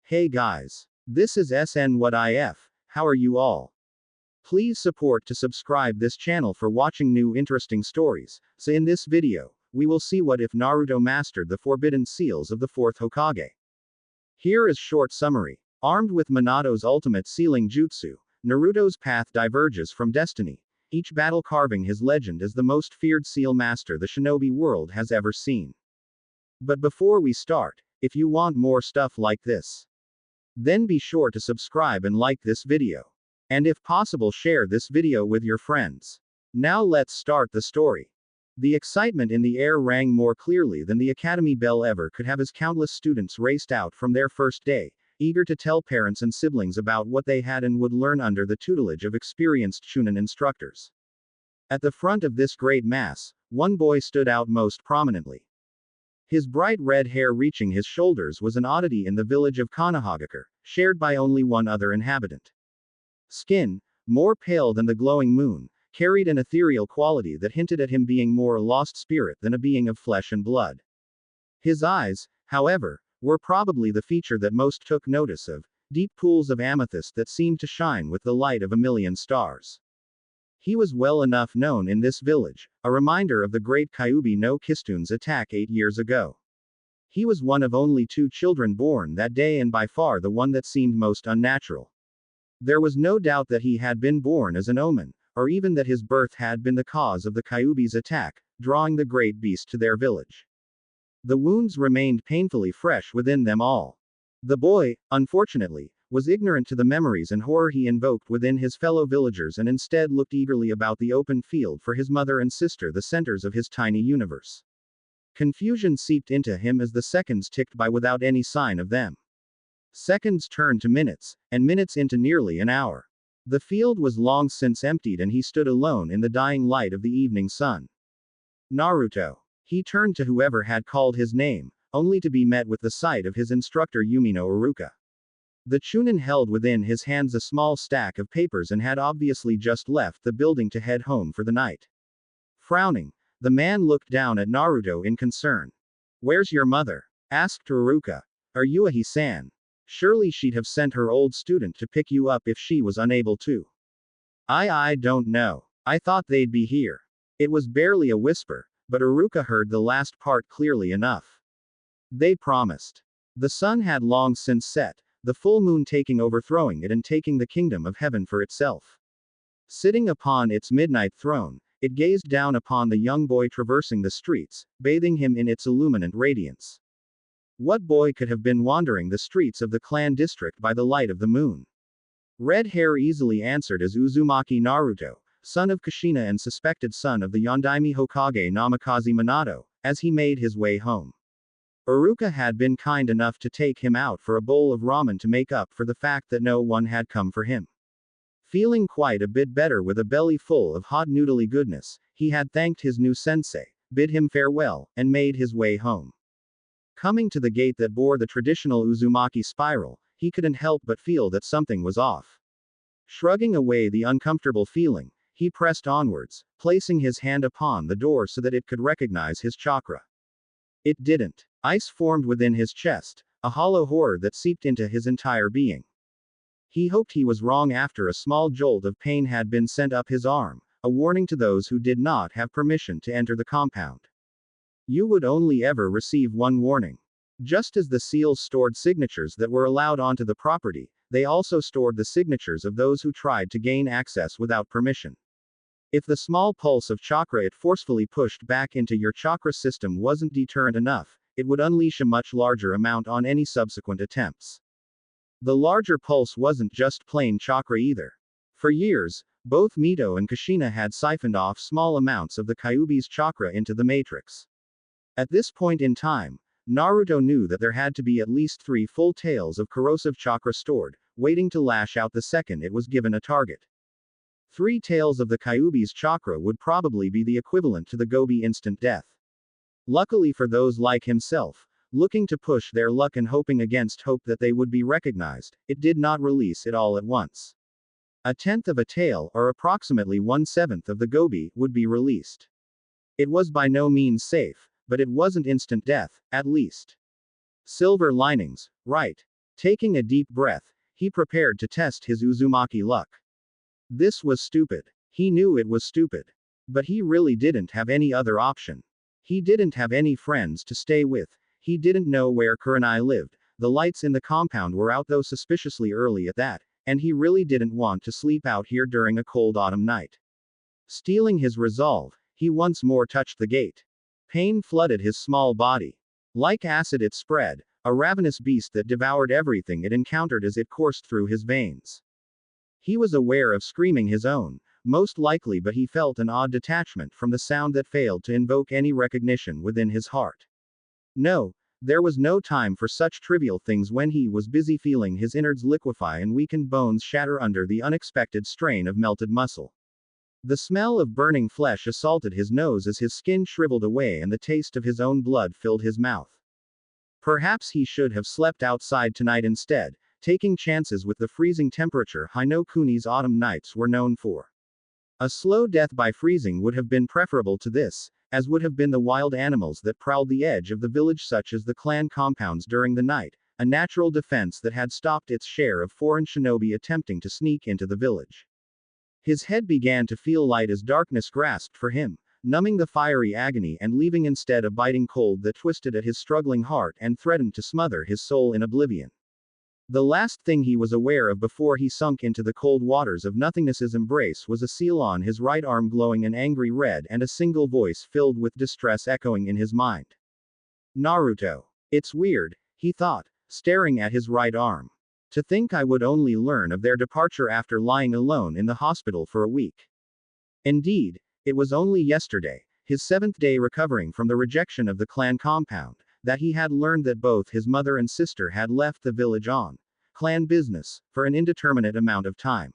Hey guys. This is SN What IF, how are you all? Please support to subscribe this channel for watching new interesting stories. So in this video, we will see what if Naruto mastered the forbidden seals of the 4th Hokage. Here is short summary. Armed with Minato's ultimate sealing jutsu, Naruto's path diverges from destiny, each battle carving his legend as the most feared seal master the shinobi world has ever seen. But before we start, if you want more stuff like this, then be sure to subscribe and like this video. And if possible, share this video with your friends. Now let's start the story. The excitement in the air rang more clearly than the academy bell ever could have as countless students raced out from their first day, eager to tell parents and siblings about what they had and would learn under the tutelage of experienced Chunin instructors. At the front of this great mass, one boy stood out most prominently. His bright red hair reaching his shoulders was an oddity in the village of Konohagakure, shared by only one other inhabitant. Skin, more pale than the glowing moon, carried an ethereal quality that hinted at him being more a lost spirit than a being of flesh and blood. His eyes, however, were probably the feature that most took notice of, deep pools of amethyst that seemed to shine with the light of a million stars. He was well enough known in this village, a reminder of the great Kyuubi no Kistune's attack 8 years ago. He was one of only 2 children born that day and by far the one that seemed most unnatural. There was no doubt that he had been born as an omen, or even that his birth had been the cause of the Kyuubi's attack, drawing the great beast to their village. The wounds remained painfully fresh within them all. The boy, unfortunately, was ignorant to the memories and horror he invoked within his fellow villagers and instead looked eagerly about the open field for his mother and sister, the centers of his tiny universe. Confusion seeped into him as the seconds ticked by without any sign of them. Seconds turned to minutes, and minutes into nearly an hour. The field was long since emptied and he stood alone in the dying light of the evening sun. Naruto. He turned to whoever had called his name, only to be met with the sight of his instructor Yumino Iruka. The Chunin held within his hands a small stack of papers and had obviously just left the building to head home for the night. Frowning, the man looked down at Naruto in concern. "Where's your mother?" asked Iruka. "Are you a Hisan? Surely she'd have sent her old student to pick you up if she was unable to." I don't know. I thought they'd be here." It was barely a whisper, but Iruka heard the last part clearly enough. They promised. The sun had long since set, the full moon taking overthrowing it and taking the kingdom of heaven for itself. Sitting upon its midnight throne, it gazed down upon the young boy traversing the streets, bathing him in its illuminant radiance. What boy could have been wandering the streets of the clan district by the light of the moon? Red Hair easily answered as Uzumaki Naruto, son of Kushina and suspected son of the Yondaime Hokage Namikaze Minato, as he made his way home. Iruka had been kind enough to take him out for a bowl of ramen to make up for the fact that no one had come for him. Feeling quite a bit better with a belly full of hot noodly goodness, he had thanked his new sensei, bid him farewell, and made his way home. Coming to the gate that bore the traditional Uzumaki spiral, he couldn't help but feel that something was off. Shrugging away the uncomfortable feeling, he pressed onwards, placing his hand upon the door so that it could recognize his chakra. It didn't. Ice formed within his chest, a hollow horror that seeped into his entire being. He hoped he was wrong after a small jolt of pain had been sent up his arm, a warning to those who did not have permission to enter the compound. You would only ever receive one warning. Just as the seals stored signatures that were allowed onto the property, they also stored the signatures of those who tried to gain access without permission. If the small pulse of chakra it forcefully pushed back into your chakra system wasn't deterrent enough, it would unleash a much larger amount on any subsequent attempts. The larger pulse wasn't just plain chakra either. For years, both Mito and Kushina had siphoned off small amounts of the Kyuubi's chakra into the matrix. At this point in time, Naruto knew that there had to be at least 3 full tails of corrosive chakra stored, waiting to lash out the second it was given a target. 3 tails of the Kyuubi's chakra would probably be the equivalent to the Gobi instant death. Luckily for those like himself, looking to push their luck and hoping against hope that they would be recognized, it did not release it all at once. 1/10 of a tail, or approximately 1/7 of the Gobi, would be released. It was by no means safe, but it wasn't instant death, at least. Silver linings, right? Taking a deep breath, he prepared to test his Uzumaki luck. This was stupid. He knew it was stupid. But he really didn't have any other option. He didn't have any friends to stay with. He didn't know where Kurenai lived. The lights in the compound were out though suspiciously early at that, and he really didn't want to sleep out here during a cold autumn night. Steeling his resolve, he once more touched the gate. Pain flooded his small body. Like acid it spread, a ravenous beast that devoured everything it encountered as it coursed through his veins. He was aware of screaming his own, most likely, but he felt an odd detachment from the sound that failed to invoke any recognition within his heart. No, there was no time for such trivial things when he was busy feeling his innards liquefy and weakened bones shatter under the unexpected strain of melted muscle. The smell of burning flesh assaulted his nose as his skin shriveled away and the taste of his own blood filled his mouth. Perhaps he should have slept outside tonight instead, taking chances with the freezing temperature Hinokuni's autumn nights were known for. A slow death by freezing would have been preferable to this, as would have been the wild animals that prowled the edge of the village, such as the clan compounds during the night, a natural defense that had stopped its share of foreign shinobi attempting to sneak into the village. His head began to feel light as darkness grasped for him, numbing the fiery agony and leaving instead a biting cold that twisted at his struggling heart and threatened to smother his soul in oblivion. The last thing he was aware of before he sunk into the cold waters of nothingness's embrace was a seal on his right arm glowing an angry red and a single voice filled with distress echoing in his mind. Naruto. It's weird, he thought, staring at his right arm. To think I would only learn of their departure after lying alone in the hospital for a week. Indeed, it was only yesterday, his 7th day recovering from the rejection of the clan compound, that he had learned that both his mother and sister had left the village on clan business, for an indeterminate amount of time.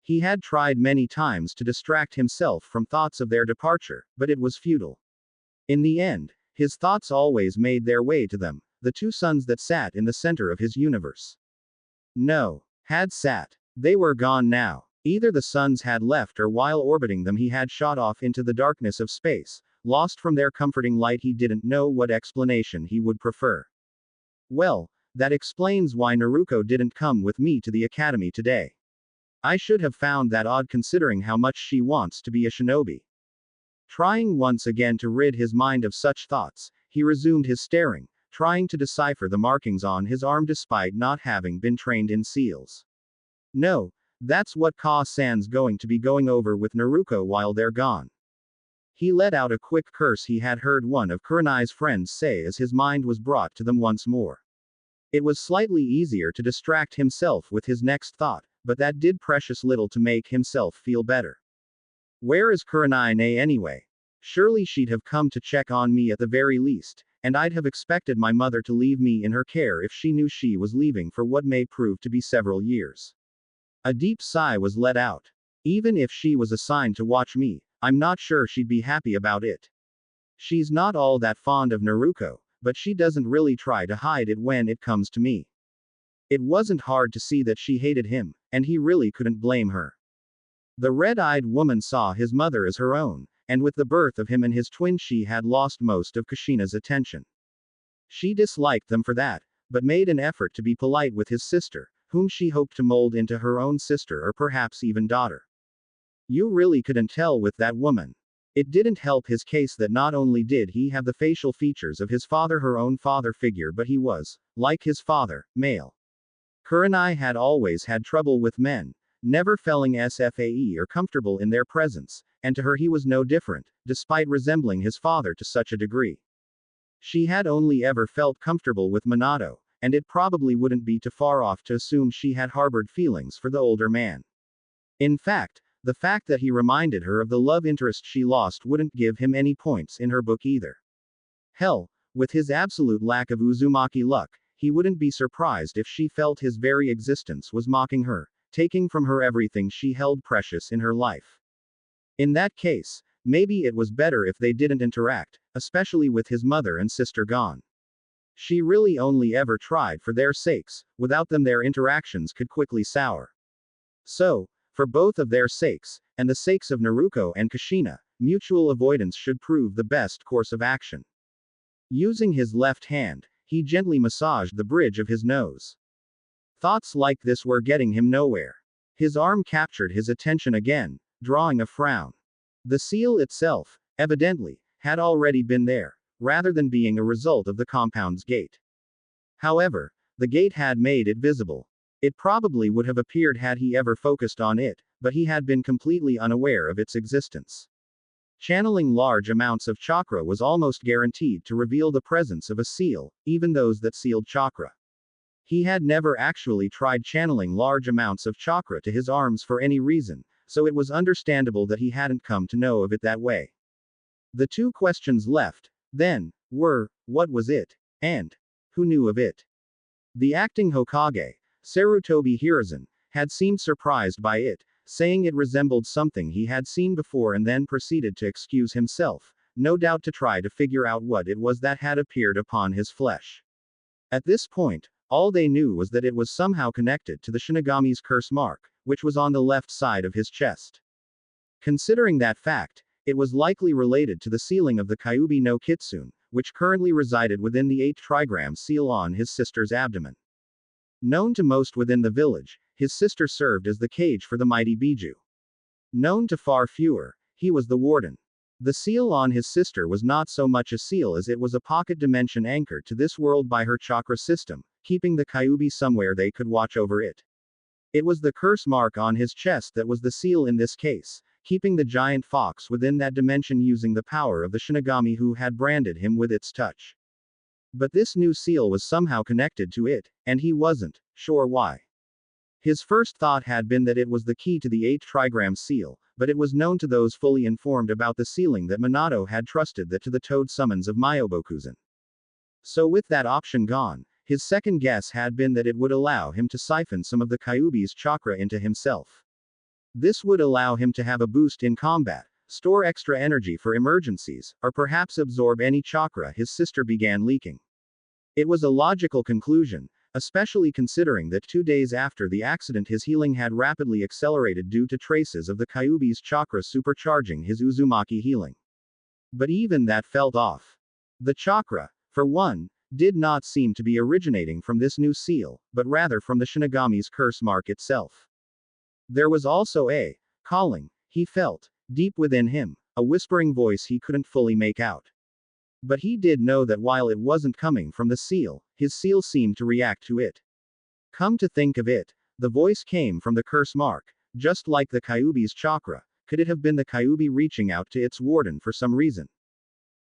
He had tried many times to distract himself from thoughts of their departure, but it was futile. In the end, his thoughts always made their way to them, the two suns that sat in the center of his universe. No, had sat. They were gone now. Either the suns had left or while orbiting them he had shot off into the darkness of space, lost from their comforting light. He didn't know what explanation he would prefer. Well, that explains why Naruto didn't come with me to the academy today. I should have found that odd considering how much she wants to be a shinobi. Trying once again to rid his mind of such thoughts, he resumed his staring, trying to decipher the markings on his arm despite not having been trained in seals. No, that's what Ka-san's going to be going over with Naruto while they're gone. He let out a quick curse he had heard one of Kurenai's friends say as his mind was brought to them once more. It was slightly easier to distract himself with his next thought, but that did precious little to make himself feel better. Where is Kurenai anyway? Surely she'd have come to check on me at the very least, and I'd have expected my mother to leave me in her care if she knew she was leaving for what may prove to be several years. A deep sigh was let out. Even if she was assigned to watch me, I'm not sure she'd be happy about it. She's not all that fond of Naruto, but she doesn't really try to hide it when it comes to me. It wasn't hard to see that she hated him, and he really couldn't blame her. The red-eyed woman saw his mother as her own, and with the birth of him and his twin she had lost most of Kushina's attention. She disliked them for that, but made an effort to be polite with his sister, whom she hoped to mold into her own sister or perhaps even daughter. You really couldn't tell with that woman. It didn't help his case that not only did he have the facial features of his father, her own father figure, but he was, like his father, male. Kurenai had always had trouble with men, never feeling safe or comfortable in their presence, and to her he was no different, despite resembling his father to such a degree. She had only ever felt comfortable with Minato, and it probably wouldn't be too far off to assume she had harbored feelings for the older man. In fact, the fact that he reminded her of the love interest she lost wouldn't give him any points in her book either. Hell, with his absolute lack of Uzumaki luck, he wouldn't be surprised if she felt his very existence was mocking her, taking from her everything she held precious in her life. In that case, maybe it was better if they didn't interact, especially with his mother and sister gone. She really only ever tried for their sakes, without them their interactions could quickly sour. So, for both of their sakes, and the sakes of Naruto and Kushina, mutual avoidance should prove the best course of action. Using his left hand, he gently massaged the bridge of his nose. Thoughts like this were getting him nowhere. His arm captured his attention again, drawing a frown. The seal itself, evidently, had already been there, rather than being a result of the compound's gate. However, the gate had made it visible. It probably would have appeared had he ever focused on it, but he had been completely unaware of its existence. Channeling large amounts of chakra was almost guaranteed to reveal the presence of a seal, even those that sealed chakra. He had never actually tried channeling large amounts of chakra to his arms for any reason, so it was understandable that he hadn't come to know of it that way. The two questions left, then, were, what was it? And who knew of it? The acting Hokage, Sarutobi Hiruzen, had seemed surprised by it, saying it resembled something he had seen before and then proceeded to excuse himself, no doubt to try to figure out what it was that had appeared upon his flesh. At this point, all they knew was that it was somehow connected to the Shinigami's curse mark, which was on the left side of his chest. Considering that fact, it was likely related to the sealing of the Kyuubi no Kitsune, which currently resided within the 8 trigram seal on his sister's abdomen. Known to most within the village, his sister served as the cage for the mighty Biju. Known to far fewer, he was the warden. The seal on his sister was not so much a seal as it was a pocket dimension anchored to this world by her chakra system, keeping the Kyuubi somewhere they could watch over it. It was the curse mark on his chest that was the seal in this case, keeping the giant fox within that dimension using the power of the Shinigami who had branded him with its touch. But this new seal was somehow connected to it, and he wasn't sure why. His first thought had been that it was the key to the 8 trigram seal, but it was known to those fully informed about the sealing that Minato had trusted that to the toad summons of Myobokuzen. So with that option gone, his second guess had been that it would allow him to siphon some of the Kyuubi's chakra into himself. This would allow him to have a boost in combat, store extra energy for emergencies, or perhaps absorb any chakra his sister began leaking. It was a logical conclusion, especially considering that 2 days after the accident his healing had rapidly accelerated due to traces of the Kyuubi's chakra supercharging his Uzumaki healing. But even that felt off. The chakra, for one, did not seem to be originating from this new seal, but rather from the Shinigami's curse mark itself. There was also a calling, he felt, deep within him, a whispering voice he couldn't fully make out. But he did know that while it wasn't coming from the seal, his seal seemed to react to it. Come to think of it, the voice came from the curse mark, just like the Kyuubi's chakra. Could it have been the Kyuubi reaching out to its warden for some reason?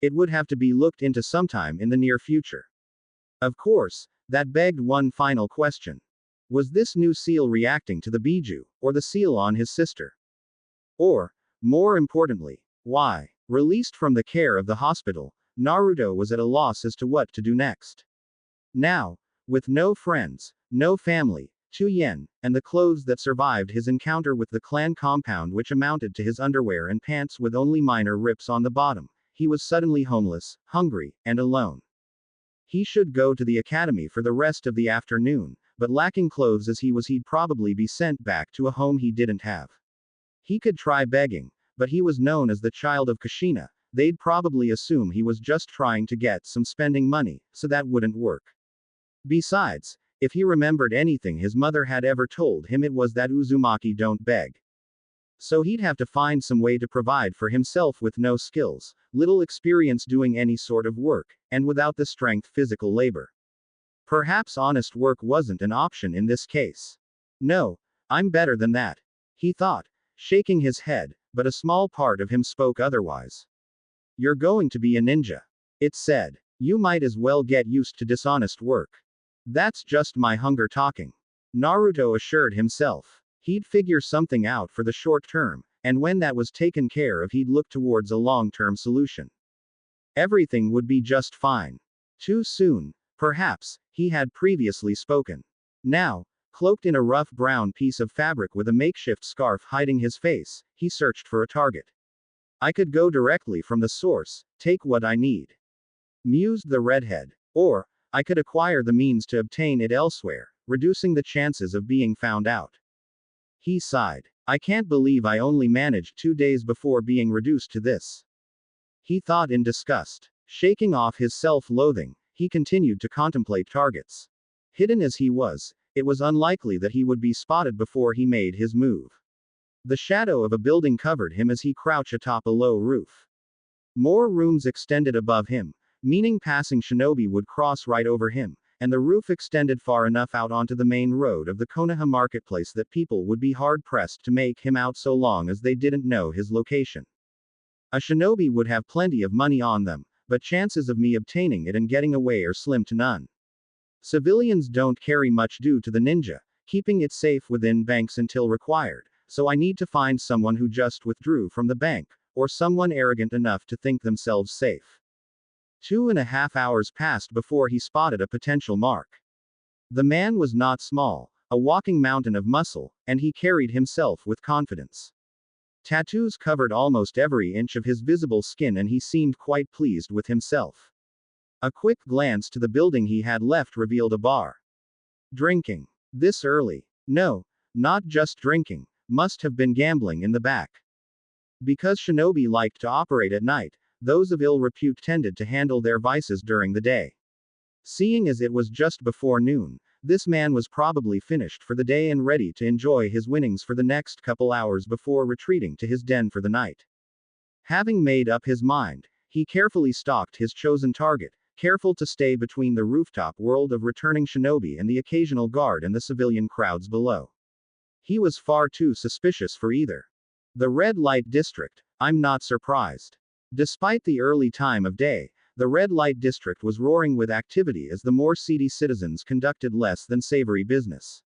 It would have to be looked into sometime in the near future. Of course, that begged one final question. Was this new seal reacting to the Biju, or the seal on his sister? Or, more importantly, why? Released from the care of the hospital, Naruto was at a loss as to what to do next. Now, with no friends, no family, 2 yen, and the clothes that survived his encounter with the clan compound which amounted to his underwear and pants with only minor rips on the bottom, he was suddenly homeless, hungry, and alone. He should go to the academy for the rest of the afternoon, but lacking clothes as he was he'd probably be sent back to a home he didn't have. He could try begging, but he was known as the child of Kushina. They'd probably assume he was just trying to get some spending money, so that wouldn't work. Besides, if he remembered anything his mother had ever told him, it was that Uzumaki don't beg. So he'd have to find some way to provide for himself with no skills, little experience doing any sort of work, and without the strength physical labor. Perhaps honest work wasn't an option in this case. No, I'm better than that, he thought, shaking his head, but a small part of him spoke otherwise. You're going to be a ninja, it said. You might as well get used to dishonest work. That's just my hunger talking, Naruto assured himself. He'd figure something out for the short term, and when that was taken care of he'd look towards a long-term solution. Everything would be just fine. Too soon, perhaps, he had previously spoken. Now, cloaked in a rough brown piece of fabric with a makeshift scarf hiding his face, he searched for a target. I could go directly from the source, take what I need, mused the redhead. Or, I could acquire the means to obtain it elsewhere, reducing the chances of being found out. He sighed. I can't believe I only managed 2 days before being reduced to this, he thought in disgust. Shaking off his self-loathing, he continued to contemplate targets. Hidden as he was, it was unlikely that he would be spotted before he made his move. The shadow of a building covered him as he crouched atop a low roof. More rooms extended above him, meaning passing shinobi would cross right over him, and the roof extended far enough out onto the main road of the Konoha marketplace that people would be hard-pressed to make him out so long as they didn't know his location. A shinobi would have plenty of money on them, but chances of me obtaining it and getting away are slim to none. Civilians don't carry much due to the ninja, keeping it safe within banks until required, so I need to find someone who just withdrew from the bank, or someone arrogant enough to think themselves safe. 2.5 hours passed before he spotted a potential mark. The man was not small, a walking mountain of muscle, and he carried himself with confidence. Tattoos covered almost every inch of his visible skin and he seemed quite pleased with himself. A quick glance to the building he had left revealed a bar. Drinking. This early? No, not just drinking, must have been gambling in the back. Because shinobi liked to operate at night, those of ill repute tended to handle their vices during the day. Seeing as it was just before noon, this man was probably finished for the day and ready to enjoy his winnings for the next couple hours before retreating to his den for the night. Having made up his mind, he carefully stalked his chosen target, careful to stay between the rooftop world of returning shinobi and the occasional guard and the civilian crowds below. He was far too suspicious for either. The red light district, I'm not surprised. Despite the early time of day, the red light district was roaring with activity as the more seedy citizens conducted less than savory business.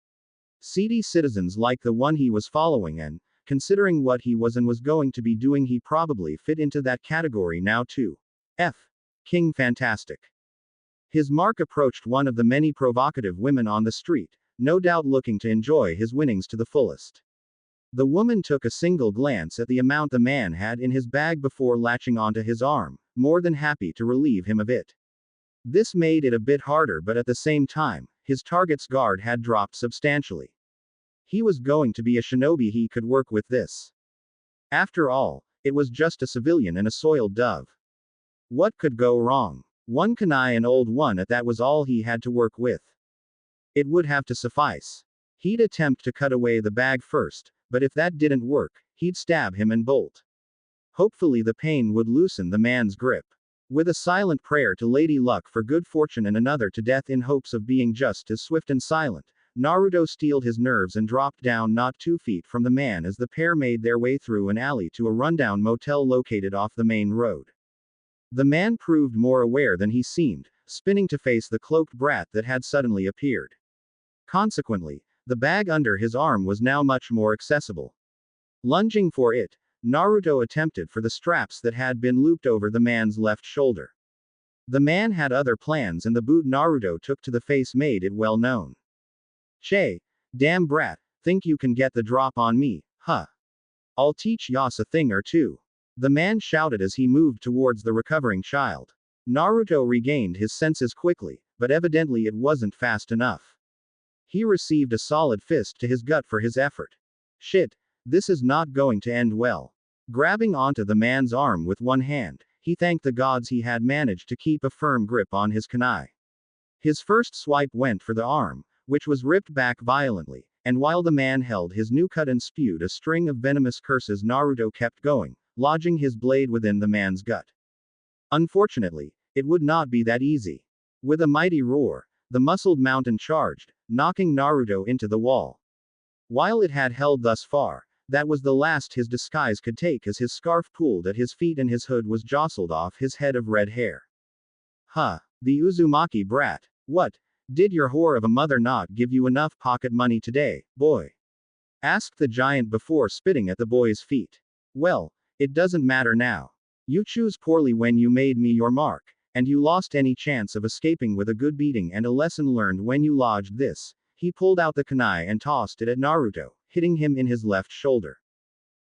Seedy citizens like the one he was following and, considering what he was and was going to be doing, he probably fit into that category now too. F. King Fantastic. His mark approached one of the many provocative women on the street, no doubt looking to enjoy his winnings to the fullest. The woman took a single glance at the amount the man had in his bag before latching onto his arm, more than happy to relieve him of it. This made it a bit harder, but at the same time, his target's guard had dropped substantially. He was going to be a shinobi, he could work with this. After all, it was just a civilian and a soiled dove. What could go wrong? One kunai, an old one at that, was all he had to work with. It would have to suffice. He'd attempt to cut away the bag first, but if that didn't work, he'd stab him and bolt. Hopefully the pain would loosen the man's grip. With a silent prayer to Lady Luck for good fortune and another to death in hopes of being just as swift and silent, Naruto steeled his nerves and dropped down not 2 feet from the man as the pair made their way through an alley to a rundown motel located off the main road. The man proved more aware than he seemed, spinning to face the cloaked brat that had suddenly appeared. Consequently, the bag under his arm was now much more accessible. Lunging for it, Naruto attempted for the straps that had been looped over the man's left shoulder. The man had other plans and the boot Naruto took to the face made it well known. Che, damn brat, think you can get the drop on me, huh? I'll teach Yas a thing or two. The man shouted as he moved towards the recovering child. Naruto regained his senses quickly, but evidently it wasn't fast enough. He received a solid fist to his gut for his effort. Shit, this is not going to end well. Grabbing onto the man's arm with one hand, he thanked the gods he had managed to keep a firm grip on his kunai. His first swipe went for the arm, which was ripped back violently, and while the man held his new cut and spewed a string of venomous curses, Naruto kept going, lodging his blade within the man's gut. Unfortunately, it would not be that easy. With a mighty roar, the muscled mountain charged, knocking Naruto into the wall. While it had held thus far, that was the last his disguise could take as his scarf pulled at his feet and his hood was jostled off his head of red hair. Huh, the Uzumaki brat. What? Did your whore of a mother not give you enough pocket money today, boy? Asked the giant before spitting at the boy's feet. Well, it doesn't matter now. You chose poorly when you made me your mark, and you lost any chance of escaping with a good beating and a lesson learned when you lodged this. He pulled out the kunai and tossed it at Naruto, hitting him in his left shoulder.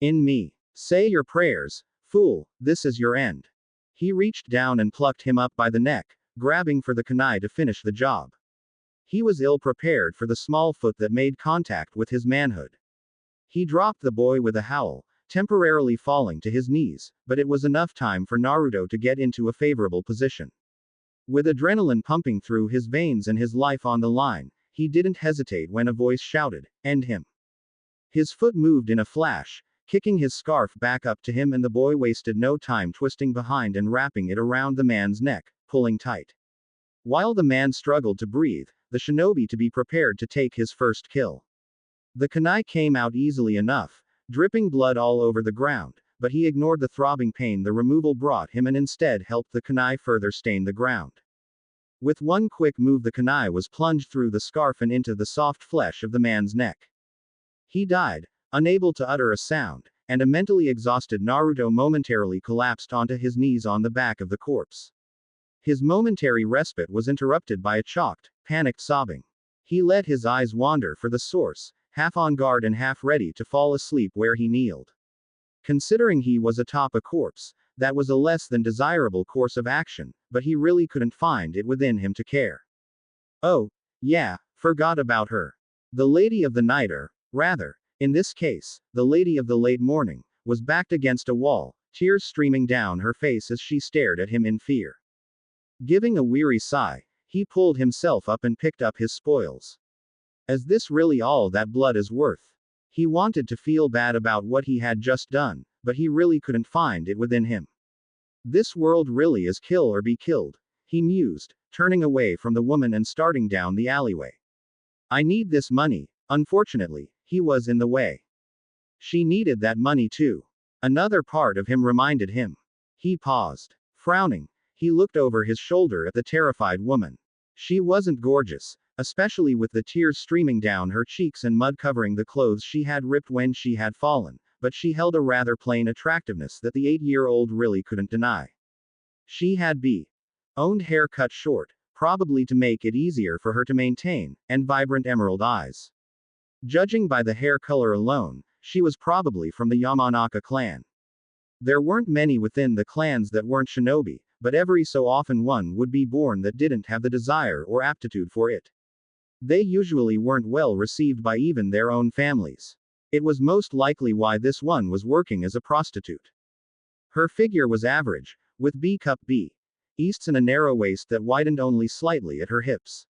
In me. Say your prayers, fool, this is your end. He reached down and plucked him up by the neck, grabbing for the kunai to finish the job. He was ill prepared for the small foot that made contact with his manhood. He dropped the boy with a howl, temporarily falling to his knees, but it was enough time for Naruto to get into a favorable position. With adrenaline pumping through his veins and his life on the line, he didn't hesitate when a voice shouted, "End him." His foot moved in a flash, kicking his scarf back up to him, and the boy wasted no time twisting behind and wrapping it around the man's neck, pulling tight. While the man struggled to breathe, the shinobi to be prepared to take his first kill. The kunai came out easily enough, dripping blood all over the ground, but he ignored the throbbing pain the removal brought him and instead helped the kunai further stain the ground. With one quick move, the kunai was plunged through the scarf and into the soft flesh of the man's neck. He died, unable to utter a sound, and a mentally exhausted Naruto momentarily collapsed onto his knees on the back of the corpse. His momentary respite was interrupted by a shocked, panicked sobbing. He let his eyes wander for the source, half on guard and half ready to fall asleep where he kneeled. Considering he was atop a corpse, that was a less than desirable course of action, but he really couldn't find it within him to care. Oh, yeah, forgot about her. The lady of the night, or, rather, in this case, the lady of the late morning, was backed against a wall, tears streaming down her face as she stared at him in fear. Giving a weary sigh, he pulled himself up and picked up his spoils. Is this really all that blood is worth? He wanted to feel bad about what he had just done, but he really couldn't find it within him. This world really is kill or be killed, he mused, turning away from the woman and starting down the alleyway. I need this money. Unfortunately, he was in the way. She needed that money too. Another part of him reminded him. He paused. Frowning, he looked over his shoulder at the terrified woman. She wasn't gorgeous, especially with the tears streaming down her cheeks and mud covering the clothes she had ripped when she had fallen, but she held a rather plain attractiveness that the 8-year-old really couldn't deny. She had owned hair cut short, probably to make it easier for her to maintain, and vibrant emerald eyes. Judging by the hair color alone, she was probably from the Yamanaka clan. There weren't many within the clans that weren't shinobi, but every so often one would be born that didn't have the desire or aptitude for it. They usually weren't well received by even their own families. It was most likely why this one was working as a prostitute. Her figure was average, with B-cup B-easts and a narrow waist that widened only slightly at her hips.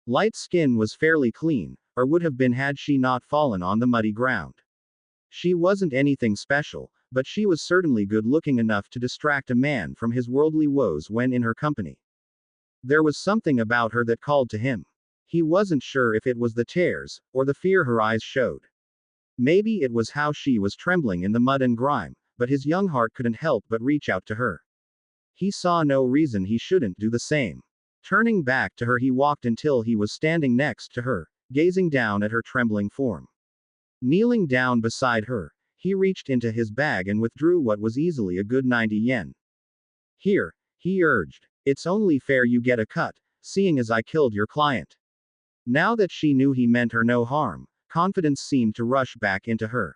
Light skin was fairly clean, or would have been had she not fallen on the muddy ground. She wasn't anything special, but she was certainly good-looking enough to distract a man from his worldly woes when in her company. There was something about her that called to him. He wasn't sure if it was the tears, or the fear her eyes showed. Maybe it was how she was trembling in the mud and grime, but his young heart couldn't help but reach out to her. He saw no reason he shouldn't do the same. Turning back to her, he walked until he was standing next to her, gazing down at her trembling form. Kneeling down beside her, he reached into his bag and withdrew what was easily a good 90 yen. Here, he urged. It's only fair you get a cut, seeing as I killed your client. Now that she knew he meant her no harm, confidence seemed to rush back into her.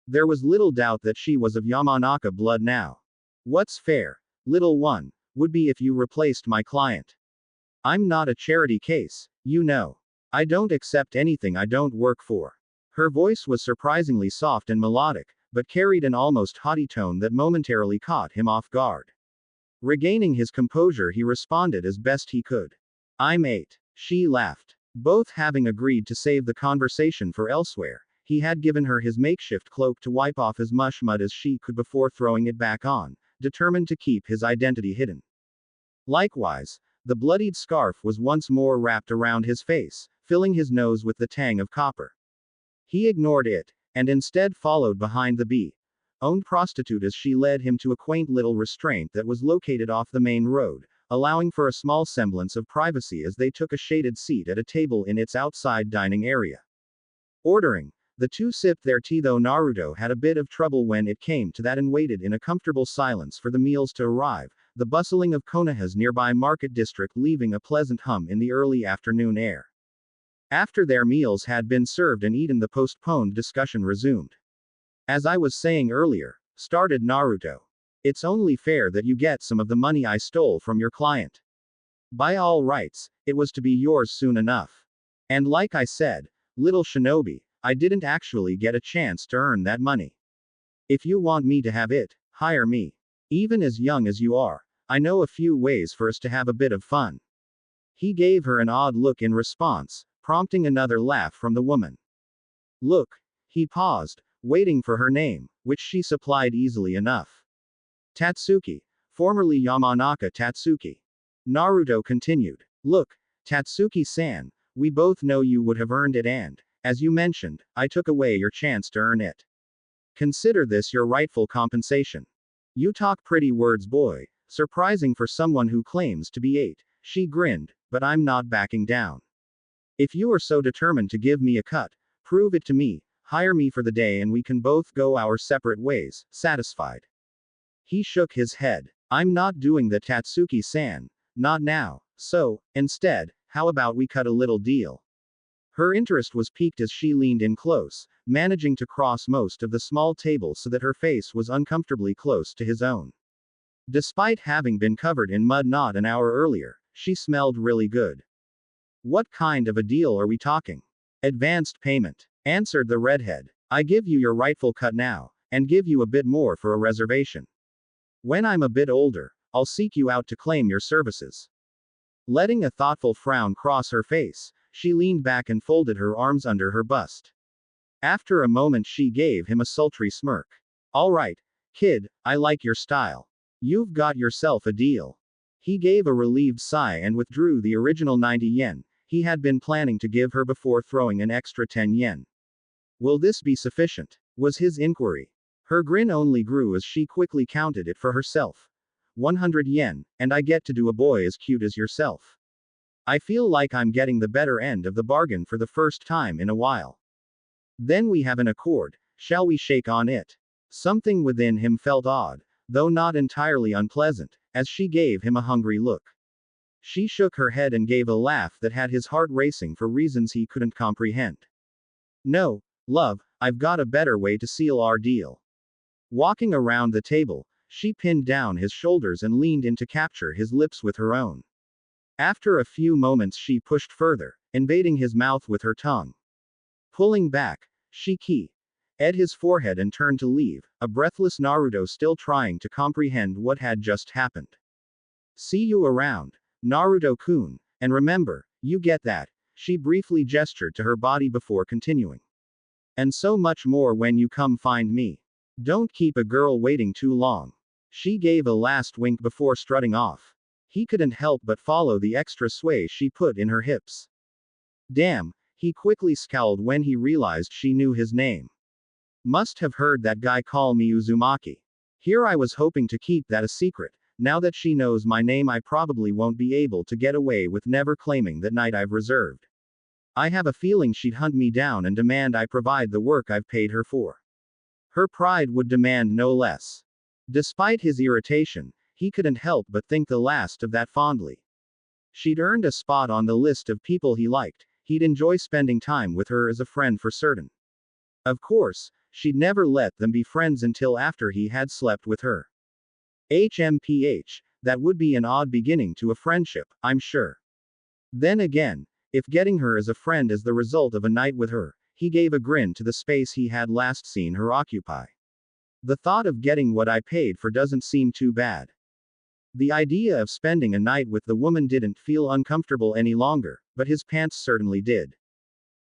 There was little doubt that she was of Yamanaka blood now. What's fair, little one, would be if you replaced my client. I'm not a charity case, you know. I don't accept anything I don't work for. Her voice was surprisingly soft and melodic, but carried an almost haughty tone that momentarily caught him off guard. Regaining his composure, he responded as best he could. I'm 8. She laughed. Both having agreed to save the conversation for elsewhere, he had given her his makeshift cloak to wipe off as much mud as she could before throwing it back on, determined to keep his identity hidden. Likewise, the bloodied scarf was once more wrapped around his face, filling his nose with the tang of copper. He ignored it, and instead followed behind the owned prostitute as she led him to a quaint little restraint that was located off the main road, allowing for a small semblance of privacy as they took a shaded seat at a table in its outside dining area. Ordering, the two sipped their tea, though Naruto had a bit of trouble when it came to that and waited in a comfortable silence for the meals to arrive, the bustling of Konoha's nearby market district leaving a pleasant hum in the early afternoon air. After their meals had been served and eaten, the postponed discussion resumed. As I was saying earlier, started Naruto. It's only fair that you get some of the money I stole from your client. By all rights, it was to be yours soon enough. And like I said, little shinobi, I didn't actually get a chance to earn that money. If you want me to have it, hire me. Even as young as you are, I know a few ways for us to have a bit of fun. He gave her an odd look in response, prompting another laugh from the woman. Look. He paused, waiting for her name, which she supplied easily enough. Tatsuki, formerly Yamanaka Tatsuki. Naruto continued. Look, Tatsuki-san, we both know you would have earned it and, as you mentioned, I took away your chance to earn it. Consider this your rightful compensation. You talk pretty words, boy, surprising for someone who claims to be 8, she grinned, but I'm not backing down. If you are so determined to give me a cut, prove it to me, hire me for the day and we can both go our separate ways, satisfied. He shook his head. I'm not doing that, Tatsuki-san. Not now. So, instead, how about we cut a little deal? Her interest was piqued as she leaned in close, managing to cross most of the small table so that her face was uncomfortably close to his own. Despite having been covered in mud not an hour earlier, she smelled really good. What kind of a deal are we talking? Advanced payment, answered the redhead. I give you your rightful cut now, and give you a bit more for a reservation. When I'm a bit older, I'll seek you out to claim your services. Letting a thoughtful frown cross her face, she leaned back and folded her arms under her bust. After a moment she gave him a sultry smirk. All right, kid, I like your style. You've got yourself a deal. He gave a relieved sigh and withdrew the original 90 yen he had been planning to give her before throwing an extra 10 yen. Will this be sufficient? Was his inquiry. Her grin only grew as she quickly counted it for herself. 100 yen, and I get to do a boy as cute as yourself. I feel like I'm getting the better end of the bargain for the first time in a while. Then we have an accord, shall we shake on it? Something within him felt odd, though not entirely unpleasant, as she gave him a hungry look. She shook her head and gave a laugh that had his heart racing for reasons he couldn't comprehend. No, love, I've got a better way to seal our deal. Walking around the table, she pinned down his shoulders and leaned in to capture his lips with her own. After a few moments she pushed further, invading his mouth with her tongue. Pulling back, she keyed his forehead and turned to leave, a breathless Naruto still trying to comprehend what had just happened. See you around, Naruto-kun, and remember, you get that, she briefly gestured to her body before continuing. And so much more when you come find me. Don't keep a girl waiting too long. She gave a last wink before strutting off. He couldn't help but follow the extra sway she put in her hips. Damn, he quickly scowled when he realized she knew his name. Must have heard that guy call me Uzumaki. Here I was hoping to keep that a secret. Now that she knows my name I probably won't be able to get away with never claiming that night I've reserved. I have a feeling she'd hunt me down and demand I provide the work I've paid her for. Her pride would demand no less. Despite his irritation, he couldn't help but think the last of that fondly. She'd earned a spot on the list of people he liked, he'd enjoy spending time with her as a friend for certain. Of course, she'd never let them be friends until after he had slept with her. HMPH, that would be an odd beginning to a friendship, I'm sure. Then again, if getting her as a friend is the result of a night with her, he gave a grin to the space he had last seen her occupy. The thought of getting what I paid for doesn't seem too bad. The idea of spending a night with the woman didn't feel uncomfortable any longer, but his pants certainly did.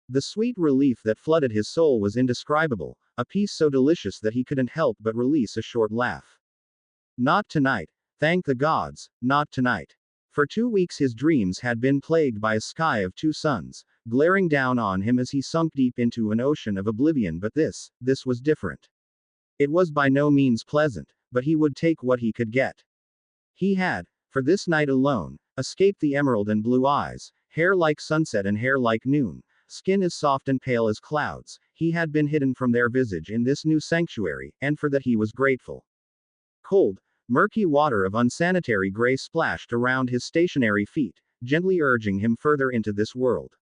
The sweet relief that flooded his soul was indescribable, a peace so delicious that he couldn't help but release a short laugh. Not tonight. Thank the gods, not tonight. For 2 weeks his dreams had been plagued by a sky of 2 suns, glaring down on him as he sunk deep into an ocean of oblivion, but this was different. It was by no means pleasant, but he would take what he could get. He had, for this night alone, escaped the emerald and blue eyes, hair like sunset and hair like noon, skin as soft and pale as clouds. He had been hidden from their visage in this new sanctuary, and for that he was grateful. Cold, murky water of unsanitary gray splashed around his stationary feet, gently urging him further into this world.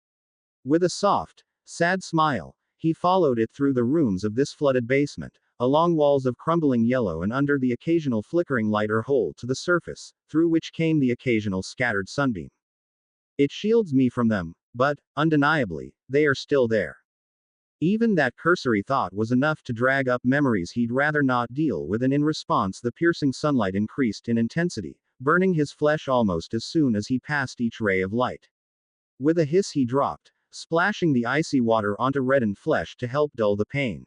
With a soft, sad smile, he followed it through the rooms of this flooded basement, along walls of crumbling yellow and under the occasional flickering light or hole to the surface, through which came the occasional scattered sunbeam. It shields me from them, but, undeniably, they are still there. Even that cursory thought was enough to drag up memories he'd rather not deal with, and in response the piercing sunlight increased in intensity, burning his flesh almost as soon as he passed each ray of light. With a hiss he dropped, splashing the icy water onto reddened flesh to help dull the pain.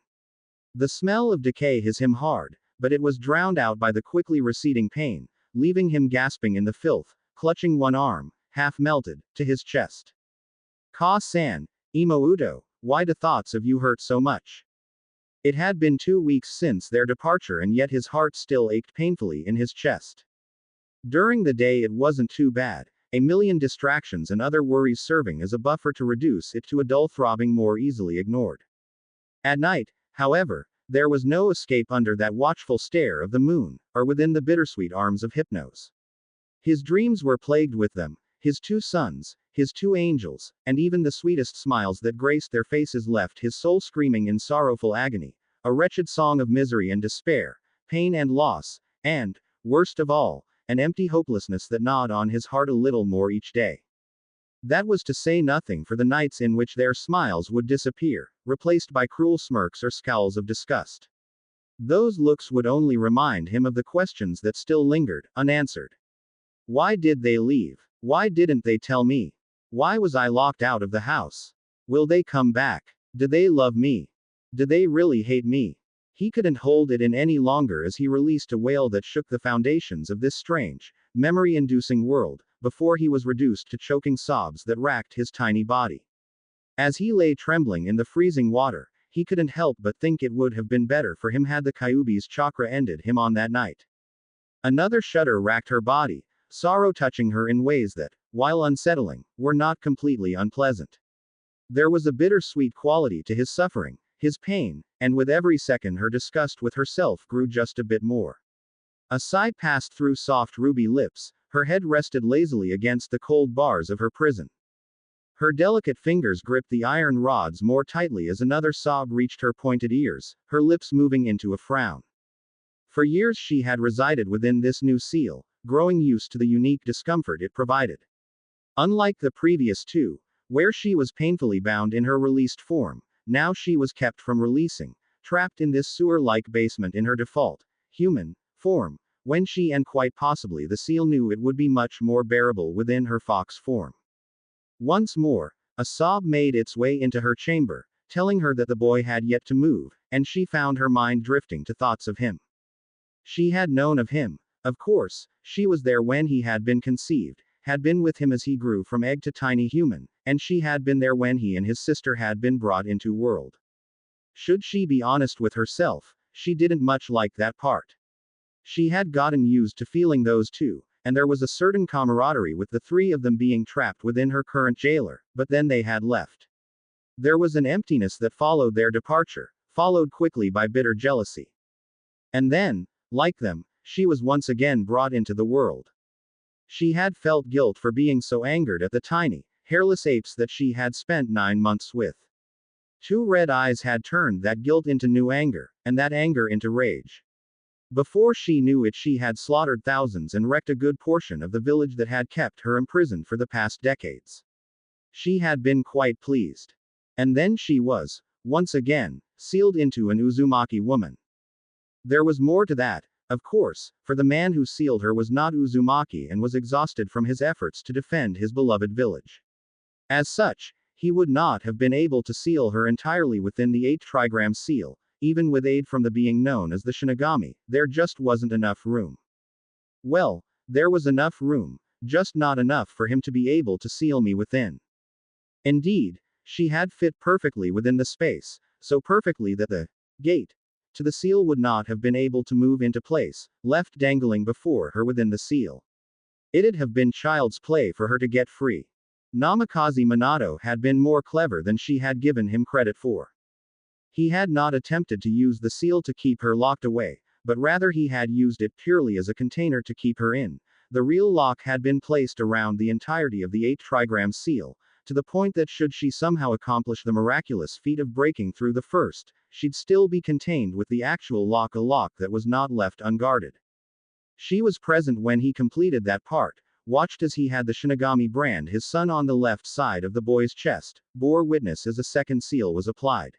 The smell of decay hit him hard, but it was drowned out by the quickly receding pain, leaving him gasping in the filth, clutching one arm, half melted, to his chest. Ka-san, Imouto, why do thoughts of you hurt so much? It had been 2 weeks since their departure and yet his heart still ached painfully in his chest. During the day it wasn't too bad, a million distractions and other worries serving as a buffer to reduce it to a dull throbbing more easily ignored. At night, however, there was no escape under that watchful stare of the moon, or within the bittersweet arms of Hypnos. His dreams were plagued with them, his 2 sons, his 2 angels, and even the sweetest smiles that graced their faces left his soul screaming in sorrowful agony, a wretched song of misery and despair, pain and loss, and, worst of all, an empty hopelessness that gnawed on his heart a little more each day. That was to say nothing for the nights in which their smiles would disappear, replaced by cruel smirks or scowls of disgust. Those looks would only remind him of the questions that still lingered, unanswered. Why did they leave? Why didn't they tell me? Why was I locked out of the house? Will they come back? Do they love me? Do they really hate me? He couldn't hold it in any longer as he released a wail that shook the foundations of this strange, memory-inducing world, before he was reduced to choking sobs that racked his tiny body. As he lay trembling in the freezing water, he couldn't help but think it would have been better for him had the Kyuubi's chakra ended him on that night. Another shudder racked her body, sorrow touching her in ways that, while unsettling, were not completely unpleasant. There was a bittersweet quality to his suffering, his pain, and with every second her disgust with herself grew just a bit more. A sigh passed through soft ruby lips, her head rested lazily against the cold bars of her prison. Her delicate fingers gripped the iron rods more tightly as another sob reached her pointed ears, her lips moving into a frown. For years she had resided within this new seal, growing used to the unique discomfort it provided. Unlike the previous 2, where she was painfully bound in her released form, now she was kept from releasing, trapped in this sewer-like basement in her default, human, form, when she and quite possibly the seal knew it would be much more bearable within her fox form. Once more, a sob made its way into her chamber, telling her that the boy had yet to move, and she found her mind drifting to thoughts of him. She had known of him. Of course, she was there when he had been conceived, had been with him as he grew from egg to tiny human, and she had been there when he and his sister had been brought into world. Should she be honest with herself, she didn't much like that part. She had gotten used to feeling those 2, and there was a certain camaraderie with the 3 of them being trapped within her current jailer, but then they had left. There was an emptiness that followed their departure, followed quickly by bitter jealousy. And then, like them, she was once again brought into the world. She had felt guilt for being so angered at the tiny, hairless apes that she had spent 9 months with. 2 red eyes had turned that guilt into new anger, and that anger into rage. Before she knew it, she had slaughtered thousands and wrecked a good portion of the village that had kept her imprisoned for the past decades. She had been quite pleased. And then she was, once again, sealed into an Uzumaki woman. There was more to that, of course, for the man who sealed her was not Uzumaki and was exhausted from his efforts to defend his beloved village. As such, he would not have been able to seal her entirely within the 8 trigram seal, even with aid from the being known as the Shinigami, there just wasn't enough room. Well, there was enough room, just not enough for him to be able to seal me within. Indeed, she had fit perfectly within the space, so perfectly that the gate to the seal would not have been able to move into place, left dangling before her within the seal. It'd have been child's play for her to get free. Namikaze Minato had been more clever than she had given him credit for. He had not attempted to use the seal to keep her locked away, but rather he had used it purely as a container to keep her in. The real lock had been placed around the entirety of the 8 trigram seal, to the point that should she somehow accomplish the miraculous feat of breaking through the first, she'd still be contained with the actual lock, a lock that was not left unguarded. She was present when he completed that part, watched as he had the Shinigami brand his son on the left side of the boy's chest, bore witness as a second seal was applied.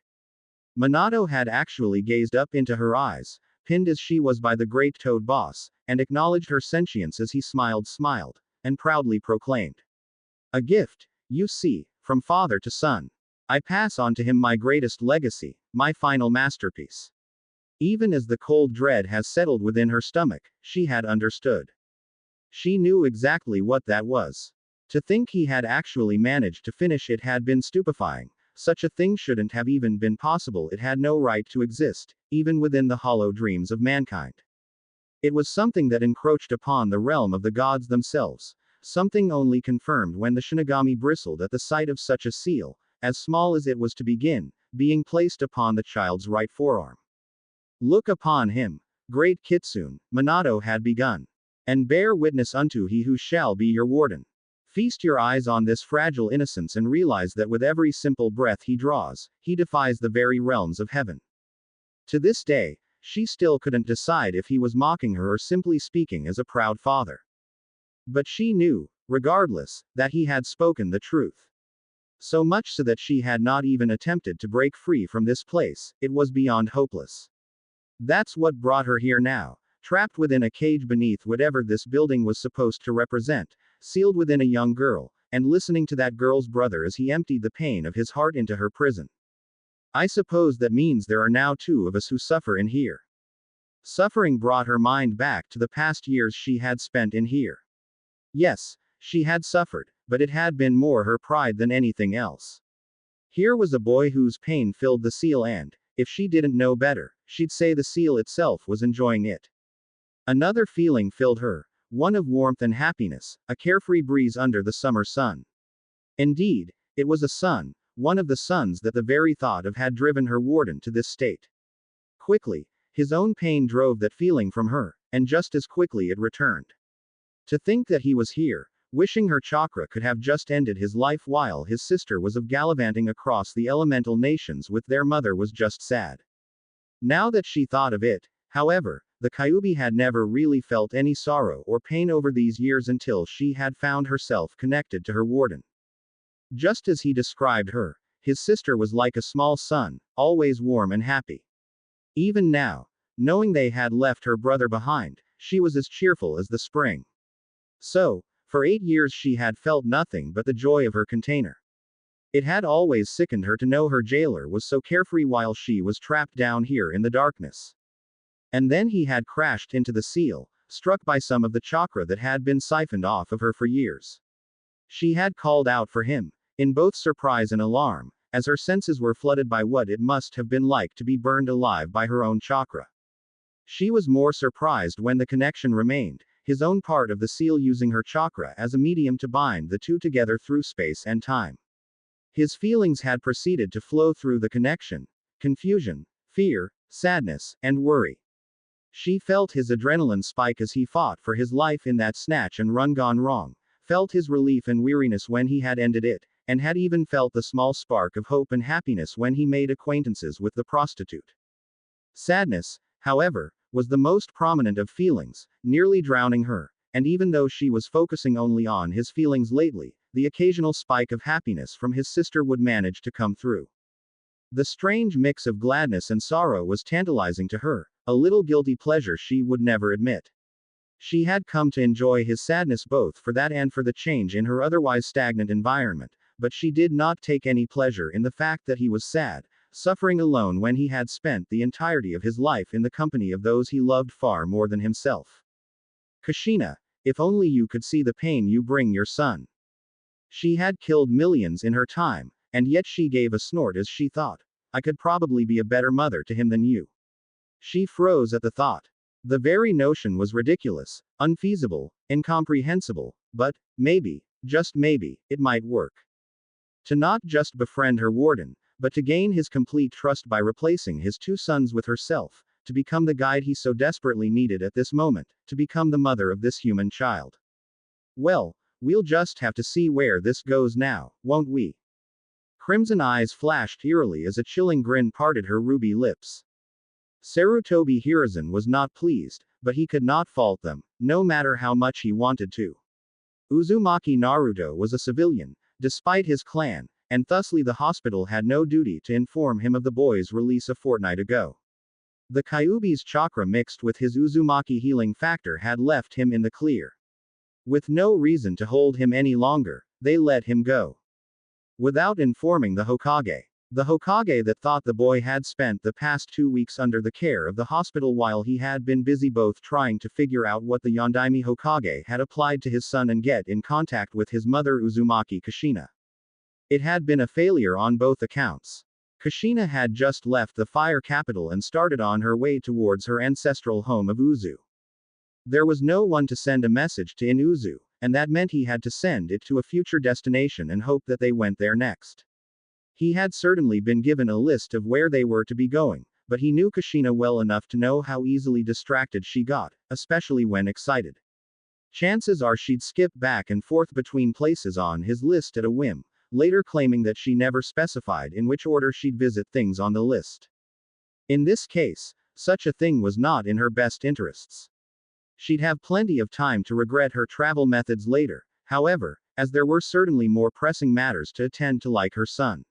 Minato had actually gazed up into her eyes, pinned as she was by the great toad boss, and acknowledged her sentience as he smiled, and proudly proclaimed. A gift, you see, from father to son. I pass on to him my greatest legacy, my final masterpiece. Even as the cold dread has settled within her stomach, she had understood. She knew exactly what that was. To think he had actually managed to finish it had been stupefying. Such a thing shouldn't have even been possible, it had no right to exist, even within the hollow dreams of mankind. It was something that encroached upon the realm of the gods themselves, something only confirmed when the Shinigami bristled at the sight of such a seal, as small as it was to begin, being placed upon the child's right forearm. Look upon him, great Kitsune, Minato had begun. And bear witness unto he who shall be your warden. Feast your eyes on this fragile innocence and realize that with every simple breath he draws, he defies the very realms of heaven. To this day, she still couldn't decide if he was mocking her or simply speaking as a proud father. But she knew, regardless, that he had spoken the truth. So much so that she had not even attempted to break free from this place, it was beyond hopeless. That's what brought her here now, trapped within a cage beneath whatever this building was supposed to represent, sealed within a young girl, and listening to that girl's brother as he emptied the pain of his heart into her prison. I suppose that means there are now two of us who suffer in here. Suffering brought her mind back to the past years she had spent in here. Yes, she had suffered, but it had been more her pride than anything else. Here was a boy whose pain filled the seal and, if she didn't know better, she'd say the seal itself was enjoying it. Another feeling filled her, one of warmth and happiness, a carefree breeze under the summer sun. Indeed, it was a sun, one of the suns that the very thought of had driven her warden to this state. Quickly, his own pain drove that feeling from her, and just as quickly it returned. To think that he was here, wishing her chakra could have just ended his life while his sister was of gallivanting across the elemental nations with their mother was just sad. Now that she thought of it, however, the Kyuubi had never really felt any sorrow or pain over these years until she had found herself connected to her warden. Just as he described her, his sister was like a small sun, always warm and happy. Even now, knowing they had left her brother behind, she was as cheerful as the spring. So, for 8 years she had felt nothing but the joy of her container. It had always sickened her to know her jailer was so carefree while she was trapped down here in the darkness. And then he had crashed into the seal, struck by some of the chakra that had been siphoned off of her for years. She had called out for him, in both surprise and alarm, as her senses were flooded by what it must have been like to be burned alive by her own chakra. She was more surprised when the connection remained, his own part of the seal using her chakra as a medium to bind the two together through space and time. His feelings had proceeded to flow through the connection: confusion, fear, sadness, and worry. She felt his adrenaline spike as he fought for his life in that snatch and run gone wrong, felt his relief and weariness when he had ended it, and had even felt the small spark of hope and happiness when he made acquaintances with the prostitute. Sadness, however, was the most prominent of feelings, nearly drowning her, and even though she was focusing only on his feelings lately, the occasional spike of happiness from his sister would manage to come through. The strange mix of gladness and sorrow was tantalizing to her, a little guilty pleasure she would never admit. She had come to enjoy his sadness both for that and for the change in her otherwise stagnant environment, but she did not take any pleasure in the fact that he was sad, suffering alone when he had spent the entirety of his life in the company of those he loved far more than himself. Kushina, if only you could see the pain you bring your son. She had killed millions in her time, and yet she gave a snort as she thought, I could probably be a better mother to him than you. She froze at the thought. The very notion was ridiculous, unfeasible, incomprehensible, but, maybe, just maybe, it might work. To not just befriend her warden, but to gain his complete trust by replacing his 2 sons with herself, to become the guide he so desperately needed at this moment, to become the mother of this human child. Well, we'll just have to see where this goes now, won't we? Crimson eyes flashed eerily as a chilling grin parted her ruby lips. Sarutobi Hiruzen was not pleased, but he could not fault them, no matter how much he wanted to. Uzumaki Naruto was a civilian, despite his clan, and thusly the hospital had no duty to inform him of the boy's release a fortnight ago. The Kyuubi's chakra mixed with his Uzumaki healing factor had left him in the clear. With no reason to hold him any longer, they let him go. without informing the Hokage. The Hokage that thought the boy had spent the past 2 weeks under the care of the hospital while he had been busy both trying to figure out what the Yondaime Hokage had applied to his son and get in contact with his mother Uzumaki Kushina. It had been a failure on both accounts. Kushina had just left the fire capital and started on her way towards her ancestral home of Uzu. There was no one to send a message to in Uzu, and that meant he had to send it to a future destination and hope that they went there next. He had certainly been given a list of where they were to be going, but he knew Kushina well enough to know how easily distracted she got, especially when excited. Chances are she'd skip back and forth between places on his list at a whim, later claiming that she never specified in which order she'd visit things on the list. In this case, such a thing was not in her best interests. She'd have plenty of time to regret her travel methods later, however, as there were certainly more pressing matters to attend to like her son.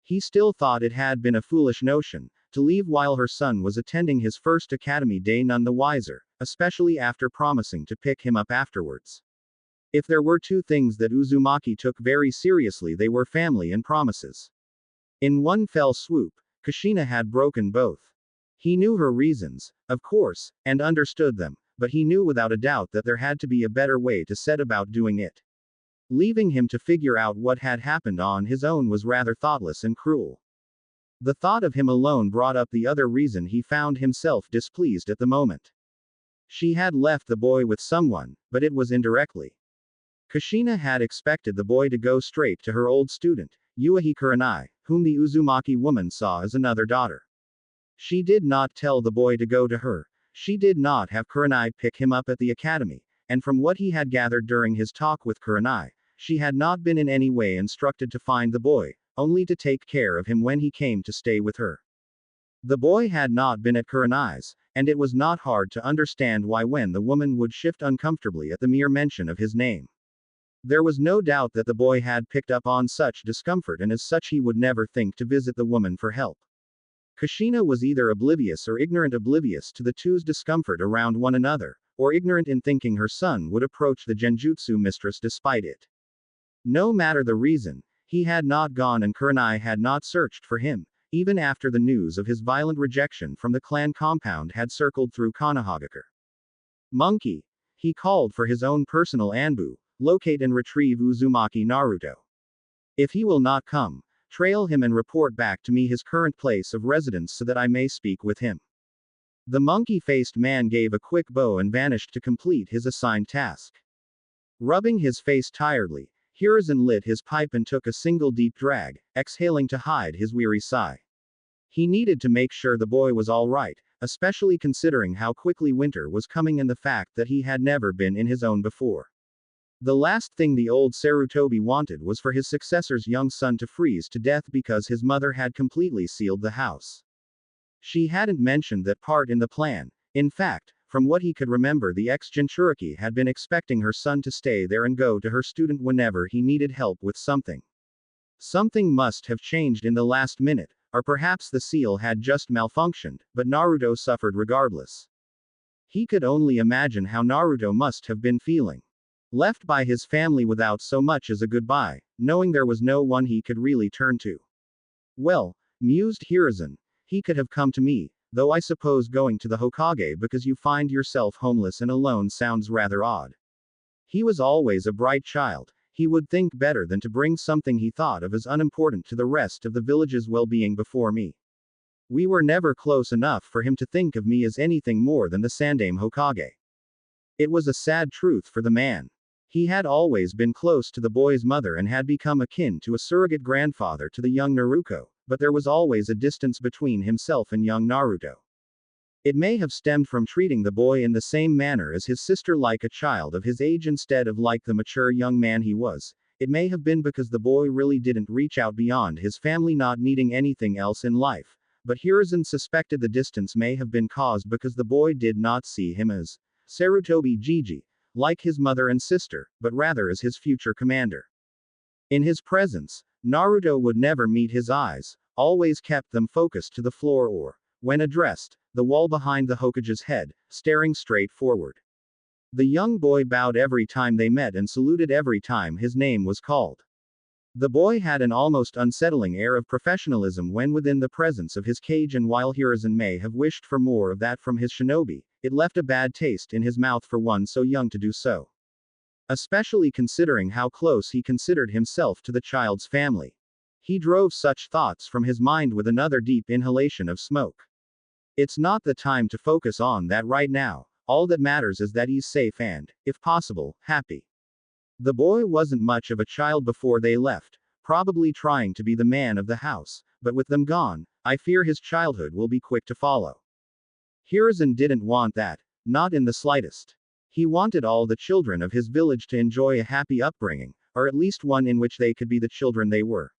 He still thought it had been a foolish notion to leave while her son was attending his first academy day, none the wiser, especially after promising to pick him up afterwards. If there were two things that Uzumaki took very seriously, they were family and promises. In one fell swoop, Kushina had broken both. He knew her reasons, of course, and understood them, but he knew without a doubt that there had to be a better way to set about doing it. Leaving him to figure out what had happened on his own was rather thoughtless and cruel. The thought of him alone brought up the other reason he found himself displeased at the moment. She had left the boy with someone, but it was indirectly. Kushina had expected the boy to go straight to her old student, Yuichi Kurenai, whom the Uzumaki woman saw as another daughter. She did not tell the boy to go to her. She did not have Kurenai pick him up at the academy, and from what he had gathered during his talk with Kurenai, she had not been in any way instructed to find the boy, only to take care of him when he came to stay with her. The boy had not been at Kurenai's, and it was not hard to understand why when the woman would shift uncomfortably at the mere mention of his name. There was no doubt that the boy had picked up on such discomfort, and as such he would never think to visit the woman for help. Kushina was either oblivious or ignorant, oblivious to the two's discomfort around one another, or ignorant in thinking her son would approach the genjutsu mistress despite it. No matter the reason, he had not gone and Kurenai had not searched for him, even after the news of his violent rejection from the clan compound had circled through Konohagakure. Monkey! He called for his own personal Anbu, locate and retrieve Uzumaki Naruto. If he will not come, trail him and report back to me his current place of residence so that I may speak with him. The monkey-faced man gave a quick bow and vanished to complete his assigned task. Rubbing his face tiredly, Hiruzen lit his pipe and took a single deep drag, exhaling to hide his weary sigh. He needed to make sure the boy was all right, especially considering how quickly winter was coming and the fact that he had never been in his own before. The last thing the old Sarutobi wanted was for his successor's young son to freeze to death because his mother had completely sealed the house. She hadn't mentioned that part in the plan. In fact, from what he could remember, the ex-Jinchuriki had been expecting her son to stay there and go to her student whenever he needed help with something. Something must have changed in the last minute, or perhaps the seal had just malfunctioned, but Naruto suffered regardless. He could only imagine how Naruto must have been feeling. Left by his family without so much as a goodbye, knowing there was no one he could really turn to. Well, mused Hiruzen, he could have come to me, though I suppose going to the Hokage because you find yourself homeless and alone sounds rather odd. He was always a bright child. He would think better than to bring something he thought of as unimportant to the rest of the village's well-being before me. We were never close enough for him to think of me as anything more than the Sandaime Hokage. It was a sad truth for the man. He had always been close to the boy's mother and had become akin to a surrogate grandfather to the young Naruto, but there was always a distance between himself and young Naruto. It may have stemmed from treating the boy in the same manner as his sister, like a child of his age instead of like the mature young man he was. It may have been because the boy really didn't reach out beyond his family, not needing anything else in life, but Hiruzen suspected the distance may have been caused because the boy did not see him as Sarutobi Jiji, like his mother and sister, but rather as his future commander. In his presence, Naruto would never meet his eyes, always kept them focused to the floor or, when addressed, the wall behind the Hokage's head, staring straight forward. The young boy bowed every time they met and saluted every time his name was called. The boy had an almost unsettling air of professionalism when within the presence of his cage, and while Hiruzen may have wished for more of that from his shinobi, it left a bad taste in his mouth for one so young to do so. Especially considering how close he considered himself to the child's family. He drove such thoughts from his mind with another deep inhalation of smoke. It's not the time to focus on that right now, all that matters is that he's safe and, if possible, happy. The boy wasn't much of a child before they left, probably trying to be the man of the house, but with them gone, I fear his childhood will be quick to follow. Hiruzen didn't want that, not in the slightest. He wanted all the children of his village to enjoy a happy upbringing, or at least one in which they could be the children they were.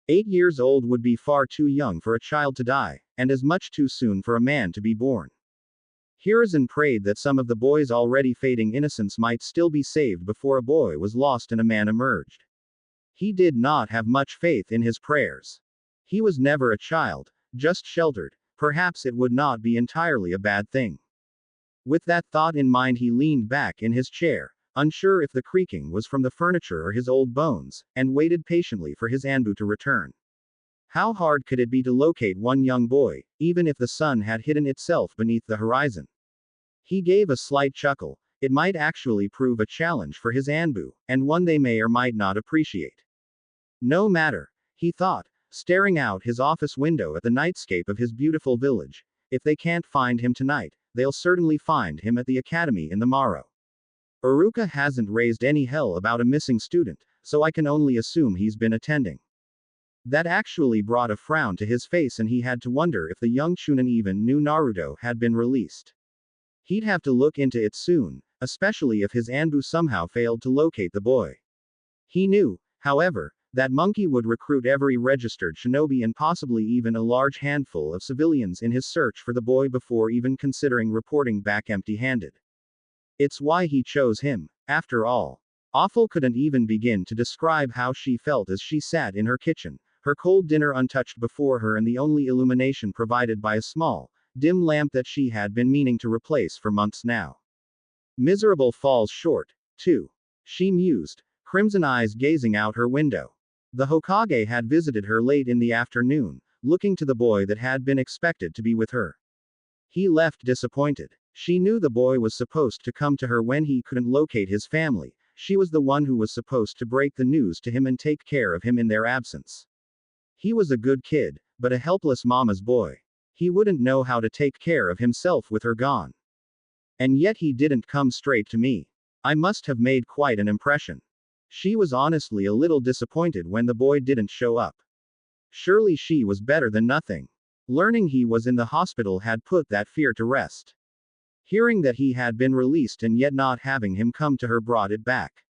8 years old would be far too young for a child to die, and as much too soon for a man to be born. Hiruzen prayed that some of the boy's already fading innocence might still be saved before a boy was lost and a man emerged. He did not have much faith in his prayers. He was never a child, just sheltered. Perhaps it would not be entirely a bad thing. With that thought in mind, he leaned back in his chair, unsure if the creaking was from the furniture or his old bones, and waited patiently for his Anbu to return. How hard could it be to locate one young boy, even if the sun had hidden itself beneath the horizon? He gave a slight chuckle. It might actually prove a challenge for his Anbu, and one they may or might not appreciate. No matter, he thought, staring out his office window at the nightscape of his beautiful village. If they can't find him tonight, they'll certainly find him at the academy in the morrow. Uruka hasn't raised any hell about a missing student, so I can only assume he's been attending. That actually brought a frown to his face, and he had to wonder if the young Chunin even knew Naruto had been released. He'd have to look into it soon, especially if his Anbu somehow failed to locate the boy. He knew, however, that monkey would recruit every registered shinobi and possibly even a large handful of civilians in his search for the boy before even considering reporting back empty-handed. It's why he chose him, after all. Awful couldn't even begin to describe how she felt as she sat in her kitchen, her cold dinner untouched before her and the only illumination provided by a small, dim lamp that she had been meaning to replace for months now. Miserable falls short, too. She mused, crimson eyes gazing out her window. The Hokage had visited her late in the afternoon, looking to the boy that had been expected to be with her. He left disappointed. She knew the boy was supposed to come to her when he couldn't locate his family. She was the one who was supposed to break the news to him and take care of him in their absence. He was a good kid, but a helpless mama's boy. He wouldn't know how to take care of himself with her gone. And yet he didn't come straight to me. I must have made quite an impression. She was honestly a little disappointed when the boy didn't show up. Surely she was better than nothing. Learning he was in the hospital had put that fear to rest. Hearing that he had been released and yet not having him come to her brought it back.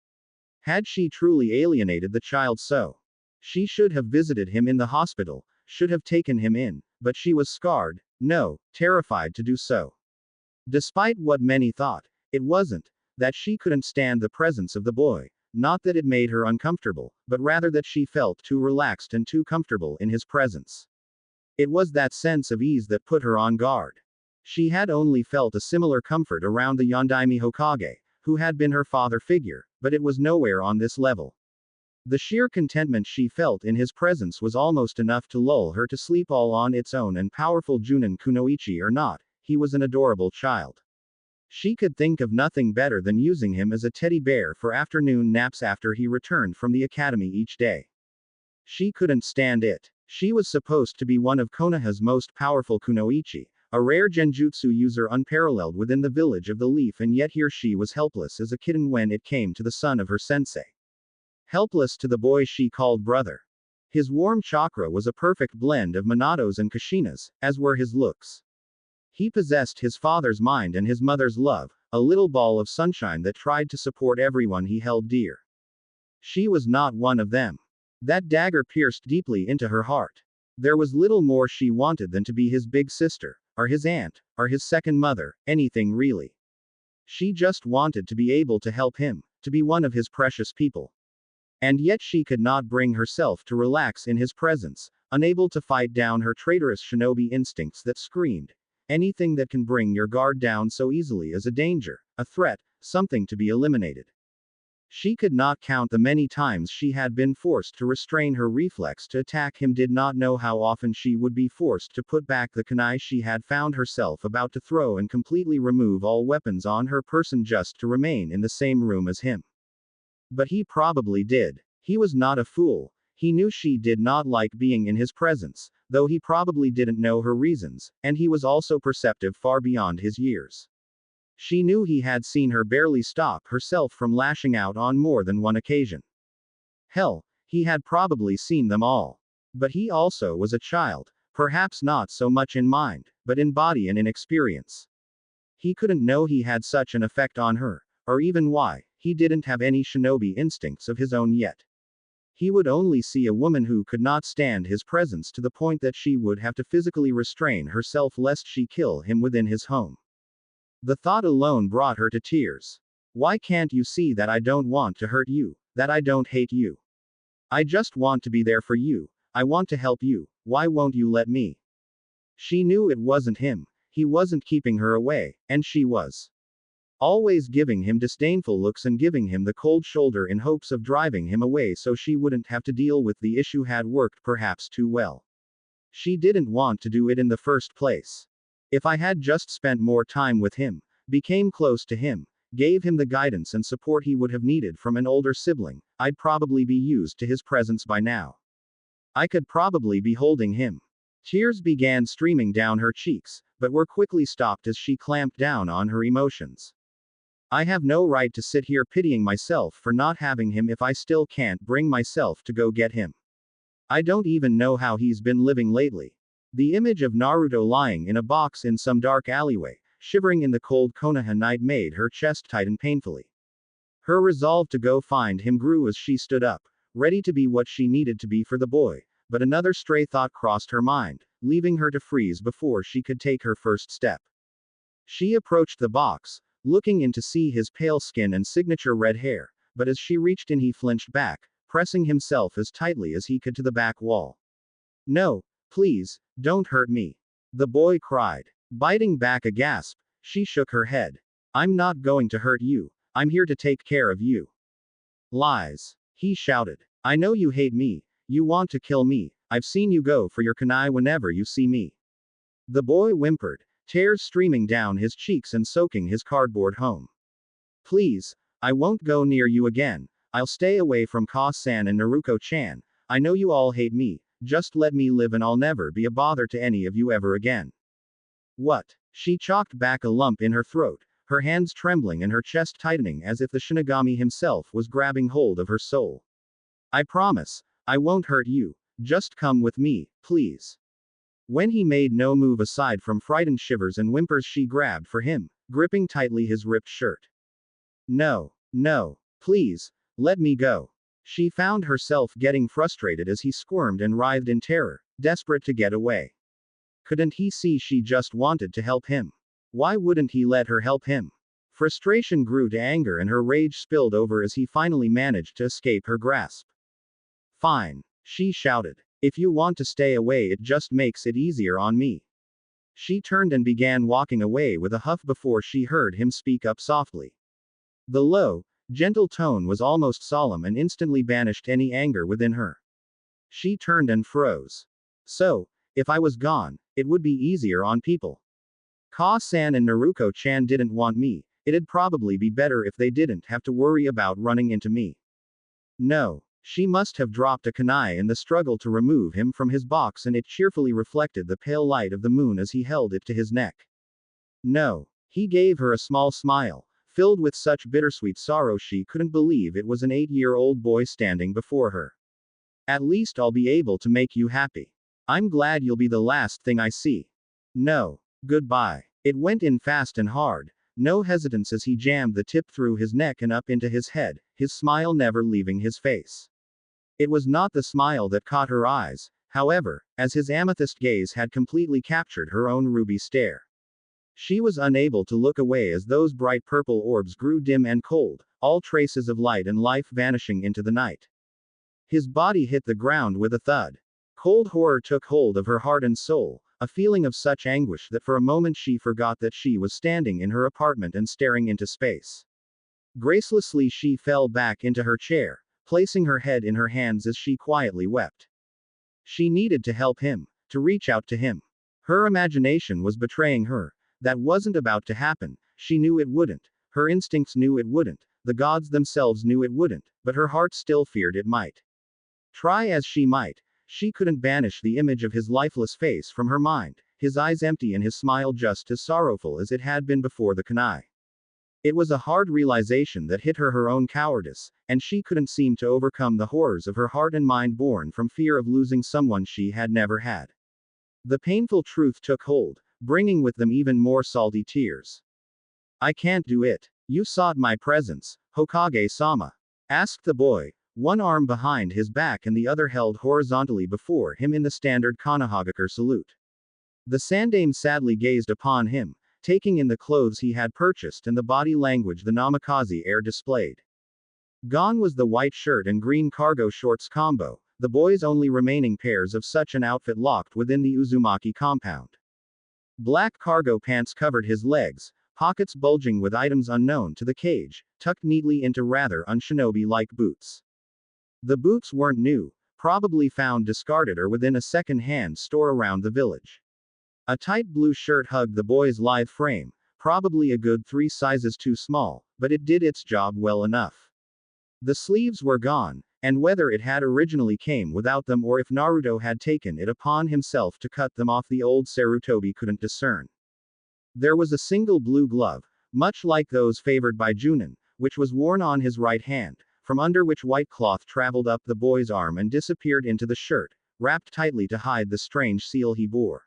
Had she truly alienated the child so? She should have visited him in the hospital, should have taken him in, but she was scarred, no, terrified to do so. Despite what many thought, it wasn't that she couldn't stand the presence of the boy, not that it made her uncomfortable, but rather that she felt too relaxed and too comfortable in his presence. It was that sense of ease that put her on guard. She had only felt a similar comfort around the Yondaime Hokage, who had been her father figure, but it was nowhere on this level. The sheer contentment she felt in his presence was almost enough to lull her to sleep all on its own, and powerful Junin Kunoichi or not, he was an adorable child. She could think of nothing better than using him as a teddy bear for afternoon naps after he returned from the academy each day. She couldn't stand it. She was supposed to be one of Konoha's most powerful kunoichi, a rare genjutsu user unparalleled within the village of the Leaf, and yet here she was helpless as a kitten when it came to the son of her sensei. Helpless to the boy she called brother. His warm chakra was a perfect blend of Minato's and Kushina's, as were his looks. He possessed his father's mind and his mother's love, a little ball of sunshine that tried to support everyone he held dear. She was not one of them. That dagger pierced deeply into her heart. There was little more she wanted than to be his big sister, or his aunt, or his second mother, anything really. She just wanted to be able to help him, to be one of his precious people. And yet she could not bring herself to relax in his presence, unable to fight down her traitorous shinobi instincts that screamed. Anything that can bring your guard down so easily is a danger, a threat, something to be eliminated. She could not count the many times she had been forced to restrain her reflex to attack him, did not know how often she would be forced to put back the kunai she had found herself about to throw and completely remove all weapons on her person just to remain in the same room as him. But he probably did. He was not a fool. He knew she did not like being in his presence, though he probably didn't know her reasons, and he was also perceptive far beyond his years. She knew he had seen her barely stop herself from lashing out on more than one occasion. Hell, he had probably seen them all. But he also was a child, perhaps not so much in mind, but in body and in experience. He couldn't know he had such an effect on her, or even why. He didn't have any shinobi instincts of his own yet. He would only see a woman who could not stand his presence to the point that she would have to physically restrain herself lest she kill him within his home. The thought alone brought her to tears. Why can't you see that I don't want to hurt you, that I don't hate you? I just want to be there for you, I want to help you, why won't you let me? She knew it wasn't him, he wasn't keeping her away, and she was always giving him disdainful looks and giving him the cold shoulder in hopes of driving him away so she wouldn't have to deal with the issue. Had worked perhaps too well. She didn't want to do it in the first place. If I had just spent more time with him, became close to him, gave him the guidance and support he would have needed from an older sibling, I'd probably be used to his presence by now. I could probably be holding him. Tears began streaming down her cheeks, but were quickly stopped as she clamped down on her emotions. I have no right to sit here pitying myself for not having him if I still can't bring myself to go get him. I don't even know how he's been living lately. The image of Naruto lying in a box in some dark alleyway, shivering in the cold Konoha night made her chest tighten painfully. Her resolve to go find him grew as she stood up, ready to be what she needed to be for the boy, but another stray thought crossed her mind, leaving her to freeze before she could take her first step. She approached the box, looking in to see his pale skin and signature red hair, but as she reached in he flinched back, pressing himself as tightly as he could to the back wall. No, please, don't hurt me. The boy cried. Biting back a gasp, she shook her head. I'm not going to hurt you, I'm here to take care of you. Lies. He shouted. I know you hate me, you want to kill me, I've seen you go for your kunai whenever you see me. The boy whimpered, tears streaming down his cheeks and soaking his cardboard home. Please, I won't go near you again, I'll stay away from Ka-san and Naruko-chan, I know you all hate me, just let me live and I'll never be a bother to any of you ever again. What? She chalked back a lump in her throat, her hands trembling and her chest tightening as if the Shinigami himself was grabbing hold of her soul. I promise, I won't hurt you, just come with me, please. When he made no move aside from frightened shivers and whimpers, she grabbed for him, gripping tightly his ripped shirt. No, no, please, let me go. She found herself getting frustrated as he squirmed and writhed in terror, desperate to get away. Couldn't he see she just wanted to help him? Why wouldn't he let her help him? Frustration grew to anger and her rage spilled over as he finally managed to escape her grasp. Fine, she shouted. If you want to stay away, it just makes it easier on me. She turned and began walking away with a huff before she heard him speak up softly. The low, gentle tone was almost solemn and instantly banished any anger within her. She turned and froze. So, if I was gone, it would be easier on people. Ka-san and Naruko-chan didn't want me, it'd probably be better if they didn't have to worry about running into me. No. She must have dropped a kunai in the struggle to remove him from his box, and it cheerfully reflected the pale light of the moon as he held it to his neck. No. He gave her a small smile, filled with such bittersweet sorrow she couldn't believe it was an 8-year-old boy standing before her. At least I'll be able to make you happy. I'm glad you'll be the last thing I see. No. Goodbye. It went in fast and hard. No hesitance as he jammed the tip through his neck and up into his head, his smile never leaving his face. It was not the smile that caught her eyes, however, as his amethyst gaze had completely captured her own ruby stare. She was unable to look away as those bright purple orbs grew dim and cold, all traces of light and life vanishing into the night. His body hit the ground with a thud. Cold horror took hold of her heart and soul, a feeling of such anguish that for a moment she forgot that she was standing in her apartment and staring into space. Gracelessly she fell back into her chair, placing her head in her hands as she quietly wept. She needed to help him, to reach out to him. Her imagination was betraying her. That wasn't about to happen, she knew it wouldn't. Her instincts knew it wouldn't. The gods themselves knew it wouldn't, but her heart still feared it might. Try as she might, she couldn't banish the image of his lifeless face from her mind, his eyes empty and his smile just as sorrowful as it had been before the kunai. It was a hard realization that hit her own cowardice, and she couldn't seem to overcome the horrors of her heart and mind born from fear of losing someone she had never had. The painful truth took hold, bringing with them even more salty tears. I can't do it. You sought my presence, Hokage-sama, asked the boy, one arm behind his back and the other held horizontally before him in the standard Konohagakure salute. The sandaime sadly gazed upon him, taking in the clothes he had purchased and the body language the namikaze air displayed. Gone was the white shirt and green cargo shorts combo, the boy's only remaining pairs of such an outfit locked within the Uzumaki compound. Black cargo pants covered his legs, pockets bulging with items unknown to the cage, tucked neatly into rather un-shinobi-like boots. The boots weren't new, probably found discarded or within a second-hand store around the village. A tight blue shirt hugged the boy's lithe frame, probably a good 3 sizes too small, but it did its job well enough. The sleeves were gone, and whether it had originally came without them or if Naruto had taken it upon himself to cut them off, the old Sarutobi couldn't discern. There was a single blue glove, much like those favored by Junin, which was worn on his right hand, from under which white cloth traveled up the boy's arm and disappeared into the shirt, wrapped tightly to hide the strange seal he bore.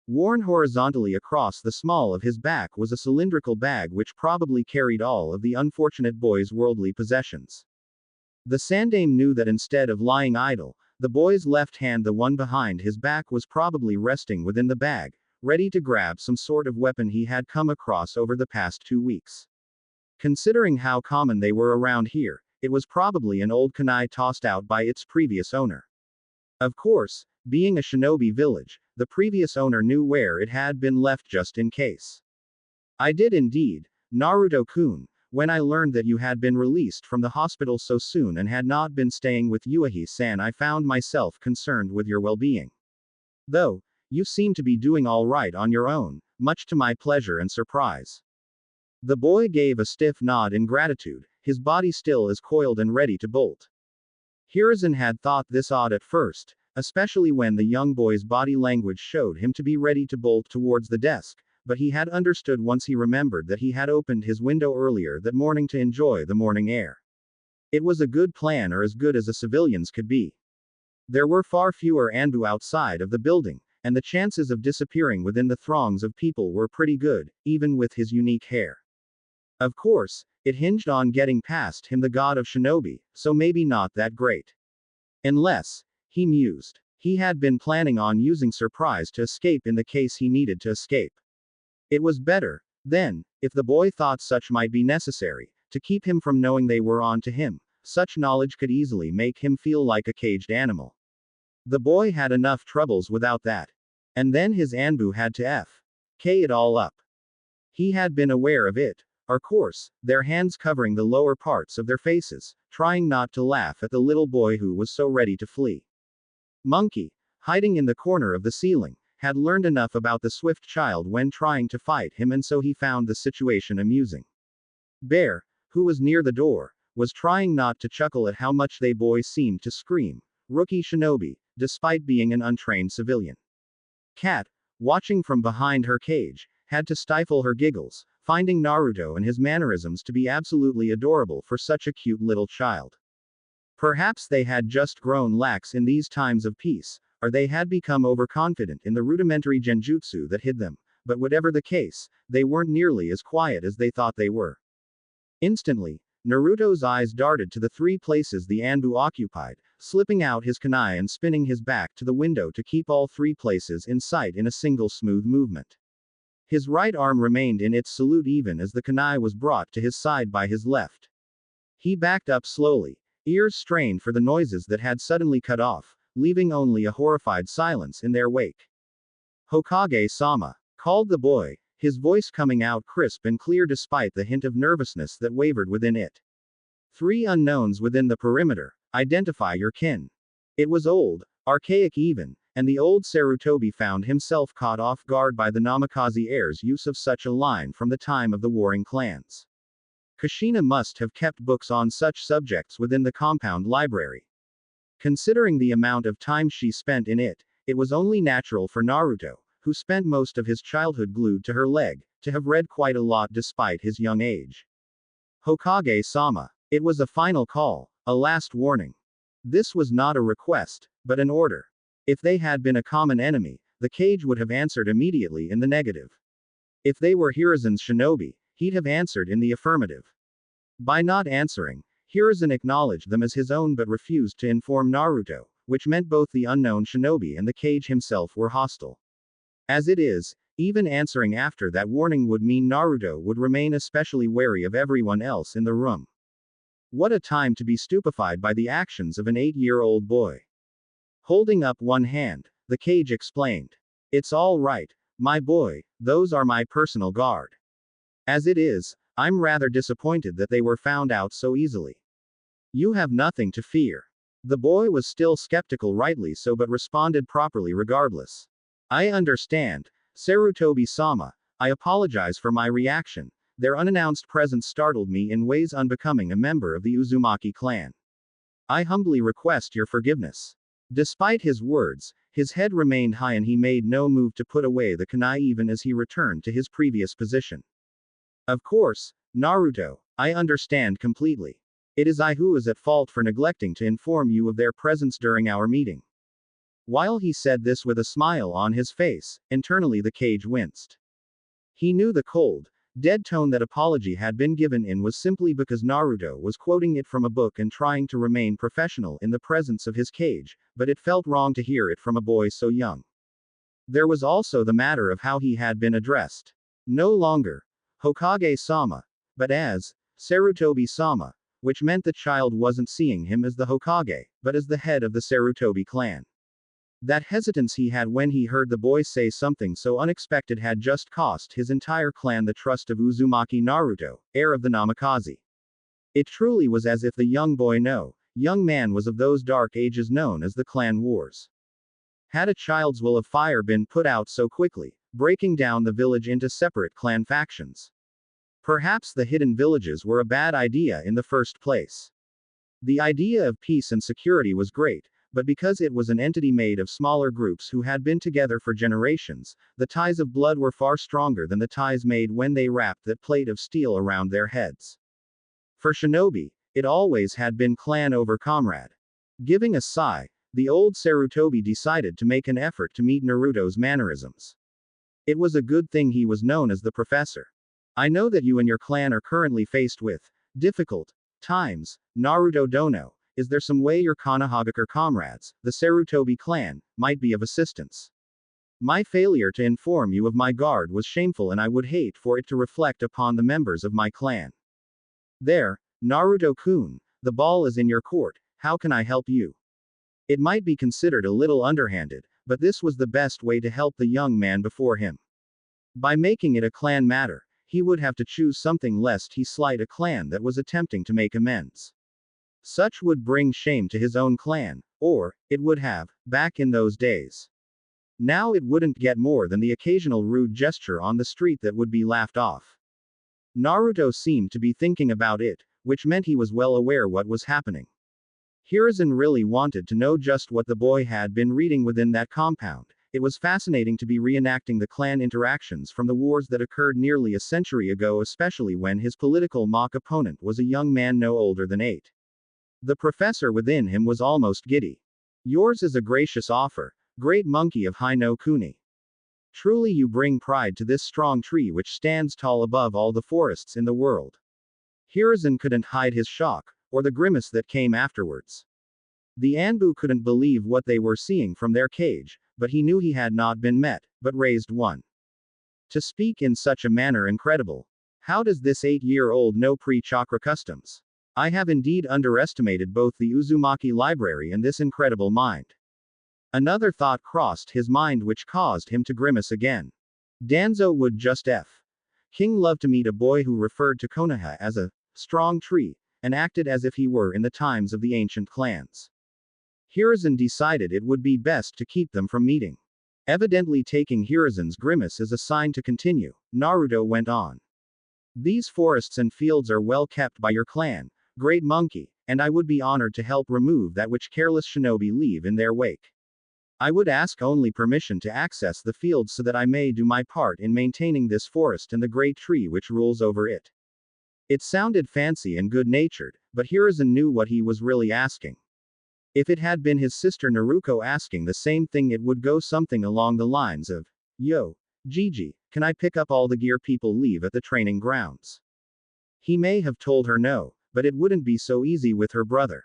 Worn horizontally across the small of his back was a cylindrical bag which probably carried all of the unfortunate boy's worldly possessions. The sandaime knew that instead of lying idle, the boy's left hand, the one behind his back, was probably resting within the bag, ready to grab some sort of weapon he had come across over the past 2 weeks. Considering how common they were around here, it was probably an old kunai tossed out by its previous owner. Of course, being a shinobi village, the previous owner knew where it had been left just in case. I did indeed, Naruto-kun, when I learned that you had been released from the hospital so soon and had not been staying with Yuahi-san, I found myself concerned with your well-being. Though, you seem to be doing all right on your own, much to my pleasure and surprise. The boy gave a stiff nod in gratitude, his body still as coiled and ready to bolt. Hiruzen had thought this odd at first, especially when the young boy's body language showed him to be ready to bolt towards the desk, but he had understood once he remembered that he had opened his window earlier that morning to enjoy the morning air. It was a good plan, or as good as a civilian's could be. There were far fewer Anbu outside of the building, and the chances of disappearing within the throngs of people were pretty good, even with his unique hair. Of course, it hinged on getting past him, the god of shinobi, so maybe not that great. Unless, he mused, he had been planning on using surprise to escape in the case he needed to escape. It was better, then, if the boy thought such might be necessary, to keep him from knowing they were on to him. Such knowledge could easily make him feel like a caged animal. The boy had enough troubles without that. And then his Anbu had to f.k. it all up. He had been aware of it, of course, their hands covering the lower parts of their faces, trying not to laugh at the little boy who was so ready to flee. Monkey, hiding in the corner of the ceiling, had learned enough about the swift child when trying to fight him, and so he found the situation amusing. Bear, who was near the door, was trying not to chuckle at how much they boys seemed to scream, "Rookie shinobi," despite being an untrained civilian. Cat, watching from behind her cage, had to stifle her giggles, finding Naruto and his mannerisms to be absolutely adorable for such a cute little child. Perhaps they had just grown lax in these times of peace, or they had become overconfident in the rudimentary genjutsu that hid them, but whatever the case, they weren't nearly as quiet as they thought they were. Instantly, Naruto's eyes darted to the 3 places the Anbu occupied, slipping out his kunai and spinning his back to the window to keep all 3 places in sight in a single smooth movement. His right arm remained in its salute even as the kunai was brought to his side by his left. He backed up slowly, ears strained for the noises that had suddenly cut off, leaving only a horrified silence in their wake. "Hokage-sama," called the boy, his voice coming out crisp and clear despite the hint of nervousness that wavered within it. 3 unknowns within the perimeter. Identify your kin. It was old, archaic even, and the old Sarutobi found himself caught off guard by the Namikaze heir's use of such a line from the time of the warring clans. Kushina must have kept books on such subjects within the compound library. Considering the amount of time she spent in it, it was only natural for Naruto, who spent most of his childhood glued to her leg, to have read quite a lot despite his young age. Hokage-sama. It was a final call, a last warning. This was not a request, but an order. If they had been a common enemy, the Kage would have answered immediately in the negative. If they were Hiruzen's shinobi, he'd have answered in the affirmative. By not answering, Hiruzen acknowledged them as his own but refused to inform Naruto, which meant both the unknown shinobi and the Kage himself were hostile. As it is, even answering after that warning would mean Naruto would remain especially wary of everyone else in the room. What a time to be stupefied by the actions of an 8-year-old boy. Holding up one hand, the Kage explained. It's all right, my boy, those are my personal guard. As it is, I'm rather disappointed that they were found out so easily. You have nothing to fear. The boy was still skeptical, rightly so, but responded properly regardless. I understand, Sarutobi-sama, I apologize for my reaction. Their unannounced presence startled me in ways unbecoming a member of the Uzumaki clan. I humbly request your forgiveness. Despite his words, his head remained high and he made no move to put away the kunai even as he returned to his previous position. Of course, Naruto, I understand completely. It is I who is at fault for neglecting to inform you of their presence during our meeting. While he said this with a smile on his face, internally the Kage winced. He knew the cold, dead tone that apology had been given in was simply because Naruto was quoting it from a book and trying to remain professional in the presence of his Kage, but it felt wrong to hear it from a boy so young. There was also the matter of how he had been addressed. No longer Hokage-sama, but as Sarutobi-sama, which meant the child wasn't seeing him as the Hokage, but as the head of the Sarutobi clan. That hesitance he had when he heard the boy say something so unexpected had just cost his entire clan the trust of Uzumaki Naruto, heir of the Namikaze. It truly was as if the young man was of those dark ages known as the clan wars. Had a child's will of fire been put out so quickly, breaking down the village into separate clan factions? Perhaps the hidden villages were a bad idea in the first place. The idea of peace and security was great, but because it was an entity made of smaller groups who had been together for generations, the ties of blood were far stronger than the ties made when they wrapped that plate of steel around their heads. For shinobi, it always had been clan over comrade. Giving a sigh, the old Sarutobi decided to make an effort to meet Naruto's mannerisms. It was a good thing he was known as the professor. I know that you and your clan are currently faced with difficult times, Naruto Dono. Is there some way your Konohagakure comrades, the Sarutobi clan, might be of assistance? My failure to inform you of my guard was shameful and I would hate for it to reflect upon the members of my clan. There, Naruto-kun, the ball is in your court, how can I help you? It might be considered a little underhanded, but this was the best way to help the young man before him. By making it a clan matter, he would have to choose something lest he slight a clan that was attempting to make amends. Such would bring shame to his own clan, or, it would have, back in those days. Now it wouldn't get more than the occasional rude gesture on the street that would be laughed off. Naruto seemed to be thinking about it, which meant he was well aware what was happening. Hiruzen really wanted to know just what the boy had been reading within that compound. It was fascinating to be reenacting the clan interactions from the wars that occurred nearly a century ago, especially when his political mock opponent was a young man no older than 8. The professor within him was almost giddy. Yours is a gracious offer, great monkey of Hino Kuni. Truly you bring pride to this strong tree which stands tall above all the forests in the world. Hiruzen couldn't hide his shock, or the grimace that came afterwards. The Anbu couldn't believe what they were seeing from their Kage, but he knew he had not been met, but raised one. To speak in such a manner incredible. How does this 8-year-old know pre-chakra customs? I have indeed underestimated both the Uzumaki library and this incredible mind. Another thought crossed his mind which caused him to grimace again. Danzo would just King loved to meet a boy who referred to Konoha as a strong tree, and acted as if he were in the times of the ancient clans. Hiruzen decided it would be best to keep them from meeting. Evidently taking Hiruzen's grimace as a sign to continue, Naruto went on. These forests and fields are well kept by your clan, Great Monkey, and I would be honored to help remove that which careless shinobi leave in their wake. I would ask only permission to access the fields so that I may do my part in maintaining this forest and the great tree which rules over it. It sounded fancy and good-natured, but Hiruzen knew what he was really asking. If it had been his sister Naruto asking the same thing, it would go something along the lines of, "Yo, Gigi, can I pick up all the gear people leave at the training grounds?" He may have told her no, but it wouldn't be so easy with her brother.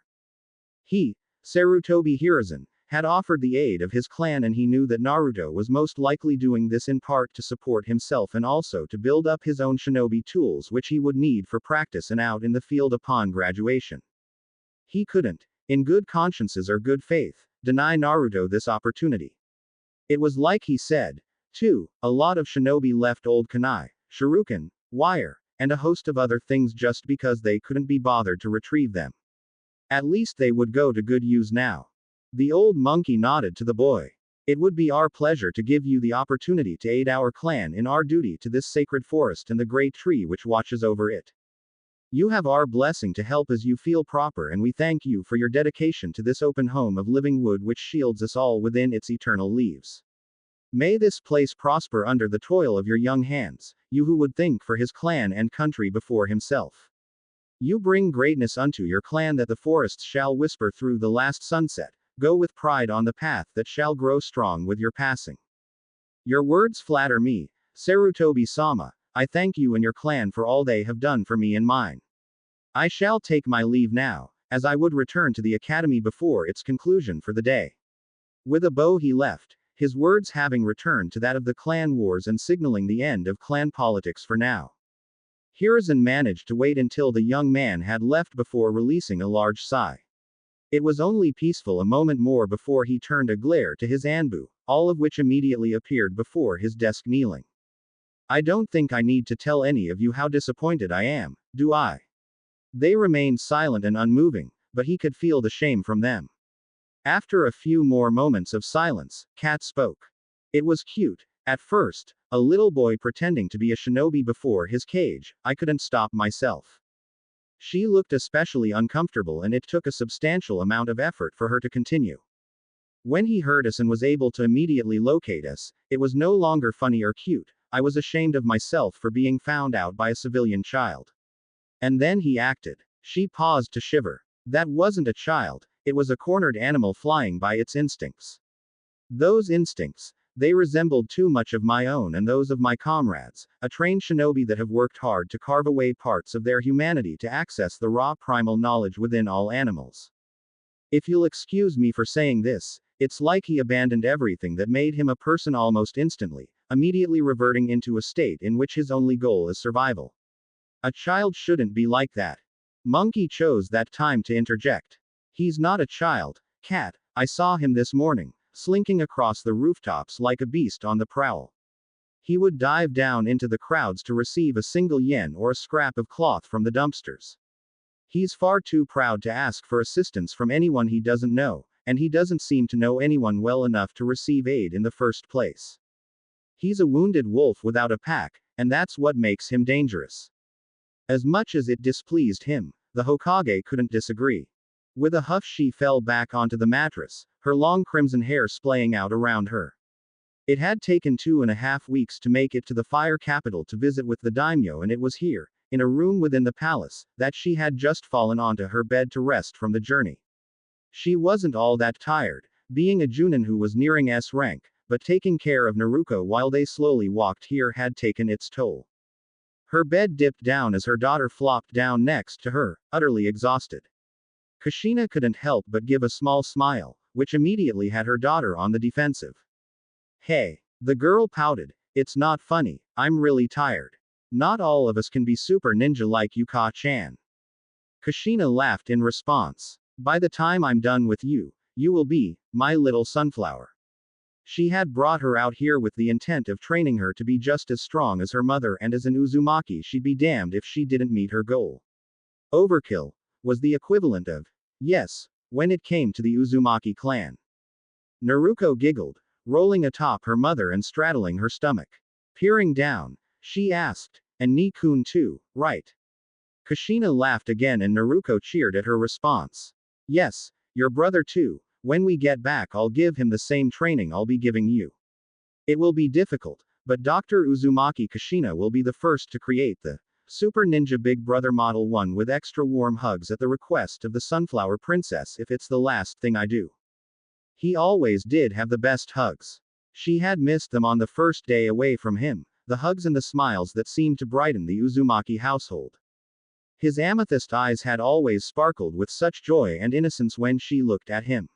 He, Sarutobi Hiruzen, had offered the aid of his clan, and he knew that Naruto was most likely doing this in part to support himself and also to build up his own shinobi tools which he would need for practice and out in the field upon graduation. He couldn't, in good consciences or good faith, deny Naruto this opportunity. It was like he said, too, a lot of shinobi left old kunai, shuriken, wire, and a host of other things just because they couldn't be bothered to retrieve them. At least they would go to good use now. The old monkey nodded to the boy. It would be our pleasure to give you the opportunity to aid our clan in our duty to this sacred forest and the great tree which watches over it. You have our blessing to help as you feel proper, and we thank you for your dedication to this open home of living wood which shields us all within its eternal leaves. May this place prosper under the toil of your young hands, you who would think for his clan and country before himself. You bring greatness unto your clan that the forests shall whisper through the last sunset. Go with pride on the path that shall grow strong with your passing. Your words flatter me, Sarutobi-sama. I thank you and your clan for all they have done for me and mine. I shall take my leave now, as I would return to the academy before its conclusion for the day. With a bow he left, his words having returned to that of the clan wars and signaling the end of clan politics for now. Hiruzen managed to wait until the young man had left before releasing a large sigh. It was only peaceful a moment more before he turned a glare to his Anbu, all of which immediately appeared before his desk kneeling. I don't think I need to tell any of you how disappointed I am, do I? They remained silent and unmoving, but he could feel the shame from them. After a few more moments of silence, Kat spoke. It was cute. At first, a little boy pretending to be a shinobi before his cage, I couldn't stop myself. She looked especially uncomfortable, and it took a substantial amount of effort for her to continue. When he heard us and was able to immediately locate us, it was no longer funny or cute. I was ashamed of myself for being found out by a civilian child. And then he acted. She paused to shiver. That wasn't a child, it was a cornered animal flying by its instincts. Those instincts, they resembled too much of my own and those of my comrades, a trained shinobi that have worked hard to carve away parts of their humanity to access the raw primal knowledge within all animals. If you'll excuse me for saying this, it's like he abandoned everything that made him a person almost instantly, immediately reverting into a state in which his only goal is survival. A child shouldn't be like that. Monkey chose that time to interject. He's not a child, Cat. I saw him this morning, slinking across the rooftops like a beast on the prowl. He would dive down into the crowds to receive a single yen or a scrap of cloth from the dumpsters. He's far too proud to ask for assistance from anyone he doesn't know, and he doesn't seem to know anyone well enough to receive aid in the first place. He's a wounded wolf without a pack, and that's what makes him dangerous. As much as it displeased him, the Hokage couldn't disagree. With a huff she fell back onto the mattress, her long crimson hair splaying out around her. It had taken 2.5 weeks to make it to the fire capital to visit with the daimyo, and it was here, in a room within the palace, that she had just fallen onto her bed to rest from the journey. She wasn't all that tired, being a Junin who was nearing S rank, but taking care of Naruto while they slowly walked here had taken its toll. Her bed dipped down as her daughter flopped down next to her, utterly exhausted. Kushina couldn't help but give a small smile, which immediately had her daughter on the defensive. Hey. The girl pouted. It's not funny, I'm really tired. Not all of us can be super ninja like Yuka-chan. Kushina laughed in response. By the time I'm done with you, you will be my little sunflower. She had brought her out here with the intent of training her to be just as strong as her mother, and as an Uzumaki she'd be damned if she didn't meet her goal. Overkill was the equivalent of yes when it came to the Uzumaki clan. Naruko giggled, rolling atop her mother and straddling her stomach. Peering down, she asked, and Ni-kun too, right? Kushina laughed again and Naruko cheered at her response. Yes, your brother too. When we get back I'll give him the same training I'll be giving you. It will be difficult, but Dr. Uzumaki Kushina will be the first to create the Super Ninja Big Brother Model 1 with extra warm hugs at the request of the Sunflower Princess if it's the last thing I do. He always did have the best hugs. She had missed them on the first day away from him, the hugs and the smiles that seemed to brighten the Uzumaki household. His amethyst eyes had always sparkled with such joy and innocence when she looked at him.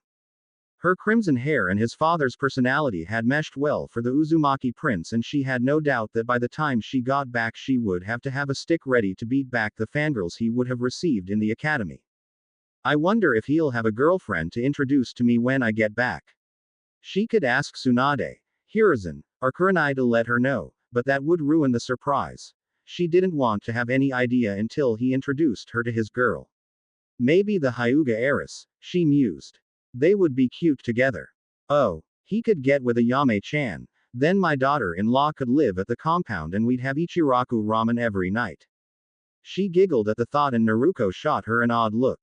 Her crimson hair and his father's personality had meshed well for the Uzumaki prince, and she had no doubt that by the time she got back she would have to have a stick ready to beat back the fangirls he would have received in the academy. I wonder if he'll have a girlfriend to introduce to me when I get back. She could ask Tsunade, Hiruzen, or Kurenai to let her know, but that would ruin the surprise. She didn't want to have any idea until he introduced her to his girl. Maybe the Hyuga heiress, she mused. They would be cute together. Oh, he could get with a Yame-chan, then my daughter-in-law could live at the compound and we'd have Ichiraku ramen every night. She giggled at the thought and Naruko shot her an odd look.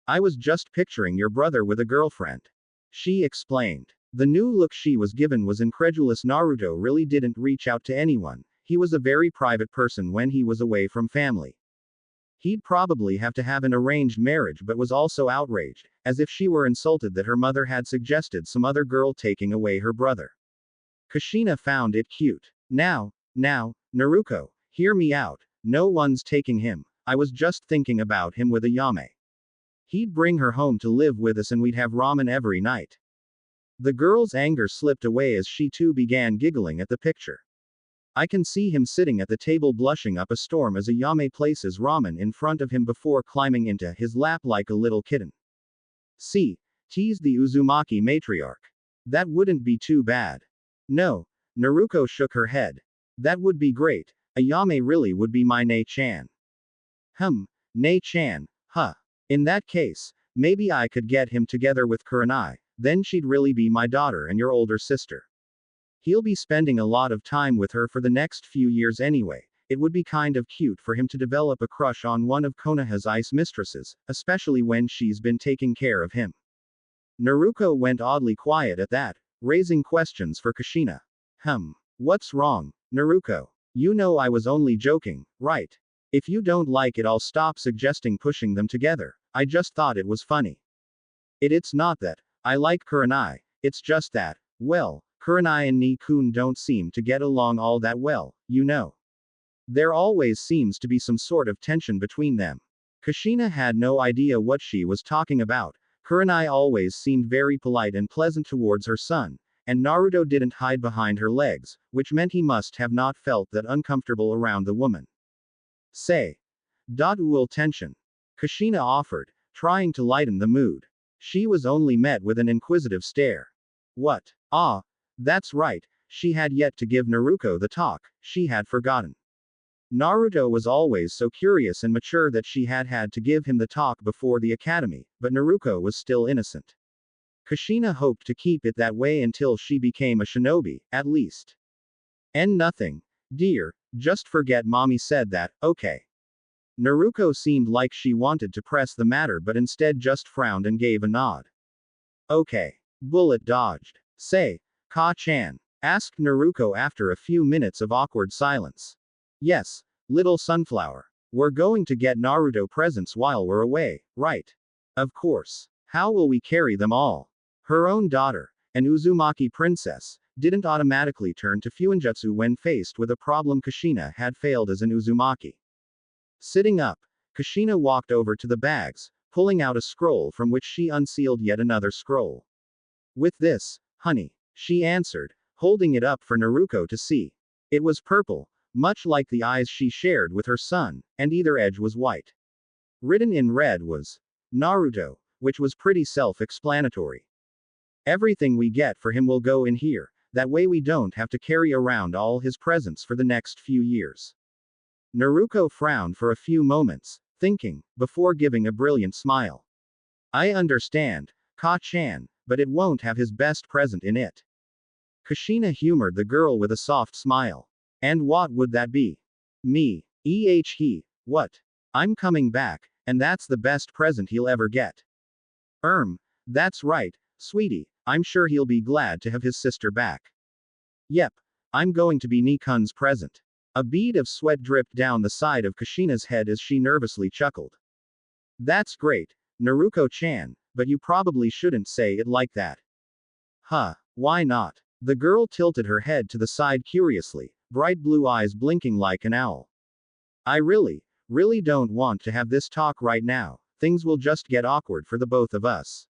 I was just picturing your brother with a girlfriend. She explained. The new look she was given was incredulous. Naruto really didn't reach out to anyone. He was a very private person when he was away from family. He'd probably have to have an arranged marriage, but was also outraged, as if she were insulted that her mother had suggested some other girl taking away her brother. Kushina found it cute. Now, Naruko, hear me out. No one's taking him. I was just thinking about him with a Yame. He'd bring her home to live with us and we'd have ramen every night. The girl's anger slipped away as she too began giggling at the picture. I can see him sitting at the table blushing up a storm as a Yame places ramen in front of him before climbing into his lap like a little kitten. See, teased the Uzumaki matriarch. That wouldn't be too bad. No, Naruko shook her head. That would be great. A Yame really would be my Nei-chan. Nei-chan, huh. In that case, maybe I could get him together with Kurenai, then she'd really be my daughter and your older sister. He'll be spending a lot of time with her for the next few years anyway. It would be kind of cute for him to develop a crush on one of Konoha's ice mistresses, especially when she's been taking care of him. Naruko went oddly quiet at that, raising questions for Kushina. What's wrong, Naruko? You know I was only joking, right? If you don't like it I'll stop suggesting pushing them together. I just thought it was funny. It's not that I like Kurenai, it's just that, well, Kurenai and Ni-kun don't seem to get along all that well, you know. There always seems to be some sort of tension between them. Kushina had no idea what she was talking about. Kurenai always seemed very polite and pleasant towards her son, and Naruto didn't hide behind her legs, which meant he must have not felt that uncomfortable around the woman. Say. Ul tension. Kushina offered, trying to lighten the mood. She was only met with an inquisitive stare. What? Ah, that's right, she had yet to give Naruko the talk, she had forgotten. Naruto was always so curious and mature that she had had to give him the talk before the academy, but Naruko was still innocent. Kushina hoped to keep it that way until she became a shinobi, at least. And nothing. Dear, just forget mommy said that, okay. Naruko seemed like she wanted to press the matter but instead just frowned and gave a nod. Okay. Bullet dodged. Say, Ka-chan? Asked Naruko after a few minutes of awkward silence. Yes, little sunflower. We're going to get Naruto presents while we're away, right? Of course. How will we carry them all? Her own daughter, an Uzumaki princess, didn't automatically turn to Fuinjutsu when faced with a problem. Kushina had failed as an Uzumaki. Sitting up, Kushina walked over to the bags, pulling out a scroll from which she unsealed yet another scroll. With this, honey, she answered, holding it up for Naruko to see. It was purple, much like the eyes she shared with her son, and either edge was white. Written in red was Naruto, which was pretty self-explanatory. Everything we get for him will go in here, that way we don't have to carry around all his presents for the next few years. Naruto frowned for a few moments, thinking, before giving a brilliant smile. I understand, Ka-chan, but it won't have his best present in it. Kushina humored the girl with a soft smile. And what would that be? Me. He. What? I'm coming back, and that's the best present he'll ever get. That's right, sweetie, I'm sure he'll be glad to have his sister back. Yep. I'm going to be Nikun's present. A bead of sweat dripped down the side of Kushina's head as she nervously chuckled. That's great, Naruto-chan, but you probably shouldn't say it like that. Huh, why not? The girl tilted her head to the side curiously, bright blue eyes blinking like an owl. I really don't want to have this talk right now, things will just get awkward for the both of us.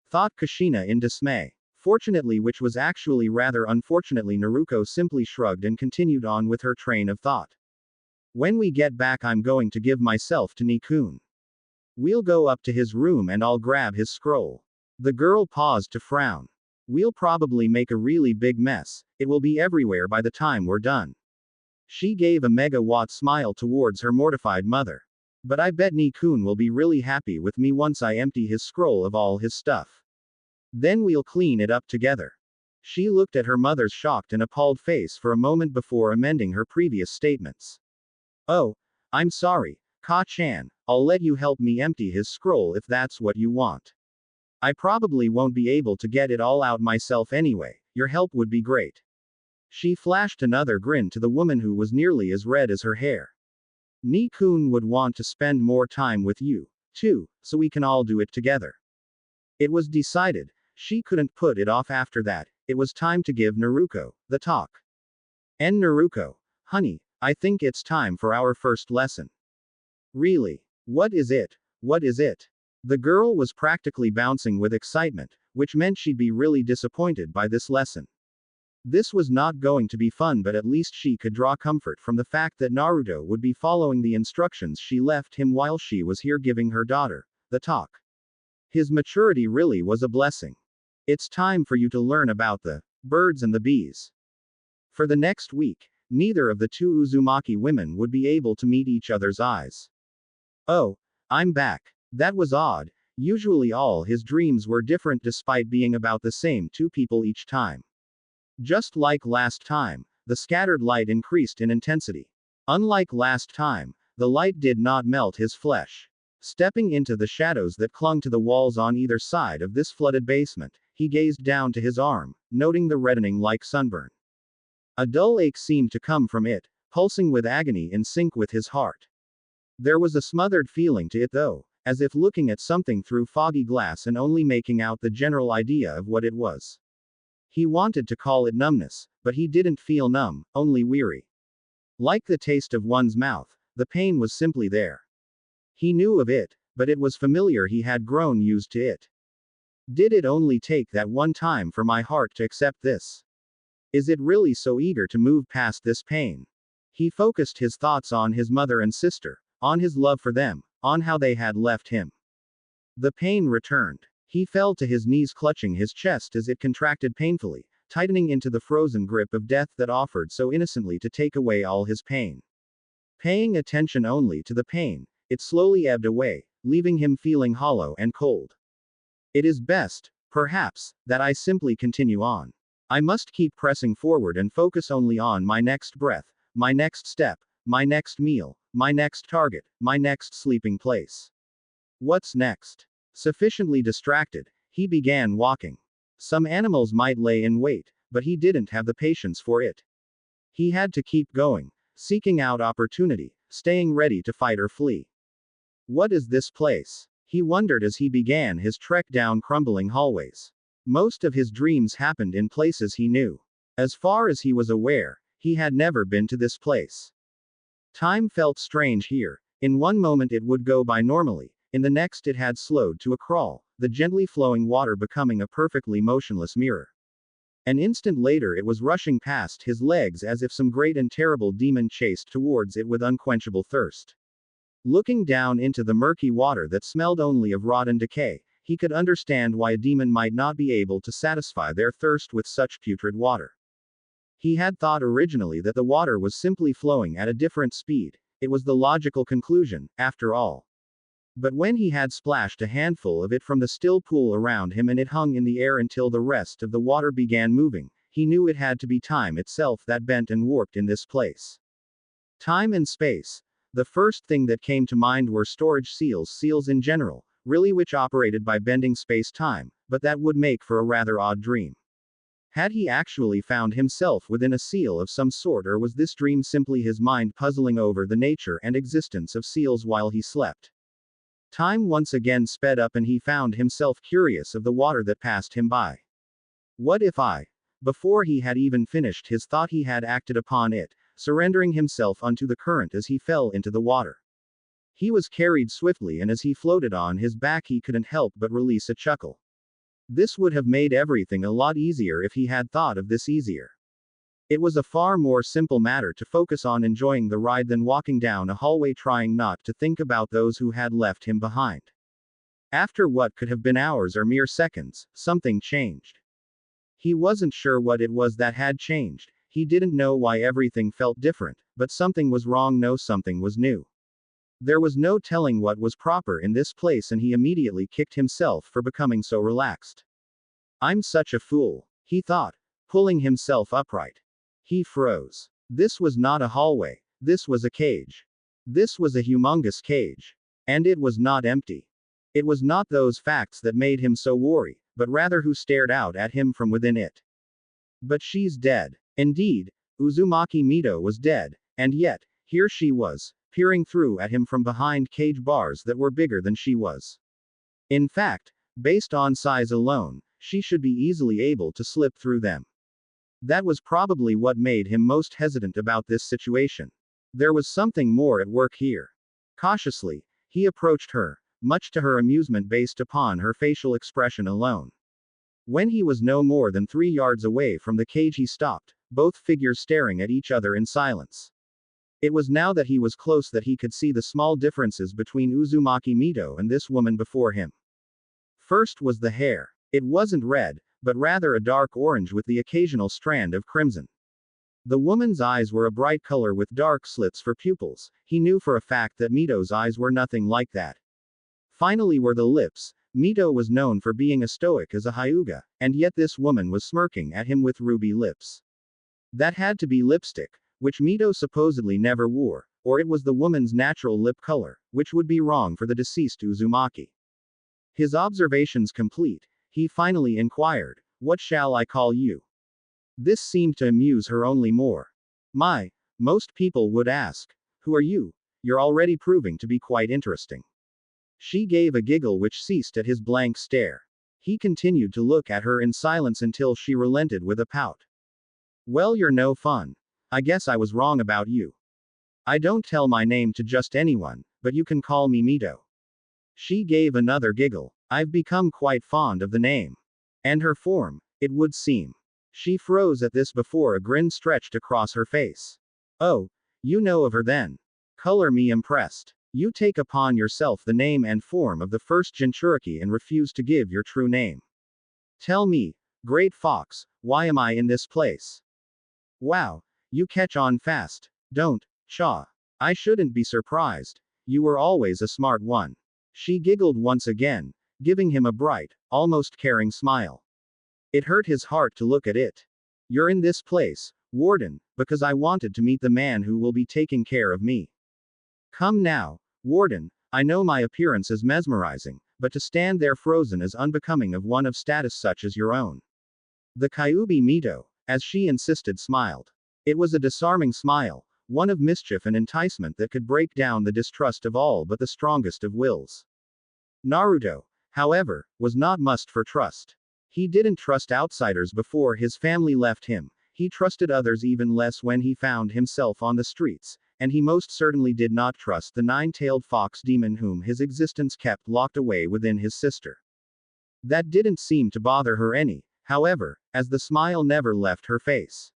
Thought Kushina in dismay. Fortunately, which was actually rather unfortunately, Naruto simply shrugged and continued on with her train of thought. When we get back, I'm going to give myself to Nikun. We'll go up to his room and I'll grab his scroll. The girl paused to frown. We'll probably make a really big mess, it will be everywhere by the time we're done. She gave a megawatt smile towards her mortified mother. But I bet Nikun will be really happy with me once I empty his scroll of all his stuff. Then we'll clean it up together. She looked at her mother's shocked and appalled face for a moment before amending her previous statements. Oh, I'm sorry, Ka-chan, I'll let you help me empty his scroll if that's what you want. I probably won't be able to get it all out myself anyway, your help would be great. She flashed another grin to the woman who was nearly as red as her hair. Nikun would want to spend more time with you, too, so we can all do it together. It was decided. She couldn't put it off after that, it was time to give Naruto the talk. And Naruto, honey, I think it's time for our first lesson. Really? What is it? What is it? The girl was practically bouncing with excitement, which meant she'd be really disappointed by this lesson. This was not going to be fun, but at least she could draw comfort from the fact that Naruto would be following the instructions she left him while she was here giving her daughter the talk. His maturity really was a blessing. It's time for you to learn about the birds and the bees. For the next week, neither of the two Uzumaki women would be able to meet each other's eyes. Oh, I'm back. That was odd. Usually all his dreams were different despite being about the same two people each time. Just like last time, the scattered light increased in intensity. Unlike last time, the light did not melt his flesh. Stepping into the shadows that clung to the walls on either side of this flooded basement, he gazed down to his arm, noting the reddening like sunburn. A dull ache seemed to come from it, pulsing with agony in sync with his heart. There was a smothered feeling to it though, as if looking at something through foggy glass and only making out the general idea of what it was. He wanted to call it numbness, but he didn't feel numb, only weary. Like the taste of one's mouth, the pain was simply there. He knew of it, but it was familiar, he had grown used to it. Did it only take that one time for my heart to accept this? Is it really so eager to move past this pain? He focused his thoughts on his mother and sister, on his love for them, on how they had left him. The pain returned. He fell to his knees, clutching his chest as it contracted painfully, tightening into the frozen grip of death that offered so innocently to take away all his pain. Paying attention only to the pain, it slowly ebbed away, leaving him feeling hollow and cold. It is best, perhaps, that I simply continue on. I must keep pressing forward and focus only on my next breath, my next step, my next meal, my next target, my next sleeping place. What's next? Sufficiently distracted, he began walking. Some animals might lay in wait, but he didn't have the patience for it. He had to keep going, seeking out opportunity, staying ready to fight or flee. What is this place? He wondered as he began his trek down crumbling hallways. Most of his dreams happened in places he knew. As far as he was aware, he had never been to this place. Time felt strange here. In one moment it would go by normally, in the next it had slowed to a crawl, the gently flowing water becoming a perfectly motionless mirror. An instant later it was rushing past his legs as if some great and terrible demon chased towards it with unquenchable thirst. Looking down into the murky water that smelled only of rot and decay, He could understand why a demon might not be able to satisfy their thirst with such putrid water. He had thought originally that the water was simply flowing at a different speed. It was the logical conclusion, after all. But when he had splashed a handful of it from the still pool around him and it hung in the air until the rest of the water began moving, he knew it had to be time itself that bent and warped in this place. Time and space. The first thing that came to mind were storage seals in general, really, which operated by bending space-time, but that would make for a rather odd dream. Had he actually found himself within a seal of some sort, or was this dream simply his mind puzzling over the nature and existence of seals while he slept? Time once again sped up and he found himself curious of the water that passed him by. What if Before he had even finished his thought, he had acted upon it, surrendering himself unto the current as he fell into the water. He was carried swiftly, and as he floated on his back he couldn't help but release a chuckle. This would have made everything a lot easier if he had thought of this easier. It was a far more simple matter to focus on enjoying the ride than walking down a hallway trying not to think about those who had left him behind. After what could have been hours or mere seconds, something changed. He wasn't sure what it was that had changed. He didn't know why everything felt different, but something was wrong. No, something was new. There was no telling what was proper in this place, and he immediately kicked himself for becoming so relaxed. I'm such a fool, he thought, pulling himself upright. He froze. This was not a hallway. This was a cage. This was a humongous cage. And it was not empty. It was not those facts that made him so worried, but rather who stared out at him from within it. But she's dead. Indeed, Uzumaki Mito was dead, and yet, here she was, peering through at him from behind cage bars that were bigger than she was. In fact, based on size alone, she should be easily able to slip through them. That was probably what made him most hesitant about this situation. There was something more at work here. Cautiously, he approached her, much to her amusement based upon her facial expression alone. When he was no more than 3 yards away from the cage, he stopped, both figures staring at each other in silence. It was now that he was close that he could see the small differences between Uzumaki Mito and this woman before him. First was the hair. It wasn't red, but rather a dark orange with the occasional strand of crimson. The woman's eyes were a bright color with dark slits for pupils. He knew for a fact that Mito's eyes were nothing like that. Finally were the lips. Mito was known for being as stoic as a hyuga, and yet this woman was smirking at him with ruby lips. That had to be lipstick, which Mito supposedly never wore, or it was the woman's natural lip color, which would be wrong for the deceased Uzumaki. His observations complete, he finally inquired, "What shall I call you?" This seemed to amuse her only more. Most people would ask, "Who are you? You're already proving to be quite interesting." She gave a giggle which ceased at his blank stare. He continued to look at her in silence until she relented with a pout. "Well, you're no fun. I guess I was wrong about you. I don't tell my name to just anyone, but you can call me Mito." She gave another giggle. "I've become quite fond of the name. And her form, it would seem." She froze at this before a grin stretched across her face. "Oh, you know of her then. Color me impressed. You take upon yourself the name and form of the first Jinchuriki and refuse to give your true name. Tell me, Great Fox, why am I in this place? Wow, you catch on fast, don't, Cha. I shouldn't be surprised. You were always a smart one." She giggled once again, giving him a bright, almost caring smile. It hurt his heart to look at it. "You're in this place, Warden, because I wanted to meet the man who will be taking care of me. Come now, Warden, I know my appearance is mesmerizing, but to stand there frozen is unbecoming of one of status such as your own." The Kyuubi Mito, as she insisted, smiled. It was a disarming smile, one of mischief and enticement that could break down the distrust of all but the strongest of wills. Naruto, however, was not much for trust. He didn't trust outsiders before his family left him, he trusted others even less when he found himself on the streets, and he most certainly did not trust the nine-tailed fox demon whom his existence kept locked away within his sister. That didn't seem to bother her any, however, as the smile never left her face.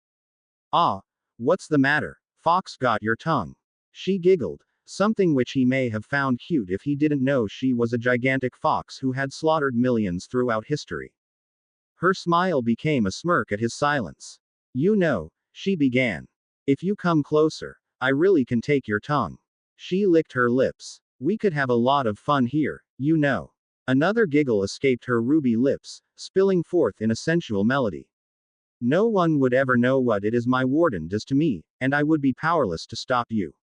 "Ah, what's the matter, Fox? Got your tongue?" She giggled, Something which he may have found cute if he didn't know she was a gigantic fox who had slaughtered millions throughout history. Her smile became a smirk at his silence. You know, she began. If you come closer, I really can take your tongue. She licked her lips. We could have a lot of fun here, you know. Another giggle escaped her ruby lips, spilling forth in a sensual melody. No one would ever know what it is my warden does to me, and I would be powerless to stop you.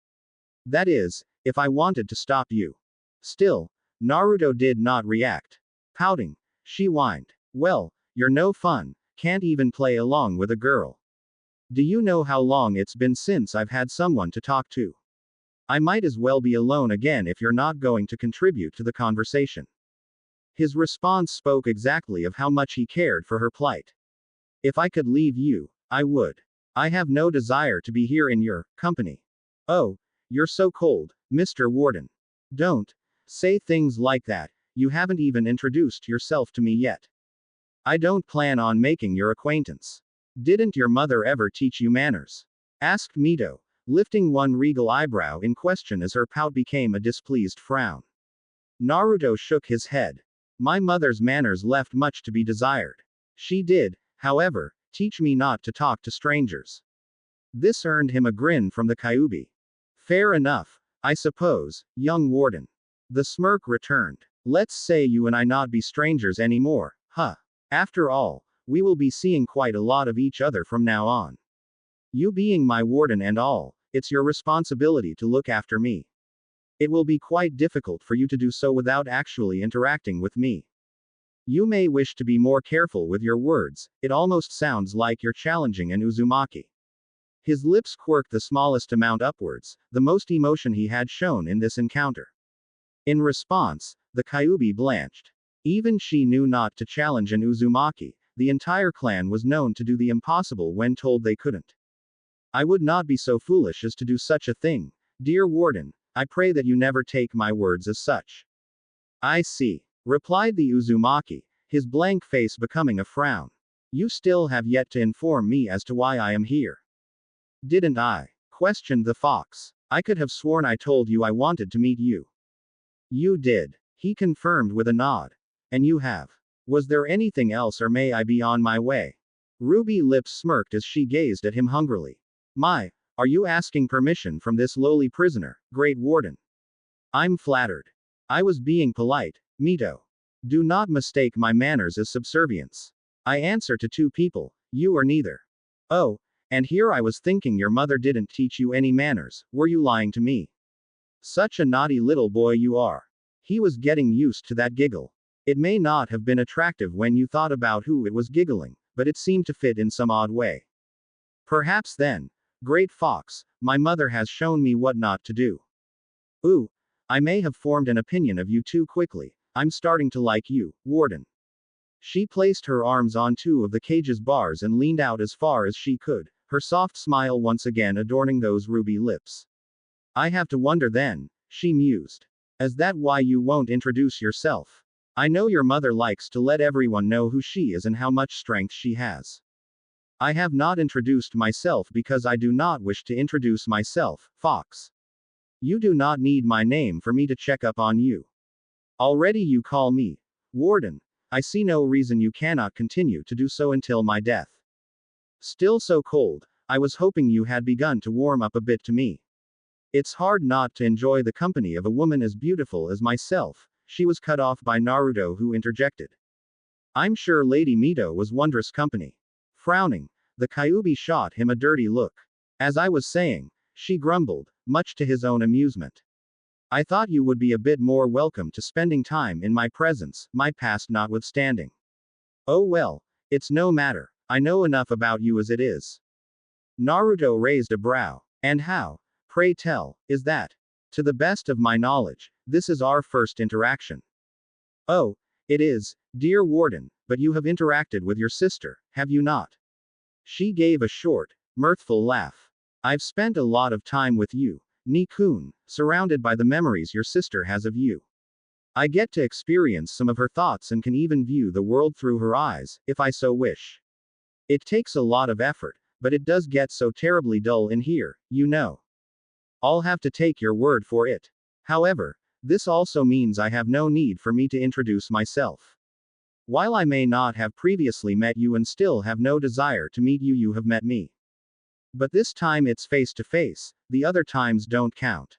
That is, if I wanted to stop you. Still, Naruto did not react. Pouting, she whined. Well, you're no fun, can't even play along with a girl. Do you know how long it's been since I've had someone to talk to? I might as well be alone again if you're not going to contribute to the conversation. His response spoke exactly of how much he cared for her plight. If I could leave you, I would. I have no desire to be here in your company. Oh, you're so cold, Mr. Warden. Don't say things like that, you haven't even introduced yourself to me yet. I don't plan on making your acquaintance. Didn't your mother ever teach you manners? Asked Mito, lifting one regal eyebrow in question as her pout became a displeased frown. Naruto shook his head. My mother's manners left much to be desired. She did, however, teach me not to talk to strangers. This earned him a grin from the Kyuubi. Fair enough, I suppose, young warden. The smirk returned. Let's say you and I not be strangers anymore, huh? After all, we will be seeing quite a lot of each other from now on. You being my warden and all, it's your responsibility to look after me. It will be quite difficult for you to do so without actually interacting with me. You may wish to be more careful with your words, it almost sounds like you're challenging an Uzumaki. His lips quirked the smallest amount upwards, the most emotion he had shown in this encounter. In response, the Kyuubi blanched. Even she knew not to challenge an Uzumaki, the entire clan was known to do the impossible when told they couldn't. I would not be so foolish as to do such a thing, dear warden, I pray that you never take my words as such. I see, replied the Uzumaki, his blank face becoming a frown. You still have yet to inform me as to why I am here. Didn't I? Questioned the fox. I could have sworn I told you I wanted to meet you. You did. He confirmed with a nod. And you have. Was there anything else or may I be on my way? Ruby Lips smirked as she gazed at him hungrily. My, are you asking permission from this lowly prisoner, Great Warden? I'm flattered. I was being polite, Mito. Do not mistake my manners as subservience. I answer to two people, you or neither. Oh, and here I was thinking your mother didn't teach you any manners, were you lying to me? Such a naughty little boy you are. He was getting used to that giggle. It may not have been attractive when you thought about who it was giggling, but it seemed to fit in some odd way. Perhaps then, Great Fox, my mother has shown me what not to do. Ooh, I may have formed an opinion of you too quickly, I'm starting to like you, Warden. She placed her arms on two of the cage's bars and leaned out as far as she could, her soft smile once again adorning those ruby lips. I have to wonder then, she mused. Is that why you won't introduce yourself? I know your mother likes to let everyone know who she is and how much strength she has. I have not introduced myself because I do not wish to introduce myself, Fox. You do not need my name for me to check up on you. Already you call me Warden. I see no reason you cannot continue to do so until my death. Still so cold, I was hoping you had begun to warm up a bit to me. It's hard not to enjoy the company of a woman as beautiful as myself. She was cut off by Naruto, who interjected. I'm sure Lady Mito was wondrous company. Frowning, the Kyuubi shot him a dirty look. As I was saying, she grumbled, much to his own amusement. I thought you would be a bit more welcome to spending time in my presence, my past notwithstanding. Oh well, it's no matter, I know enough about you as it is. Naruto raised a brow. And how, pray tell, is that? To the best of my knowledge, this is our first interaction. Oh, it is, dear Warden, but you have interacted with your sister, have you not? She gave a short, mirthful laugh. I've spent a lot of time with you, Ni-kun, surrounded by the memories your sister has of you. I get to experience some of her thoughts and can even view the world through her eyes, if I so wish. It takes a lot of effort, but it does get so terribly dull in here, you know. I'll have to take your word for it. However, this also means I have no need for me to introduce myself. While I may not have previously met you and still have no desire to meet you, you have met me. But this time it's face to face, the other times don't count.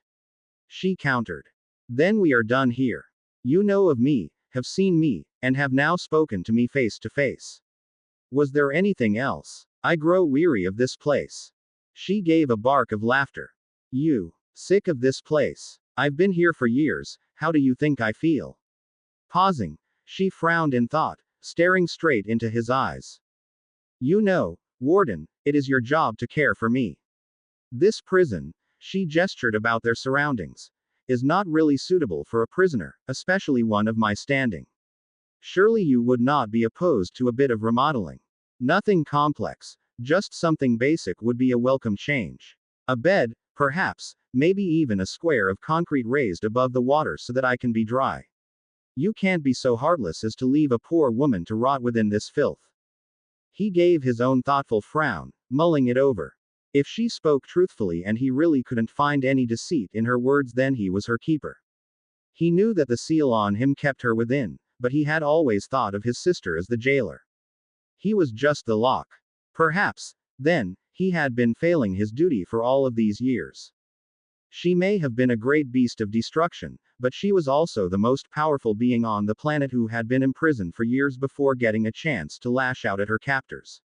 She countered. Then we are done here. You know of me, have seen me, and have now spoken to me face to face. Was there anything else? I grow weary of this place. She gave a bark of laughter. You, sick of this place? I've been here for years, how do you think I feel? Pausing, she frowned in thought, staring straight into his eyes. You know, Warden, it is your job to care for me. This prison, she gestured about their surroundings, is not really suitable for a prisoner, especially one of my standing. Surely you would not be opposed to a bit of remodeling. Nothing complex, just something basic would be a welcome change. A bed, perhaps, maybe even a square of concrete raised above the water so that I can be dry. You can't be so heartless as to leave a poor woman to rot within this filth. He gave his own thoughtful frown, mulling it over. If she spoke truthfully and he really couldn't find any deceit in her words, then he was her keeper. He knew that the seal on him kept her within, but he had always thought of his sister as the jailer. He was just the lock. Perhaps, then, he had been failing his duty for all of these years. She may have been a great beast of destruction, but she was also the most powerful being on the planet who had been imprisoned for years before getting a chance to lash out at her captors.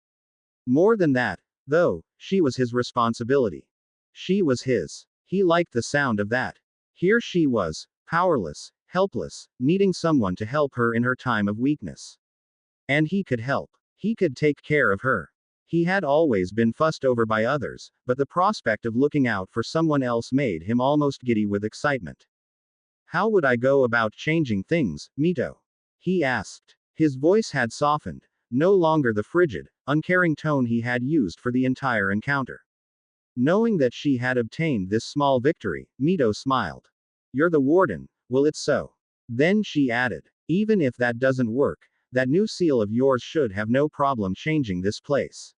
More than that, though, she was his responsibility. She was his. He liked the sound of that. Here she was, powerless, helpless, needing someone to help her in her time of weakness. And he could help. He could take care of her. He had always been fussed over by others, but the prospect of looking out for someone else made him almost giddy with excitement. How would I go about changing things, Mito? He asked. His voice had softened, no longer the frigid, uncaring tone he had used for the entire encounter. Knowing that she had obtained this small victory, Mito smiled. You're the warden, will it so? Then she added, even if that doesn't work, that new seal of yours should have no problem changing this place.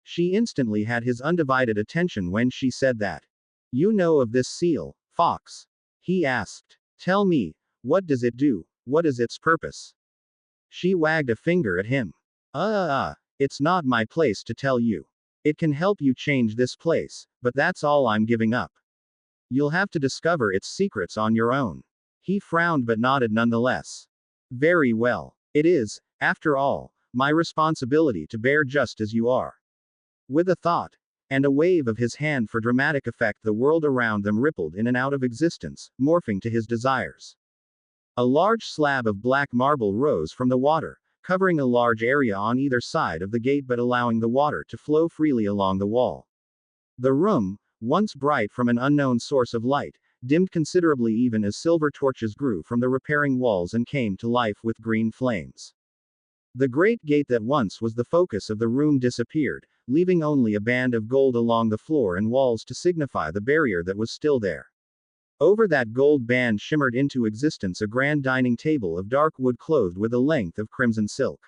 She instantly had his undivided attention when she said that. You know of this seal, Fox? He asked. Tell me, what does it do, what is its purpose? She wagged a finger at him. It's not my place to tell you. It can help you change this place, but that's all I'm giving up. You'll have to discover its secrets on your own. He frowned but nodded nonetheless. Very well. It is, after all, my responsibility to bear just as you are. With a thought, and a wave of his hand for dramatic effect, the world around them rippled in and out of existence, morphing to his desires. A large slab of black marble rose from the water, covering a large area on either side of the gate but allowing the water to flow freely along the wall. The room, once bright from an unknown source of light, dimmed considerably even as silver torches grew from the repairing walls and came to life with green flames. The great gate that once was the focus of the room disappeared, leaving only a band of gold along the floor and walls to signify the barrier that was still there. Over that gold band shimmered into existence a grand dining table of dark wood clothed with a length of crimson silk.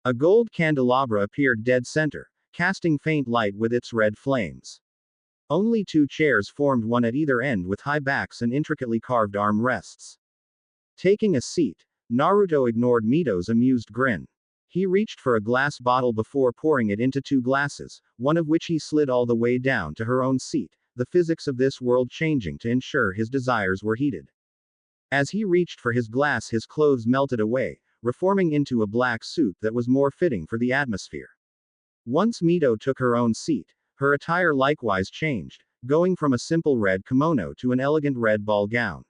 A gold candelabra appeared dead center, casting faint light with its red flames. Only 2 chairs formed, one at either end with high backs and intricately carved arm rests. Taking a seat, Naruto ignored Mito's amused grin. He reached for a glass bottle before pouring it into 2 glasses, one of which he slid all the way down to her own seat, the physics of this world changing to ensure his desires were heeded. As he reached for his glass, his clothes melted away, reforming into a black suit that was more fitting for the atmosphere. Once Mito took her own seat, her attire likewise changed, going from a simple red kimono to an elegant red ball gown.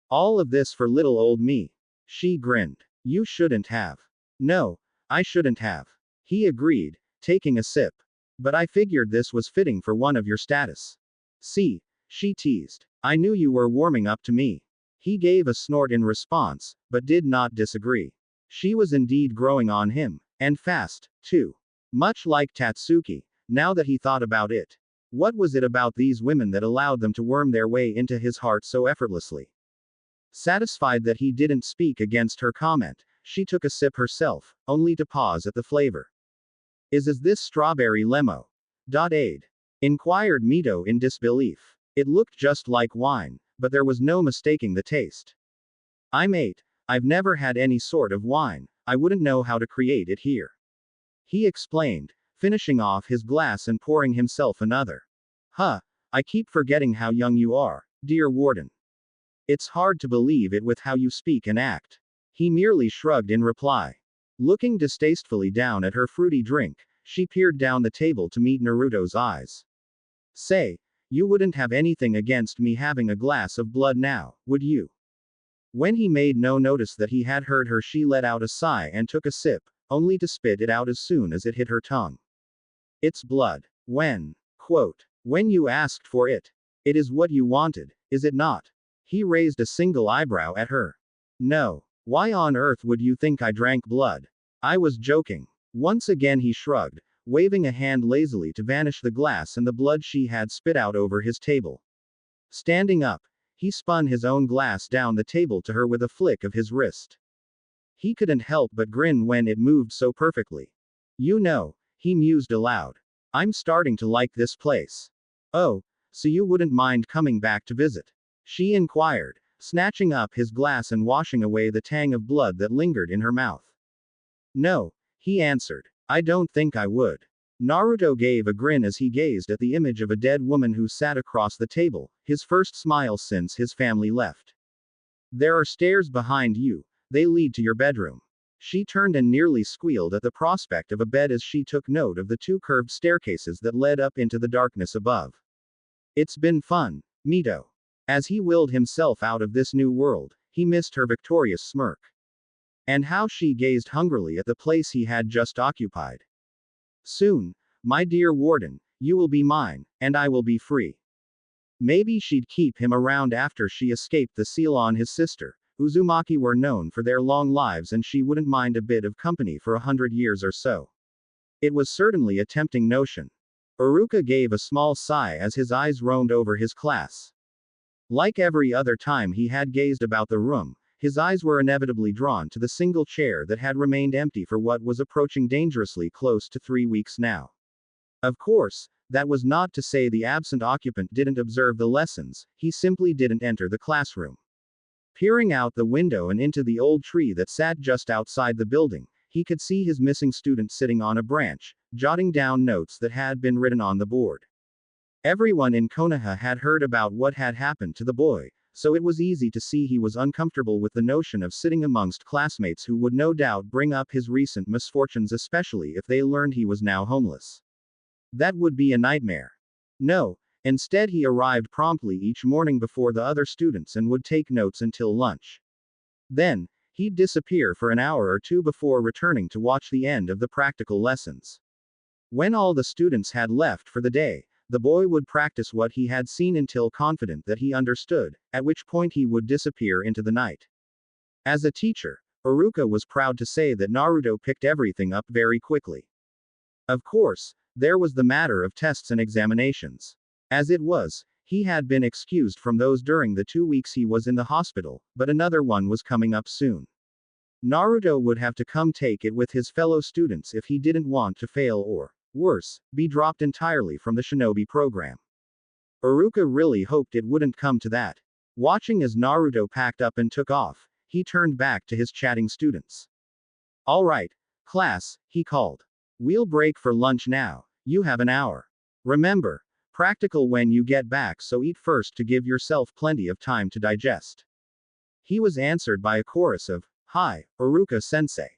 All of this for little old me. She grinned. You shouldn't have. No, I shouldn't have. He agreed, taking a sip. But I figured this was fitting for one of your status. See, she teased. I knew you were warming up to me. He gave a snort in response, but did not disagree. She was indeed growing on him, and fast, too. Much like Tatsuki, now that he thought about it. What was it about these women that allowed them to worm their way into his heart so effortlessly? Satisfied that he didn't speak against her comment, she took a sip herself, only to pause at the flavor. Is this strawberry lemo? Inquired Mito in disbelief. It looked just like wine, but there was no mistaking the taste. I'm 8. I've never had any sort of wine. I wouldn't know how to create it here. He explained, finishing off his glass and pouring himself another. Huh, I keep forgetting how young you are, dear warden. It's hard to believe it with how you speak and act. He merely shrugged in reply. Looking distastefully down at her fruity drink, she peered down the table to meet Naruto's eyes. Say, you wouldn't have anything against me having a glass of blood now, would you? When he made no notice that he had heard her, she let out a sigh and took a sip, only to spit it out as soon as it hit her tongue. It's blood. When you asked for it. It is what you wanted, is it not? He raised a single eyebrow at her. No. Why on earth would you think I drank blood? I was joking. Once again he shrugged, waving a hand lazily to vanish the glass and the blood she had spit out over his table. Standing up, he spun his own glass down the table to her with a flick of his wrist. He couldn't help but grin when it moved so perfectly. You know, he mused aloud. I'm starting to like this place. Oh, so you wouldn't mind coming back to visit? She inquired, snatching up his glass and washing away the tang of blood that lingered in her mouth. No, he answered. I don't think I would. Naruto gave a grin as he gazed at the image of a dead woman who sat across the table, his first smile since his family left. There are stairs behind you, they lead to your bedroom. She turned and nearly squealed at the prospect of a bed as she took note of the two curved staircases that led up into the darkness above. It's been fun, Mito. As he willed himself out of this new world, he missed her victorious smirk. And how she gazed hungrily at the place he had just occupied. Soon, my dear warden, you will be mine, and I will be free. Maybe she'd keep him around after she escaped the seal on his sister. Uzumaki were known for their long lives and she wouldn't mind a bit of company for 100 years or so. It was certainly a tempting notion. Iruka gave a small sigh as his eyes roamed over his class. Like every other time he had gazed about the room, his eyes were inevitably drawn to the single chair that had remained empty for what was approaching dangerously close to 3 weeks now. Of course, that was not to say the absent occupant didn't observe the lessons, he simply didn't enter the classroom. Peering out the window and into the old tree that sat just outside the building, he could see his missing student sitting on a branch, jotting down notes that had been written on the board. Everyone in Konoha had heard about what had happened to the boy, so it was easy to see he was uncomfortable with the notion of sitting amongst classmates who would no doubt bring up his recent misfortunes, especially if they learned he was now homeless. That would be a nightmare. No, instead he arrived promptly each morning before the other students and would take notes until lunch. Then, he'd disappear for an hour or two before returning to watch the end of the practical lessons. When all the students had left for the day, the boy would practice what he had seen until confident that he understood, at which point he would disappear into the night. As a teacher, Iruka was proud to say that Naruto picked everything up very quickly. Of course, there was the matter of tests and examinations. As it was, he had been excused from those during the 2 weeks he was in the hospital, but another one was coming up soon. Naruto would have to come take it with his fellow students if he didn't want to fail or, worse, be dropped entirely from the shinobi program. Iruka really hoped it wouldn't come to that. Watching as Naruto packed up and took off, he turned back to his chatting students. All right, class, he called. We'll break for lunch now, you have an hour. Remember, practical when you get back, so eat first to give yourself plenty of time to digest. He was answered by a chorus of, "Hi, Iruka-sensei."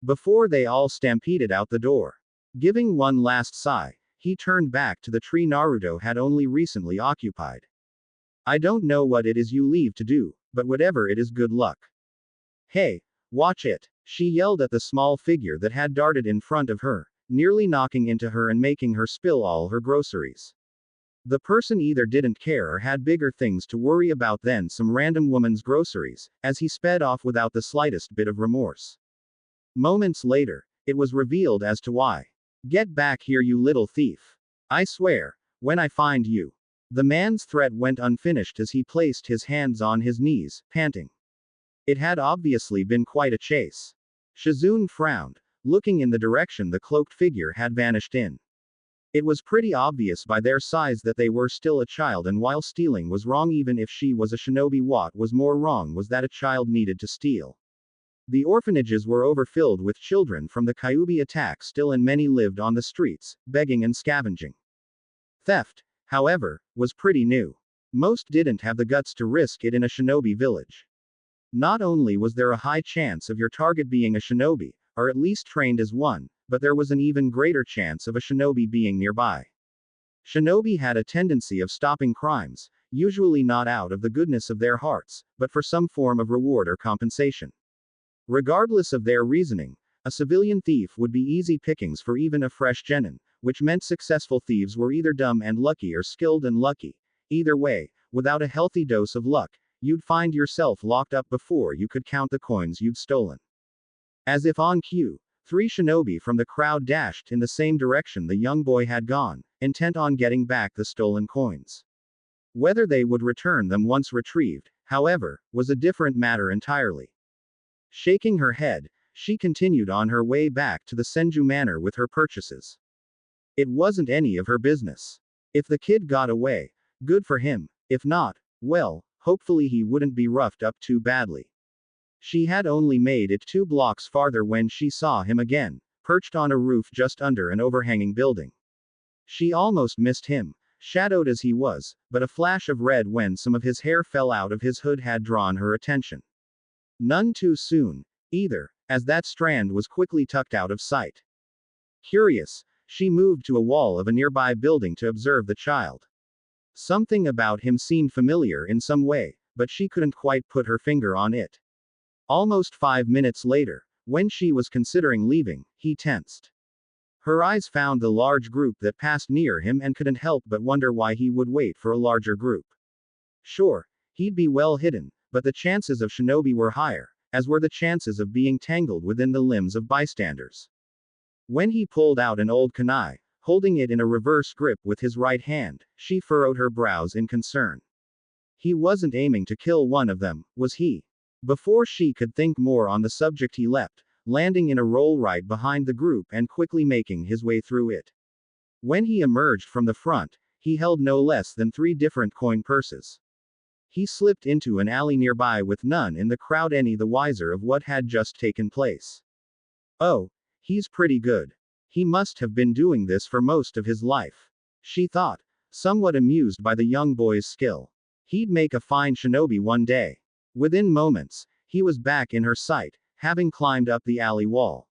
Before they all stampeded out the door. Giving one last sigh, he turned back to the tree Naruto had only recently occupied. I don't know what it is you leave to do, but whatever it is, good luck. Hey, watch it, she yelled at the small figure that had darted in front of her, nearly knocking into her and making her spill all her groceries. The person either didn't care or had bigger things to worry about than some random woman's groceries, as he sped off without the slightest bit of remorse. Moments later, it was revealed as to why. Get back here, you little thief. I swear, when I find you. The man's threat went unfinished as he placed his hands on his knees, panting. It had obviously been quite a chase. Shizune frowned, looking in the direction the cloaked figure had vanished in. It was pretty obvious by their size that they were still a child, and while stealing was wrong even if she was a shinobi, what was more wrong was that a child needed to steal. The orphanages were overfilled with children from the Kyuubi attack still, and many lived on the streets, begging and scavenging. Theft, however, was pretty new. Most didn't have the guts to risk it in a shinobi village. Not only was there a high chance of your target being a shinobi, or at least trained as one, but there was an even greater chance of a shinobi being nearby. Shinobi had a tendency of stopping crimes, usually not out of the goodness of their hearts, but for some form of reward or compensation. Regardless of their reasoning, a civilian thief would be easy pickings for even a fresh genin, which meant successful thieves were either dumb and lucky or skilled and lucky. Either way, without a healthy dose of luck, you'd find yourself locked up before you could count the coins you'd stolen. As if on cue, 3 shinobi from the crowd dashed in the same direction the young boy had gone, intent on getting back the stolen coins. Whether they would return them once retrieved, however, was a different matter entirely. Shaking her head, she continued on her way back to the Senju Manor with her purchases. It wasn't any of her business. If the kid got away, good for him. If not, well, hopefully he wouldn't be roughed up too badly. She had only made it 2 blocks farther when she saw him again, perched on a roof just under an overhanging building. She almost missed him, shadowed as he was, but a flash of red when some of his hair fell out of his hood had drawn her attention. None too soon, either, as that strand was quickly tucked out of sight. Curious, she moved to a wall of a nearby building to observe the child. Something about him seemed familiar in some way, but she couldn't quite put her finger on it. Almost 5 minutes later, when she was considering leaving, he tensed. Her eyes found the large group that passed near him and couldn't help but wonder why he would wait for a larger group. Sure, he'd be well hidden, but the chances of shinobi were higher, as were the chances of being tangled within the limbs of bystanders. When he pulled out an old kunai, holding it in a reverse grip with his right hand, she furrowed her brows in concern. He wasn't aiming to kill one of them, was he? Before she could think more on the subject, he leapt, landing in a roll right behind the group and quickly making his way through it. When he emerged from the front, he held no less than 3 different coin purses. He slipped into an alley nearby with none in the crowd any the wiser of what had just taken place. Oh, he's pretty good. He must have been doing this for most of his life, she thought, somewhat amused by the young boy's skill. He'd make a fine shinobi one day. Within moments, he was back in her sight, having climbed up the alley wall.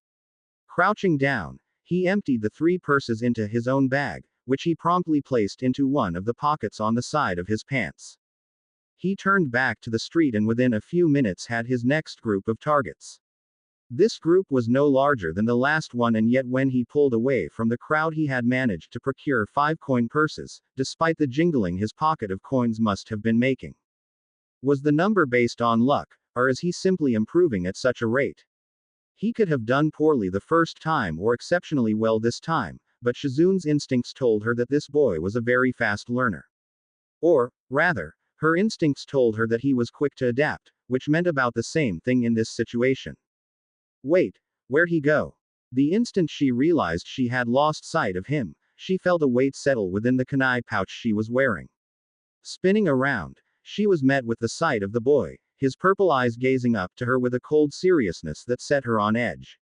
Crouching down, he emptied the 3 purses into his own bag, which he promptly placed into one of the pockets on the side of his pants. He turned back to the street and within a few minutes had his next group of targets. This group was no larger than the last one, and yet when he pulled away from the crowd he had managed to procure 5 coin purses, despite the jingling his pocket of coins must have been making. Was the number based on luck, or is he simply improving at such a rate? He could have done poorly the first time or exceptionally well this time, but Shizune's instincts told her that this boy was a very fast learner. Or, rather, her instincts told her that he was quick to adapt, which meant about the same thing in this situation. Wait, where'd he go? The instant she realized she had lost sight of him, she felt a weight settle within the kunai pouch she was wearing. Spinning around, she was met with the sight of the boy, his purple eyes gazing up to her with a cold seriousness that set her on edge.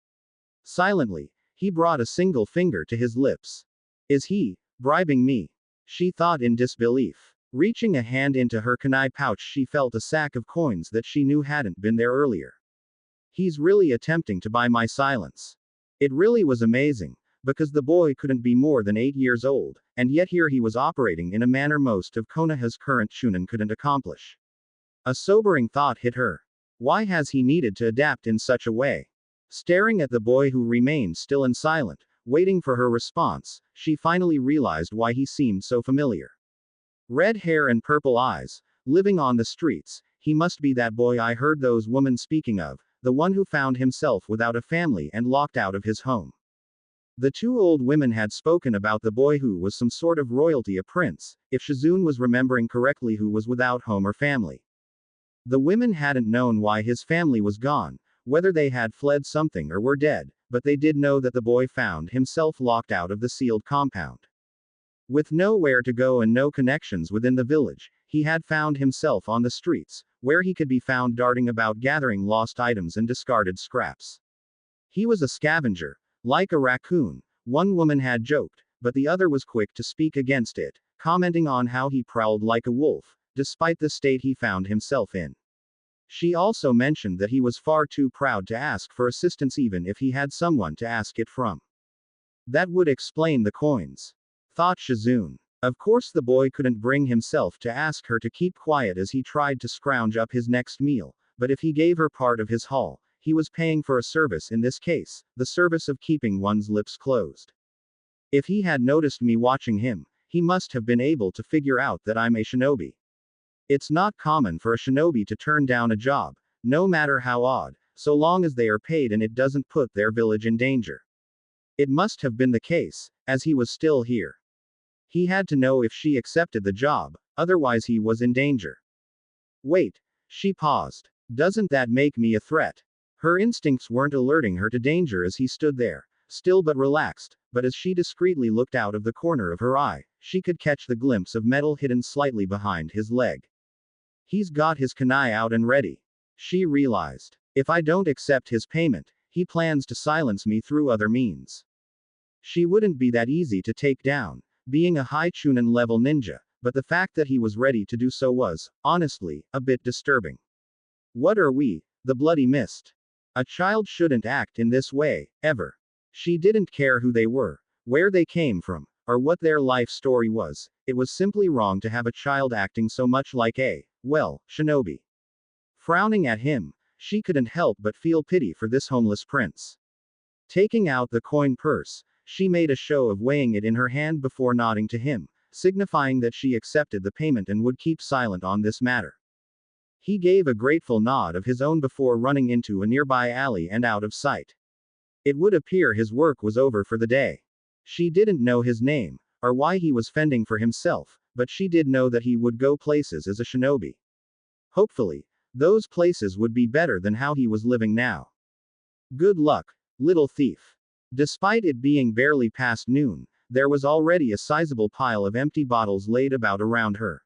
Silently, he brought a single finger to his lips. Is he bribing me? She thought in disbelief. Reaching a hand into her kunai pouch, she felt a sack of coins that she knew hadn't been there earlier. He's really attempting to buy my silence. It really was amazing, because the boy couldn't be more than 8 years old, and yet here he was operating in a manner most of Konoha's current shunin couldn't accomplish. A sobering thought hit her. Why has he needed to adapt in such a way? Staring at the boy who remained still and silent, waiting for her response, she finally realized why he seemed so familiar. Red hair and purple eyes, living on the streets, he must be that boy I heard those women speaking of, the one who found himself without a family and locked out of his home. The 2 old women had spoken about the boy who was some sort of royalty, a prince, if Shizune was remembering correctly, who was without home or family. The women hadn't known why his family was gone, whether they had fled something or were dead, but they did know that the boy found himself locked out of the sealed compound. With nowhere to go and no connections within the village, he had found himself on the streets, where he could be found darting about gathering lost items and discarded scraps. He was a scavenger, like a raccoon, one woman had joked, but the other was quick to speak against it, commenting on how he prowled like a wolf, despite the state he found himself in. She also mentioned that he was far too proud to ask for assistance even if he had someone to ask it from. That would explain the coins, thought Shizune. Of course the boy couldn't bring himself to ask her to keep quiet as he tried to scrounge up his next meal, but if he gave her part of his haul, he was paying for a service, in this case, the service of keeping one's lips closed. If he had noticed me watching him, he must have been able to figure out that I'm a shinobi. It's not common for a shinobi to turn down a job, no matter how odd, so long as they are paid and it doesn't put their village in danger. It must have been the case, as he was still here. He had to know if she accepted the job, otherwise he was in danger. Wait, she paused. Doesn't that make me a threat? Her instincts weren't alerting her to danger as he stood there, still but relaxed, but as she discreetly looked out of the corner of her eye, she could catch the glimpse of metal hidden slightly behind his leg. He's got his kunai out and ready. She realized. If I don't accept his payment, he plans to silence me through other means. She wouldn't be that easy to take down, being a high Chunin level ninja, but the fact that he was ready to do so was, honestly, a bit disturbing. What are we, the bloody mist? A child shouldn't act in this way, ever. She didn't care who they were, where they came from, or what their life story was. It was simply wrong to have a child acting so much like a, well, shinobi. Frowning at him, she couldn't help but feel pity for this homeless prince. Taking out the coin purse, she made a show of weighing it in her hand before nodding to him, signifying that she accepted the payment and would keep silent on this matter. He gave a grateful nod of his own before running into a nearby alley and out of sight. It would appear his work was over for the day. She didn't know his name, or why he was fending for himself, but she did know that he would go places as a shinobi. Hopefully, those places would be better than how he was living now. Good luck, little thief. Despite it being barely past noon, there was already a sizable pile of empty bottles laid about around her.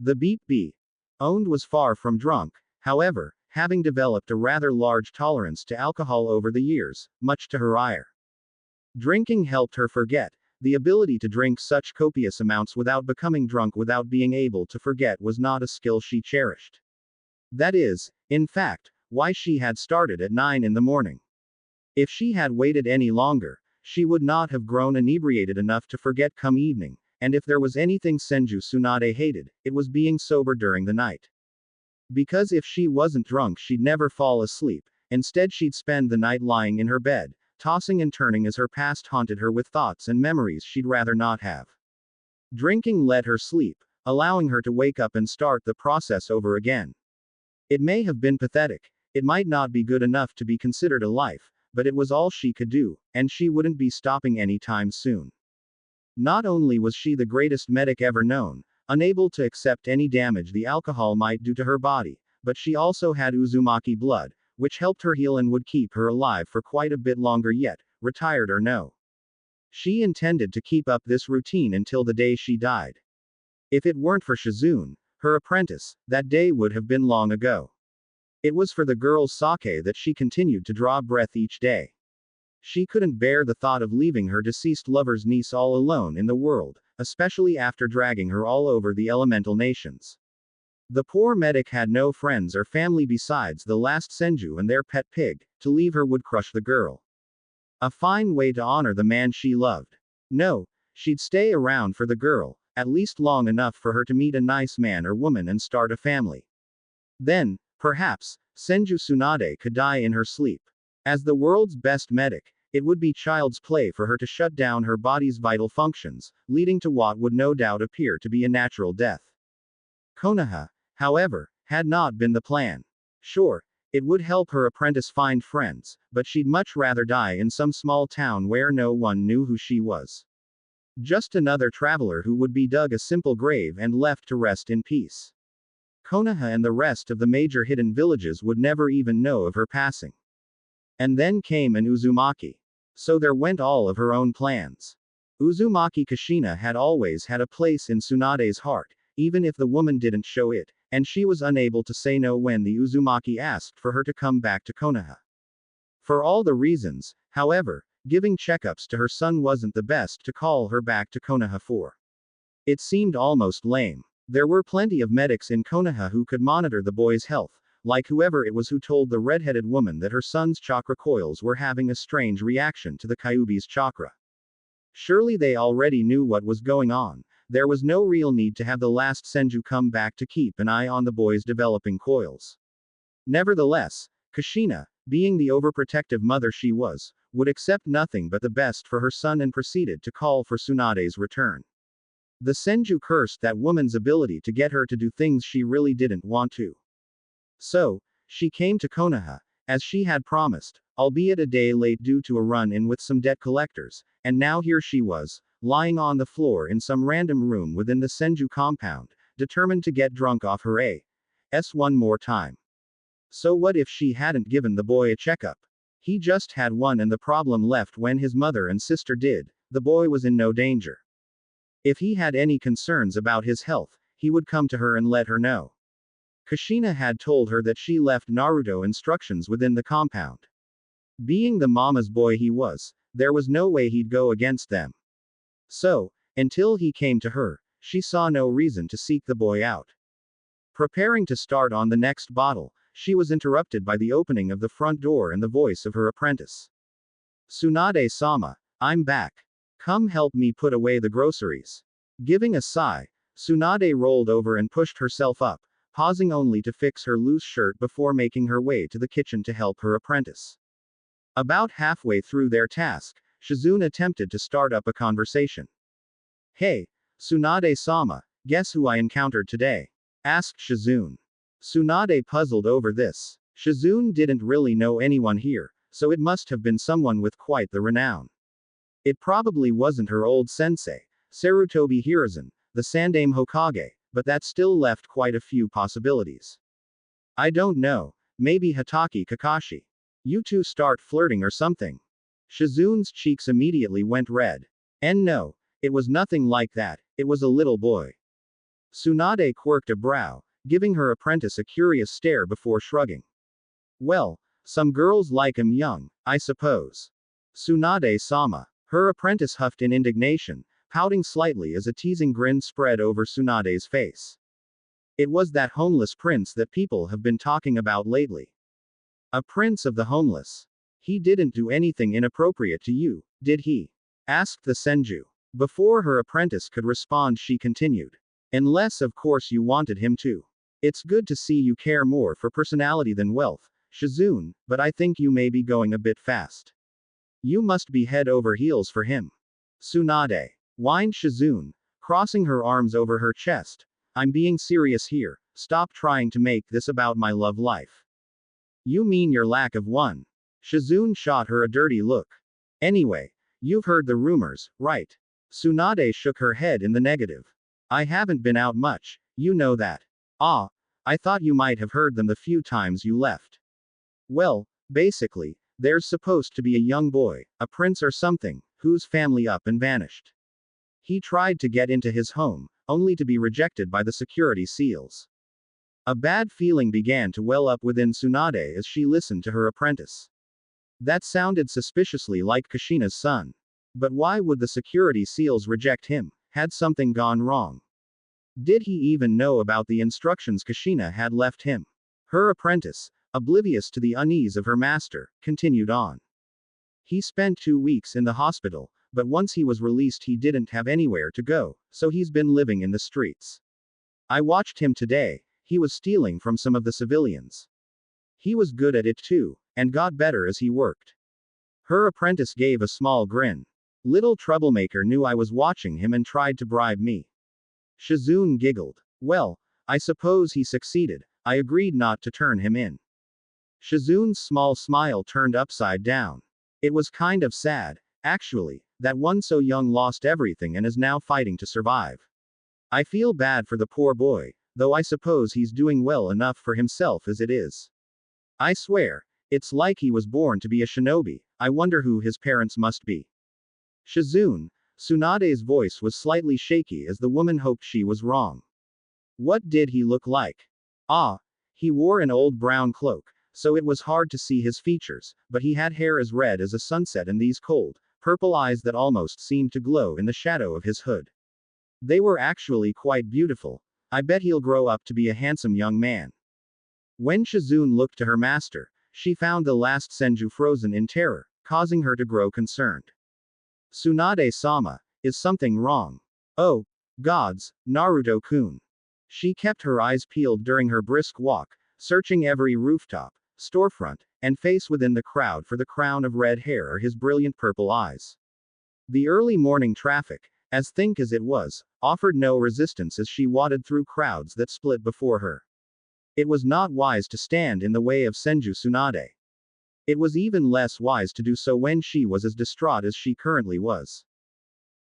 The beep beep owned was far from drunk, however, having developed a rather large tolerance to alcohol over the years, much to her ire. Drinking helped her forget. The ability to drink such copious amounts without becoming drunk without being able to forget was not a skill she cherished. That is, in fact, why she had started at 9 in the morning. If she had waited any longer, she would not have grown inebriated enough to forget come evening, and if there was anything Senju Tsunade hated, it was being sober during the night. Because if she wasn't drunk she'd never fall asleep, instead she'd spend the night lying in her bed, tossing and turning as her past haunted her with thoughts and memories she'd rather not have. Drinking let her sleep, allowing her to wake up and start the process over again. It may have been pathetic, it might not be good enough to be considered a life, but it was all she could do, and she wouldn't be stopping anytime soon. Not only was she the greatest medic ever known, unable to accept any damage the alcohol might do to her body, but she also had Uzumaki blood, which helped her heal and would keep her alive for quite a bit longer yet, retired or no. She intended to keep up this routine until the day she died. If it weren't for Shizune, her apprentice, that day would have been long ago. It was for the girl's sake that she continued to draw breath each day. She couldn't bear the thought of leaving her deceased lover's niece all alone in the world, especially after dragging her all over the elemental nations. The poor medic had no friends or family besides the last Senju and their pet pig. To leave her would crush the girl. A fine way to honor the man she loved. No, she'd stay around for the girl, at least long enough for her to meet a nice man or woman and start a family. Then, perhaps, Senju Tsunade could die in her sleep. As the world's best medic, it would be child's play for her to shut down her body's vital functions, leading to what would no doubt appear to be a natural death. Konoha, however, had not been the plan. Sure, it would help her apprentice find friends, but she'd much rather die in some small town where no one knew who she was. Just another traveler who would be dug a simple grave and left to rest in peace. Konoha and the rest of the major hidden villages would never even know of her passing. And then came an Uzumaki. So there went all of her own plans. Uzumaki Kushina had always had a place in Tsunade's heart, even if the woman didn't show it, and she was unable to say no when the Uzumaki asked for her to come back to Konoha. For all the reasons, however, giving checkups to her son wasn't the best to call her back to Konoha for. It seemed almost lame. There were plenty of medics in Konoha who could monitor the boy's health, like whoever it was who told the red-headed woman that her son's chakra coils were having a strange reaction to the Kyuubi's chakra. Surely they already knew what was going on. There was no real need to have the last Senju come back to keep an eye on the boy's developing coils. Nevertheless, Kushina, being the overprotective mother she was, would accept nothing but the best for her son and proceeded to call for Tsunade's return. The Senju cursed that woman's ability to get her to do things she really didn't want to. So, she came to Konoha, as she had promised, albeit a day late due to a run-in with some debt collectors, and now here she was, lying on the floor in some random room within the Senju compound, determined to get drunk off her ass one more time. So what if she hadn't given the boy a checkup? He just had one and the problem left when his mother and sister did. The boy was in no danger. If he had any concerns about his health, he would come to her and let her know. Kushina had told her that she left Naruto instructions within the compound. Being the mama's boy he was, there was no way he'd go against them. So, until he came to her, she saw no reason to seek the boy out. Preparing to start on the next bottle, she was interrupted by the opening of the front door and the voice of her apprentice. Tsunade-sama, I'm back. Come help me put away the groceries. Giving a sigh, Tsunade rolled over and pushed herself up, pausing only to fix her loose shirt before making her way to the kitchen to help her apprentice. About halfway through their task, Shizune attempted to start up a conversation. Hey, Tsunade-sama, guess who I encountered today? Asked Shizune. Tsunade puzzled over this. Shizune didn't really know anyone here, so it must have been someone with quite the renown. It probably wasn't her old sensei, Sarutobi Hiruzen, the Sandaime Hokage, but that still left quite a few possibilities. I don't know, maybe Hatake Kakashi. You two start flirting or something. Shizune's cheeks immediately went red. And no, it was nothing like that, it was a little boy. Tsunade quirked a brow, giving her apprentice a curious stare before shrugging. Well, some girls like him young, I suppose. Tsunade-sama. Her apprentice huffed in indignation, pouting slightly as a teasing grin spread over Tsunade's face. It was that homeless prince that people have been talking about lately. A prince of the homeless. He didn't do anything inappropriate to you, did he? Asked the Senju. Before her apprentice could respond, she continued. Unless of course you wanted him to. It's good to see you care more for personality than wealth, Shizune, but I think you may be going a bit fast. You must be head over heels for him. Tsunade. Whined Shizune, crossing her arms over her chest. I'm being serious here, stop trying to make this about my love life. You mean your lack of one? Shizune shot her a dirty look. Anyway, you've heard the rumors, right? Tsunade shook her head in the negative. I haven't been out much, you know that. Ah, I thought you might have heard them the few times you left. Well, basically, there's supposed to be a young boy, a prince or something, whose family up and vanished. He tried to get into his home, only to be rejected by the security seals. A bad feeling began to well up within Tsunade as she listened to her apprentice. That sounded suspiciously like Kushina's son. But why would the security seals reject him? Had something gone wrong? Did he even know about the instructions Kushina had left him? Her apprentice, oblivious to the unease of her master, continued on. He spent 2 weeks in the hospital, but once he was released he didn't have anywhere to go, so he's been living in the streets. I watched him today, he was stealing from some of the civilians. He was good at it too, and got better as he worked. Her apprentice gave a small grin. Little troublemaker knew I was watching him and tried to bribe me. Shizune giggled. Well, I suppose he succeeded, I agreed not to turn him in. Shizune's small smile turned upside down. It was kind of sad, actually, that one so young lost everything and is now fighting to survive. I feel bad for the poor boy, though I suppose he's doing well enough for himself as it is. I swear, it's like he was born to be a shinobi, I wonder who his parents must be. Shizune, Tsunade's voice was slightly shaky as the woman hoped she was wrong. What did he look like? Ah, he wore an old brown cloak, so it was hard to see his features, but he had hair as red as a sunset and these cold, purple eyes that almost seemed to glow in the shadow of his hood. They were actually quite beautiful. I bet he'll grow up to be a handsome young man. When Shizune looked to her master, she found the last Senju frozen in terror, causing her to grow concerned. Tsunade-sama, is something wrong? Oh, gods, Naruto-kun. She kept her eyes peeled during her brisk walk, searching every rooftop, storefront, and face within the crowd for the crown of red hair or his brilliant purple eyes. The early morning traffic, as thick as it was, offered no resistance as she wadded through crowds that split before her. It was not wise to stand in the way of Senju Tsunade. It was even less wise to do so when she was as distraught as she currently was.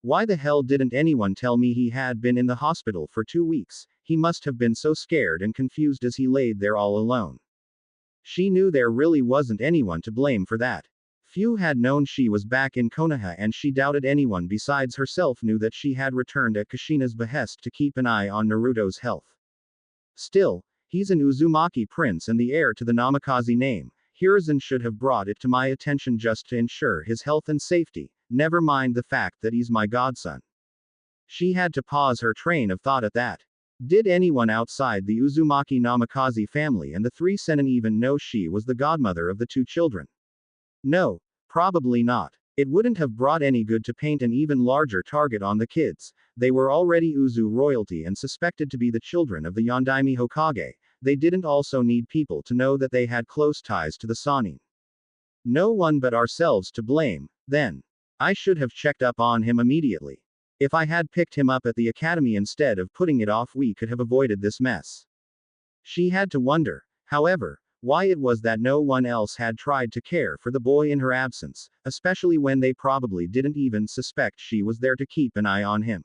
Why the hell didn't anyone tell me he had been in the hospital for 2 weeks? He must have been so scared and confused as he laid there all alone. She knew there really wasn't anyone to blame for that. Few had known she was back in Konoha and she doubted anyone besides herself knew that she had returned at Kushina's behest to keep an eye on Naruto's health. Still, he's an Uzumaki prince and the heir to the Namikaze name. Hiruzen should have brought it to my attention just to ensure his health and safety, never mind the fact that he's my godson. She had to pause her train of thought at that. Did anyone outside the Uzumaki Namikaze family and the 3 Sennin even know she was the godmother of the 2 children? No, probably not. It wouldn't have brought any good to paint an even larger target on the kids. They were already Uzu royalty and suspected to be the children of the Yondaime Hokage. They didn't also need people to know that they had close ties to the Sannin. No one but ourselves to blame, then. I should have checked up on him immediately. If I had picked him up at the academy instead of putting it off, we could have avoided this mess. She had to wonder, however, why it was that no one else had tried to care for the boy in her absence, especially when they probably didn't even suspect she was there to keep an eye on him.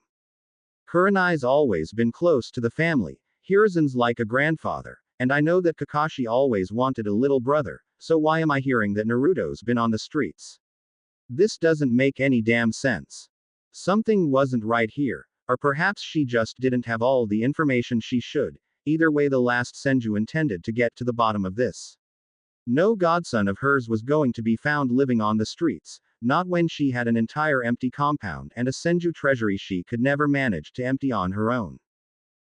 Kurenai's always been close to the family. Hiruzen's like a grandfather, and I know that Kakashi always wanted a little brother, so why am I hearing that Naruto's been on the streets? This doesn't make any damn sense. Something wasn't right here, or perhaps she just didn't have all the information she should. Either way, the last Senju intended to get to the bottom of this. No godson of hers was going to be found living on the streets, not when she had an entire empty compound and a Senju treasury she could never manage to empty on her own.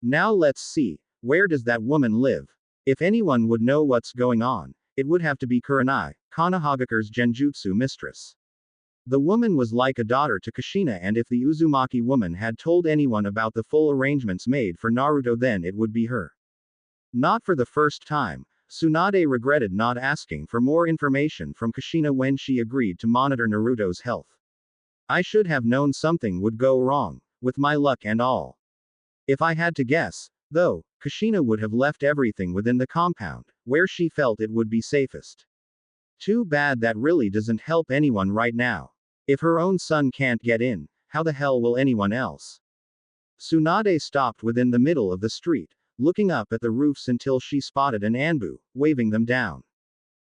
Now let's see, where does that woman live? If anyone would know what's going on, it would have to be Kurenai, Konohagakure's genjutsu mistress. The woman was like a daughter to Kushina, and if the Uzumaki woman had told anyone about the full arrangements made for Naruto, then it would be her. Not for the first time, Tsunade regretted not asking for more information from Kushina when she agreed to monitor Naruto's health. I should have known something would go wrong, with my luck and all. If I had to guess, though, Kushina would have left everything within the compound, where she felt it would be safest. Too bad that really doesn't help anyone right now. If her own son can't get in, how the hell will anyone else? Tsunade stopped within the middle of the street, looking up at the roofs until she spotted an Anbu, waving them down.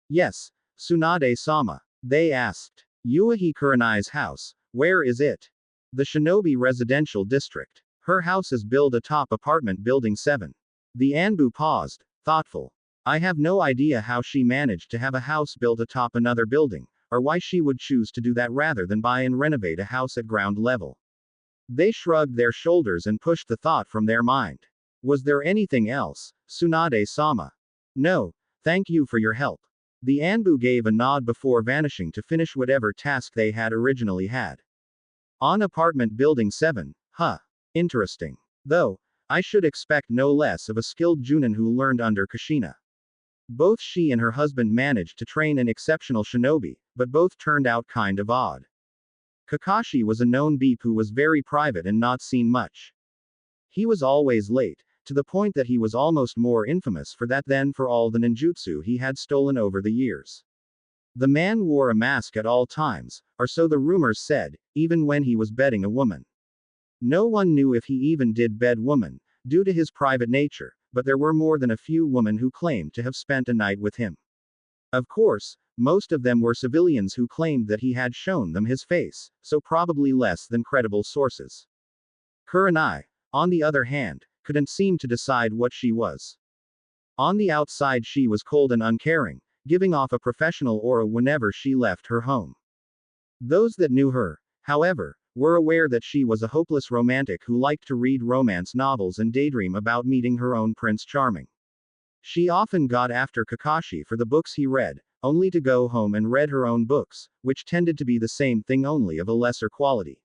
Yes, Tsunade-sama, they asked. Yuahi Kurenai's house, where is it? The Shinobi Residential District. Her house is built atop apartment building 7. The Anbu paused, thoughtful. I have no idea how she managed to have a house built atop another building, or why she would choose to do that rather than buy and renovate a house at ground level. They shrugged their shoulders and pushed the thought from their mind. Was there anything else, Tsunade-sama? No, thank you for your help. The Anbu gave a nod before vanishing to finish whatever task they had originally had. On apartment building 7, huh. Interesting. Though, I should expect no less of a skilled Junin who learned under Kushina. Both she and her husband managed to train an exceptional shinobi, but both turned out kind of odd. Kakashi was a known beep who was very private and not seen much. He was always late, to the point that he was almost more infamous for that than for all the ninjutsu he had stolen over the years. The man wore a mask at all times, or so the rumors said, even when he was bedding a woman. No one knew if he even did bed women, due to his private nature, but there were more than a few women who claimed to have spent a night with him. Of course, Most of them were civilians who claimed that he had shown them his face, so probably less than credible sources. Kurenai, on the other hand, couldn't seem to decide what she was. On the outside she was cold and uncaring, giving off a professional aura whenever she left her home. Those that knew her, however, were aware that she was a hopeless romantic who liked to read romance novels and daydream about meeting her own Prince Charming. She often got after Kakashi for the books he read, only to go home and read her own books, which tended to be the same thing only of a lesser quality.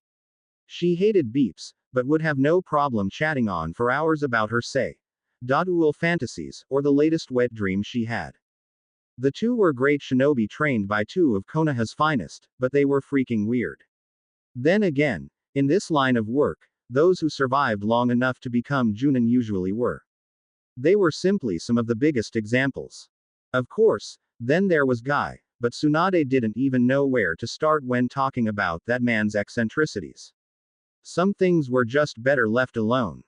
She hated beeps, but would have no problem chatting on for hours about her say, Dadual fantasies, or the latest wet dream she had. The two were great shinobi trained by two of Konoha's finest, but they were freaking weird. Then again, in this line of work, those who survived long enough to become Junin usually were. They were simply some of the biggest examples. Of course, then there was Guy, but Tsunade didn't even know where to start when talking about that man's eccentricities. Some things were just better left alone.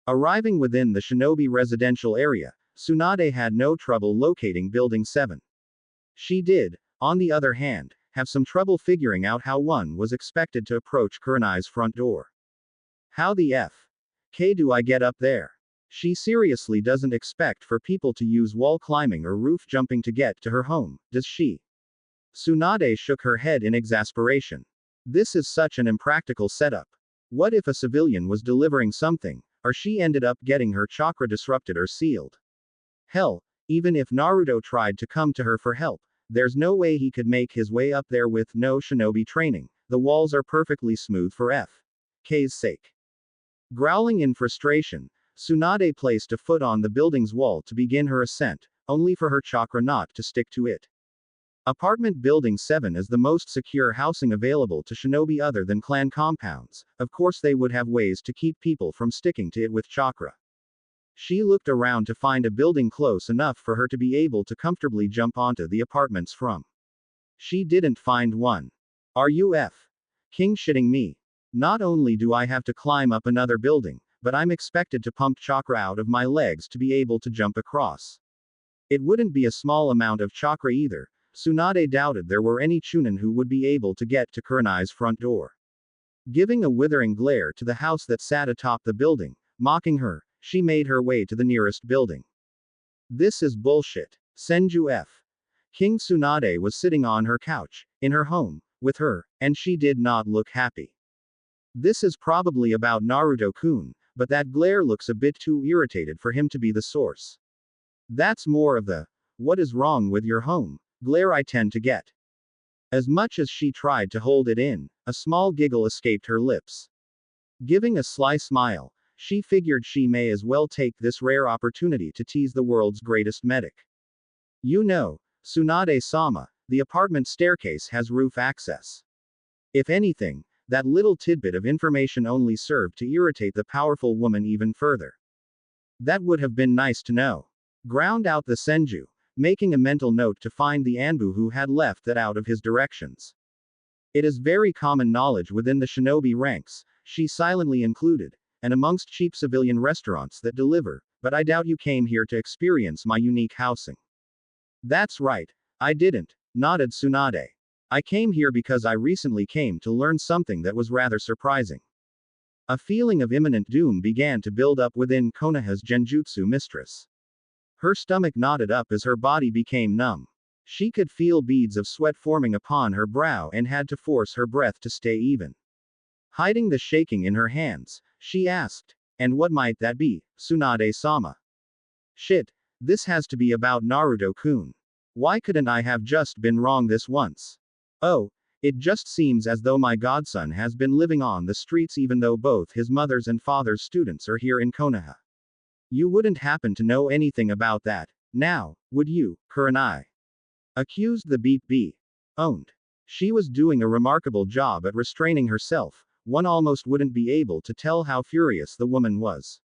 Arriving within the shinobi residential area, Tsunade had no trouble locating Building 7. She did, on the other hand, have some trouble figuring out how one was expected to approach Kurenai's front door. How the K do I get up there? She seriously doesn't expect for people to use wall climbing or roof jumping to get to her home, does she? Tsunade shook her head in exasperation. This is such an impractical setup. What if a civilian was delivering something, or she ended up getting her chakra disrupted or sealed? Hell, even if Naruto tried to come to her for help, there's no way he could make his way up there with no shinobi training. The walls are perfectly smooth for K's sake. Growling in frustration, Tsunade placed a foot on the building's wall to begin her ascent, only for her chakra not to stick to it. Apartment Building 7 is the most secure housing available to shinobi other than clan compounds. Of course they would have ways to keep people from sticking to it with chakra. She looked around to find a building close enough for her to be able to comfortably jump onto the apartments from. She didn't find one. Are you king shitting me? Not only do I have to climb up another building, but I'm expected to pump chakra out of my legs to be able to jump across. It wouldn't be a small amount of chakra either. Tsunade doubted there were any Chunin who would be able to get to Kurenai's front door. Giving a withering glare to the house that sat atop the building, mocking her, she made her way to the nearest building. This is bullshit. Senju King Tsunade was sitting on her couch, in her home, with her, and she did not look happy. This is probably about Naruto-kun, but that glare looks a bit too irritated for him to be the source. That's more of the, what is wrong with your home, glare I tend to get. As much as she tried to hold it in, a small giggle escaped her lips. Giving a sly smile, she figured she may as well take this rare opportunity to tease the world's greatest medic. You know, Tsunade-sama, the apartment staircase has roof access. If anything, that little tidbit of information only served to irritate the powerful woman even further. That would have been nice to know. Ground out the Senju, making a mental note to find the Anbu who had left that out of his directions. It is very common knowledge within the shinobi ranks, she silently included, and amongst cheap civilian restaurants that deliver, but I doubt you came here to experience my unique housing. That's right, I didn't, nodded Tsunade. I came here because I recently came to learn something that was rather surprising. A feeling of imminent doom began to build up within Konoha's genjutsu mistress. Her stomach knotted up as her body became numb. She could feel beads of sweat forming upon her brow and had to force her breath to stay even. Hiding the shaking in her hands, she asked, and what might that be, Tsunade-sama? Shit, this has to be about Naruto-kun. Why couldn't I have just been wrong this once? Oh, it just seems as though my godson has been living on the streets even though both his mother's and father's students are here in Konoha. You wouldn't happen to know anything about that, now, would you, Kurenai? Accused the beep bee. Owned. She was doing a remarkable job at restraining herself, one almost wouldn't be able to tell how furious the woman was.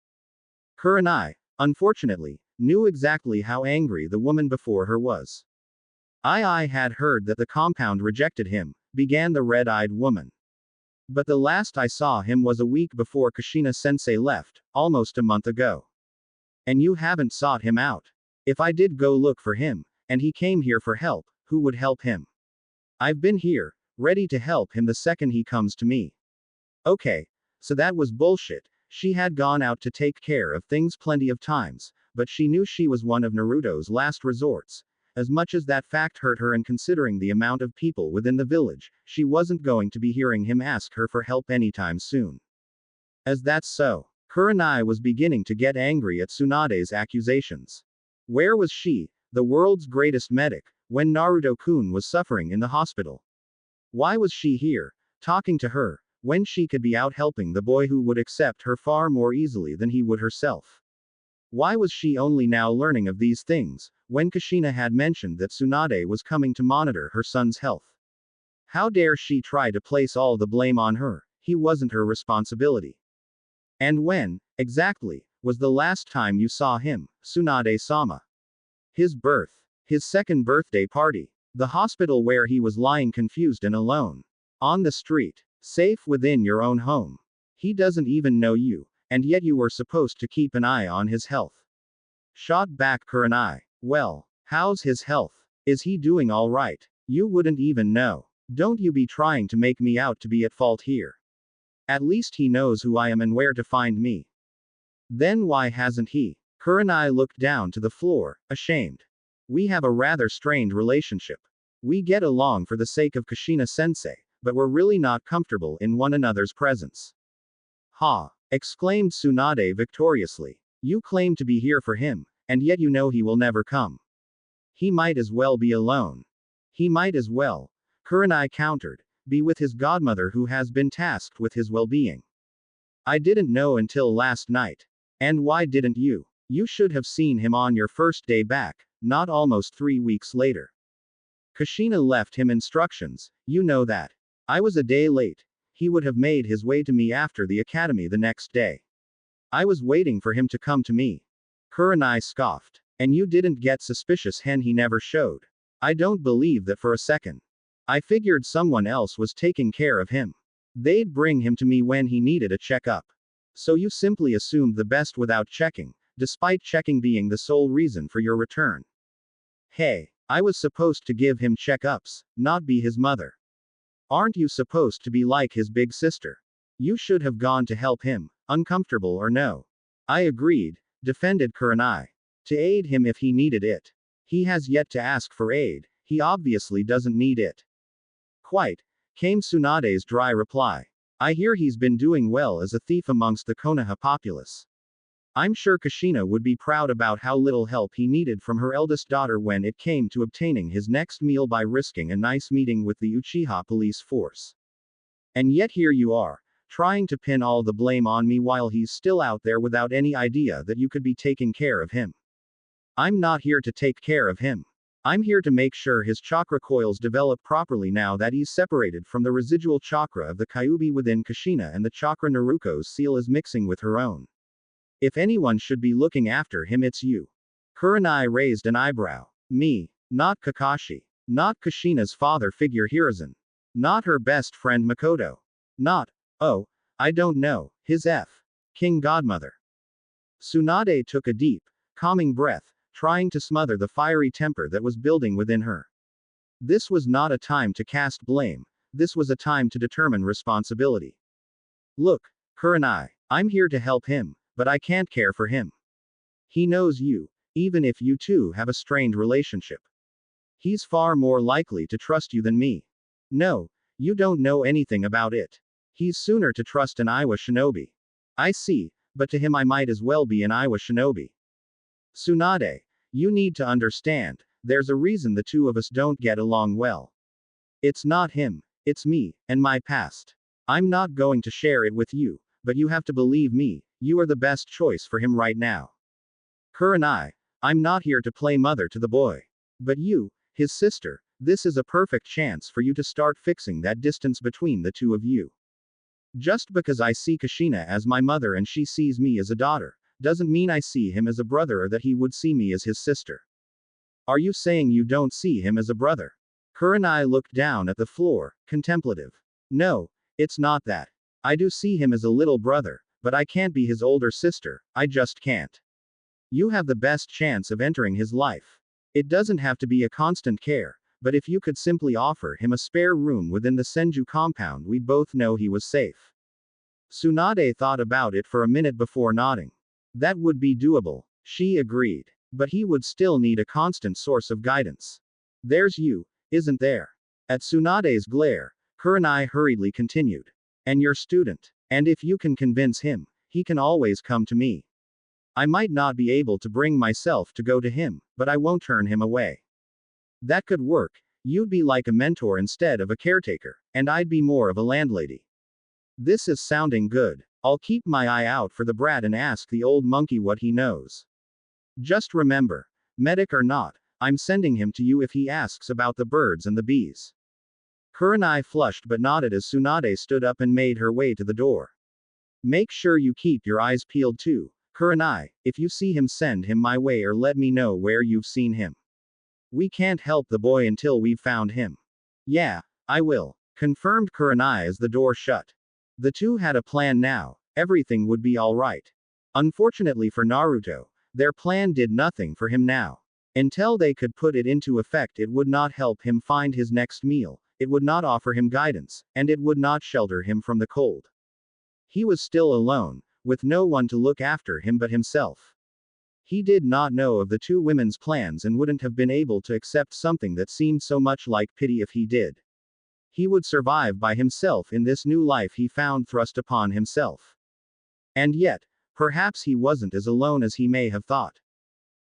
Kurenai, unfortunately, knew exactly how angry the woman before her was. I had heard that the compound rejected him, began the red-eyed woman. But the last I saw him was a week before Kushina-sensei left, almost a month ago. And you haven't sought him out. If I did go look for him, and he came here for help, who would help him. I've been here, ready to help him the second he comes to me. Okay, so that was bullshit. She had gone out to take care of things plenty of times, but she knew she was one of Naruto's last resorts. As much as that fact hurt her, and considering the amount of people within the village, she wasn't going to be hearing him ask her for help anytime soon. As that's so, Kurenai was beginning to get angry at Tsunade's accusations. Where was she, the world's greatest medic, when Naruto-kun was suffering in the hospital? Why was she here, talking to her, when she could be out helping the boy who would accept her far more easily than he would herself? Why was she only now learning of these things, when Kushina had mentioned that Tsunade was coming to monitor her son's health? How dare she try to place all the blame on her? He wasn't her responsibility. And when, exactly, was the last time you saw him, Tsunade-sama? His birth. His second birthday party. The hospital where he was lying confused and alone. On the street. Safe within your own home. He doesn't even know you, and yet you were supposed to keep an eye on his health. Shot back Kurenai. Well, how's his health? Is he doing alright? You wouldn't even know. Don't you be trying to make me out to be at fault here. At least he knows who I am and where to find me. Then why hasn't he? Kurenai looked down to the floor, ashamed. We have a rather strained relationship. We get along for the sake of Kushina-sensei, but we're really not comfortable in one another's presence. Ha! Exclaimed Tsunade victoriously. You claim to be here for him, and yet you know he will never come. He might as well be alone. He might as well, Kurenai countered, be with his godmother who has been tasked with his well-being. I didn't know until last night. And why didn't you? You should have seen him on your first day back, not almost 3 weeks later. Kushina left him instructions, you know that. I was a day late. He would have made his way to me after the academy the next day. I was waiting for him to come to me. Kurenai scoffed. And you didn't get suspicious hen he never showed. I don't believe that for a second. I figured someone else was taking care of him. They'd bring him to me when he needed a checkup. So you simply assumed the best without checking, despite checking being the sole reason for your return. Hey, I was supposed to give him checkups, not be his mother. Aren't you supposed to be like his big sister? You should have gone to help him, uncomfortable or no. I agreed, defended Kurenai. To aid him if he needed it. He has yet to ask for aid, he obviously doesn't need it. Quite, came Tsunade's dry reply. I hear he's been doing well as a thief amongst the Konoha populace. I'm sure Kushina would be proud about how little help he needed from her eldest daughter when it came to obtaining his next meal by risking a nice meeting with the Uchiha police force. And yet here you are, trying to pin all the blame on me while he's still out there without any idea that you could be taking care of him. I'm not here to take care of him. I'm here to make sure his chakra coils develop properly now that he's separated from the residual chakra of the Kyuubi within Kushina and the chakra Naruto's seal is mixing with her own. If anyone should be looking after him, it's you. Kurenai raised an eyebrow. Me. Not Kakashi. Not Kushina's father figure Hiruzen. Not her best friend Makoto. Not, oh, I don't know, his King godmother. Tsunade took a deep, calming breath, trying to smother the fiery temper that was building within her. This was not a time to cast blame, this was a time to determine responsibility. Look, Kurenai, I'm here to help him, but I can't care for him. He knows you, even if you two have a strained relationship. He's far more likely to trust you than me. No, you don't know anything about it. He's sooner to trust an Iwa shinobi. I see, but to him I might as well be an Iwa shinobi. Tsunade, you need to understand, there's a reason the two of us don't get along well. It's not him, it's me, and my past. I'm not going to share it with you, but you have to believe me, you are the best choice for him right now. Kurenai, I'm not here to play mother to the boy. But you, his sister, this is a perfect chance for you to start fixing that distance between the two of you. Just because I see Kushina as my mother and she sees me as a daughter, doesn't mean I see him as a brother or that he would see me as his sister. Are you saying you don't see him as a brother? Kurenai looked down at the floor, contemplative. No, it's not that. I do see him as a little brother, but I can't be his older sister, I just can't. You have the best chance of entering his life. It doesn't have to be a constant care, but if you could simply offer him a spare room within the Senju compound, we'd both know he was safe. Tsunade thought about it for a minute before nodding. That would be doable, she agreed. But he would still need a constant source of guidance. There's you, isn't there? At Tsunade's glare, Kurenai hurriedly continued. And your student. And if you can convince him, he can always come to me. I might not be able to bring myself to go to him, but I won't turn him away. That could work. You'd be like a mentor instead of a caretaker, and I'd be more of a landlady. This is sounding good. I'll keep my eye out for the brat and ask the old monkey what he knows. Just remember, medic or not, I'm sending him to you if he asks about the birds and the bees. Kurenai flushed but nodded as Tsunade stood up and made her way to the door. Make sure you keep your eyes peeled too, Kurenai. If you see him, send him my way or let me know where you've seen him. We can't help the boy until we've found him. Yeah, I will, confirmed Kurenai as the door shut. The two had a plan now. Everything would be alright. Unfortunately for Naruto, their plan did nothing for him now. Until they could put it into effect, it would not help him find his next meal, it would not offer him guidance, and it would not shelter him from the cold. He was still alone, with no one to look after him but himself. He did not know of the two women's plans and wouldn't have been able to accept something that seemed so much like pity if he did. He would survive by himself in this new life he found thrust upon himself. And yet, perhaps he wasn't as alone as he may have thought.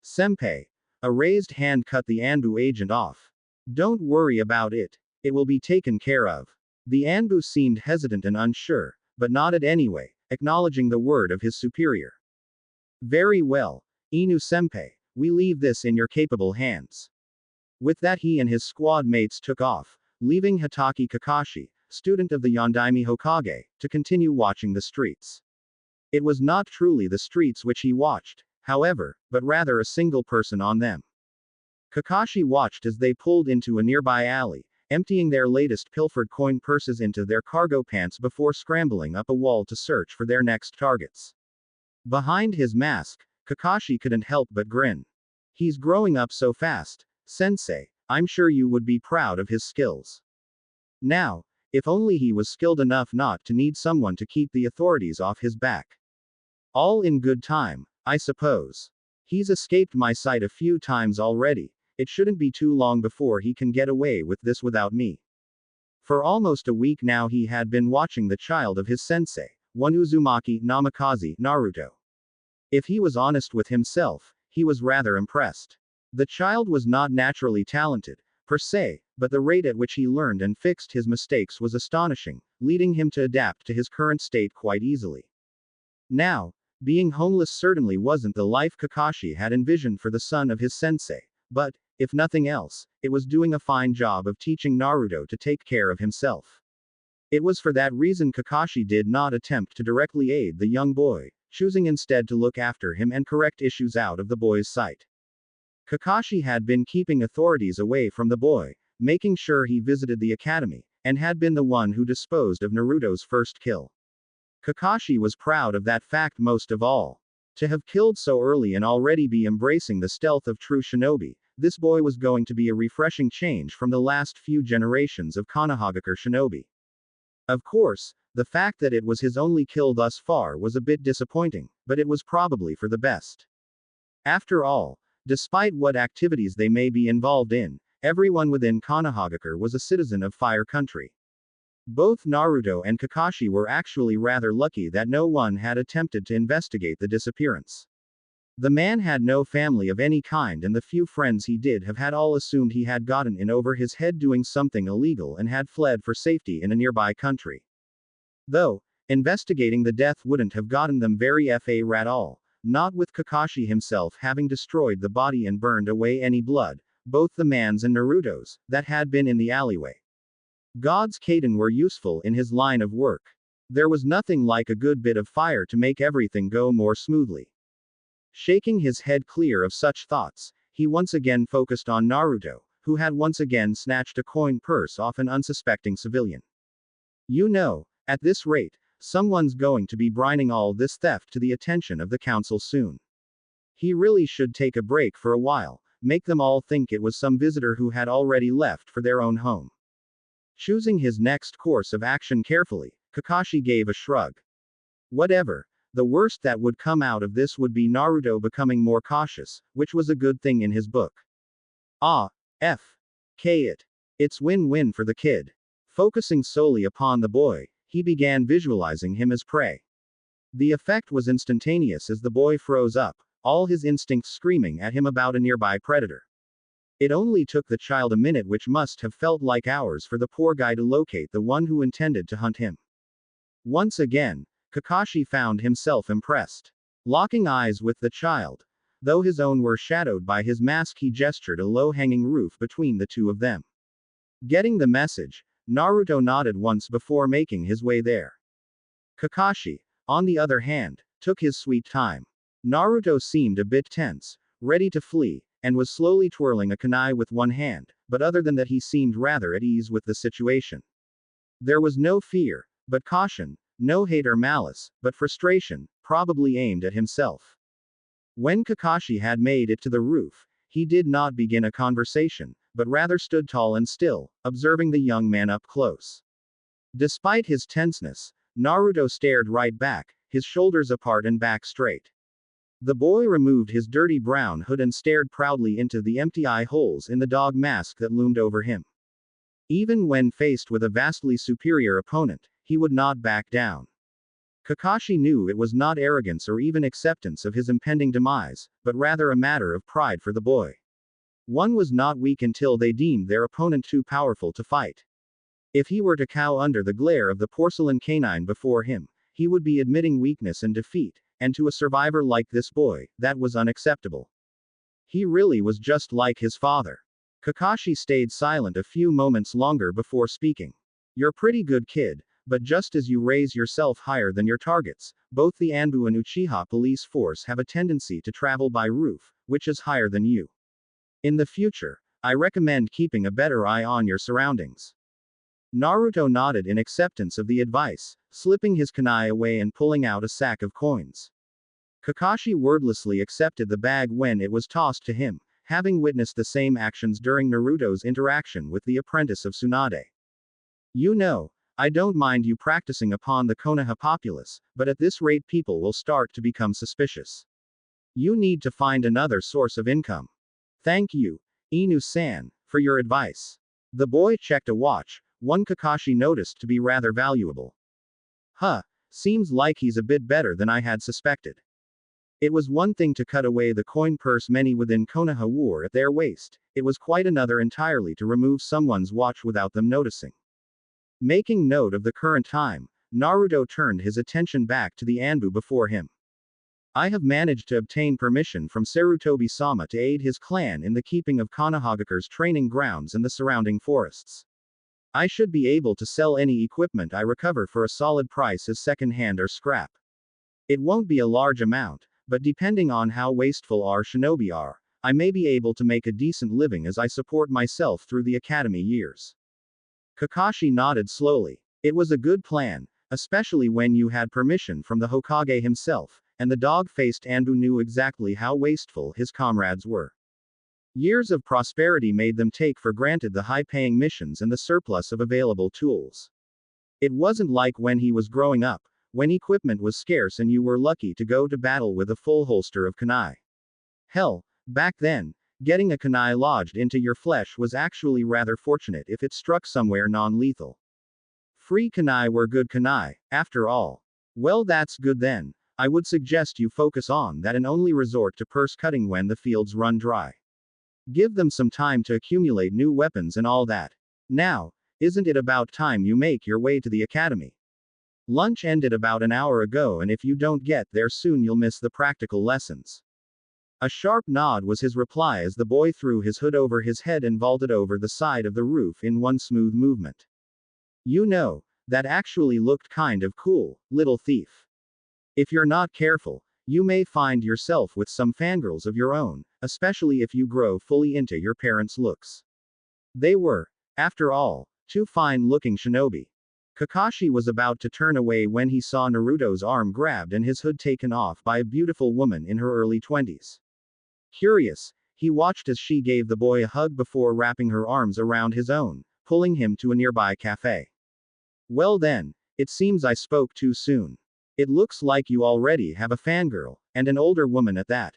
Senpai. A raised hand cut the Anbu agent off. Don't worry about it. It will be taken care of. The Anbu seemed hesitant and unsure, but nodded anyway, acknowledging the word of his superior. Very well, Inu Senpai, we leave this in your capable hands. With that, he and his squad mates took off, leaving Hatake Kakashi, student of the Yondaime Hokage, to continue watching the streets. It was not truly the streets which he watched, however, but rather a single person on them. Kakashi watched as they pulled into a nearby alley, emptying their latest pilfered coin purses into their cargo pants before scrambling up a wall to search for their next targets. Behind his mask, Kakashi couldn't help but grin. He's growing up so fast, sensei. I'm sure you would be proud of his skills. Now, if only he was skilled enough not to need someone to keep the authorities off his back. All in good time, I suppose. He's escaped my sight a few times already. It shouldn't be too long before he can get away with this without me. For almost a week now he had been watching the child of his sensei, one Uzumaki Namikaze, Naruto. If he was honest with himself, he was rather impressed. The child was not naturally talented, per se, but the rate at which he learned and fixed his mistakes was astonishing, leading him to adapt to his current state quite easily. Now, being homeless certainly wasn't the life Kakashi had envisioned for the son of his sensei, but, if nothing else, it was doing a fine job of teaching Naruto to take care of himself. It was for that reason Kakashi did not attempt to directly aid the young boy, choosing instead to look after him and correct issues out of the boy's sight. Kakashi had been keeping authorities away from the boy, making sure he visited the academy, and had been the one who disposed of Naruto's first kill. Kakashi was proud of that fact most of all. To have killed so early and already be embracing the stealth of true shinobi, this boy was going to be a refreshing change from the last few generations of Konohagakure shinobi. Of course, the fact that it was his only kill thus far was a bit disappointing, but it was probably for the best. After all, despite what activities they may be involved in, everyone within Konohagakure was a citizen of Fire Country. Both Naruto and Kakashi were actually rather lucky that no one had attempted to investigate the disappearance. The man had no family of any kind, and the few friends he did have had all assumed he had gotten in over his head doing something illegal and had fled for safety in a nearby country. Though, investigating the death wouldn't have gotten them very far at all, not with Kakashi himself having destroyed the body and burned away any blood, both the man's and Naruto's, that had been in the alleyway. God's Kaden were useful in his line of work. There was nothing like a good bit of fire to make everything go more smoothly. Shaking his head clear of such thoughts, he once again focused on Naruto, who had once again snatched a coin purse off an unsuspecting civilian. You know, at this rate, someone's going to be bringing all this theft to the attention of the council soon. He really should take a break for a while, make them all think it was some visitor who had already left for their own home. Choosing his next course of action carefully, Kakashi gave a shrug. Whatever. The worst that would come out of this would be Naruto becoming more cautious, which was a good thing in his book. Ah, it's win-win for the kid. Focusing solely upon the boy, he began visualizing him as prey. The effect was instantaneous as the boy froze up, all his instincts screaming at him about a nearby predator. It only took the child a minute, which must have felt like hours, for the poor guy to locate the one who intended to hunt him. Once again, Kakashi found himself impressed. Locking eyes with the child. Though his own were shadowed by his mask, he gestured a low-hanging roof between the two of them. Getting the message, Naruto nodded once before making his way there. Kakashi, on the other hand, took his sweet time. Naruto seemed a bit tense, ready to flee, and was slowly twirling a kunai with one hand, but other than that he seemed rather at ease with the situation. There was no fear, but caution, no hate or malice, but frustration, probably aimed at himself. When Kakashi had made it to the roof, he did not begin a conversation, but rather stood tall and still, observing the young man up close. Despite his tenseness, Naruto stared right back, his shoulders apart and back straight. The boy removed his dirty brown hood and stared proudly into the empty eye holes in the dog mask that loomed over him. Even when faced with a vastly superior opponent, he would not back down. Kakashi knew it was not arrogance or even acceptance of his impending demise, but rather a matter of pride for the boy. One was not weak until they deemed their opponent too powerful to fight. If he were to cower under the glare of the porcelain canine before him, he would be admitting weakness and defeat, and to a survivor like this boy, that was unacceptable. He really was just like his father. Kakashi stayed silent a few moments longer before speaking. You're pretty good, kid, but just as you raise yourself higher than your targets, both the Anbu and Uchiha police force have a tendency to travel by roof, which is higher than you. In the future, I recommend keeping a better eye on your surroundings. Naruto nodded in acceptance of the advice, slipping his kunai away and pulling out a sack of coins. Kakashi wordlessly accepted the bag when it was tossed to him, having witnessed the same actions during Naruto's interaction with the apprentice of Tsunade. You know, I don't mind you practicing upon the Konoha populace, but at this rate people will start to become suspicious. You need to find another source of income. Thank you, Inu-san, for your advice. The boy checked a watch, one Kakashi noticed to be rather valuable. Seems like he's a bit better than I had suspected. It was one thing to cut away the coin purse many within Konoha wore at their waist, it was quite another entirely to remove someone's watch without them noticing. Making note of the current time, Naruto turned his attention back to the Anbu before him. I have managed to obtain permission from Sarutobi-sama to aid his clan in the keeping of Konohagakure's training grounds and the surrounding forests. I should be able to sell any equipment I recover for a solid price as second-hand or scrap. It won't be a large amount, but depending on how wasteful our shinobi are, I may be able to make a decent living as I support myself through the academy years. Kakashi nodded slowly. It was a good plan, especially when you had permission from the Hokage himself, and the dog-faced Anbu knew exactly how wasteful his comrades were. Years of prosperity made them take for granted the high-paying missions and the surplus of available tools. It wasn't like when he was growing up, when equipment was scarce and you were lucky to go to battle with a full holster of kunai. Hell, back then, getting a kunai lodged into your flesh was actually rather fortunate if it struck somewhere non-lethal. Free kunai were good kunai, after all. Well, that's good then. I would suggest you focus on that and only resort to purse cutting when the fields run dry. Give them some time to accumulate new weapons and all that. Now, isn't it about time you make your way to the academy? Lunch ended about an hour ago, and if you don't get there soon you'll miss the practical lessons. A sharp nod was his reply as the boy threw his hood over his head and vaulted over the side of the roof in one smooth movement. You know, that actually looked kind of cool, little thief. If you're not careful, you may find yourself with some fangirls of your own, especially if you grow fully into your parents' looks. They were, after all, two fine-looking shinobi. Kakashi was about to turn away when he saw Naruto's arm grabbed and his hood taken off by a beautiful woman in her early 20s. Curious, He watched as she gave the boy a hug before wrapping her arms around his own, pulling him to a nearby cafe. Well then, it seems I spoke too soon. It looks like you already have a fangirl, and an older woman at that.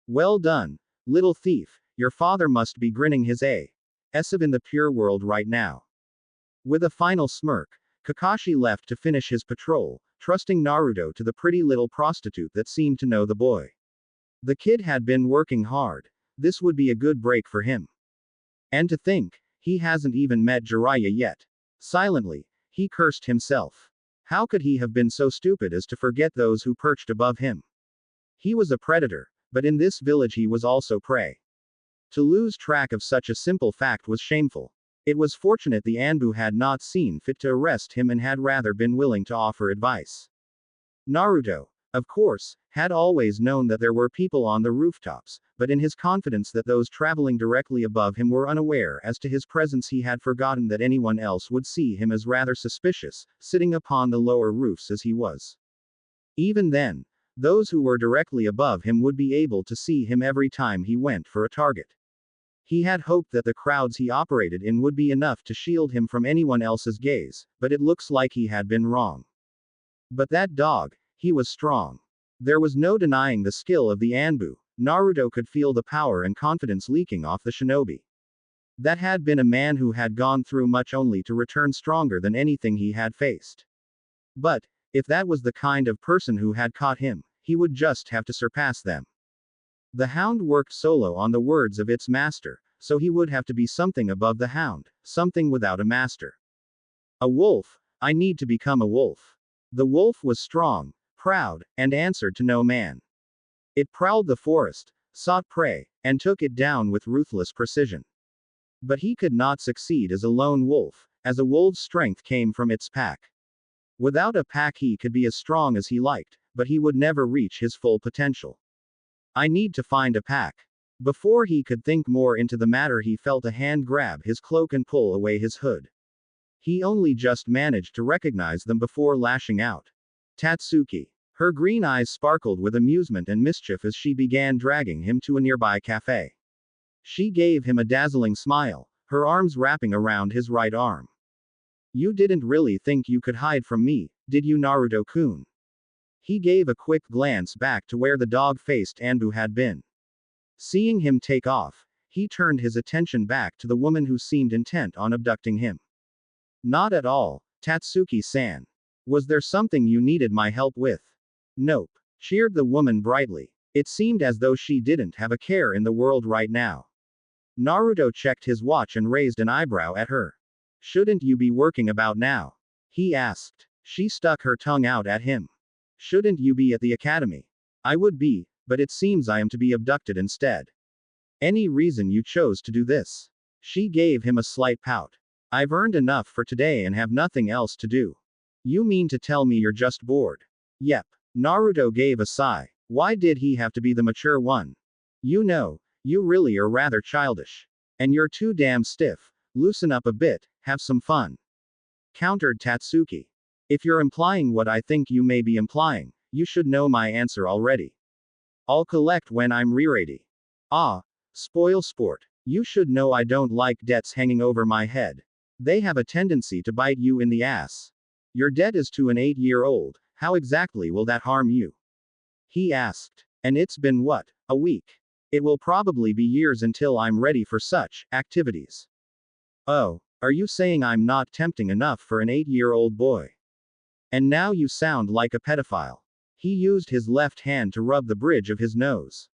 Well done, little thief, your father must be grinning his ass in the pure world right now. With a final smirk, Kakashi left to finish his patrol, trusting Naruto to the pretty little prostitute that seemed to know the boy. The kid had been working hard. This would be a good break for him. And to think, he hasn't even met Jiraiya yet. Silently, he cursed himself. How could he have been so stupid as to forget those who perched above him? He was a predator, but in this village he was also prey. To lose track of such a simple fact was shameful. It was fortunate the Anbu had not seen fit to arrest him and had rather been willing to offer advice. Naruto, of course, had always known that there were people on the rooftops, but in his confidence that those traveling directly above him were unaware as to his presence, he had forgotten that anyone else would see him as rather suspicious, sitting upon the lower roofs as he was. Even then, those who were directly above him would be able to see him every time he went for a target. He had hoped that the crowds he operated in would be enough to shield him from anyone else's gaze, but it looks like he had been wrong. But that dog, he was strong. There was no denying the skill of the Anbu. Naruto could feel the power and confidence leaking off the shinobi. That had been a man who had gone through much only to return stronger than anything he had faced. But, if that was the kind of person who had caught him, he would just have to surpass them. The hound worked solo on the words of its master, so he would have to be something above the hound, something without a master. A wolf, I need to become a wolf. The wolf was strong, proud, and answered to no man. It prowled the forest, sought prey, and took it down with ruthless precision. But he could not succeed as a lone wolf, as a wolf's strength came from its pack. Without a pack he could be as strong as he liked, but he would never reach his full potential. I need to find a pack. Before he could think more into the matter, he felt a hand grab his cloak and pull away his hood. He only just managed to recognize them before lashing out. Tatsuki. Her green eyes sparkled with amusement and mischief as she began dragging him to a nearby cafe. She gave him a dazzling smile, her arms wrapping around his right arm. You didn't really think you could hide from me, did you, Naruto-kun? He gave a quick glance back to where the dog-faced Anbu had been. Seeing him take off, he turned his attention back to the woman who seemed intent on abducting him. Not at all, Tatsuki-san. Was there something you needed my help with? Nope, cheered the woman brightly. It seemed as though she didn't have a care in the world right now. Naruto checked his watch and raised an eyebrow at her. Shouldn't you be working about now? He asked. She stuck her tongue out at him. Shouldn't you be at the academy? I would be, but it seems I am to be abducted instead. Any reason you chose to do this? She gave him a slight pout. I've earned enough for today and have nothing else to do. You mean to tell me you're just bored? Yep. Naruto gave a sigh. Why did he have to be the mature one? You know, you really are rather childish. And you're too damn stiff. Loosen up a bit, have some fun. Countered Tatsuki. If you're implying what I think you may be implying, you should know my answer already. I'll collect when I'm ready. Ah, spoil sport. You should know I don't like debts hanging over my head. They have a tendency to bite you in the ass. Your debt is to an 8-year-old, how exactly will that harm you? He asked. And it's been what, a week? It will probably be years until I'm ready for such activities. Oh, are you saying I'm not tempting enough for an 8-year-old boy? And now you sound like a pedophile. He used his left hand to rub the bridge of his nose.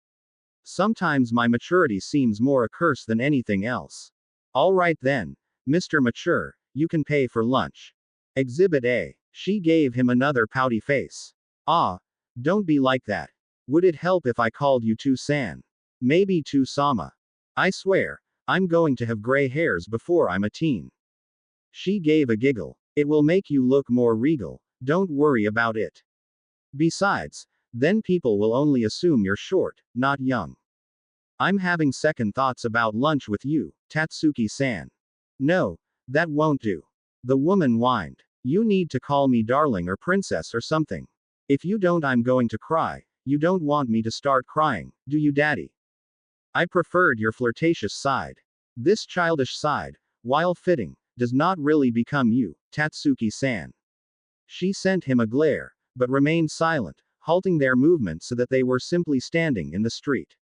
Sometimes my maturity seems more a curse than anything else. All right then, Mr. Mature, you can pay for lunch. Exhibit A. She gave him another pouty face. Ah, don't be like that. Would it help if I called you Tu-san? Maybe Tu-sama. I swear, I'm going to have gray hairs before I'm a teen. She gave a giggle. It will make you look more regal, don't worry about it. Besides, then people will only assume you're short, not young. I'm having second thoughts about lunch with you, Tatsuki-san. No, that won't do. The woman whined. You need to call me darling or princess or something. If you don't, I'm going to cry. You don't want me to start crying, do you, daddy? I preferred your flirtatious side. This childish side, while fitting, does not really become you, Tatsuki-san. She sent him a glare, but remained silent, halting their movement so that they were simply standing in the street.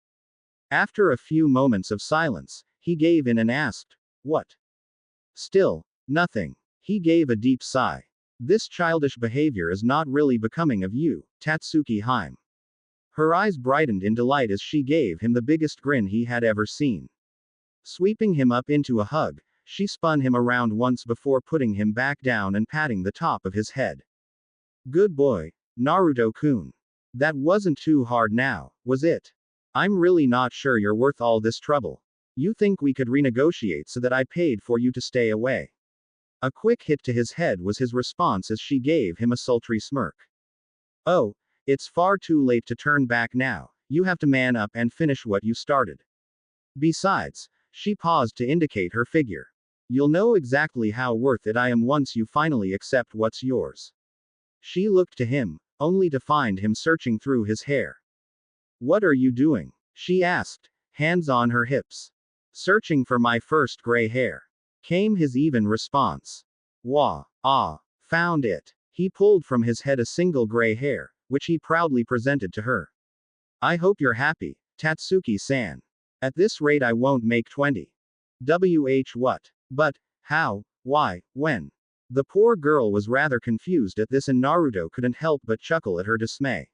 After a few moments of silence, he gave in and asked, "What?" Still, nothing. He gave a deep sigh. This childish behavior is not really becoming of you, Tatsuki Haim. Her eyes brightened in delight as she gave him the biggest grin he had ever seen. Sweeping him up into a hug, she spun him around once before putting him back down and patting the top of his head. Good boy, Naruto-kun. That wasn't too hard now, was it? I'm really not sure you're worth all this trouble. You think we could renegotiate so that I paid for you to stay away? A quick hit to his head was his response as she gave him a sultry smirk. Oh, it's far too late to turn back now, you have to man up and finish what you started. Besides, she paused to indicate her figure. You'll know exactly how worth it I am once you finally accept what's yours. She looked to him, only to find him searching through his hair. What are you doing? She asked, hands on her hips. Searching for my first gray hair. Came his even response. Wah, ah, found it. He pulled from his head a single gray hair, which he proudly presented to her. I hope you're happy, Tatsuki-san. At this rate I won't make 20. What? But, how, why, when? The poor girl was rather confused at this and Naruto couldn't help but chuckle at her dismay.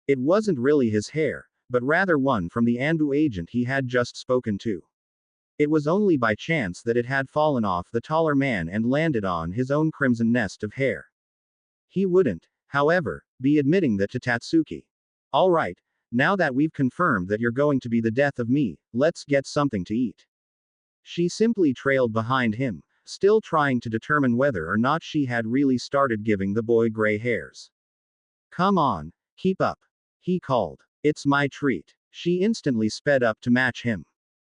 It wasn't really his hair, but rather one from the Anbu agent he had just spoken to. It was only by chance that it had fallen off the taller man and landed on his own crimson nest of hair. He wouldn't, however, be admitting that to Tatsuki. Alright, now that we've confirmed that you're going to be the death of me, let's get something to eat. She simply trailed behind him, still trying to determine whether or not she had really started giving the boy gray hairs. Come on, keep up. He called. It's my treat. She instantly sped up to match him.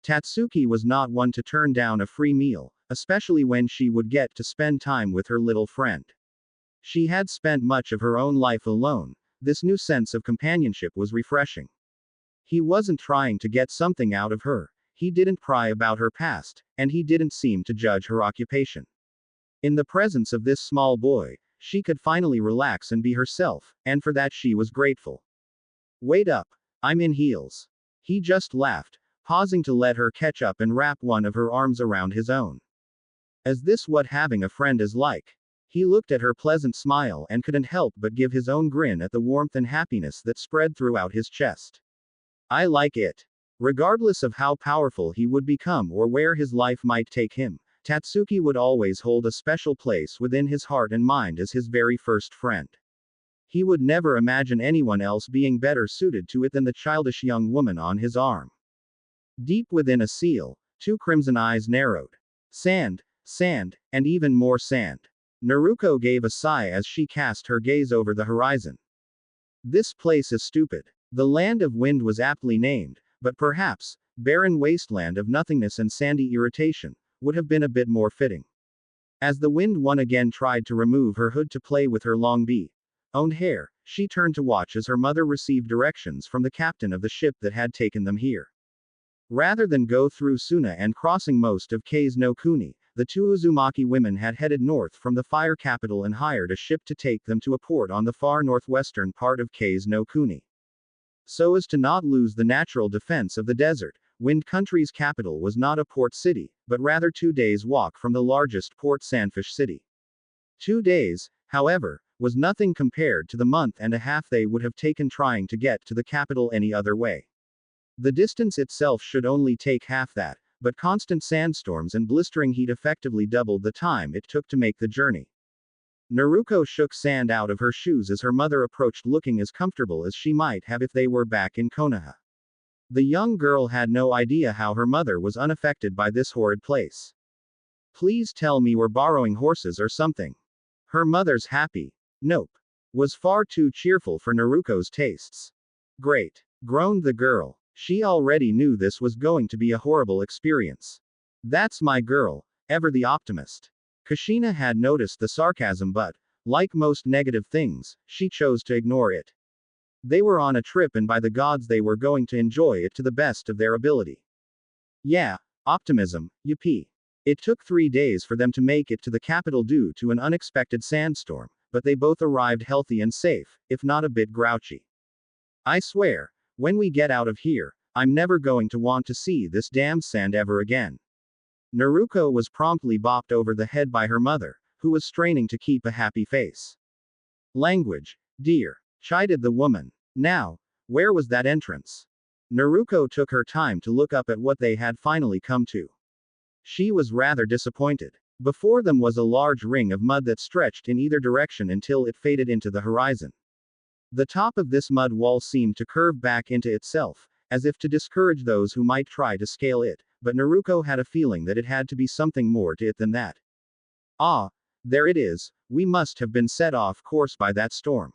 Tatsuki was not one to turn down a free meal, especially when she would get to spend time with her little friend. She had spent much of her own life alone. This new sense of companionship was refreshing. He wasn't trying to get something out of her, he didn't pry about her past, and he didn't seem to judge her occupation. In the presence of this small boy, she could finally relax and be herself, and for that she was grateful. Wait up, I'm in heels. He just laughed, pausing to let her catch up and wrap one of her arms around his own. Is this what having a friend is like? He looked at her pleasant smile and couldn't help but give his own grin at the warmth and happiness that spread throughout his chest. I like it. Regardless of how powerful he would become or where his life might take him, Tatsuki would always hold a special place within his heart and mind as his very first friend. He would never imagine anyone else being better suited to it than the childish young woman on his arm. Deep within a seal, two crimson eyes narrowed. Sand, sand, and even more sand. Naruto gave a sigh as she cast her gaze over the horizon. This place is stupid. The land of wind was aptly named, but perhaps, barren wasteland of nothingness and sandy irritation, would have been a bit more fitting. As the wind one again tried to remove her hood to play with her long owned hair, she turned to watch as her mother received directions from the captain of the ship that had taken them here. Rather than go through Suna and crossing most of Kase no Kuni, the two Uzumaki women had headed north from the fire capital and hired a ship to take them to a port on the far northwestern part of Kase no Kuni. So as to not lose the natural defense of the desert, Wind Country's capital was not a port city, but rather 2 days' walk from the largest port Sandfish City. 2 days, however, was nothing compared to the month and a half they would have taken trying to get to the capital any other way. The distance itself should only take half that, but constant sandstorms and blistering heat effectively doubled the time it took to make the journey. Naruto shook sand out of her shoes as her mother approached, looking as comfortable as she might have if they were back in Konoha. The young girl had no idea how her mother was unaffected by this horrid place. Please tell me we're borrowing horses or something. Her mother's happy. Nope. Was far too cheerful for Naruto's tastes. Great. Groaned the girl. She already knew this was going to be a horrible experience. That's my girl, ever the optimist. Kushina had noticed the sarcasm but, like most negative things, she chose to ignore it. They were on a trip and by the gods they were going to enjoy it to the best of their ability. Yeah, optimism, yippee. It took 3 days for them to make it to the capital due to an unexpected sandstorm, but they both arrived healthy and safe, if not a bit grouchy. I swear, when we get out of here, I'm never going to want to see this damn sand ever again. Naruto was promptly bopped over the head by her mother, who was straining to keep a happy face. Language, dear, chided the woman. Now, where was that entrance? Naruto took her time to look up at what they had finally come to. She was rather disappointed. Before them was a large ring of mud that stretched in either direction until it faded into the horizon. The top of this mud wall seemed to curve back into itself, as if to discourage those who might try to scale it, but Naruto had a feeling that it had to be something more to it than that. Ah, there it is, we must have been set off course by that storm.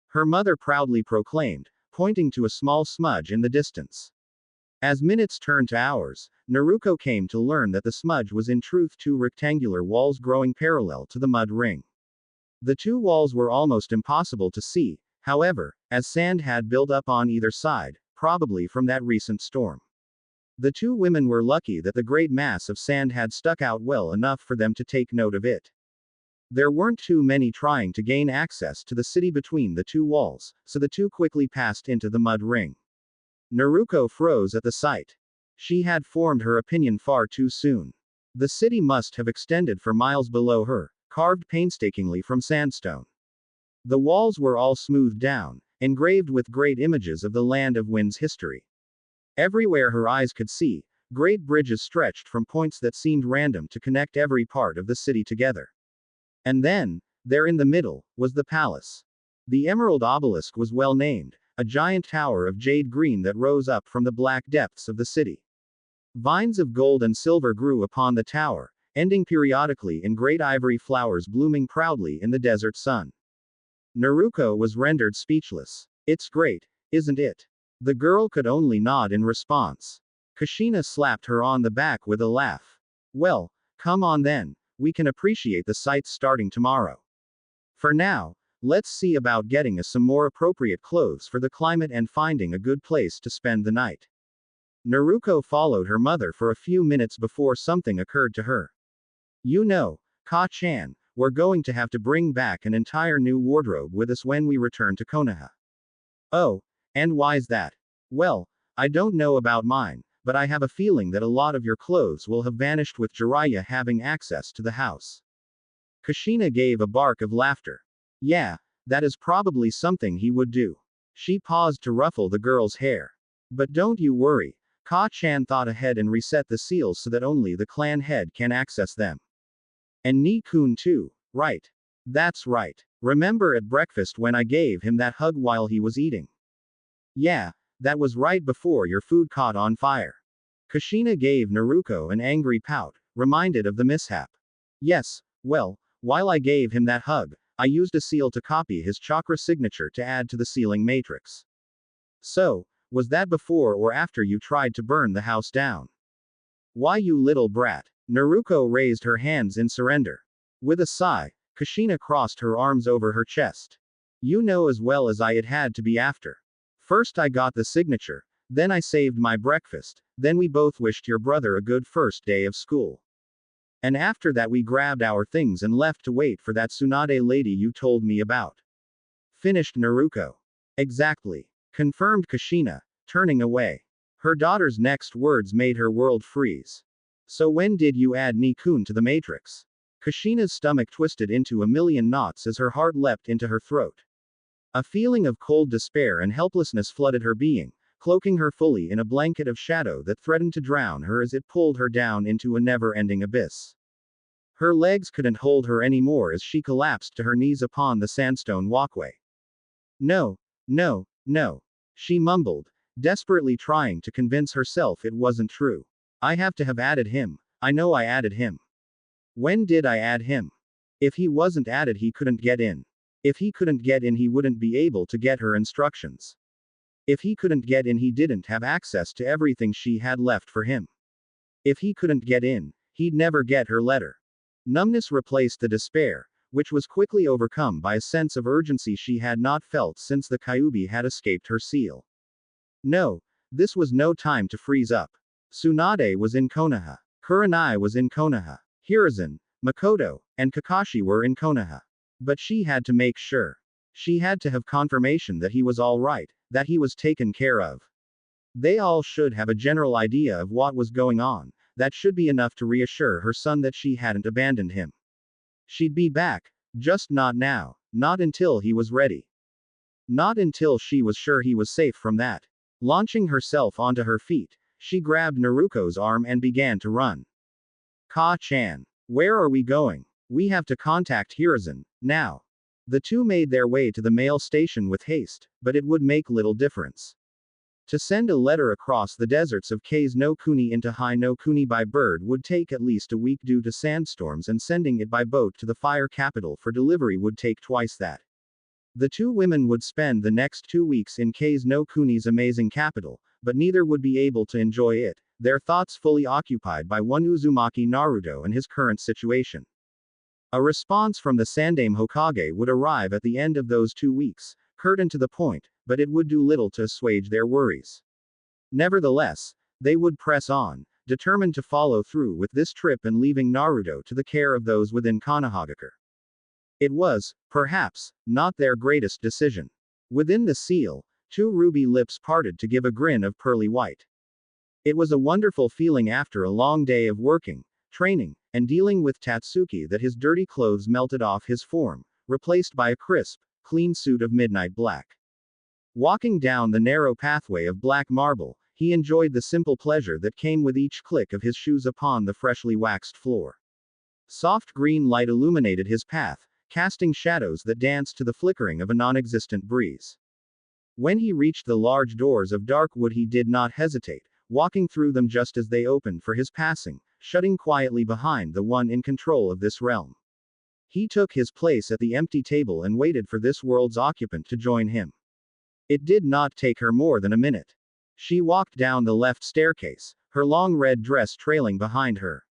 Her mother proudly proclaimed, pointing to a small smudge in the distance. As minutes turned to hours, Naruto came to learn that the smudge was in truth two rectangular walls growing parallel to the mud ring. The two walls were almost impossible to see, however, as sand had built up on either side, probably from that recent storm. The two women were lucky that the great mass of sand had stuck out well enough for them to take note of it. There weren't too many trying to gain access to the city between the two walls, so the two quickly passed into the mud ring. Naruto froze at the sight. She had formed her opinion far too soon. The city must have extended for miles below her, carved painstakingly from sandstone. The walls were all smoothed down, engraved with great images of the land of wind's history. Everywhere her eyes could see, great bridges stretched from points that seemed random to connect every part of the city together. And then, there in the middle, was the palace. The Emerald Obelisk was well named, a giant tower of jade green that rose up from the black depths of the city. Vines of gold and silver grew upon the tower, ending periodically in great ivory flowers blooming proudly in the desert sun. Naruto was rendered speechless. It's great, isn't it? The girl could only nod in response. Kushina slapped her on the back with a laugh. Well, come on then. We can appreciate the sights starting tomorrow. For now, let's see about getting us some more appropriate clothes for the climate and finding a good place to spend the night. Naruto followed her mother for a few minutes before something occurred to her. You know, Ka-chan, we're going to have to bring back an entire new wardrobe with us when we return to Konoha. Oh, and why's that? Well, I don't know about mine, but I have a feeling that a lot of your clothes will have vanished with Jiraiya having access to the house. Kushina gave a bark of laughter. Yeah, that is probably something he would do. She paused to ruffle the girl's hair. But don't you worry, Ka-chan thought ahead and reset the seals so that only the clan head can access them. And Ni-kun too, right? That's right. Remember at breakfast when I gave him that hug while he was eating? Yeah, that was right before your food caught on fire. Kushina gave Naruto an angry pout, reminded of the mishap. Yes, well, while I gave him that hug, I used a seal to copy his chakra signature to add to the sealing matrix. So, was that before or after you tried to burn the house down? Why you little brat? Naruto raised her hands in surrender. With a sigh, Kushina crossed her arms over her chest. You know as well as I it had to be after. First I got the signature, then I saved my breakfast, then we both wished your brother a good first day of school. And after that we grabbed our things and left to wait for that Tsunade lady you told me about. Finished Naruto. Exactly. Confirmed Kushina, turning away. Her daughter's next words made her world freeze. So when did you add Ni-kun to the matrix? Kushina's stomach twisted into a million knots as her heart leapt into her throat. A feeling of cold despair and helplessness flooded her being, cloaking her fully in a blanket of shadow that threatened to drown her as it pulled her down into a never-ending abyss. Her legs couldn't hold her anymore as she collapsed to her knees upon the sandstone walkway. No, no, no, she mumbled, desperately trying to convince herself it wasn't true. I have to have added him. I know I added him. When did I add him? If he wasn't added, he couldn't get in. If he couldn't get in, he wouldn't be able to get her instructions. If he couldn't get in, he didn't have access to everything she had left for him. If he couldn't get in, he'd never get her letter. Numbness replaced the despair, which was quickly overcome by a sense of urgency she had not felt since the Kyuubi had escaped her seal. No, this was no time to freeze up. Tsunade was in Konoha. Kurenai was in Konoha. Hiruzen, Makoto, and Kakashi were in Konoha. But she had to make sure. She had to have confirmation that he was all right, that he was taken care of. They all should have a general idea of what was going on. That should be enough to reassure her son that she hadn't abandoned him. She'd be back, just not now, not until he was ready. Not until she was sure he was safe from that. Launching herself onto her feet, she grabbed Naruto's arm and began to run. Ka-chan. Where are we going? We have to contact Hiruzen, now. The two made their way to the mail station with haste, but it would make little difference. To send a letter across the deserts of Kase no Kuni into Hai no Kuni by bird would take at least a week due to sandstorms, and sending it by boat to the fire capital for delivery would take twice that. The two women would spend the next 2 weeks in Kase no Kuni's amazing capital, but neither would be able to enjoy it, their thoughts fully occupied by one Uzumaki Naruto and his current situation. A response from the Sandaime Hokage would arrive at the end of those 2 weeks, curt and to the point, but it would do little to assuage their worries. Nevertheless, they would press on, determined to follow through with this trip and leaving Naruto to the care of those within Konohagakure. It was, perhaps, not their greatest decision. Within the seal, 2 ruby lips parted to give a grin of pearly white. It was a wonderful feeling after a long day of working, training, and dealing with Tatsuki that his dirty clothes melted off his form, replaced by a crisp, clean suit of midnight black. Walking down the narrow pathway of black marble, he enjoyed the simple pleasure that came with each click of his shoes upon the freshly waxed floor. Soft green light illuminated his path, casting shadows that danced to the flickering of a non-existent breeze. When he reached the large doors of dark wood, he did not hesitate, walking through them just as they opened for his passing, shutting quietly behind the one in control of this realm. He took his place at the empty table and waited for this world's occupant to join him. It did not take her more than a minute. She walked down the left staircase, her long red dress trailing behind her.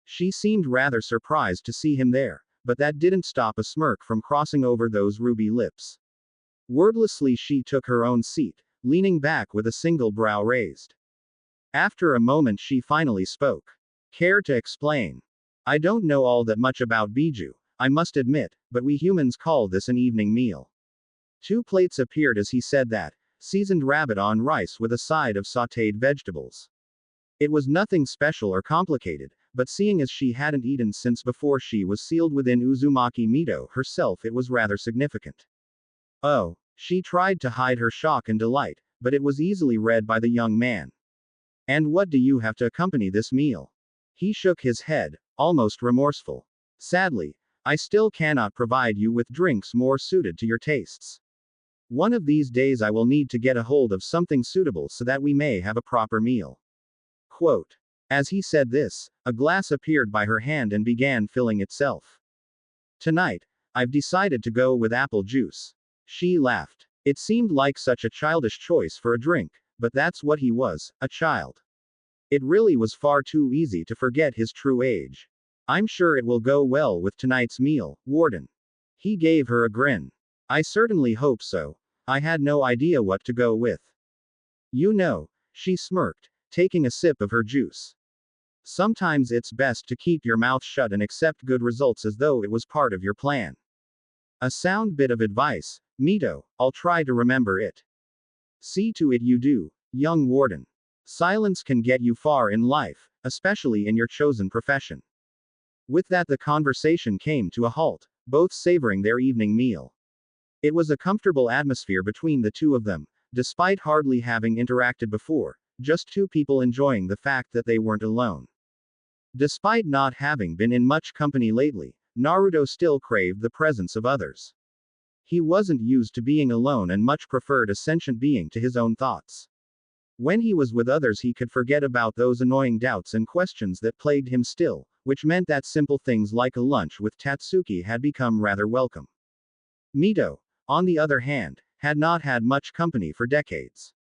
She seemed rather surprised to see him there, but that didn't stop a smirk from crossing over those ruby lips. Wordlessly she took her own seat, leaning back with a single brow raised. After a moment she finally spoke. Care to explain? I don't know all that much about Biju, I must admit, but we humans call this an evening meal. 2 plates appeared as he said that, seasoned rabbit on rice with a side of sautéed vegetables. It was nothing special or complicated, but seeing as she hadn't eaten since before she was sealed within Uzumaki Mito herself, it was rather significant. Oh, she tried to hide her shock and delight, but it was easily read by the young man. And what do you have to accompany this meal? He shook his head, almost remorseful. Sadly, I still cannot provide you with drinks more suited to your tastes. One of these days I will need to get a hold of something suitable so that we may have a proper meal. Quote. As he said this, a glass appeared by her hand and began filling itself. Tonight, I've decided to go with apple juice. She laughed. It seemed like such a childish choice for a drink, but that's what he was, a child. It really was far too easy to forget his true age. I'm sure it will go well with tonight's meal, Warden. He gave her a grin. I certainly hope so. I had no idea what to go with. You know, she smirked, taking a sip of her juice. Sometimes it's best to keep your mouth shut and accept good results as though it was part of your plan. A sound bit of advice, Mito, I'll try to remember it. See to it you do, young Warden. Silence can get you far in life, especially in your chosen profession. With that, the conversation came to a halt, both savoring their evening meal. It was a comfortable atmosphere between the two of them, despite hardly having interacted before, just 2 people enjoying the fact that they weren't alone. Despite not having been in much company lately, Naruto still craved the presence of others. He wasn't used to being alone and much preferred a sentient being to his own thoughts. When he was with others he could forget about those annoying doubts and questions that plagued him still, which meant that simple things like a lunch with Tatsuki had become rather welcome. Mito, on the other hand, had not had much company for decades.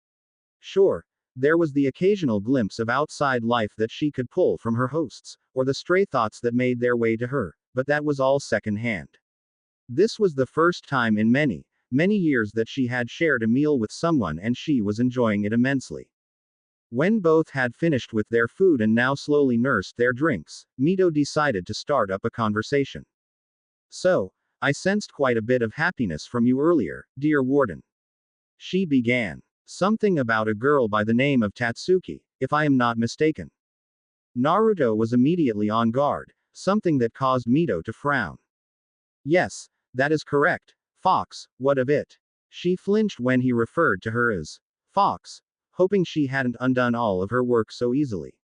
Sure, there was the occasional glimpse of outside life that she could pull from her hosts, or the stray thoughts that made their way to her, but that was all second-hand. This was the first time in many, many years that she had shared a meal with someone and she was enjoying it immensely. When both had finished with their food and now slowly nursed their drinks, Mito decided to start up a conversation. So, I sensed quite a bit of happiness from you earlier, dear warden. She began. Something about a girl by the name of Tatsuki, if I am not mistaken. Naruto was immediately on guard, something that caused Mito to frown. Yes, that is correct. Fox, what of it? She flinched when he referred to her as Fox, hoping she hadn't undone all of her work so easily.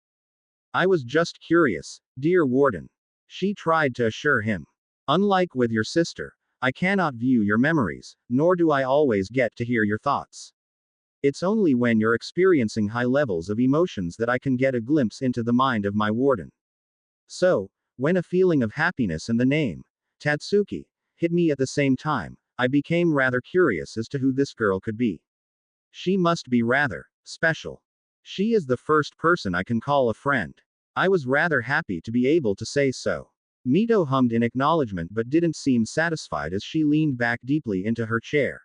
I was just curious, dear warden. She tried to assure him. Unlike with your sister, I cannot view your memories, nor do I always get to hear your thoughts. It's only when you're experiencing high levels of emotions that I can get a glimpse into the mind of my warden. So, when a feeling of happiness and the name, Tatsuki, hit me at the same time, I became rather curious as to who this girl could be. She must be rather special. She is the first person I can call a friend. I was rather happy to be able to say so. Mito hummed in acknowledgement but didn't seem satisfied as she leaned back deeply into her chair.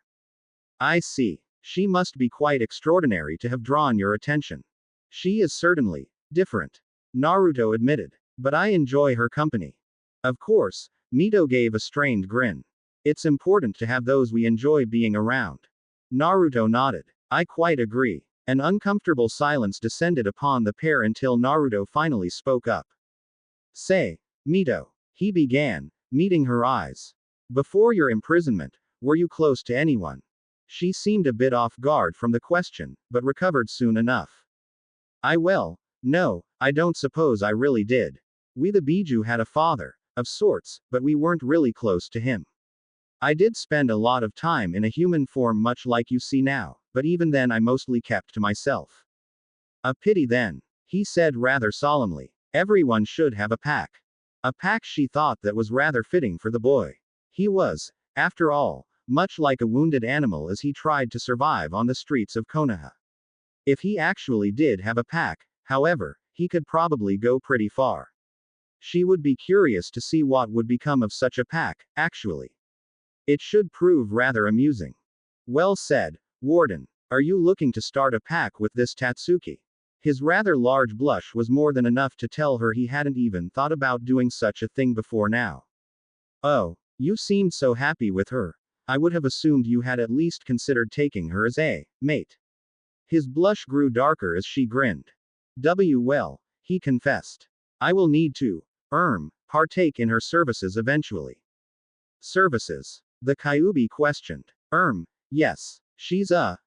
I see. She must be quite extraordinary to have drawn your attention. She is certainly different, Naruto admitted. But I enjoy her company. Of course, Mito gave a strained grin. It's important to have those we enjoy being around. Naruto nodded. I quite agree. An uncomfortable silence descended upon the pair until Naruto finally spoke up. Say, Mito, he began, meeting her eyes. Before your imprisonment, were you close to anyone? She seemed a bit off guard from the question, but recovered soon enough. No, I don't suppose I really did. We the Biju had a father, of sorts, but we weren't really close to him. I did spend a lot of time in a human form much like you see now, but even then I mostly kept to myself. A pity then, he said rather solemnly. Everyone should have a pack. A pack she thought that was rather fitting for the boy. He was, after all, much like a wounded animal as he tried to survive on the streets of Konoha. If he actually did have a pack, however, he could probably go pretty far. She would be curious to see what would become of such a pack, actually. It should prove rather amusing. Well said, Warden. Are you looking to start a pack with this Tatsuki? His rather large blush was more than enough to tell her he hadn't even thought about doing such a thing before now. Oh, you seemed so happy with her. I would have assumed you had at least considered taking her as a mate. His blush grew darker as she grinned. Well, he confessed. I will need to, partake in her services eventually. Services? The Kyuubi questioned. Yes. She's a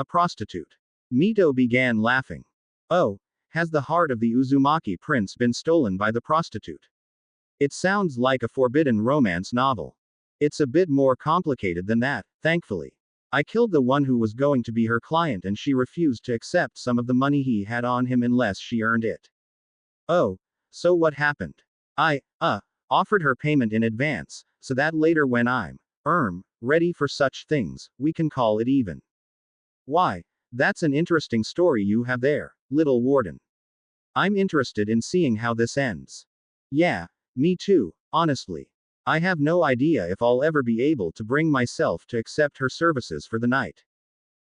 prostitute. Mito began laughing. Oh, has the heart of the Uzumaki prince been stolen by the prostitute? It sounds like a forbidden romance novel. It's a bit more complicated than that, thankfully. I killed the one who was going to be her client and she refused to accept some of the money he had on him unless she earned it. Oh, so what happened? I offered her payment in advance, so that later when I'm, ready for such things, we can call it even. Why, that's an interesting story you have there, little warden. I'm interested in seeing how this ends. Yeah, me too, honestly. I have no idea if I'll ever be able to bring myself to accept her services for the night.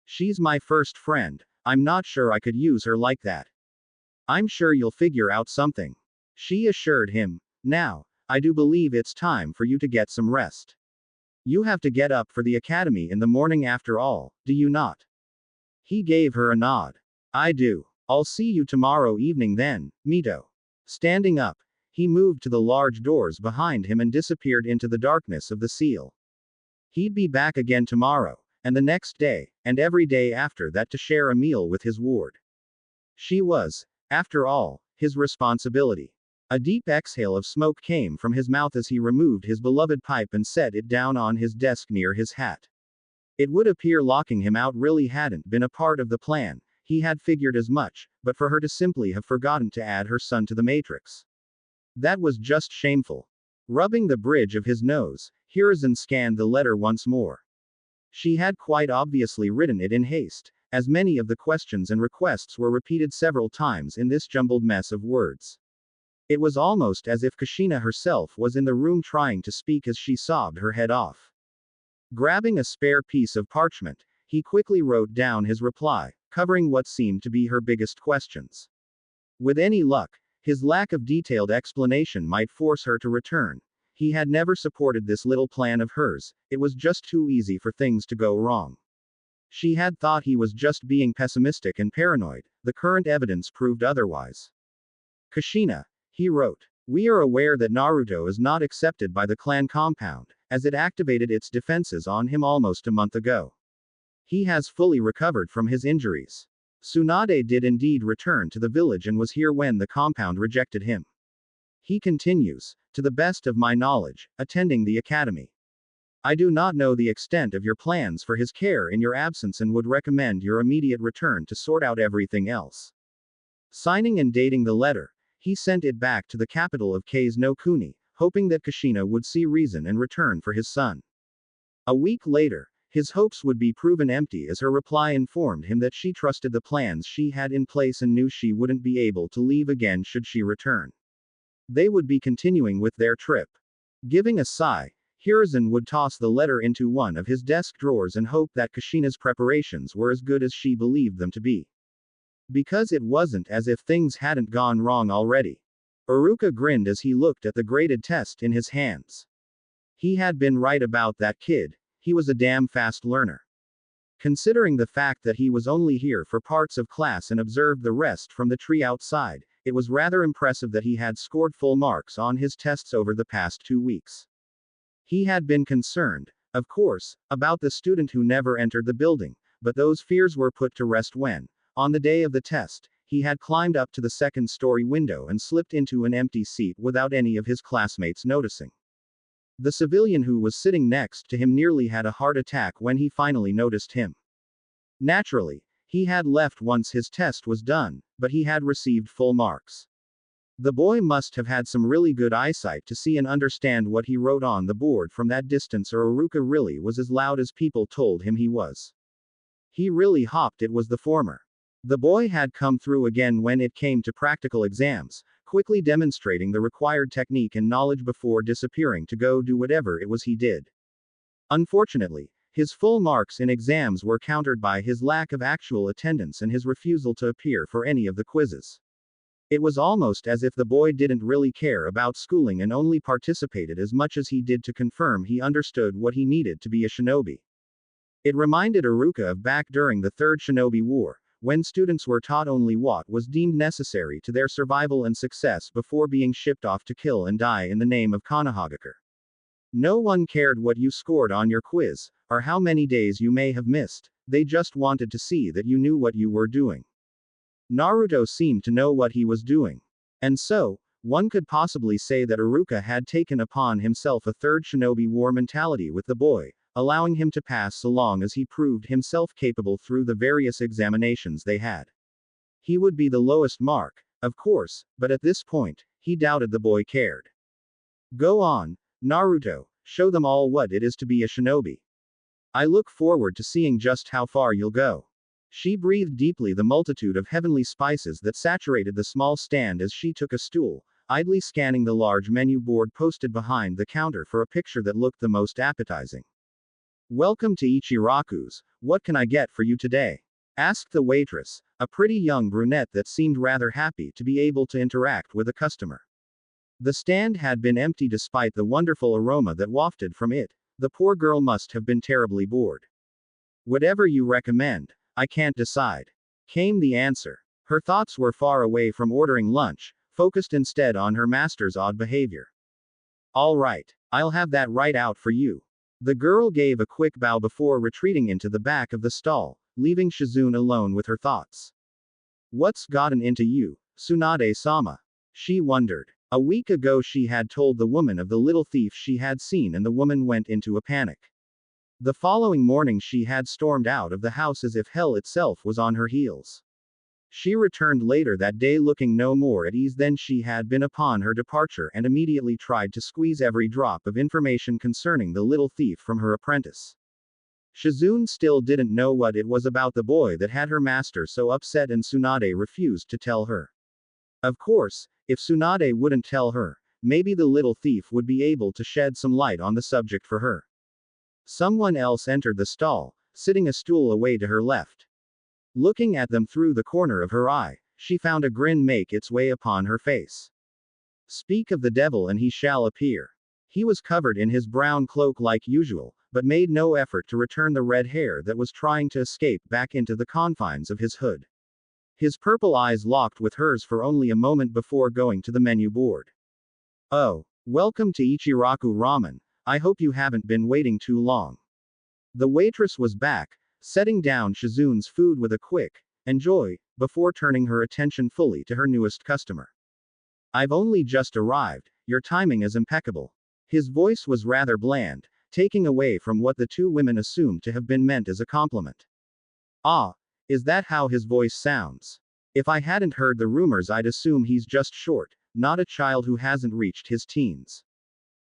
She's my first friend, I'm not sure I could use her like that. I'm sure you'll figure out something. She assured him. Now, I do believe it's time for you to get some rest. You have to get up for the academy in the morning after all, do you not? He gave her a nod. I do. I'll see you tomorrow evening then, Mito. Standing up, he moved to the large doors behind him and disappeared into the darkness of the seal. He'd be back again tomorrow, and the next day, and every day after that to share a meal with his ward. She was, after all, his responsibility. A deep exhale of smoke came from his mouth as he removed his beloved pipe and set it down on his desk near his hat. It would appear locking him out really hadn't been a part of the plan, he had figured as much, but for her to simply have forgotten to add her son to the matrix. That was just shameful. Rubbing the bridge of his nose, Hiruzen scanned the letter once more. She had quite obviously written it in haste, as many of the questions and requests were repeated several times in this jumbled mess of words. It was almost as if Kushina herself was in the room trying to speak as she sobbed her head off. Grabbing a spare piece of parchment, he quickly wrote down his reply, covering what seemed to be her biggest questions. With any luck, his lack of detailed explanation might force her to return. He had never supported this little plan of hers, it was just too easy for things to go wrong. She had thought he was just being pessimistic and paranoid, the current evidence proved otherwise. Kushina, he wrote. We are aware that Naruto is not accepted by the clan compound, as it activated its defenses on him almost a month ago. He has fully recovered from his injuries. Tsunade did indeed return to the village and was here when the compound rejected him. He continues, to the best of my knowledge, attending the academy. I do not know the extent of your plans for his care in your absence and would recommend your immediate return to sort out everything else. Signing and dating the letter, he sent it back to the capital of Kase no Kuni, hoping that Kushina would see reason and return for his son. A week later, his hopes would be proven empty as her reply informed him that she trusted the plans she had in place and knew she wouldn't be able to leave again should she return. They would be continuing with their trip. Giving a sigh, Hiruzen would toss the letter into one of his desk drawers and hope that Kushina's preparations were as good as she believed them to be. Because it wasn't as if things hadn't gone wrong already. Iruka grinned as he looked at the graded test in his hands. He had been right about that kid, he was a damn fast learner. Considering the fact that he was only here for parts of class and observed the rest from the tree outside, it was rather impressive that he had scored full marks on his tests over the past 2 weeks. He had been concerned, of course, about the student who never entered the building, but those fears were put to rest when, on the day of the test, he had climbed up to the second-story window and slipped into an empty seat without any of his classmates noticing. The civilian who was sitting next to him nearly had a heart attack when he finally noticed him. Naturally, he had left once his test was done, but he had received full marks. The boy must have had some really good eyesight to see and understand what he wrote on the board from that distance, or Iruka really was as loud as people told him he was. He really hoped it was the former. The boy had come through again when it came to practical exams, quickly demonstrating the required technique and knowledge before disappearing to go do whatever it was he did. Unfortunately, his full marks in exams were countered by his lack of actual attendance and his refusal to appear for any of the quizzes. It was almost as if the boy didn't really care about schooling and only participated as much as he did to confirm he understood what he needed to be a shinobi. It reminded Iruka of back during the Third Shinobi War, when students were taught only what was deemed necessary to their survival and success before being shipped off to kill and die in the name of Konohagakure. No one cared what you scored on your quiz, or how many days you may have missed, they just wanted to see that you knew what you were doing. Naruto seemed to know what he was doing. And so, one could possibly say that Iruka had taken upon himself a Third Shinobi War mentality with the boy, allowing him to pass so long as he proved himself capable through the various examinations they had. He would be the lowest mark, of course, but at this point, he doubted the boy cared. Go on, Naruto, show them all what it is to be a shinobi. I look forward to seeing just how far you'll go. She breathed deeply the multitude of heavenly spices that saturated the small stand as she took a stool, idly scanning the large menu board posted behind the counter for a picture that looked the most appetizing. Welcome to Ichiraku's, what can I get for you today? Asked the waitress, a pretty young brunette that seemed rather happy to be able to interact with a customer. The stand had been empty despite the wonderful aroma that wafted from it. The poor girl must have been terribly bored. Whatever you recommend, I can't decide, came the answer. Her thoughts were far away from ordering lunch, focused instead on her master's odd behavior. All right, I'll have that right out for you. The girl gave a quick bow before retreating into the back of the stall, leaving Shizune alone with her thoughts. What's gotten into you, Tsunade-sama? She wondered. A week ago she had told the woman of the little thief she had seen and the woman went into a panic. The following morning she had stormed out of the house as if hell itself was on her heels. She returned later that day looking no more at ease than she had been upon her departure and immediately tried to squeeze every drop of information concerning the little thief from her apprentice. Shizune still didn't know what it was about the boy that had her master so upset and Tsunade refused to tell her. Of course, If Tsunade wouldn't tell her, maybe the little thief would be able to shed some light on the subject for her. Someone else entered the stall, sitting a stool away to her left. Looking at them through the corner of her eye, she found a grin make its way upon her face. Speak of the devil and he shall appear. He was covered in his brown cloak like usual, but made no effort to return the red hair that was trying to escape back into the confines of his hood. His purple eyes locked with hers for only a moment before going to the menu board. Oh, welcome to Ichiraku Ramen. I hope you haven't been waiting too long. The waitress was back, setting down Shizun's food with a quick enjoy, before turning her attention fully to her newest customer. I've only just arrived, your timing is impeccable. His voice was rather bland, taking away from what the two women assumed to have been meant as a compliment. Ah, is that how his voice sounds? If I hadn't heard the rumors, I'd assume he's just short, not a child who hasn't reached his teens.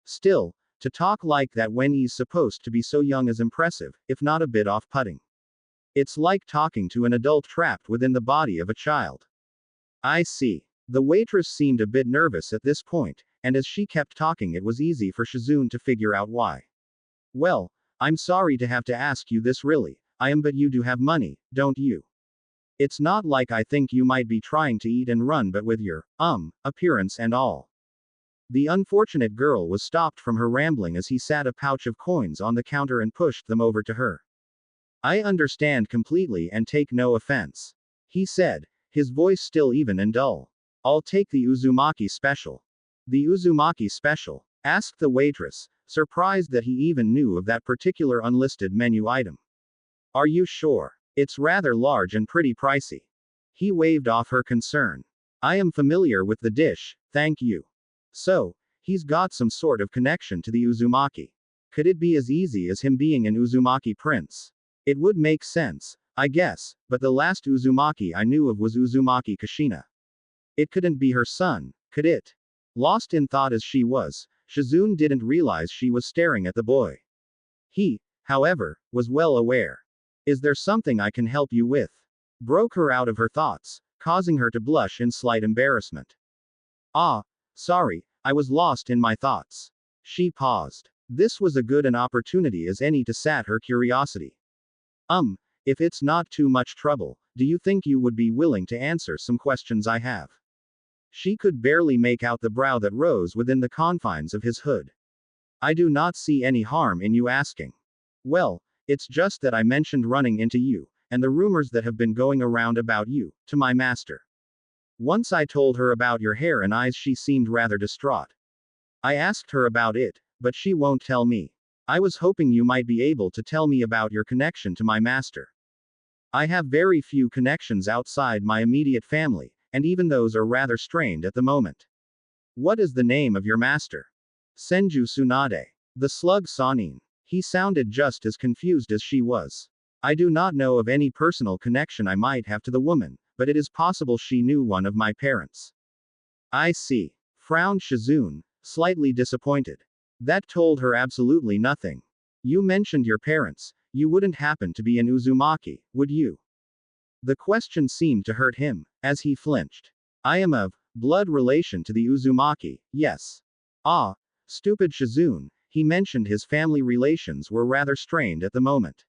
Still, to talk like that when he's supposed to be so young is impressive, if not a bit off-putting. It's like talking to an adult trapped within the body of a child. I see. The waitress seemed a bit nervous at this point, and as she kept talking, it was easy for Shizun to figure out why. Well, I'm sorry to have to ask you this really, but you do have money, don't you? It's not like I think you might be trying to eat and run, but with your, appearance and all. The unfortunate girl was stopped from her rambling as he sat a pouch of coins on the counter and pushed them over to her. I understand completely and take no offense, he said, his voice still even and dull. I'll take the Uzumaki special. The Uzumaki special? Asked the waitress, surprised that he even knew of that particular unlisted menu item. Are you sure? It's rather large and pretty pricey. He waved off her concern. I am familiar with the dish, thank you. So, he's got some sort of connection to the Uzumaki. Could it be as easy as him being an Uzumaki prince? It would make sense, I guess, but the last Uzumaki I knew of was Uzumaki Kushina. It couldn't be her son, could it? Lost in thought as she was, Shizun didn't realize she was staring at the boy. He, however, was well aware. Is there something I can help you with? Broke her out of her thoughts, causing her to blush in slight embarrassment. Ah, sorry, I was lost in my thoughts. She paused. This was as good an opportunity as any to sat her curiosity. If it's not too much trouble, do you think you would be willing to answer some questions I have? She could barely make out the brow that rose within the confines of his hood. I do not see any harm in you asking. Well, it's just that I mentioned running into you, and the rumors that have been going around about you, to my master. Once I told her about your hair and eyes, she seemed rather distraught. I asked her about it, but she won't tell me. I was hoping you might be able to tell me about your connection to my master. I have very few connections outside my immediate family, and even those are rather strained at the moment. What is the name of your master? Senju Tsunade. The slug Sanin. He sounded just as confused as she was. I do not know of any personal connection I might have to the woman, but it is possible she knew one of my parents. I see. Frowned Shizun, slightly disappointed. That told her absolutely nothing. You mentioned your parents, you wouldn't happen to be an Uzumaki, would you? The question seemed to hurt him, as he flinched. I am of blood relation to the Uzumaki, yes. Ah, stupid Shizun, he mentioned his family relations were rather strained at the moment.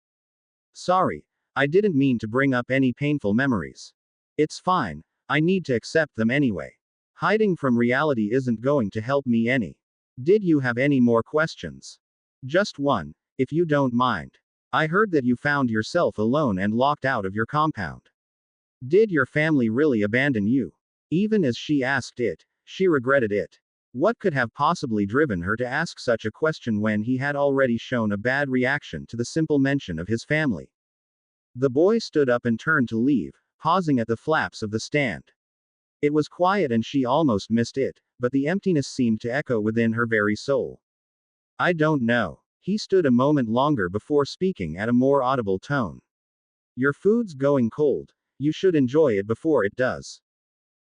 Sorry, I didn't mean to bring up any painful memories. It's fine, I need to accept them anyway. Hiding from reality isn't going to help me any. Did you have any more questions? Just one, if you don't mind. I heard that you found yourself alone and locked out of your compound. Did your family really abandon you? Even as she asked it, she regretted it. What could have possibly driven her to ask such a question when he had already shown a bad reaction to the simple mention of his family? The boy stood up and turned to leave, pausing at the flaps of the stand. It was quiet and she almost missed it, but the emptiness seemed to echo within her very soul. I don't know. He stood a moment longer before speaking at a more audible tone. Your food's going cold. You should enjoy it before it does.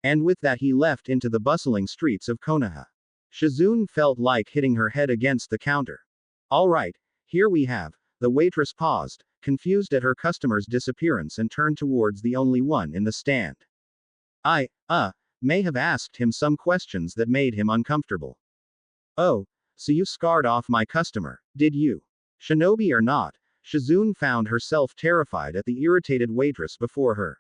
And with that he left into the bustling streets of Konoha. Shizun felt like hitting her head against the counter. All right, here we have. The waitress paused, confused at her customer's disappearance and turned towards the only one in the stand. may have asked him some questions that made him uncomfortable. "Oh, so you scarred off my customer, did you? Shinobi or not?" Shizune found herself terrified at the irritated waitress before her.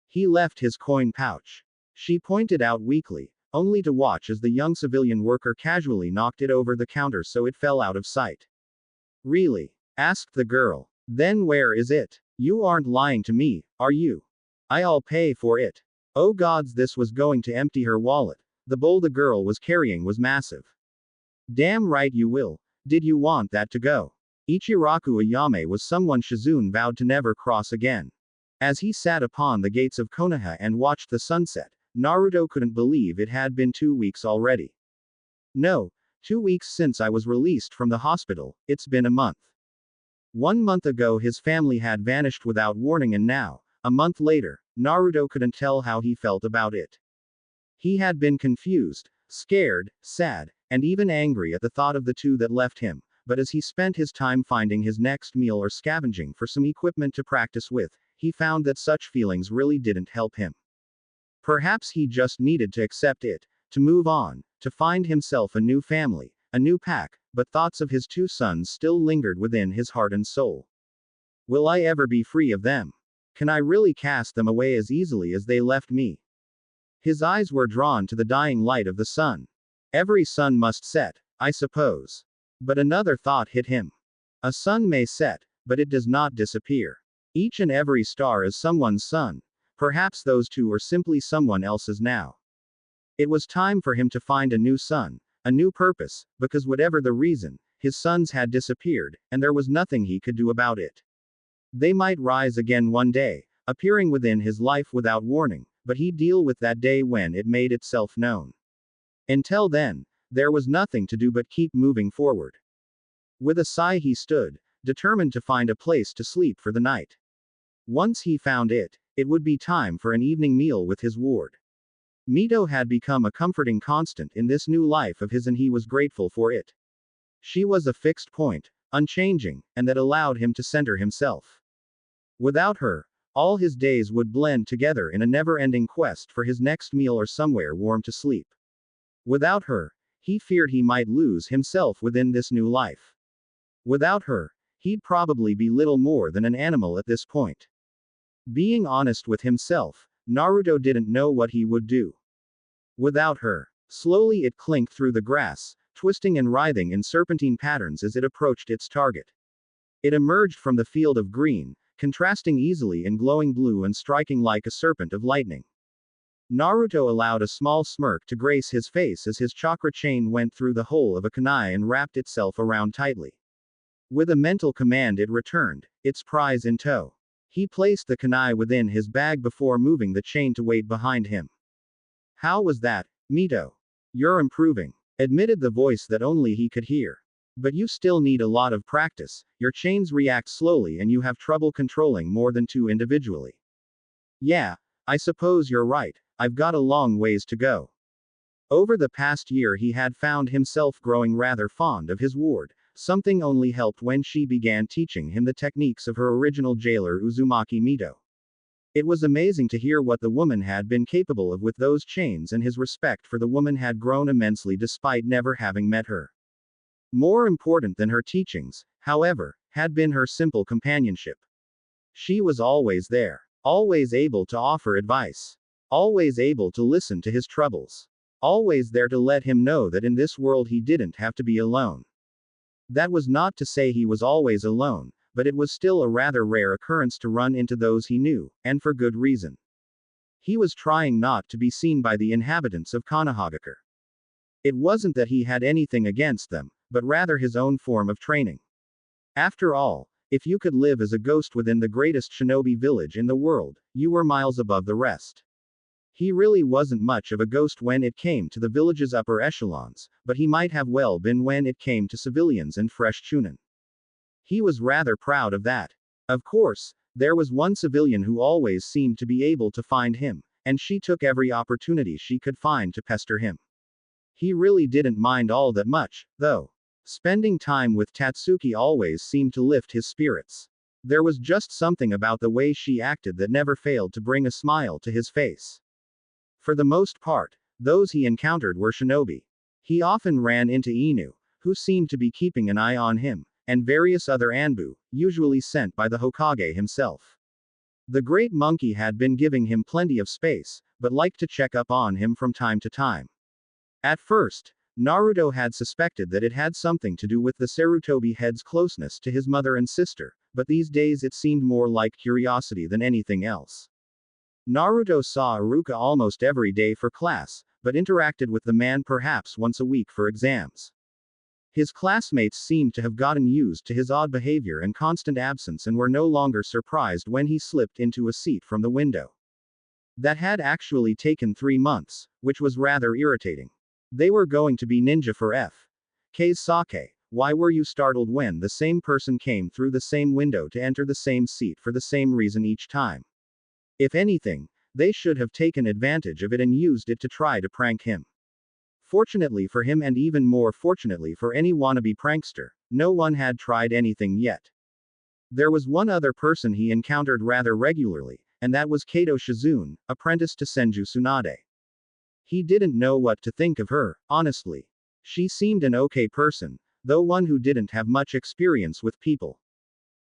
"He left his coin pouch," she pointed out weakly, only to watch as the young civilian worker casually knocked it over the counter so it fell out of sight. "Really?" asked the girl. "Then where is it? You aren't lying to me, are you? I'll pay for it." Oh gods, this was going to empty her wallet. The bowl the girl was carrying was massive. "Damn right you will. Did you want that to go?" Ichiraku Ayame was someone Shizune vowed to never cross again. As he sat upon the gates of Konoha and watched the sunset, Naruto couldn't believe it had been 2 weeks already. "No, 2 weeks since I was released from the hospital, it's been a month. 1 month ago his family had vanished without warning, and now, a month later, Naruto couldn't tell how he felt about it. He had been confused, scared, sad, and even angry at the thought of the two that left him, but as he spent his time finding his next meal or scavenging for some equipment to practice with, he found that such feelings really didn't help him. Perhaps he just needed to accept it, to move on, to find himself a new family, a new pack, but thoughts of his 2 sons still lingered within his heart and soul. Will I ever be free of them? Can I really cast them away as easily as they left me? His eyes were drawn to the dying light of the sun. Every sun must set, I suppose. But another thought hit him. A sun may set, but it does not disappear. Each and every star is someone's sun. Perhaps those 2 are simply someone else's now. It was time for him to find a new sun, a new purpose, because whatever the reason, his sons had disappeared, and there was nothing he could do about it. They might rise again one day, appearing within his life without warning, but he'd deal with that day when it made itself known. Until then, there was nothing to do but keep moving forward. With a sigh he stood, determined to find a place to sleep for the night. Once he found it, it would be time for an evening meal with his ward. Mito had become a comforting constant in this new life of his, and he was grateful for it. She was a fixed point, unchanging, and that allowed him to center himself. Without her, all his days would blend together in a never-ending quest for his next meal or somewhere warm to sleep. Without her, he feared he might lose himself within this new life. Without her, he'd probably be little more than an animal at this point. Being honest with himself, Naruto didn't know what he would do. Without her. Slowly it clinked through the grass, twisting and writhing in serpentine patterns as it approached its target. It emerged from the field of green, contrasting easily in glowing blue and striking like a serpent of lightning. Naruto allowed a small smirk to grace his face as his chakra chain went through the hole of a kunai and wrapped itself around tightly. With a mental command it returned, its prize in tow. He placed the kunai within his bag before moving the chain to wait behind him. "How was that, Mito? You're improving," admitted the voice that only he could hear. "But you still need a lot of practice, your chains react slowly and you have trouble controlling more than 2 individually." "Yeah, I suppose you're right, I've got a long ways to go." Over the past year he had found himself growing rather fond of his ward, something only helped when she began teaching him the techniques of her original jailer Uzumaki Mito. It was amazing to hear what the woman had been capable of with those chains, and his respect for the woman had grown immensely despite never having met her. More important than her teachings, however, had been her simple companionship. She was always there, always able to offer advice, always able to listen to his troubles, always there to let him know that in this world he didn't have to be alone. That was not to say he was always alone, but it was still a rather rare occurrence to run into those he knew, and for good reason. He was trying not to be seen by the inhabitants of Konohagakure. It wasn't that he had anything against them, but rather his own form of training. After all, if you could live as a ghost within the greatest shinobi village in the world, you were miles above the rest. He really wasn't much of a ghost when it came to the village's upper echelons, but he might have well been when it came to civilians and fresh chunin. He was rather proud of that. Of course, there was one civilian who always seemed to be able to find him, and she took every opportunity she could find to pester him. He really didn't mind all that much, though. Spending time with Tatsuki always seemed to lift his spirits. There was just something about the way she acted that never failed to bring a smile to his face. For the most part, those he encountered were shinobi. He often ran into Inu, who seemed to be keeping an eye on him, and various other Anbu, usually sent by the Hokage himself. The Great Monkey had been giving him plenty of space, but liked to check up on him from time to time. At first, Naruto had suspected that it had something to do with the Sarutobi head's closeness to his mother and sister, but these days it seemed more like curiosity than anything else. Naruto saw Iruka almost every day for class, but interacted with the man perhaps once a week for exams. His classmates seemed to have gotten used to his odd behavior and constant absence and were no longer surprised when he slipped into a seat from the window. That had actually taken 3 months, which was rather irritating. They were going to be ninja for F.K.'s sake. Why were you startled when the same person came through the same window to enter the same seat for the same reason each time? If anything, they should have taken advantage of it and used it to try to prank him. Fortunately for him and even more fortunately for any wannabe prankster, no one had tried anything yet. There was one other person he encountered rather regularly, and that was Kato Shizune, apprentice to Senju Tsunade. He didn't know what to think of her, honestly. She seemed an okay person, though one who didn't have much experience with people.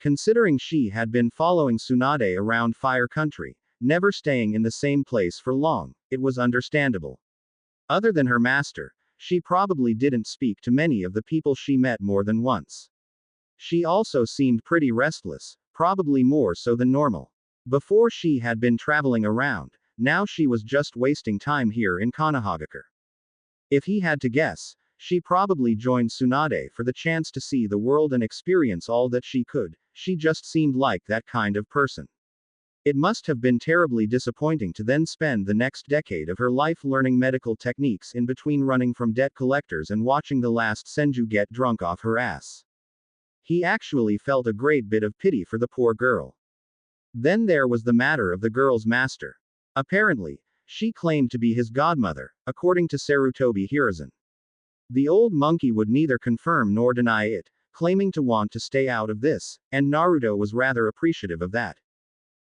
Considering she had been following Tsunade around Fire Country, never staying in the same place for long, it was understandable. Other than her master, she probably didn't speak to many of the people she met more than once. She also seemed pretty restless, probably more so than normal. Before she had been traveling around, now she was just wasting time here in Konohagakure. If he had to guess, she probably joined Tsunade for the chance to see the world and experience all that she could. She just seemed like that kind of person. It must have been terribly disappointing to then spend the next decade of her life learning medical techniques in between running from debt collectors and watching the last Senju get drunk off her ass. He actually felt a great bit of pity for the poor girl. Then there was the matter of the girl's master. Apparently, she claimed to be his godmother, according to Sarutobi Hiruzen. The old monkey would neither confirm nor deny it, claiming to want to stay out of this, and Naruto was rather appreciative of that.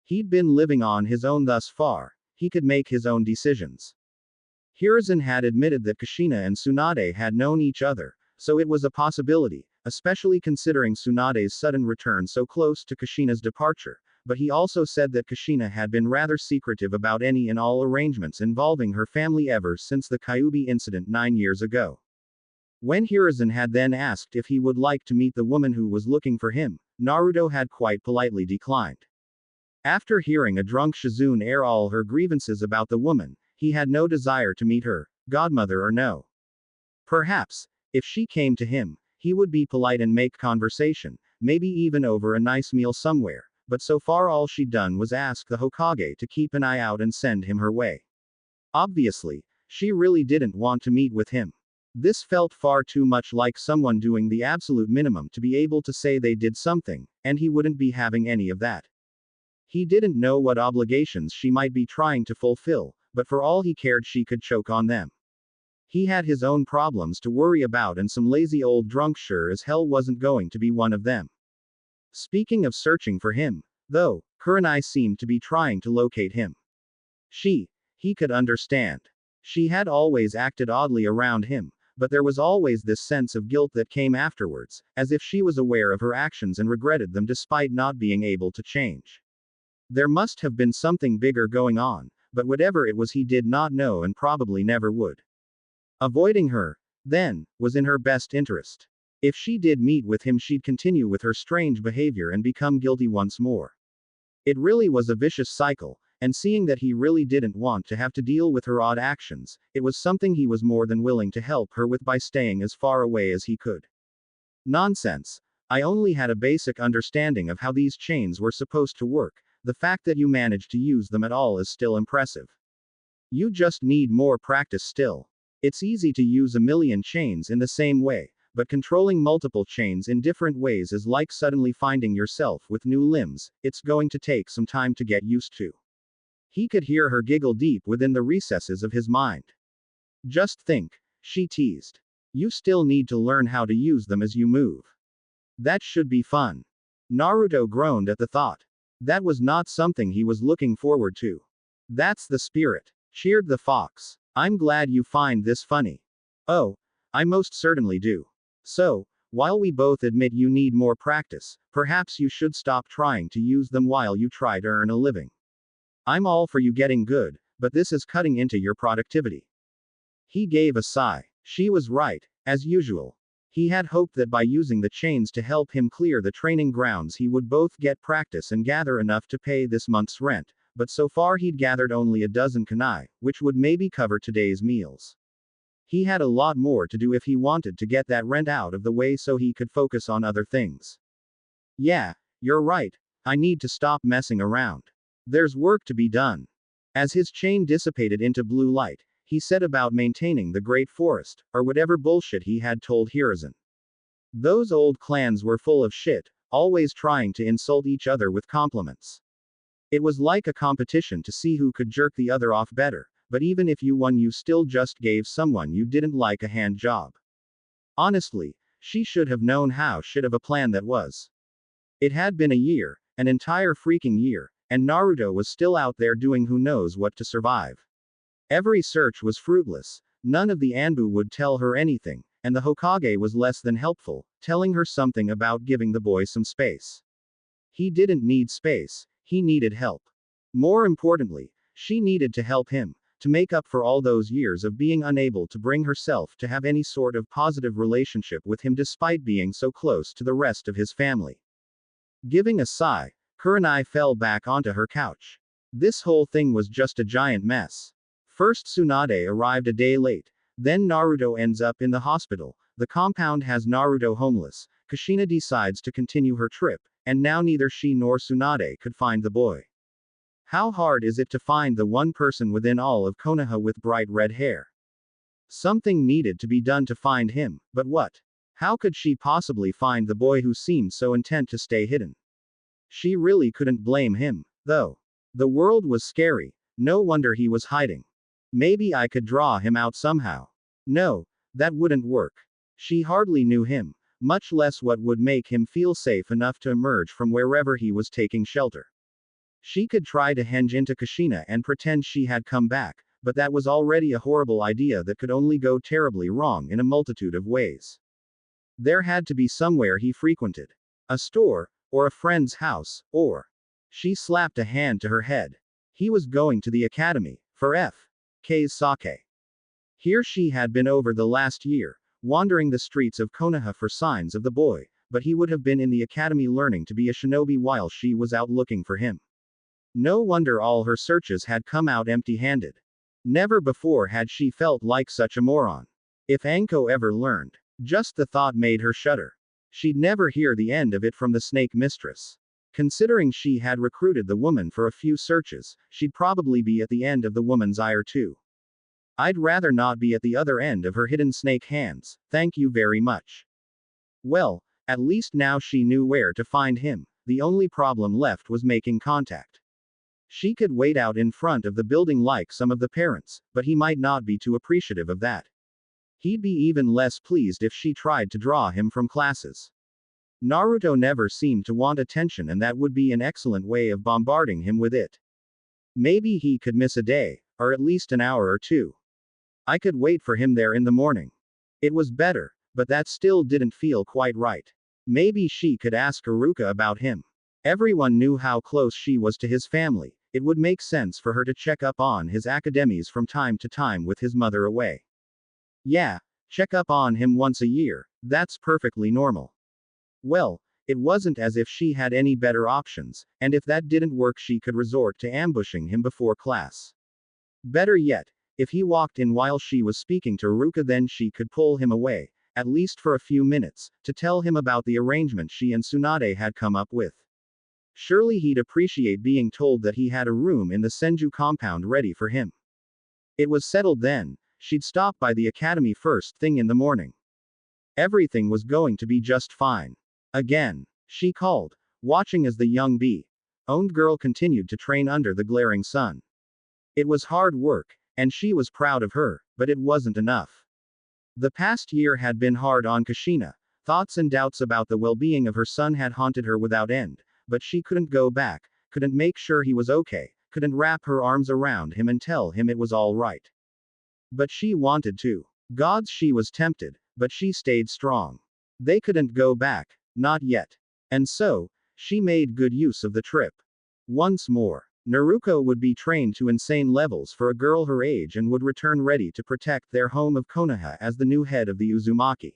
He'd been living on his own thus far, he could make his own decisions. Hiruzen had admitted that Kushina and Tsunade had known each other, so it was a possibility, especially considering Tsunade's sudden return so close to Kushina's departure, but he also said that Kushina had been rather secretive about any and all arrangements involving her family ever since the Kyuubi incident 9 years ago. When Hiruzen had then asked if he would like to meet the woman who was looking for him, Naruto had quite politely declined. After hearing a drunk Shizune air all her grievances about the woman, he had no desire to meet her, godmother or no. Perhaps, if she came to him, he would be polite and make conversation, maybe even over a nice meal somewhere, but so far all she'd done was ask the Hokage to keep an eye out and send him her way. Obviously, she really didn't want to meet with him. This felt far too much like someone doing the absolute minimum to be able to say they did something, and he wouldn't be having any of that. He didn't know what obligations she might be trying to fulfill, but for all he cared she could choke on them. He had his own problems to worry about and some lazy old drunk sure as hell wasn't going to be one of them. Speaking of searching for him, though, Kurenai seemed to be trying to locate him. He could understand. She had always acted oddly around him, but there was always this sense of guilt that came afterwards, as if she was aware of her actions and regretted them despite not being able to change. There must have been something bigger going on, but whatever it was he did not know and probably never would. Avoiding her, then, was in her best interest. If she did meet with him she'd continue with her strange behavior and become guilty once more. It really was a vicious cycle, and seeing that he really didn't want to have to deal with her odd actions, it was something he was more than willing to help her with by staying as far away as he could. Nonsense. I only had a basic understanding of how these chains were supposed to work. The fact that you managed to use them at all is still impressive. You just need more practice still. It's easy to use a million chains in the same way, but controlling multiple chains in different ways is like suddenly finding yourself with new limbs, it's going to take some time to get used to. He could hear her giggle deep within the recesses of his mind. Just think, she teased. You still need to learn how to use them as you move. That should be fun. Naruto groaned at the thought. That was not something he was looking forward to. That's the spirit. cheered the fox. I'm glad you find this funny. Oh, I most certainly do. So, while we both admit you need more practice, perhaps you should stop trying to use them while you try to earn a living. I'm all for you getting good, but this is cutting into your productivity. He gave a sigh. She was right, as usual. He had hoped that by using the chains to help him clear the training grounds he would both get practice and gather enough to pay this month's rent, but so far he'd gathered only a dozen kunai, which would maybe cover today's meals. He had a lot more to do if he wanted to get that rent out of the way so he could focus on other things. Yeah, you're right. I need to stop messing around. There's work to be done. As his chain dissipated into blue light, he set about maintaining the Great Forest, or whatever bullshit he had told Hiruzen. Those old clans were full of shit, always trying to insult each other with compliments. It was like a competition to see who could jerk the other off better, but even if you won, you still just gave someone you didn't like a hand job. Honestly, she should have known how shit of a plan that was. It had been a year, an entire freaking year, and Naruto was still out there doing who knows what to survive. Every search was fruitless, none of the Anbu would tell her anything, and the Hokage was less than helpful, telling her something about giving the boy some space. He didn't need space, he needed help. More importantly, she needed to help him, to make up for all those years of being unable to bring herself to have any sort of positive relationship with him despite being so close to the rest of his family. Giving a sigh, Kurenai fell back onto her couch. This whole thing was just a giant mess. First Tsunade arrived a day late, then Naruto ends up in the hospital, the compound has Naruto homeless, Kushina decides to continue her trip, and now neither she nor Tsunade could find the boy. How hard is it to find the one person within all of Konoha with bright red hair? Something needed to be done to find him, but what? How could she possibly find the boy who seemed so intent to stay hidden? She really couldn't blame him, though. The world was scary, no wonder he was hiding. Maybe I could draw him out somehow. No, that wouldn't work. She hardly knew him, much less what would make him feel safe enough to emerge from wherever he was taking shelter. She could try to henge into Kushina and pretend she had come back, but that was already a horrible idea that could only go terribly wrong in a multitude of ways. There had to be somewhere he frequented. A store, or a friend's house, or... She slapped a hand to her head. He was going to the academy, for F.K.'s sake. Here she had been over the last year, wandering the streets of Konoha for signs of the boy, but he would have been in the academy learning to be a shinobi while she was out looking for him. No wonder all her searches had come out empty-handed. Never before had she felt like such a moron. If Anko ever learned, just the thought made her shudder. She'd never hear the end of it from the snake mistress. Considering she had recruited the woman for a few searches, she'd probably be at the end of the woman's ire too. I'd rather not be at the other end of her hidden snake hands, thank you very much. Well, at least now she knew where to find him, the only problem left was making contact. She could wait out in front of the building like some of the parents, but he might not be too appreciative of that. He'd be even less pleased if she tried to draw him from classes. Naruto never seemed to want attention, and that would be an excellent way of bombarding him with it. Maybe he could miss a day, or at least an hour or two. I could wait for him there in the morning. It was better, but that still didn't feel quite right. Maybe she could ask Haruka about him. Everyone knew how close she was to his family, it would make sense for her to check up on his academies from time to time with his mother away. Yeah, check up on him once a year, that's perfectly normal. Well, it wasn't as if she had any better options, and if that didn't work she could resort to ambushing him before class. Better yet, if he walked in while she was speaking to Haruka, then she could pull him away, at least for a few minutes, to tell him about the arrangement she and Tsunade had come up with. Surely he'd appreciate being told that he had a room in the Senju compound ready for him. It was settled then, she'd stop by the academy first thing in the morning. Everything was going to be just fine. Again, she called, watching as the young bee-owned girl continued to train under the glaring sun. It was hard work, and she was proud of her, but it wasn't enough. The past year had been hard on Kushina. Thoughts and doubts about the well-being of her son had haunted her without end, but she couldn't go back, couldn't make sure he was okay, couldn't wrap her arms around him and tell him it was all right. But she wanted to. Gods, she was tempted, but she stayed strong. They couldn't go back. Not yet. And so, she made good use of the trip. Once more, Naruto would be trained to insane levels for a girl her age and would return ready to protect their home of Konoha as the new head of the Uzumaki.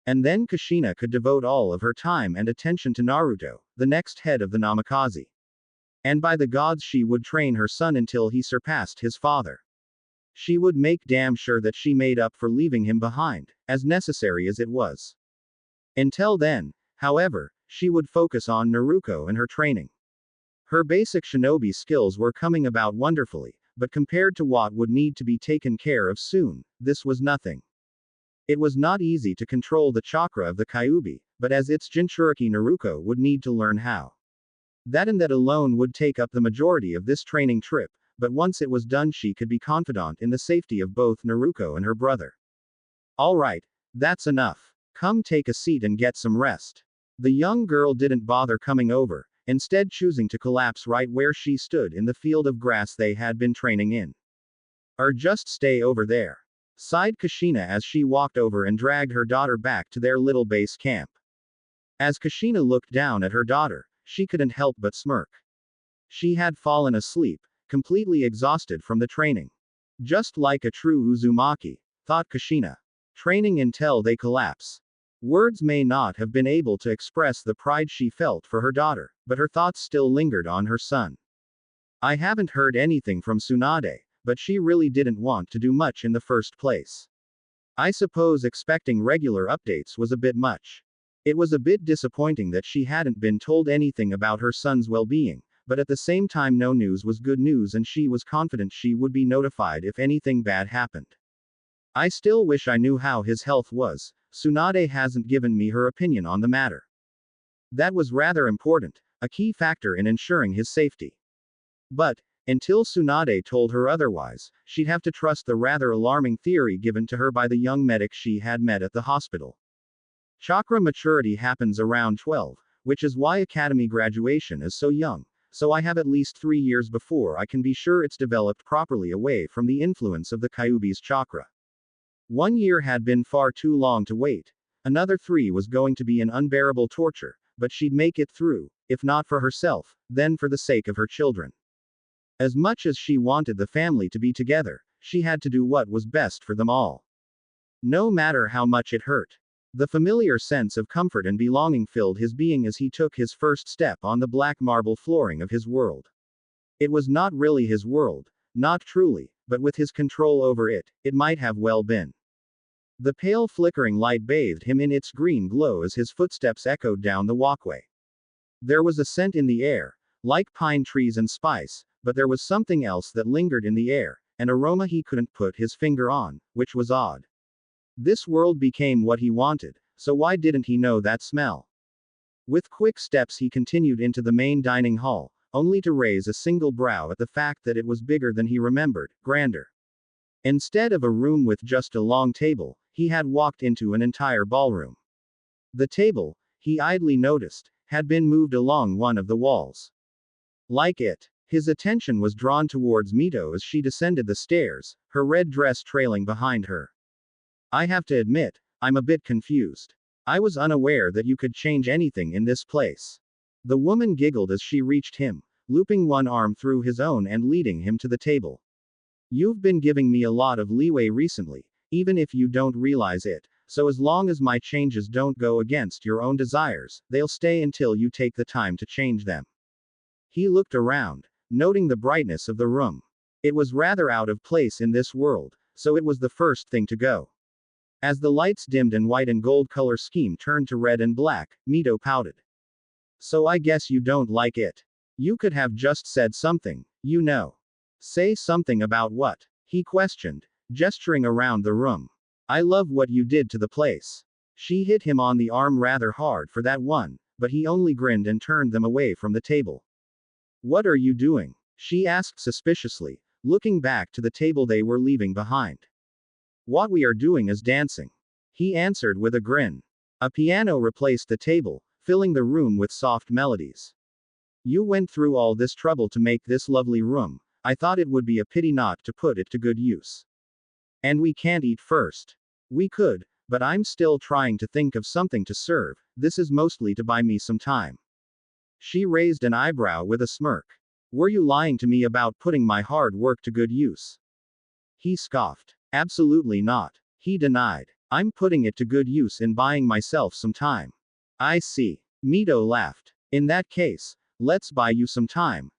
And then Kushina could devote all of her time and attention to Naruto, the next head of the Namikaze. And by the gods, she would train her son until he surpassed his father. She would make damn sure that she made up for leaving him behind, as necessary as it was. Until then, however, she would focus on Naruto and her training. Her basic shinobi skills were coming about wonderfully, but compared to what would need to be taken care of soon, this was nothing. It was not easy to control the chakra of the Kyuubi, but as its Jinchuriki, Naruto would need to learn how. That and that alone would take up the majority of this training trip, but once it was done, she could be confident in the safety of both Naruto and her brother. Alright, that's enough. Come take a seat and get some rest. The young girl didn't bother coming over, instead choosing to collapse right where she stood in the field of grass they had been training in. Or just stay over there, sighed Kushina as she walked over and dragged her daughter back to their little base camp. As Kushina looked down at her daughter, she couldn't help but smirk. She had fallen asleep, completely exhausted from the training. Just like a true Uzumaki, thought Kushina. Training until they collapse. Words may not have been able to express the pride she felt for her daughter, but her thoughts still lingered on her son. I haven't heard anything from Tsunade, but she really didn't want to do much in the first place. I suppose expecting regular updates was a bit much. It was a bit disappointing that she hadn't been told anything about her son's well-being, but at the same time no news was good news and she was confident she would be notified if anything bad happened. I still wish I knew how his health was. Tsunade hasn't given me her opinion on the matter. That was rather important, a key factor in ensuring his safety. But, until Tsunade told her otherwise, she'd have to trust the rather alarming theory given to her by the young medic she had met at the hospital. Chakra maturity happens around 12, which is why academy graduation is so young, so I have at least 3 years before I can be sure it's developed properly away from the influence of the Kyuubi's chakra. 1 year had been far too long to wait. Another 3 was going to be an unbearable torture, but she'd make it through, if not for herself, then for the sake of her children. As much as she wanted the family to be together, she had to do what was best for them all. No matter how much it hurt. The familiar sense of comfort and belonging filled his being as he took his first step on the black marble flooring of his world. It was not really his world, not truly, but with his control over it, it might have well been. The pale flickering light bathed him in its green glow as his footsteps echoed down the walkway. There was a scent in the air, like pine trees and spice, but there was something else that lingered in the air, an aroma he couldn't put his finger on, which was odd. This world became what he wanted, so why didn't he know that smell? With quick steps he continued into the main dining hall, only to raise a single brow at the fact that it was bigger than he remembered, grander. Instead of a room with just a long table, he had walked into an entire ballroom. The table, he idly noticed, had been moved along one of the walls. Like it, his attention was drawn towards Mito as she descended the stairs, her red dress trailing behind her. I have to admit, I'm a bit confused. I was unaware that you could change anything in this place. The woman giggled as she reached him, looping one arm through his own and leading him to the table. You've been giving me a lot of leeway recently, even if you don't realize it, so as long as my changes don't go against your own desires, they'll stay until you take the time to change them. He looked around, noting the brightness of the room. It was rather out of place in this world, so it was the first thing to go. As the lights dimmed and white and gold color scheme turned to red and black, Mito pouted. So I guess you don't like it. You could have just said something, you know. Say something about what? He questioned, gesturing around the room. I love what you did to the place. She hit him on the arm rather hard for that one, but he only grinned and turned them away from the table. What are you doing? She asked suspiciously, looking back to the table they were leaving behind. What we are doing is dancing. He answered with a grin. A piano replaced the table, filling the room with soft melodies. You went through all this trouble to make this lovely room. I thought it would be a pity not to put it to good use. And we can't eat first. We could, but I'm still trying to think of something to serve. This is mostly to buy me some time. She raised an eyebrow with a smirk. Were you lying to me about putting my hard work to good use? He scoffed. Absolutely not. He denied. I'm putting it to good use in buying myself some time. I see. Mito laughed. In that case, let's buy you some time,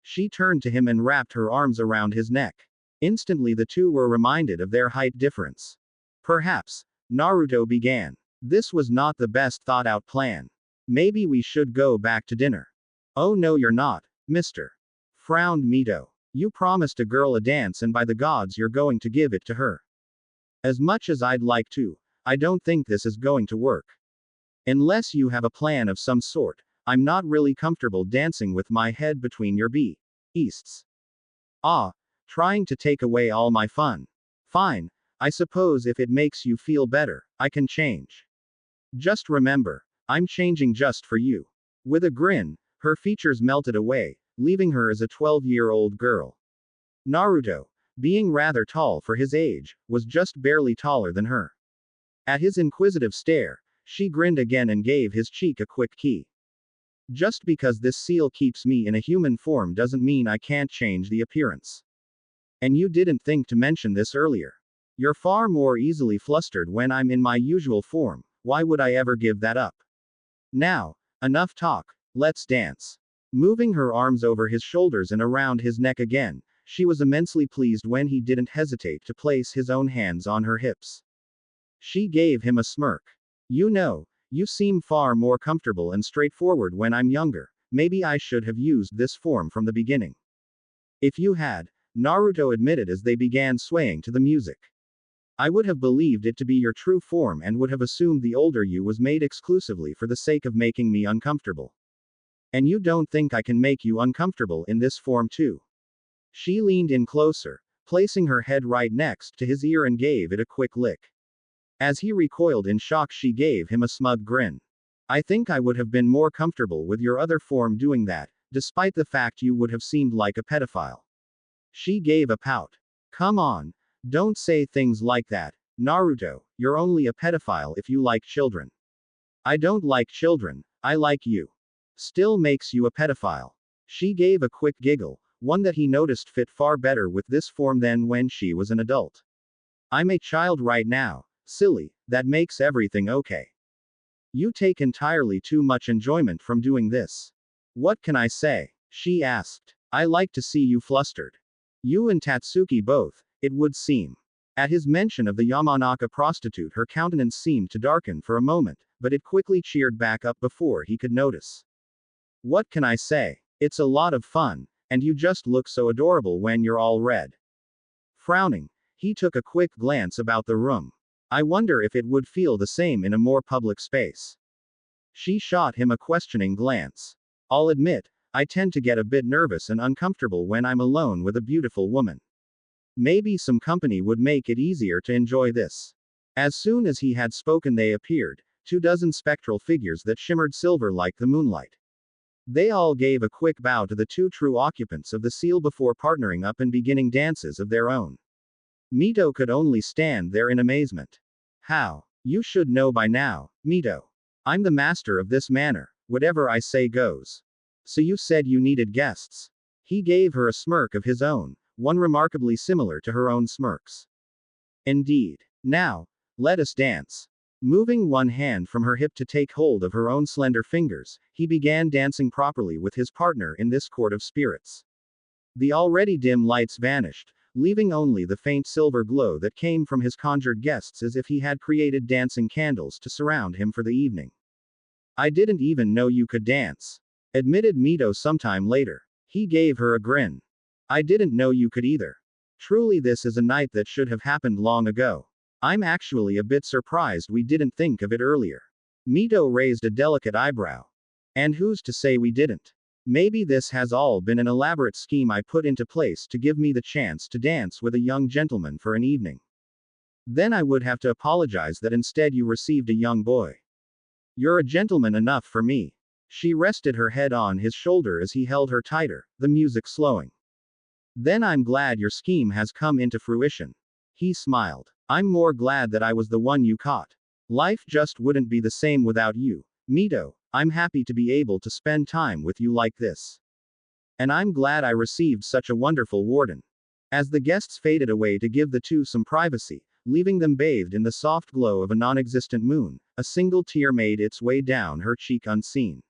She turned to him and wrapped her arms around his neck. Instantly the two were reminded of their height difference. Perhaps, Naruto began. This was not the best thought out plan. Maybe we should go back to dinner. Oh no you're not, mister. Frowned Mito. You promised a girl a dance and by the gods you're going to give it to her. As much as I'd like to, I don't think this is going to work. Unless you have a plan of some sort, I'm not really comfortable dancing with my head between your beasts. Ah, trying to take away all my fun. Fine, I suppose if it makes you feel better, I can change. Just remember, I'm changing just for you. With a grin, her features melted away, leaving her as a 12-year-old girl. Naruto, being rather tall for his age, was just barely taller than her. At his inquisitive stare, she grinned again and gave his cheek a quick key. Just because this seal keeps me in a human form doesn't mean I can't change the appearance. And you didn't think to mention this earlier. You're far more easily flustered when I'm in my usual form, why would I ever give that up? Now, enough talk, let's dance. Moving her arms over his shoulders and around his neck again, she was immensely pleased when he didn't hesitate to place his own hands on her hips. She gave him a smirk. You know, you seem far more comfortable and straightforward when I'm younger, maybe I should have used this form from the beginning. If you had, Naruto admitted as they began swaying to the music. I would have believed it to be your true form and would have assumed the older you was made exclusively for the sake of making me uncomfortable. And you don't think I can make you uncomfortable in this form too? She leaned in closer, placing her head right next to his ear and gave it a quick lick. As he recoiled in shock, she gave him a smug grin. I think I would have been more comfortable with your other form doing that, despite the fact you would have seemed like a pedophile. She gave a pout. Come on, don't say things like that, Naruto, you're only a pedophile if you like children. I don't like children, I like you. Still makes you a pedophile. She gave a quick giggle, one that he noticed fit far better with this form than when she was an adult. I'm a child right now, silly, that makes everything okay. You take entirely too much enjoyment from doing this. What can I say? She asked. I like to see you flustered. You and Tatsuki both, it would seem. At his mention of the Yamanaka prostitute, her countenance seemed to darken for a moment, but it quickly cheered back up before he could notice. What can I say? It's a lot of fun, and you just look so adorable when you're all red. Frowning, he took a quick glance about the room. I wonder if it would feel the same in a more public space. She shot him a questioning glance. I'll admit, I tend to get a bit nervous and uncomfortable when I'm alone with a beautiful woman. Maybe some company would make it easier to enjoy this. As soon as he had spoken, they appeared, 24 spectral figures that shimmered silver like the moonlight. They all gave a quick bow to the two true occupants of the seal before partnering up and beginning dances of their own. Mito could only stand there in amazement. How? You should know by now, Mito. I'm the master of this manner, whatever I say goes. So you said you needed guests. He gave her a smirk of his own, one remarkably similar to her own smirks. Indeed. Now, let us dance. Moving one hand from her hip to take hold of her own slender fingers, he began dancing properly with his partner in this court of spirits. The already dim lights vanished, leaving only the faint silver glow that came from his conjured guests, as if he had created dancing candles to surround him for the evening. I didn't even know you could dance, admitted Mito sometime later. He gave her a grin. I didn't know you could either. Truly, this is a night that should have happened long ago. I'm actually a bit surprised we didn't think of it earlier. Mito raised a delicate eyebrow. And who's to say we didn't? Maybe this has all been an elaborate scheme I put into place to give me the chance to dance with a young gentleman for an evening. Then I would have to apologize that instead you received a young boy. You're a gentleman enough for me. She rested her head on his shoulder as he held her tighter, the music slowing. Then I'm glad your scheme has come into fruition. He smiled. I'm more glad that I was the one you caught. Life just wouldn't be the same without you. Mito, I'm happy to be able to spend time with you like this. And I'm glad I received such a wonderful warden. As the guests faded away to give the two some privacy, leaving them bathed in the soft glow of a non-existent moon, a single tear made its way down her cheek unseen.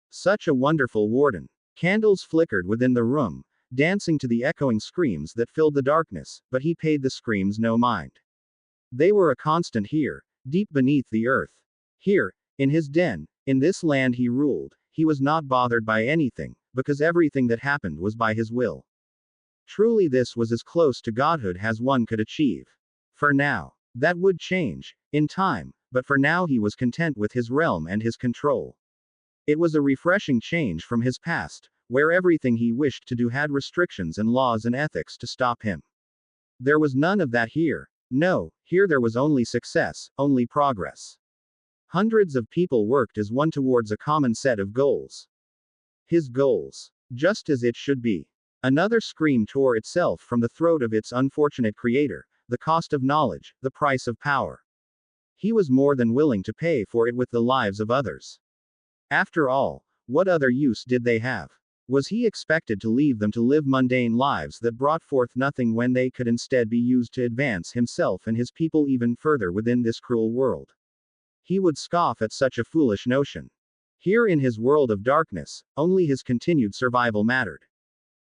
Such a wonderful warden. Candles flickered within the room, dancing to the echoing screams that filled the darkness, but he paid the screams no mind. They were a constant here, deep beneath the earth. Here, in his den, in this land he ruled, he was not bothered by anything, because everything that happened was by his will. Truly this was as close to godhood as one could achieve. For now. That would change, in time, but for now he was content with his realm and his control. It was a refreshing change from his past, where everything he wished to do had restrictions and laws and ethics to stop him. There was none of that here. No, here there was only success, only progress. Hundreds of people worked as one towards a common set of goals. His goals. Just as it should be. Another scream tore itself from the throat of its unfortunate creator, the cost of knowledge, the price of power. He was more than willing to pay for it with the lives of others. After all, what other use did they have? Was he expected to leave them to live mundane lives that brought forth nothing when they could instead be used to advance himself and his people even further within this cruel world? He would scoff at such a foolish notion. Here in his world of darkness, only his continued survival mattered.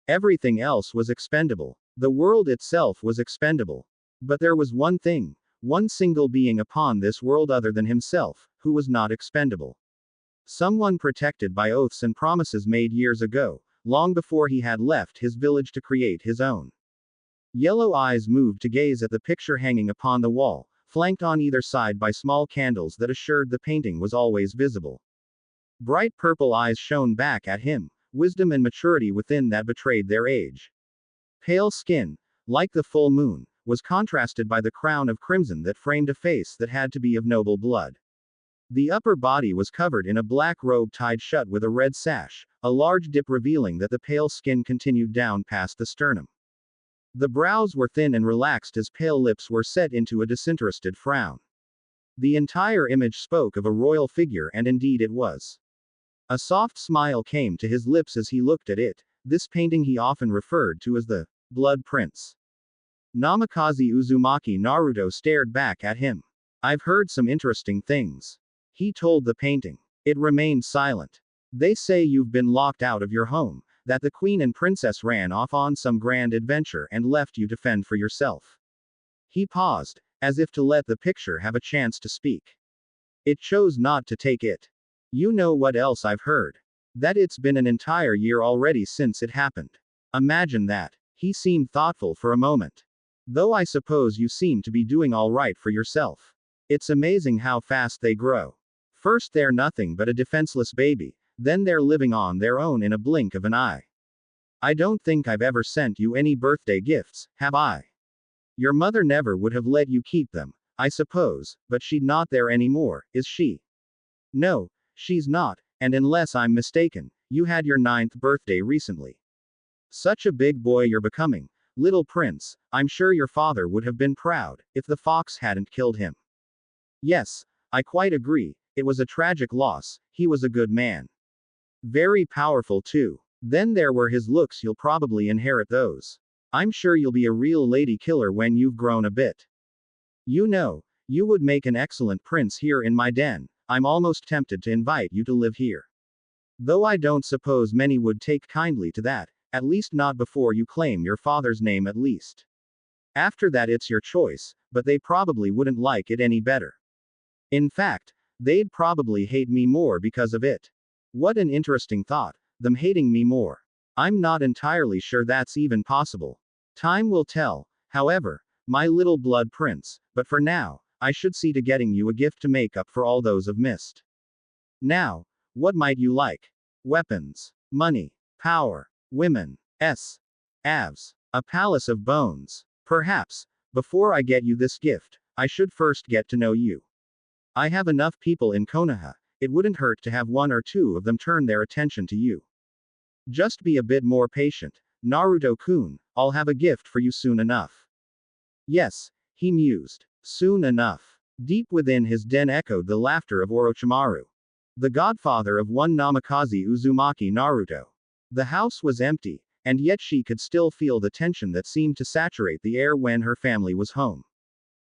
Everything else was expendable. The world itself was expendable. But there was one thing, one single being upon this world other than himself, who was not expendable. Someone protected by oaths and promises made years ago, long before he had left his village to create his own. Yellow eyes moved to gaze at the picture hanging upon the wall, flanked on either side by small candles that assured the painting was always visible. Bright purple eyes shone back at him, wisdom and maturity within that betrayed their age. Pale skin, like the full moon, was contrasted by the crown of crimson that framed a face that had to be of noble blood. The upper body was covered in a black robe tied shut with a red sash, a large dip revealing that the pale skin continued down past the sternum. The brows were thin and relaxed as pale lips were set into a disinterested frown. The entire image spoke of a royal figure, and indeed it was. A soft smile came to his lips as he looked at it. This painting he often referred to as the Blood Prince. Namikaze Uzumaki Naruto stared back at him. I've heard some interesting things. He told the painting. It remained silent. They say you've been locked out of your home, that the queen and princess ran off on some grand adventure and left you to fend for yourself. He paused, as if to let the picture have a chance to speak. It chose not to take it. You know what else I've heard? That it's been an entire year already since it happened. Imagine that. He seemed thoughtful for a moment. Though I suppose you seem to be doing all right for yourself. It's amazing how fast they grow. First they're nothing but a defenseless baby, then they're living on their own in a blink of an eye. I don't think I've ever sent you any birthday gifts, have I? Your mother never would have let you keep them, I suppose, but she's not there anymore, is she? No, she's not, and unless I'm mistaken, you had your 9th birthday recently. Such a big boy you're becoming, little prince. I'm sure your father would have been proud, if the fox hadn't killed him. Yes, I quite agree. It was a tragic loss. He was a good man. Very powerful too. Then there were his looks. You'll probably inherit those. I'm sure you'll be a real lady killer when you've grown a bit. You know, you would make an excellent prince here in my den. I'm almost tempted to invite you to live here. Though I don't suppose many would take kindly to that, at least not before you claim your father's name at least. After that it's your choice, but they probably wouldn't like it any better. In fact, they'd probably hate me more because of it. What an interesting thought, them hating me more. I'm not entirely sure that's even possible. Time will tell, however, my little blood prince, but for now, I should see to getting you a gift to make up for all those I've missed. Now, what might you like? Weapons, money, power, women, avs, a palace of bones. Perhaps, before I get you this gift, I should first get to know you. I have enough people in Konoha, it wouldn't hurt to have one or two of them turn their attention to you. Just be a bit more patient, Naruto-kun, I'll have a gift for you soon enough. Yes, he mused. Soon enough. Deep within his den echoed the laughter of Orochimaru, the godfather of one Namikaze Uzumaki Naruto. The house was empty, and yet she could still feel the tension that seemed to saturate the air when her family was home.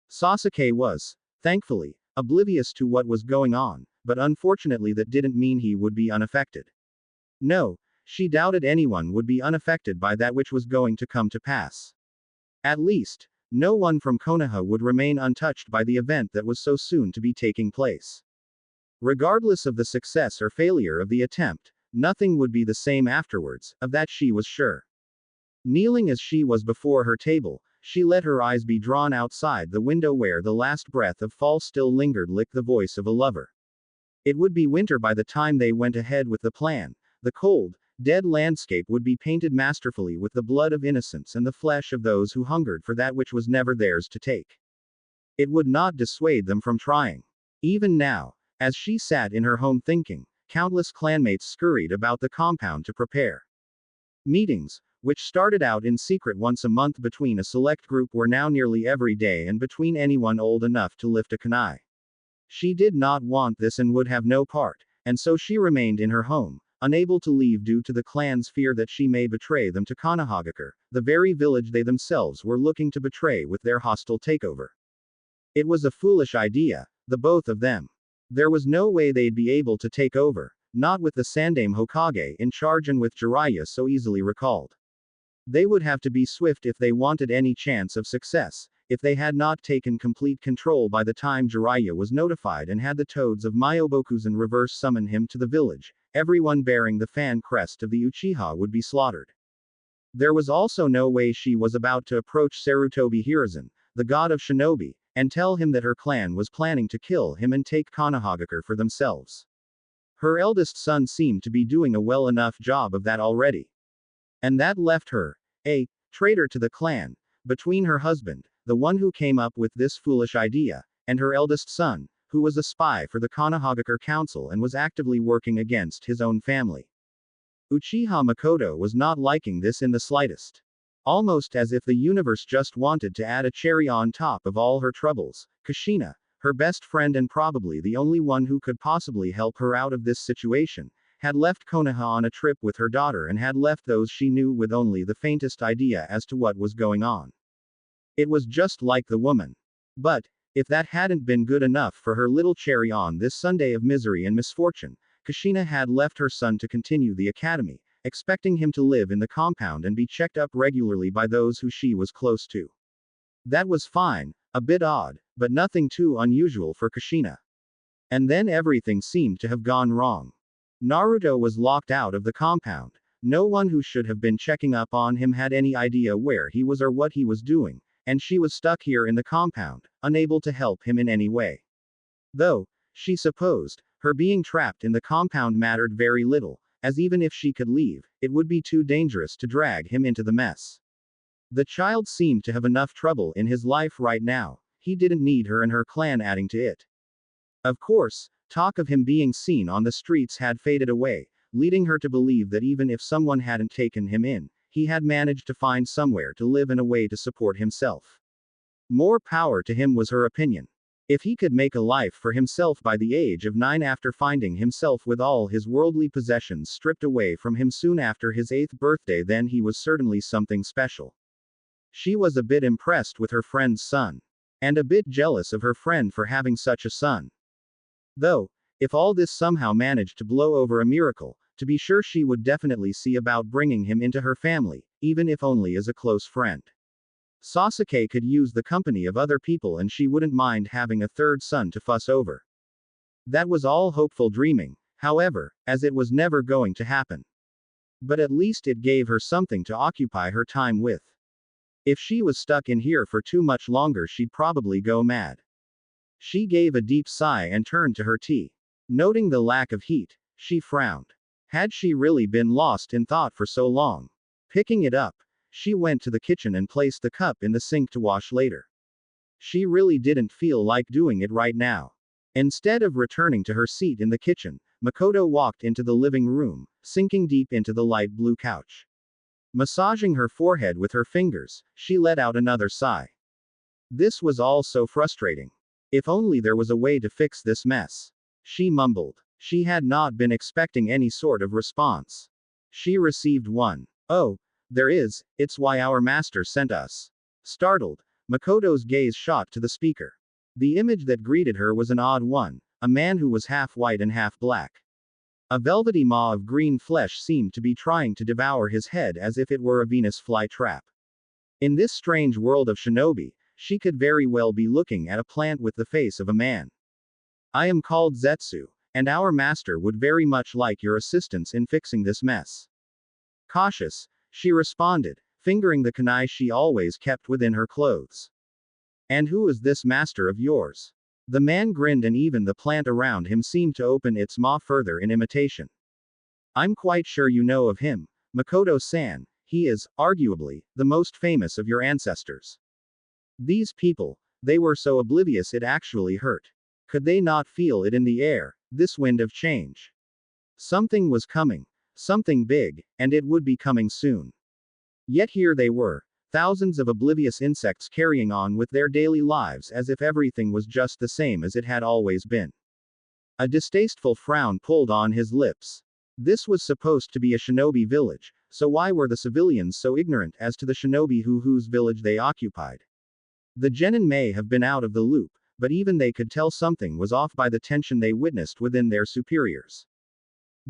Sasuke was, thankfully, oblivious to what was going on, but unfortunately that didn't mean he would be unaffected. No, she doubted anyone would be unaffected by that which was going to come to pass. At least, no one from Konoha would remain untouched by the event that was so soon to be taking place. Regardless of the success or failure of the attempt, nothing would be the same afterwards, of that she was sure. Kneeling as she was before her table, she let her eyes be drawn outside the window where the last breath of fall still lingered like the voice of a lover. It would be winter by the time they went ahead with the plan. The cold, dead landscape would be painted masterfully with the blood of innocence and the flesh of those who hungered for that which was never theirs to take. It would not dissuade them from trying. Even now, as she sat in her home thinking, countless clanmates scurried about the compound to prepare. Meetings, which started out in secret once a month between a select group, were now nearly every day and between anyone old enough to lift a kunai. She did not want this and would have no part, and so she remained in her home, unable to leave due to the clan's fear that she may betray them to Konohagakure, the very village they themselves were looking to betray with their hostile takeover. It was a foolish idea, the both of them. There was no way they'd be able to take over, not with the Sandaime Hokage in charge and with Jiraiya so easily recalled. They would have to be swift if they wanted any chance of success, if they had not taken complete control by the time Jiraiya was notified and had the toads of Myobokuzen reverse summon him to the village, everyone bearing the fan crest of the Uchiha would be slaughtered. There was also no way she was about to approach Sarutobi Hiruzen, the god of shinobi, and tell him that her clan was planning to kill him and take Konohagakure for themselves. Her eldest son seemed to be doing a well enough job of that already. And that left her, a traitor to the clan, between her husband, the one who came up with this foolish idea, and her eldest son, who was a spy for the Konohagakure Council and was actively working against his own family. Uchiha Makoto was not liking this in the slightest. Almost as if the universe just wanted to add a cherry on top of all her troubles, Kushina, her best friend and probably the only one who could possibly help her out of this situation, had left Konoha on a trip with her daughter and had left those she knew with only the faintest idea as to what was going on. It was just like the woman. But, if that hadn't been good enough for her little cherry on this Sunday of misery and misfortune, Kushina had left her son to continue the academy, expecting him to live in the compound and be checked up regularly by those who she was close to. That was fine, a bit odd, but nothing too unusual for Kushina. And then everything seemed to have gone wrong. Naruto was locked out of the compound. No one who should have been checking up on him had any idea where he was or what he was doing, and she was stuck here in the compound, unable to help him in any way. Though, she supposed, her being trapped in the compound mattered very little, as even if she could leave, it would be too dangerous to drag him into the mess. The child seemed to have enough trouble in his life right now, he didn't need her and her clan adding to it. Of course, talk of him being seen on the streets had faded away, leading her to believe that even if someone hadn't taken him in, he had managed to find somewhere to live and a way to support himself. More power to him was her opinion. If he could make a life for himself by the age of 9 after finding himself with all his worldly possessions stripped away from him soon after his 8th birthday, then he was certainly something special. She was a bit impressed with her friend's son. And a bit jealous of her friend for having such a son. Though, if all this somehow managed to blow over a miracle, to be sure she would definitely see about bringing him into her family, even if only as a close friend. Sasuke could use the company of other people and she wouldn't mind having a third son to fuss over. That was all hopeful dreaming, however, as it was never going to happen. But at least it gave her something to occupy her time with. If she was stuck in here for too much longer, she'd probably go mad. She gave a deep sigh and turned to her tea. Noting the lack of heat, she frowned. Had she really been lost in thought for so long? Picking it up, she went to the kitchen and placed the cup in the sink to wash later. She really didn't feel like doing it right now. Instead of returning to her seat in the kitchen, Makoto walked into the living room, sinking deep into the light blue couch. Massaging her forehead with her fingers, she let out another sigh. This was all so frustrating. If only there was a way to fix this mess. She mumbled. She had not been expecting any sort of response. She received one. Oh, there is, it's why our master sent us. Startled, Makoto's gaze shot to the speaker. The image that greeted her was an odd one, a man who was half white and half black. A velvety maw of green flesh seemed to be trying to devour his head as if it were a Venus flytrap. In this strange world of shinobi, she could very well be looking at a plant with the face of a man. I am called Zetsu, and our master would very much like your assistance in fixing this mess. Cautious, she responded, fingering the kunai she always kept within her clothes. And who is this master of yours? The man grinned and even the plant around him seemed to open its maw further in imitation. I'm quite sure you know of him, Makoto-san. He is, arguably, the most famous of your ancestors. These people, they were so oblivious it actually hurt. Could they not feel it in the air, this wind of change? Something was coming. Something big, and it would be coming soon. Yet here they were, thousands of oblivious insects carrying on with their daily lives as if everything was just the same as it had always been. A distasteful frown pulled on his lips. This was supposed to be a shinobi village, so why were the civilians so ignorant as to the shinobi whose village they occupied? The genin may have been out of the loop, but even they could tell something was off by the tension they witnessed within their superiors.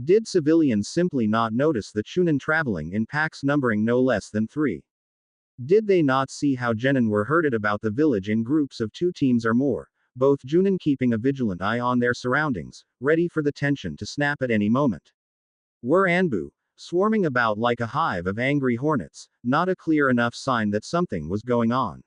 Did civilians simply not notice the chunin traveling in packs numbering no less than 3? Did they not see how genin were herded about the village in groups of 2 teams or more, both junin keeping a vigilant eye on their surroundings, ready for the tension to snap at any moment? Were anbu, swarming about like a hive of angry hornets, not a clear enough sign that something was going on?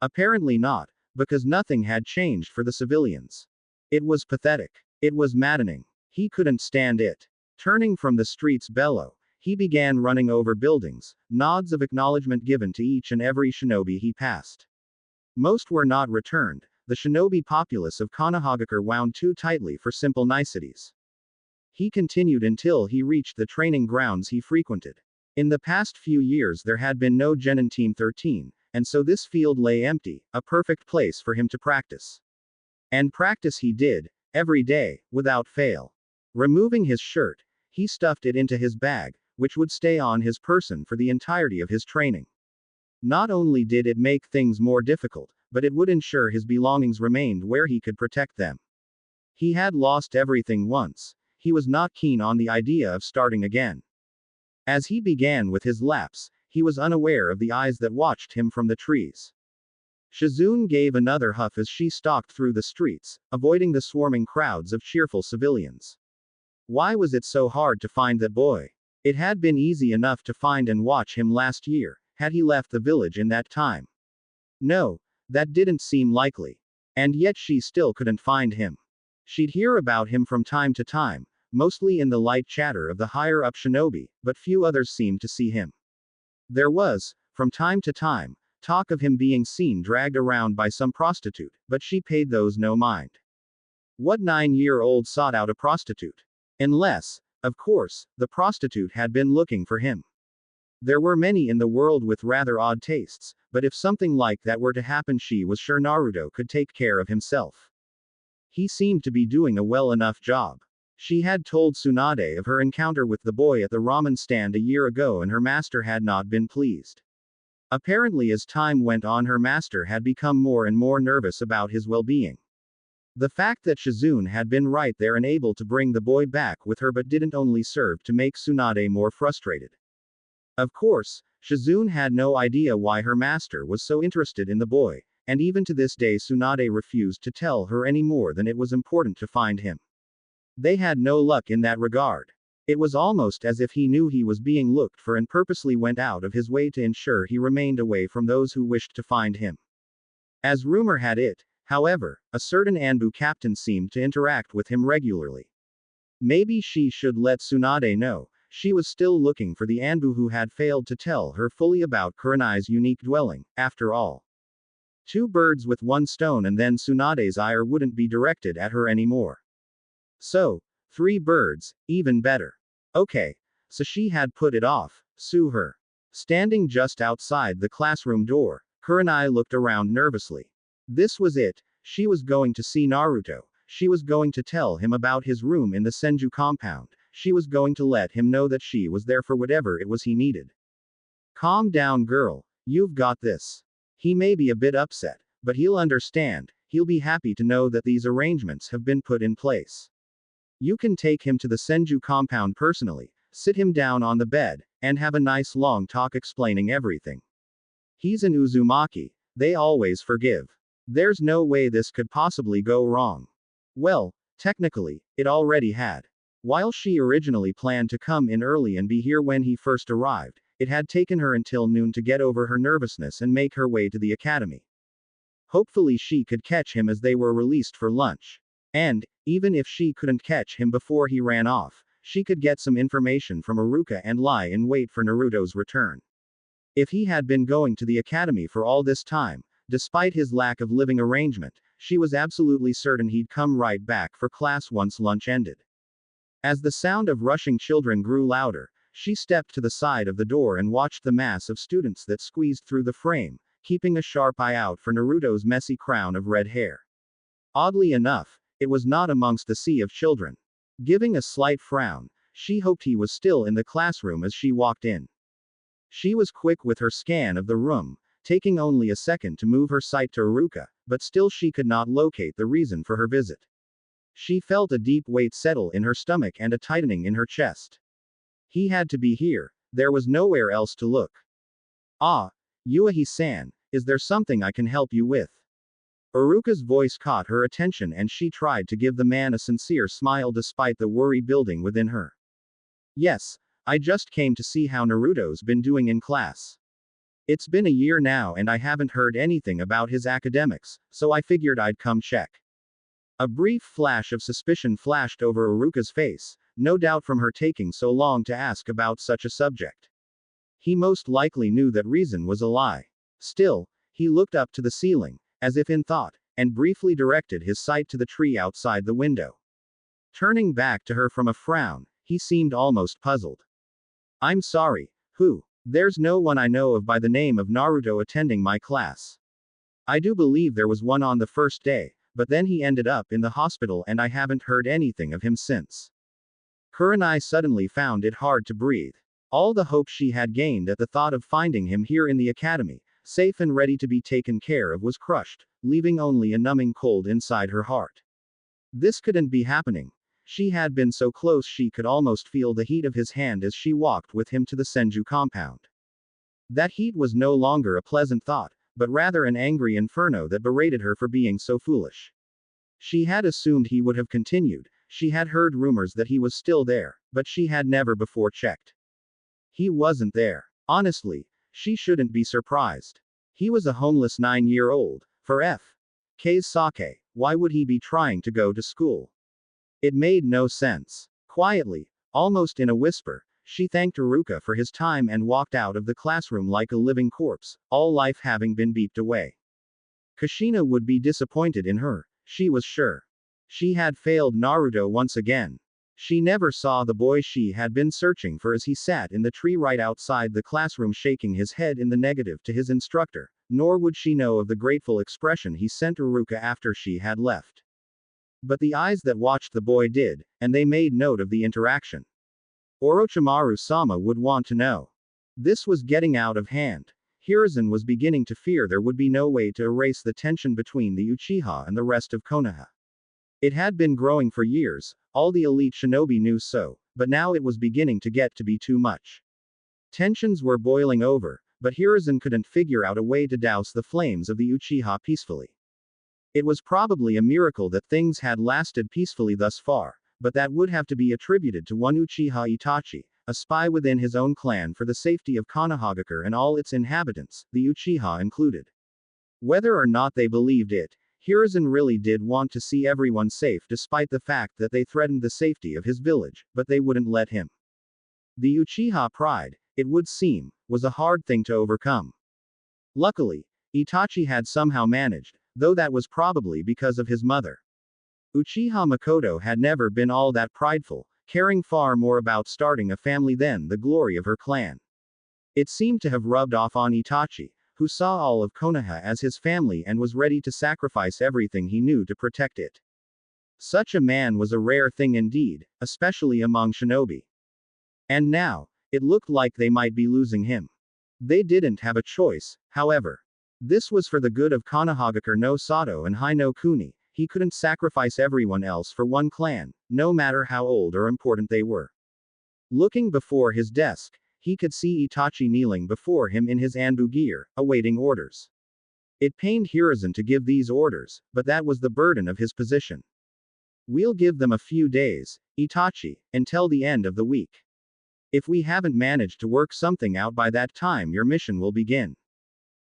Apparently not, because nothing had changed for the civilians. It was pathetic. It was maddening. He couldn't stand it. Turning from the street's bellow, he began running over buildings, nods of acknowledgement given to each and every shinobi he passed. Most were not returned, the shinobi populace of Konohagakure wound too tightly for simple niceties. He continued until he reached the training grounds he frequented. In the past few years there had been no genin Team 13, and so this field lay empty, a perfect place for him to practice. And practice he did, every day, without fail. Removing his shirt, he stuffed it into his bag, which would stay on his person for the entirety of his training. Not only did it make things more difficult, but it would ensure his belongings remained where he could protect them. He had lost everything once. He was not keen on the idea of starting again. As he began with his laps, he was unaware of the eyes that watched him from the trees. Shizune gave another huff as she stalked through the streets, avoiding the swarming crowds of cheerful civilians. Why was it so hard to find that boy? It had been easy enough to find and watch him last year, had he left the village in that time. No, that didn't seem likely. And yet she still couldn't find him. She'd hear about him from time to time, mostly in the light chatter of the higher-up shinobi, but few others seemed to see him. There was, from time to time, talk of him being seen dragged around by some prostitute, but she paid those no mind. What 9-year-old sought out a prostitute? Unless, of course, the prostitute had been looking for him. There were many in the world with rather odd tastes, but if something like that were to happen, she was sure Naruto could take care of himself. He seemed to be doing a well enough job. She had told Tsunade of her encounter with the boy at the ramen stand a year ago, and her master had not been pleased. Apparently, as time went on, her master had become more and more nervous about his well-being. The fact that Shizune had been right there and able to bring the boy back with her but didn't only serve to make Tsunade more frustrated. Of course, Shizune had no idea why her master was so interested in the boy, and even to this day Tsunade refused to tell her any more than it was important to find him. They had no luck in that regard. It was almost as if he knew he was being looked for and purposely went out of his way to ensure he remained away from those who wished to find him. As rumor had it, however, a certain Anbu captain seemed to interact with him regularly. Maybe she should let Tsunade know. She was still looking for the Anbu who had failed to tell her fully about Kurenai's unique dwelling, after all. Two birds with one stone, and then Tsunade's ire wouldn't be directed at her anymore. So, three birds, even better. Okay. So she had put it off. Sue her. Standing just outside the classroom door, Kurenai looked around nervously. This was it. She was going to see Naruto. She was going to tell him about his room in the Senju compound. She was going to let him know that she was there for whatever it was he needed. Calm down, girl. You've got this. He may be a bit upset, but he'll understand. He'll be happy to know that these arrangements have been put in place. You can take him to the Senju compound personally, sit him down on the bed, and have a nice long talk explaining everything. He's an Uzumaki. They always forgive. There's no way this could possibly go wrong. Well, technically, it already had. While she originally planned to come in early and be here when he first arrived, it had taken her until noon to get over her nervousness and make her way to the academy. Hopefully she could catch him as they were released for lunch. And, even if she couldn't catch him before he ran off, she could get some information from Iruka and lie in wait for Naruto's return. If he had been going to the academy for all this time, despite his lack of living arrangement, she was absolutely certain he'd come right back for class once lunch ended. As the sound of rushing children grew louder, she stepped to the side of the door and watched the mass of students that squeezed through the frame, keeping a sharp eye out for Naruto's messy crown of red hair. Oddly enough, it was not amongst the sea of children. Giving a slight frown, she hoped he was still in the classroom as she walked in. She was quick with her scan of the room, taking only a second to move her sight to Iruka, but still she could not locate the reason for her visit. She felt a deep weight settle in her stomach and a tightening in her chest. He had to be here, there was nowhere else to look. Ah, Yuahi-san, is there something I can help you with? Iruka's voice caught her attention and she tried to give the man a sincere smile despite the worry building within her. Yes, I just came to see how Naruto's been doing in class. It's been a year now and I haven't heard anything about his academics, so I figured I'd come check. A brief flash of suspicion flashed over Iruka's face, no doubt from her taking so long to ask about such a subject. He most likely knew that reason was a lie. Still, he looked up to the ceiling, as if in thought, and briefly directed his sight to the tree outside the window. Turning back to her from a frown, he seemed almost puzzled. I'm sorry, who? There's no one I know of by the name of Naruto attending my class. I do believe there was one on the first day, but then he ended up in the hospital and I haven't heard anything of him since. Kurenai suddenly found it hard to breathe. All the hope she had gained at the thought of finding him here in the academy, safe and ready to be taken care of, was crushed, leaving only a numbing cold inside her heart. This couldn't be happening. She had been so close she could almost feel the heat of his hand as she walked with him to the Senju compound. That heat was no longer a pleasant thought, but rather an angry inferno that berated her for being so foolish. She had assumed he would have continued, she had heard rumors that he was still there, but she had never before checked. He wasn't there. Honestly, she shouldn't be surprised. He was a homeless 9-year-old. For F.K.'s sake, why would he be trying to go to school? It made no sense. Quietly, almost in a whisper, she thanked Iruka for his time and walked out of the classroom like a living corpse, all life having been beeped away. Kushina would be disappointed in her, she was sure. She had failed Naruto once again. She never saw the boy she had been searching for as he sat in the tree right outside the classroom shaking his head in the negative to his instructor, nor would she know of the grateful expression he sent Iruka after she had left. But the eyes that watched the boy did, and they made note of the interaction. Orochimaru-sama would want to know. This was getting out of hand. Hiruzen was beginning to fear there would be no way to erase the tension between the Uchiha and the rest of Konoha. It had been growing for years, all the elite shinobi knew so, but now it was beginning to get to be too much. Tensions were boiling over, but Hiruzen couldn't figure out a way to douse the flames of the Uchiha peacefully. It was probably a miracle that things had lasted peacefully thus far, but that would have to be attributed to one Uchiha Itachi, a spy within his own clan for the safety of Konohagakure and all its inhabitants, the Uchiha included. Whether or not they believed it, Hiruzen really did want to see everyone safe despite the fact that they threatened the safety of his village, but they wouldn't let him. The Uchiha pride, it would seem, was a hard thing to overcome. Luckily, Itachi had somehow managed, though that was probably because of his mother. Uchiha Makoto had never been all that prideful, caring far more about starting a family than the glory of her clan. It seemed to have rubbed off on Itachi, who saw all of Konoha as his family and was ready to sacrifice everything he knew to protect it. Such a man was a rare thing indeed, especially among shinobi. And now, it looked like they might be losing him. They didn't have a choice, however. This was for the good of Konohagakure no Sato and Hai no Kuni. He couldn't sacrifice everyone else for one clan, no matter how old or important they were. Looking before his desk, he could see Itachi kneeling before him in his Anbu gear, awaiting orders. It pained Hiruzen to give these orders, but that was the burden of his position. We'll give them a few days, Itachi, until the end of the week. If we haven't managed to work something out by that time, your mission will begin.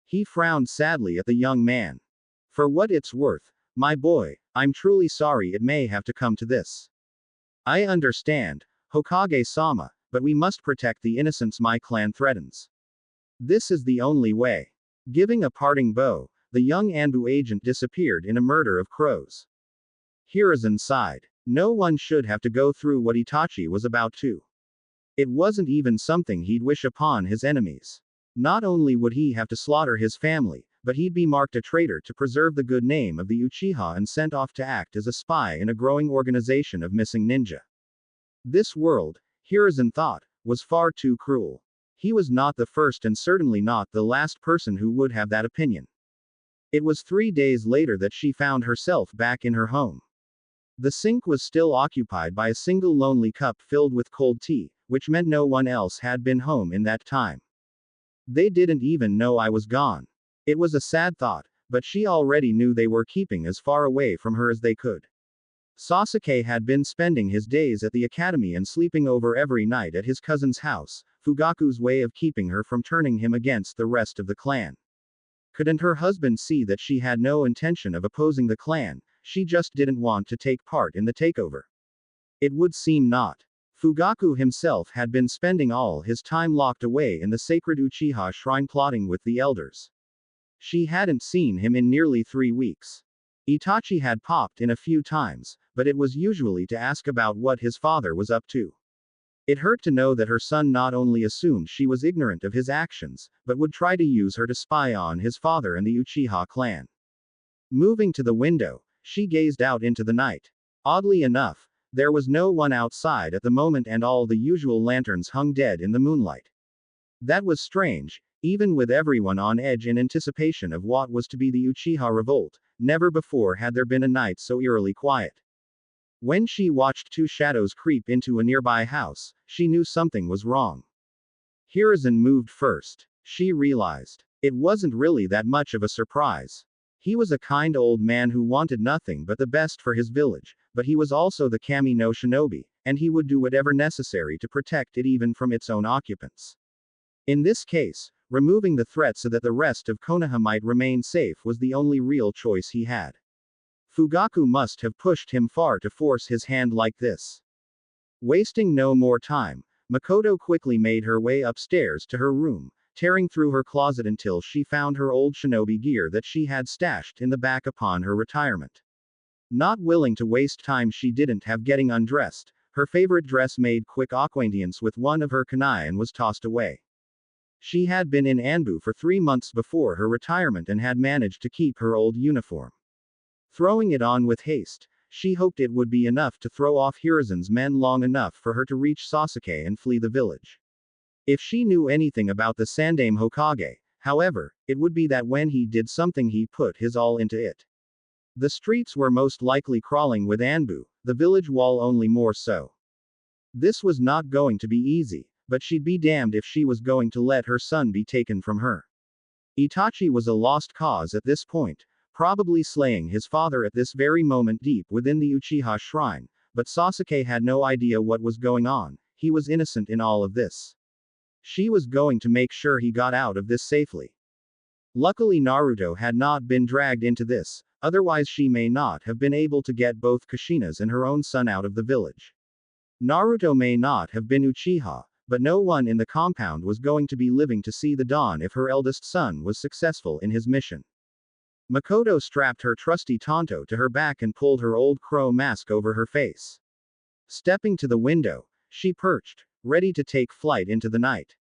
He frowned sadly at the young man. For what it's worth, my boy, I'm truly sorry it may have to come to this. I understand, Hokage-sama, but we must protect the innocents my clan threatens. This is the only way. Giving a parting bow, the young Anbu agent disappeared in a murder of crows. Hiruzen sighed. No one should have to go through what Itachi was about to. It wasn't even something he'd wish upon his enemies. Not only would he have to slaughter his family, but he'd be marked a traitor to preserve the good name of the Uchiha and sent off to act as a spy in a growing organization of missing ninja. This world, Hiruzen thought, was far too cruel. He was not the first and certainly not the last person who would have that opinion. It was 3 days later that she found herself back in her home. The sink was still occupied by a single lonely cup filled with cold tea, which meant no one else had been home in that time. They didn't even know I was gone. It was a sad thought, but she already knew they were keeping as far away from her as they could. Sasuke had been spending his days at the academy and sleeping over every night at his cousin's house, Fugaku's way of keeping her from turning him against the rest of the clan. Couldn't her husband see that she had no intention of opposing the clan, she just didn't want to take part in the takeover? It would seem not. Fugaku himself had been spending all his time locked away in the sacred Uchiha shrine plotting with the elders. She hadn't seen him in nearly 3 weeks. Itachi had popped in a few times, but it was usually to ask about what his father was up to. It hurt to know that her son not only assumed she was ignorant of his actions, but would try to use her to spy on his father and the Uchiha clan. Moving to the window, she gazed out into the night. Oddly enough, there was no one outside at the moment and all the usual lanterns hung dead in the moonlight. That was strange, even with everyone on edge in anticipation of what was to be the Uchiha revolt. Never before had there been a night so eerily quiet. When she watched 2 shadows creep into a nearby house, she knew something was wrong. Hiruzen moved first. She realized. It wasn't really that much of a surprise. He was a kind old man who wanted nothing but the best for his village, but he was also the Kami no Shinobi, and he would do whatever necessary to protect it even from its own occupants. In this case, removing the threat so that the rest of Konoha might remain safe was the only real choice he had. Fugaku must have pushed him far to force his hand like this. Wasting no more time, Makoto quickly made her way upstairs to her room, tearing through her closet until she found her old shinobi gear that she had stashed in the back upon her retirement. Not willing to waste time she didn't have getting undressed, her favorite dress made quick acquaintance with one of her kunai and was tossed away. She had been in Anbu for 3 months before her retirement and had managed to keep her old uniform. Throwing it on with haste, she hoped it would be enough to throw off Hiruzen's men long enough for her to reach Sasuke and flee the village. If she knew anything about the Sandaime Hokage, however, it would be that when he did something he put his all into it. The streets were most likely crawling with Anbu, the village wall only more so. This was not going to be easy, but she'd be damned if she was going to let her son be taken from her. Itachi was a lost cause at this point, probably slaying his father at this very moment deep within the Uchiha shrine, but Sasuke had no idea what was going on. He was innocent in all of this. She was going to make sure he got out of this safely. Luckily Naruto had not been dragged into this, otherwise she may not have been able to get both Kushina's and her own son out of the village. Naruto may not have been Uchiha, but no one in the compound was going to be living to see the dawn if her eldest son was successful in his mission. Makoto strapped her trusty Tonto to her back and pulled her old crow mask over her face. Stepping to the window, she perched, ready to take flight into the night.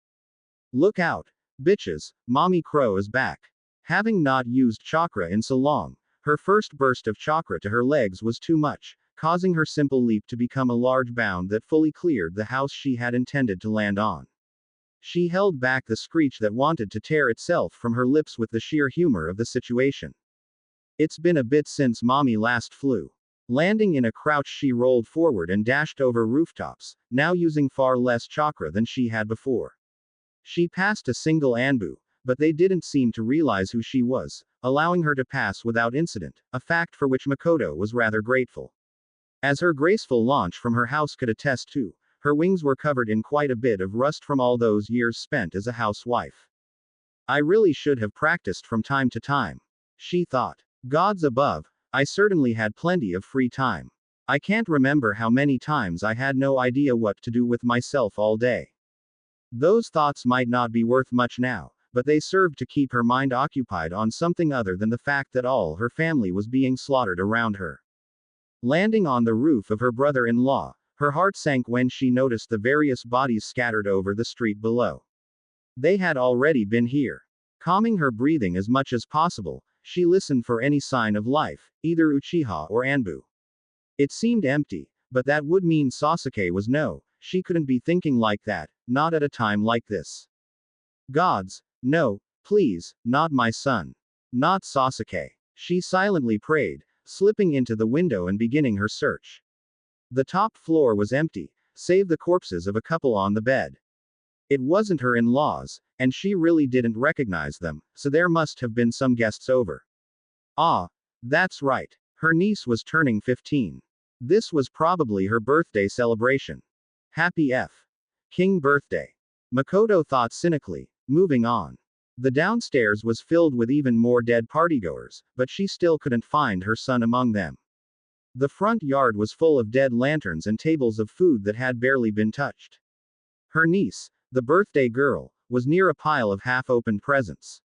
Look out, bitches, Mommy Crow is back. Having not used chakra in so long, her first burst of chakra to her legs was too much, causing her simple leap to become a large bound that fully cleared the house she had intended to land on. She held back the screech that wanted to tear itself from her lips with the sheer humor of the situation. It's been a bit since Mommy last flew. Landing in a crouch, she rolled forward and dashed over rooftops, now using far less chakra than she had before. She passed a single Anbu, but they didn't seem to realize who she was, allowing her to pass without incident, a fact for which Makoto was rather grateful. As her graceful launch from her house could attest to, her wings were covered in quite a bit of rust from all those years spent as a housewife. I really should have practiced from time to time, she thought. Gods above, I certainly had plenty of free time. I can't remember how many times I had no idea what to do with myself all day. Those thoughts might not be worth much now, but they served to keep her mind occupied on something other than the fact that all her family was being slaughtered around her. Landing on the roof of her brother-in-law, her heart sank when she noticed the various bodies scattered over the street below. They had already been here. Calming her breathing as much as possible, she listened for any sign of life, either Uchiha or Anbu. It seemed empty, but that would mean Sasuke was no. She couldn't be thinking like that, not at a time like this. Gods, no, please, not my son. Not Sasuke. She silently prayed, slipping into the window and beginning her search. The top floor was empty, save the corpses of a couple on the bed. It wasn't her in-laws, and she really didn't recognize them, so there must have been some guests over. Ah, that's right. Her niece was turning 15. This was probably her birthday celebration. Happy King birthday. Makoto thought cynically, moving on. The downstairs was filled with even more dead partygoers, but she still couldn't find her son among them. The front yard was full of dead lanterns and tables of food that had barely been touched. Her niece, the birthday girl, was near a pile of half-opened presents.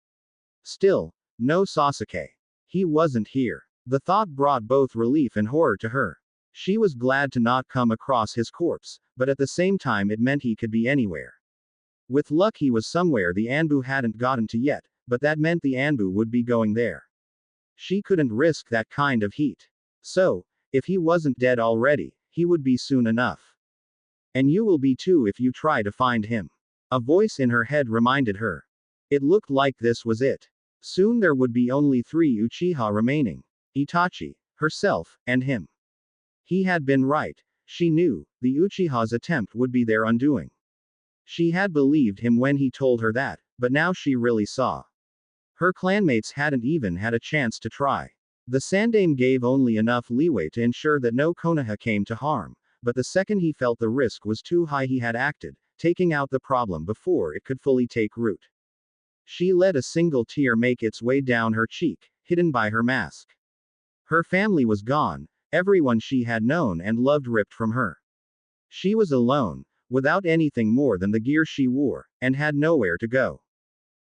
Still, no Sasuke. He wasn't here. The thought brought both relief and horror to her. She was glad to not come across his corpse, but at the same time it meant he could be anywhere. With luck he was somewhere the Anbu hadn't gotten to yet, but that meant the Anbu would be going there. She couldn't risk that kind of heat. So, if he wasn't dead already, he would be soon enough. And you will be too if you try to find him. A voice in her head reminded her. It looked like this was it. Soon there would be only 3 Uchiha remaining. Itachi, herself, and him. He had been right. She knew, the Uchiha's attempt would be their undoing. She had believed him when he told her that, but now she really saw. Her clanmates hadn't even had a chance to try. The Sandaime gave only enough leeway to ensure that no Konoha came to harm, but the second he felt the risk was too high he had acted, taking out the problem before it could fully take root. She let a single tear make its way down her cheek, hidden by her mask. Her family was gone, everyone she had known and loved ripped from her. She was alone, without anything more than the gear she wore, and had nowhere to go.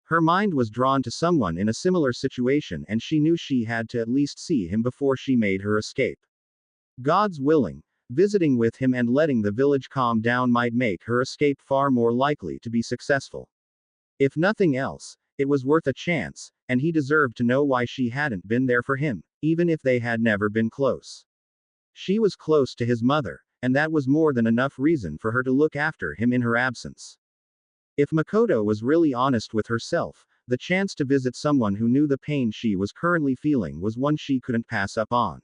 Her mind was drawn to someone in a similar situation and she knew she had to at least see him before she made her escape. God's willing, visiting with him and letting the village calm down might make her escape far more likely to be successful. If nothing else, it was worth a chance, and he deserved to know why she hadn't been there for him, even if they had never been close. She was close to his mother, and that was more than enough reason for her to look after him in her absence. If Makoto was really honest with herself, the chance to visit someone who knew the pain she was currently feeling was one she couldn't pass up on.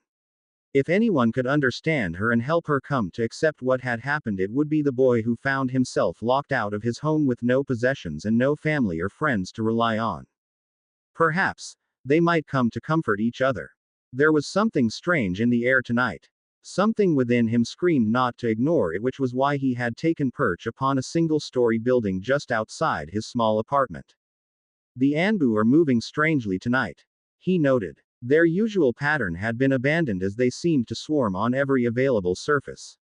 If anyone could understand her and help her come to accept what had happened, it would be the boy who found himself locked out of his home with no possessions and no family or friends to rely on. Perhaps, they might come to comfort each other. There was something strange in the air tonight. Something within him screamed not to ignore it, which was why he had taken perch upon a single-story building just outside his small apartment. The Anbu are moving strangely tonight, he noted. Their usual pattern had been abandoned as they seemed to swarm on every available surface.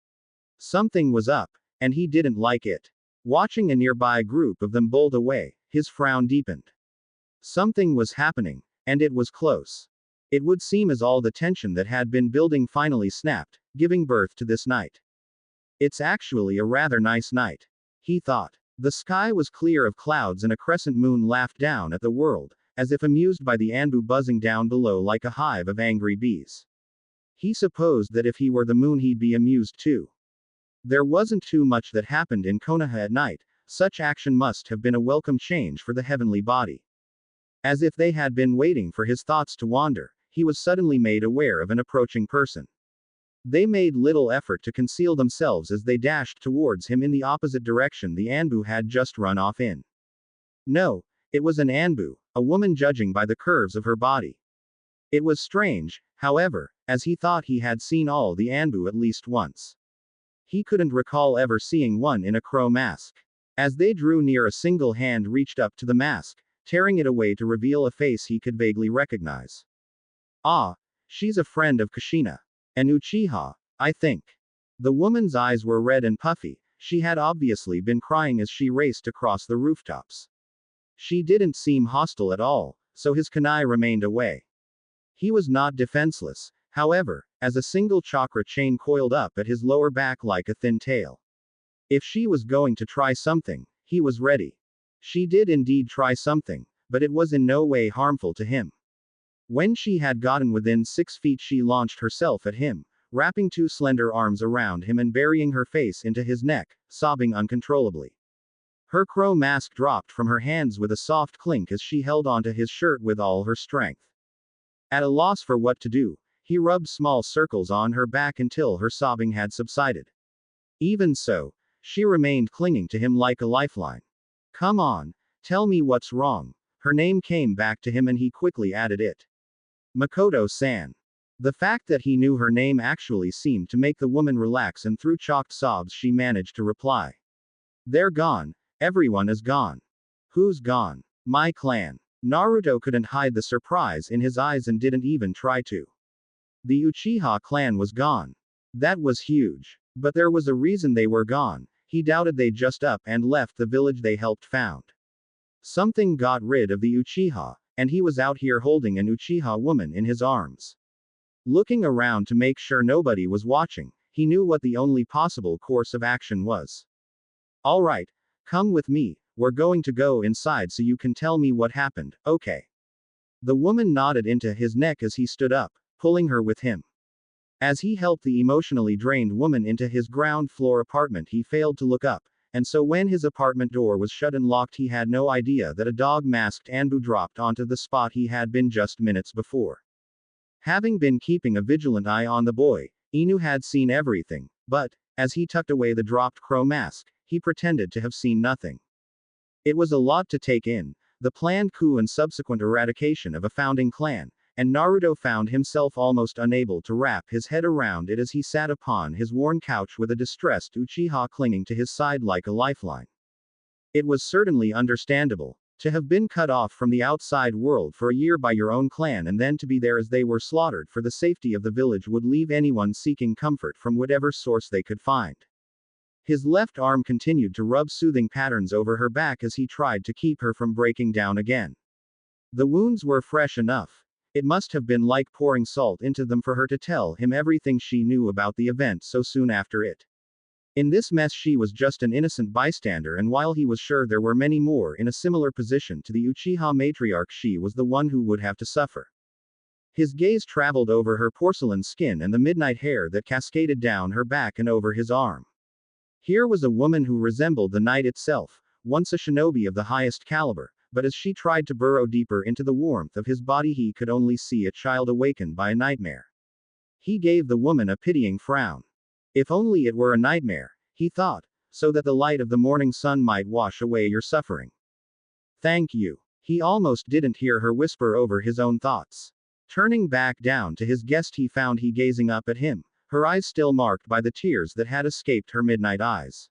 Something was up, and he didn't like it. Watching a nearby group of them bolt away, his frown deepened. Something was happening, and it was close. It would seem as all the tension that had been building finally snapped, giving birth to this night. It's actually a rather nice night, he thought. The sky was clear of clouds and a crescent moon laughed down at the world, as if amused by the anbu buzzing down below like a hive of angry bees. He supposed that if he were the moon he'd be amused too. There wasn't too much that happened in Konoha at night, such action must have been a welcome change for the heavenly body. As if they had been waiting for his thoughts to wander, he was suddenly made aware of an approaching person. They made little effort to conceal themselves as they dashed towards him in the opposite direction the Anbu had just run off in. No, it was an Anbu, a woman judging by the curves of her body. It was strange, however, as he thought he had seen all the Anbu at least once. He couldn't recall ever seeing one in a crow mask. As they drew near, a single hand reached up to the mask, tearing it away to reveal a face he could vaguely recognize. Ah, she's a friend of Kushina. An Uchiha, I think. The woman's eyes were red and puffy, she had obviously been crying as she raced across the rooftops. She didn't seem hostile at all, so his kunai remained away. He was not defenseless, however, as a single chakra chain coiled up at his lower back like a thin tail. If she was going to try something, he was ready. She did indeed try something, but it was in no way harmful to him. When she had gotten within 6 feet, she launched herself at him, wrapping 2 slender arms around him and burying her face into his neck, sobbing uncontrollably. Her crow mask dropped from her hands with a soft clink as she held onto his shirt with all her strength. At a loss for what to do, he rubbed small circles on her back until her sobbing had subsided. Even so, she remained clinging to him like a lifeline. Come on, tell me what's wrong. Her name came back to him and he quickly added it. Makoto-san. The fact that he knew her name actually seemed to make the woman relax, and through choked sobs she managed to reply. They're gone. Everyone is gone. Who's gone? My clan. Naruto couldn't hide the surprise in his eyes and didn't even try to. The Uchiha clan was gone. That was huge. But there was a reason they were gone. He doubted they just up and left the village they helped found. Something got rid of the Uchiha, and he was out here holding an Uchiha woman in his arms. Looking around to make sure nobody was watching, he knew what the only possible course of action was. All right, come with me, we're going to go inside so you can tell me what happened, okay? The woman nodded into his neck as he stood up, pulling her with him. As he helped the emotionally drained woman into his ground floor apartment, he failed to look up, and so when his apartment door was shut and locked, he had no idea that a dog-masked Anbu dropped onto the spot he had been just minutes before. Having been keeping a vigilant eye on the boy, Inu had seen everything, but, as he tucked away the dropped crow mask, he pretended to have seen nothing. It was a lot to take in, the planned coup and subsequent eradication of a founding clan, and Naruto found himself almost unable to wrap his head around it as he sat upon his worn couch with a distressed Uchiha clinging to his side like a lifeline. It was certainly understandable. To have been cut off from the outside world for a year by your own clan and then to be there as they were slaughtered for the safety of the village would leave anyone seeking comfort from whatever source they could find. His left arm continued to rub soothing patterns over her back as he tried to keep her from breaking down again. The wounds were fresh enough. It must have been like pouring salt into them for her to tell him everything she knew about the event so soon after it. In this mess she was just an innocent bystander, and while he was sure there were many more in a similar position to the Uchiha matriarch, she was the one who would have to suffer. His gaze traveled over her porcelain skin and the midnight hair that cascaded down her back and over his arm. Here was a woman who resembled the night itself, once a shinobi of the highest caliber, but as she tried to burrow deeper into the warmth of his body he could only see a child awakened by a nightmare. He gave the woman a pitying frown. If only it were a nightmare, he thought, so that the light of the morning sun might wash away your suffering. Thank you. He almost didn't hear her whisper over his own thoughts. Turning back down to his guest, he found he gazing up at him, her eyes still marked by the tears that had escaped her midnight eyes.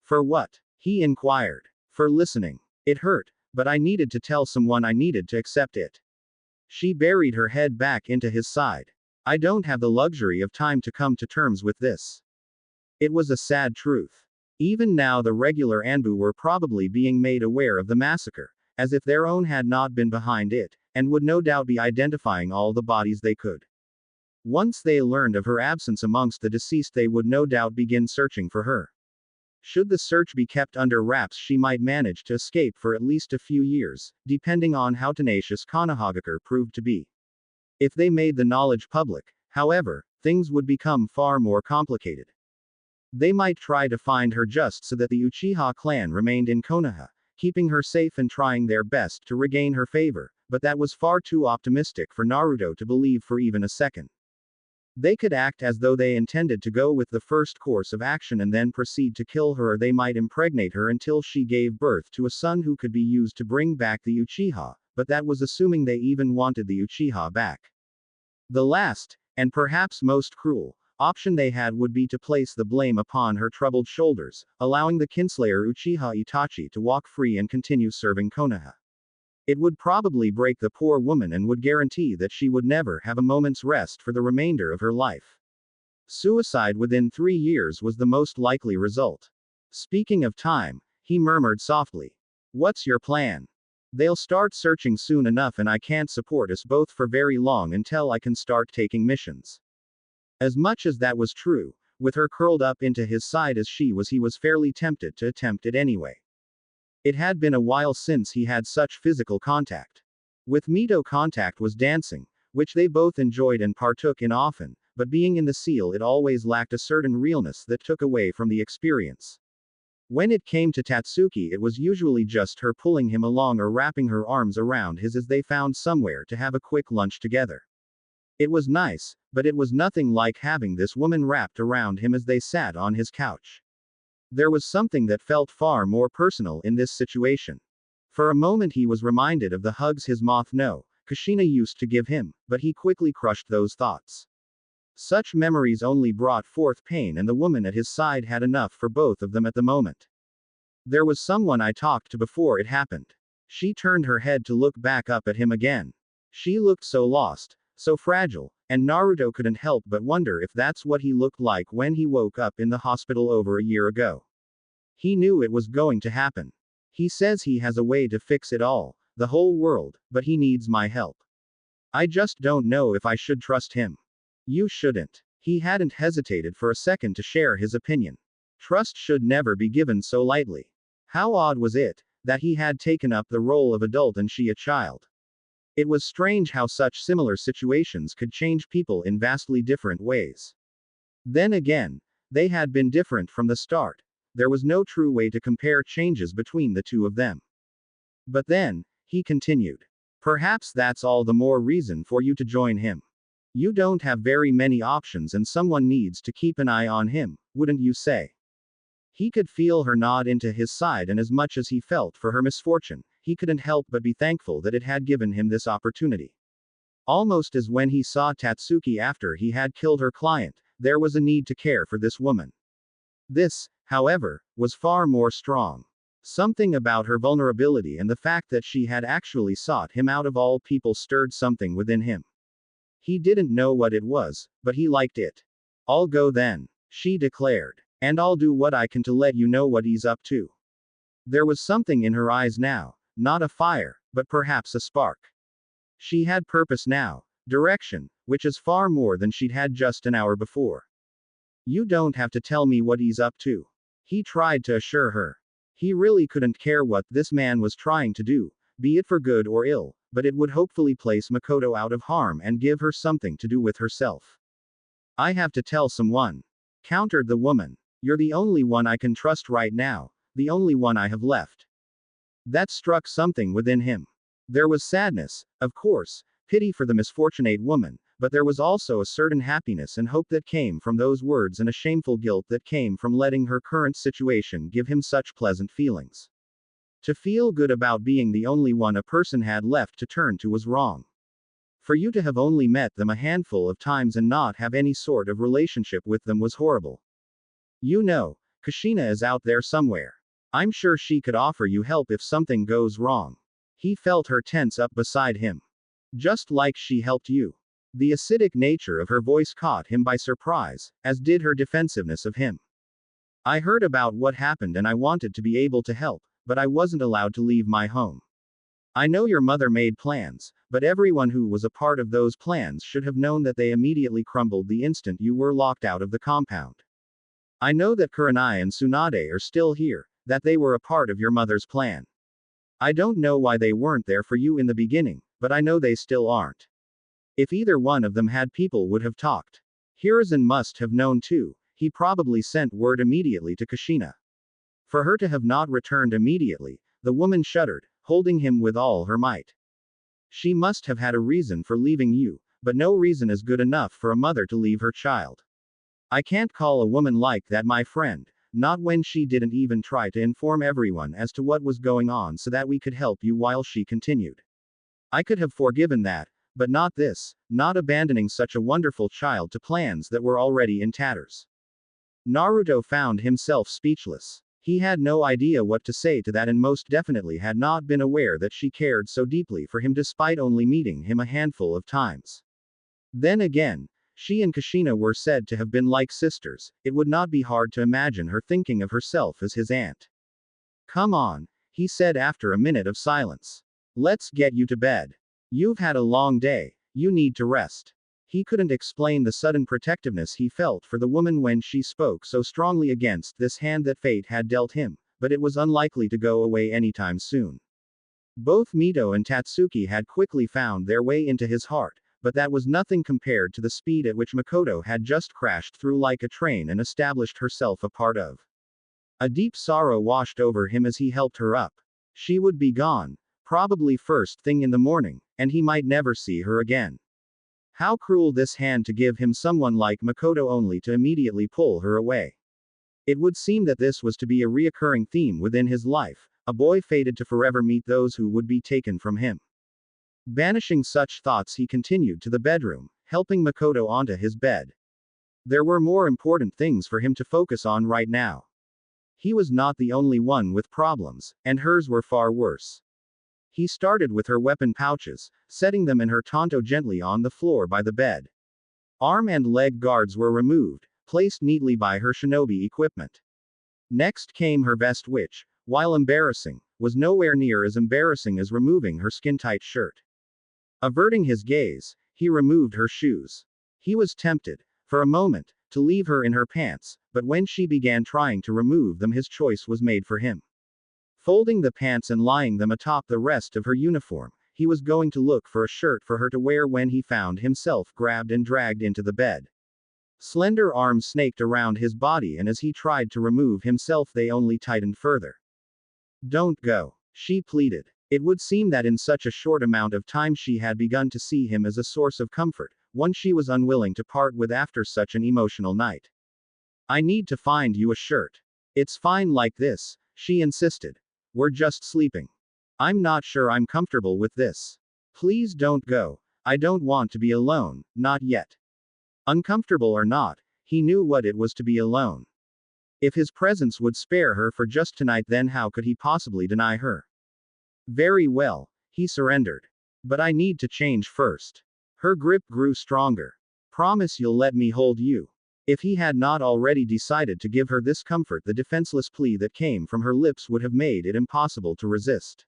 For what? He inquired. For listening. It hurt, but I needed to tell someone, I needed to accept it. She buried her head back into his side. I don't have the luxury of time to come to terms with this. It was a sad truth. Even now the regular Anbu were probably being made aware of the massacre, as if their own had not been behind it, and would no doubt be identifying all the bodies they could. Once they learned of her absence amongst the deceased, they would no doubt begin searching for her. Should the search be kept under wraps, she might manage to escape for at least a few years, depending on how tenacious Konohagakure proved to be. If they made the knowledge public, however, things would become far more complicated. They might try to find her just so that the Uchiha clan remained in Konoha, keeping her safe and trying their best to regain her favor, but that was far too optimistic for Naruto to believe for even a second. They could act as though they intended to go with the first course of action and then proceed to kill her, or they might impregnate her until she gave birth to a son who could be used to bring back the Uchiha, but that was assuming they even wanted the Uchiha back. The last, and perhaps most cruel, option they had would be to place the blame upon her troubled shoulders, allowing the kinslayer Uchiha Itachi to walk free and continue serving Konoha. It would probably break the poor woman and would guarantee that she would never have a moment's rest for the remainder of her life. Suicide within 3 years was the most likely result. Speaking of time, he murmured softly. What's your plan? They'll start searching soon enough, and I can't support us both for very long until I can start taking missions. As much as that was true, with her curled up into his side as she was, he was fairly tempted to attempt it anyway. It had been a while since he had such physical contact. With Mito, contact was dancing, which they both enjoyed and partook in often, but being in the seal, it always lacked a certain realness that took away from the experience. When it came to Tatsuki, it was usually just her pulling him along or wrapping her arms around his as they found somewhere to have a quick lunch together. It was nice, but it was nothing like having this woman wrapped around him as they sat on his couch. There was something that felt far more personal in this situation. For a moment he was reminded of the hugs his moth no Kushina used to give him, but he quickly crushed those thoughts. Such memories only brought forth pain, and the woman at his side had enough for both of them at the moment. There was someone I talked to before it happened. She turned her head to look back up at him again. She looked so lost, so fragile, and Naruto couldn't help but wonder if that's what he looked like when he woke up in the hospital over a year ago. He knew it was going to happen. He says he has a way to fix it all, the whole world, but he needs my help. I just don't know if I should trust him. You shouldn't. He hadn't hesitated for a second to share his opinion. Trust should never be given so lightly. How odd was it that he had taken up the role of adult and she a child? It was strange how such similar situations could change people in vastly different ways. Then again, they had been different from the start. There was no true way to compare changes between the two of them. But then, he continued. Perhaps that's all the more reason for you to join him. You don't have very many options and someone needs to keep an eye on him, wouldn't you say? He could feel her nod into his side, and as much as he felt for her misfortune, he couldn't help but be thankful that it had given him this opportunity. Almost as when he saw Tatsuki after he had killed her client, there was a need to care for this woman. This, however, was far more strong. Something about her vulnerability and the fact that she had actually sought him out of all people stirred something within him. He didn't know what it was, but he liked it. I'll go then, she declared. And I'll do what I can to let you know what he's up to. There was something in her eyes now, not a fire, but perhaps a spark. She had purpose now, direction, which is far more than she'd had just an hour before. You don't have to tell me what he's up to. He tried to assure her. He really couldn't care what this man was trying to do, be it for good or ill, but it would hopefully place Makoto out of harm and give her something to do with herself. I have to tell someone, countered the woman. You're the only one I can trust right now, the only one I have left. That struck something within him. There was sadness, of course, pity for the misfortunate woman, but there was also a certain happiness and hope that came from those words, and a shameful guilt that came from letting her current situation give him such pleasant feelings. To feel good about being the only one a person had left to turn to was wrong. For you to have only met them a handful of times and not have any sort of relationship with them was horrible. You know, Kushina is out there somewhere. I'm sure she could offer you help if something goes wrong. He felt her tense up beside him. Just like she helped you. The acidic nature of her voice caught him by surprise, as did her defensiveness of him. I heard about what happened and I wanted to be able to help, but I wasn't allowed to leave my home. I know your mother made plans, but everyone who was a part of those plans should have known that they immediately crumbled the instant you were locked out of the compound. I know that Kurenai and Tsunade are still here, that they were a part of your mother's plan. I don't know why they weren't there for you in the beginning, but I know they still aren't. If either one of them had, people would have talked. Hiruzen must have known too. He probably sent word immediately to Kushina. For her to have not returned immediately, the woman shuddered, holding him with all her might. She must have had a reason for leaving you, but no reason is good enough for a mother to leave her child. I can't call a woman like that my friend, not when she didn't even try to inform everyone as to what was going on so that we could help you while she continued. I could have forgiven that, but not this, not abandoning such a wonderful child to plans that were already in tatters. Naruto found himself speechless. He had no idea what to say to that and most definitely had not been aware that she cared so deeply for him despite only meeting him a handful of times. Then again, she and Kushina were said to have been like sisters. It would not be hard to imagine her thinking of herself as his aunt. Come on, he said after a minute of silence. Let's get you to bed. You've had a long day, you need to rest. He couldn't explain the sudden protectiveness he felt for the woman when she spoke so strongly against this hand that fate had dealt him, but it was unlikely to go away anytime soon. Both Mito and Tatsuki had quickly found their way into his heart, but that was nothing compared to the speed at which Makoto had just crashed through like a train and established herself a part of. A deep sorrow washed over him as he helped her up. She would be gone, probably first thing in the morning, and he might never see her again. How cruel this hand to give him someone like Makoto only to immediately pull her away. It would seem that this was to be a reoccurring theme within his life, a boy fated to forever meet those who would be taken from him. Banishing such thoughts, he continued to the bedroom, helping Makoto onto his bed. There were more important things for him to focus on right now. He was not the only one with problems, and hers were far worse. He started with her weapon pouches, setting them in her tanto gently on the floor by the bed. Arm and leg guards were removed, placed neatly by her shinobi equipment. Next came her vest which, while embarrassing, was nowhere near as embarrassing as removing her skin-tight shirt. Averting his gaze, he removed her shoes. He was tempted, for a moment, to leave her in her pants, but when she began trying to remove them his choice was made for him. Folding the pants and lying them atop the rest of her uniform, he was going to look for a shirt for her to wear when he found himself grabbed and dragged into the bed. Slender arms snaked around his body and as he tried to remove himself they only tightened further. Don't go, she pleaded. It would seem that in such a short amount of time she had begun to see him as a source of comfort, one she was unwilling to part with after such an emotional night. I need to find you a shirt. It's fine like this, she insisted. We're just sleeping. I'm not sure I'm comfortable with this. Please don't go. I don't want to be alone, not yet. Uncomfortable or not, he knew what it was to be alone. If his presence would spare her for just tonight, then how could he possibly deny her? Very well, he surrendered. But I need to change first. Her grip grew stronger. Promise you'll let me hold you. If he had not already decided to give her this comfort, the defenseless plea that came from her lips would have made it impossible to resist.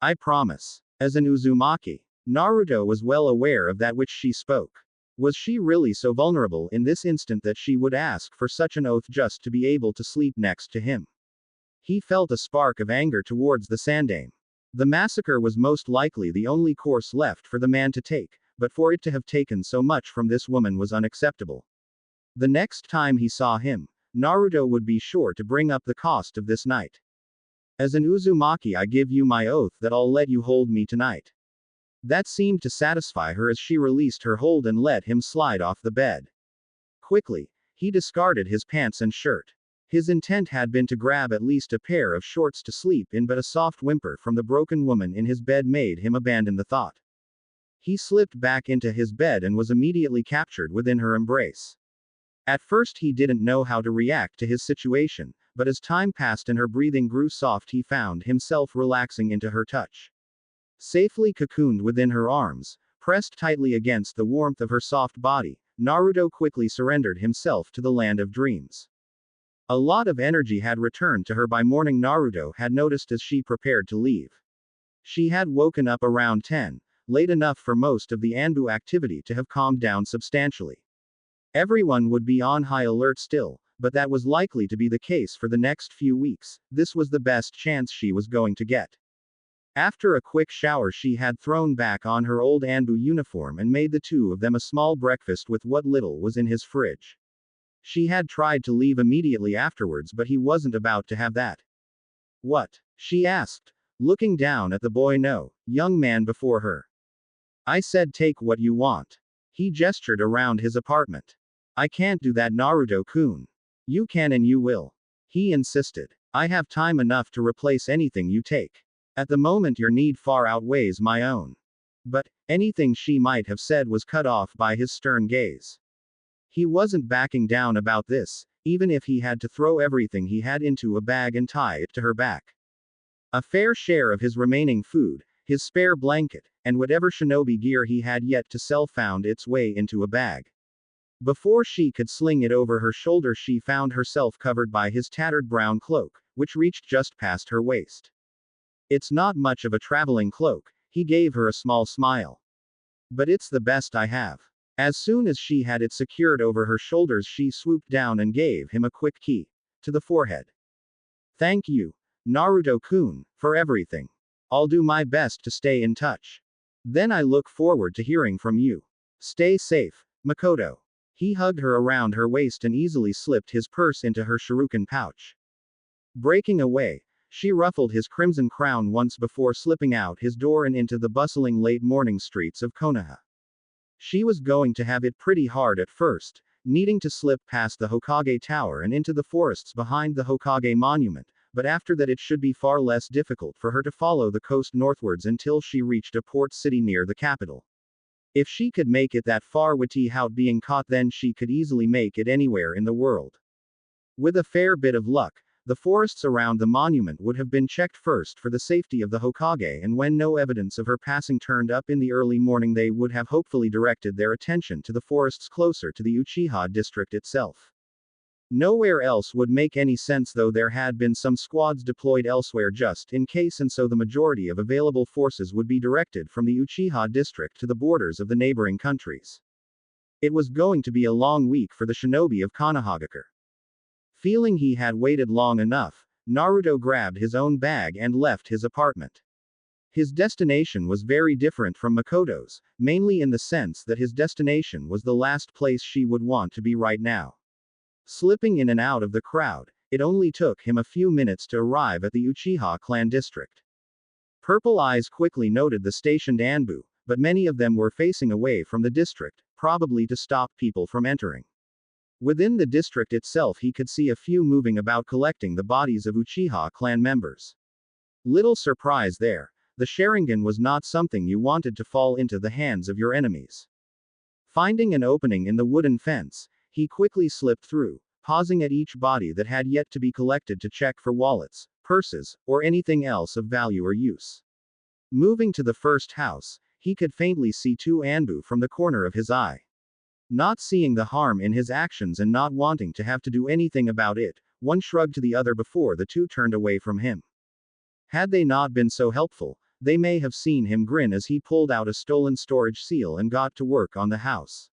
I promise. As an Uzumaki, Naruto was well aware of that which she spoke. Was she really so vulnerable in this instant that she would ask for such an oath just to be able to sleep next to him? He felt a spark of anger towards the Sandaime. The massacre was most likely the only course left for the man to take, but for it to have taken so much from this woman was unacceptable. The next time he saw him, Naruto would be sure to bring up the cost of this night. As an Uzumaki, I give you my oath that I'll let you hold me tonight. That seemed to satisfy her as she released her hold and let him slide off the bed. Quickly, he discarded his pants and shirt. His intent had been to grab at least a pair of shorts to sleep in, but a soft whimper from the broken woman in his bed made him abandon the thought. He slipped back into his bed and was immediately captured within her embrace. At first he didn't know how to react to his situation, but as time passed and her breathing grew soft he found himself relaxing into her touch. Safely cocooned within her arms, pressed tightly against the warmth of her soft body, Naruto quickly surrendered himself to the land of dreams. A lot of energy had returned to her by morning, Naruto had noticed as she prepared to leave. She had woken up around 10, late enough for most of the Anbu activity to have calmed down substantially. Everyone would be on high alert still, but that was likely to be the case for the next few weeks. This was the best chance she was going to get. After a quick shower, she had thrown back on her old Anbu uniform and made the two of them a small breakfast with what little was in his fridge. She had tried to leave immediately afterwards, but he wasn't about to have that. What? She asked, looking down at the boy, no, young man before her. I said take what you want. He gestured around his apartment. I can't do that, Naruto-kun. You can and you will. He insisted. I have time enough to replace anything you take. At the moment your need far outweighs my own. But, anything she might have said was cut off by his stern gaze. He wasn't backing down about this, even if he had to throw everything he had into a bag and tie it to her back. A fair share of his remaining food, his spare blanket, and whatever shinobi gear he had yet to sell found its way into a bag. Before she could sling it over her shoulder, she found herself covered by his tattered brown cloak, which reached just past her waist. It's not much of a traveling cloak, he gave her a small smile. But it's the best I have. As soon as she had it secured over her shoulders, she swooped down and gave him a quick key to the forehead. Thank you, Naruto-kun, for everything. I'll do my best to stay in touch. Then I look forward to hearing from you. Stay safe, Makoto. He hugged her around her waist and easily slipped his purse into her shuriken pouch. Breaking away, she ruffled his crimson crown once before slipping out his door and into the bustling late morning streets of Konoha. She was going to have it pretty hard at first, needing to slip past the Hokage Tower and into the forests behind the Hokage monument, but after that it should be far less difficult for her to follow the coast northwards until she reached a port city near the capital. If she could make it that far without being caught, then she could easily make it anywhere in the world. With a fair bit of luck, the forests around the monument would have been checked first for the safety of the Hokage, and when no evidence of her passing turned up in the early morning, they would have hopefully directed their attention to the forests closer to the Uchiha district itself. Nowhere else would make any sense, though there had been some squads deployed elsewhere just in case, and so the majority of available forces would be directed from the Uchiha district to the borders of the neighboring countries. It was going to be a long week for the shinobi of Konohagakure. Feeling he had waited long enough, Naruto grabbed his own bag and left his apartment. His destination was very different from Makoto's, mainly in the sense that his destination was the last place she would want to be right now. Slipping in and out of the crowd, it only took him a few minutes to arrive at the Uchiha clan district. Purple Eyes quickly noted the stationed Anbu, but many of them were facing away from the district, probably to stop people from entering. Within the district itself he could see a few moving about collecting the bodies of Uchiha clan members. Little surprise there, the Sharingan was not something you wanted to fall into the hands of your enemies. Finding an opening in the wooden fence, he quickly slipped through, pausing at each body that had yet to be collected to check for wallets, purses, or anything else of value or use. Moving to the first house, he could faintly see two Anbu from the corner of his eye. Not seeing the harm in his actions and not wanting to have to do anything about it, one shrugged to the other before the two turned away from him. Had they not been so helpful, they may have seen him grin as he pulled out a stolen storage seal and got to work on the house.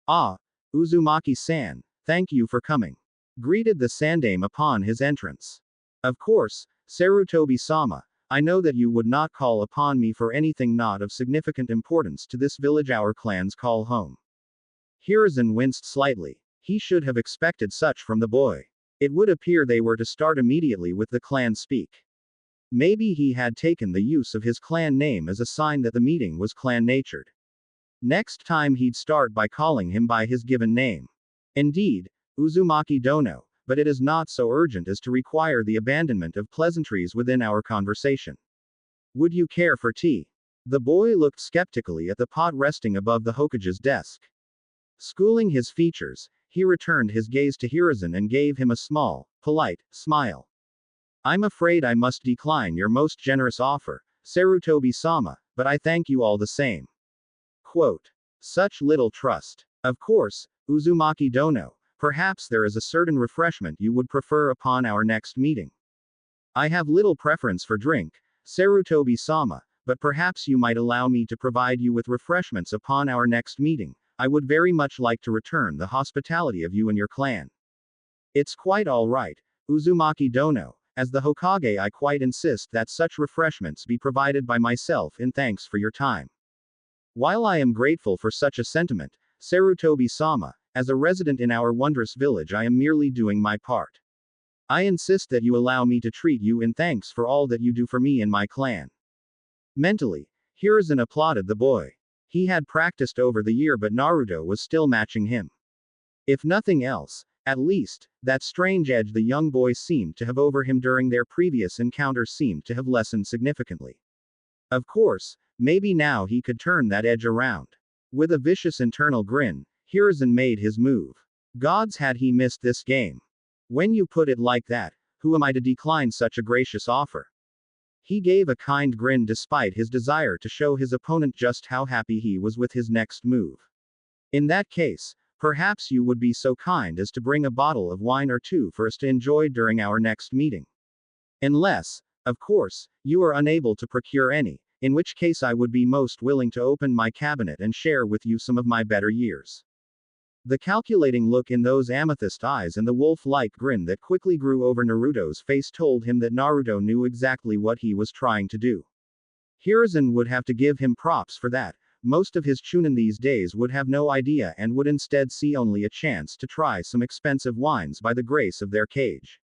Ah, Uzumaki-san, thank you for coming. Greeted the Sandame upon his entrance. Of course, Sarutobi-sama, I know that you would not call upon me for anything not of significant importance to this village our clans call home. Hiruzen winced slightly. He should have expected such from the boy. It would appear they were to start immediately with the clan speak. Maybe he had taken the use of his clan name as a sign that the meeting was clan-natured. Next time he'd start by calling him by his given name. Indeed, Uzumaki Dono, but it is not so urgent as to require the abandonment of pleasantries within our conversation. Would you care for tea? The boy looked skeptically at the pot resting above the Hokage's desk. Schooling his features, he returned his gaze to Hiruzen and gave him a small, polite, smile. I'm afraid I must decline your most generous offer, Sarutobi-sama, but I thank you all the same. Quote. Such little trust. Of course, Uzumaki Dono, Perhaps there is a certain refreshment you would prefer upon our next meeting. I have little preference for drink, Sarutobi-sama, but perhaps you might allow me to provide you with refreshments upon our next meeting. I would very much like to return the hospitality of you and your clan. It's quite all right, Uzumaki Dono. As the Hokage, I quite insist that such refreshments be provided by myself in thanks for your time. While I am grateful for such a sentiment, Sarutobi-sama, as a resident in our wondrous village, I am merely doing my part. I insist that you allow me to treat you in thanks for all that you do for me and my clan. Mentally, Hiruzen applauded the boy. He had practiced over the year, but Naruto was still matching him. If nothing else, at least, that strange edge the young boy seemed to have over him during their previous encounter seemed to have lessened significantly. Of course, maybe now he could turn that edge around. With a vicious internal grin, Hiruzen made his move. Gods, had he missed this game. When you put it like that, who am I to decline such a gracious offer? He gave a kind grin despite his desire to show his opponent just how happy he was with his next move. In that case, perhaps you would be so kind as to bring a bottle of wine or two for us to enjoy during our next meeting. Unless, of course, you are unable to procure any, in which case I would be most willing to open my cabinet and share with you some of my better years. The calculating look in those amethyst eyes and the wolf-like grin that quickly grew over Naruto's face told him that Naruto knew exactly what he was trying to do. Hiruzen would have to give him props for that. Most of his chunin these days would have no idea and would instead see only a chance to try some expensive wines by the grace of their cage.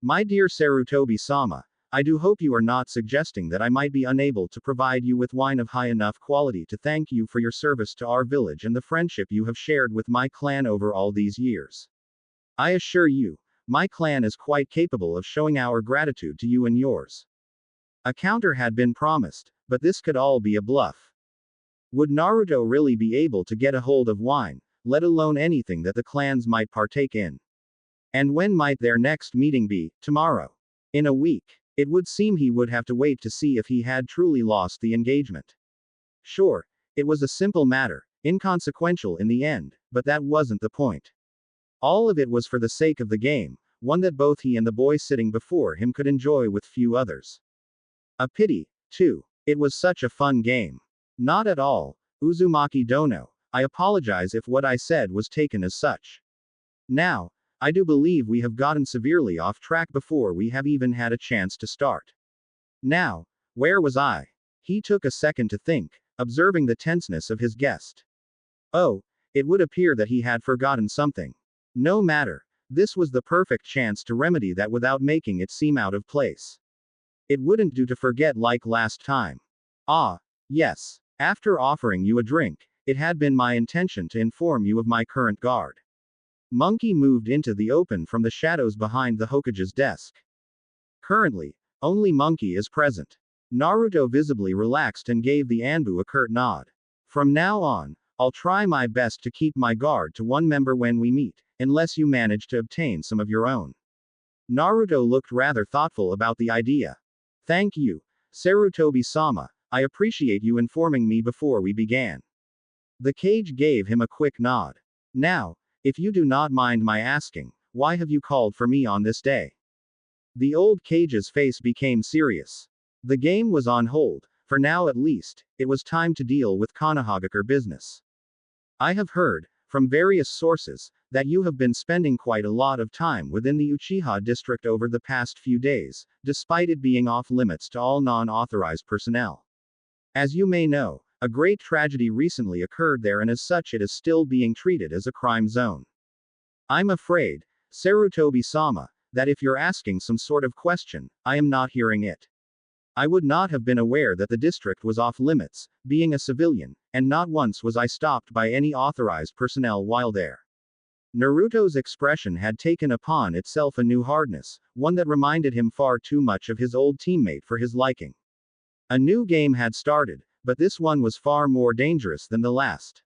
My dear Sarutobi-sama, I do hope you are not suggesting that I might be unable to provide you with wine of high enough quality to thank you for your service to our village and the friendship you have shared with my clan over all these years. I assure you, my clan is quite capable of showing our gratitude to you and yours. A counter had been promised, but this could all be a bluff. Would Naruto really be able to get a hold of wine, let alone anything that the clans might partake in? And when might their next meeting be? Tomorrow? In a week? It would seem he would have to wait to see if he had truly lost the engagement. Sure, it was a simple matter, inconsequential in the end, but that wasn't the point. All of it was for the sake of the game, one that both he and the boy sitting before him could enjoy with few others. A pity, too. It was such a fun game. Not at all, Uzumaki Dono. I apologize if what I said was taken as such. Now, I do believe we have gotten severely off track before we have even had a chance to start. Now, where was I? He took a second to think, observing the tenseness of his guest. Oh, it would appear that he had forgotten something. No matter, this was the perfect chance to remedy that without making it seem out of place. It wouldn't do to forget like last time. Ah, yes. After offering you a drink, it had been my intention to inform you of my current guard. Monkey moved into the open from the shadows behind the Hokage's desk. Currently, only Monkey is present. Naruto visibly relaxed and gave the Anbu a curt nod. From now on, I'll try my best to keep my guard to one member when we meet, unless you manage to obtain some of your own. Naruto looked rather thoughtful about the idea. Thank you, Sarutobi-sama, I appreciate you informing me before we began. The cage gave him a quick nod. Now, if you do not mind my asking, why have you called for me on this day? The old cage's face became serious. The game was on hold, for now at least, it was time to deal with Konohagakure business. I have heard, from various sources, that you have been spending quite a lot of time within the Uchiha district over the past few days, despite it being off limits to all non-authorized personnel. As you may know, a great tragedy recently occurred there and as such it is still being treated as a crime zone. I'm afraid, Sarutobi-sama, that if you're asking some sort of question, I am not hearing it. I would not have been aware that the district was off limits, being a civilian, and not once was I stopped by any authorized personnel while there. Naruto's expression had taken upon itself a new hardness, one that reminded him far too much of his old teammate for his liking. A new game had started, but this one was far more dangerous than the last.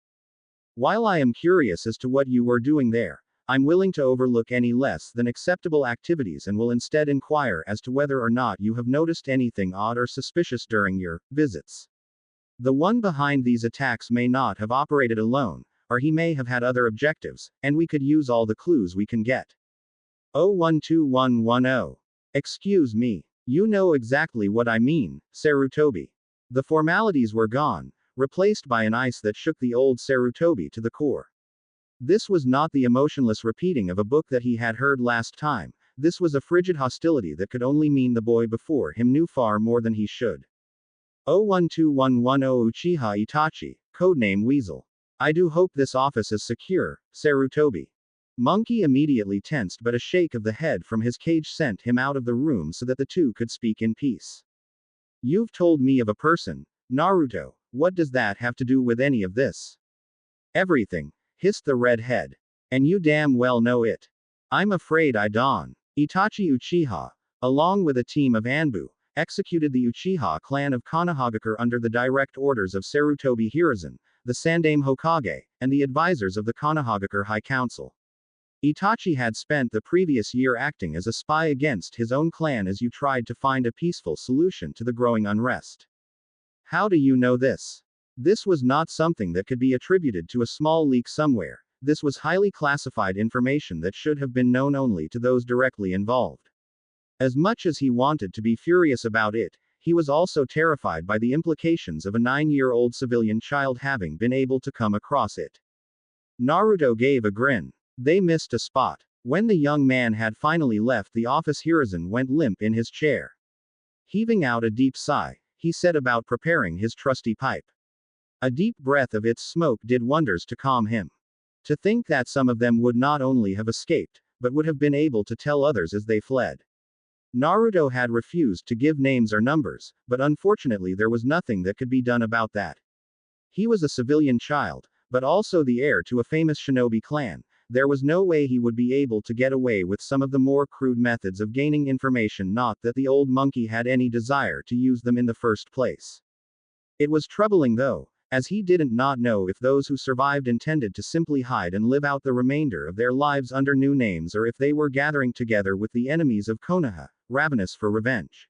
While I am curious as to what you were doing there, I'm willing to overlook any less than acceptable activities and will instead inquire as to whether or not you have noticed anything odd or suspicious during your visits. The one behind these attacks may not have operated alone, or he may have had other objectives, and we could use all the clues we can get. 012110. Excuse me. You know exactly what I mean, Sarutobi. The formalities were gone, replaced by an ice that shook the old Sarutobi to the core. This was not the emotionless repeating of a book that he had heard last time. This was a frigid hostility that could only mean the boy before him knew far more than he should. 012110 Uchiha Itachi, codename Weasel. I do hope this office is secure, Sarutobi. Monkey immediately tensed, but a shake of the head from his cage sent him out of the room so that the two could speak in peace. You've told me of a person, Naruto. What does that have to do with any of this? Everything, hissed the red head. And you damn well know it. I'm afraid I don't. Itachi Uchiha, along with a team of Anbu, executed the Uchiha clan of Konohagakure under the direct orders of Sarutobi Hiruzen, the Sandaime Hokage, and the advisors of the Konohagakure High Council. Itachi had spent the previous year acting as a spy against his own clan as you tried to find a peaceful solution to the growing unrest. How do you know this? This was not something that could be attributed to a small leak somewhere. This was highly classified information that should have been known only to those directly involved. As much as he wanted to be furious about it, he was also terrified by the implications of a 9-year-old civilian child having been able to come across it. Naruto gave a grin. They missed a spot. When the young man had finally left the office, Hiruzen went limp in his chair. Heaving out a deep sigh, he set about preparing his trusty pipe. A deep breath of its smoke did wonders to calm him. To think that some of them would not only have escaped, but would have been able to tell others as they fled. Naruto had refused to give names or numbers, but unfortunately there was nothing that could be done about that. He was a civilian child, but also the heir to a famous shinobi clan. There was no way he would be able to get away with some of the more crude methods of gaining information, not that the old monkey had any desire to use them in the first place. It was troubling though, as he didn't not know if those who survived intended to simply hide and live out the remainder of their lives under new names or if they were gathering together with the enemies of Konoha, ravenous for revenge.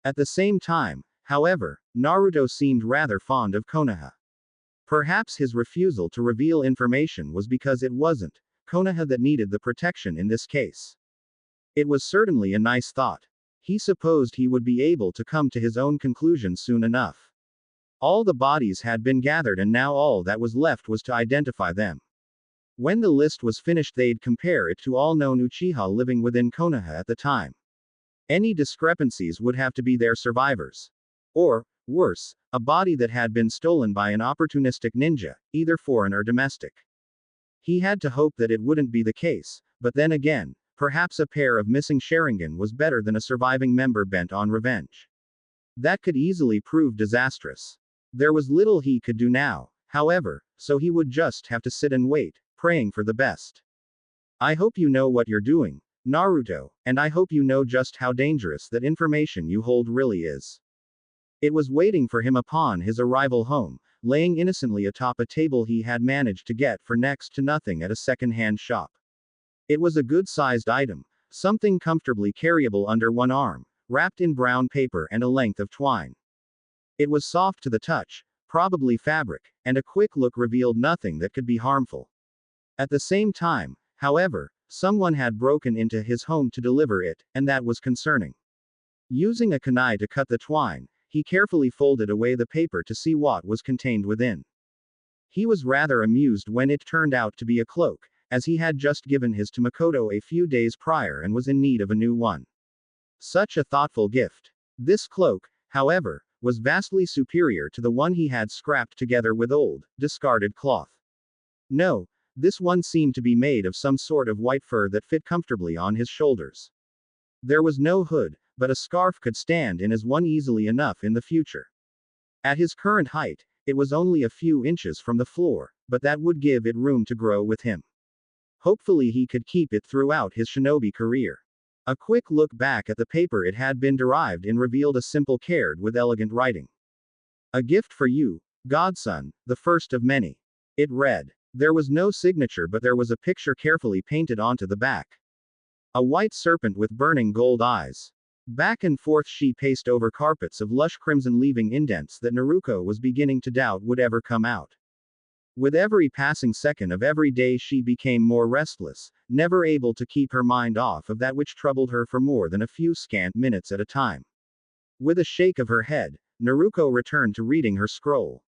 At the same time, however, Naruto seemed rather fond of Konoha. Perhaps his refusal to reveal information was because it wasn't Konoha that needed the protection in this case. It was certainly a nice thought. He supposed he would be able to come to his own conclusion soon enough. All the bodies had been gathered and now all that was left was to identify them. When the list was finished they'd compare it to all known Uchiha living within Konoha at the time. Any discrepancies would have to be their survivors. Or, worse, a body that had been stolen by an opportunistic ninja, either foreign or domestic. He had to hope that it wouldn't be the case, but then again, perhaps a pair of missing Sharingan was better than a surviving member bent on revenge. That could easily prove disastrous. There was little he could do now, however, so he would just have to sit and wait, praying for the best. I hope you know what you're doing, Naruto, and I hope you know just how dangerous that information you hold really is. It was waiting for him upon his arrival home, laying innocently atop a table he had managed to get for next to nothing at a second-hand shop. It was a good-sized item, something comfortably carryable under one arm, wrapped in brown paper and a length of twine. It was soft to the touch, probably fabric, and a quick look revealed nothing that could be harmful. At the same time, however, someone had broken into his home to deliver it, and that was concerning. Using a kunai to cut the twine, he carefully folded away the paper to see what was contained within. He was rather amused when it turned out to be a cloak, as he had just given his to Makoto a few days prior and was in need of a new one. Such a thoughtful gift. This cloak, however, was vastly superior to the one he had scrapped together with old, discarded cloth. No, this one seemed to be made of some sort of white fur that fit comfortably on his shoulders. There was no hood, but a scarf could stand in as one easily enough in the future. At his current height, it was only a few inches from the floor, but that would give it room to grow with him. Hopefully he could keep it throughout his shinobi career. A quick look back at the paper it had been derived in revealed a simple card with elegant writing. A gift for you, godson, the first of many. It read. There was no signature but there was a picture carefully painted onto the back. A white serpent with burning gold eyes. Back and forth she paced over carpets of lush crimson, leaving indents that Naruto was beginning to doubt would ever come out. With every passing second of every day she became more restless, never able to keep her mind off of that which troubled her for more than a few scant minutes at a time. With a shake of her head, Naruko returned to reading her scroll.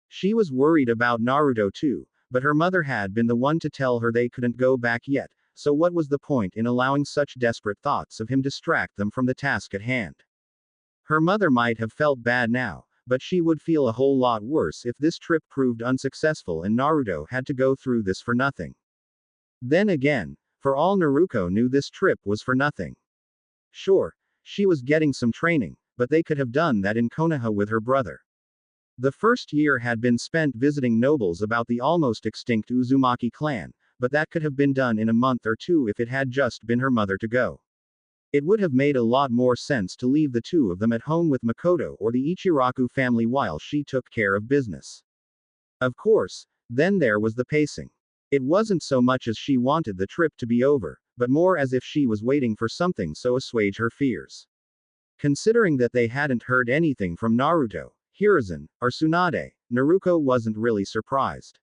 She was worried about Naruto too, but her mother had been the one to tell her they couldn't go back yet, so what was the point in allowing such desperate thoughts of him distract them from the task at hand? Her mother might have felt bad now, but she would feel a whole lot worse if this trip proved unsuccessful and Naruto had to go through this for nothing. Then again, for all Naruto knew, this trip was for nothing. Sure, she was getting some training, but they could have done that in Konoha with her brother. The first year had been spent visiting nobles about the almost extinct Uzumaki clan, but that could have been done in a month or two if it had just been her mother to go. It would have made a lot more sense to leave the two of them at home with Makoto or the Ichiraku family while she took care of business. Of course, then there was the pacing. It wasn't so much as she wanted the trip to be over, but more as if she was waiting for something so assuage her fears. Considering that they hadn't heard anything from Naruto, Hiruzen, or Tsunade, Naruko wasn't really surprised.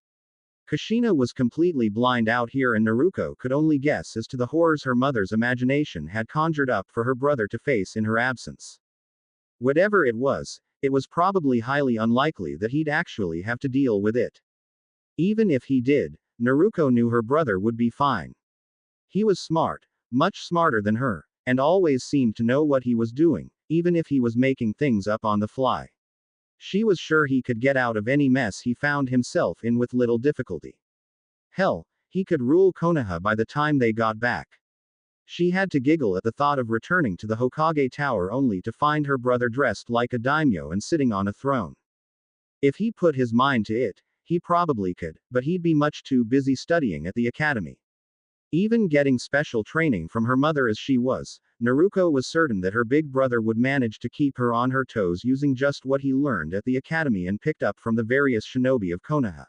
Kushina was completely blind out here and Naruko could only guess as to the horrors her mother's imagination had conjured up for her brother to face in her absence. Whatever it was probably highly unlikely that he'd actually have to deal with it. Even if he did, Naruko knew her brother would be fine. He was smart, much smarter than her, and always seemed to know what he was doing, even if he was making things up on the fly. She was sure he could get out of any mess he found himself in with little difficulty. Hell, he could rule Konoha by the time they got back. She had to giggle at the thought of returning to the Hokage tower only to find her brother dressed like a daimyo and sitting on a throne. If he put his mind to it, he probably could, but he'd be much too busy studying at the academy. Even getting special training from her mother as she was, Naruko was certain that her big brother would manage to keep her on her toes using just what he learned at the academy and picked up from the various shinobi of Konoha.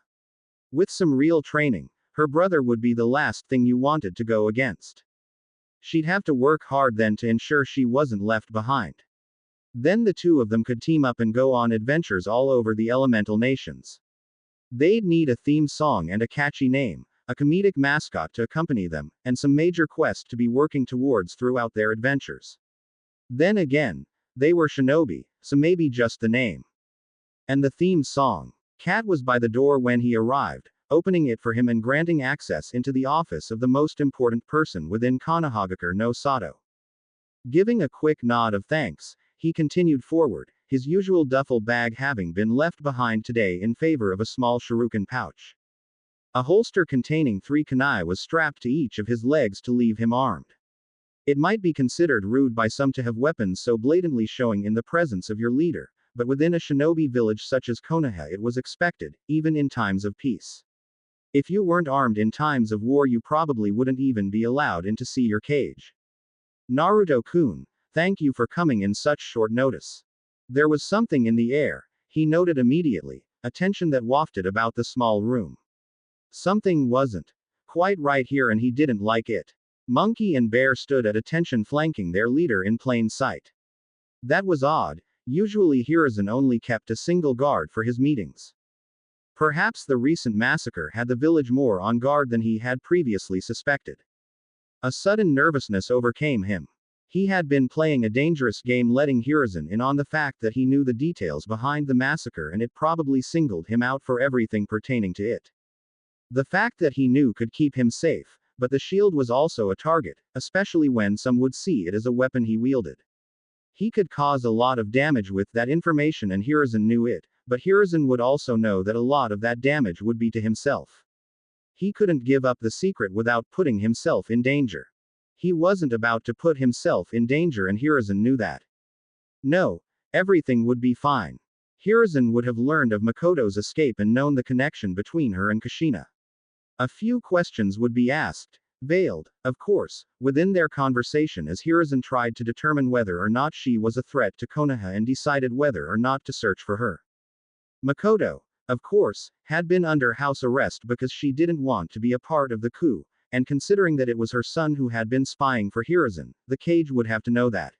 With some real training, her brother would be the last thing you wanted to go against. She'd have to work hard then to ensure she wasn't left behind. Then the two of them could team up and go on adventures all over the elemental nations. They'd need a theme song and a catchy name, a comedic mascot to accompany them, and some major quest to be working towards throughout their adventures. Then again, they were shinobi, so maybe just the name. And the theme song. Kat was by the door when he arrived, opening it for him and granting access into the office of the most important person within Konohagakure no Sato. Giving a quick nod of thanks, he continued forward, his usual duffel bag having been left behind today in favor of a small shuriken pouch. A holster containing 3 kunai was strapped to each of his legs to leave him armed. It might be considered rude by some to have weapons so blatantly showing in the presence of your leader, but within a shinobi village such as Konoha it was expected, even in times of peace. If you weren't armed in times of war you probably wouldn't even be allowed in to see your cage. Naruto-kun, thank you for coming in such short notice. There was something in the air, he noted immediately, a tension that wafted about the small room. Something wasn't quite right here and he didn't like it. Monkey and Bear stood at attention flanking their leader in plain sight. That was odd, usually Hiruzen only kept a single guard for his meetings. Perhaps the recent massacre had the village more on guard than he had previously suspected. A sudden nervousness overcame him. He had been playing a dangerous game letting Hiruzen in on the fact that he knew the details behind the massacre and it probably singled him out for everything pertaining to it. The fact that he knew could keep him safe, but the shield was also a target, especially when some would see it as a weapon he wielded. He could cause a lot of damage with that information and Hiruzen knew it, but Hiruzen would also know that a lot of that damage would be to himself. He couldn't give up the secret without putting himself in danger. He wasn't about to put himself in danger and Hiruzen knew that. No, everything would be fine. Hiruzen would have learned of Makoto's escape and known the connection between her and Kushina. A few questions would be asked, veiled, of course, within their conversation as Hiruzen tried to determine whether or not she was a threat to Konoha and decided whether or not to search for her. Makoto, of course, had been under house arrest because she didn't want to be a part of the coup, and considering that it was her son who had been spying for Hiruzen, the cage would have to know that.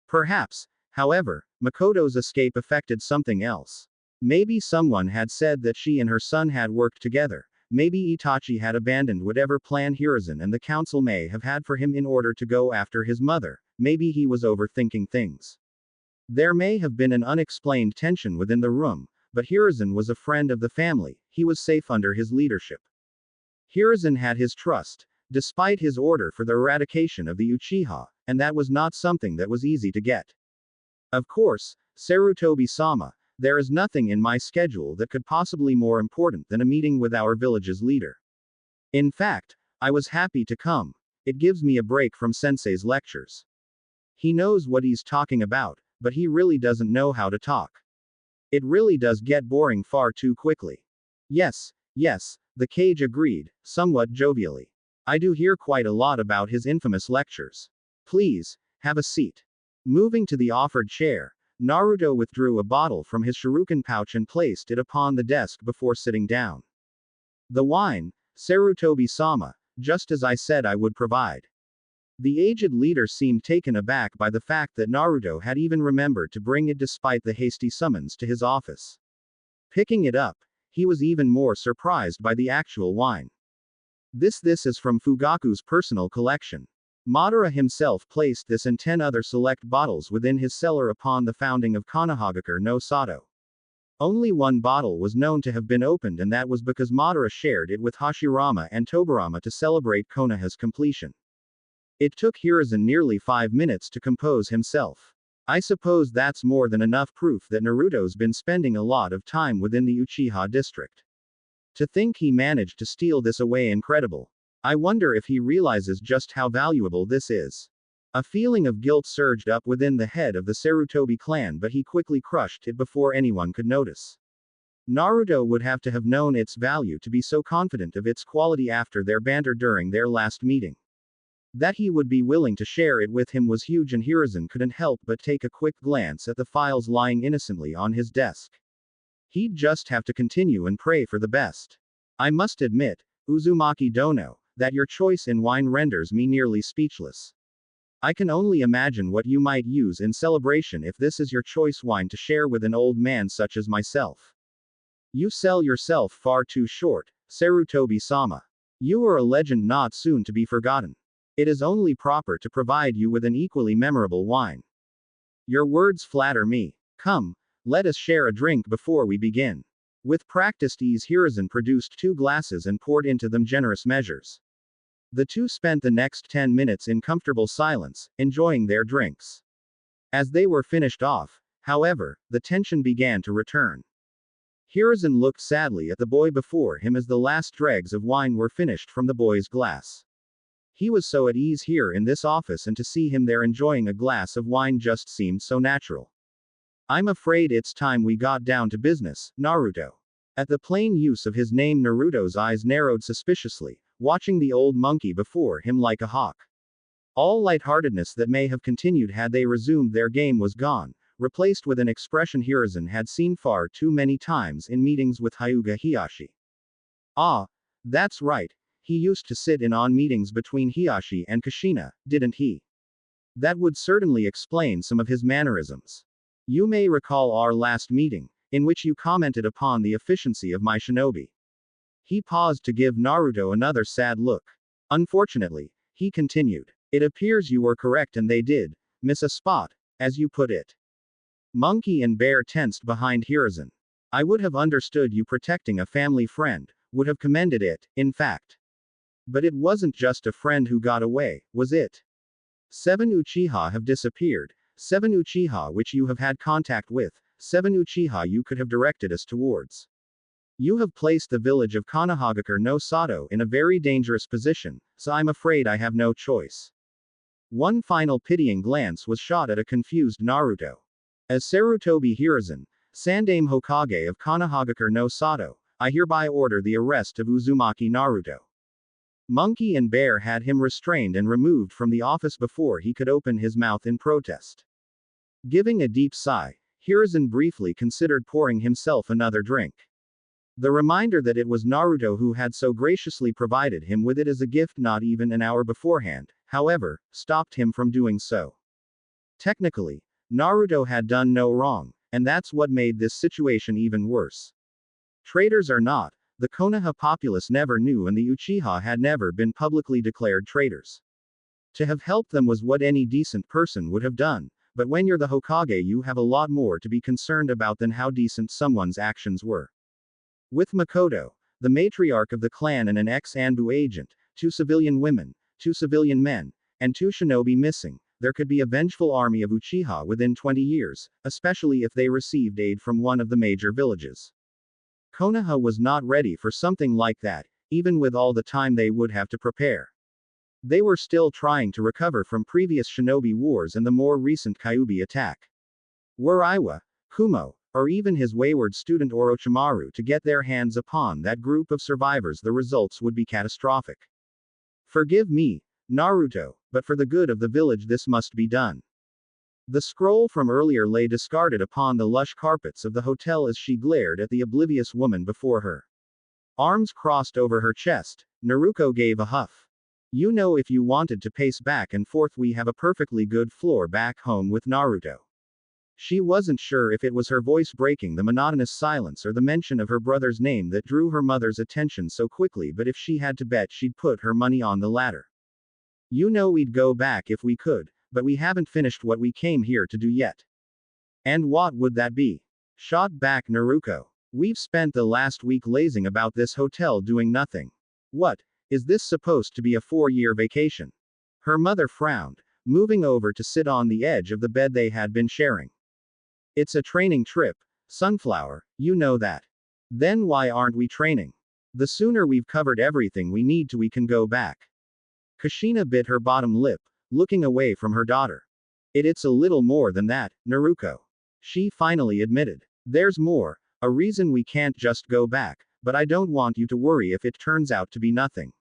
Perhaps, however, Makoto's escape affected something else. Maybe someone had said that she and her son had worked together. Maybe Itachi had abandoned whatever plan Hiruzen and the council may have had for him in order to go after his mother. Maybe he was overthinking things. There may have been an unexplained tension within the room, but Hiruzen was a friend of the family. He was safe under his leadership. Hiruzen had his trust, despite his order for the eradication of the Uchiha, and that was not something that was easy to get. Of course, Sarutobi-sama, there is nothing in my schedule that could possibly be more important than a meeting with our village's leader. In fact, I was happy to come. It gives me a break from sensei's lectures. He knows what he's talking about, but he really doesn't know how to talk. It really does get boring far too quickly. Yes, the Kage agreed, somewhat jovially. I do hear quite a lot about his infamous lectures. Please, have a seat. Moving to the offered chair, Naruto withdrew a bottle from his shuriken pouch and placed it upon the desk before sitting down. The wine, Sarutobi-sama, just as I said I would provide. The aged leader seemed taken aback by the fact that Naruto had even remembered to bring it despite the hasty summons to his office. Picking it up, he was even more surprised by the actual wine. This is from Fugaku's personal collection. Madara himself placed this and 10 other select bottles within his cellar upon the founding of Konohagakure no Sato. Only one bottle was known to have been opened, and that was because Madara shared it with Hashirama and Tobirama to celebrate Konoha's completion. It took Hiruzen nearly 5 minutes to compose himself. I suppose that's more than enough proof that Naruto's been spending a lot of time within the Uchiha district. To think he managed to steal this away, incredible. I wonder if he realizes just how valuable this is. A feeling of guilt surged up within the head of the Sarutobi clan, but he quickly crushed it before anyone could notice. Naruto would have to have known its value to be so confident of its quality after their banter during their last meeting. That he would be willing to share it with him was huge, and Hiruzen couldn't help but take a quick glance at the files lying innocently on his desk. He'd just have to continue and pray for the best. I must admit, Uzumaki Dono, that your choice in wine renders me nearly speechless. I can only imagine what you might use in celebration if this is your choice wine to share with an old man such as myself. You sell yourself far too short, Sarutobi-sama. You are a legend not soon to be forgotten. It is only proper to provide you with an equally memorable wine. Your words flatter me. Come, let us share a drink before we begin. With practiced ease, Hiruzen produced 2 glasses and poured into them generous measures. The two spent the next 10 minutes in comfortable silence, enjoying their drinks. As they were finished off, however, the tension began to return. Hiruzen looked sadly at the boy before him as the last dregs of wine were finished from the boy's glass. He was so at ease here in this office, and to see him there enjoying a glass of wine just seemed so natural. I'm afraid it's time we got down to business, Naruto. At the plain use of his name, Naruto's eyes narrowed suspiciously, watching the old monkey before him like a hawk. All lightheartedness that may have continued had they resumed their game was gone, replaced with an expression Hiruzen had seen far too many times in meetings with Hyuga Hiyashi. Ah, that's right. He used to sit in on meetings between Hiyashi and Kushina, didn't he? That would certainly explain some of his mannerisms. You may recall our last meeting, in which you commented upon the efficiency of my shinobi. He paused to give Naruto another sad look. Unfortunately, he continued, it appears you were correct and they did miss a spot, as you put it. Monkey and Bear tensed behind Hiruzen. I would have understood you protecting a family friend, would have commended it, in fact. But it wasn't just a friend who got away, was it? 7 Uchiha have disappeared, 7 Uchiha which you have had contact with, 7 Uchiha you could have directed us towards. You have placed the village of Konohagakure no Sato in a very dangerous position, so I'm afraid I have no choice. One final pitying glance was shot at a confused Naruto. As Sarutobi Hiruzen, Sandaime Hokage of Konohagakure no Sato, I hereby order the arrest of Uzumaki Naruto. Monkey and Bear had him restrained and removed from the office before he could open his mouth in protest. Giving a deep sigh, Hiruzen briefly considered pouring himself another drink. The reminder that it was Naruto who had so graciously provided him with it as a gift not even an hour beforehand, however, stopped him from doing so. Technically, Naruto had done no wrong, and that's what made this situation even worse. Traitors or not, the Konoha populace never knew and the Uchiha had never been publicly declared traitors. To have helped them was what any decent person would have done, but when you're the Hokage you have a lot more to be concerned about than how decent someone's actions were. With Makoto, the matriarch of the clan and an ex-Anbu agent, 2 civilian women, 2 civilian men, and 2 shinobi missing, there could be a vengeful army of Uchiha within 20 years, especially if they received aid from one of the major villages. Konoha was not ready for something like that, even with all the time they would have to prepare. They were still trying to recover from previous shinobi wars and the more recent Kyuubi attack. Were Iwa, Kumo, or even his wayward student Orochimaru to get their hands upon that group of survivors, the results would be catastrophic. Forgive me, Naruto, but for the good of the village this must be done. The scroll from earlier lay discarded upon the lush carpets of the hotel as she glared at the oblivious woman before her. Arms crossed over her chest, Naruto gave a huff. You know, if you wanted to pace back and forth, we have a perfectly good floor back home with Naruto. She wasn't sure if it was her voice breaking the monotonous silence or the mention of her brother's name that drew her mother's attention so quickly, but if she had to bet, she'd put her money on the latter. You know, we'd go back if we could, but we haven't finished what we came here to do yet. And what would that be? Shot back Naruto. We've spent the last week lazing about this hotel doing nothing. What? Is this supposed to be a 4-year vacation? Her mother frowned, moving over to sit on the edge of the bed they had been sharing. It's a training trip, Sunflower, you know that. Then why aren't we training? The sooner we've covered everything we need to, we can go back. Kushina bit her bottom lip, looking away from her daughter. It's a little more than that, Naruto. She finally admitted. There's more, a reason we can't just go back, but I don't want you to worry if it turns out to be nothing.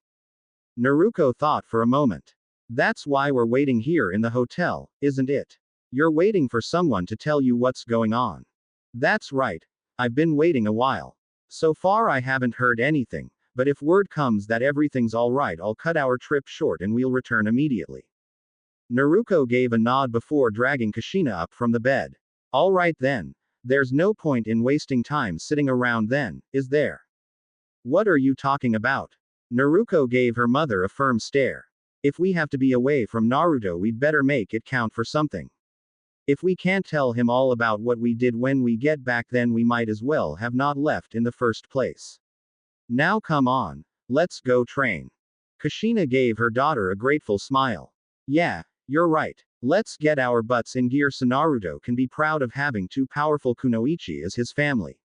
Naruto thought for a moment. That's why we're waiting here in the hotel, isn't it? You're waiting for someone to tell you what's going on. That's right. I've been waiting a while. So far I haven't heard anything, but if word comes that everything's alright, I'll cut our trip short and we'll return immediately. Naruto gave a nod before dragging Kushina up from the bed. Alright then. There's no point in wasting time sitting around then, is there? What are you talking about? Naruto gave her mother a firm stare. If we have to be away from Naruto, we'd better make it count for something. If we can't tell him all about what we did when we get back, then we might as well have not left in the first place. Now come on, let's go train. Kushina gave her daughter a grateful smile. Yeah, you're right. Let's get our butts in gear so Naruto can be proud of having 2 powerful kunoichi as his family.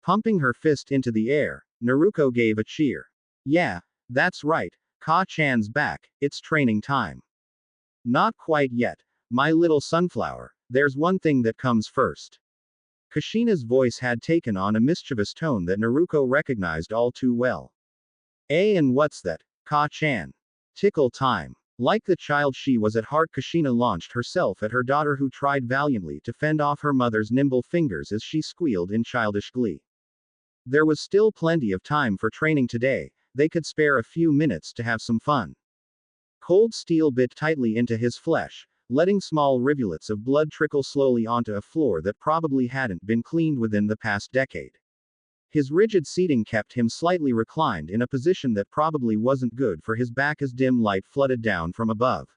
Pumping her fist into the air, Naruto gave a cheer. Yeah, that's right. Ka-chan's back, it's training time. Not quite yet, my little sunflower, there's one thing that comes first. Kushina's voice had taken on a mischievous tone that Naruto recognized all too well. And what's that, Ka-chan? Tickle time. Like the child she was at heart, Kushina launched herself at her daughter, who tried valiantly to fend off her mother's nimble fingers as she squealed in childish glee. There was still plenty of time for training today, they could spare a few minutes to have some fun. Cold steel bit tightly into his flesh, letting small rivulets of blood trickle slowly onto a floor that probably hadn't been cleaned within the past decade. His rigid seating kept him slightly reclined in a position that probably wasn't good for his back as dim light flooded down from above.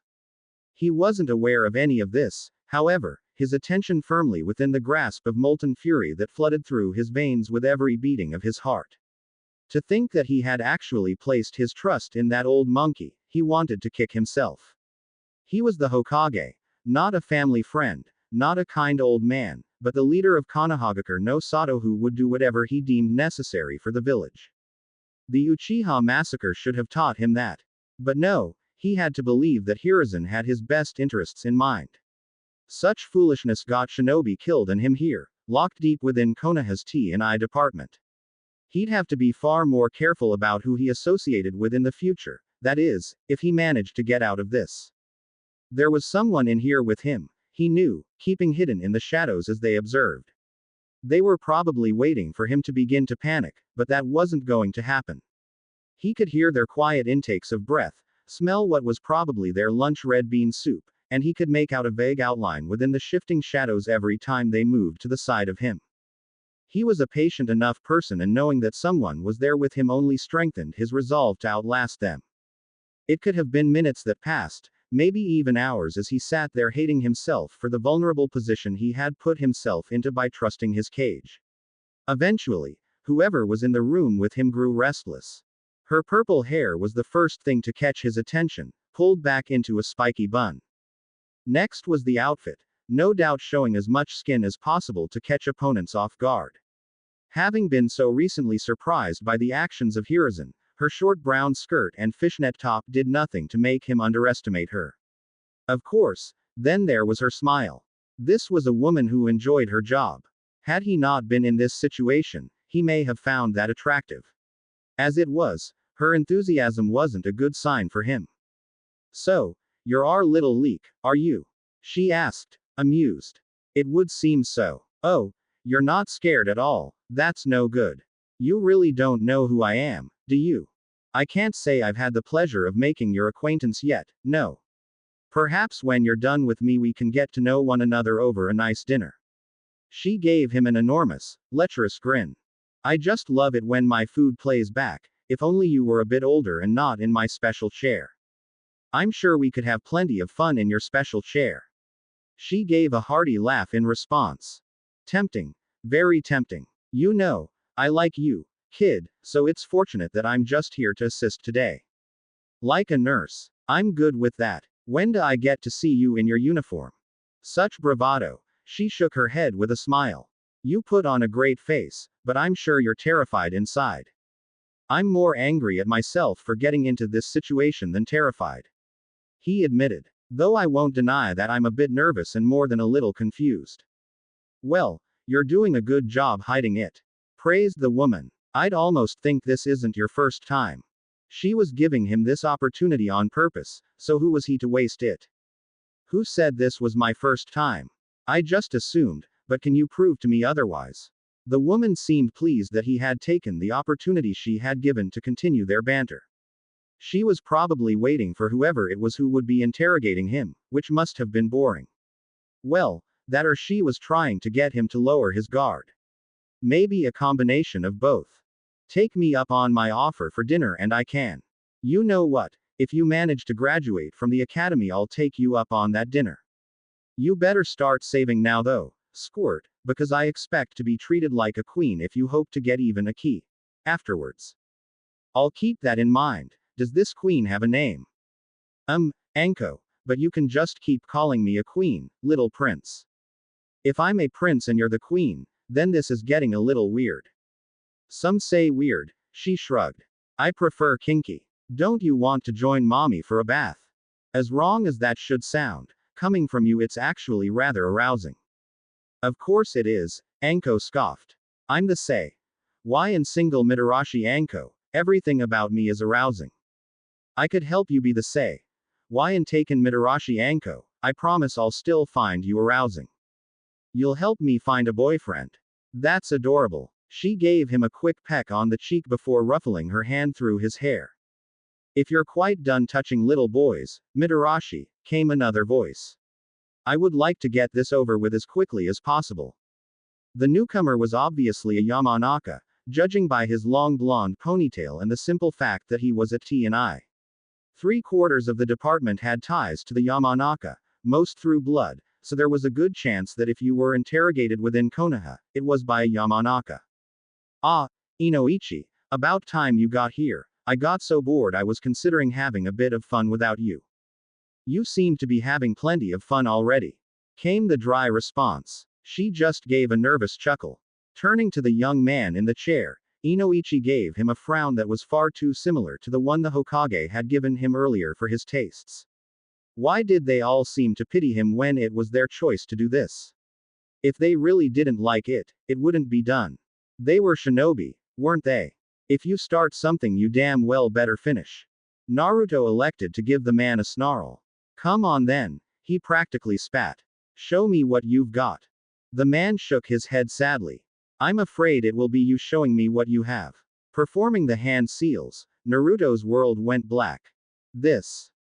He wasn't aware of any of this, however, his attention firmly within the grasp of molten fury that flooded through his veins with every beating of his heart. To think that he had actually placed his trust in that old monkey, he wanted to kick himself. He was the Hokage, not a family friend, not a kind old man, but the leader of Konohagakure no Sato, who would do whatever he deemed necessary for the village. The Uchiha massacre should have taught him that. But no, he had to believe that Hiruzen had his best interests in mind. Such foolishness got shinobi killed and him here, locked deep within Konoha's T&I department. He'd have to be far more careful about who he associated with in the future, that is, if he managed to get out of this. There was someone in here with him, he knew, keeping hidden in the shadows as they observed. They were probably waiting for him to begin to panic, but that wasn't going to happen. He could hear their quiet intakes of breath, smell what was probably their lunch red bean soup, and he could make out a vague outline within the shifting shadows every time they moved to the side of him. He was a patient enough person, and knowing that someone was there with him only strengthened his resolve to outlast them. It could have been minutes that passed, maybe even hours, as he sat there hating himself for the vulnerable position he had put himself into by trusting his cage. Eventually, whoever was in the room with him grew restless. Her purple hair was the first thing to catch his attention, pulled back into a spiky bun. Next was the outfit, no doubt showing as much skin as possible to catch opponents off guard. Having been so recently surprised by the actions of Hiruzen, her short brown skirt and fishnet top did nothing to make him underestimate her. Of course, then there was her smile. This was a woman who enjoyed her job. Had he not been in this situation, he may have found that attractive. As it was, her enthusiasm wasn't a good sign for him. "So, you're our little leak, are you?" she asked, amused. "It would seem so." "Oh, you're not scared at all, that's no good. You really don't know who I am, do you?" "I can't say I've had the pleasure of making your acquaintance yet, no. Perhaps when you're done with me we can get to know one another over a nice dinner." She gave him an enormous, lecherous grin. "I just love it when my food plays back, if only you were a bit older and not in my special chair. I'm sure we could have plenty of fun in your special chair." She gave a hearty laugh in response. "Tempting. Very tempting. You know, I like you, kid, so it's fortunate that I'm just here to assist today. Like a nurse. I'm good with that. When do I get to see you in your uniform?" Such bravado. She shook her head with a smile. "You put on a great face, but I'm sure you're terrified inside." "I'm more angry at myself for getting into this situation than terrified," he admitted. "Though I won't deny that I'm a bit nervous and more than a little confused." "Well, you're doing a good job hiding it," praised the woman. "I'd almost think this isn't your first time." She was giving him this opportunity on purpose, so who was he to waste it? "Who said this was my first time? I just assumed, but can you prove to me otherwise?" The woman seemed pleased that he had taken the opportunity she had given to continue their banter. She was probably waiting for whoever it was who would be interrogating him, which must have been boring. Well, that or she was trying to get him to lower his guard. Maybe a combination of both. "Take me up on my offer for dinner and I can. You know what? If you manage to graduate from the academy, I'll take you up on that dinner. You better start saving now though, squirt, because I expect to be treated like a queen if you hope to get even a key afterwards." "I'll keep that in mind. Does this queen have a name?" Anko, but you can just keep calling me a queen, little prince." "If I'm a prince and you're the queen, then this is getting a little weird." "Some say weird," she shrugged. "I prefer kinky. Don't you want to join mommy for a bath?" "As wrong as that should sound, coming from you it's actually rather arousing." "Of course it is," Anko scoffed. "I'm the say. Why in single Mitarashi Anko, everything about me is arousing." "I could help you be the say. Why in taken Mitarashi Anko, I promise I'll still find you arousing. You'll help me find a boyfriend." "That's adorable." She gave him a quick peck on the cheek before ruffling her hand through his hair. "If you're quite done touching little boys, Mitarashi," came another voice. "I would like to get this over with as quickly as possible." The newcomer was obviously a Yamanaka, judging by his long blonde ponytail and the simple fact that he was a T&I. 3/4 of the department had ties to the Yamanaka, most through blood, so there was a good chance that if you were interrogated within Konoha, it was by a Yamanaka. "Ah, Inoichi, about time you got here. I got so bored I was considering having a bit of fun without you." "You seem to be having plenty of fun already," came the dry response. She just gave a nervous chuckle. Turning to the young man in the chair, Inoichi gave him a frown that was far too similar to the one the Hokage had given him earlier for his tastes. Why did they all seem to pity him when it was their choice to do this? If they really didn't like it, it wouldn't be done. They were shinobi, weren't they? If you start something you damn well better finish. Naruto elected to give the man a snarl. "Come on then," he practically spat. "Show me what you've got." The man shook his head sadly. "I'm afraid it will be you showing me what you have." Performing the hand seals, Naruto's world went black. This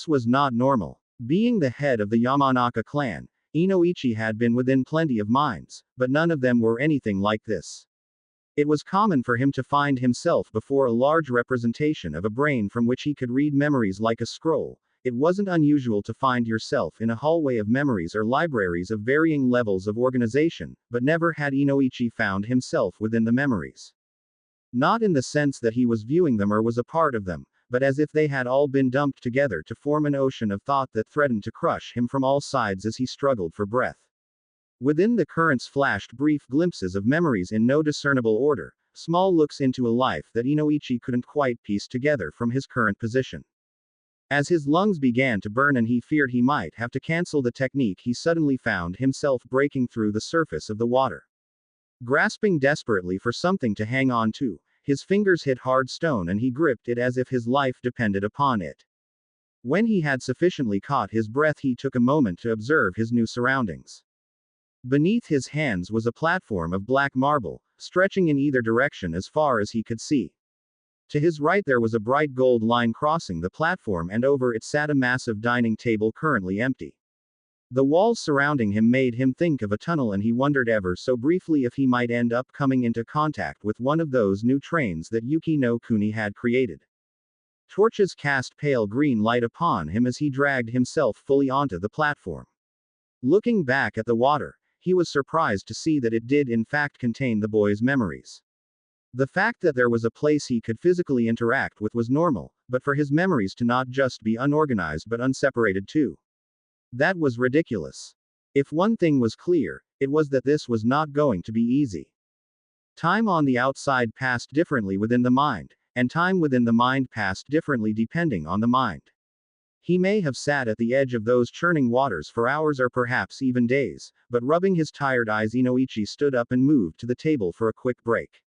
was not normal. Being the head of the Yamanaka clan, Inoichi had been within plenty of minds, but none of them were anything like this. It was common for him to find himself before a large representation of a brain from which he could read memories like a scroll. It wasn't unusual to find yourself in a hallway of memories or libraries of varying levels of organization, but never had Inoichi found himself within the memories. Not in the sense that he was viewing them or was a part of them, but as if they had all been dumped together to form an ocean of thought that threatened to crush him from all sides as he struggled for breath. Within the currents flashed brief glimpses of memories in no discernible order, small looks into a life that Inoichi couldn't quite piece together from his current position. As his lungs began to burn and he feared he might have to cancel the technique, he suddenly found himself breaking through the surface of the water. Grasping desperately for something to hang on to, his fingers hit hard stone and he gripped it as if his life depended upon it. When he had sufficiently caught his breath, he took a moment to observe his new surroundings. Beneath his hands was a platform of black marble, stretching in either direction as far as he could see. To his right there was a bright gold line crossing the platform, and over it sat a massive dining table currently empty. The walls surrounding him made him think of a tunnel, and he wondered ever so briefly if he might end up coming into contact with one of those new trains that Yuki no Kuni had created. Torches cast pale green light upon him as he dragged himself fully onto the platform. Looking back at the water, he was surprised to see that it did in fact contain the boy's memories. The fact that there was a place he could physically interact with was normal, but for his memories to not just be unorganized but unseparated too. That was ridiculous. If one thing was clear, it was that this was not going to be easy. Time on the outside passed differently within the mind, and time within the mind passed differently depending on the mind. He may have sat at the edge of those churning waters for hours or perhaps even days, but rubbing his tired eyes, Inoichi stood up and moved to the table for a quick break.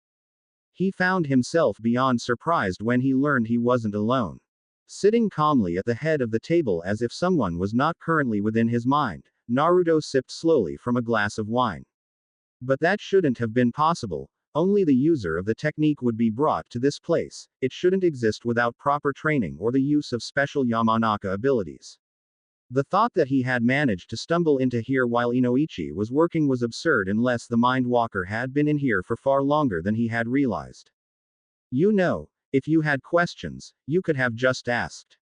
He found himself beyond surprised when he learned he wasn't alone. Sitting calmly at the head of the table as if someone was not currently within his mind, Naruto sipped slowly from a glass of wine. But that shouldn't have been possible. Only the user of the technique would be brought to this place. It shouldn't exist without proper training or the use of special Yamanaka abilities. The thought that he had managed to stumble into here while Inoichi was working was absurd unless the Mind Walker had been in here for far longer than he had realized. You know, if you had questions, you could have just asked.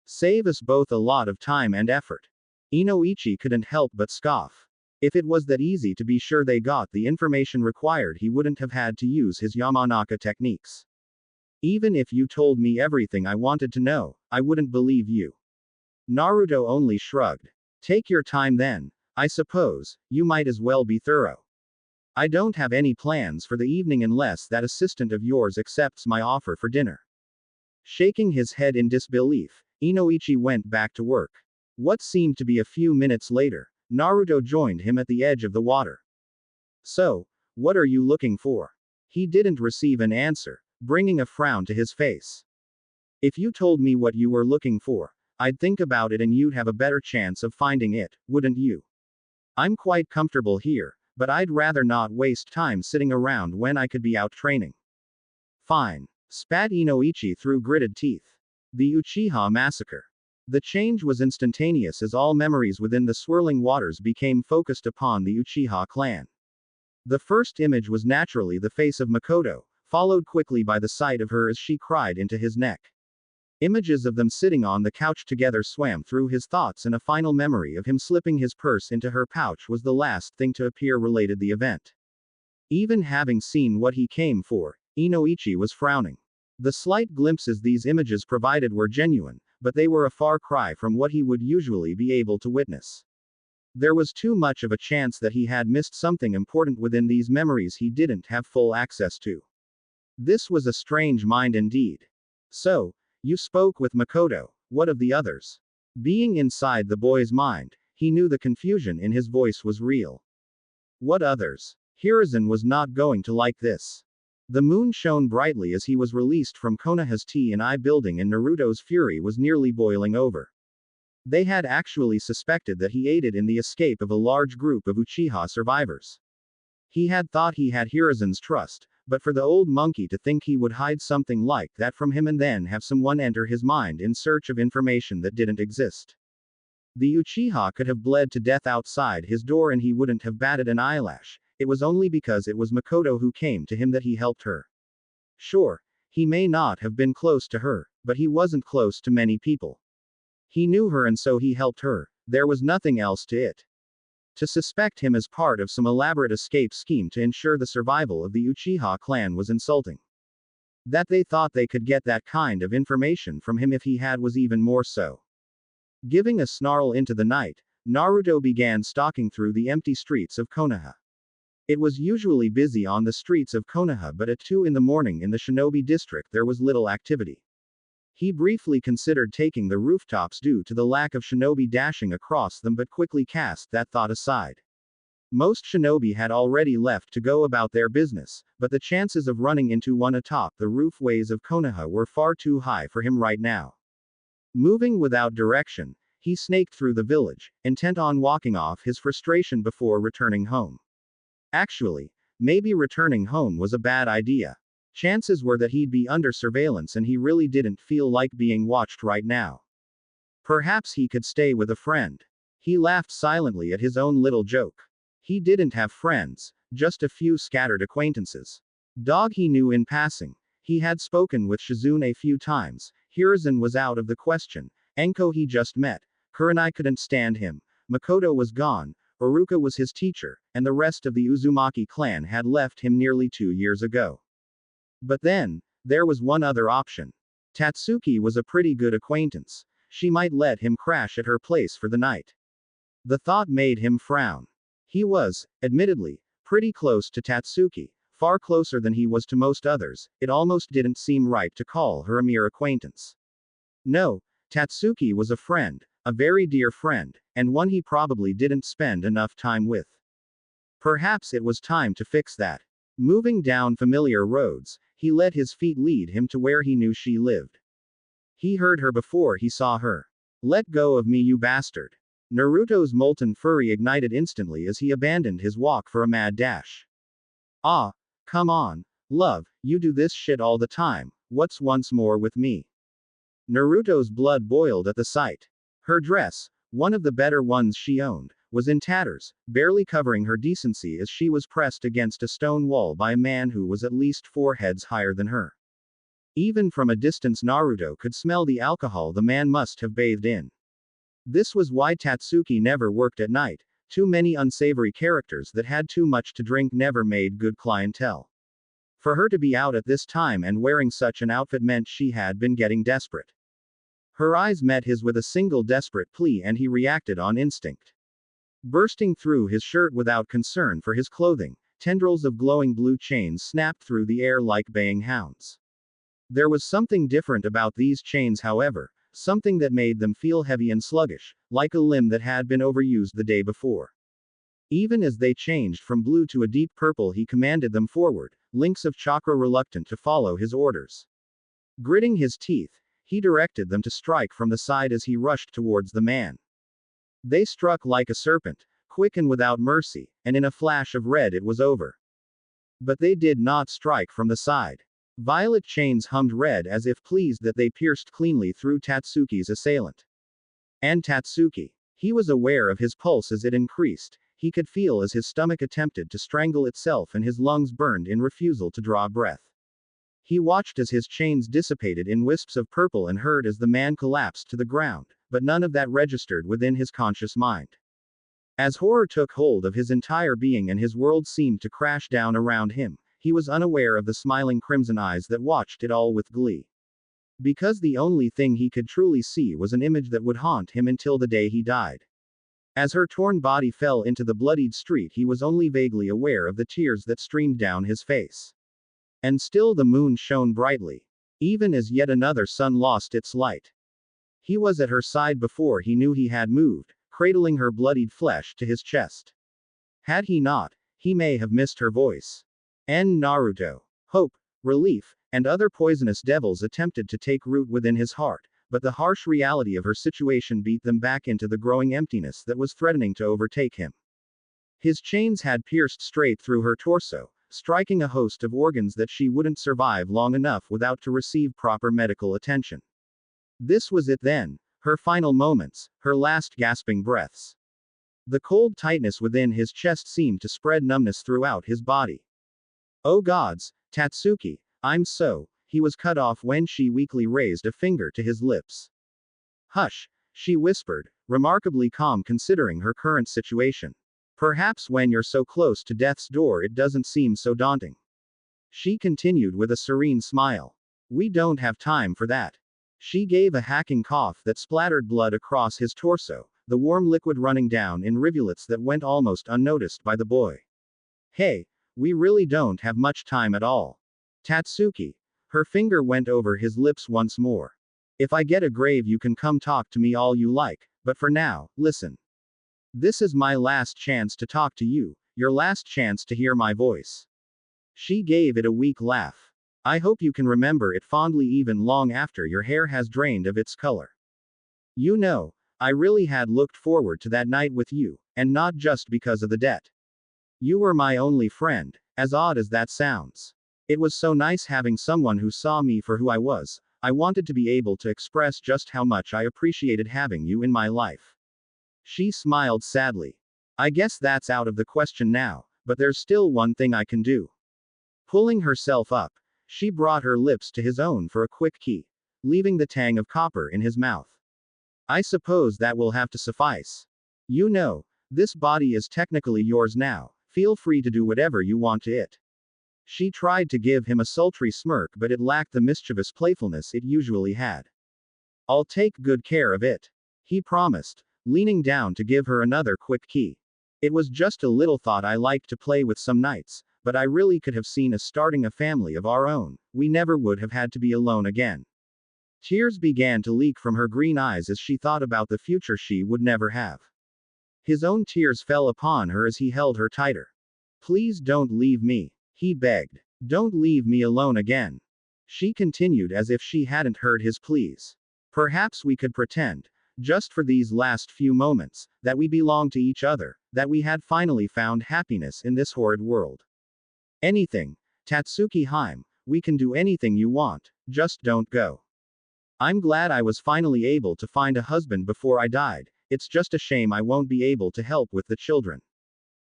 Save us both a lot of time and effort. Inoichi couldn't help but scoff. If it was that easy to be sure they got the information required, he wouldn't have had to use his Yamanaka techniques. Even if you told me everything I wanted to know, I wouldn't believe you. Naruto only shrugged. Take your time then. I suppose, you might as well be thorough. I don't have any plans for the evening unless that assistant of yours accepts my offer for dinner. Shaking his head in disbelief, Inoichi went back to work. What seemed to be a few minutes later, Naruto joined him at the edge of the water. So, what are you looking for? He didn't receive an answer, bringing a frown to his face. If you told me what you were looking for, I'd think about it and you'd have a better chance of finding it, wouldn't you? I'm quite comfortable here, but I'd rather not waste time sitting around when I could be out training. Fine. Spat Inoichi through gritted teeth. The Uchiha Massacre. The change was instantaneous as all memories within the swirling waters became focused upon the Uchiha clan. The first image was naturally the face of Makoto, followed quickly by the sight of her as she cried into his neck. Images of them sitting on the couch together swam through his thoughts, and a final memory of him slipping his purse into her pouch was the last thing to appear related the event. Even having seen what he came for, Inoichi was frowning. The slight glimpses these images provided were genuine, but they were a far cry from what he would usually be able to witness. There was too much of a chance that he had missed something important within these memories he didn't have full access to. This was a strange mind indeed. So, you spoke with Makoto, what of the others? Being inside the boy's mind, he knew the confusion in his voice was real. What others? Hiruzen was not going to like this. The moon shone brightly as he was released from Konoha's T&I building, and Naruto's fury was nearly boiling over. They had actually suspected that he aided in the escape of a large group of Uchiha survivors. He had thought he had Hiruzen's trust, but for the old monkey to think he would hide something like that from him and then have someone enter his mind in search of information that didn't exist. The Uchiha could have bled to death outside his door and he wouldn't have batted an eyelash. It was only because it was Makoto who came to him that he helped her. Sure, he may not have been close to her, but he wasn't close to many people. He knew her and so he helped her. There was nothing else to it. To suspect him as part of some elaborate escape scheme to ensure the survival of the Uchiha clan was insulting. That they thought they could get that kind of information from him if he had was even more so. Giving a snarl into the night, Naruto began stalking through the empty streets of Konoha. It was usually busy on the streets of Konoha, but at 2 in the morning in the Shinobi district there was little activity. He briefly considered taking the rooftops due to the lack of shinobi dashing across them but quickly cast that thought aside. Most shinobi had already left to go about their business, but the chances of running into one atop the roofways of Konoha were far too high for him right now. Moving without direction, he snaked through the village, intent on walking off his frustration before returning home. Actually, maybe returning home was a bad idea. Chances were that he'd be under surveillance and he really didn't feel like being watched right now. Perhaps he could stay with a friend. He laughed silently at his own little joke. He didn't have friends, just a few scattered acquaintances. Dog he knew in passing. He had spoken with Shizune a few times. Hiruzen was out of the question. Enko he just met. Kurenai couldn't stand him. Makoto was gone. Iruka was his teacher, and the rest of the Uzumaki clan had left him nearly 2 years ago. But then, there was one other option. Tatsuki was a pretty good acquaintance. She might let him crash at her place for the night. The thought made him frown. He was, admittedly, pretty close to Tatsuki, far closer than he was to most others. It almost didn't seem right to call her a mere acquaintance. No, Tatsuki was a friend, a very dear friend, and one he probably didn't spend enough time with. Perhaps it was time to fix that. Moving down familiar roads, he let his feet lead him to where he knew she lived. He heard her before he saw her. Let go of me, you bastard. Naruto's molten fury ignited instantly as he abandoned his walk for a mad dash. Ah, come on, love, you do this shit all the time, what's once more with me? Naruto's blood boiled at the sight. Her dress, one of the better ones she owned, was in tatters, barely covering her decency as she was pressed against a stone wall by a man who was at least 4 heads higher than her. Even from a distance Naruto could smell the alcohol the man must have bathed in. This was why Tatsuki never worked at night. Too many unsavory characters that had too much to drink never made good clientele. For her to be out at this time and wearing such an outfit meant she had been getting desperate. Her eyes met his with a single desperate plea and he reacted on instinct. Bursting through his shirt without concern for his clothing, tendrils of glowing blue chains snapped through the air like baying hounds. There was something different about these chains, however, something that made them feel heavy and sluggish, like a limb that had been overused the day before. Even as they changed from blue to a deep purple, he commanded them forward, links of chakra reluctant to follow his orders. Gritting his teeth, he directed them to strike from the side as he rushed towards the man. They struck like a serpent, quick and without mercy, and in a flash of red it was over. But they did not strike from the side. Violet chains hummed red as if pleased that they pierced cleanly through Tatsuki's assailant. And Tatsuki. He was aware of his pulse as it increased. He could feel as his stomach attempted to strangle itself and his lungs burned in refusal to draw breath. He watched as his chains dissipated in wisps of purple and heard as the man collapsed to the ground, but none of that registered within his conscious mind. As horror took hold of his entire being and his world seemed to crash down around him, he was unaware of the smiling crimson eyes that watched it all with glee. Because the only thing he could truly see was an image that would haunt him until the day he died. As her torn body fell into the bloodied street, he was only vaguely aware of the tears that streamed down his face. And still the moon shone brightly. Even as yet another sun lost its light. He was at her side before he knew he had moved, cradling her bloodied flesh to his chest. Had he not, he may have missed her voice. Naruto. Hope, relief, and other poisonous devils attempted to take root within his heart, but the harsh reality of her situation beat them back into the growing emptiness that was threatening to overtake him. His chains had pierced straight through her torso, striking a host of organs that she wouldn't survive long enough without to receive proper medical attention. This was it then. Her final moments, her last gasping breaths. The cold tightness within his chest seemed to spread numbness throughout his body. Oh gods, Tatsuki, I'm so. He was cut off when she weakly raised a finger to his lips. Hush, she whispered, remarkably calm considering her current situation. Perhaps when you're so close to death's door it doesn't seem so daunting. She continued with a serene smile. We don't have time for that. She gave a hacking cough that splattered blood across his torso, the warm liquid running down in rivulets that went almost unnoticed by the boy. Hey, we really don't have much time at all. Tatsuki. Her finger went over his lips once more. If I get a grave you can come talk to me all you like, but for now, listen. This is my last chance to talk to you, your last chance to hear my voice. She gave it a weak laugh. I hope you can remember it fondly even long after your hair has drained of its color. You know, I really had looked forward to that night with you, and not just because of the debt. You were my only friend, as odd as that sounds. It was so nice having someone who saw me for who I was. I wanted to be able to express just how much I appreciated having you in my life. She smiled sadly. I guess that's out of the question now, but there's still one thing I can do. Pulling herself up, she brought her lips to his own for a quick key, leaving the tang of copper in his mouth. I suppose that will have to suffice. You know, this body is technically yours now, feel free to do whatever you want to it. She tried to give him a sultry smirk but it lacked the mischievous playfulness it usually had. I'll take good care of it. He promised, leaning down to give her another quick key. It was just a little thought I like to play with some nights, but I really could have seen us starting a family of our own. We never would have had to be alone again. Tears began to leak from her green eyes as she thought about the future she would never have. His own tears fell upon her as he held her tighter. Please don't leave me, he begged. Don't leave me alone again. She continued as if she hadn't heard his pleas. Perhaps we could pretend, just for these last few moments, that we belong to each other, that we had finally found happiness in this horrid world. Anything, Tatsuki Haim, we can do anything you want, just don't go. I'm glad I was finally able to find a husband before I died, it's just a shame I won't be able to help with the children.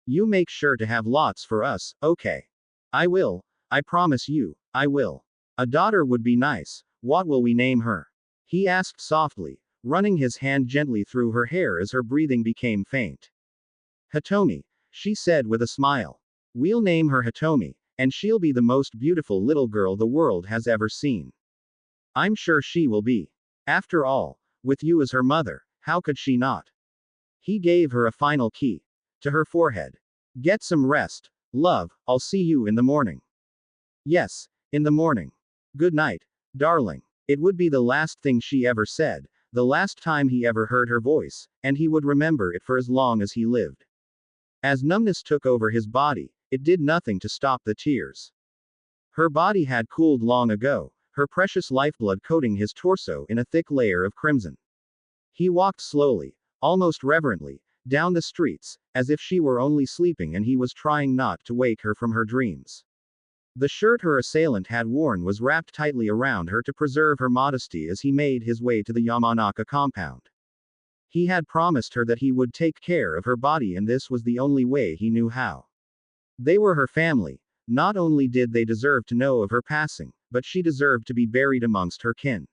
You make sure to have lots for us, okay? I will, I promise you, I will. A daughter would be nice, what will we name her? He asked softly, running his hand gently through her hair as her breathing became faint. Hitomi, she said with a smile. We'll name her Hitomi, and she'll be the most beautiful little girl the world has ever seen. I'm sure she will be. After all, with you as her mother, how could she not? He gave her a final key. To her forehead. Get some rest, love, I'll see you in the morning. Yes, in the morning. Good night, darling. It would be the last thing she ever said, the last time he ever heard her voice, and he would remember it for as long as he lived. As numbness took over his body, it did nothing to stop the tears. Her body had cooled long ago, her precious lifeblood coating his torso in a thick layer of crimson. He walked slowly, almost reverently, down the streets, as if she were only sleeping and he was trying not to wake her from her dreams. The shirt her assailant had worn was wrapped tightly around her to preserve her modesty as he made his way to the Yamanaka compound. He had promised her that he would take care of her body and this was the only way he knew how. They were her family. Not only did they deserve to know of her passing, but she deserved to be buried amongst her kin.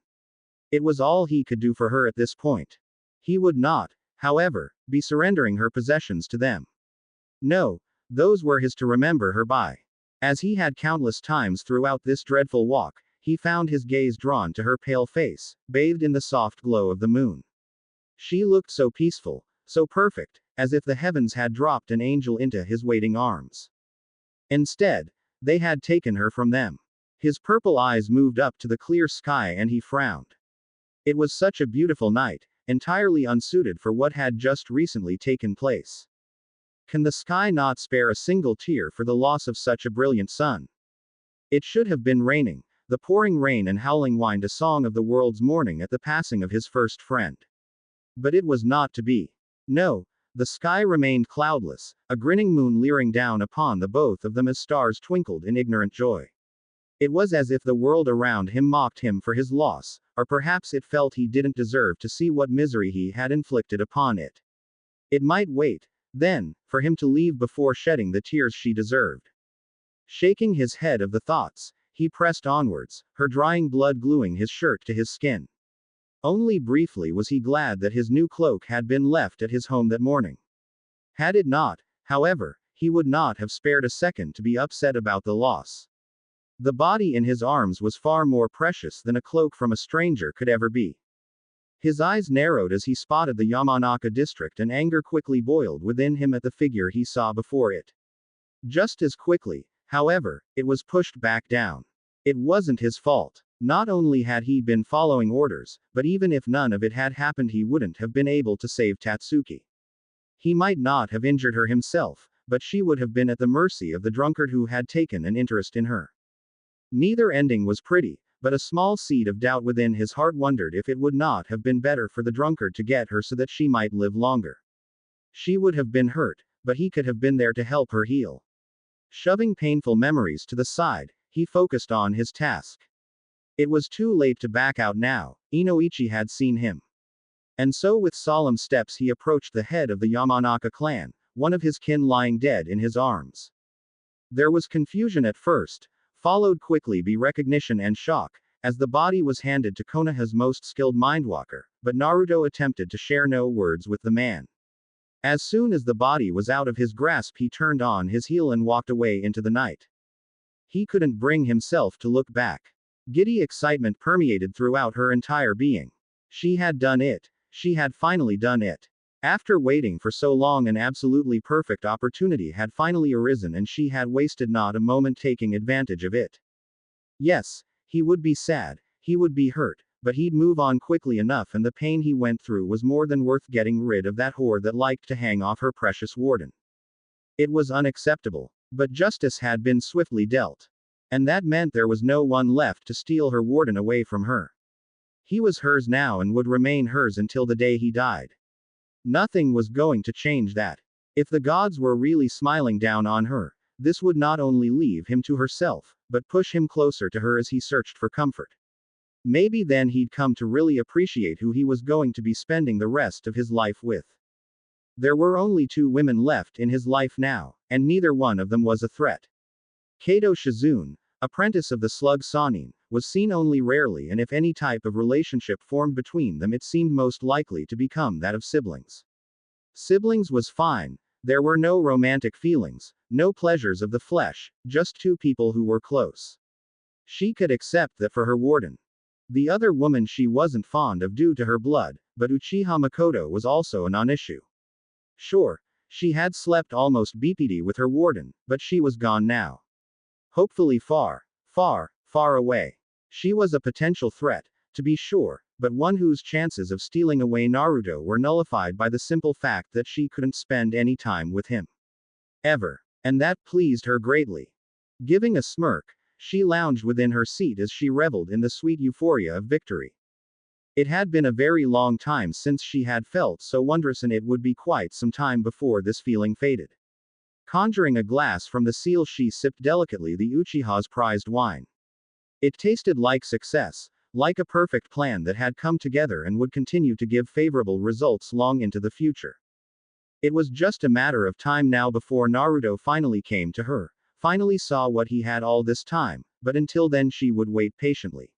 It was all he could do for her at this point. He would not, however, be surrendering her possessions to them. No, those were his to remember her by. As he had countless times throughout this dreadful walk, he found his gaze drawn to her pale face, bathed in the soft glow of the moon. She looked so peaceful, so perfect, as if the heavens had dropped an angel into his waiting arms. Instead, they had taken her from them. His purple eyes moved up to the clear sky and he frowned. It was such a beautiful night, entirely unsuited for what had just recently taken place. Can the sky not spare a single tear for the loss of such a brilliant sun? It should have been raining, the pouring rain and howling wind a song of the world's mourning at the passing of his first friend. But it was not to be. No, the sky remained cloudless, a grinning moon leering down upon the both of them as stars twinkled in ignorant joy. It was as if the world around him mocked him for his loss, or perhaps it felt he didn't deserve to see what misery he had inflicted upon it. It might wait, then, for him to leave before shedding the tears she deserved. Shaking his head of the thoughts, he pressed onwards, her drying blood gluing his shirt to his skin. Only briefly was he glad that his new cloak had been left at his home that morning. Had it not, however, he would not have spared a second to be upset about the loss. The body in his arms was far more precious than a cloak from a stranger could ever be. His eyes narrowed as he spotted the Yamanaka district, and anger quickly boiled within him at the figure he saw before it. Just as quickly, however, it was pushed back down. It wasn't his fault. Not only had he been following orders, but even if none of it had happened, he wouldn't have been able to save Tatsuki. He might not have injured her himself, but she would have been at the mercy of the drunkard who had taken an interest in her. Neither ending was pretty, but a small seed of doubt within his heart wondered if it would not have been better for the drunkard to get her so that she might live longer. She would have been hurt, but he could have been there to help her heal. Shoving painful memories to the side, he focused on his task. It was too late to back out now. Inoichi had seen him. And so with solemn steps he approached the head of the Yamanaka clan, one of his kin lying dead in his arms. There was confusion at first, followed quickly by recognition and shock, as the body was handed to Konoha's most skilled mindwalker, but Naruto attempted to share no words with the man. As soon as the body was out of his grasp, he turned on his heel and walked away into the night. He couldn't bring himself to look back. Giddy excitement permeated throughout her entire being. She had done it. She had finally done it. After waiting for so long, an absolutely perfect opportunity had finally arisen, and she had wasted not a moment taking advantage of it. Yes, he would be sad, he would be hurt, but he'd move on quickly enough, and the pain he went through was more than worth getting rid of that whore that liked to hang off her precious warden. It was unacceptable, but justice had been swiftly dealt. And that meant there was no one left to steal her warden away from her. He was hers now and would remain hers until the day he died. Nothing was going to change that. If the gods were really smiling down on her, this would not only leave him to herself, but push him closer to her as he searched for comfort. Maybe then he'd come to really appreciate who he was going to be spending the rest of his life with. There were only 2 women left in his life now, and neither one of them was a threat. Kato Shizune, apprentice of the slug Sanin, was seen only rarely, and if any type of relationship formed between them, it seemed most likely to become that of siblings. Siblings was fine. There were no romantic feelings, no pleasures of the flesh, just 2 people who were close. She could accept that for her warden. The other woman she wasn't fond of due to her blood, but Uchiha Makoto was also a non-issue. Sure, she had slept almost BPD with her warden, but she was gone now. Hopefully far, far, far away. She was a potential threat, to be sure, but one whose chances of stealing away Naruto were nullified by the simple fact that she couldn't spend any time with him. Ever. And that pleased her greatly. Giving a smirk, she lounged within her seat as she reveled in the sweet euphoria of victory. It had been a very long time since she had felt so wondrous, and it would be quite some time before this feeling faded. Conjuring a glass from the seal, she sipped delicately the Uchiha's prized wine. It tasted like success, like a perfect plan that had come together and would continue to give favorable results long into the future. It was just a matter of time now before Naruto finally came to her, finally saw what he had all this time, but until then she would wait patiently.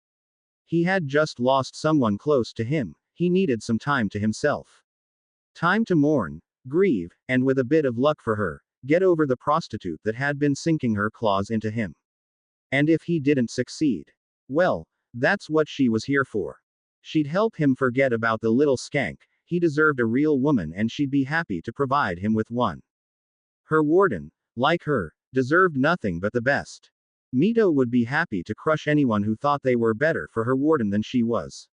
He had just lost someone close to him, he needed some time to himself. Time to mourn, grieve, and with a bit of luck for her, get over the prostitute that had been sinking her claws into him. And if he didn't succeed, well, that's what she was here for. She'd help him forget about the little skank. He deserved a real woman, and she'd be happy to provide him with one. Her warden, like her, deserved nothing but the best. Mito would be happy to crush anyone who thought they were better for her warden than she was.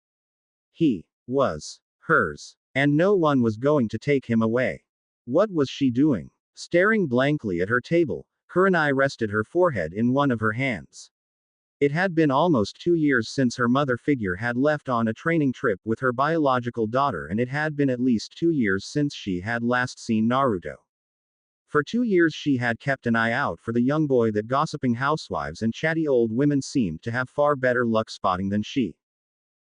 He was hers, and no one was going to take him away. What was she doing? Staring blankly at her table, Kurenai rested her forehead in one of her hands. It had been almost 2 years since her mother figure had left on a training trip with her biological daughter, and it had been at least 2 years since she had last seen Naruto. For 2 years she had kept an eye out for the young boy that gossiping housewives and chatty old women seemed to have far better luck spotting than she.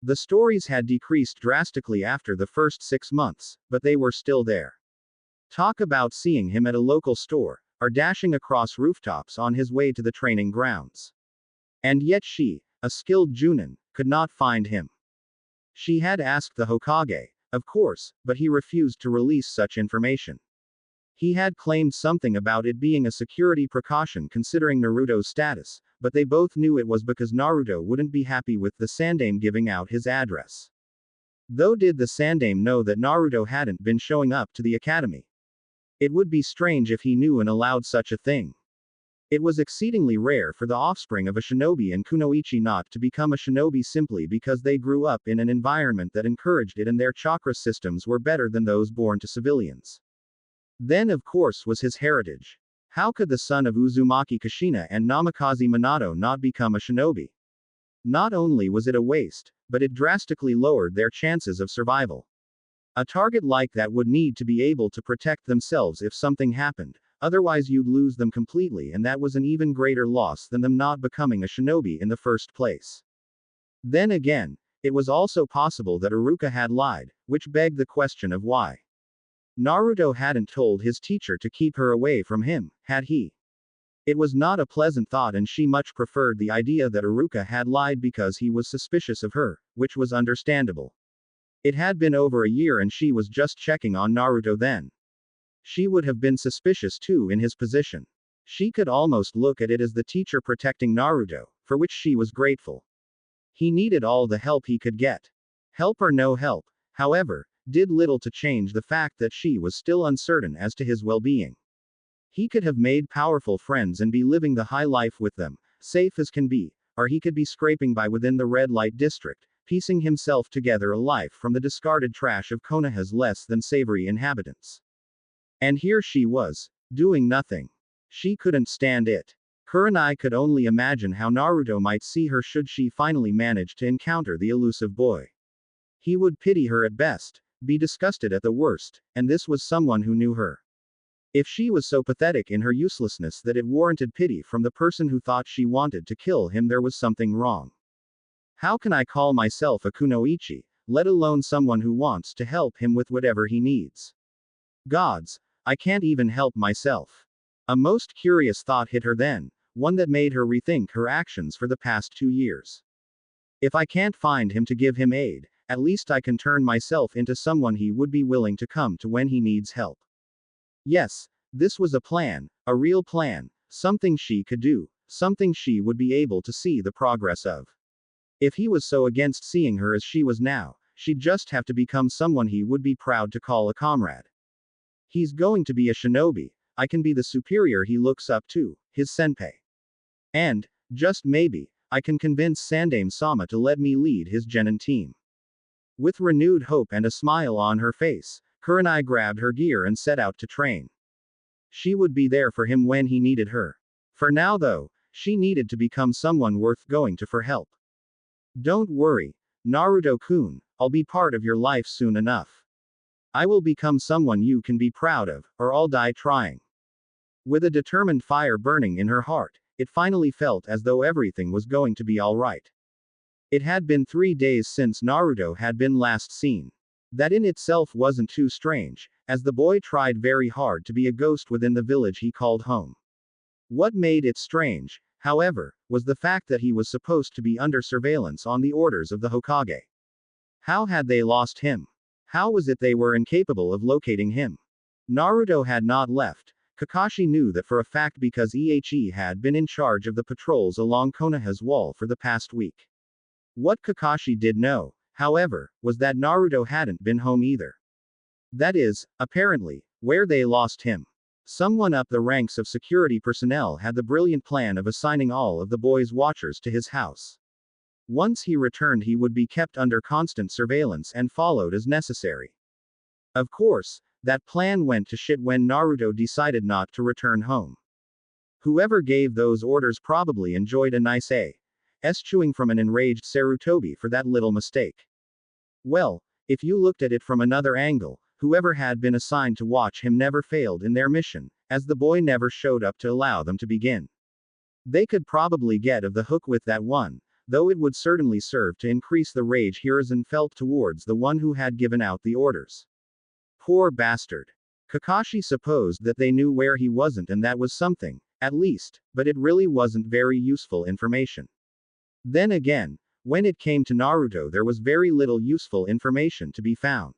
The stories had decreased drastically after the first 6 months, but they were still there. Talk about seeing him at a local store, or dashing across rooftops on his way to the training grounds. And yet she, a skilled Junin, could not find him. She had asked the Hokage, of course, but he refused to release such information. He had claimed something about it being a security precaution considering Naruto's status, but they both knew it was because Naruto wouldn't be happy with the Sandaime giving out his address. Though did the Sandaime know that Naruto hadn't been showing up to the academy? It would be strange if he knew and allowed such a thing. It was exceedingly rare for the offspring of a shinobi and kunoichi not to become a shinobi simply because they grew up in an environment that encouraged it and their chakra systems were better than those born to civilians. Then of course was his heritage. How could the son of Uzumaki Kushina and Namikaze Minato not become a shinobi? Not only was it a waste, but it drastically lowered their chances of survival. A target like that would need to be able to protect themselves if something happened, otherwise you'd lose them completely, and that was an even greater loss than them not becoming a shinobi in the first place. Then again, it was also possible that Iruka had lied, which begged the question of why. Naruto hadn't told his teacher to keep her away from him, had he? It was not a pleasant thought, and she much preferred the idea that Iruka had lied because he was suspicious of her, which was understandable. It had been over a year and she was just checking on Naruto then. She would have been suspicious too in his position. She could almost look at it as the teacher protecting Naruto, for which she was grateful. He needed all the help he could get. Help or no help, however, did little to change the fact that she was still uncertain as to his well-being. He could have made powerful friends and be living the high life with them, safe as can be, or he could be scraping by within the red light district, piecing himself together a life from the discarded trash of Konoha's less than savory inhabitants. And here she was, doing nothing. She couldn't stand it. Kurenai could only imagine how Naruto might see her should she finally manage to encounter the elusive boy. He would pity her at best, be disgusted at the worst, and this was someone who knew her. If she was so pathetic in her uselessness that it warranted pity from the person who thought she wanted to kill him, there was something wrong. How can I call myself a kunoichi, let alone someone who wants to help him with whatever he needs? Gods, I can't even help myself. A most curious thought hit her then, one that made her rethink her actions for the past 2 years. If I can't find him to give him aid, at least I can turn myself into someone he would be willing to come to when he needs help. Yes, this was a plan, a real plan, something she could do, something she would be able to see the progress of. If he was so against seeing her as she was now, she'd just have to become someone he would be proud to call a comrade. He's going to be a shinobi, I can be the superior he looks up to, his senpai. And, just maybe, I can convince Sandaime-sama to let me lead his genin team. With renewed hope and a smile on her face, Kurenai grabbed her gear and set out to train. She would be there for him when he needed her. For now though, she needed to become someone worth going to for help. Don't worry, Naruto-kun, I'll be part of your life soon enough. I will become someone you can be proud of, or I'll die trying. With a determined fire burning in her heart, it finally felt as though everything was going to be alright. It had been 3 days since Naruto had been last seen. That in itself wasn't too strange, as the boy tried very hard to be a ghost within the village he called home. What made it strange, however, was the fact that he was supposed to be under surveillance on the orders of the Hokage. How had they lost him? How was it they were incapable of locating him? Naruto had not left. Kakashi knew that for a fact because Iechi had been in charge of the patrols along Konoha's wall for the past week. What Kakashi did know, however, was that Naruto hadn't been home either. That is, apparently, where they lost him. Someone up the ranks of security personnel had the brilliant plan of assigning all of the boy's watchers to his house. Once he returned, he would be kept under constant surveillance and followed as necessary. Of course, that plan went to shit when Naruto decided not to return home. Whoever gave those orders probably enjoyed a nice chewing from an enraged Sarutobi for that little mistake. Well, if you looked at it from another angle, whoever had been assigned to watch him never failed in their mission, as the boy never showed up to allow them to begin. They could probably get off the hook with that one, though it would certainly serve to increase the rage Hiruzen felt towards the one who had given out the orders. Poor bastard. Kakashi supposed that they knew where he wasn't, and that was something, at least, but it really wasn't very useful information. Then again, when it came to Naruto, there was very little useful information to be found.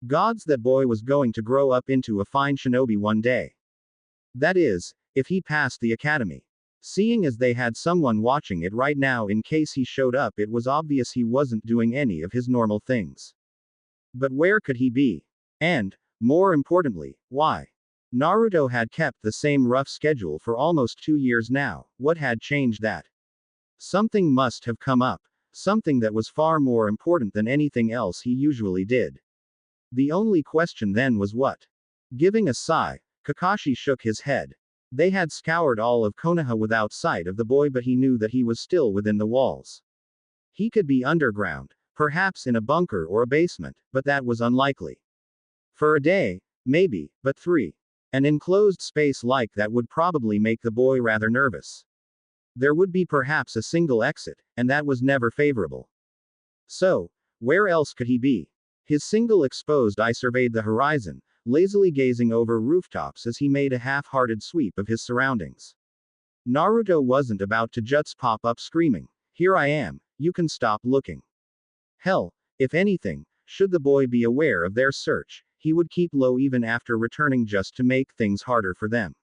Gods, that boy was going to grow up into a fine shinobi one day. That is, if he passed the academy. Seeing as they had someone watching it right now in case he showed up, it was obvious he wasn't doing any of his normal things. But where could he be? And, more importantly, why? Naruto had kept the same rough schedule for almost 2 years now. What had changed that? Something must have come up, something that was far more important than anything else he usually did. The only question then was what? Giving a sigh, Kakashi shook his head. They had scoured all of Konoha without sight of the boy, but he knew that he was still within the walls. He could be underground, perhaps in a bunker or a basement, but that was unlikely. For a day, maybe, but 3. An enclosed space like that would probably make the boy rather nervous. There would be perhaps a single exit, and that was never favorable. So, where else could he be? His single exposed eye surveyed the horizon, lazily gazing over rooftops as he made a half-hearted sweep of his surroundings. Naruto wasn't about to just pop up screaming, "Here I am, you can stop looking." Hell, if anything, should the boy be aware of their search, he would keep low even after returning just to make things harder for them.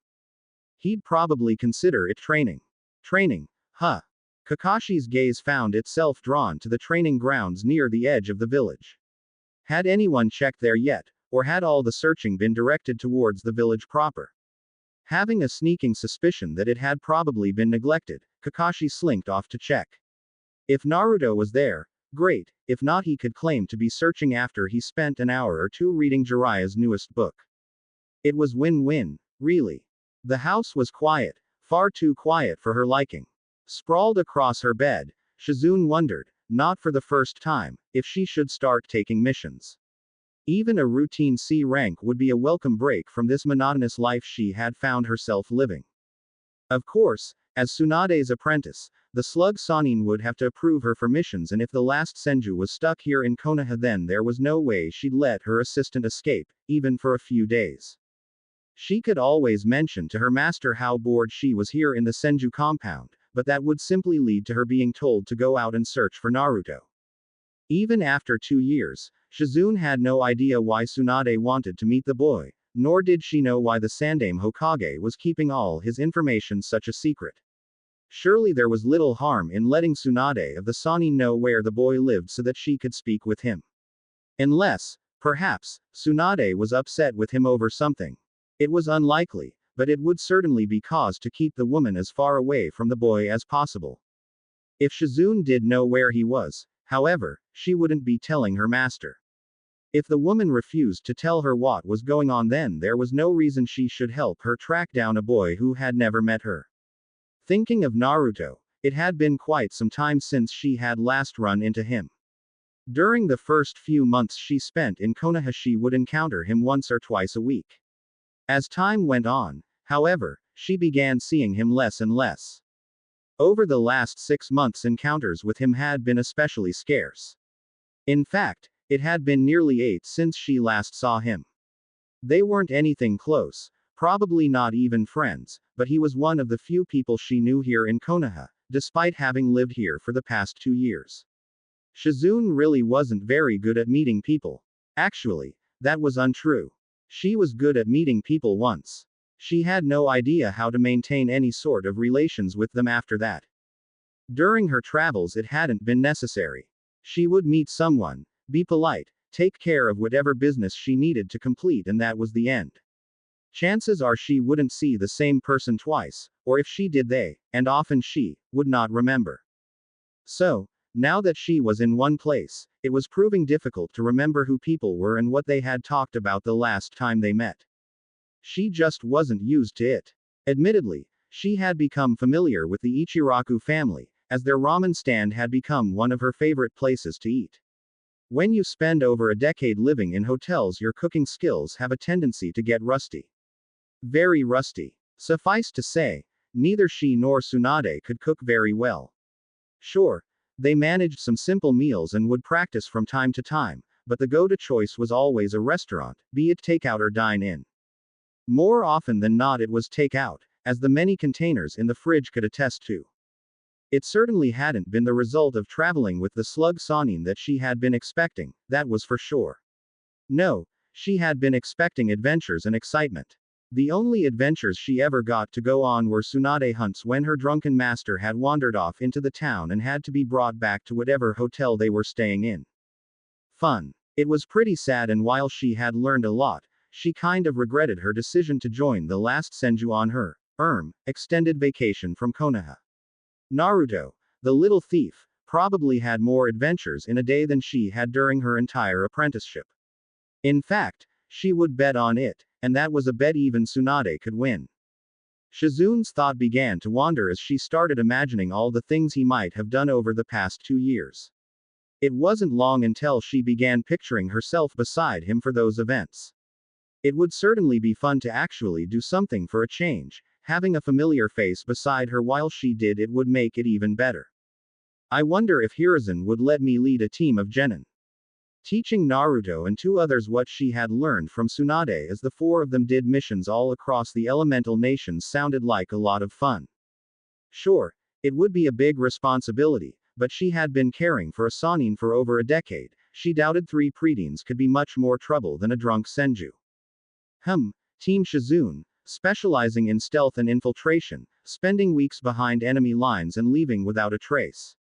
He'd probably consider it training. Training, huh? Kakashi's gaze found itself drawn to the training grounds near the edge of the village. Had anyone checked there yet, or had all the searching been directed towards the village proper? Having a sneaking suspicion that it had probably been neglected, Kakashi slinked off to check. If Naruto was there, great, if not, he could claim to be searching after he spent an hour or two reading Jiraiya's newest book. It was win-win, really. The house was quiet, far too quiet for her liking. Sprawled across her bed, Shizune wondered, not for the first time, if she should start taking missions. Even a routine C rank would be a welcome break from this monotonous life she had found herself living. Of course, as Tsunade's apprentice, the slug Sanin would have to approve her for missions, and if the last Senju was stuck here in Konoha, then there was no way she'd let her assistant escape, even for a few days. She could always mention to her master how bored she was here in the Senju compound, but that would simply lead to her being told to go out and search for Naruto. Even after 2 years, Shizune had no idea why Tsunade wanted to meet the boy, nor did she know why the Sandaime Hokage was keeping all his information such a secret. Surely there was little harm in letting Tsunade of the Sanin know where the boy lived so that she could speak with him. Unless, perhaps, Tsunade was upset with him over something. It was unlikely, but it would certainly be cause to keep the woman as far away from the boy as possible. If Shizune did know where he was, however, she wouldn't be telling her master. If the woman refused to tell her what was going on, then there was no reason she should help her track down a boy who had never met her. Thinking of Naruto, it had been quite some time since she had last run into him. During the first few months she spent in Konoha, she would encounter him once or twice a week. As time went on, however, she began seeing him less and less. Over the last 6 months, encounters with him had been especially scarce. In fact, it had been nearly 8 since she last saw him. They weren't anything close, probably not even friends, but he was one of the few people she knew here in Konoha, despite having lived here for the past 2 years. Shizune really wasn't very good at meeting people. Actually, that was untrue. She was good at meeting people once. She had no idea how to maintain any sort of relations with them after that. During her travels, it hadn't been necessary. She would meet someone, be polite, take care of whatever business she needed to complete, and that was the end. Chances are she wouldn't see the same person twice, or if she did, they, and often she, would not remember. So, now that she was in one place, it was proving difficult to remember who people were and what they had talked about the last time they met. She just wasn't used to it. Admittedly, she had become familiar with the Ichiraku family, as their ramen stand had become one of her favorite places to eat. When you spend over a decade living in hotels, your cooking skills have a tendency to get rusty. Very rusty. Suffice to say, neither she nor Tsunade could cook very well. Sure, they managed some simple meals and would practice from time to time, but the go-to choice was always a restaurant, be it takeout or dine-in. More often than not it was takeout, as the many containers in the fridge could attest to. It certainly hadn't been the result of traveling with the slug Sonin that she had been expecting, that was for sure. No, she had been expecting adventures and excitement. The only adventures she ever got to go on were Tsunade hunts when her drunken master had wandered off into the town and had to be brought back to whatever hotel they were staying in. Fun. It was pretty sad, and while she had learned a lot, she kind of regretted her decision to join the last Senju on her extended vacation from Konoha. Naruto, the little thief, probably had more adventures in a day than she had during her entire apprenticeship. In fact, she would bet on it, and that was a bet even Tsunade could win. Shizune's thought began to wander as she started imagining all the things he might have done over the past 2 years. It wasn't long until she began picturing herself beside him for those events. It would certainly be fun to actually do something for a change. Having a familiar face beside her while she did it would make it even better. I wonder if Hiruzen would let me lead a team of genin. Teaching Naruto and 2 others what she had learned from Tsunade as the 4 of them did missions all across the elemental nations sounded like a lot of fun. Sure, it would be a big responsibility, but she had been caring for a Sannin for over a decade. She doubted 3 preteens could be much more trouble than a drunk Senju. Team Shizune, specializing in stealth and infiltration, spending weeks behind enemy lines and leaving without a trace.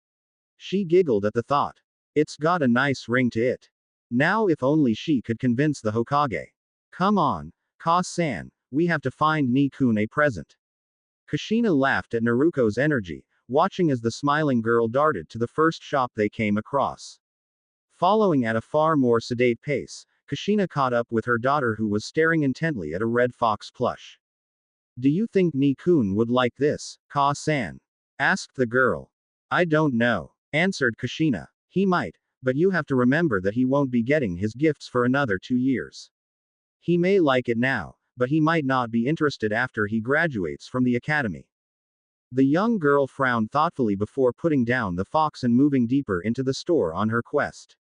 She giggled at the thought. It's got a nice ring to it. Now if only she could convince the Hokage. Come on, Ka-san, we have to find Ni-kun a present. Kushina laughed at Naruto's energy, watching as the smiling girl darted to the first shop they came across. Following at a far more sedate pace, Kushina caught up with her daughter, who was staring intently at a red fox plush. Do you think Ni-kun would like this, Ka-san? Asked the girl. I don't know, answered Kushina. He might, but you have to remember that he won't be getting his gifts for another 2 years. He may like it now, but he might not be interested after he graduates from the academy. The young girl frowned thoughtfully before putting down the fox and moving deeper into the store on her quest.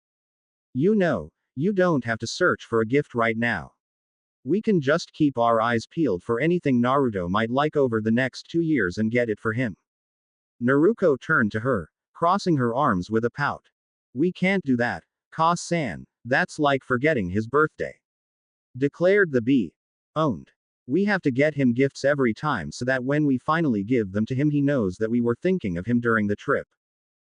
You know, you don't have to search for a gift right now. We can just keep our eyes peeled for anything Naruto might like over the next 2 years and get it for him. Naruto turned to her, crossing her arms with a pout. We can't do that, Ka-san, that's like forgetting his birthday. Declared the bee. Owned. We have to get him gifts every time so that when we finally give them to him he knows that we were thinking of him during the trip.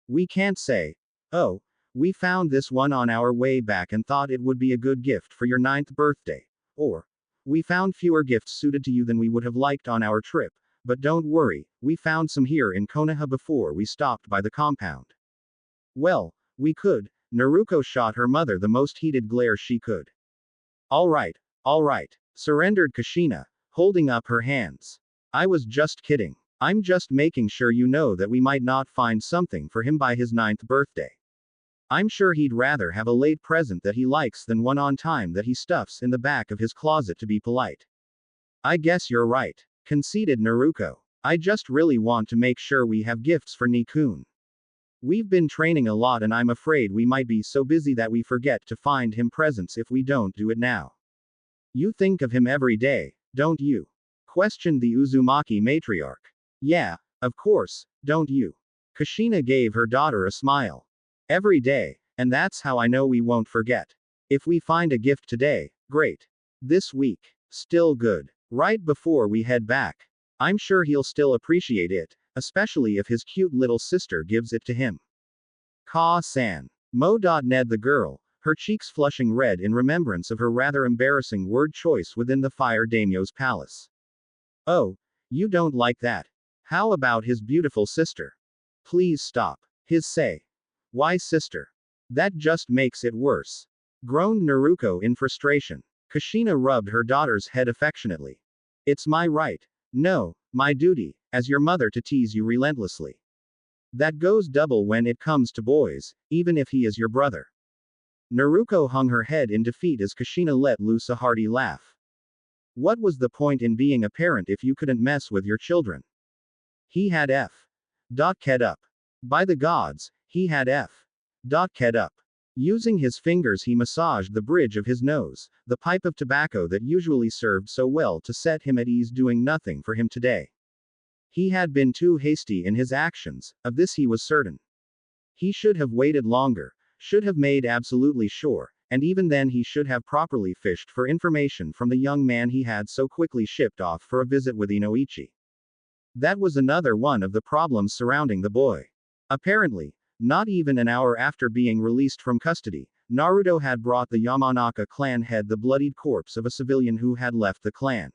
We can't say, oh, we found this one on our way back and thought it would be a good gift for your 9th birthday. Or, we found fewer gifts suited to you than we would have liked on our trip, but don't worry, we found some here in Konoha before we stopped by the compound. Well, we could. Naruto shot her mother the most heated glare she could. Alright, surrendered Kushina, holding up her hands. I was just kidding. I'm just making sure you know that we might not find something for him by his 9th birthday. I'm sure he'd rather have a late present that he likes than one on time that he stuffs in the back of his closet to be polite. I guess you're right, conceded Naruto. I just really want to make sure we have gifts for Ni-kun. We've been training a lot and I'm afraid we might be so busy that we forget to find him presents if we don't do it now. You think of him every day, don't you? Questioned the Uzumaki matriarch. Yeah, of course, don't you? Kushina gave her daughter a smile. Every day, and that's how I know we won't forget. If we find a gift today, great. This week, still good. Right before we head back. I'm sure he'll still appreciate it, especially if his cute little sister gives it to him. Ka-san. Ned the girl, her cheeks flushing red in remembrance of her rather embarrassing word choice within the Fire Daimyo's palace. Oh, you don't like that. How about his beautiful sister? Please stop. His say. Why sister? That just makes it worse. Groaned Naruto in frustration. Kushina rubbed her daughter's head affectionately. It's my right. No, my duty, as your mother to tease you relentlessly. That goes double when it comes to boys, even if he is your brother. Naruto hung her head in defeat as Kushina let loose a hearty laugh. What was the point in being a parent if you couldn't mess with your children? He had F. Ked up. By the gods, he had F. Ked up. Using his fingers, he massaged the bridge of his nose, the pipe of tobacco that usually served so well to set him at ease, doing nothing for him today. He had been too hasty in his actions, of this he was certain. He should have waited longer, should have made absolutely sure, and even then he should have properly fished for information from the young man he had so quickly shipped off for a visit with Inoichi. That was another one of the problems surrounding the boy. Apparently, not even an hour after being released from custody, Naruto had brought the Yamanaka clan head the bloodied corpse of a civilian who had left the clan.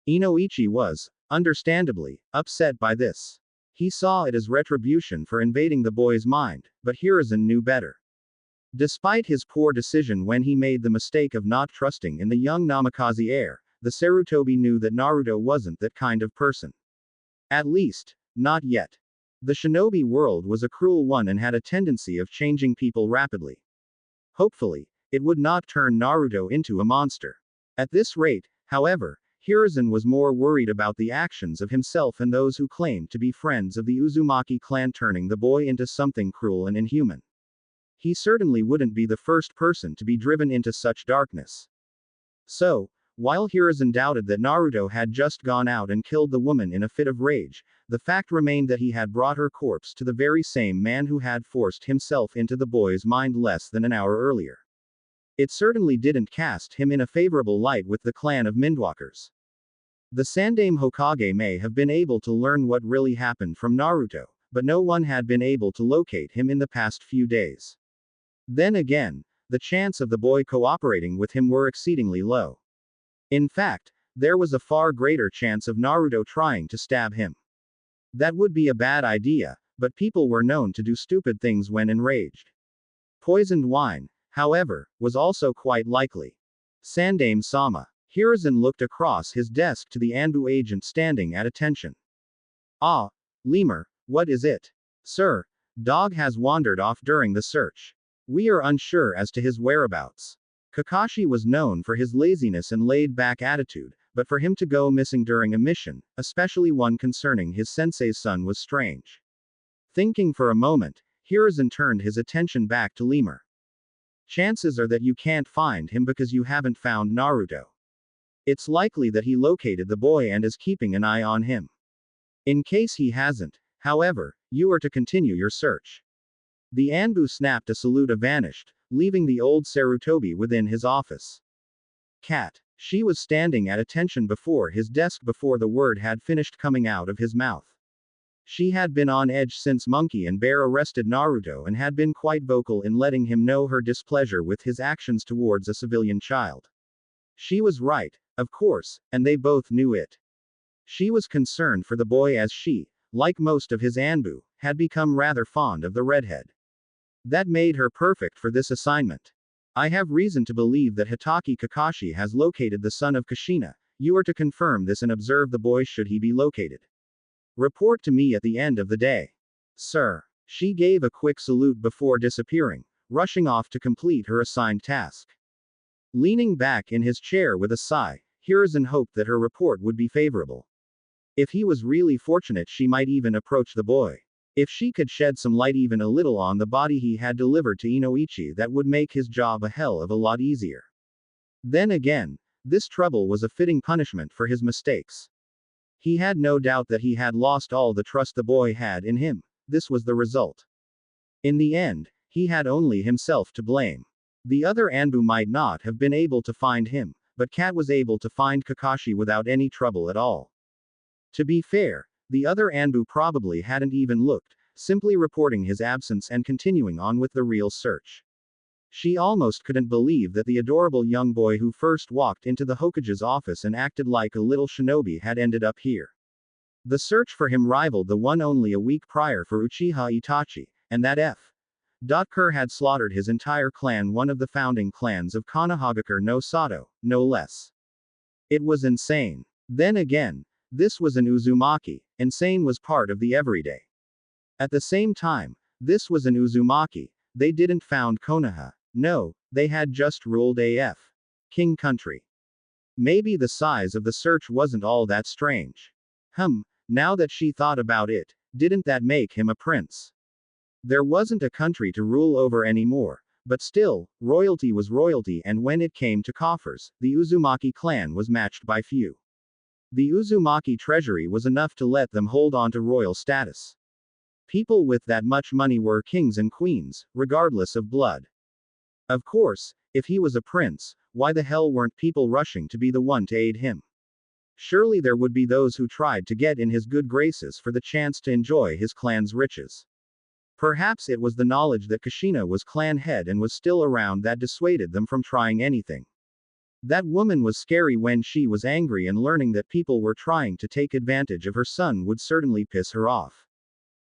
Inoichi was, understandably, upset by this. He saw it as retribution for invading the boy's mind, but Hiruzen knew better. Despite his poor decision when he made the mistake of not trusting in the young Namikaze heir, the Sarutobi knew that Naruto wasn't that kind of person. At least, not yet. The shinobi world was a cruel one and had a tendency of changing people rapidly. Hopefully, it would not turn Naruto into a monster. At this rate, however, Hiruzen was more worried about the actions of himself and those who claimed to be friends of the Uzumaki clan turning the boy into something cruel and inhuman. He certainly wouldn't be the first person to be driven into such darkness. So, while Hiruzen doubted that Naruto had just gone out and killed the woman in a fit of rage, the fact remained that he had brought her corpse to the very same man who had forced himself into the boy's mind less than an hour earlier. It certainly didn't cast him in a favorable light with the clan of Mindwalkers. The Sandaime Hokage may have been able to learn what really happened from Naruto, but no one had been able to locate him in the past few days. Then again, the chance of the boy cooperating with him were exceedingly low. In fact, there was a far greater chance of Naruto trying to stab him. That would be a bad idea, but people were known to do stupid things when enraged. Poisoned wine, however, was also quite likely. Sandaime-sama. Hiruzen looked across his desk to the Anbu agent standing at attention. Ah, lemur, what is it? Sir, dog has wandered off during the search. We are unsure as to his whereabouts. Kakashi was known for his laziness and laid-back attitude, but for him to go missing during a mission, especially one concerning his sensei's son, was strange. Thinking for a moment, Hiruzen turned his attention back to Lemur. Chances are that you can't find him because you haven't found Naruto. It's likely that he located the boy and is keeping an eye on him. In case he hasn't, however, you are to continue your search. The Anbu snapped a salute and vanished, leaving the old Sarutobi within his office. Cat. She was standing at attention before his desk before the word had finished coming out of his mouth. She had been on edge since Monkey and Bear arrested Naruto and had been quite vocal in letting him know her displeasure with his actions towards a civilian child. She was right, of course, and they both knew it. She was concerned for the boy as she, like most of his Anbu, had become rather fond of the redhead. That made her perfect for this assignment. I have reason to believe that Hitaki Kakashi has located the son of Kushina. You are to confirm this and observe the boy should he be located. Report to me at the end of the day. Sir. She gave a quick salute before disappearing, rushing off to complete her assigned task. Leaning back in his chair with a sigh, Hiruzen hoped that her report would be favorable. If he was really fortunate, she might even approach the boy. If she could shed some light even a little on the body he had delivered to Inoichi, that would make his job a hell of a lot easier. Then again, this trouble was a fitting punishment for his mistakes. He had no doubt that he had lost all the trust the boy had in him. This was the result. In the end, he had only himself to blame. The other Anbu might not have been able to find him, but Cat was able to find Kakashi without any trouble at all. To be fair, the other Anbu probably hadn't even looked, simply reporting his absence and continuing on with the real search. She almost couldn't believe that the adorable young boy who first walked into the Hokage's office and acted like a little shinobi had ended up here. The search for him rivaled the one only a week prior for Uchiha Itachi, and that F. Kerr had slaughtered his entire clan, one of the founding clans of Konohagakure no Sato, no less. It was insane. Then again, this was an Uzumaki. Insane was part of the everyday. At the same time, this was an Uzumaki. They didn't found Konoha. No, they had just ruled AF. King country. Maybe the size of the search wasn't all that strange. Now that she thought about it, didn't that make him a prince? There wasn't a country to rule over anymore, but still, royalty was royalty, and when it came to coffers, the Uzumaki clan was matched by few. The Uzumaki treasury was enough to let them hold on to royal status. People with that much money were kings and queens, regardless of blood. Of course, if he was a prince, why the hell weren't people rushing to be the one to aid him? Surely there would be those who tried to get in his good graces for the chance to enjoy his clan's riches. Perhaps it was the knowledge that Kushina was clan head and was still around that dissuaded them from trying anything. That woman was scary when she was angry, and learning that people were trying to take advantage of her son would certainly piss her off.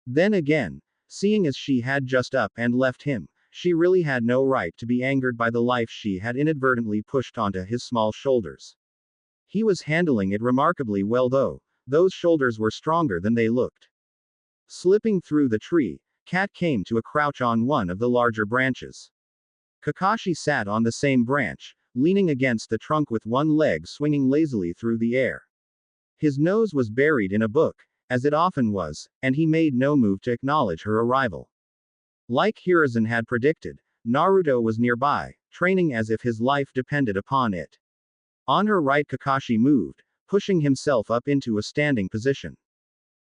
Then again, seeing as she had just up and left him, she really had no right to be angered by the life she had inadvertently pushed onto his small shoulders. He was handling it remarkably well, though. Those shoulders were stronger than they looked. Slipping through the tree, Kat came to a crouch on one of the larger branches. Kakashi sat on the same branch, leaning against the trunk with one leg swinging lazily through the air. His nose was buried in a book, as it often was, and he made no move to acknowledge her arrival. Like Hiruzen had predicted, Naruto was nearby, training as if his life depended upon it. On her right, Kakashi moved, pushing himself up into a standing position.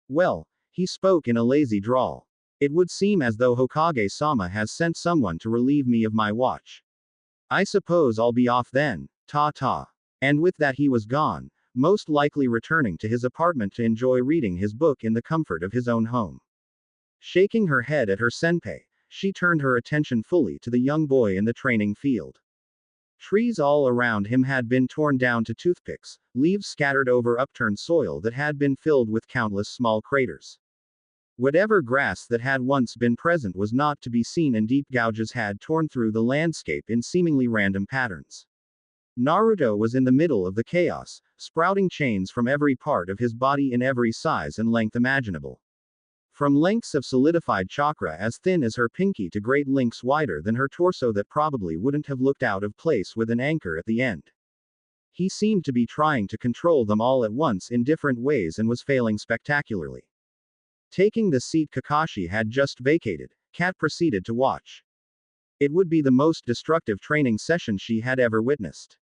Well, he spoke in a lazy drawl. It would seem as though Hokage-sama has sent someone to relieve me of my watch. I suppose I'll be off then, ta-ta. And with that he was gone, most likely returning to his apartment to enjoy reading his book in the comfort of his own home. Shaking her head at her senpai, she turned her attention fully to the young boy in the training field. Trees all around him had been torn down to toothpicks, leaves scattered over upturned soil that had been filled with countless small craters. Whatever grass that had once been present was not to be seen, and deep gouges had torn through the landscape in seemingly random patterns. Naruto was in the middle of the chaos, sprouting chains from every part of his body in every size and length imaginable. From lengths of solidified chakra as thin as her pinky to great lengths wider than her torso that probably wouldn't have looked out of place with an anchor at the end. He seemed to be trying to control them all at once in different ways and was failing spectacularly. Taking the seat Kakashi had just vacated, Kat proceeded to watch. It would be the most destructive training session she had ever witnessed.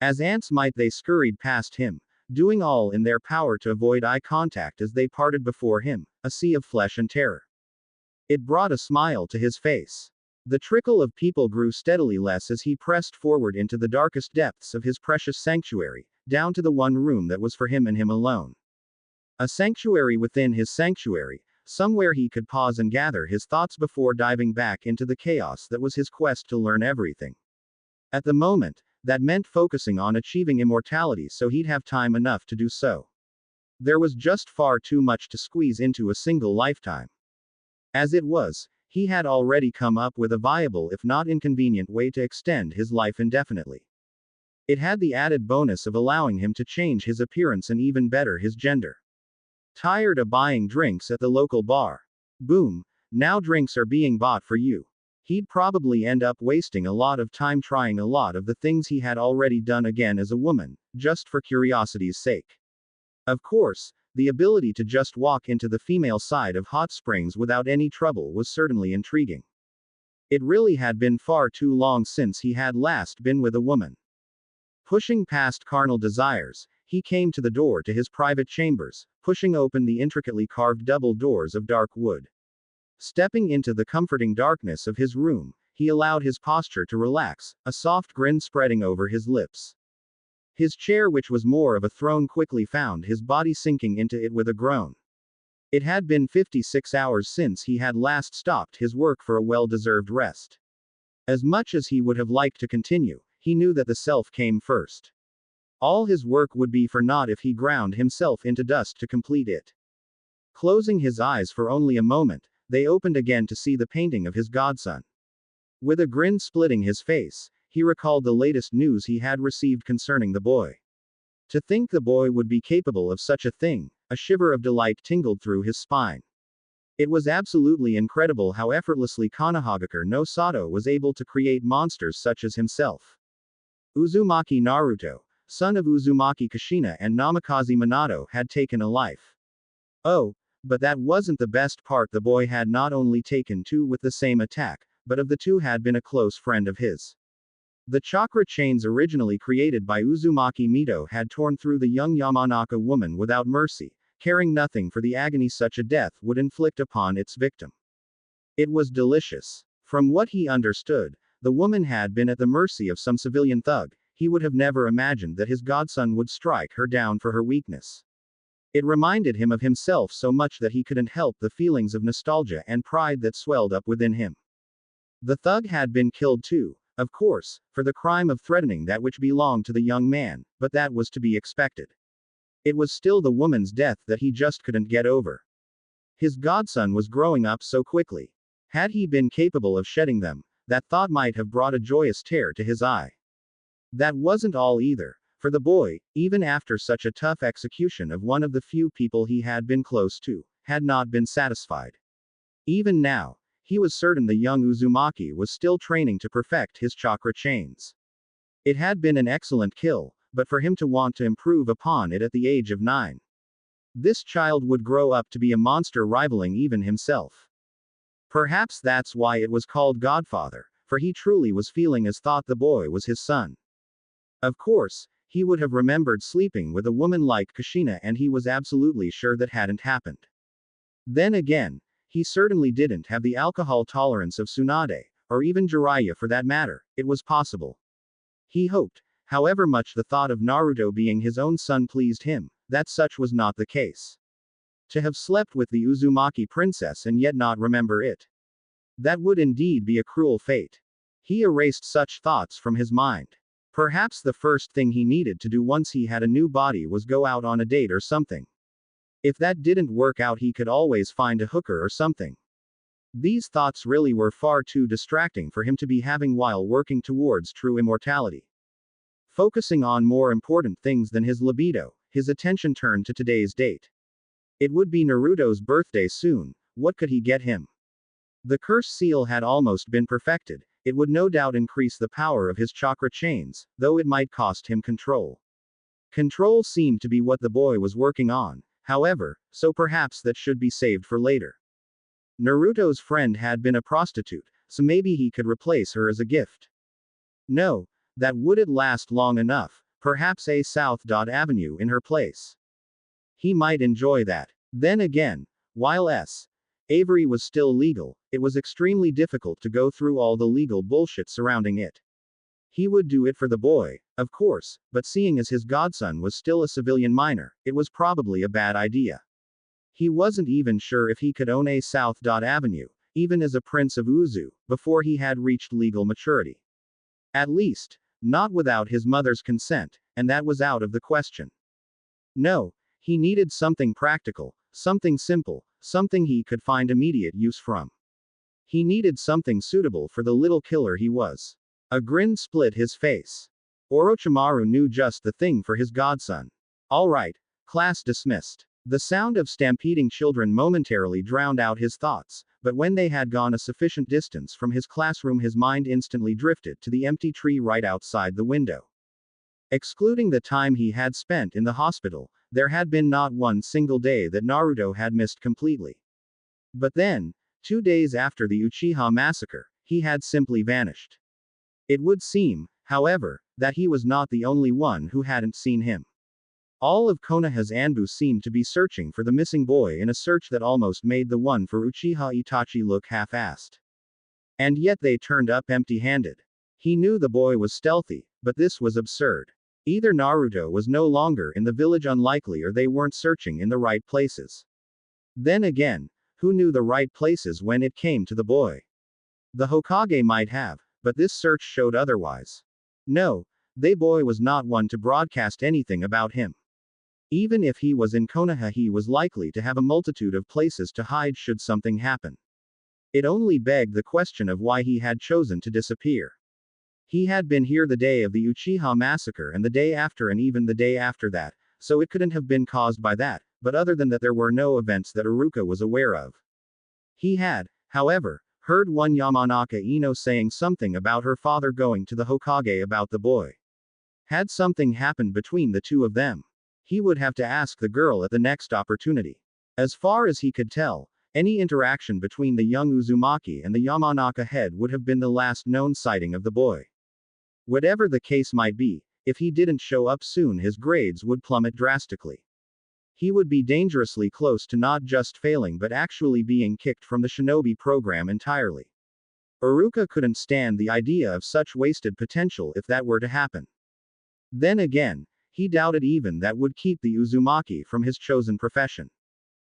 As ants might, they scurried past him, doing all in their power to avoid eye contact as they parted before him, a sea of flesh and terror. It brought a smile to his face. The trickle of people grew steadily less as he pressed forward into the darkest depths of his precious sanctuary, down to the one room that was for him and him alone. A sanctuary within his sanctuary, somewhere he could pause and gather his thoughts before diving back into the chaos that was his quest to learn everything. At the moment, that meant focusing on achieving immortality so he'd have time enough to do so. There was just far too much to squeeze into a single lifetime. As it was, he had already come up with a viable if not inconvenient way to extend his life indefinitely. It had the added bonus of allowing him to change his appearance and even better his gender. Tired of buying drinks at the local bar? Boom, now drinks are being bought for you. He'd probably end up wasting a lot of time trying a lot of the things he had already done again as a woman, just for curiosity's sake. Of course, the ability to just walk into the female side of hot springs without any trouble was certainly intriguing. It really had been far too long since he had last been with a woman. Pushing past carnal desires, he came to the door to his private chambers, pushing open the intricately carved double doors of dark wood. Stepping into the comforting darkness of his room, he allowed his posture to relax, a soft grin spreading over his lips. His chair, which was more of a throne, quickly found his body sinking into it with a groan. It had been 56 hours since he had last stopped his work for a well-deserved rest. As much as he would have liked to continue, he knew that the self came first. All his work would be for naught if he ground himself into dust to complete it. Closing his eyes for only a moment, they opened again to see the painting of his godson. With a grin splitting his face, he recalled the latest news he had received concerning the boy. To think the boy would be capable of such a thing, a shiver of delight tingled through his spine. It was absolutely incredible how effortlessly Konohagakure no Sato was able to create monsters such as himself. Uzumaki Naruto, son of Uzumaki Kushina and Namikaze Minato, had taken a life. Oh, but that wasn't the best part. The boy had not only taken two with the same attack, but of the two had been a close friend of his. The chakra chains originally created by Uzumaki Mito had torn through the young Yamanaka woman without mercy, caring nothing for the agony such a death would inflict upon its victim. It was delicious. From what he understood, the woman had been at the mercy of some civilian thug. He would have never imagined that his godson would strike her down for her weakness. It reminded him of himself so much that he couldn't help the feelings of nostalgia and pride that swelled up within him. The thug had been killed too, of course, for the crime of threatening that which belonged to the young man, but that was to be expected. It was still the woman's death that he just couldn't get over. His godson was growing up so quickly. Had he been capable of shedding them, that thought might have brought a joyous tear to his eye. That wasn't all either, for the boy, even after such a tough execution of one of the few people he had been close to, had not been satisfied. Even now, he was certain the young Uzumaki was still training to perfect his chakra chains. It had been an excellent kill, but for him to want to improve upon it at the age of 9. This child would grow up to be a monster rivaling even himself. Perhaps that's why it was called Godfather, for he truly was feeling as thought the boy was his son. Of course, he would have remembered sleeping with a woman like Kushina, and he was absolutely sure that hadn't happened. Then again, he certainly didn't have the alcohol tolerance of Tsunade, or even Jiraiya for that matter. It was possible. He hoped, however much the thought of Naruto being his own son pleased him, that such was not the case. To have slept with the Uzumaki princess and yet not remember it. That would indeed be a cruel fate. He erased such thoughts from his mind. Perhaps the first thing he needed to do once he had a new body was go out on a date or something. If that didn't work out, he could always find a hooker or something. These thoughts really were far too distracting for him to be having while working towards true immortality. Focusing on more important things than his libido, his attention turned to today's date. It would be Naruto's birthday soon. What could he get him? The curse seal had almost been perfected. It would no doubt increase the power of his chakra chains, though it might cost him control. Control seemed to be what the boy was working on, however, so perhaps that should be saved for later. Naruto's friend had been a prostitute, so maybe he could replace her as a gift. No, that wouldn't last long enough. Perhaps a South Avenue in her place. He might enjoy that. Then again, while Avery was still legal, it was extremely difficult to go through all the legal bullshit surrounding it. He would do it for the boy, of course, but seeing as his godson was still a civilian minor, it was probably a bad idea. He wasn't even sure if he could own a South Avenue, even as a prince of Uzu, before he had reached legal maturity. At least, not without his mother's consent, and that was out of the question. No, he needed something practical, something simple, something he could find immediate use from. He needed something suitable for the little killer he was. A grin split his face. Orochimaru knew just the thing for his godson. All right, class dismissed. The sound of stampeding children momentarily drowned out his thoughts, but when they had gone a sufficient distance from his classroom, his mind instantly drifted to the empty tree right outside the window. Excluding the time he had spent in the hospital, there had been not one single day that Naruto had missed completely. But then, 2 days after the Uchiha massacre, he had simply vanished. It would seem, however, that he was not the only one who hadn't seen him. All of Konoha's Anbu seemed to be searching for the missing boy in a search that almost made the one for Uchiha Itachi look half-assed. And yet they turned up empty-handed. He knew the boy was stealthy, but this was absurd. Either Naruto was no longer in the village, unlikely, or they weren't searching in the right places. Then again, who knew the right places when it came to the boy? The Hokage might have, but this search showed otherwise. No, the boy was not one to broadcast anything about him. Even if he was in Konoha, he was likely to have a multitude of places to hide should something happen. It only begged the question of why he had chosen to disappear. He had been here the day of the Uchiha massacre and the day after and even the day after that, so it couldn't have been caused by that, but other than that there were no events that Iruka was aware of. He had, however, heard one Yamanaka Ino saying something about her father going to the Hokage about the boy. Had something happened between the two of them? He would have to ask the girl at the next opportunity. As far as he could tell, any interaction between the young Uzumaki and the Yamanaka head would have been the last known sighting of the boy. Whatever the case might be, if he didn't show up soon, his grades would plummet drastically. He would be dangerously close to not just failing but actually being kicked from the shinobi program entirely. Iruka couldn't stand the idea of such wasted potential if that were to happen. Then again, he doubted even that would keep the Uzumaki from his chosen profession.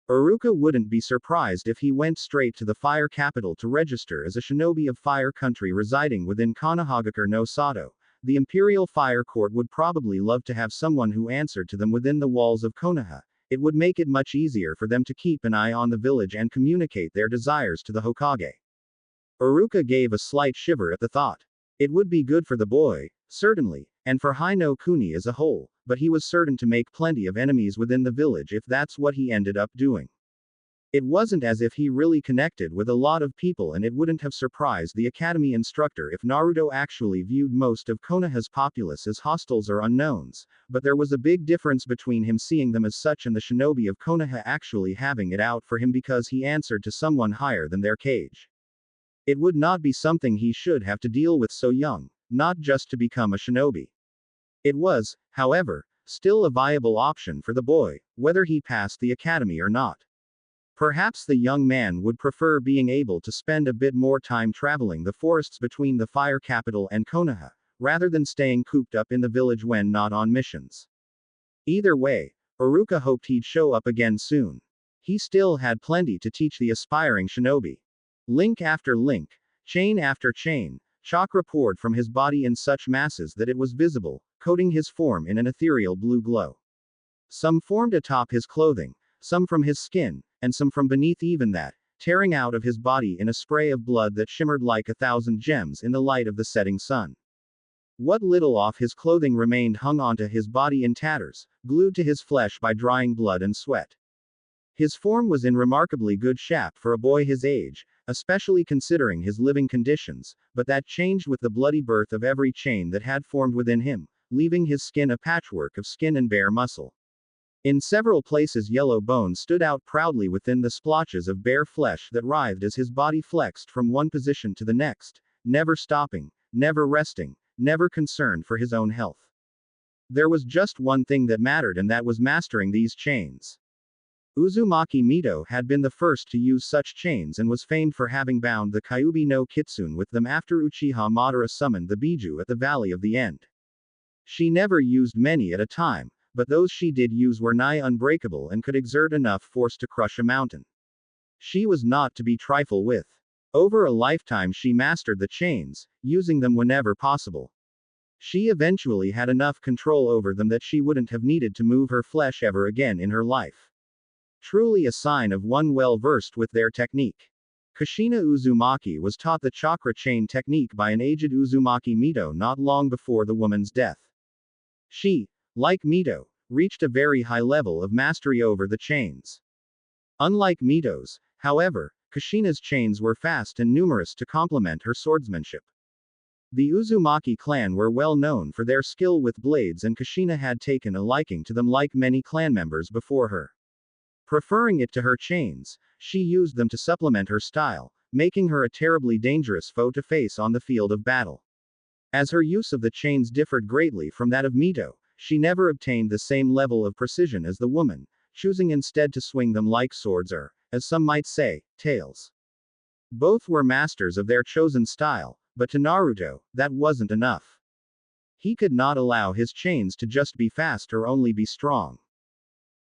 Iruka wouldn't be surprised if he went straight to the fire capital to register as a shinobi of fire country residing within Konohagakure no Sato. The Imperial Fire Court would probably love to have someone who answered to them within the walls of Konoha. It would make it much easier for them to keep an eye on the village and communicate their desires to the Hokage. Iruka gave a slight shiver at the thought. It would be good for the boy, certainly, and for Hino Kuni as a whole, but he was certain to make plenty of enemies within the village if that's what he ended up doing. It wasn't as if he really connected with a lot of people, and it wouldn't have surprised the academy instructor if Naruto actually viewed most of Konoha's populace as hostiles or unknowns, but there was a big difference between him seeing them as such and the shinobi of Konoha actually having it out for him because he answered to someone higher than their Kage. It would not be something he should have to deal with so young, not just to become a shinobi. It was, however, still a viable option for the boy, whether he passed the academy or not. Perhaps the young man would prefer being able to spend a bit more time traveling the forests between the fire capital and Konoha, rather than staying cooped up in the village when not on missions. Either way, Iruka hoped he'd show up again soon. He still had plenty to teach the aspiring shinobi. Link after link, chain after chain, chakra poured from his body in such masses that it was visible, coating his form in an ethereal blue glow. Some formed atop his clothing, some from his skin, and some from beneath even that, tearing out of his body in a spray of blood that shimmered like 1,000 gems in the light of the setting sun. What little off his clothing remained hung onto his body in tatters, glued to his flesh by drying blood and sweat. His form was in remarkably good shape for a boy his age, especially considering his living conditions, but that changed with the bloody birth of every chain that had formed within him, leaving his skin a patchwork of skin and bare muscle. In several places yellow bones stood out proudly within the splotches of bare flesh that writhed as his body flexed from one position to the next, never stopping, never resting, never concerned for his own health. There was just one thing that mattered, and that was mastering these chains. Uzumaki Mito had been the first to use such chains and was famed for having bound the Kyuubi no Kitsune with them after Uchiha Madara summoned the Biju at the Valley of the End. She never used many at a time, but those she did use were nigh unbreakable and could exert enough force to crush a mountain. She was not to be trifled with. Over a lifetime she mastered the chains, using them whenever possible. She eventually had enough control over them that she wouldn't have needed to move her flesh ever again in her life. Truly a sign of one well versed with their technique. Kushina Uzumaki was taught the chakra chain technique by an aged Uzumaki Mito not long before the woman's death. She, like Mito, reached a very high level of mastery over the chains. Unlike Mito's, however, Kushina's chains were fast and numerous to complement her swordsmanship. The Uzumaki clan were well known for their skill with blades, and Kushina had taken a liking to them like many clan members before her. Preferring it to her chains, she used them to supplement her style, making her a terribly dangerous foe to face on the field of battle. As her use of the chains differed greatly from that of Mito, she never obtained the same level of precision as the woman, choosing instead to swing them like swords or, as some might say, tails. Both were masters of their chosen style, but to Naruto, that wasn't enough. He could not allow his chains to just be fast or only be strong.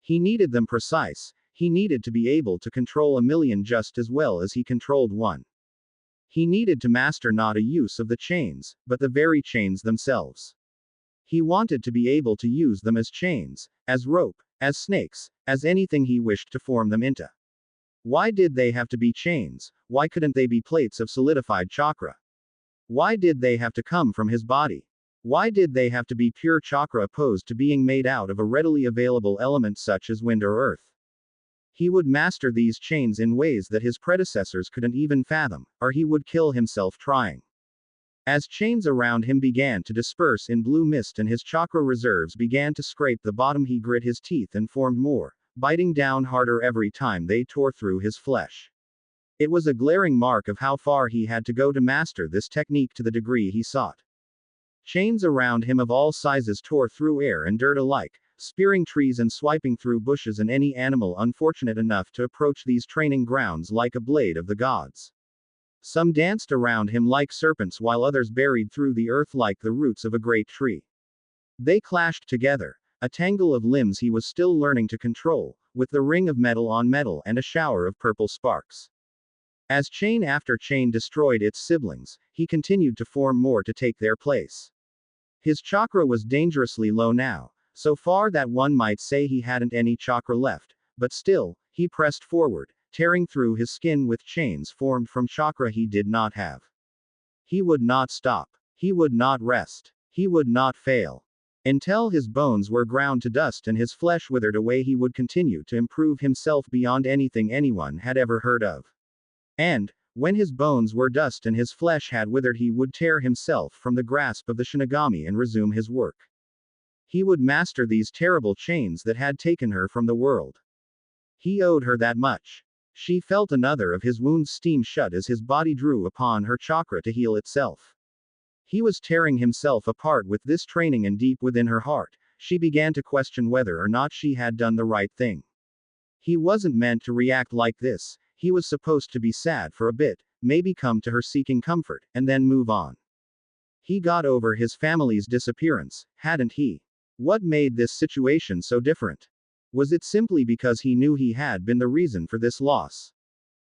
He needed them precise. He needed to be able to control a million just as well as he controlled one. He needed to master not a use of the chains, but the very chains themselves. He wanted to be able to use them as chains, as rope, as snakes, as anything he wished to form them into. Why did they have to be chains? Why couldn't they be plates of solidified chakra? Why did they have to come from his body? Why did they have to be pure chakra opposed to being made out of a readily available element such as wind or earth? He would master these chains in ways that his predecessors couldn't even fathom, or he would kill himself trying. As chains around him began to disperse in blue mist and his chakra reserves began to scrape the bottom, he grit his teeth and formed more, biting down harder every time they tore through his flesh. It was a glaring mark of how far he had to go to master this technique to the degree he sought. Chains around him of all sizes tore through air and dirt alike, spearing trees and swiping through bushes and any animal unfortunate enough to approach these training grounds like a blade of the gods. Some danced around him like serpents while others buried through the earth like the roots of a great tree. They clashed together, a tangle of limbs he was still learning to control, with the ring of metal on metal and a shower of purple sparks. As chain after chain destroyed its siblings, he continued to form more to take their place. His chakra was dangerously low now, so far that one might say he hadn't any chakra left, but still, he pressed forward, tearing through his skin with chains formed from chakra he did not have. He would not stop. He would not rest. He would not fail. Until his bones were ground to dust and his flesh withered away, he would continue to improve himself beyond anything anyone had ever heard of. And, when his bones were dust and his flesh had withered, he would tear himself from the grasp of the Shinigami and resume his work. He would master these terrible chains that had taken her from the world. He owed her that much. She felt another of his wounds steam shut as his body drew upon her chakra to heal itself. He was tearing himself apart with this training, and deep within her heart, she began to question whether or not she had done the right thing. He wasn't meant to react like this. He was supposed to be sad for a bit, maybe come to her seeking comfort, and then move on. He got over his family's disappearance, hadn't he? What made this situation so different? Was it simply because he knew he had been the reason for this loss?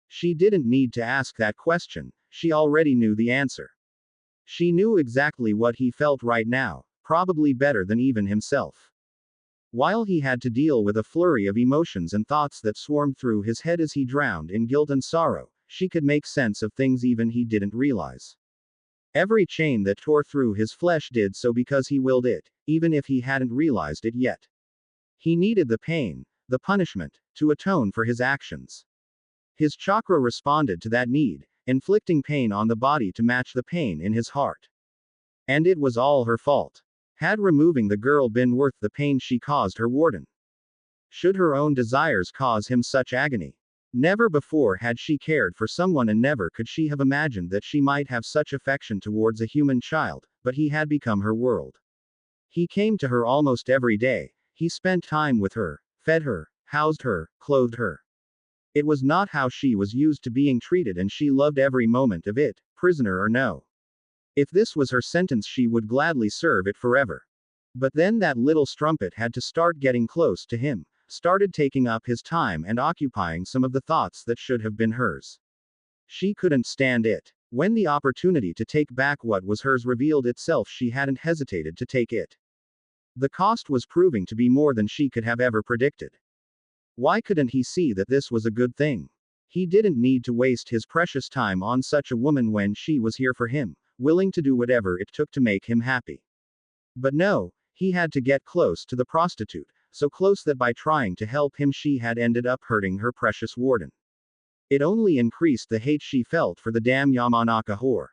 She didn't need to ask that question, she already knew the answer. She knew exactly what he felt right now, probably better than even himself. While he had to deal with a flurry of emotions and thoughts that swarmed through his head as he drowned in guilt and sorrow, she could make sense of things even he didn't realize. Every chain that tore through his flesh did so because he willed it, even if he hadn't realized it yet. He needed the pain, the punishment, to atone for his actions. His chakra responded to that need, inflicting pain on the body to match the pain in his heart. And it was all her fault. Had removing the girl been worth the pain she caused her warden? Should her own desires cause him such agony? Never before had she cared for someone, and never could she have imagined that she might have such affection towards a human child, but he had become her world. He came to her almost every day, he spent time with her, fed her, housed her, clothed her. It was not how she was used to being treated, and she loved every moment of it, prisoner or no. If this was her sentence, she would gladly serve it forever. But then that little strumpet had to start getting close to him, started taking up his time and occupying some of the thoughts that should have been hers. She couldn't stand it. When the opportunity to take back what was hers revealed itself, she hadn't hesitated to take it. The cost was proving to be more than she could have ever predicted. Why couldn't he see that this was a good thing? He didn't need to waste his precious time on such a woman when she was here for him, willing to do whatever it took to make him happy. But no, he had to get close to the prostitute, so close that by trying to help him she had ended up hurting her precious warden. It only increased the hate she felt for the damn Yamanaka whore.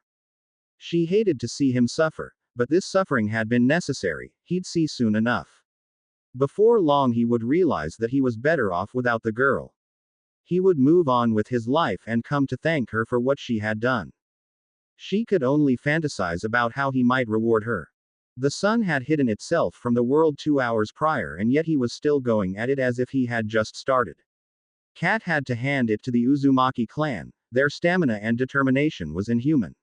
She hated to see him suffer, but this suffering had been necessary, he'd see soon enough. Before long he would realize that he was better off without the girl. He would move on with his life and come to thank her for what she had done. She could only fantasize about how he might reward her. The sun had hidden itself from the world 2 hours prior, and yet he was still going at it as if he had just started. Kat had to hand it to the Uzumaki clan, their stamina and determination was inhuman.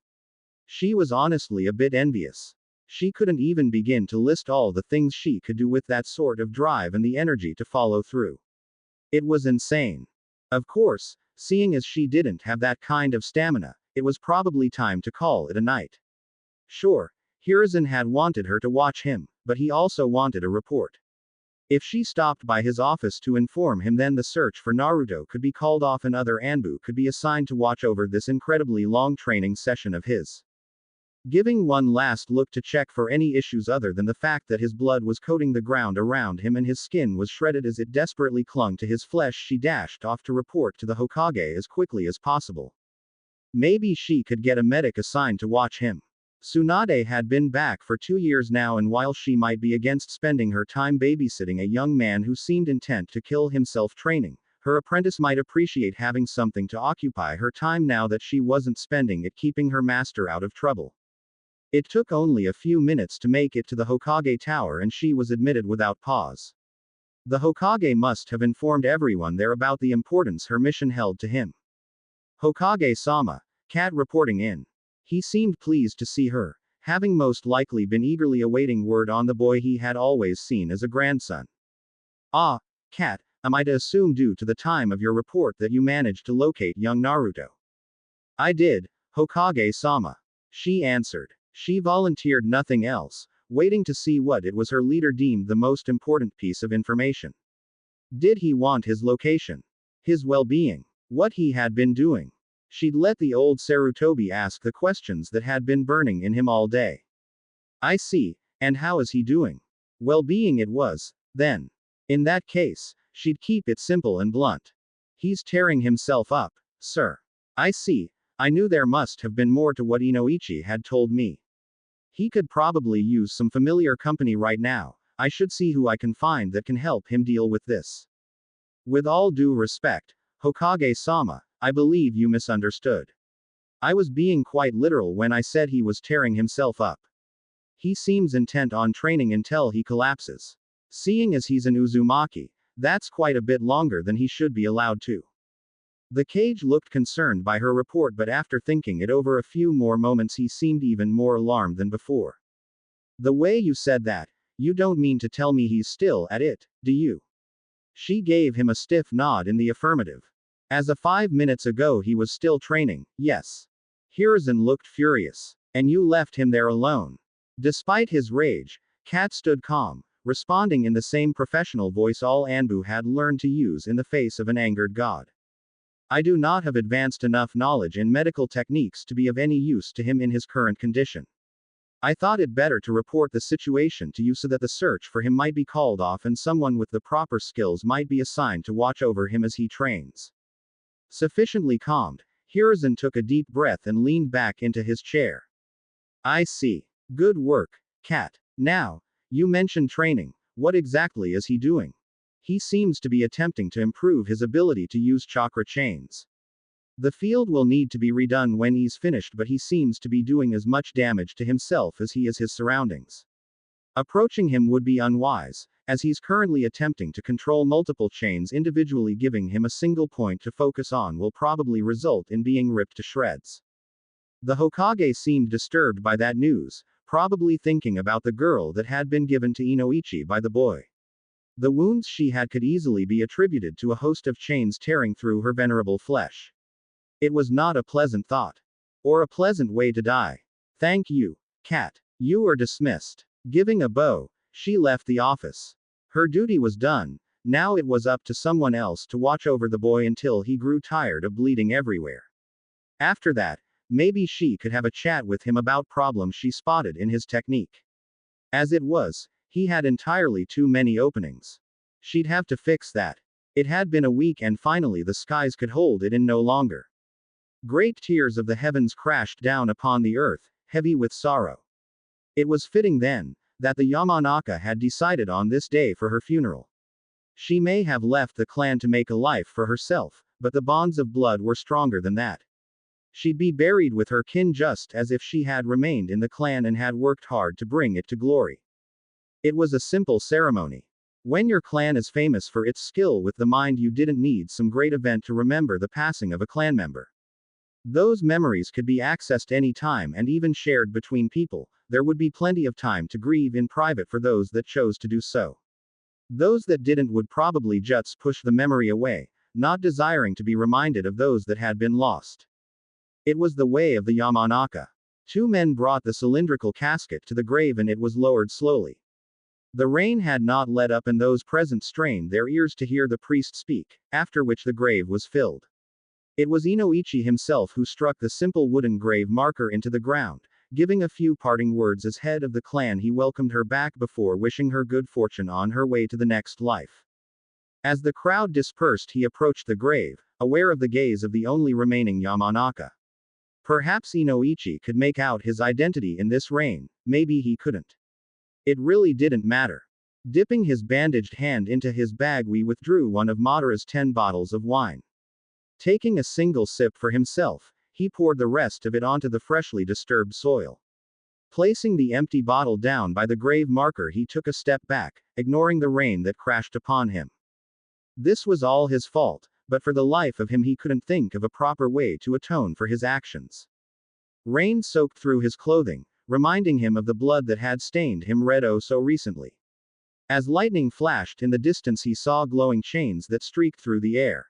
She was honestly a bit envious. She couldn't even begin to list all the things she could do with that sort of drive and the energy to follow through. It was insane. Of course, seeing as she didn't have that kind of stamina, it was probably time to call it a night. Sure, Hiruzen had wanted her to watch him, but he also wanted a report. If she stopped by his office to inform him, then the search for Naruto could be called off and other Anbu could be assigned to watch over this incredibly long training session of his. Giving one last look to check for any issues other than the fact that his blood was coating the ground around him and his skin was shredded as it desperately clung to his flesh, she dashed off to report to the Hokage as quickly as possible. Maybe she could get a medic assigned to watch him. Tsunade had been back for 2 years now, and while she might be against spending her time babysitting a young man who seemed intent to kill himself training, her apprentice might appreciate having something to occupy her time now that she wasn't spending it keeping her master out of trouble. It took only a few minutes to make it to the Hokage Tower, and she was admitted without pause. The Hokage must have informed everyone there about the importance her mission held to him. Hokage-sama, Kat reporting in. He seemed pleased to see her, having most likely been eagerly awaiting word on the boy he had always seen as a grandson. Ah, Kat, am I to assume due to the time of your report that you managed to locate young Naruto? I did, Hokage-sama. She answered. She volunteered nothing else, waiting to see what it was her leader deemed the most important piece of information. Did he want his location? His well-being? What he had been doing? She'd let the old Sarutobi ask the questions that had been burning in him all day. I see, and how is he doing? Well-being it was, then. In that case, she'd keep it simple and blunt. He's tearing himself up, sir. I see, I knew there must have been more to what Inoichi had told me. He could probably use some familiar company right now. I should see who I can find that can help him deal with this. With all due respect, Hokage-sama, I believe you misunderstood. I was being quite literal when I said he was tearing himself up. He seems intent on training until he collapses. Seeing as he's an Uzumaki, that's quite a bit longer than he should be allowed to. The Kage looked concerned by her report, but after thinking it over a few more moments he seemed even more alarmed than before. The way you said that, you don't mean to tell me he's still at it, do you? She gave him a stiff nod in the affirmative. As of 5 minutes ago he was still training, yes. Hiruzen looked furious. And you left him there alone. Despite his rage, Kat stood calm, responding in the same professional voice all Anbu had learned to use in the face of an angered god. I do not have advanced enough knowledge in medical techniques to be of any use to him in his current condition. I thought it better to report the situation to you so that the search for him might be called off and someone with the proper skills might be assigned to watch over him as he trains. Sufficiently calmed, Hiruzen took a deep breath and leaned back into his chair. I see. Good work, Kat. Now, you mentioned training. What exactly is he doing? He seems to be attempting to improve his ability to use chakra chains. The field will need to be redone when he's finished, but he seems to be doing as much damage to himself as he is his surroundings. Approaching him would be unwise, as he's currently attempting to control multiple chains individually. Giving him a single point to focus on will probably result in being ripped to shreds. The Hokage seemed disturbed by that news, probably thinking about the girl that had been given to Inoichi by the boy. The wounds she had could easily be attributed to a host of chains tearing through her venerable flesh. It was not a pleasant thought. Or a pleasant way to die. Thank you, Kat. You are dismissed. Giving a bow, she left the office. Her duty was done, now it was up to someone else to watch over the boy until he grew tired of bleeding everywhere. After that, maybe she could have a chat with him about problems she spotted in his technique. As it was, he had entirely too many openings. She'd have to fix that. It had been a week and finally the skies could hold it in no longer. Great tears of the heavens crashed down upon the earth, heavy with sorrow. It was fitting then, that the Yamanaka had decided on this day for her funeral. She may have left the clan to make a life for herself, but the bonds of blood were stronger than that. She'd be buried with her kin just as if she had remained in the clan and had worked hard to bring it to glory. It was a simple ceremony. When your clan is famous for its skill with the mind, you didn't need some great event to remember the passing of a clan member. Those memories could be accessed any time and even shared between people. There would be plenty of time to grieve in private for those that chose to do so. Those that didn't would probably just push the memory away, not desiring to be reminded of those that had been lost. It was the way of the Yamanaka. 2 men brought the cylindrical casket to the grave and it was lowered slowly. The rain had not let up and those present strained their ears to hear the priest speak, after which the grave was filled. It was Inoichi himself who struck the simple wooden grave marker into the ground, giving a few parting words as head of the clan. He welcomed her back before wishing her good fortune on her way to the next life. As the crowd dispersed he approached the grave, aware of the gaze of the only remaining Yamanaka. Perhaps Inoichi could make out his identity in this rain, maybe he couldn't. It really didn't matter. Dipping his bandaged hand into his bag, we withdrew one of Madara's 10 bottles of wine. Taking a single sip for himself, he poured the rest of it onto the freshly disturbed soil. Placing the empty bottle down by the grave marker, he took a step back, ignoring the rain that crashed upon him. This was all his fault, but for the life of him he couldn't think of a proper way to atone for his actions. Rain soaked through his clothing, reminding him of the blood that had stained him red oh so recently. As lightning flashed in the distance, he saw glowing chains that streaked through the air.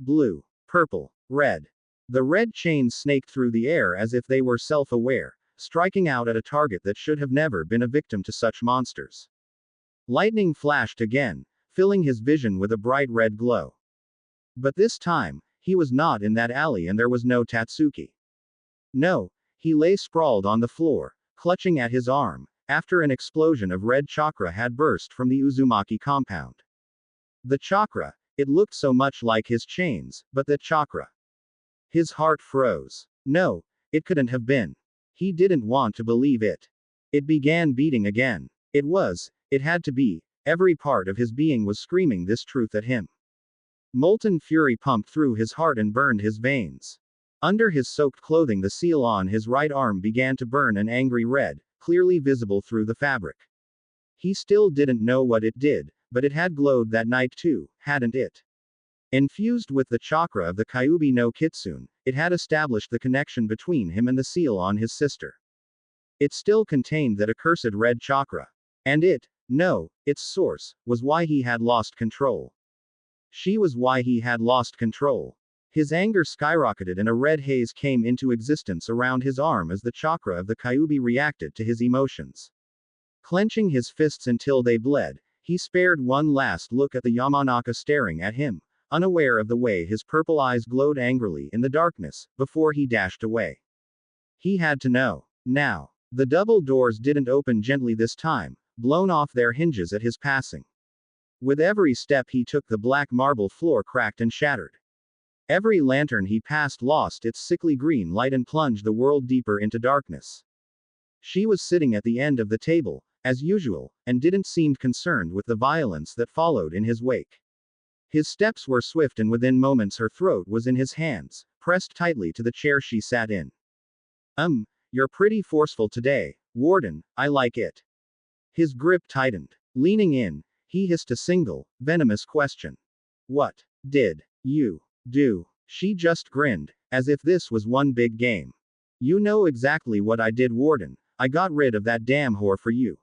Blue, purple, red. The red chains snaked through the air as if they were self-aware, striking out at a target that should have never been a victim to such monsters. Lightning flashed again, filling his vision with a bright red glow. But this time, he was not in that alley and there was no Tatsuki. No, he lay sprawled on the floor, clutching at his arm, after an explosion of red chakra had burst from the Uzumaki compound. The chakra, it looked so much like his chains, but the chakra. His heart froze. No, it couldn't have been. He didn't want to believe it. It began beating again. It had to be, every part of his being was screaming this truth at him. Molten fury pumped through his heart and burned his veins. Under his soaked clothing, the seal on his right arm began to burn an angry red, clearly visible through the fabric. He still didn't know what it did, but it had glowed that night too, hadn't it? Infused with the chakra of the Kyuubi no Kitsune, it had established the connection between him and the seal on his sister. It still contained that accursed red chakra. And its source, was why he had lost control. She was why he had lost control. His anger skyrocketed and a red haze came into existence around his arm as the chakra of the Kyuubi reacted to his emotions. Clenching his fists until they bled, he spared one last look at the Yamanaka staring at him, unaware of the way his purple eyes glowed angrily in the darkness, before he dashed away. He had to know. Now. The double doors didn't open gently this time, blown off their hinges at his passing. With every step he took, the black marble floor cracked and shattered. Every lantern he passed lost its sickly green light and plunged the world deeper into darkness. She was sitting at the end of the table, as usual, and didn't seem concerned with the violence that followed in his wake. His steps were swift and within moments her throat was in his hands, pressed tightly to the chair she sat in. You're pretty forceful today, Warden, I like it. His grip tightened. Leaning in, he hissed a single, venomous question. What did you do? She just grinned, as if this was one big game. You know exactly what I did, Warden. I got rid of that damn whore for you.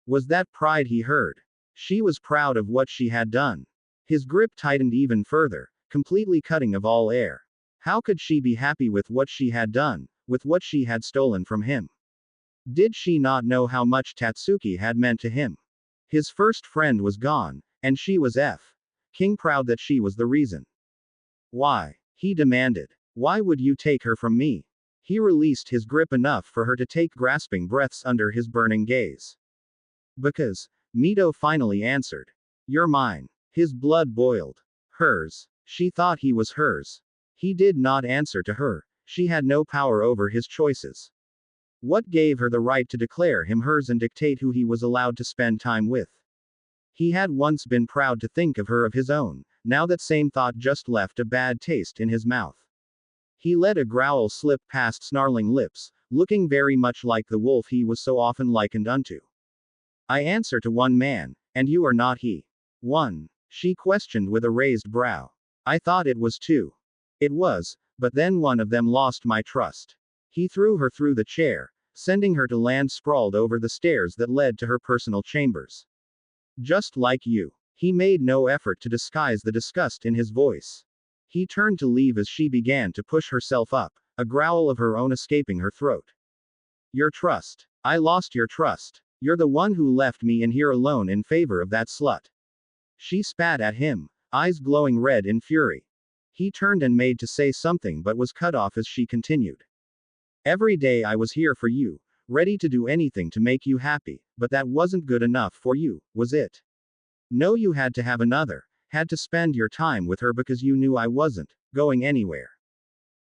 Was that pride he heard? She was proud of what she had done. His grip tightened even further, completely cutting of all air. How could she be happy with what she had done, with what she had stolen from him? Did she not know how much Tatsuki had meant to him? His first friend was gone, and she was King proud that she was the reason. Why? He demanded. Why would you take her from me? He released his grip enough for her to take grasping breaths under his burning gaze. Because, Mito finally answered. You're mine. His blood boiled. Hers. She thought he was hers. He did not answer to her. She had no power over his choices. What gave her the right to declare him hers and dictate who he was allowed to spend time with? He had once been proud to think of her of his own, now that same thought just left a bad taste in his mouth. He let a growl slip past snarling lips, looking very much like the wolf he was so often likened unto. I answer to one man, and you are not he. One? She questioned with a raised brow. I thought it was two. It was, but then one of them lost my trust. He threw her through the chair, sending her to land sprawled over the stairs that led to her personal chambers. Just like you. He made no effort to disguise the disgust in his voice. He turned to leave as she began to push herself up, a growl of her own escaping her throat. Your trust. I lost your trust. You're the one who left me in here alone in favor of that slut. She spat at him, eyes glowing red in fury. He turned and made to say something but was cut off as she continued. Every day I was here for you, ready to do anything to make you happy, but that wasn't good enough for you, was it? No, you had to have another, had to spend your time with her because you knew I wasn't going anywhere.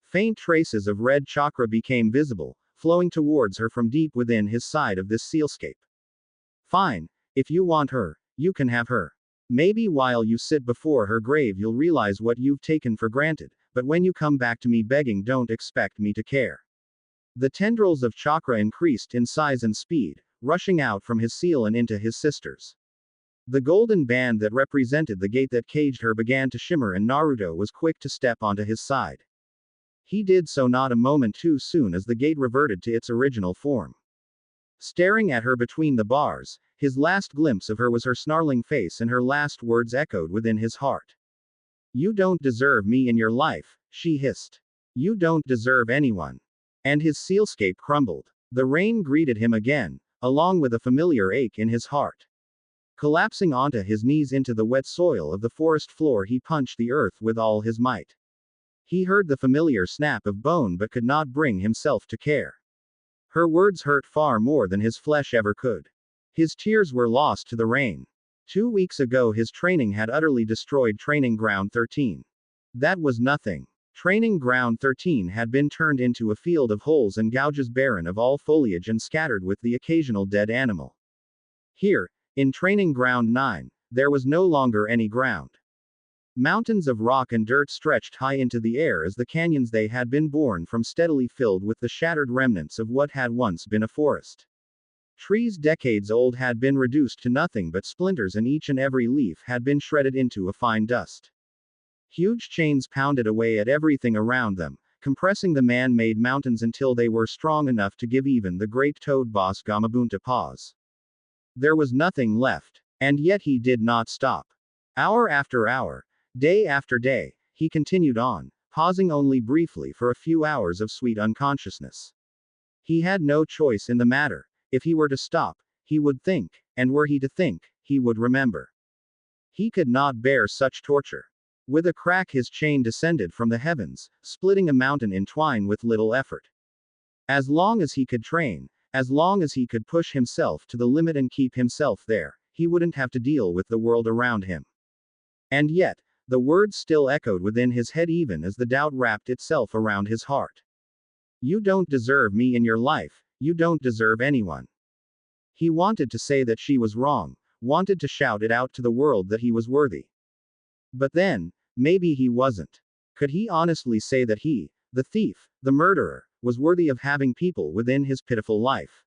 Faint traces of red chakra became visible, flowing towards her from deep within his side of this sealscape. Fine. If you want her, you can have her. Maybe while you sit before her grave you'll realize what you've taken for granted, but when you come back to me begging, don't expect me to care. The tendrils of chakra increased in size and speed, rushing out from his seal and into his sisters. The golden band that represented the gate that caged her began to shimmer, and Naruto was quick to step onto his side. He did so not a moment too soon, as the gate reverted to its original form. Staring at her between the bars, his last glimpse of her was her snarling face, and her last words echoed within his heart. "You don't deserve me in your life," she hissed. "You don't deserve anyone." And his sealscape crumbled. The rain greeted him again, along with a familiar ache in his heart. Collapsing onto his knees into the wet soil of the forest floor, he punched the earth with all his might. He heard the familiar snap of bone but could not bring himself to care. Her words hurt far more than his flesh ever could. His tears were lost to the rain. 2 weeks ago his training had utterly destroyed Training Ground 13. That was nothing. Training Ground 13 had been turned into a field of holes and gouges, barren of all foliage and scattered with the occasional dead animal. Here, in Training Ground 9, there was no longer any ground. Mountains of rock and dirt stretched high into the air as the canyons they had been born from steadily filled with the shattered remnants of what had once been a forest. Trees decades old had been reduced to nothing but splinters, and each and every leaf had been shredded into a fine dust. Huge chains pounded away at everything around them, compressing the man-made mountains until they were strong enough to give even the great toad boss Gamabunta pause. There was nothing left. And yet he did not stop. Hour after hour, day after day, he continued on, pausing only briefly for a few hours of sweet unconsciousness. He had no choice in the matter. If he were to stop, he would think, and were he to think, he would remember. He could not bear such torture. With a crack his chain descended from the heavens, splitting a mountain in twine with little effort. As long as he could train, as long as he could push himself to the limit and keep himself there, he wouldn't have to deal with the world around him. And yet, the words still echoed within his head even as the doubt wrapped itself around his heart. "You don't deserve me in your life, you don't deserve anyone." He wanted to say that she was wrong, wanted to shout it out to the world that he was worthy. But then, maybe he wasn't. Could he honestly say that he, the thief, the murderer, was worthy of having people within his pitiful life?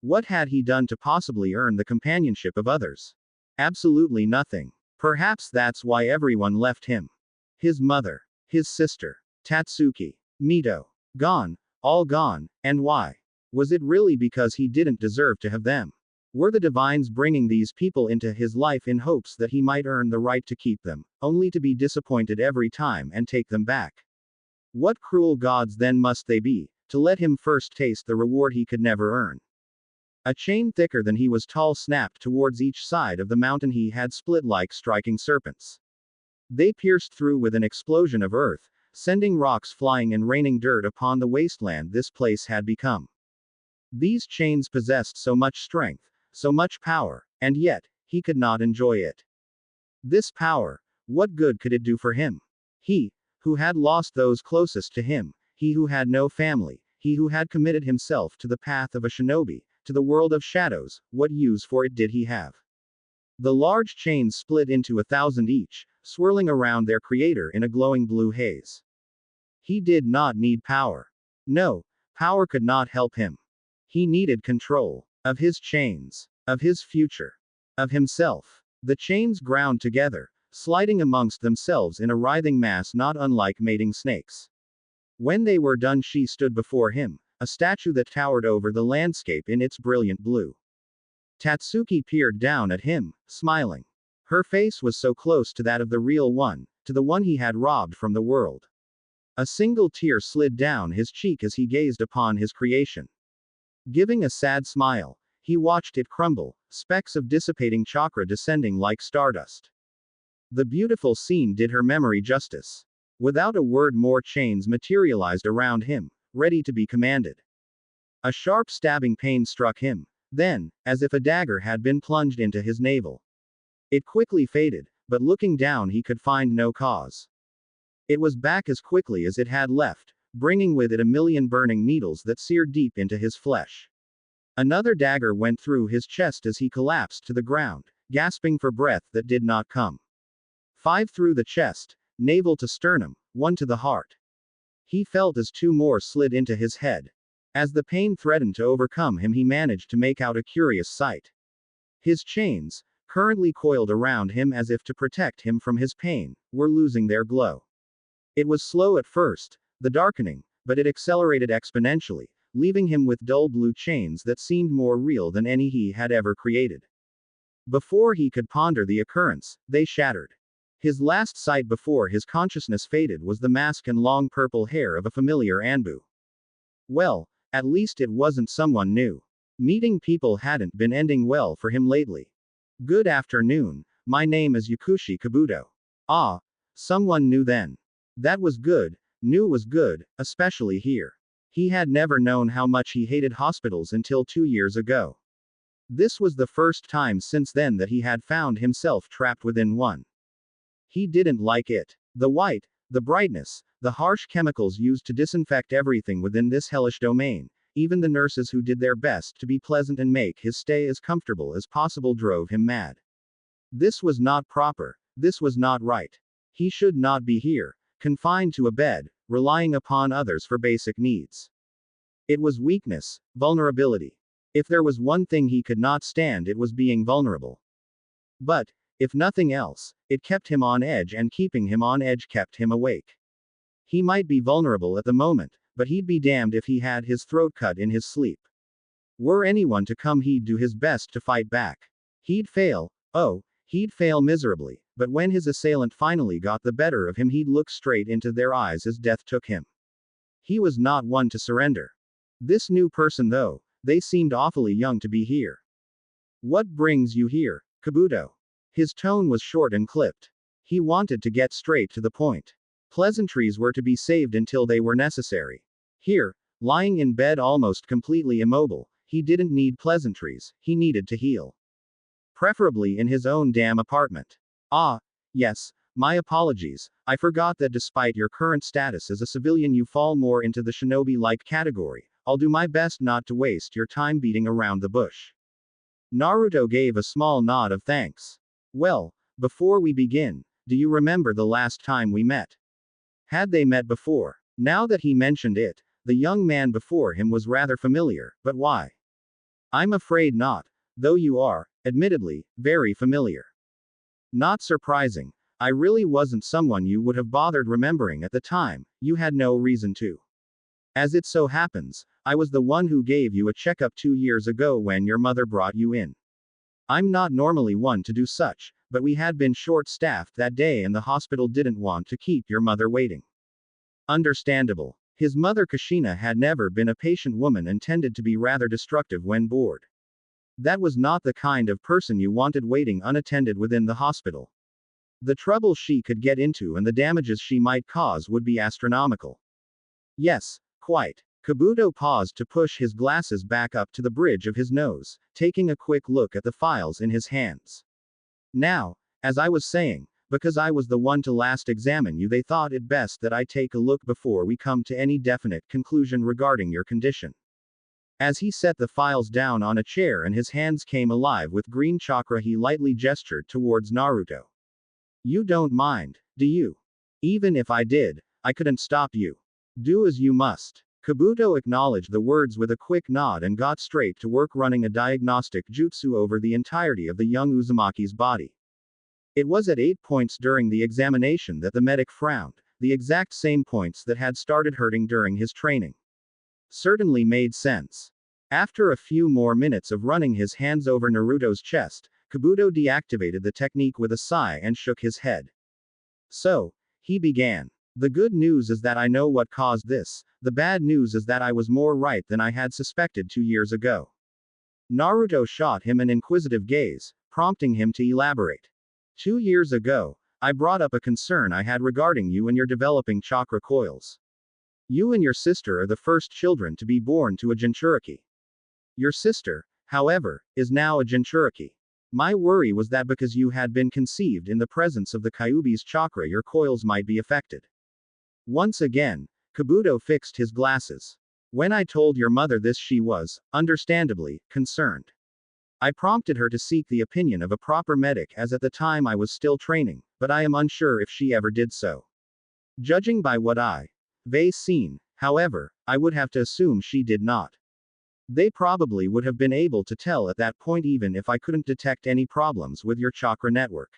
What had he done to possibly earn the companionship of others? Absolutely nothing. Perhaps that's why everyone left him. His mother, his sister, Tatsuki, Mito. Gone, all gone, and why? Was it really because he didn't deserve to have them? Were the divines bringing these people into his life in hopes that he might earn the right to keep them, only to be disappointed every time and take them back? What cruel gods then must they be, to let him first taste the reward he could never earn? A chain thicker than he was tall snapped towards each side of the mountain he had split like striking serpents. They pierced through with an explosion of earth, sending rocks flying and raining dirt upon the wasteland this place had become. These chains possessed so much strength, so much power, and yet, he could not enjoy it. This power, what good could it do for him? He, who had lost those closest to him, he who had no family, he who had committed himself to the path of a shinobi, to the world of shadows, what use for it did he have? The large chains split into 1,000 each, swirling around their creator in a glowing blue haze. He did not need power. No, power could not help him. He needed control of his chains, of his future, of himself. The chains ground together, sliding amongst themselves in a writhing mass not unlike mating snakes. When they were done, she stood before him, a statue that towered over the landscape in its brilliant blue. Tatsuki peered down at him, smiling. Her face was so close to that of the real one, to the one he had robbed from the world. A single tear slid down his cheek as he gazed upon his creation. Giving a sad smile, he watched it crumble, specks of dissipating chakra descending like stardust. The beautiful scene did her memory justice. Without a word, more chains materialized around him, ready to be commanded. A sharp stabbing pain struck him. Then, as if a dagger had been plunged into his navel. It quickly faded, but looking down he could find no cause. It was back as quickly as it had left, bringing with it a million burning needles that seared deep into his flesh. Another dagger went through his chest as he collapsed to the ground, gasping for breath that did not come. 5 through the chest, navel to sternum, 1 to the heart. He felt as 2 more slid into his head. As the pain threatened to overcome him, he managed to make out a curious sight. His chains, currently coiled around him as if to protect him from his pain, were losing their glow. It was slow at first, the darkening, but it accelerated exponentially, leaving him with dull blue chains that seemed more real than any he had ever created. Before he could ponder the occurrence, they shattered. His last sight before his consciousness faded was the mask and long purple hair of a familiar Anbu. Well, at least it wasn't someone new. Meeting people hadn't been ending well for him lately. Good afternoon, my name is Yakushi Kabuto. Ah, someone knew then. That was good, new was good, especially here. He had never known how much he hated hospitals until 2 years ago. This was the first time since then that he had found himself trapped within one. He didn't like it. The white, the brightness, the harsh chemicals used to disinfect everything within this hellish domain, even the nurses who did their best to be pleasant and make his stay as comfortable as possible drove him mad. This was not proper, this was not right. He should not be here, confined to a bed, relying upon others for basic needs. It was weakness, vulnerability. If there was one thing he could not stand, it was being vulnerable. But, if nothing else, it kept him on edge, and keeping him on edge kept him awake. He might be vulnerable at the moment, but he'd be damned if he had his throat cut in his sleep. Were anyone to come, he'd do his best to fight back. He'd fail, oh, he'd fail miserably, but when his assailant finally got the better of him, he'd look straight into their eyes as death took him. He was not one to surrender. This new person though, they seemed awfully young to be here. What brings you here, Kabuto? His tone was short and clipped. He wanted to get straight to the point. Pleasantries were to be saved until they were necessary. Here, lying in bed almost completely immobile, he didn't need pleasantries, he needed to heal. Preferably in his own damn apartment. Ah, yes, my apologies, I forgot that despite your current status as a civilian, you fall more into the shinobi-like category. I'll do my best not to waste your time beating around the bush. Naruto gave a small nod of thanks. Well, before we begin, do you remember the last time we met? Had they met before? Now that he mentioned it, the young man before him was rather familiar, but why? I'm afraid not, though you are, admittedly, very familiar. Not surprising. I really wasn't someone you would have bothered remembering at the time, you had no reason to. As it so happens, I was the one who gave you a checkup 2 years ago when your mother brought you in. I'm not normally one to do such, but we had been short-staffed that day and the hospital didn't want to keep your mother waiting. Understandable. His mother Kushina had never been a patient woman and tended to be rather destructive when bored. That was not the kind of person you wanted waiting unattended within the hospital. The trouble she could get into and the damages she might cause would be astronomical. Yes, quite. Kabuto paused to push his glasses back up to the bridge of his nose, taking a quick look at the files in his hands. Now, as I was saying, because I was the one to last examine you, they thought it best that I take a look before we come to any definite conclusion regarding your condition. As he set the files down on a chair and his hands came alive with green chakra, he lightly gestured towards Naruto. You don't mind, do you? Even if I did, I couldn't stop you. Do as you must. Kabuto acknowledged the words with a quick nod and got straight to work running a diagnostic jutsu over the entirety of the young Uzumaki's body. It was at 8 points during the examination that the medic frowned, the exact same points that had started hurting during his training. Certainly made sense. After a few more minutes of running his hands over Naruto's chest, Kabuto deactivated the technique with a sigh and shook his head. So, he began. The good news is that I know what caused this, the bad news is that I was more right than I had suspected 2 years ago. Naruto shot him an inquisitive gaze, prompting him to elaborate. 2 years ago, I brought up a concern I had regarding you and your developing chakra coils. You and your sister are the first children to be born to a Jinchuriki. Your sister, however, is now a Jinchuriki. My worry was that because you had been conceived in the presence of the Kyuubi's chakra, your coils might be affected. Once again, Kabuto fixed his glasses. When I told your mother this, she was, understandably, concerned. I prompted her to seek the opinion of a proper medic, as at the time I was still training, but I am unsure if she ever did so. Judging by what I've seen, however, I would have to assume she did not. They probably would have been able to tell at that point, even if I couldn't detect any problems with your chakra network.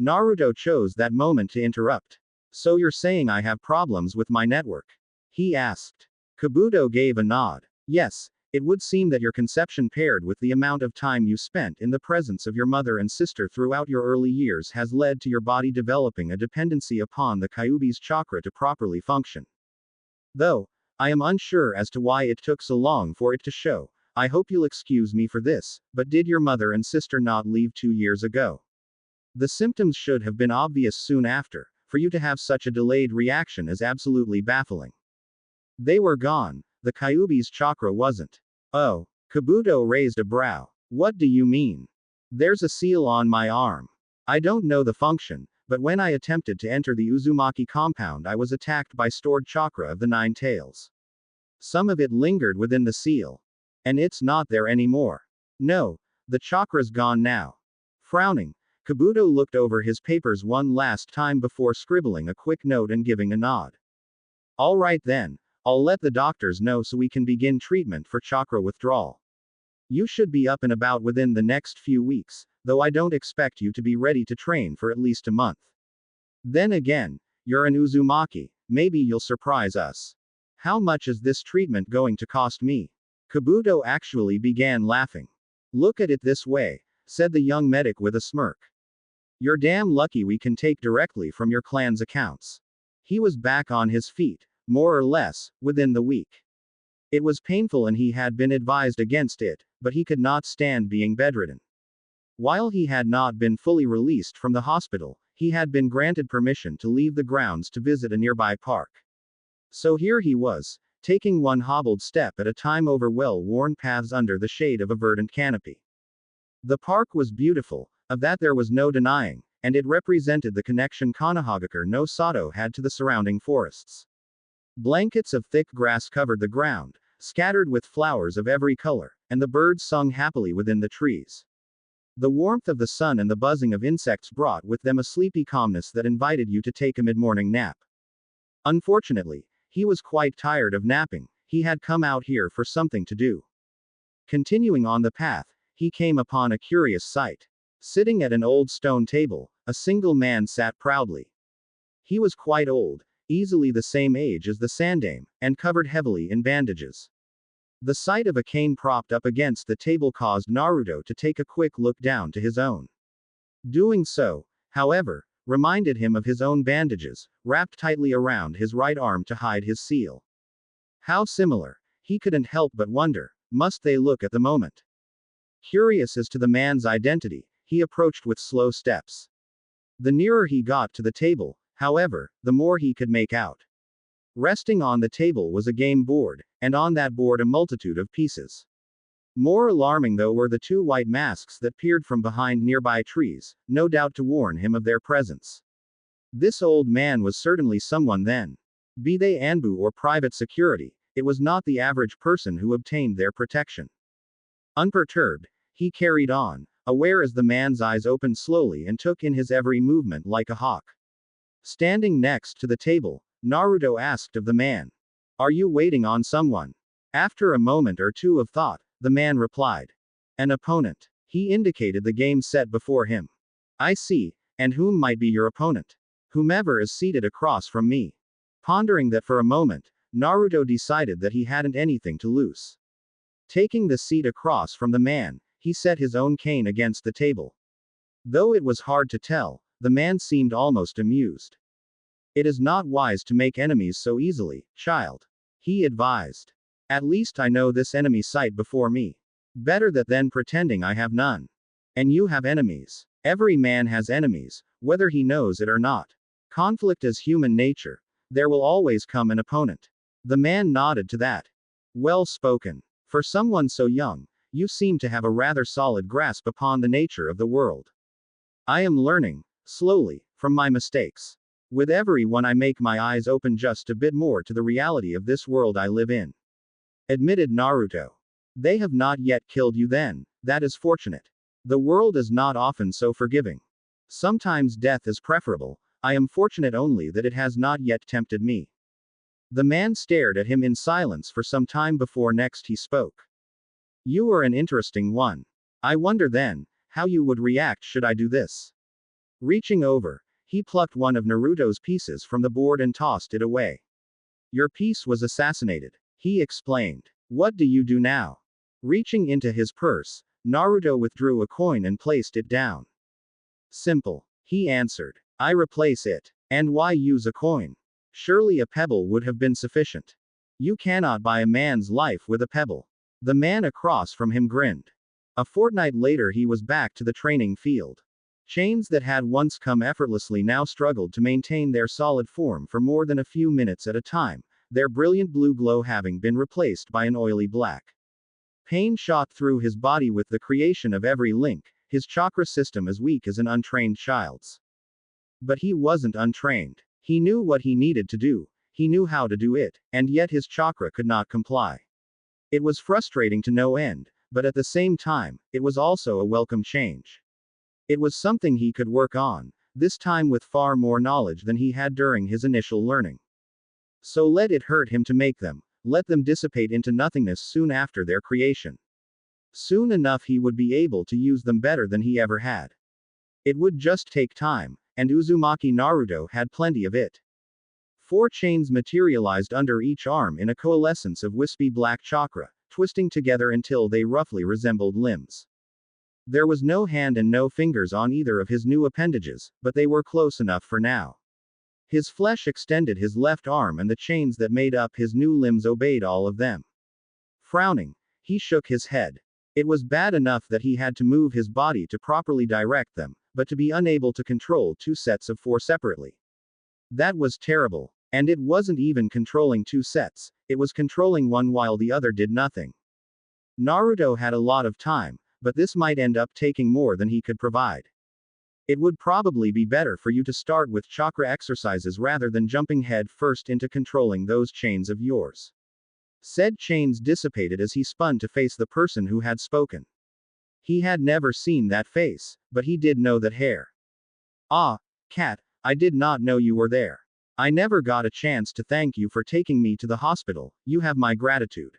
Naruto chose that moment to interrupt. So you're saying I have problems with my network? He asked. Kabuto gave a nod. Yes, it would seem that your conception, paired with the amount of time you spent in the presence of your mother and sister throughout your early years, has led to your body developing a dependency upon the Kyuubi's chakra to properly function. Though I am unsure as to why it took so long for it to show. I hope you'll excuse me for this, but did your mother and sister not leave 2 years ago? The symptoms should have been obvious soon after. For you to have such a delayed reaction is absolutely baffling. They were gone. The Kyuubi's chakra wasn't. Oh. Kabuto raised a brow. What do you mean? There's a seal on my arm. I don't know the function, but when I attempted to enter the Uzumaki compound, I was attacked by stored chakra of the 9 tails. Some of it lingered within the seal. And it's not there anymore. No, the chakra's gone now. Frowning, Kabuto looked over his papers one last time before scribbling a quick note and giving a nod. All right then, I'll let the doctors know so we can begin treatment for chakra withdrawal. You should be up and about within the next few weeks, though I don't expect you to be ready to train for at least a month. Then again, you're an Uzumaki, maybe you'll surprise us. How much is this treatment going to cost me? Kabuto actually began laughing. Look at it this way, said the young medic with a smirk. You're damn lucky we can take directly from your clan's accounts. He was back on his feet, more or less, within the week. It was painful and he had been advised against it, but he could not stand being bedridden. While he had not been fully released from the hospital, he had been granted permission to leave the grounds to visit a nearby park. So here he was, taking one hobbled step at a time over well-worn paths under the shade of a verdant canopy. The park was beautiful, of that there was no denying, and it represented the connection Konohagakure no Sato had to the surrounding forests. Blankets of thick grass covered the ground, scattered with flowers of every color, and the birds sung happily within the trees. The warmth of the sun and the buzzing of insects brought with them a sleepy calmness that invited you to take a mid-morning nap. Unfortunately, he was quite tired of napping. He had come out here for something to do. Continuing on the path, he came upon a curious sight. Sitting at an old stone table, a single man sat proudly. He was quite old, easily the same age as the Sandaime, and covered heavily in bandages. The sight of a cane propped up against the table caused Naruto to take a quick look down to his own. Doing so, however, reminded him of his own bandages, wrapped tightly around his right arm to hide his seal. How similar, he couldn't help but wonder, must they look at the moment? Curious as to the man's identity, he approached with slow steps. The nearer he got to the table, however, the more he could make out. Resting on the table was a game board, and on that board a multitude of pieces. More alarming though were the 2 white masks that peered from behind nearby trees, no doubt to warn him of their presence. This old man was certainly someone then. Be they Anbu or private security, it was not the average person who obtained their protection. Unperturbed, he carried on, aware as the man's eyes opened slowly and took in his every movement like a hawk. Standing next to the table, Naruto asked of the man, "Are you waiting on someone?" After a moment or two of thought, the man replied, "An opponent." He indicated the game set before him. "I see, and whom might be your opponent?" "Whomever is seated across from me." Pondering that for a moment, Naruto decided that he hadn't anything to lose. Taking the seat across from the man, he set his own cane against the table. Though it was hard to tell, the man seemed almost amused. "It is not wise to make enemies so easily, child," he advised. "At least I know this enemy sight before me. Better that than pretending I have none. And you have enemies. Every man has enemies, whether he knows it or not. Conflict is human nature. There will always come an opponent." The man nodded to that. "Well spoken. For someone so young, you seem to have a rather solid grasp upon the nature of the world." "I am learning, slowly, from my mistakes." With every one I make my eyes open just a bit more to the reality of this world I live in. Admitted Naruto. They have not yet killed you then, that is fortunate. The world is not often so forgiving. Sometimes death is preferable, I am fortunate only that it has not yet tempted me. The man stared at him in silence for some time before next he spoke. You are an interesting one. I wonder then, how you would react should I do this. Reaching over, he plucked one of Naruto's pieces from the board and tossed it away. Your piece was assassinated, he explained. What do you do now? Reaching into his purse, Naruto withdrew a coin and placed it down. Simple, he answered. I replace it. And why use a coin? Surely a pebble would have been sufficient. You cannot buy a man's life with a pebble. The man across from him grinned. A fortnight later he was back to the training field. Chains that had once come effortlessly now struggled to maintain their solid form for more than a few minutes at a time, their brilliant blue glow having been replaced by an oily black. Pain shot through his body with the creation of every link, his chakra system as weak as an untrained child's. But he wasn't untrained. He knew what he needed to do, he knew how to do it, and yet his chakra could not comply. It was frustrating to no end, but at the same time, it was also a welcome change. It was something he could work on, this time with far more knowledge than he had during his initial learning. So let it hurt him to make them, let them dissipate into nothingness soon after their creation. Soon enough he would be able to use them better than he ever had. It would just take time, and Uzumaki Naruto had plenty of it. 4 chains materialized under each arm in a coalescence of wispy black chakra, twisting together until they roughly resembled limbs. There was no hand and no fingers on either of his new appendages, but they were close enough for now. His flesh extended his left arm and the chains that made up his new limbs obeyed all of them. Frowning, he shook his head. It was bad enough that he had to move his body to properly direct them, but to be unable to control 2 sets of 4 separately. That was terrible. And it wasn't even controlling 2 sets, it was controlling one while the other did nothing. Naruto had a lot of time, but this might end up taking more than he could provide. It would probably be better for you to start with chakra exercises rather than jumping head first into controlling those chains of yours. Said chains dissipated as he spun to face the person who had spoken. He had never seen that face, but he did know that hair. Ah, cat, I did not know you were there. I never got a chance to thank you for taking me to the hospital, you have my gratitude.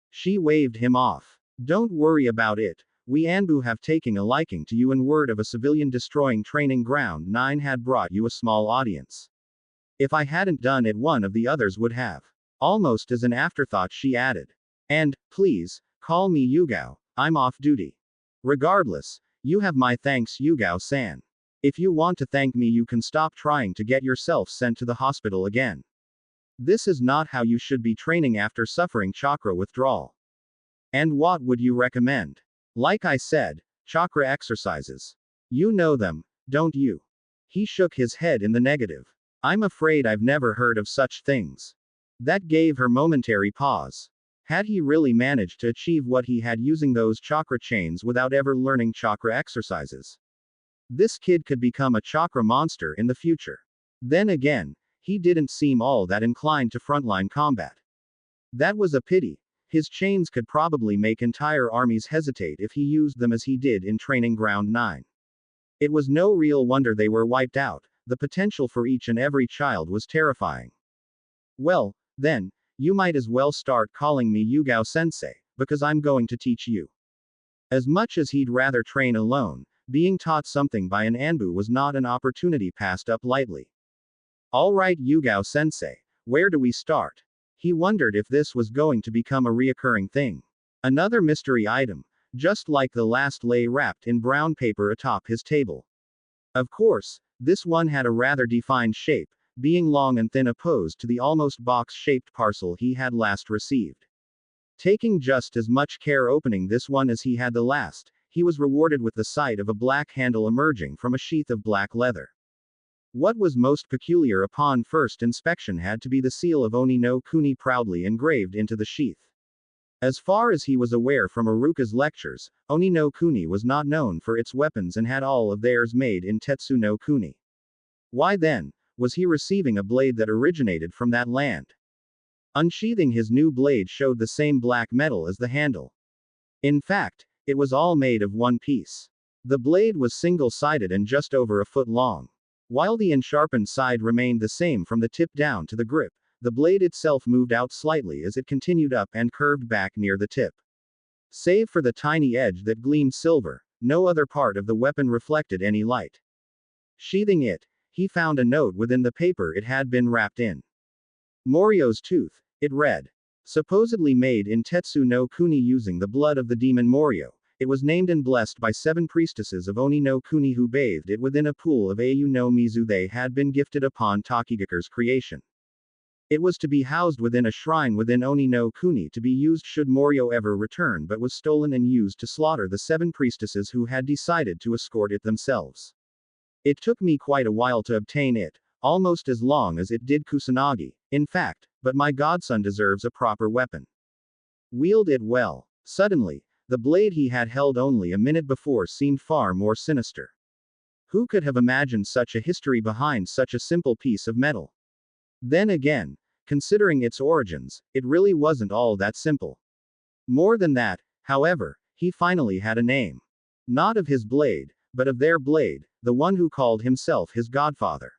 She waved him off. Don't worry about it, we Anbu have taken a liking to you, and word of a civilian destroying training ground 9 had brought you a small audience. If I hadn't done it one of the others would have. Almost as an afterthought she added. And, please, call me Yugao, I'm off duty. Regardless, you have my thanks Yugao-san. If you want to thank me you can stop trying to get yourself sent to the hospital again. This is not how you should be training after suffering chakra withdrawal. And what would you recommend? Like I said, chakra exercises. You know them, don't you? He shook his head in the negative. I'm afraid I've never heard of such things. That gave her momentary pause. Had he really managed to achieve what he had using those chakra chains without ever learning chakra exercises? This kid could become a chakra monster in the future. Then again, he didn't seem all that inclined to frontline combat. That was a pity. His chains could probably make entire armies hesitate if he used them as he did in Training Ground 9. It was no real wonder they were wiped out, the potential for each and every child was terrifying. Well, then, you might as well start calling me Yugao Sensei, because I'm going to teach you. As much as he'd rather train alone, being taught something by an Anbu was not an opportunity passed up lightly. Alright Yugao Sensei, where do we start? He wondered if this was going to become a reoccurring thing. Another mystery item, just like the last, lay wrapped in brown paper atop his table. Of course, this one had a rather defined shape, being long and thin opposed to the almost box-shaped parcel he had last received. Taking just as much care opening this one as he had the last, he was rewarded with the sight of a black handle emerging from a sheath of black leather. What was most peculiar upon first inspection had to be the seal of Oni no Kuni proudly engraved into the sheath. As far as he was aware from Iruka's lectures, Oni no Kuni was not known for its weapons and had all of theirs made in Tetsu no Kuni. Why then, was he receiving a blade that originated from that land? Unsheathing his new blade showed the same black metal as the handle. In fact, it was all made of one piece. The blade was single-sided and just over a foot long. While the unsharpened side remained the same from the tip down to the grip, the blade itself moved out slightly as it continued up and curved back near the tip. Save for the tiny edge that gleamed silver, no other part of the weapon reflected any light. Sheathing it, he found a note within the paper it had been wrapped in. Morio's tooth, it read. Supposedly made in Tetsu no Kuni using the blood of the demon Morio, it was named and blessed by 7 priestesses of Oni no Kuni who bathed it within a pool of Ayu no Mizu they had been gifted upon Takigakure's creation. It was to be housed within a shrine within Oni no Kuni to be used should Morio ever return, but was stolen and used to slaughter the 7 priestesses who had decided to escort it themselves. It took me quite a while to obtain it, almost as long as it did Kusanagi, in fact, but my godson deserves a proper weapon. Wield it well. Suddenly, the blade he had held only a minute before seemed far more sinister. Who could have imagined such a history behind such a simple piece of metal? Then again, considering its origins, it really wasn't all that simple. More than that, however, he finally had a name. Not of his blade, but of their blade, the one who called himself his godfather.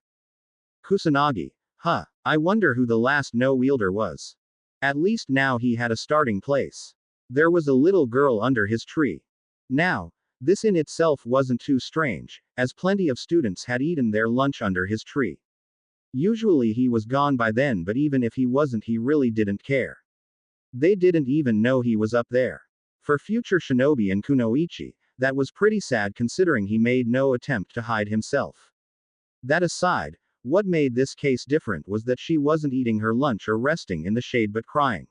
Kusanagi. Huh, I wonder who the last no-wielder was. At least now he had a starting place. There was a little girl under his tree. Now, this in itself wasn't too strange, as plenty of students had eaten their lunch under his tree. Usually he was gone by then, but even if he wasn't, he really didn't care. They didn't even know he was up there. For future shinobi and kunoichi, that was pretty sad considering he made no attempt to hide himself. That aside, what made this case different was that she wasn't eating her lunch or resting in the shade but crying.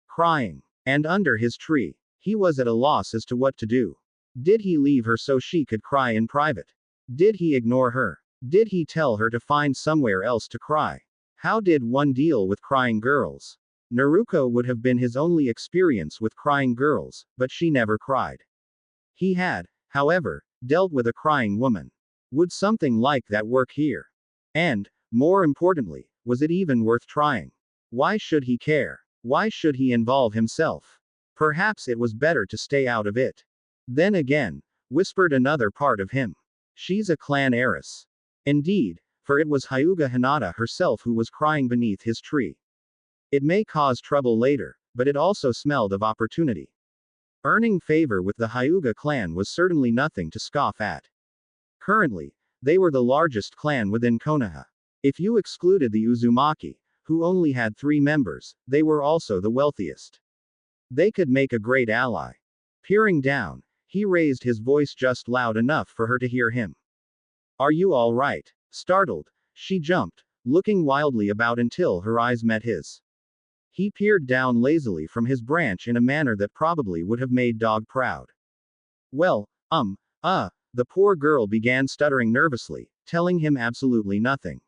Crying. And under his tree. He was at a loss as to what to do. Did he leave her so she could cry in private? Did he ignore her? Did he tell her to find somewhere else to cry? How did one deal with crying girls? Naruto would have been his only experience with crying girls, but she never cried. He had, however, dealt with a crying woman. Would something like that work here? And, more importantly, was it even worth trying? Why should he care? Why should he involve himself? Perhaps it was better to stay out of it. Then again, whispered another part of him. She's a clan heiress. Indeed, for it was Hyuga Hinata herself who was crying beneath his tree. It may cause trouble later, but it also smelled of opportunity. Earning favor with the Hyuga clan was certainly nothing to scoff at. Currently, they were the largest clan within Konoha. If you excluded the Uzumaki, who only had 3 members, they were also the wealthiest. They could make a great ally. Peering down, he raised his voice just loud enough for her to hear him. Are you all right? Startled, she jumped, looking wildly about until her eyes met his. He peered down lazily from his branch in a manner that probably would have made Dog proud. Well, the poor girl began stuttering nervously, telling him absolutely nothing.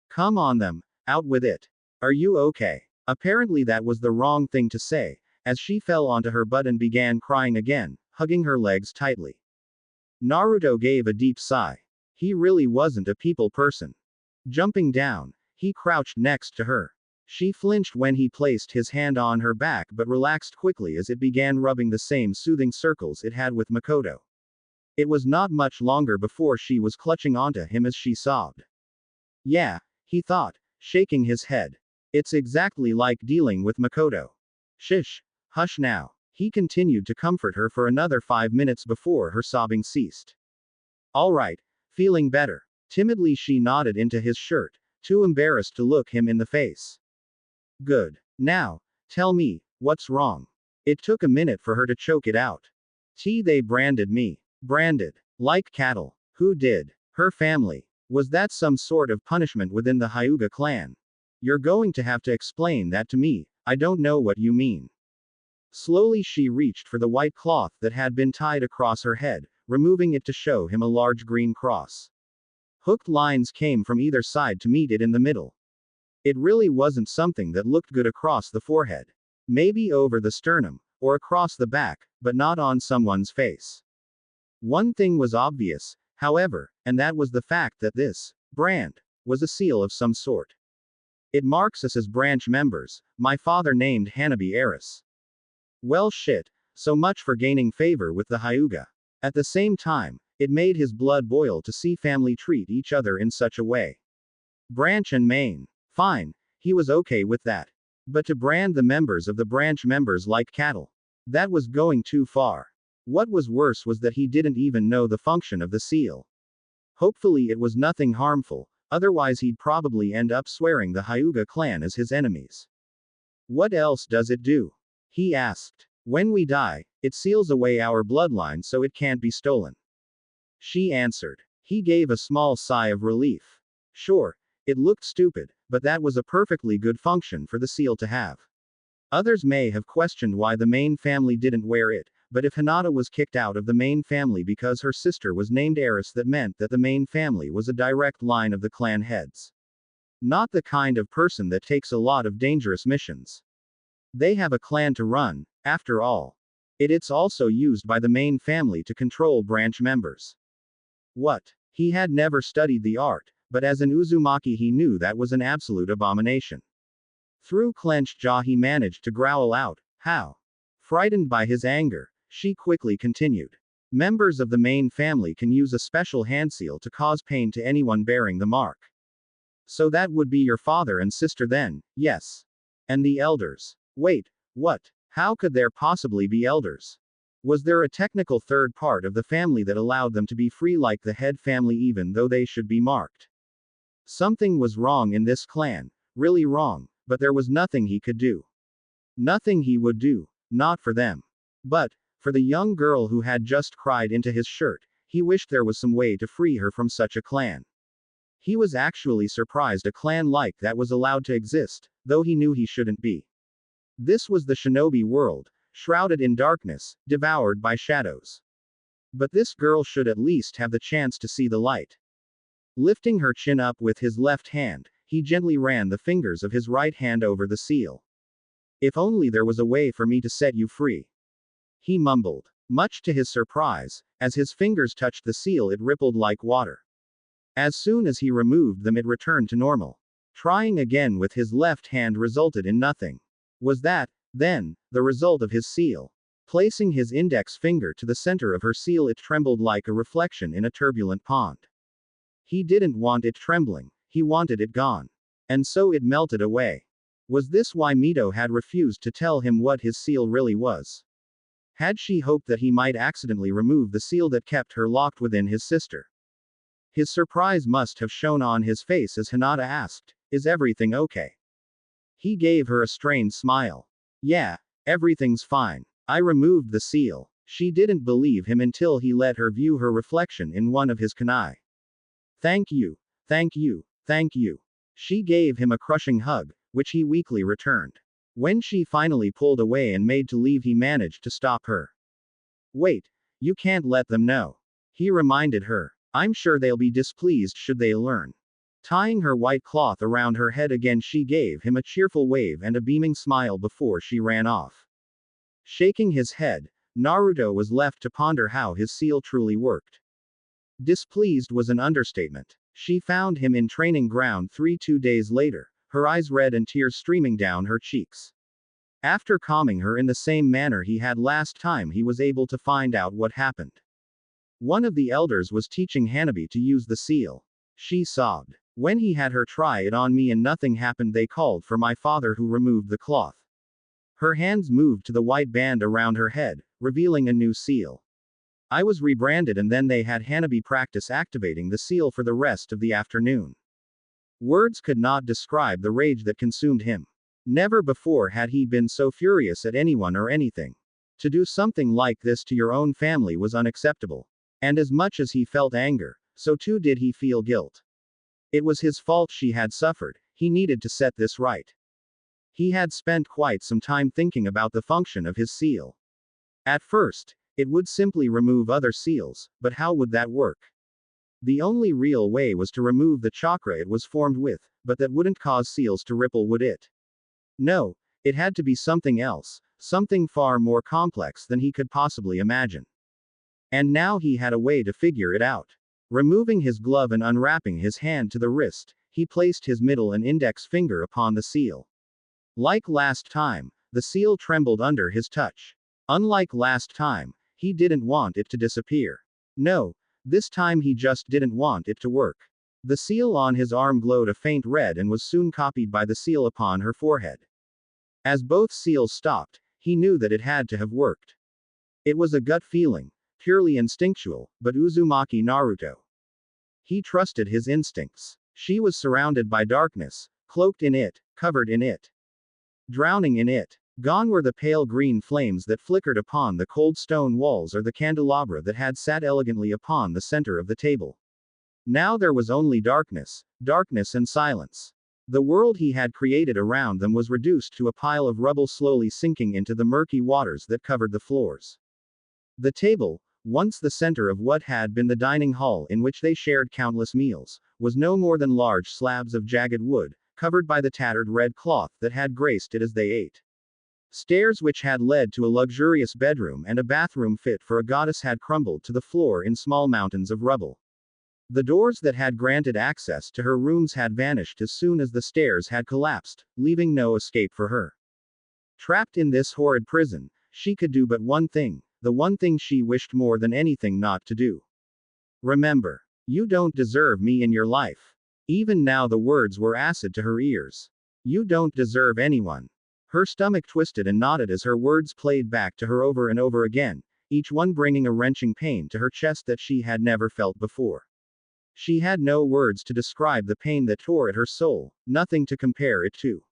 Come on them, out with it. Are you okay? Apparently that was the wrong thing to say, as she fell onto her butt and began crying again, hugging her legs tightly. Naruto gave a deep sigh. He really wasn't a people person. Jumping down, he crouched next to her. She flinched when he placed his hand on her back but relaxed quickly as it began rubbing the same soothing circles it had with Makoto. It was not much longer before she was clutching onto him as she sobbed. Yeah, he thought, shaking his head. It's exactly like dealing with Makoto. Shish. Hush now. He continued to comfort her for another 5 minutes before her sobbing ceased. All right, feeling better. Timidly she nodded into his shirt, too embarrassed to look him in the face. Good. Now, tell me, what's wrong? It took a minute for her to choke it out. They branded me. Branded. Like cattle. Who did? Her family. Was that some sort of punishment within the Hyuga clan? You're going to have to explain that to me, I don't know what you mean. Slowly she reached for the white cloth that had been tied across her head, removing it to show him a large green cross. Hooked lines came from either side to meet it in the middle. It really wasn't something that looked good across the forehead. Maybe over the sternum, or across the back, but not on someone's face. One thing was obvious, however, and that was the fact that this brand was a seal of some sort. It marks us as branch members. My father named Hanabi heiress. Well shit, so much for gaining favor with the Hyuga. At the same time, it made his blood boil to see family treat each other in such a way. Branch and main. Fine, he was okay with that. But to brand the members of the branch members like cattle, that was going too far. What was worse was that he didn't even know the function of the seal. Hopefully it was nothing harmful, otherwise he'd probably end up swearing the Hyuga clan as his enemies. What else does it do? He asked. When we die, it seals away our bloodline so it can't be stolen. She answered. He gave a small sigh of relief. Sure, it looked stupid, but that was a perfectly good function for the seal to have. Others may have questioned why the main family didn't wear it, but if Hinata was kicked out of the main family because her sister was named heiress, that meant that the main family was a direct line of the clan heads. Not the kind of person that takes a lot of dangerous missions. They have a clan to run, after all. It's also used by the main family to control branch members. What? He had never studied the art, but as an Uzumaki he knew that was an absolute abomination. Through clenched jaw he managed to growl out, "How?" Frightened by his anger, she quickly continued. Members of the main family can use a special hand seal to cause pain to anyone bearing the mark. So that would be your father and sister then, yes. And the elders. Wait, what? How could there possibly be elders? Was there a technical third part of the family that allowed them to be free like the head family even though they should be marked? Something was wrong in this clan, really wrong, but there was nothing he could do. Nothing he would do, not for them. But, for the young girl who had just cried into his shirt, he wished there was some way to free her from such a clan. He was actually surprised a clan like that was allowed to exist, though he knew he shouldn't be. This was the shinobi world, shrouded in darkness, devoured by shadows. But this girl should at least have the chance to see the light. Lifting her chin up with his left hand, he gently ran the fingers of his right hand over the seal. If only there was a way for me to set you free. He mumbled. Much to his surprise, as his fingers touched the seal it rippled like water. As soon as he removed them it returned to normal. Trying again with his left hand resulted in nothing. Was that, then, the result of his seal? Placing his index finger to the center of her seal it trembled like a reflection in a turbulent pond. He didn't want it trembling, he wanted it gone. And so it melted away. Was this why Mito had refused to tell him what his seal really was? Had she hoped that he might accidentally remove the seal that kept her locked within his sister? His surprise must have shown on his face as Hinata asked, "Is everything okay?" He gave her a strained smile. "Yeah, everything's fine. I removed the seal." She didn't believe him until he let her view her reflection in one of his kunai. "Thank you, thank you, thank you." She gave him a crushing hug, which he weakly returned. When she finally pulled away and made to leave he managed to stop her. "Wait, you can't let them know." He reminded her. "I'm sure they'll be displeased should they learn." Tying her white cloth around her head again she gave him a cheerful wave and a beaming smile before she ran off. Shaking his head, Naruto was left to ponder how his seal truly worked. Displeased was an understatement. She found him in training ground 2 days later, her eyes red and tears streaming down her cheeks. After calming her in the same manner he had last time he was able to find out what happened. One of the elders was teaching Hanabi to use the seal. She sobbed. "When he had her try it on me and nothing happened they called for my father who removed the cloth." Her hands moved to the white band around her head, revealing a new seal. "I was rebranded and then they had Hanabi practice activating the seal for the rest of the afternoon." Words could not describe the rage that consumed him. Never before had he been so furious at anyone or anything. To do something like this to your own family was unacceptable. And as much as he felt anger, so too did he feel guilt. It was his fault she had suffered, he needed to set this right. He had spent quite some time thinking about the function of his seal. At first, it would simply remove other seals, but how would that work? The only real way was to remove the chakra it was formed with, but that wouldn't cause seals to ripple, would it? No, it had to be something else, something far more complex than he could possibly imagine. And now he had a way to figure it out. Removing his glove and unwrapping his hand to the wrist, He placed his middle and index finger upon the seal. Like last time, the seal trembled under his touch. Unlike last time, he didn't want it to disappear. No, this time he just didn't want it to work. The seal on his arm glowed a faint red and was soon copied by the seal upon her forehead. As both seals stopped, he knew that it had to have worked. It was a gut feeling, purely instinctual, but Uzumaki Naruto. He trusted his instincts. She was surrounded by darkness, cloaked in it, covered in it, drowning in it. Gone were the pale green flames that flickered upon the cold stone walls or the candelabra that had sat elegantly upon the center of the table. Now there was only darkness, darkness and silence. The world he had created around them was reduced to a pile of rubble slowly sinking into the murky waters that covered the floors. The table, once the center of what had been the dining hall in which they shared countless meals, was no more than large slabs of jagged wood, covered by the tattered red cloth that had graced it as they ate. Stairs which had led to a luxurious bedroom and a bathroom fit for a goddess had crumbled to the floor in small mountains of rubble. The doors that had granted access to her rooms had vanished as soon as the stairs had collapsed, leaving no escape for her. Trapped in this horrid prison, she could do but one thing, the one thing she wished more than anything not to do. Remember, you don't deserve me in your life. Even now the words were acid to her ears. You don't deserve anyone. Her stomach twisted and knotted as her words played back to her over and over again, each one bringing a wrenching pain to her chest that she had never felt before. She had no words to describe the pain that tore at her soul, nothing to compare it to.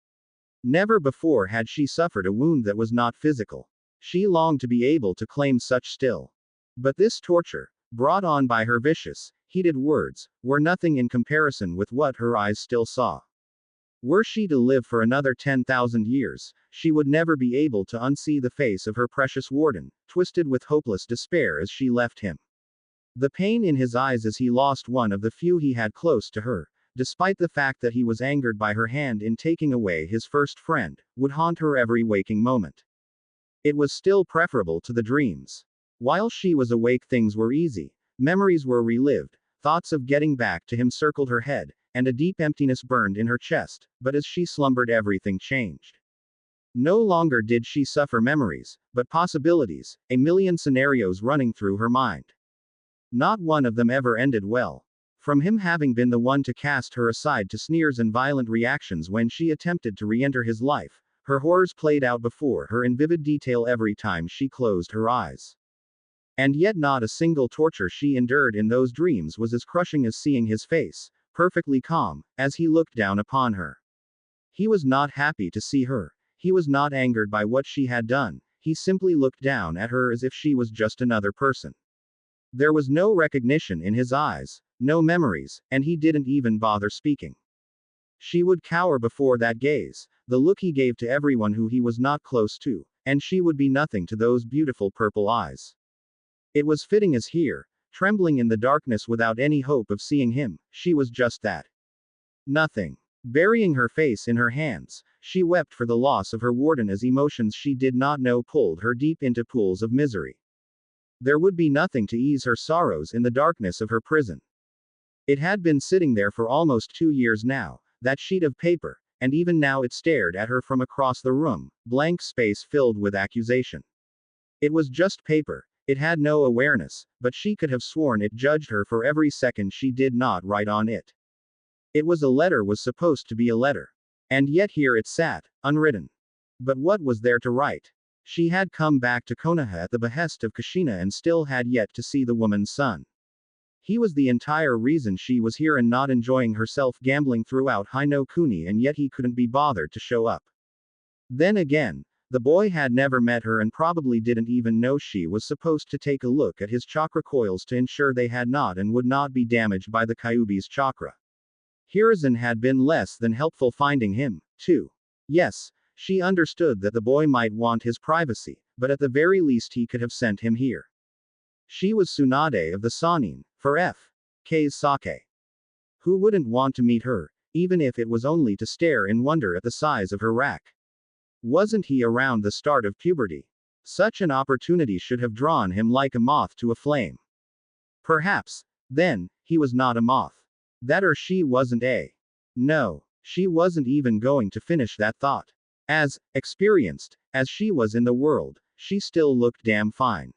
Never before had she suffered a wound that was not physical. She longed to be able to claim such still. But this torture, brought on by her vicious, heated words, were nothing in comparison with what her eyes still saw. Were she to live for another 10,000 years, she would never be able to unsee the face of her precious warden, twisted with hopeless despair as she left him. The pain in his eyes as he lost one of the few he had close to her, despite the fact that he was angered by her hand in taking away his first friend, would haunt her every waking moment. It was still preferable to the dreams. While she was awake, things were easy, memories were relived, thoughts of getting back to him circled her head, and a deep emptiness burned in her chest, but as she slumbered everything changed. No longer did she suffer memories, but possibilities, a million scenarios running through her mind. Not one of them ever ended well. From him having been the one to cast her aside to sneers and violent reactions when she attempted to re-enter his life, her horrors played out before her in vivid detail every time she closed her eyes. And yet not a single torture she endured in those dreams was as crushing as seeing his face, perfectly calm, as he looked down upon her. He was not happy to see her. He was not angered by what she had done. He simply looked down at her as if she was just another person. There was no recognition in his eyes, no memories, and he didn't even bother speaking. She would cower before that gaze, the look he gave to everyone who he was not close to, and she would be nothing to those beautiful purple eyes. It was fitting as here, trembling in the darkness without any hope of seeing him, she was just that. Nothing. Burying her face in her hands, she wept for the loss of her warden as emotions she did not know pulled her deep into pools of misery. There would be nothing to ease her sorrows in the darkness of her prison. It had been sitting there for almost 2 years now, that sheet of paper, and even now it stared at her from across the room, blank space filled with accusation. It was just paper. It had no awareness, but she could have sworn it judged her for every second she did not write on it. It was a letter, was supposed to be a letter. And yet here it sat, unwritten. But what was there to write? She had come back to Konoha at the behest of Kushina and still had yet to see the woman's son. He was the entire reason she was here and not enjoying herself gambling throughout Hino Kuni, and yet he couldn't be bothered to show up. Then again, the boy had never met her and probably didn't even know she was supposed to take a look at his chakra coils to ensure they had not and would not be damaged by the Kyuubi's chakra. Hiruzen had been less than helpful finding him, too. Yes, she understood that the boy might want his privacy, but at the very least he could have sent him here. She was Tsunade of the Sanin, for F.K.'s sake. Who wouldn't want to meet her, even if it was only to stare in wonder at the size of her rack? Wasn't he around the start of puberty? Such an opportunity should have drawn him like a moth to a flame. Perhaps, then, he was not a moth. That or she wasn't a No, she wasn't even going to finish that thought. As experienced as she was in the world, she still looked damn fine.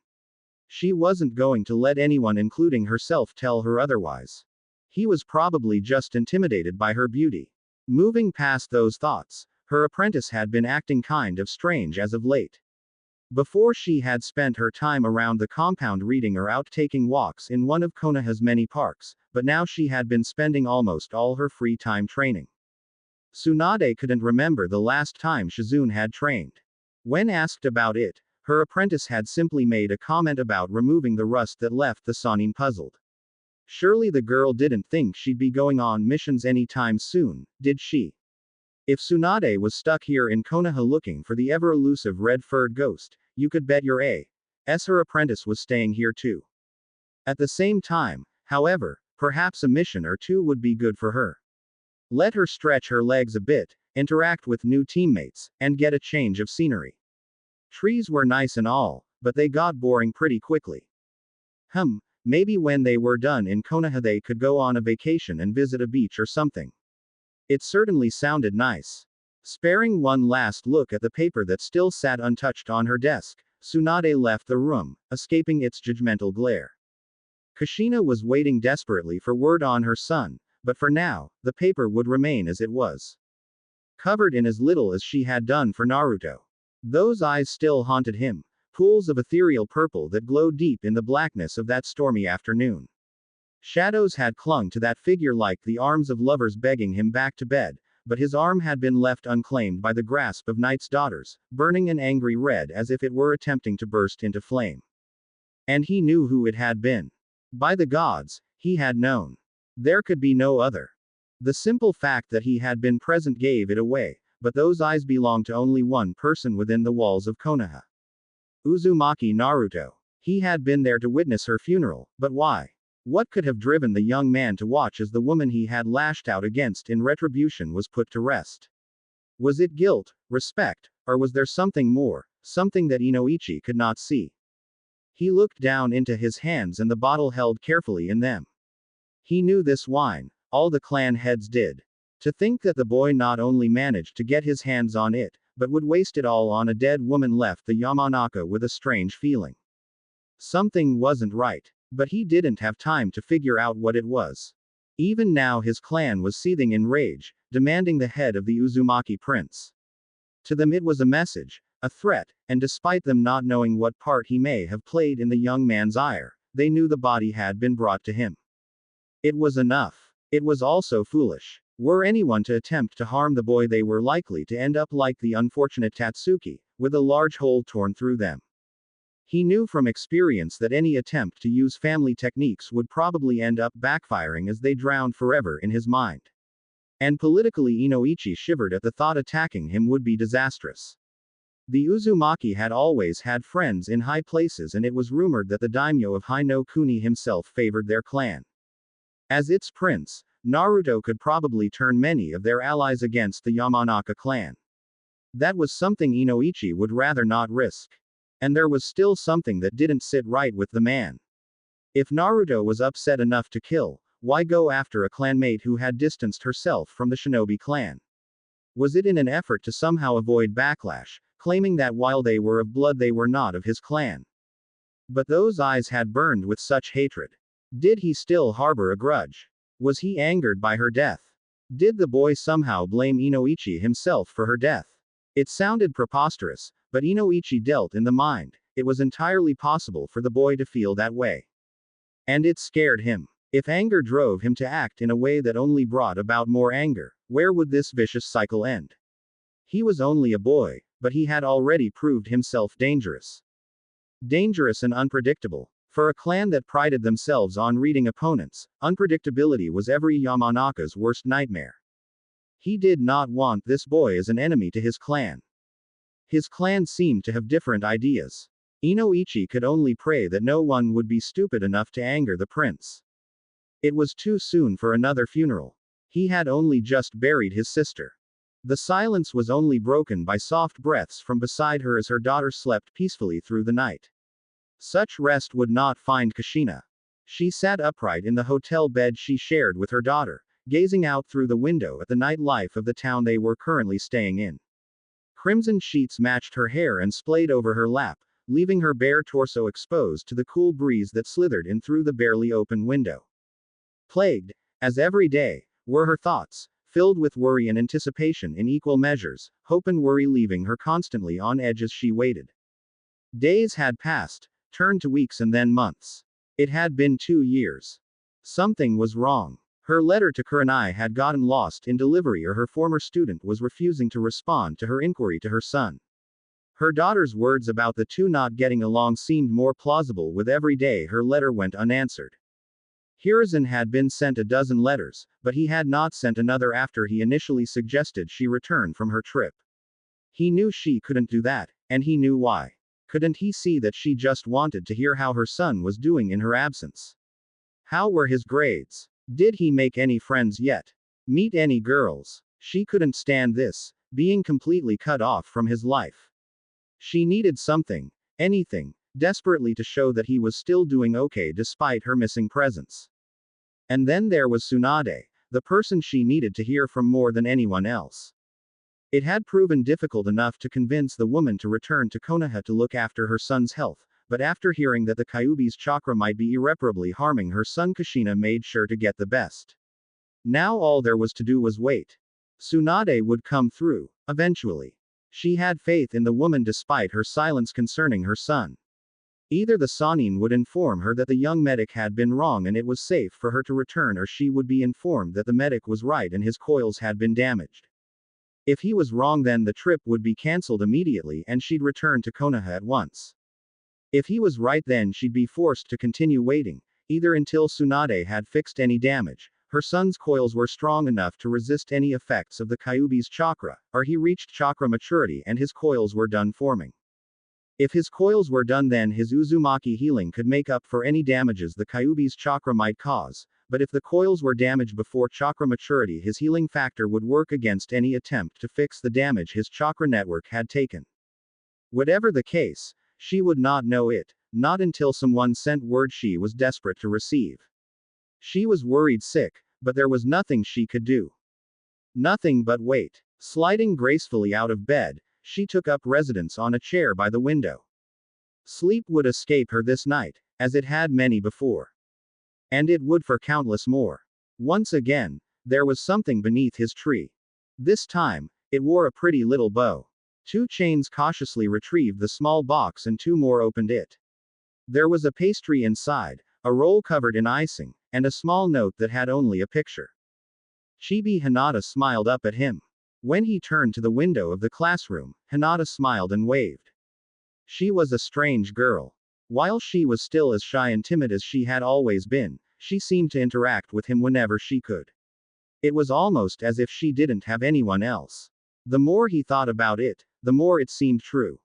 She wasn't going to let anyone, including herself, tell her otherwise. He was probably just intimidated by her beauty. Moving past those thoughts, her apprentice had been acting kind of strange as of late. Before, she had spent her time around the compound reading or out taking walks in one of Konoha's many parks, but now she had been spending almost all her free time training. Tsunade couldn't remember the last time Shizune had trained. When asked about it, her apprentice had simply made a comment about removing the rust that left the Sannin puzzled. Surely the girl didn't think she'd be going on missions anytime soon, did she? If Tsunade was stuck here in Konoha looking for the ever-elusive red-furred ghost, you could bet your ass her apprentice was staying here too. At the same time, however, perhaps a mission or two would be good for her. Let her stretch her legs a bit, interact with new teammates, and get a change of scenery. Trees were nice and all, but they got boring pretty quickly. Maybe when they were done in Konoha they could go on a vacation and visit a beach or something. It certainly sounded nice. Sparing one last look at the paper that still sat untouched on her desk, Tsunade left the room, escaping its judgmental glare. Kushina was waiting desperately for word on her son, but for now, the paper would remain as it was. Covered in as little as she had done for Naruto. Those eyes still haunted him, pools of ethereal purple that glowed deep in the blackness of that stormy afternoon. Shadows had clung to that figure like the arms of lovers begging him back to bed, but his arm had been left unclaimed by the grasp of Night's daughters, burning an angry red as if it were attempting to burst into flame. And he knew who it had been. By the gods, he had known. There could be no other. The simple fact that he had been present gave it away, but those eyes belonged to only one person within the walls of Konoha. Uzumaki Naruto. He had been there to witness her funeral, but why? What could have driven the young man to watch as the woman he had lashed out against in retribution was put to rest? Was it guilt, respect, or was there something more, something that Inoichi could not see? He looked down into his hands and the bottle held carefully in them. He knew this wine, all the clan heads did. To think that the boy not only managed to get his hands on it, but would waste it all on a dead woman left the Yamanaka with a strange feeling. Something wasn't right. But he didn't have time to figure out what it was. Even now his clan was seething in rage, demanding the head of the Uzumaki prince. To them it was a message, a threat, and despite them not knowing what part he may have played in the young man's ire, they knew the body had been brought to him. It was enough. It was also foolish. Were anyone to attempt to harm the boy, they were likely to end up like the unfortunate Tatsuki, with a large hole torn through them. He knew from experience that any attempt to use family techniques would probably end up backfiring as they drowned forever in his mind. And politically, Inoichi shivered at the thought attacking him would be disastrous. The Uzumaki had always had friends in high places, and it was rumored that the daimyo of Hai no Kuni himself favored their clan. As its prince, Naruto could probably turn many of their allies against the Yamanaka clan. That was something Inoichi would rather not risk. And there was still something that didn't sit right with the man. If Naruto was upset enough to kill, why go after a clanmate who had distanced herself from the shinobi clan? Was it in an effort to somehow avoid backlash, claiming that while they were of blood they were not of his clan? But those eyes had burned with such hatred. Did he still harbor a grudge? Was he angered by her death? Did the boy somehow blame Inoichi himself for her death? It sounded preposterous, but Inoichi dealt in the mind. It was entirely possible for the boy to feel that way. And it scared him. If anger drove him to act in a way that only brought about more anger, where would this vicious cycle end? He was only a boy, but he had already proved himself dangerous. Dangerous and unpredictable. For a clan that prided themselves on reading opponents, unpredictability was every Yamanaka's worst nightmare. He did not want this boy as an enemy to his clan. His clan seemed to have different ideas. Inoichi could only pray that no one would be stupid enough to anger the prince. It was too soon for another funeral. He had only just buried his sister. The silence was only broken by soft breaths from beside her as her daughter slept peacefully through the night. Such rest would not find Kushina. She sat upright in the hotel bed she shared with her daughter, gazing out through the window at the night life of the town they were currently staying in. Crimson sheets matched her hair and splayed over her lap, leaving her bare torso exposed to the cool breeze that slithered in through the barely open window. Plagued, as every day, were her thoughts, filled with worry and anticipation in equal measures, hope and worry leaving her constantly on edge as she waited. Days had passed, turned to weeks and then months. It had been 2 years. Something was wrong. Her letter to Kurenai had gotten lost in delivery, or her former student was refusing to respond to her inquiry to her son. Her daughter's words about the two not getting along seemed more plausible with every day her letter went unanswered. Hiruzen had been sent a dozen letters, but he had not sent another after he initially suggested she return from her trip. He knew she couldn't do that, and he knew why. Couldn't he see that she just wanted to hear how her son was doing in her absence? How were his grades? Did he make any friends yet? Meet any girls? She couldn't stand this, being completely cut off from his life. She needed something, anything, desperately to show that he was still doing okay despite her missing presence. And then there was Tsunade, the person she needed to hear from more than anyone else. It had proven difficult enough to convince the woman to return to Konoha to look after her son's health, but after hearing that the Kyuubi's chakra might be irreparably harming her son, Kushina made sure to get the best. Now all there was to do was wait. Tsunade would come through, eventually. She had faith in the woman despite her silence concerning her son. Either the Sanin would inform her that the young medic had been wrong and it was safe for her to return, or she would be informed that the medic was right and his coils had been damaged. If he was wrong, then the trip would be cancelled immediately and she'd return to Konoha at once. If he was right, then she'd be forced to continue waiting, either until Tsunade had fixed any damage, her son's coils were strong enough to resist any effects of the Kyuubi's chakra, or he reached chakra maturity and his coils were done forming. If his coils were done, then his Uzumaki healing could make up for any damages the Kyuubi's chakra might cause, but if the coils were damaged before chakra maturity, his healing factor would work against any attempt to fix the damage his chakra network had taken. Whatever the case, she would not know it, not until someone sent word she was desperate to receive. She was worried sick, but there was nothing she could do. Nothing but wait. Sliding gracefully out of bed, she took up residence on a chair by the window. Sleep would escape her this night, as it had many before. And it would for countless more. Once again, there was something beneath his tree. This time, it wore a pretty little bow. 2 chains cautiously retrieved the small box and 2 more opened it. There was a pastry inside, a roll covered in icing, and a small note that had only a picture. Chibi Hinata smiled up at him. When he turned to the window of the classroom, Hinata smiled and waved. She was a strange girl. While she was still as shy and timid as she had always been, she seemed to interact with him whenever she could. It was almost as if she didn't have anyone else. The more he thought about it, the more it seemed true.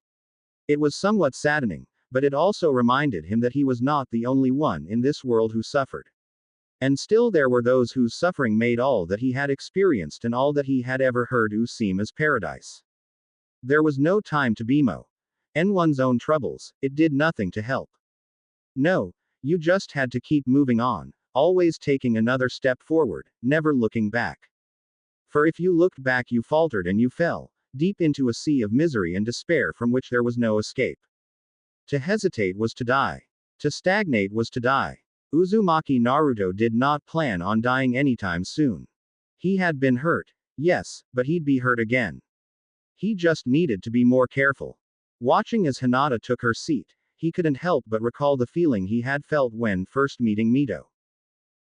It was somewhat saddening, but it also reminded him that he was not the only one in this world who suffered. And still there were those whose suffering made all that he had experienced and all that he had ever heard seem as paradise. There was no time to bemoan one's own troubles, it did nothing to help. No, you just had to keep moving on, always taking another step forward, never looking back. For if you looked back, you faltered and you fell deep into a sea of misery and despair from which there was no escape. To hesitate was to die. To stagnate was to die. Uzumaki Naruto did not plan on dying anytime soon. He had been hurt, yes, but he'd be hurt again. He just needed to be more careful. Watching as Hinata took her seat, he couldn't help but recall the feeling he had felt when first meeting Mito.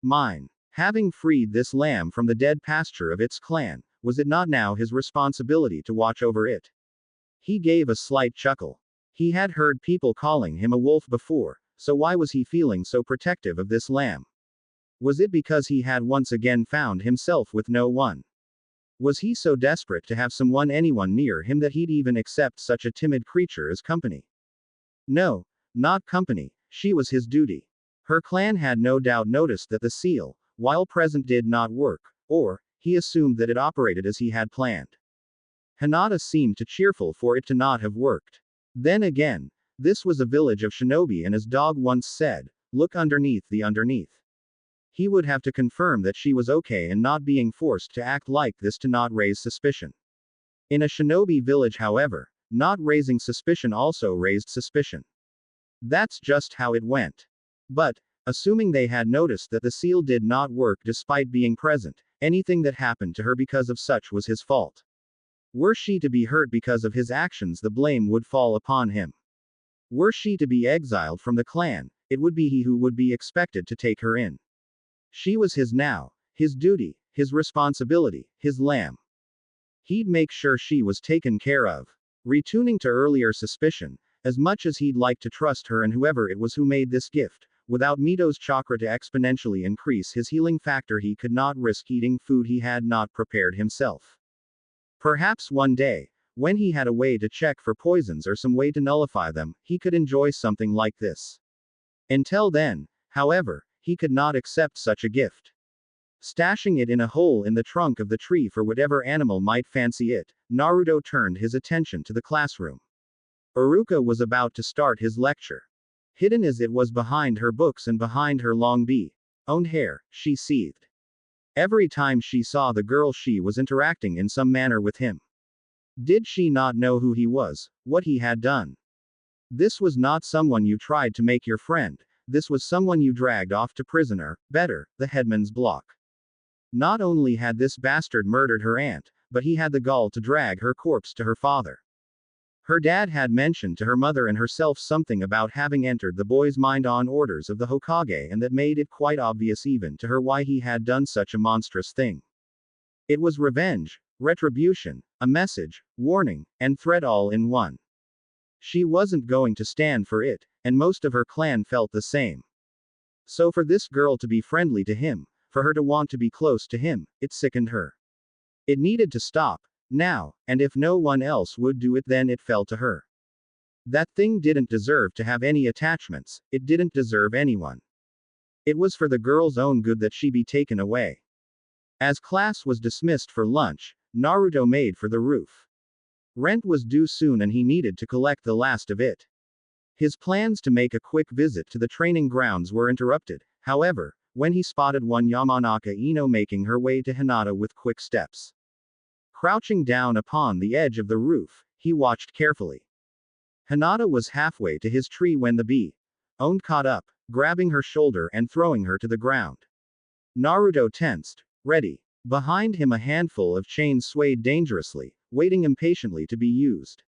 Mine. Having freed this lamb from the dead pasture of its clan, was it not now his responsibility to watch over it? He gave a slight chuckle. He had heard people calling him a wolf before, so why was he feeling so protective of this lamb? Was it because he had once again found himself with no one? Was he so desperate to have anyone near him that he'd even accept such a timid creature as company? No, not company, she was his duty. Her clan had no doubt noticed that the seal, while present, did not work, or, he assumed that it operated as he had planned. Hinata seemed too cheerful for it to not have worked. Then again, this was a village of shinobi, and as Dog once said, look underneath the underneath. He would have to confirm that she was okay and not being forced to act like this to not raise suspicion. In a shinobi village, however, not raising suspicion also raised suspicion. That's just how it went. But, assuming they had noticed that the seal did not work despite being present, anything that happened to her because of such was his fault. Were she to be hurt because of his actions, the blame would fall upon him. Were she to be exiled from the clan, it would be he who would be expected to take her in. She was his now, his duty, his responsibility, his lamb. He'd make sure she was taken care of. Retuning to earlier suspicion, as much as he'd like to trust her and whoever it was who made this gift, without Mito's chakra to exponentially increase his healing factor, he could not risk eating food he had not prepared himself. Perhaps one day, when he had a way to check for poisons or some way to nullify them, he could enjoy something like this. Until then, however, he could not accept such a gift. Stashing it in a hole in the trunk of the tree for whatever animal might fancy it, Naruto turned his attention to the classroom. Iruka was about to start his lecture. Hidden as it was behind her books and behind her long owned hair, she seethed. Every time she saw the girl, she was interacting in some manner with him. Did she not know who he was, what he had done? This was not someone you tried to make your friend, this was someone you dragged off to prison, or, better, the headman's block. Not only had this bastard murdered her aunt, but he had the gall to drag her corpse to her father. Her dad had mentioned to her mother and herself something about having entered the boy's mind on orders of the Hokage, and that made it quite obvious even to her why he had done such a monstrous thing. It was revenge, retribution, a message, warning, and threat all in one. She wasn't going to stand for it, and most of her clan felt the same. So for this girl to be friendly to him, for her to want to be close to him, it sickened her. It needed to stop, now, and if no one else would do it, then it fell to her. That thing didn't deserve to have any attachments, it didn't deserve anyone. It was for the girl's own good that she be taken away. As class was dismissed for lunch, Naruto made for the roof. Rent was due soon and he needed to collect the last of it. His plans to make a quick visit to the training grounds were interrupted, however, when he spotted one Yamanaka Ino making her way to Hinata with quick steps. Crouching down upon the edge of the roof, he watched carefully. Hinata was halfway to his tree when the owned caught up, grabbing her shoulder and throwing her to the ground. Naruto tensed, ready. Behind him a handful of chains swayed dangerously, waiting impatiently to be used.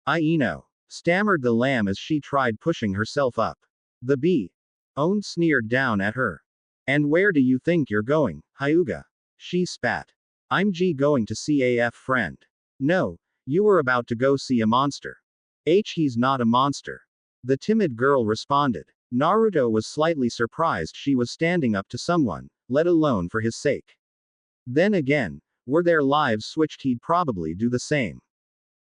Ino, stammered the lamb as she tried pushing herself up. The owned sneered down at her. And where do you think you're going, Hyuga? She spat. I'm going to see AF friend. No, you were about to go see a monster. He's not a monster. The timid girl responded. Naruto was slightly surprised she was standing up to someone, let alone for his sake. Then again, were their lives switched, he'd probably do the same.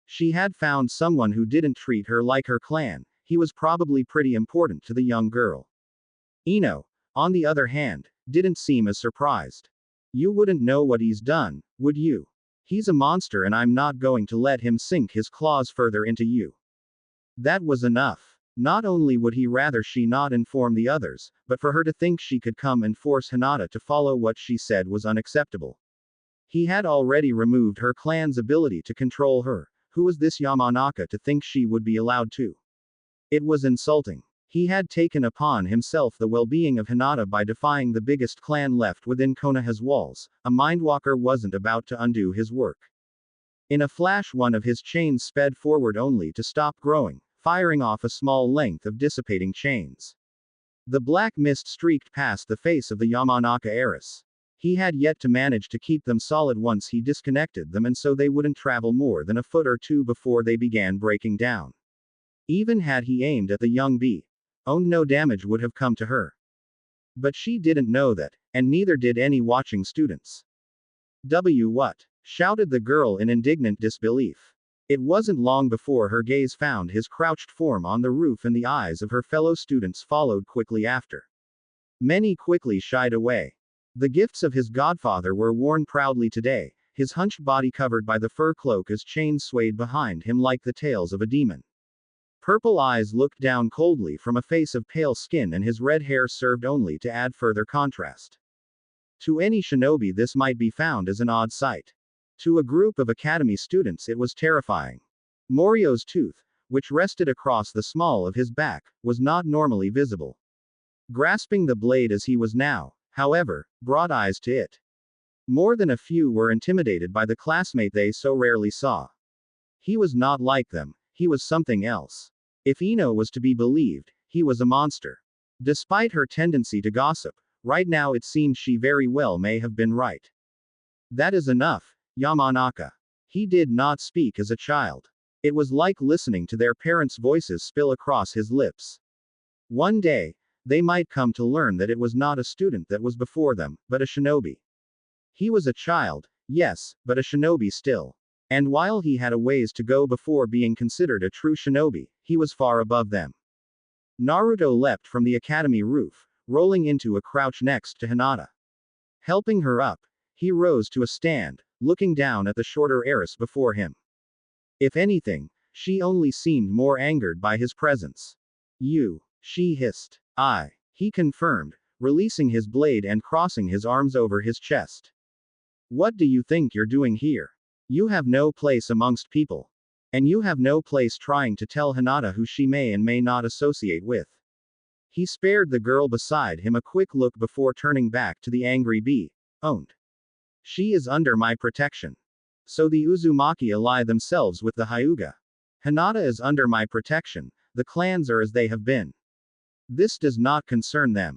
She had found someone who didn't treat her like her clan, he was probably pretty important to the young girl. Ino, on the other hand, didn't seem as surprised. You wouldn't know what he's done, would you? He's a monster and I'm not going to let him sink his claws further into you. That was enough. Not only would he rather she not inform the others, but for her to think she could come and force Hinata to follow what she said was unacceptable. He had already removed her clan's ability to control her. Who was this Yamanaka to think she would be allowed to? It was insulting. He had taken upon himself the well-being of Hinata by defying the biggest clan left within Konoha's walls. A mindwalker wasn't about to undo his work. In a flash, one of his chains sped forward only to stop growing, firing off a small length of dissipating chains. The black mist streaked past the face of the Yamanaka heiress. He had yet to manage to keep them solid once he disconnected them, and so they wouldn't travel more than a foot or two before they began breaking down. Even had he aimed at the young owned, no damage would have come to her. But she didn't know that, and neither did any watching students. What? Shouted the girl in indignant disbelief. It wasn't long before her gaze found his crouched form on the roof, and the eyes of her fellow students followed quickly after. Many quickly shied away. The gifts of his godfather were worn proudly today, his hunched body covered by the fur cloak as chains swayed behind him like the tails of a demon. Purple eyes looked down coldly from a face of pale skin, and his red hair served only to add further contrast. To any shinobi this might be found as an odd sight. To a group of academy students it was terrifying. Morio's tooth, which rested across the small of his back, was not normally visible. Grasping the blade as he was now, however, brought eyes to it. More than a few were intimidated by the classmate they so rarely saw. He was not like them, he was something else. If Ino was to be believed, he was a monster. Despite her tendency to gossip, right now it seemed she very well may have been right. That is enough, Yamanaka. He did not speak as a child. It was like listening to their parents' voices spill across his lips. One day, they might come to learn that it was not a student that was before them, but a shinobi. He was a child, yes, but a shinobi still. And while he had a ways to go before being considered a true shinobi, he was far above them. Naruto leapt from the academy roof, rolling into a crouch next to Hinata. Helping her up, he rose to a stand, looking down at the shorter heiress before him. If anything, she only seemed more angered by his presence. You, she hissed. I, he confirmed, releasing his blade and crossing his arms over his chest. What do you think you're doing here? You have no place amongst people. And you have no place trying to tell Hinata who she may and may not associate with. He spared the girl beside him a quick look before turning back to the angry bee. Owned. She is under my protection. So the Uzumaki ally themselves with the Hyuga. Hinata is under my protection, the clans are as they have been. This does not concern them.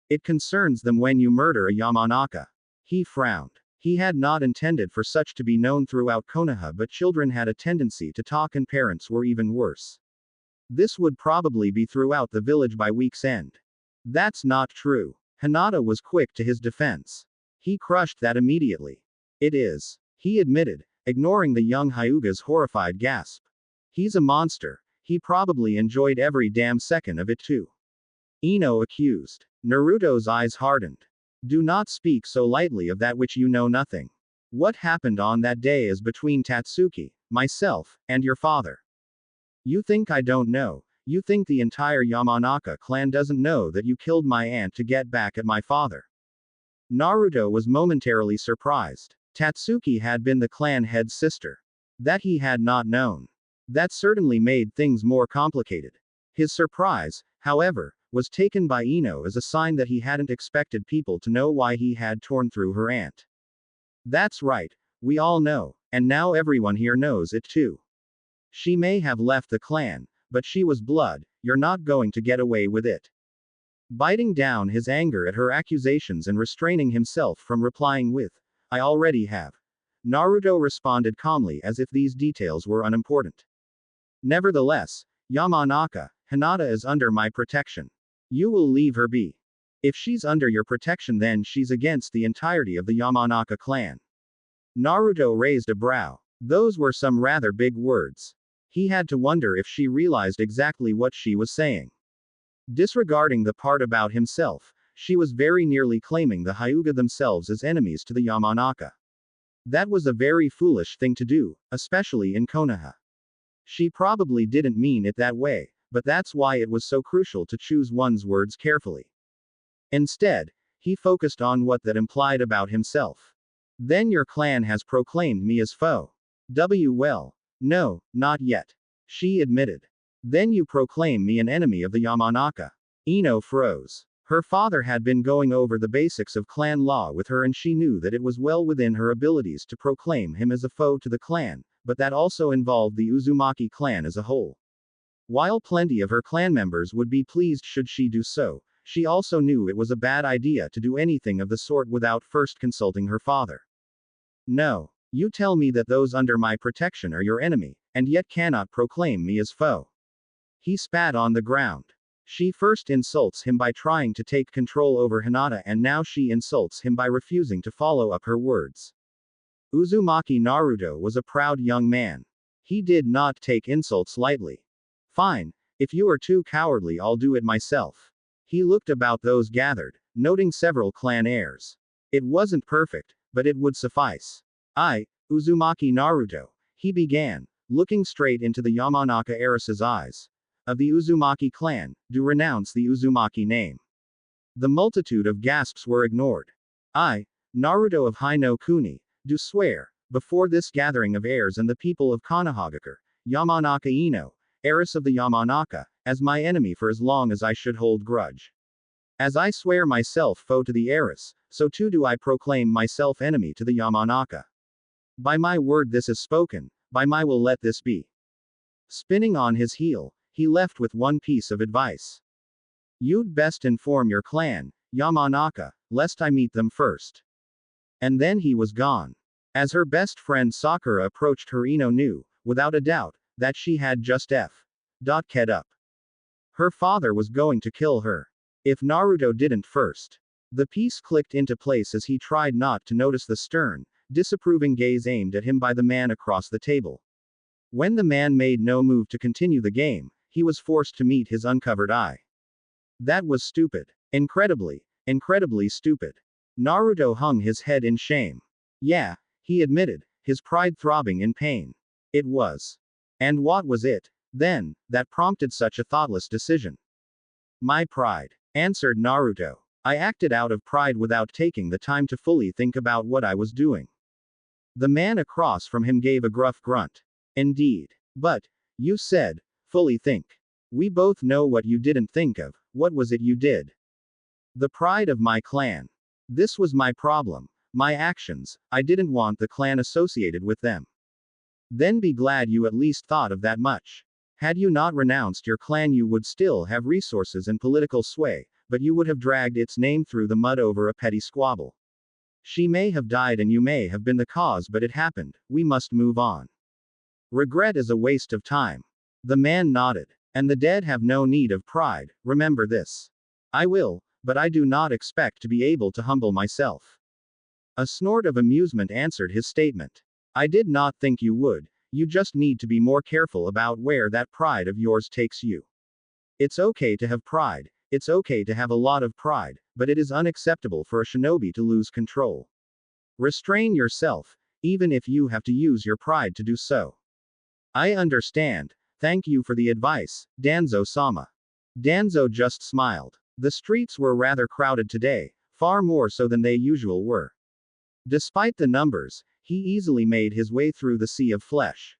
It concerns them when you murder a Yamanaka. He frowned. He had not intended for such to be known throughout Konoha, but children had a tendency to talk and parents were even worse. This would probably be throughout the village by week's end. That's not true. Hinata was quick to his defense. He crushed that immediately. It is, he admitted, ignoring the young Hyuga's horrified gasp. He's a monster. He probably enjoyed every damn second of it too. Ino accused. Naruto's eyes hardened. Do not speak so lightly of that which you know nothing. What happened on that day is between Tatsuki, myself, and your father. You think I don't know, you think the entire Yamanaka clan doesn't know that you killed my aunt to get back at my father. Naruto was momentarily surprised. Tatsuki had been the clan head's sister. That he had not known. That certainly made things more complicated. His surprise, however, was taken by Ino as a sign that he hadn't expected people to know why he had torn through her aunt. That's right, we all know, and now everyone here knows it too. She may have left the clan, but she was blood, you're not going to get away with it. Biting down his anger at her accusations and restraining himself from replying with, I already have. Naruto responded calmly as if these details were unimportant. Nevertheless, Yamanaka, Hinata is under my protection. You will leave her be. If she's under your protection, then she's against the entirety of the Yamanaka clan. Naruto raised a brow. Those were some rather big words. He had to wonder if she realized exactly what she was saying. Disregarding the part about himself, she was very nearly claiming the Hyuga themselves as enemies to the Yamanaka. That was a very foolish thing to do, especially in Konoha. She probably didn't mean it that way, but that's why it was so crucial to choose one's words carefully. Instead, he focused on what that implied about himself. Then your clan has proclaimed me as foe. Well, no, not yet. She admitted. Then you proclaim me an enemy of the Yamanaka. Ino froze. Her father had been going over the basics of clan law with her, and she knew that it was well within her abilities to proclaim him as a foe to the clan, but that also involved the Uzumaki clan as a whole. While plenty of her clan members would be pleased should she do so, she also knew it was a bad idea to do anything of the sort without first consulting her father. No, you tell me that those under my protection are your enemy, and yet cannot proclaim me as foe. He spat on the ground. She first insults him by trying to take control over Hinata, and now she insults him by refusing to follow up her words. Uzumaki Naruto was a proud young man. He did not take insults lightly. Fine, if you are too cowardly, I'll do it myself. He looked about those gathered, noting several clan heirs. It wasn't perfect, but it would suffice. I, Uzumaki Naruto, he began, looking straight into the Yamanaka heiress's eyes. of the Uzumaki clan, do renounce the Uzumaki name. The multitude of gasps were ignored. I, Naruto of Hai no Kuni, do swear, before this gathering of heirs and the people of Konohagakure, Yamanaka Ino, heiress of the Yamanaka, as my enemy for as long as I should hold grudge. As I swear myself foe to the heiress, so too do I proclaim myself enemy to the Yamanaka. By my word this is spoken, by my will let this be. Spinning on his heel, he left with one piece of advice. You'd best inform your clan, Yamanaka, lest I meet them first. And then he was gone. As her best friend Sakura approached her, Ino knew, without a doubt, that she had just ked up. Her father was going to kill her. If Naruto didn't first. The piece clicked into place as he tried not to notice the stern, disapproving gaze aimed at him by the man across the table. When the man made no move to continue the game, he was forced to meet his uncovered eye. That was stupid. Incredibly stupid. Naruto hung his head in shame. Yeah, he admitted, his pride throbbing in pain. It was. And what was it, then, that prompted such a thoughtless decision? My pride, answered Naruto. I acted out of pride without taking the time to fully think about what I was doing. The man across from him gave a gruff grunt. Indeed. But, you said, fully think. We both know what you didn't think of. What was it you did? The pride of my clan. This was my problem. My actions, I didn't want the clan associated with them. Then be glad you at least thought of that much. Had you not renounced your clan, you would still have resources and political sway, but you would have dragged its name through the mud over a petty squabble. She may have died and you may have been the cause, but it happened. We must move on. Regret is a waste of time. The man nodded. And the dead have no need of pride, remember this. I will, but I do not expect to be able to humble myself. A snort of amusement answered his statement. I did not think you would, you just need to be more careful about where that pride of yours takes you. It's okay to have pride, it's okay to have a lot of pride, but it is unacceptable for a shinobi to lose control. Restrain yourself, even if you have to use your pride to do so. I understand. Thank you for the advice, Danzo-sama. Danzo just smiled. The streets were rather crowded today, far more so than they usually were. Despite the numbers, he easily made his way through the sea of flesh.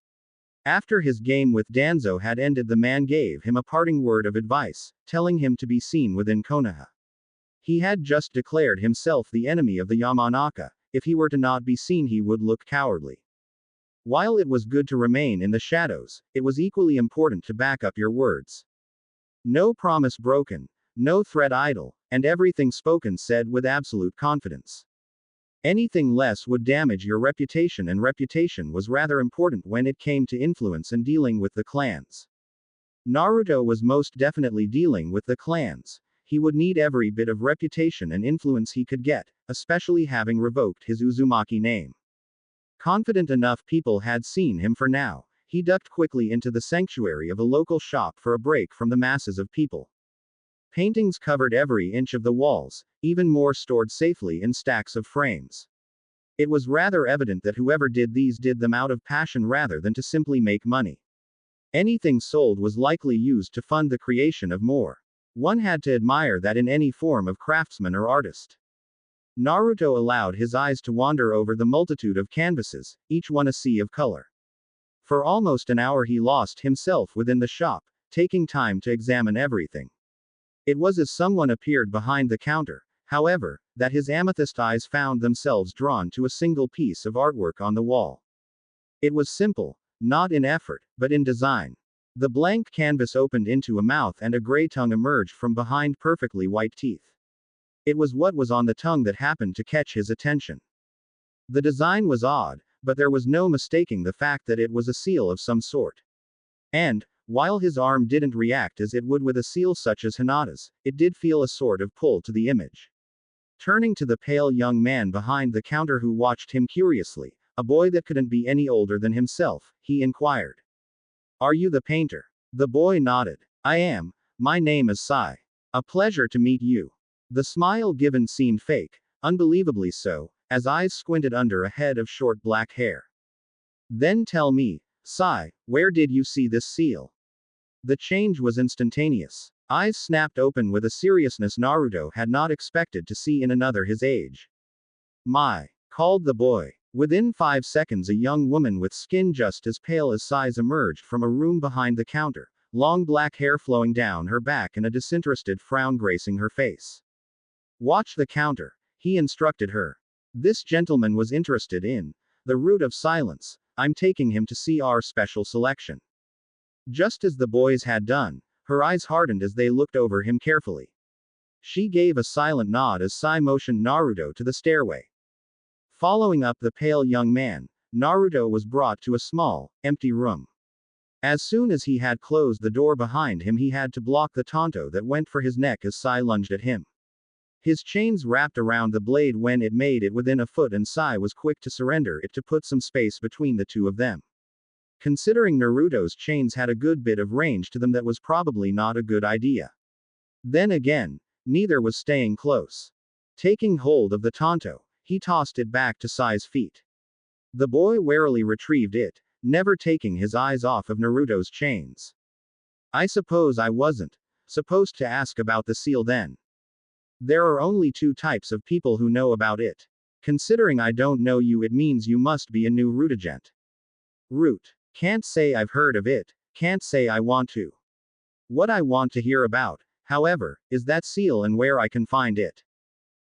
After his game with Danzo had ended, the man gave him a parting word of advice, telling him to be seen within Konoha. He had just declared himself the enemy of the Yamanaka. If he were to not be seen, he would look cowardly. While it was good to remain in the shadows, it was equally important to back up your words. No promise broken, no threat idle, and everything spoken said with absolute confidence. Anything less would damage your reputation, and reputation was rather important when it came to influence and dealing with the clans. Naruto was most definitely dealing with the clans. He would need every bit of reputation and influence he could get, especially having revoked his Uzumaki name. Confident enough people had seen him for now, he ducked quickly into the sanctuary of a local shop for a break from the masses of people. Paintings covered every inch of the walls, even more stored safely in stacks of frames. It was rather evident that whoever did these did them out of passion rather than to simply make money. Anything sold was likely used to fund the creation of more. One had to admire that in any form of craftsman or artist. Naruto allowed his eyes to wander over the multitude of canvases, each one a sea of color. For almost an hour he lost himself within the shop, taking time to examine everything. It was as someone appeared behind the counter, however, that his amethyst eyes found themselves drawn to a single piece of artwork on the wall. It was simple, not in effort, but in design. The blank canvas opened into a mouth and a gray tongue emerged from behind perfectly white teeth. It was what was on the tongue that happened to catch his attention. The design was odd, but there was no mistaking the fact that it was a seal of some sort. And, while his arm didn't react as it would with a seal such as Hinata's, it did feel a sort of pull to the image. Turning to the pale young man behind the counter who watched him curiously, a boy that couldn't be any older than himself, he inquired. Are you the painter? The boy nodded. I am. My name is Sai. A pleasure to meet you. The smile given seemed fake, unbelievably so, as eyes squinted under a head of short black hair. Then tell me, Sai, where did you see this seal? The change was instantaneous. Eyes snapped open with a seriousness Naruto had not expected to see in another his age. "My!" called the boy. Within 5 seconds, a young woman with skin just as pale as Sai's emerged from a room behind the counter, long black hair flowing down her back and a disinterested frown gracing her face. "Watch the counter," he instructed her. "This gentleman was interested in the root of silence. I'm taking him to see our special selection." Just as the boys had done, her eyes hardened as they looked over him carefully. She gave a silent nod as Sai motioned Naruto to the stairway. Following up the pale young man, Naruto was brought to a small, empty room. As soon as he had closed the door behind him, he had to block the tanto that went for his neck as Sai lunged at him. His chains wrapped around the blade when it made it within a foot, and Sai was quick to surrender it to put some space between the two of them. Considering Naruto's chains had a good bit of range to them, that was probably not a good idea. Then again, neither was staying close. Taking hold of the tanto, he tossed it back to Sai's feet. The boy warily retrieved it, never taking his eyes off of Naruto's chains. "I suppose I wasn't supposed to ask about the seal then. There are only two types of people who know about it. Considering I don't know you, it means you must be a new rootagent." "Root. Can't say I've heard of it, can't say I want to. What I want to hear about, however, is that seal and where I can find it."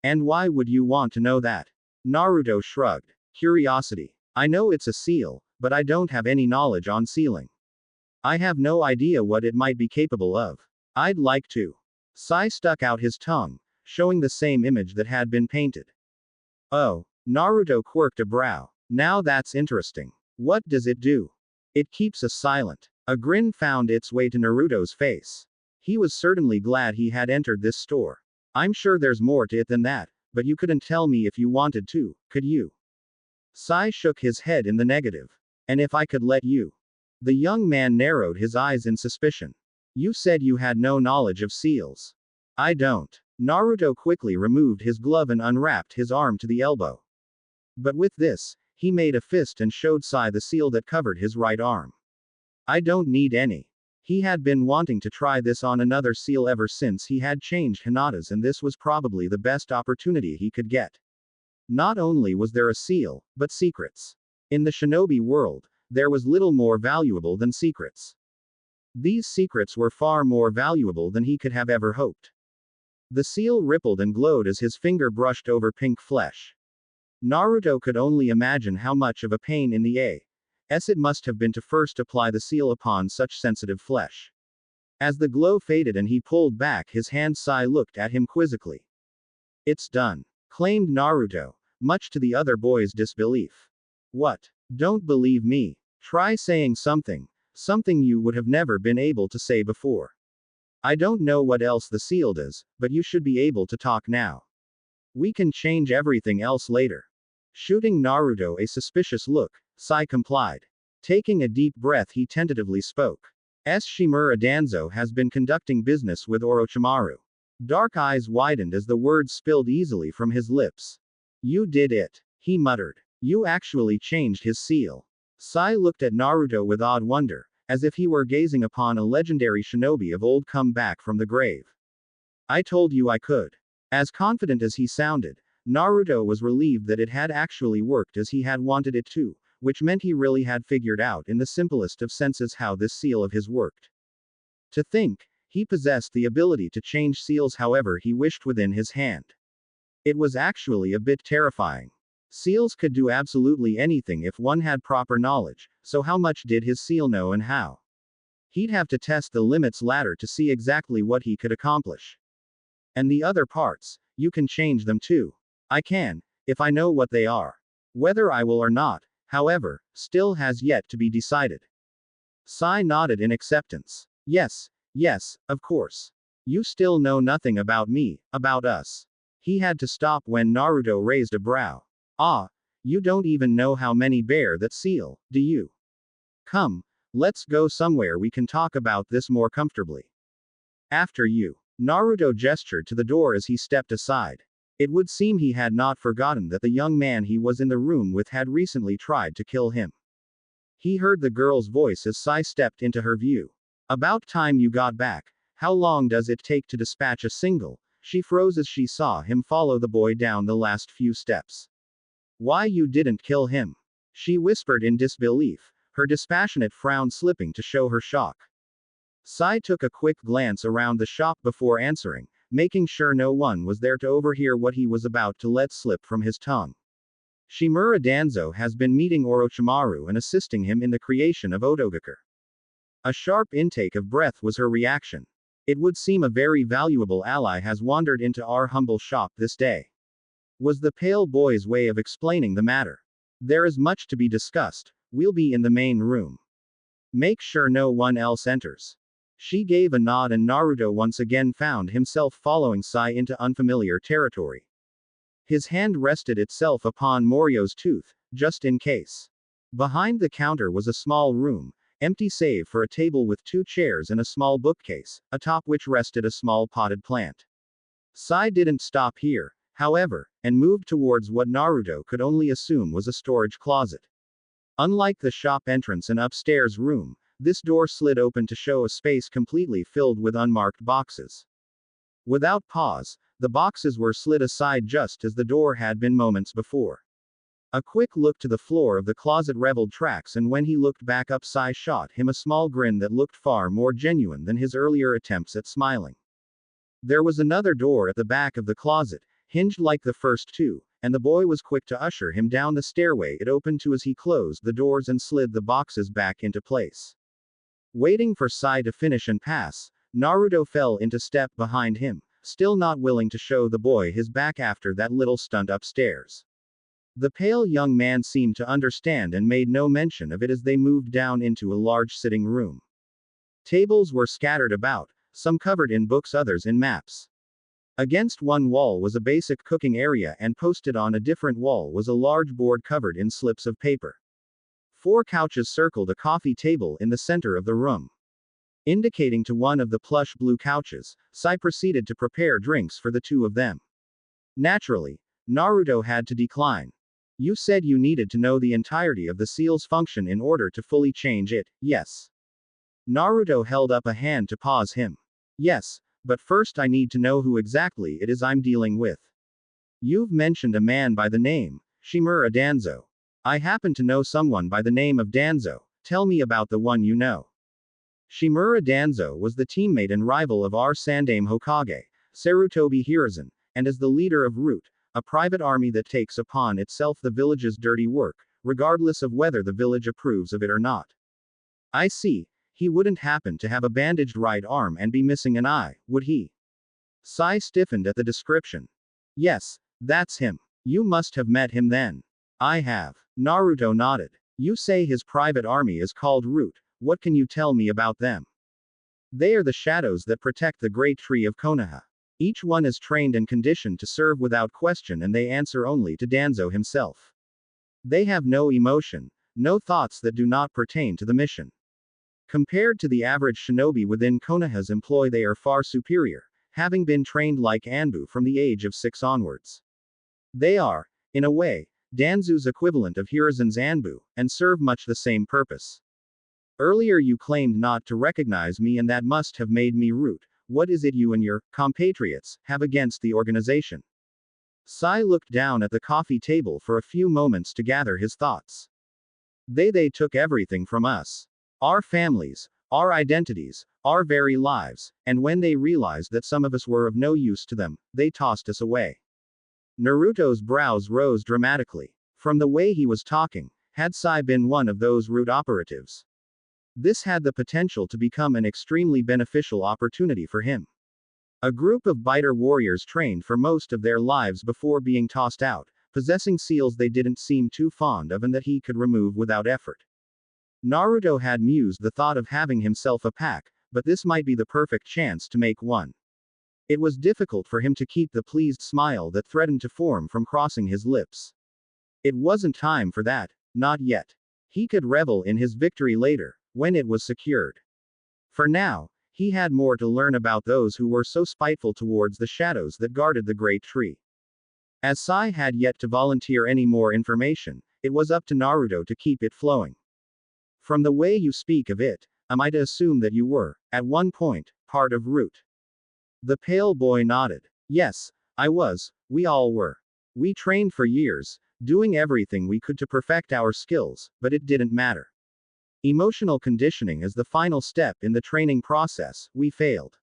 "And why would you want to know that?" Naruto shrugged. "Curiosity. I know it's a seal, but I don't have any knowledge on sealing. I have no idea what it might be capable of. I'd like to." Sai stuck out his tongue, showing the same image that had been painted. "Oh." Naruto quirked a brow. "Now that's interesting. What does it do?" "It keeps us silent." A grin found its way to Naruto's face. He was certainly glad he had entered this store. "I'm sure there's more to it than that, but you couldn't tell me if you wanted to, could you?" Sai shook his head in the negative. "And if I could let you?" The young man narrowed his eyes in suspicion. "You said you had no knowledge of seals." "I don't." Naruto quickly removed his glove and unwrapped his arm to the elbow. But with this, he made a fist and showed Sai the seal that covered his right arm. "I don't need any." He had been wanting to try this on another seal ever since he had changed Hinata's, and this was probably the best opportunity he could get. Not only was there a seal, but secrets. In the shinobi world, there was little more valuable than secrets. These secrets were far more valuable than he could have ever hoped. The seal rippled and glowed as his finger brushed over pink flesh. Naruto could only imagine how much of a pain in the ass it must have been to first apply the seal upon such sensitive flesh. As the glow faded and he pulled back his hand, Sai looked at him quizzically. "It's done," claimed Naruto, much to the other boy's disbelief. "What? Don't believe me? Try saying something you would have never been able to say before. I don't know what else the seal does, but you should be able to talk now. We can change everything else later." Shooting Naruto a suspicious look, Sai complied. Taking a deep breath, he tentatively spoke. "Shimura Danzo has been conducting business with Orochimaru." Dark eyes widened as the words spilled easily from his lips. "You did it," he muttered. "You actually changed his seal." Sai looked at Naruto with odd wonder, as if he were gazing upon a legendary shinobi of old come back from the grave. "I told you I could." As confident as he sounded, Naruto was relieved that it had actually worked as he had wanted it to, which meant he really had figured out in the simplest of senses how this seal of his worked. To think, he possessed the ability to change seals however he wished within his hand. It was actually a bit terrifying. Seals could do absolutely anything if one had proper knowledge, so how much did his seal know and how? He'd have to test the limits ladder to see exactly what he could accomplish. "And the other parts, you can change them too." "I can, if I know what they are. Whether I will or not, however, still has yet to be decided." Sai nodded in acceptance. Yes, of course. You still know nothing about me, about us." He had to stop when Naruto raised a brow. "Ah, you don't even know how many bear that seal, do you? Come, let's go somewhere we can talk about this more comfortably." "After you." Naruto gestured to the door as he stepped aside. It would seem he had not forgotten that the young man he was in the room with had recently tried to kill him. He heard the girl's voice as Sai stepped into her view. About time you got back. How long does it take to dispatch a single? She froze as she saw him follow the boy down the last few steps. Why you didn't kill him? She whispered in disbelief, her dispassionate frown slipping to show her shock. Sai took a quick glance around the shop before answering, making sure no one was there to overhear what he was about to let slip from his tongue. Shimura Danzo has been meeting Orochimaru and assisting him in the creation of Otogaku. A sharp intake of breath was her reaction. It would seem a very valuable ally has wandered into our humble shop this day. Was the pale boy's way of explaining the matter. There is much to be discussed. We'll be in the main room. Make sure no one else enters. She gave a nod and Naruto once again found himself following Sai into unfamiliar territory. His hand rested itself upon Morio's tooth, just in case. Behind the counter was a small room, empty save for a table with 2 chairs and a small bookcase, atop which rested a small potted plant. Sai didn't stop here, however, and moved towards what Naruto could only assume was a storage closet. Unlike the shop entrance and upstairs room, this door slid open to show a space completely filled with unmarked boxes. Without pause, the boxes were slid aside just as the door had been moments before. A quick look to the floor of the closet revealed tracks, and when he looked back up, Sai shot him a small grin that looked far more genuine than his earlier attempts at smiling. There was another door at the back of the closet, hinged like the first 2, and the boy was quick to usher him down the stairway it opened to as he closed the doors and slid the boxes back into place. Waiting for Sai to finish and pass, Naruto fell into step behind him, still not willing to show the boy his back after that little stunt upstairs. The pale young man seemed to understand and made no mention of it as they moved down into a large sitting room. Tables were scattered about, some covered in books, others in maps. Against one wall was a basic cooking area, and posted on a different wall was a large board covered in slips of paper. 4 couches circled a coffee table in the center of the room. Indicating to one of the plush blue couches, Sai proceeded to prepare drinks for the 2 of them. Naturally, Naruto had to decline. You said you needed to know the entirety of the seal's function in order to fully change it, yes? Naruto held up a hand to pause him. Yes, but first I need to know who exactly it is I'm dealing with. You've mentioned a man by the name Shimura Danzo. I happen to know someone by the name of Danzo. Tell me about the one you know. Shimura Danzo was the teammate and rival of our Sandaime Hokage, Sarutobi Hiruzen, and is the leader of Root, a private army that takes upon itself the village's dirty work, regardless of whether the village approves of it or not. I see. He wouldn't happen to have a bandaged right arm and be missing an eye, would he? Sai stiffened at the description. Yes, that's him. You must have met him then. I have. Naruto nodded. You say his private army is called Root. What can you tell me about them? They are the shadows that protect the great tree of Konoha. Each one is trained and conditioned to serve without question, and they answer only to Danzo himself. They have no emotion, no thoughts that do not pertain to the mission. Compared to the average shinobi within Konoha's employ, they are far superior, having been trained like Anbu from the age of 6 onwards. They are, in a way, Danzu's equivalent of Hiruzen's Anbu, and serve much the same purpose. Earlier you claimed not to recognize me, and that must have made me Root. What is it you and your compatriots have against the organization? Sai looked down at the coffee table for a few moments to gather his thoughts. They took everything from us. Our families, our identities, our very lives, and when they realized that some of us were of no use to them, they tossed us away. Naruto's brows rose dramatically. From the way he was talking, had Sai been one of those Root operatives? This had the potential to become an extremely beneficial opportunity for him. A group of biter warriors trained for most of their lives before being tossed out, possessing seals they didn't seem too fond of and that he could remove without effort. Naruto had mused the thought of having himself a pack, but this might be the perfect chance to make one. It was difficult for him to keep the pleased smile that threatened to form from crossing his lips. It wasn't time for that, not yet. He could revel in his victory later, when it was secured. For now, he had more to learn about those who were so spiteful towards the shadows that guarded the great tree. As Sai had yet to volunteer any more information, it was up to Naruto to keep it flowing. From the way you speak of it, am I to assume that you were, at one point, part of Root? The pale boy nodded. Yes, I was, we all were. We trained for years, doing everything we could to perfect our skills, but it didn't matter. Emotional conditioning is the final step in the training process. We failed.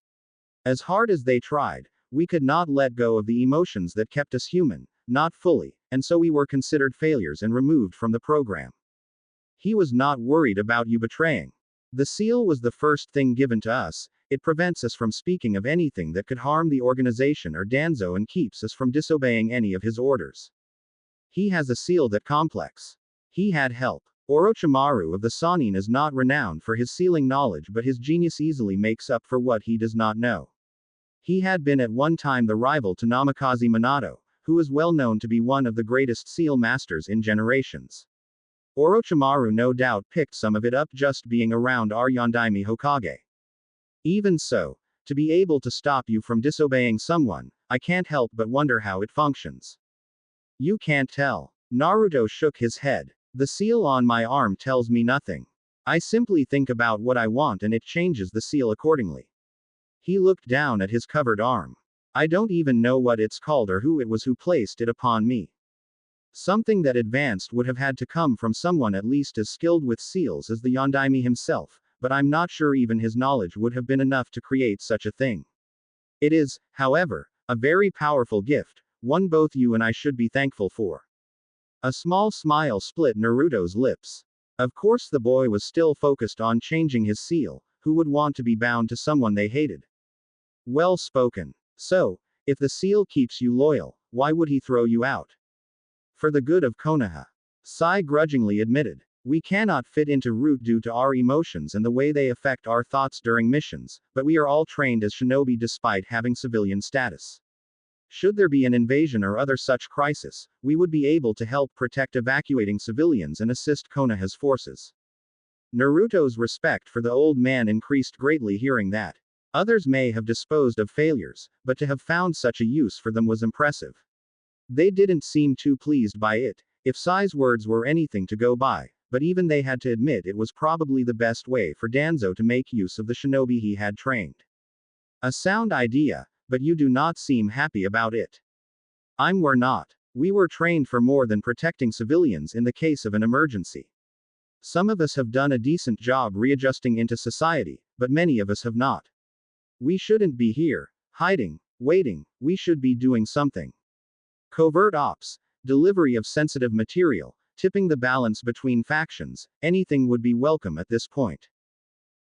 As hard as they tried, we could not let go of the emotions that kept us human, not fully, and so we were considered failures and removed from the program. He was not worried about you betraying. The seal was the first thing given to us. It prevents us from speaking of anything that could harm the organization or Danzo and keeps us from disobeying any of his orders. He has a seal that complex. He had help. Orochimaru of the Sannin is not renowned for his sealing knowledge, but his genius easily makes up for what he does not know. He had been at one time the rival to Namikaze Minato, who is well known to be one of the greatest seal masters in generations. Orochimaru no doubt picked some of it up just being around our Yondaime Hokage. Even so, to be able to stop you from disobeying someone, I can't help but wonder how it functions. You can't tell. Naruto shook his head. The seal on my arm tells me nothing. I simply think about what I want and it changes the seal accordingly. He looked down at his covered arm. I don't even know what it's called or who it was who placed it upon me. Something that advanced would have had to come from someone at least as skilled with seals as the Yondaime himself, but I'm not sure even his knowledge would have been enough to create such a thing. It is, however, a very powerful gift, one both you and I should be thankful for. A small smile split Naruto's lips. Of course the boy was still focused on changing his seal, who would want to be bound to someone they hated? Well spoken. So, if the seal keeps you loyal, why would he throw you out? For the good of Konoha. Sai grudgingly admitted. We cannot fit into Root due to our emotions and the way they affect our thoughts during missions, but we are all trained as shinobi despite having civilian status. Should there be an invasion or other such crisis, we would be able to help protect evacuating civilians and assist Konoha's forces. Naruto's respect for the old man increased greatly hearing that. Others may have disposed of failures, but to have found such a use for them was impressive. They didn't seem too pleased by it, if Sai's words were anything to go by, but even they had to admit it was probably the best way for Danzo to make use of the shinobi he had trained. A sound idea, but you do not seem happy about it. We're not. We were trained for more than protecting civilians in the case of an emergency. Some of us have done a decent job readjusting into society, but many of us have not. We shouldn't be here, hiding, waiting, we should be doing something. Covert ops, delivery of sensitive material, tipping the balance between factions, anything would be welcome at this point.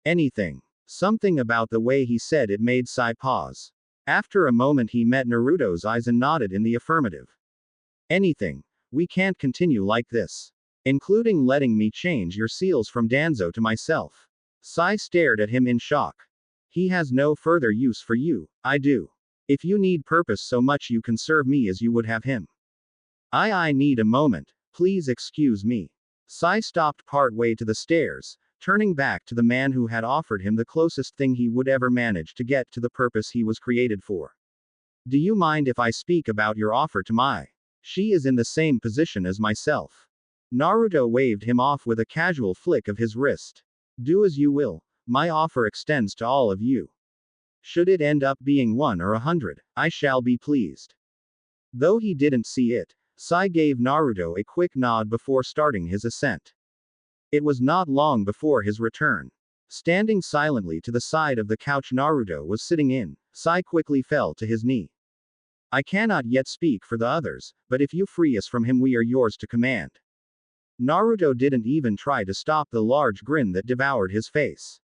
Anything. Something about the way he said it made Sai pause. After a moment he met Naruto's eyes and nodded in the affirmative. Anything. We can't continue like this. Including letting me change your seals from Danzo to myself. Sai stared at him in shock. He has no further use for you, I do. If you need purpose so much you can serve me as you would have him. I need a moment, please excuse me. Sai stopped part way to the stairs, turning back to the man who had offered him the closest thing he would ever manage to get to the purpose he was created for. Do you mind if I speak about your offer to Mai? She is in the same position as myself. Naruto waved him off with a casual flick of his wrist. Do as you will, my offer extends to all of you. Should it end up being 1 or 100, I shall be pleased. Though he didn't see it, Sai gave Naruto a quick nod before starting his ascent. It was not long before his return. Standing silently to the side of the couch Naruto was sitting in, Sai quickly fell to his knee. I cannot yet speak for the others, but if you free us from him we are yours to command. Naruto didn't even try to stop the large grin that devoured his face.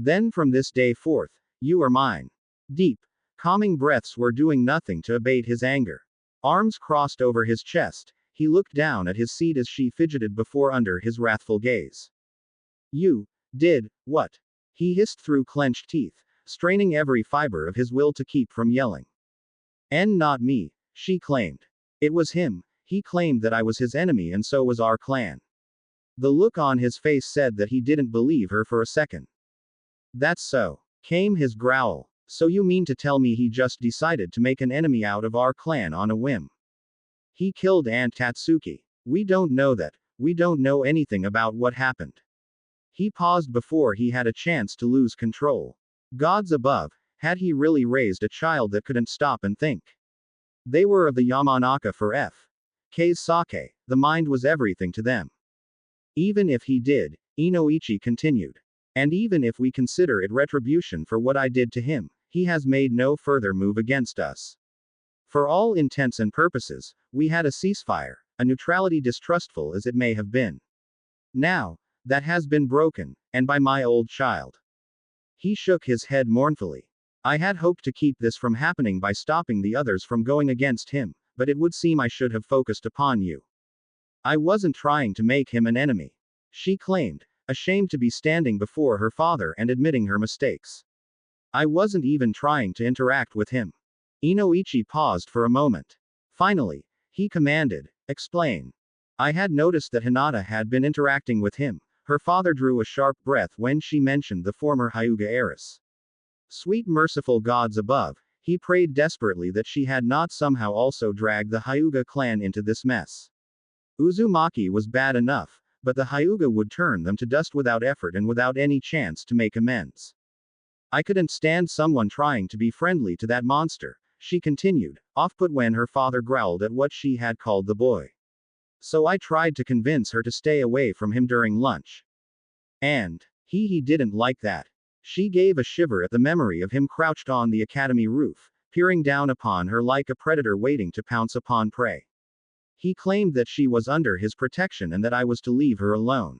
Then from this day forth, you are mine. Deep, calming breaths were doing nothing to abate his anger. Arms crossed over his chest, he looked down at his seat as she fidgeted before under his wrathful gaze. You did what? He hissed through clenched teeth, straining every fiber of his will to keep from yelling. And not me, she claimed. It was him, he claimed that I was his enemy and so was our clan. The look on his face said that he didn't believe her for a second. That's so. Came his growl. So you mean to tell me he just decided to make an enemy out of our clan on a whim? He killed Aunt Tatsuki. We don't know that. We don't know anything about what happened. He paused before he had a chance to lose control. Gods above, had he really raised a child that couldn't stop and think? They were of the Yamanaka for F.K's sake, the mind was everything to them. Even if he did, Inoichi continued. And even if we consider it retribution for what I did to him, he has made no further move against us. For all intents and purposes, we had a ceasefire, a neutrality distrustful as it may have been. Now, that has been broken, and by my old child. He shook his head mournfully. I had hoped to keep this from happening by stopping the others from going against him, but it would seem I should have focused upon you. I wasn't trying to make him an enemy. She claimed, ashamed to be standing before her father and admitting her mistakes. I wasn't even trying to interact with him. Inoichi paused for a moment. Finally, he commanded, explain. I had noticed that Hinata had been interacting with him. Her father drew a sharp breath when she mentioned the former Hyuga heiress. Sweet merciful gods above, he prayed desperately that she had not somehow also dragged the Hyuga clan into this mess. Uzumaki was bad enough, but the Hyuga would turn them to dust without effort and without any chance to make amends. I couldn't stand someone trying to be friendly to that monster, she continued, off-put when her father growled at what she had called the boy. So I tried to convince her to stay away from him during lunch. And he didn't like that. She gave a shiver at the memory of him crouched on the academy roof, peering down upon her like a predator waiting to pounce upon prey. He claimed that she was under his protection and that I was to leave her alone.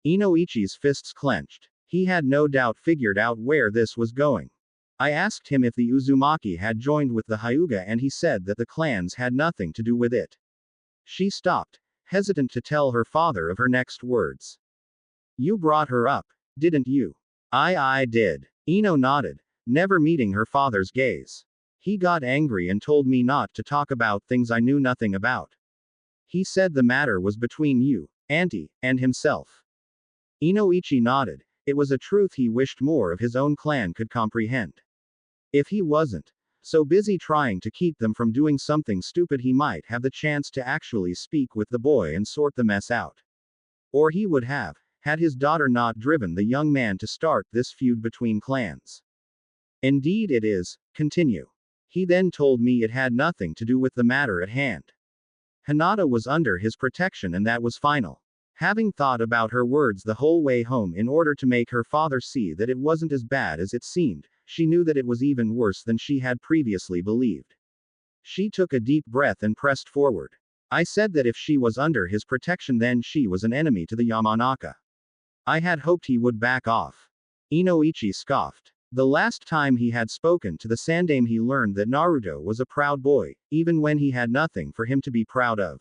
Inoichi's fists clenched. He had no doubt figured out where this was going. I asked him if the Uzumaki had joined with the Hyuga and he said that the clans had nothing to do with it. She stopped, hesitant to tell her father of her next words. You brought her up, didn't you? I did. Ino nodded, never meeting her father's gaze. He got angry and told me not to talk about things I knew nothing about. He said the matter was between you, Auntie, and himself. Inoichi nodded. It was a truth he wished more of his own clan could comprehend. If he wasn't so busy trying to keep them from doing something stupid, he might have the chance to actually speak with the boy and sort the mess out. Or he would have, had his daughter not driven the young man to start this feud between clans. Indeed it is, continue. He then told me it had nothing to do with the matter at hand. Hinata was under his protection and that was final. Having thought about her words the whole way home in order to make her father see that it wasn't as bad as it seemed, she knew that it was even worse than she had previously believed. She took a deep breath and pressed forward. I said that if she was under his protection then she was an enemy to the Yamanaka. I had hoped he would back off. Inoichi scoffed. The last time he had spoken to the Sandaime he learned that Naruto was a proud boy, even when he had nothing for him to be proud of.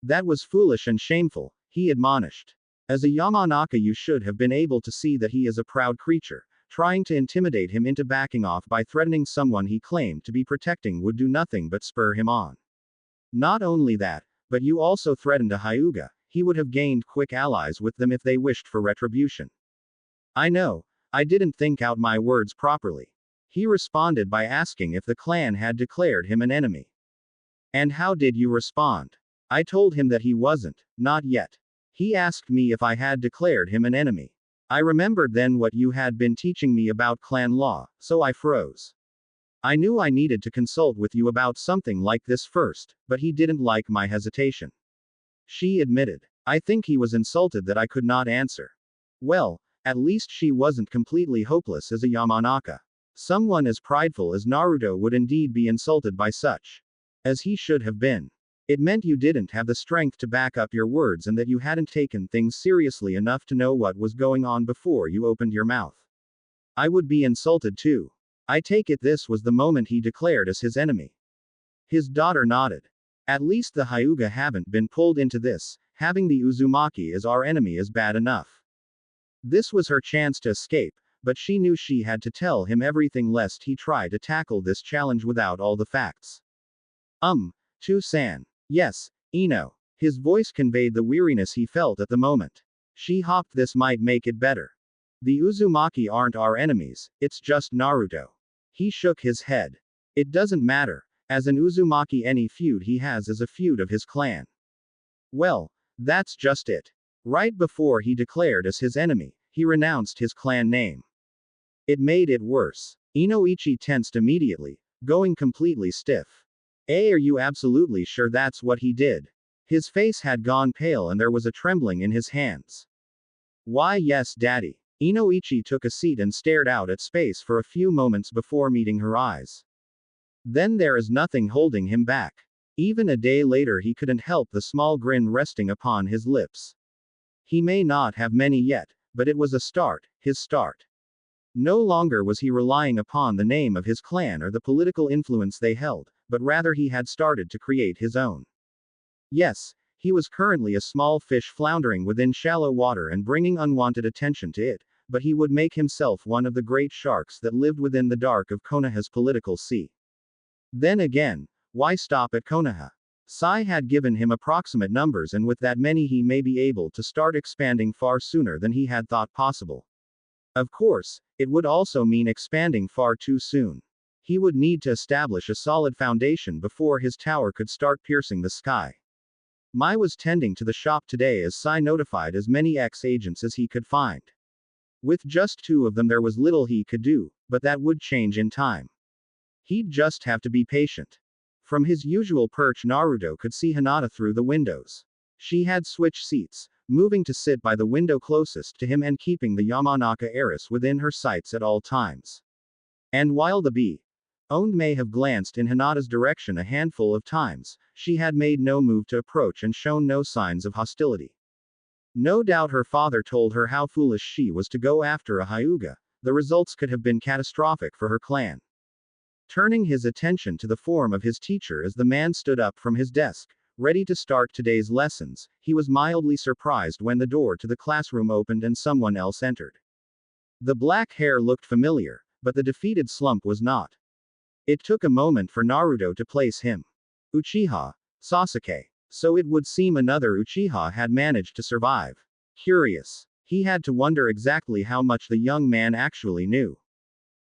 That was foolish and shameful, he admonished. As a Yamanaka you should have been able to see that he is a proud creature. Trying to intimidate him into backing off by threatening someone he claimed to be protecting would do nothing but spur him on. Not only that, but you also threatened a Hyuga. He would have gained quick allies with them if they wished for retribution. I know, I didn't think out my words properly. He responded by asking if the clan had declared him an enemy. And how did you respond? I told him that he wasn't, not yet. He asked me if I had declared him an enemy. I remembered then what you had been teaching me about clan law, so I froze. I knew I needed to consult with you about something like this first, but he didn't like my hesitation. She admitted. I think he was insulted that I could not answer. Well, at least she wasn't completely hopeless as a Yamanaka. Someone as prideful as Naruto would indeed be insulted by such. As he should have been. It meant you didn't have the strength to back up your words and that you hadn't taken things seriously enough to know what was going on before you opened your mouth. I would be insulted too. I take it this was the moment he declared us his enemy. His daughter nodded. At least the Hyuga haven't been pulled into this, having the Uzumaki as our enemy is bad enough. This was her chance to escape, but she knew she had to tell him everything lest he try to tackle this challenge without all the facts. To-san. Yes, Ino. His voice conveyed the weariness he felt at the moment. She hopped. This might make it better. The Uzumaki aren't our enemies, it's just Naruto. He shook his head. It doesn't matter. As an Uzumaki any feud he has is a feud of his clan. Well, that's just it. Right before he declared as his enemy, he renounced his clan name. It made it worse. Inoichi tensed immediately, going completely stiff. Are you absolutely sure that's what he did? His face had gone pale and there was a trembling in his hands. Why, yes, Daddy. Inoichi took a seat and stared out at space for a few moments before meeting her eyes. Then there is nothing holding him back. Even a day later he couldn't help the small grin resting upon his lips. He may not have many yet, but it was a start, his start. No longer was he relying upon the name of his clan or the political influence they held, but rather he had started to create his own. Yes, he was currently a small fish floundering within shallow water and bringing unwanted attention to it, but he would make himself one of the great sharks that lived within the dark of Konoha's political sea. Then again, why stop at Konoha? Sai had given him approximate numbers, and with that many he may be able to start expanding far sooner than he had thought possible. Of course, it would also mean expanding far too soon. He would need to establish a solid foundation before his tower could start piercing the sky. Mai was tending to the shop today as Sai notified as many ex-agents as he could find. With just 2 of them there was little he could do, but that would change in time. He'd just have to be patient. From his usual perch Naruto could see Hinata through the windows. She had switched seats, moving to sit by the window closest to him and keeping the Yamanaka heiress within her sights at all times. And while the Bee-owned may have glanced in Hinata's direction a handful of times, she had made no move to approach and shown no signs of hostility. No doubt her father told her how foolish she was to go after a Hyuga. The results could have been catastrophic for her clan. Turning his attention to the form of his teacher as the man stood up from his desk, ready to start today's lessons, he was mildly surprised when the door to the classroom opened and someone else entered. The black hair looked familiar, but the defeated slump was not. It took a moment for Naruto to place him. Uchiha Sasuke. So it would seem another Uchiha had managed to survive. Curious. He had to wonder exactly how much the young man actually knew.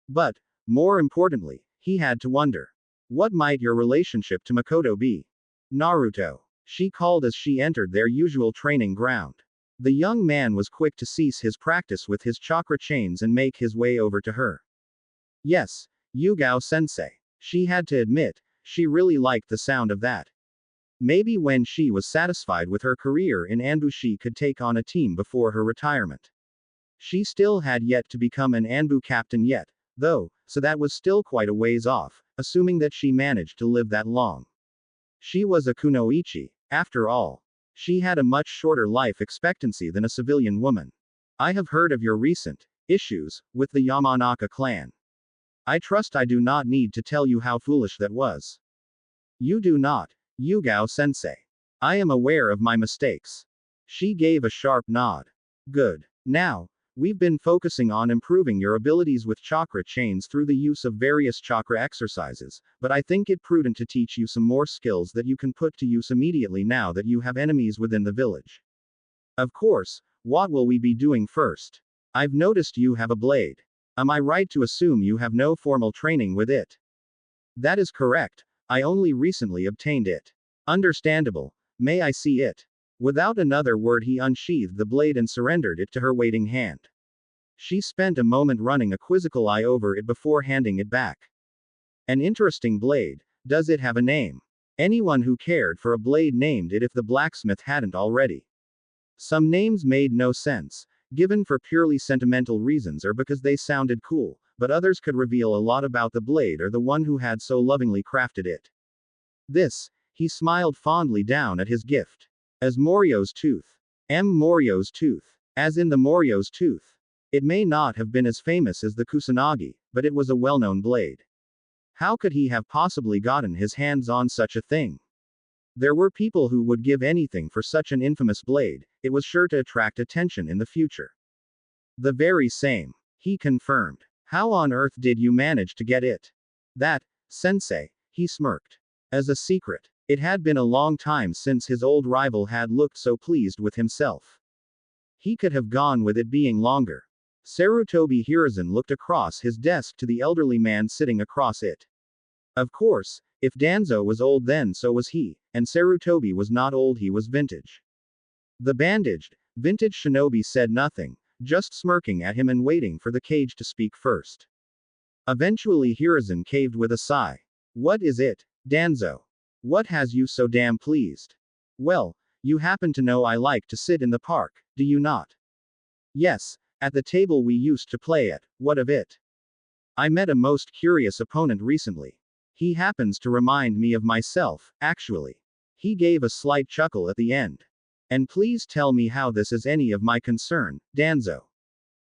But, more importantly, he had to wonder, what might your relationship to Makoto be? Naruto. She called as she entered their usual training ground. The young man was quick to cease his practice with his chakra chains and make his way over to her. Yes, Yugao-sensei. She had to admit, she really liked the sound of that. Maybe when she was satisfied with her career in Anbu she could take on a team before her retirement. She still had yet to become an Anbu captain yet, though, so that was still quite a ways off, assuming that she managed to live that long. She was a kunoichi, after all. She had a much shorter life expectancy than a civilian woman. I have heard of your recent issues with the Yamanaka clan. I trust I do not need to tell you how foolish that was. You do not, Yugao-sensei. I am aware of my mistakes. She gave a sharp nod. Good. Now, we've been focusing on improving your abilities with chakra chains through the use of various chakra exercises, but I think it prudent to teach you some more skills that you can put to use immediately now that you have enemies within the village. Of course, what will we be doing first? I've noticed you have a blade. Am I right to assume you have no formal training with it? That is correct. I only recently obtained it. Understandable. May I see it? Without another word he unsheathed the blade and surrendered it to her waiting hand. She spent a moment running a quizzical eye over it before handing it back. An interesting blade. Does it have a name? Anyone who cared for a blade named it if the blacksmith hadn't already. Some names made no sense, given for purely sentimental reasons or because they sounded cool, but others could reveal a lot about the blade or the one who had so lovingly crafted it. This, he smiled fondly down at his gift. As Morio's tooth. Morio's tooth. As in the Morio's tooth. It may not have been as famous as the Kusanagi, but it was a well-known blade. How could he have possibly gotten his hands on such a thing? There were people who would give anything for such an infamous blade. It was sure to attract attention in the future. The very same. He confirmed. How on earth did you manage to get it? That, sensei, he smirked. As a secret. It had been a long time since his old rival had looked so pleased with himself. He could have gone with it being longer. Sarutobi Hiruzen looked across his desk to the elderly man sitting across it. Of course, if Danzo was old then so was he, and Sarutobi was not old, he was vintage. The bandaged, Vintage Shinobi said nothing, just smirking at him and waiting for the Kage to speak first. Eventually Hiruzen caved with a sigh. What is it, Danzo? What has you so damn pleased? Well, you happen to know I like to sit in the park, do you not? Yes, at the table we used to play at, what of it? I met a most curious opponent recently. He happens to remind me of myself, actually. He gave a slight chuckle at the end. And please tell me how this is any of my concern, Danzo.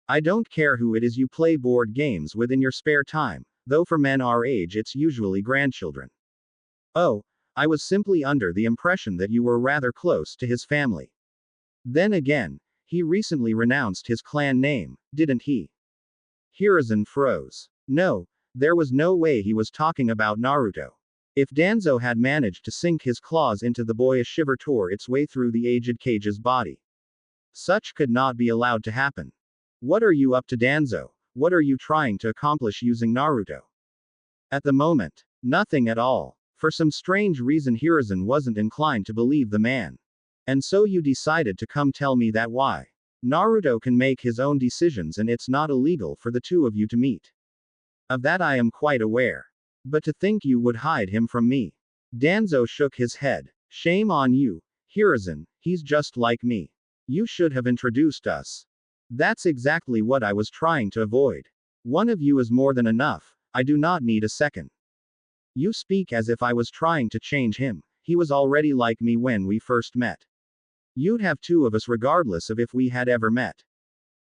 I don't care who it is you play board games with in your spare time, though for men our age it's usually grandchildren. Oh, I was simply under the impression that you were rather close to his family. Then again, he recently renounced his clan name, didn't he? Hiruzen froze. No, there was no way he was talking about Naruto. If Danzo had managed to sink his claws into the boyish shiver tore its way through the aged Kage's body. Such could not be allowed to happen. What are you up to, Danzo? What are you trying to accomplish using Naruto? At the moment, nothing at all. For some strange reason Hiruzen wasn't inclined to believe the man. And so you decided to come tell me that why? Naruto can make his own decisions and it's not illegal for the two of you to meet. Of that I am quite aware. But to think you would hide him from me. Danzo shook his head. Shame on you, Hiruzen, he's just like me. You should have introduced us. That's exactly what I was trying to avoid. One of you is more than enough, I do not need a second. You speak as if I was trying to change him, he was already like me when we first met. You'd have two of us regardless of if we had ever met.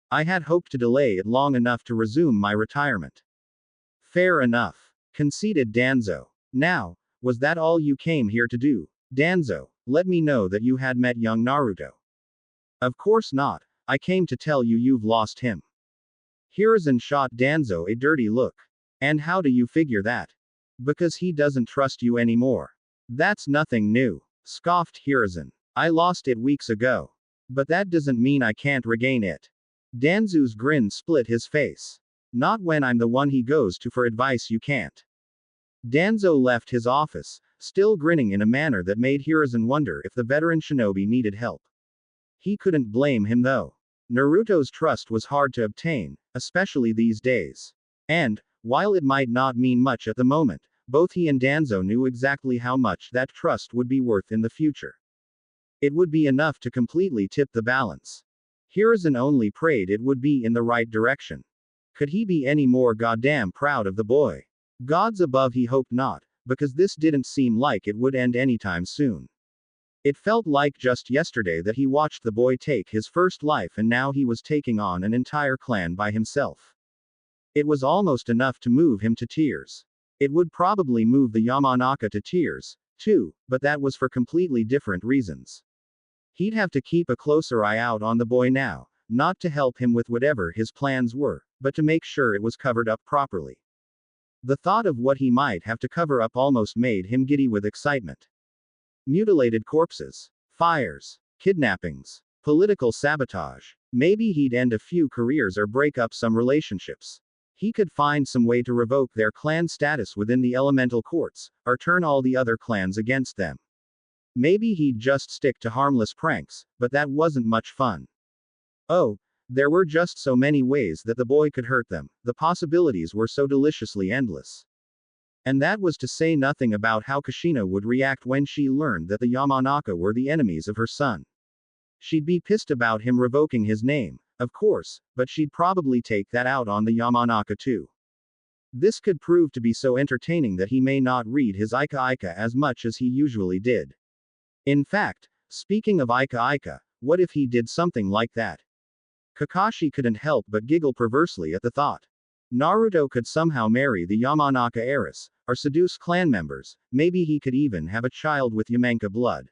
I had hoped to delay it long enough to resume my retirement. Fair enough, conceded Danzo. Now, was that all you came here to do? Danzo, let me know that you had met young Naruto. Of course not, I came to tell you you've lost him. Hiruzen shot Danzo a dirty look. And how do you figure that? Because he doesn't trust you anymore. That's nothing new, scoffed Hiruzen. I lost it weeks ago. But that doesn't mean I can't regain it. Danzo's grin split his face. Not when I'm the one he goes to for advice, you can't. Danzo left his office, still grinning in a manner that made Hiruzen wonder if the veteran shinobi needed help. He couldn't blame him though. Naruto's trust was hard to obtain, especially these days. And, while it might not mean much at the moment, both he and Danzo knew exactly how much that trust would be worth in the future. It would be enough to completely tip the balance. Hiruzen only prayed it would be in the right direction. Could he be any more goddamn proud of the boy? Gods above, he hoped not, because this didn't seem like it would end anytime soon. It felt like just yesterday that he watched the boy take his first life and now he was taking on an entire clan by himself. It was almost enough to move him to tears. It would probably move the Yamanaka to tears, too, but that was for completely different reasons. He'd have to keep a closer eye out on the boy now, not to help him with whatever his plans were, but to make sure it was covered up properly. The thought of what he might have to cover up almost made him giddy with excitement. Mutilated corpses, fires, kidnappings, political sabotage. Maybe he'd end a few careers or break up some relationships. He could find some way to revoke their clan status within the elemental courts, or turn all the other clans against them. Maybe he'd just stick to harmless pranks, but that wasn't much fun. Oh, there were just so many ways that the boy could hurt them, the possibilities were so deliciously endless. And that was to say nothing about how Kushina would react when she learned that the Yamanaka were the enemies of her son. She'd be pissed about him revoking his name, of course, but she'd probably take that out on the Yamanaka too. This could prove to be so entertaining that he may not read his Ika Ika as much as he usually did. In fact, speaking of Ika Ika, what if he did something like that? Kakashi couldn't help but giggle perversely at the thought. Naruto could somehow marry the Yamanaka heiress, or seduce clan members, maybe he could even have a child with Yamanka blood.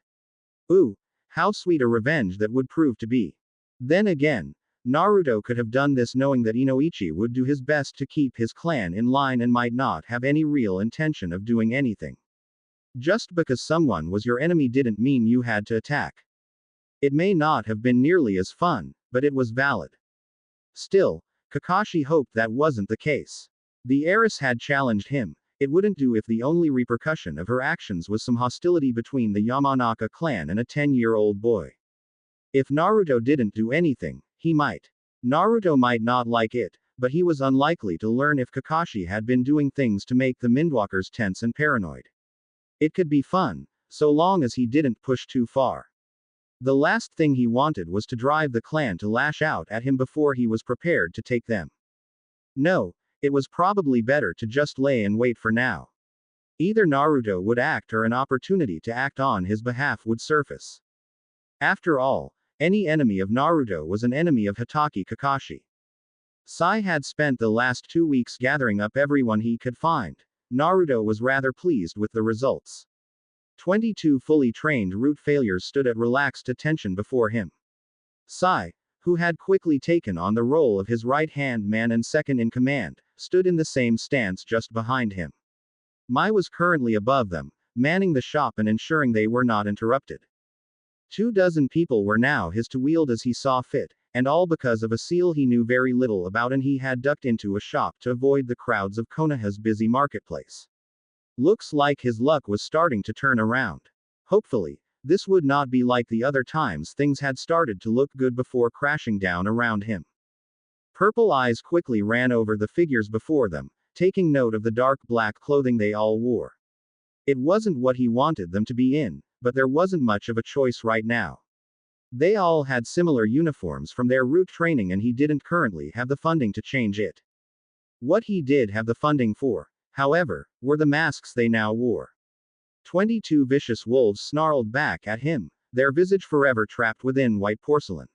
Ooh, how sweet a revenge that would prove to be. Then again, Naruto could have done this knowing that Inoichi would do his best to keep his clan in line and might not have any real intention of doing anything. Just because someone was your enemy didn't mean you had to attack. It may not have been nearly as fun, but it was valid. Still, Kakashi hoped that wasn't the case. The heiress had challenged him. It wouldn't do if the only repercussion of her actions was some hostility between the Yamanaka clan and a 10-year-old boy. If Naruto didn't do anything, he might. Naruto might not like it, but he was unlikely to learn if Kakashi had been doing things to make the Mindwalkers tense and paranoid. It could be fun, so long as he didn't push too far. The last thing he wanted was to drive the clan to lash out at him before he was prepared to take them. No, it was probably better to just lay and wait for now. Either Naruto would act or an opportunity to act on his behalf would surface. After all, any enemy of Naruto was an enemy of Hokage Kakashi. Sai had spent the last 2 weeks gathering up everyone he could find. Naruto was rather pleased with the results. 22 fully trained root failures stood at relaxed attention before him. Sai, who had quickly taken on the role of his right-hand man and second in command, stood in the same stance just behind him. Mai was currently above them, manning the shop and ensuring they were not interrupted. 24 people were now his to wield as he saw fit, and all because of a seal he knew very little about, and he had ducked into a shop to avoid the crowds of Konoha's busy marketplace. Looks like his luck was starting to turn around. Hopefully, this would not be like the other times things had started to look good before crashing down around him. Purple eyes quickly ran over the figures before them, taking note of the dark black clothing they all wore. It wasn't what he wanted them to be in, but there wasn't much of a choice right now. They all had similar uniforms from their root training, and he didn't currently have the funding to change it. What he did have the funding for, however, were the masks they now wore. 22 vicious wolves snarled back at him, their visage forever trapped within white porcelain.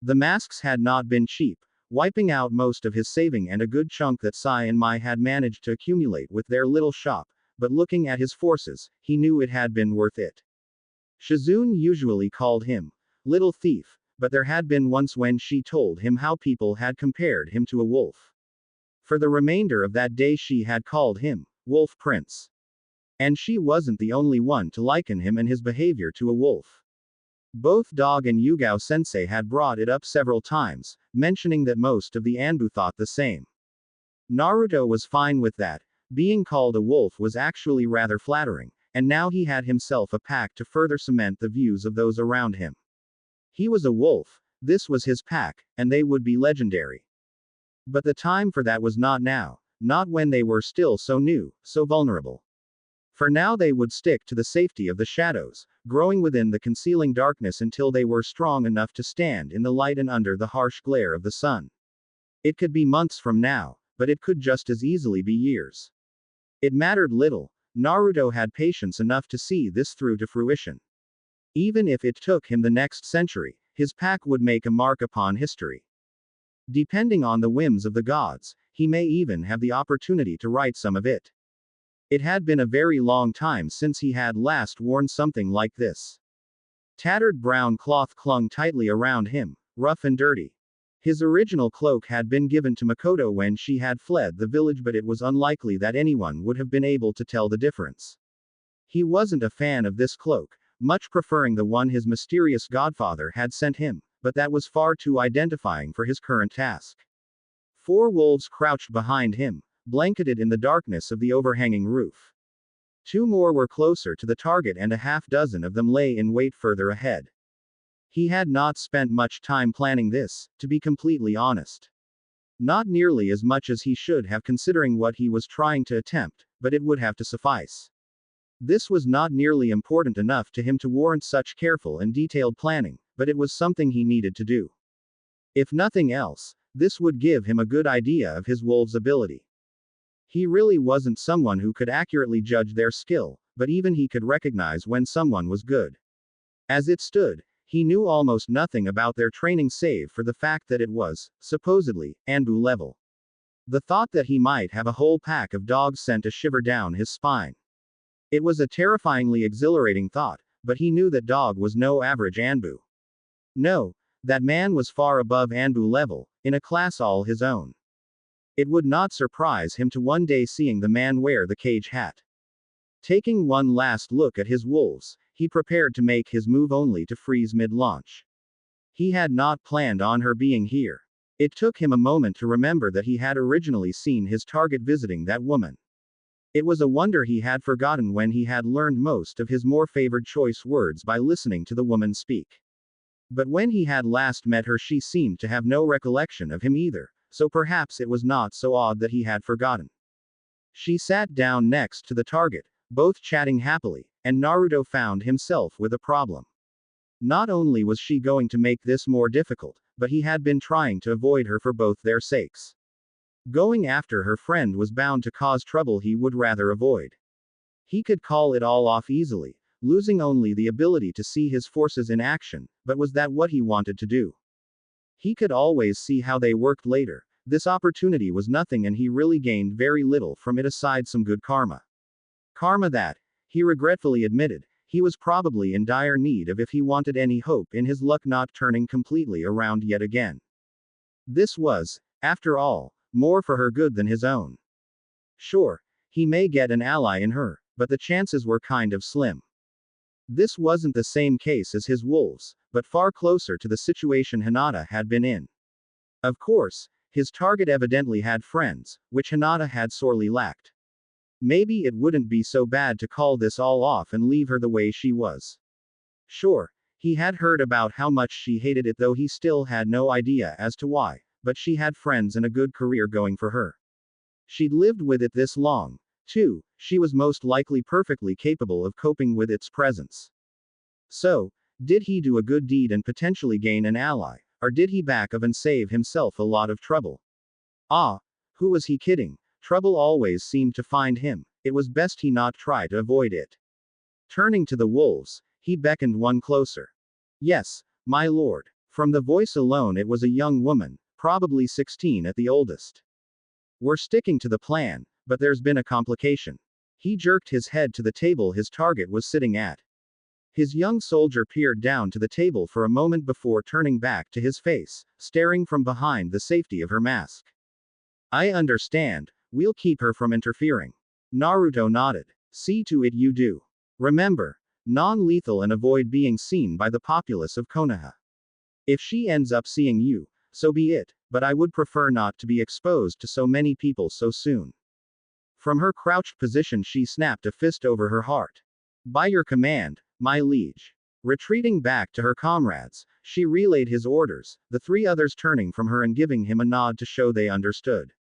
The masks had not been cheap, wiping out most of his saving and a good chunk that Sai and Mai had managed to accumulate with their little shop, but looking at his forces, he knew it had been worth it. Shizune usually called him little thief, but there had been once when she told him how people had compared him to a wolf. For the remainder of that day she had called him Wolf Prince. And she wasn't the only one to liken him and his behavior to a wolf. Both Dog and Yugao Sensei had brought it up several times, mentioning that most of the Anbu thought the same. Naruto was fine with that. Being called a wolf was actually rather flattering, and now he had himself a pack to further cement the views of those around him. He was a wolf, this was his pack, and they would be legendary. But the time for that was not now, not when they were still so new, so vulnerable. For now they would stick to the safety of the shadows, growing within the concealing darkness until they were strong enough to stand in the light and under the harsh glare of the sun. It could be months from now, but it could just as easily be years. It mattered little. Naruto had patience enough to see this through to fruition. Even if it took him the next century, his pack would make a mark upon history. Depending on the whims of the gods, he may even have the opportunity to write some of it. It had been a very long time since he had last worn something like this. Tattered brown cloth clung tightly around him, rough and dirty. His original cloak had been given to Makoto when she had fled the village, but it was unlikely that anyone would have been able to tell the difference. He wasn't a fan of this cloak, much preferring the one his mysterious godfather had sent him, but that was far too identifying for his current task. 4 wolves crouched behind him, blanketed in the darkness of the overhanging roof. 2 more were closer to the target, and a half-dozen of them lay in wait further ahead. He had not spent much time planning this, to be completely honest. Not nearly as much as he should have considering what he was trying to attempt, but it would have to suffice. This was not nearly important enough to him to warrant such careful and detailed planning, but it was something he needed to do. If nothing else, this would give him a good idea of his wolves' ability. He really wasn't someone who could accurately judge their skill, but even he could recognize when someone was good. As it stood, he knew almost nothing about their training save for the fact that it was, supposedly, Anbu level. The thought that he might have a whole pack of dogs sent a shiver down his spine. It was a terrifyingly exhilarating thought, but he knew that Dog was no average Anbu. No, that man was far above Anbu level, in a class all his own. It would not surprise him to one day seeing the man wear the cage hat. Taking one last look at his wolves, he prepared to make his move only to freeze mid-launch. He had not planned on her being here. It took him a moment to remember that he had originally seen his target visiting that woman. It was a wonder he had forgotten when he had learned most of his more favored choice words by listening to the woman speak. But when he had last met her, she seemed to have no recollection of him either, so perhaps it was not so odd that he had forgotten. She sat down next to the target, both chatting happily, and Naruto found himself with a problem. Not only was she going to make this more difficult, but he had been trying to avoid her for both their sakes. Going after her friend was bound to cause trouble he would rather avoid. He could call it all off easily, losing only the ability to see his forces in action, but was that what he wanted to do? He could always see how they worked later. This opportunity was nothing and he really gained very little from it aside some good karma. Karma that, he regretfully admitted, he was probably in dire need of if he wanted any hope in his luck not turning completely around yet again. This was, after all, more for her good than his own. Sure, he may get an ally in her, but the chances were kind of slim. This wasn't the same case as his wolves, but far closer to the situation Hinata had been in. Of course, his target evidently had friends, which Hinata had sorely lacked. Maybe it wouldn't be so bad to call this all off and leave her the way she was. Sure, he had heard about how much she hated it, though he still had no idea as to why, but she had friends and a good career going for her. She'd lived with it this long, too, she was most likely perfectly capable of coping with its presence. So, did he do a good deed and potentially gain an ally, or did he back of and save himself a lot of trouble? Ah, who was he kidding? Trouble always seemed to find him, it was best he not try to avoid it. Turning to the wolves, he beckoned one closer. Yes, my lord. From the voice alone it was a young woman, probably 16 at the oldest. We're sticking to the plan, but there's been a complication. He jerked his head to the table his target was sitting at. His young soldier peered down to the table for a moment before turning back to his face, staring from behind the safety of her mask. I understand, we'll keep her from interfering. Naruto nodded. See to it you do. Remember, non-lethal and avoid being seen by the populace of Konoha. If she ends up seeing you, so be it, but I would prefer not to be exposed to so many people so soon. From her crouched position she snapped a fist over her heart. By your command, my liege. Retreating back to her comrades, she relayed his orders, the three others turning from her and giving him a nod to show they understood.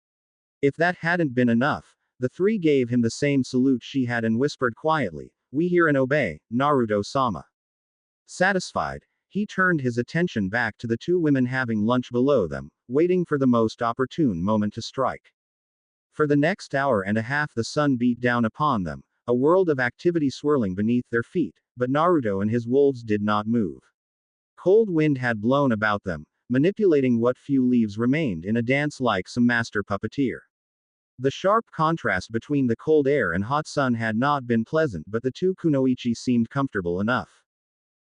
If that hadn't been enough, the three gave him the same salute she had and whispered quietly, "We hear and obey, Naruto-sama." Satisfied, he turned his attention back to the two women having lunch below them, waiting for the most opportune moment to strike. For the next hour and a half the sun beat down upon them, a world of activity swirling beneath their feet, but Naruto and his wolves did not move. Cold wind had blown about them, manipulating what few leaves remained in a dance like some master puppeteer. The sharp contrast between the cold air and hot sun had not been pleasant, but the two kunoichi seemed comfortable enough.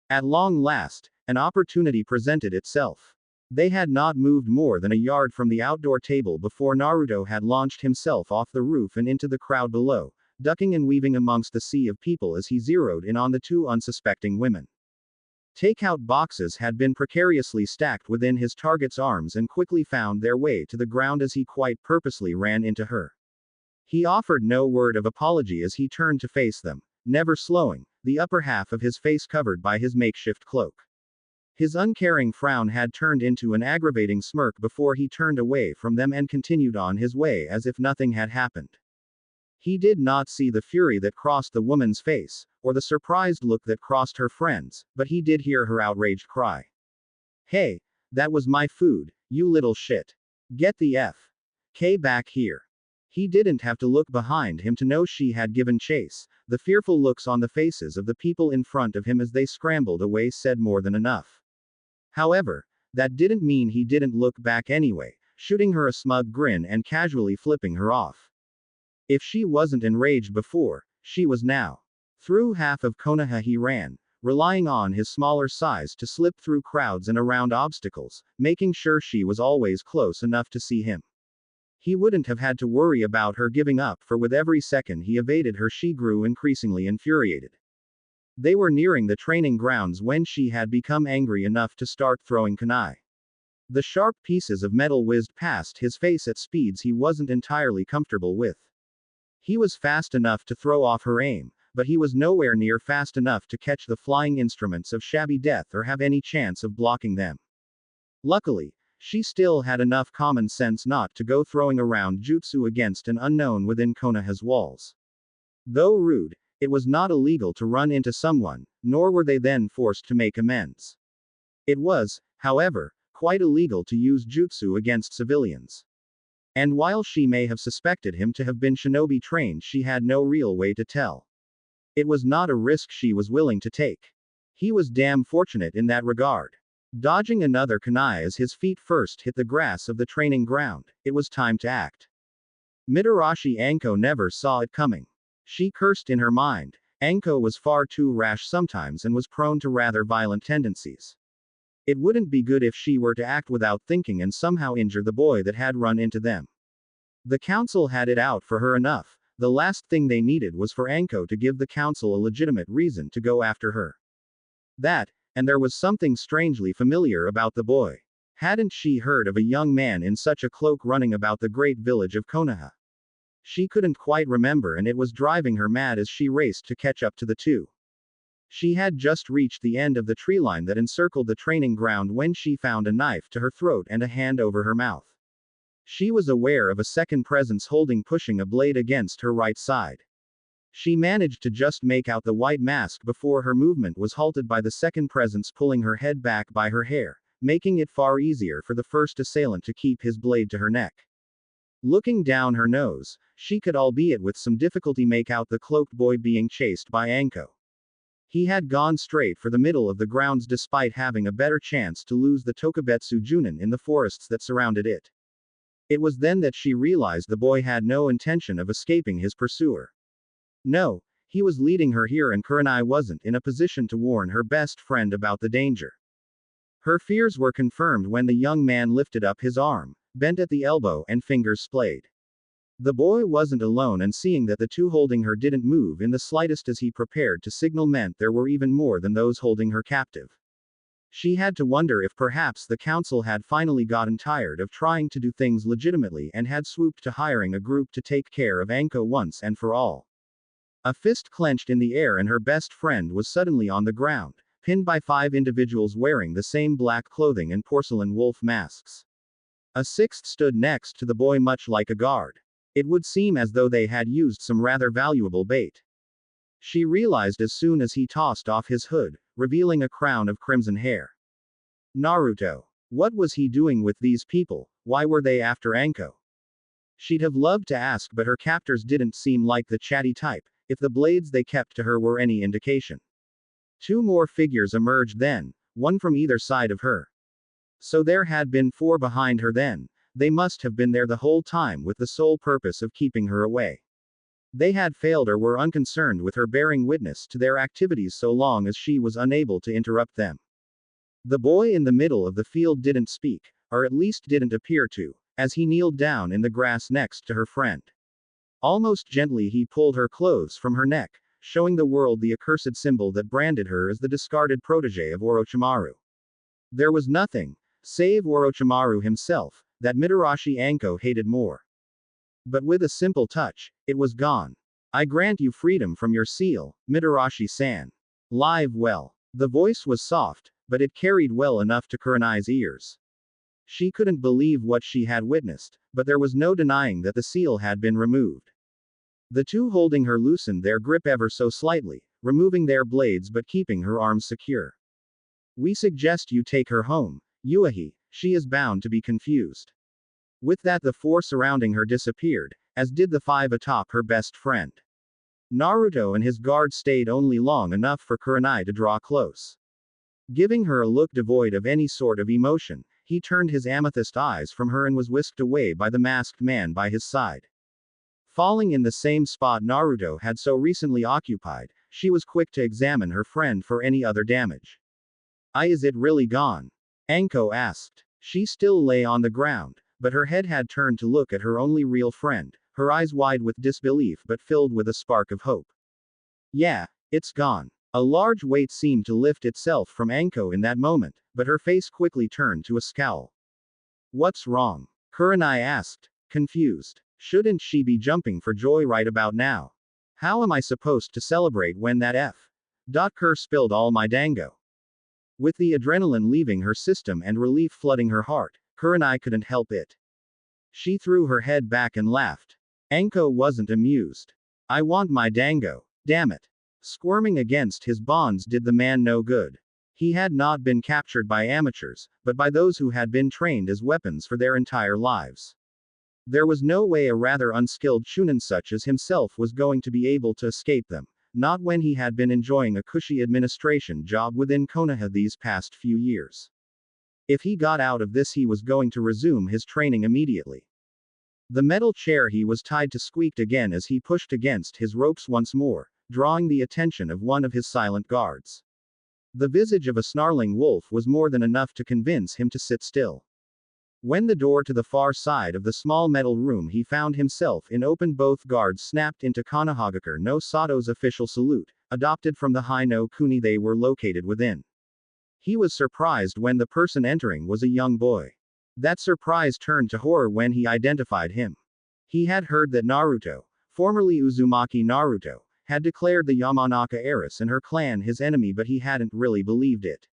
At long last, an opportunity presented itself. They had not moved more than a yard from the outdoor table before Naruto had launched himself off the roof and into the crowd below, ducking and weaving amongst the sea of people as he zeroed in on the two unsuspecting women. Takeout boxes had been precariously stacked within his target's arms and quickly found their way to the ground as he quite purposely ran into her. He offered no word of apology as he turned to face them, never slowing, the upper half of his face covered by his makeshift cloak. His uncaring frown had turned into an aggravating smirk before he turned away from them and continued on his way as if nothing had happened. He did not see the fury that crossed the woman's face, or the surprised look that crossed her friend's, but he did hear her outraged cry. Hey, that was my food, you little shit. Get the F.K. back here. He didn't have to look behind him to know she had given chase. The fearful looks on the faces of the people in front of him as they scrambled away said more than enough. However, that didn't mean he didn't look back anyway, shooting her a smug grin and casually flipping her off. If she wasn't enraged before, she was now. Through half of Konoha he ran, relying on his smaller size to slip through crowds and around obstacles, making sure she was always close enough to see him. He wouldn't have had to worry about her giving up, for with every second he evaded her she grew increasingly infuriated. They were nearing the training grounds when she had become angry enough to start throwing kunai. The sharp pieces of metal whizzed past his face at speeds he wasn't entirely comfortable with. He was fast enough to throw off her aim, but he was nowhere near fast enough to catch the flying instruments of shabby death or have any chance of blocking them. Luckily, she still had enough common sense not to go throwing around jutsu against an unknown within Konoha's walls. Though rude, it was not illegal to run into someone, nor were they then forced to make amends. It was, however, quite illegal to use jutsu against civilians. And while she may have suspected him to have been shinobi trained, she had no real way to tell. It was not a risk she was willing to take. He was damn fortunate in that regard. Dodging another kunai as his feet first hit the grass of the training ground, it was time to act. Mitarashi Anko never saw it coming. She cursed in her mind. Anko was far too rash sometimes and was prone to rather violent tendencies. It wouldn't be good if she were to act without thinking and somehow injure the boy that had run into them. The council had it out for her enough. The last thing they needed was for Anko to give the council a legitimate reason to go after her. That, and there was something strangely familiar about the boy. Hadn't she heard of a young man in such a cloak running about the great village of Konoha? She couldn't quite remember, and it was driving her mad as she raced to catch up to the two. She had just reached the end of the tree line that encircled the training ground when she found a knife to her throat and a hand over her mouth. She was aware of a second presence pushing a blade against her right side. She managed to just make out the white mask before her movement was halted by the second presence pulling her head back by her hair, making it far easier for the first assailant to keep his blade to her neck. Looking down her nose, she could, albeit with some difficulty, make out the cloaked boy being chased by Anko. He had gone straight for the middle of the grounds despite having a better chance to lose the Tokubetsu Junin in the forests that surrounded it. It was then that she realized the boy had no intention of escaping his pursuer. No, he was leading her here, and Kurenai wasn't in a position to warn her best friend about the danger. Her fears were confirmed when the young man lifted up his arm, bent at the elbow, and fingers splayed. The boy wasn't alone, and seeing that the two holding her didn't move in the slightest as he prepared to signal meant there were even more than those holding her captive. She had to wonder if perhaps the council had finally gotten tired of trying to do things legitimately and had swooped to hiring a group to take care of Anko once and for all. A fist clenched in the air, and her best friend was suddenly on the ground, pinned by 5 individuals wearing the same black clothing and porcelain wolf masks. A sixth stood next to the boy, much like a guard. It would seem as though they had used some rather valuable bait. She realized as soon as he tossed off his hood, revealing a crown of crimson hair. Naruto. What was he doing with these people? Why were they after Anko? She'd have loved to ask, but her captors didn't seem like the chatty type, if the blades they kept to her were any indication. 2 more figures emerged then, one from either side of her. So there had been 4 behind her then. They must have been there the whole time with the sole purpose of keeping her away. They had failed or were unconcerned with her bearing witness to their activities so long as she was unable to interrupt them. The boy in the middle of the field didn't speak, or at least didn't appear to, as he kneeled down in the grass next to her friend. Almost gently he pulled her clothes from her neck, showing the world the accursed symbol that branded her as the discarded protege of Orochimaru. There was nothing, save Orochimaru himself, that Mitarashi Anko hated more. But with a simple touch, it was gone. I grant you freedom from your seal, Mitarashi-san. Live well. The voice was soft, but it carried well enough to Kurenai's ears. She couldn't believe what she had witnessed, but there was no denying that the seal had been removed. The two holding her loosened their grip ever so slightly, removing their blades but keeping her arms secure. We suggest you take her home, Yuahi. She is bound to be confused. With that, the 4 surrounding her disappeared, as did the 5 atop her best friend. Naruto and his guard stayed only long enough for Kurenai to draw close. Giving her a look devoid of any sort of emotion, he turned his amethyst eyes from her and was whisked away by the masked man by his side. Falling in the same spot Naruto had so recently occupied, she was quick to examine her friend for any other damage. Is it really gone? Anko asked. She still lay on the ground, but her head had turned to look at her only real friend, her eyes wide with disbelief but filled with a spark of hope. Yeah, it's gone. A large weight seemed to lift itself from Anko in that moment, but her face quickly turned to a scowl. What's wrong? Kurenai asked, confused. Shouldn't she be jumping for joy right about now? How am I supposed to celebrate when that F. Kerr spilled all my dango? With the adrenaline leaving her system and relief flooding her heart, Kurenai couldn't help it. She threw her head back and laughed. Anko wasn't amused. I want my dango. Damn it. Squirming against his bonds did the man no good. He had not been captured by amateurs, but by those who had been trained as weapons for their entire lives. There was no way a rather unskilled chunin such as himself was going to be able to escape them, not when he had been enjoying a cushy administration job within Konoha these past few years. If he got out of this, he was going to resume his training immediately. The metal chair he was tied to squeaked again as he pushed against his ropes once more, drawing the attention of one of his silent guards. The visage of a snarling wolf was more than enough to convince him to sit still. When the door to the far side of the small metal room he found himself in opened, both guards snapped into Konohagakure no Sato's official salute, adopted from the Hai no Kuni they were located within. He was surprised when the person entering was a young boy. That surprise turned to horror when he identified him. He had heard that Naruto, formerly Uzumaki Naruto, had declared the Yamanaka heiress and her clan his enemy, but he hadn't really believed it.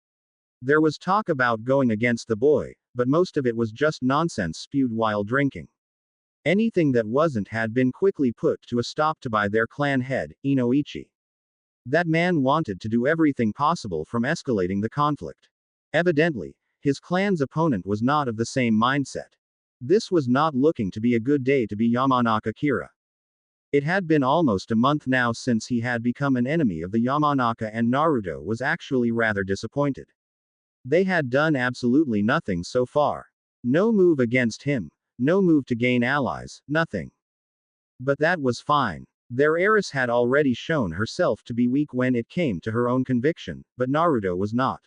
There was talk about going against the boy, but most of it was just nonsense spewed while drinking. Anything that wasn't had been quickly put to a stop to by their clan head, Inoichi. That man wanted to do everything possible from escalating the conflict. Evidently, his clan's opponent was not of the same mindset. This was not looking to be a good day to be Yamanaka Kira. It had been almost a month now since he had become an enemy of the Yamanaka, and Naruto was actually rather disappointed. They had done absolutely nothing so far. No move against him, no move to gain allies, nothing. But that was fine. Their heiress had already shown herself to be weak when it came to her own conviction, but Naruto was not.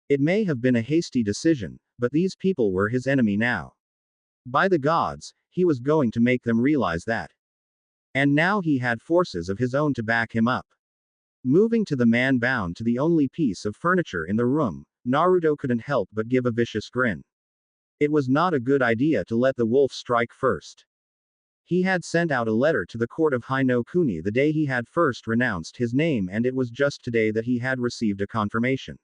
It may have been a hasty decision, but these people were his enemy now. By the gods, he was going to make them realize that. And now he had forces of his own to back him up. Moving to the man bound to the only piece of furniture in the room, Naruto couldn't help but give a vicious grin. It was not a good idea to let the wolf strike first. He had sent out a letter to the court of Hai no Kuni the day he had first renounced his name, and it was just today that he had received a confirmation.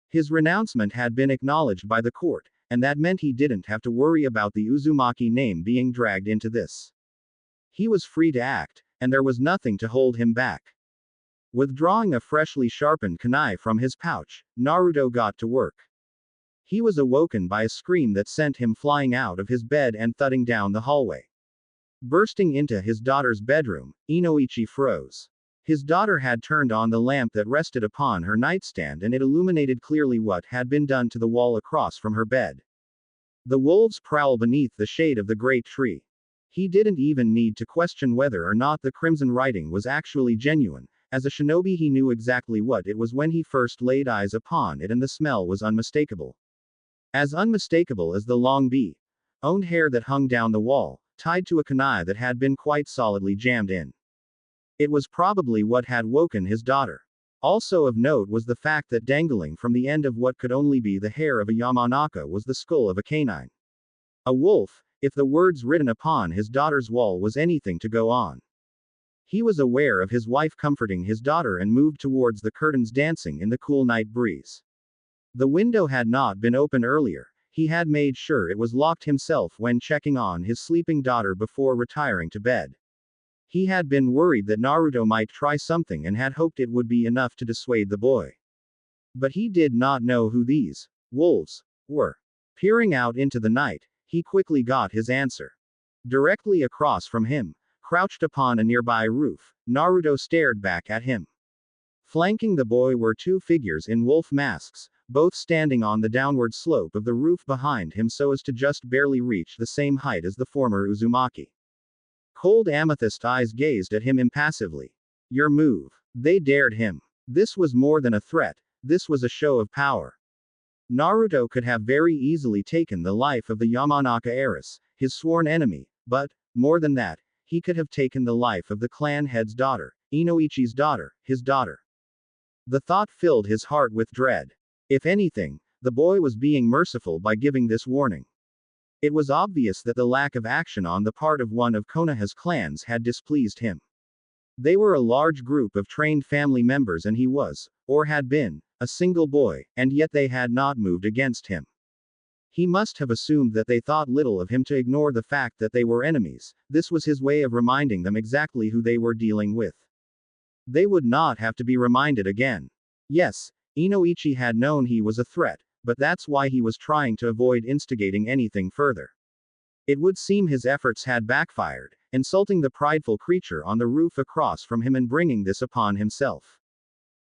His renouncement had been acknowledged by the court, and that meant he didn't have to worry about the Uzumaki name being dragged into this. He was free to act, and there was nothing to hold him back. Withdrawing a freshly sharpened kunai from his pouch, Naruto got to work. He was awoken by a scream that sent him flying out of his bed and thudding down the hallway. Bursting into his daughter's bedroom, Inoichi froze. His daughter had turned on the lamp that rested upon her nightstand, and it illuminated clearly what had been done to the wall across from her bed. The wolves prowl beneath the shade of the great tree. He didn't even need to question whether or not the crimson writing was actually genuine. As a shinobi, he knew exactly what it was when he first laid eyes upon it, and the smell was unmistakable. As unmistakable as the long owned hair that hung down the wall, tied to a kunai that had been quite solidly jammed in. It was probably what had woken his daughter. Also of note was the fact that dangling from the end of what could only be the hair of a Yamanaka was the skull of a canine. A wolf, if the words written upon his daughter's wall was anything to go on. He was aware of his wife comforting his daughter and moved towards the curtains, dancing in the cool night breeze. The window had not been open earlier. He had made sure it was locked himself when checking on his sleeping daughter before retiring to bed. He had been worried that Naruto might try something and had hoped it would be enough to dissuade the boy. But he did not know who these wolves were. Peering out into the night, he quickly got his answer. Directly across from him, crouched upon a nearby roof, Naruto stared back at him. Flanking the boy were two figures in wolf masks, both standing on the downward slope of the roof behind him so as to just barely reach the same height as the former Uzumaki. Cold amethyst eyes gazed at him impassively. Your move. They dared him. This was more than a threat, this was a show of power. Naruto could have very easily taken the life of the Yamanaka heiress, his sworn enemy, but, more than that, he could have taken the life of the clan head's daughter, Inoichi's daughter, his daughter. The thought filled his heart with dread. If anything, the boy was being merciful by giving this warning. It was obvious that the lack of action on the part of one of Konoha's clans had displeased him. They were a large group of trained family members and he was, or had been, a single boy, and yet they had not moved against him. He must have assumed that they thought little of him to ignore the fact that they were enemies. This was his way of reminding them exactly who they were dealing with. They would not have to be reminded again. Yes, Inoichi had known he was a threat, but that's why he was trying to avoid instigating anything further. It would seem his efforts had backfired, insulting the prideful creature on the roof across from him and bringing this upon himself.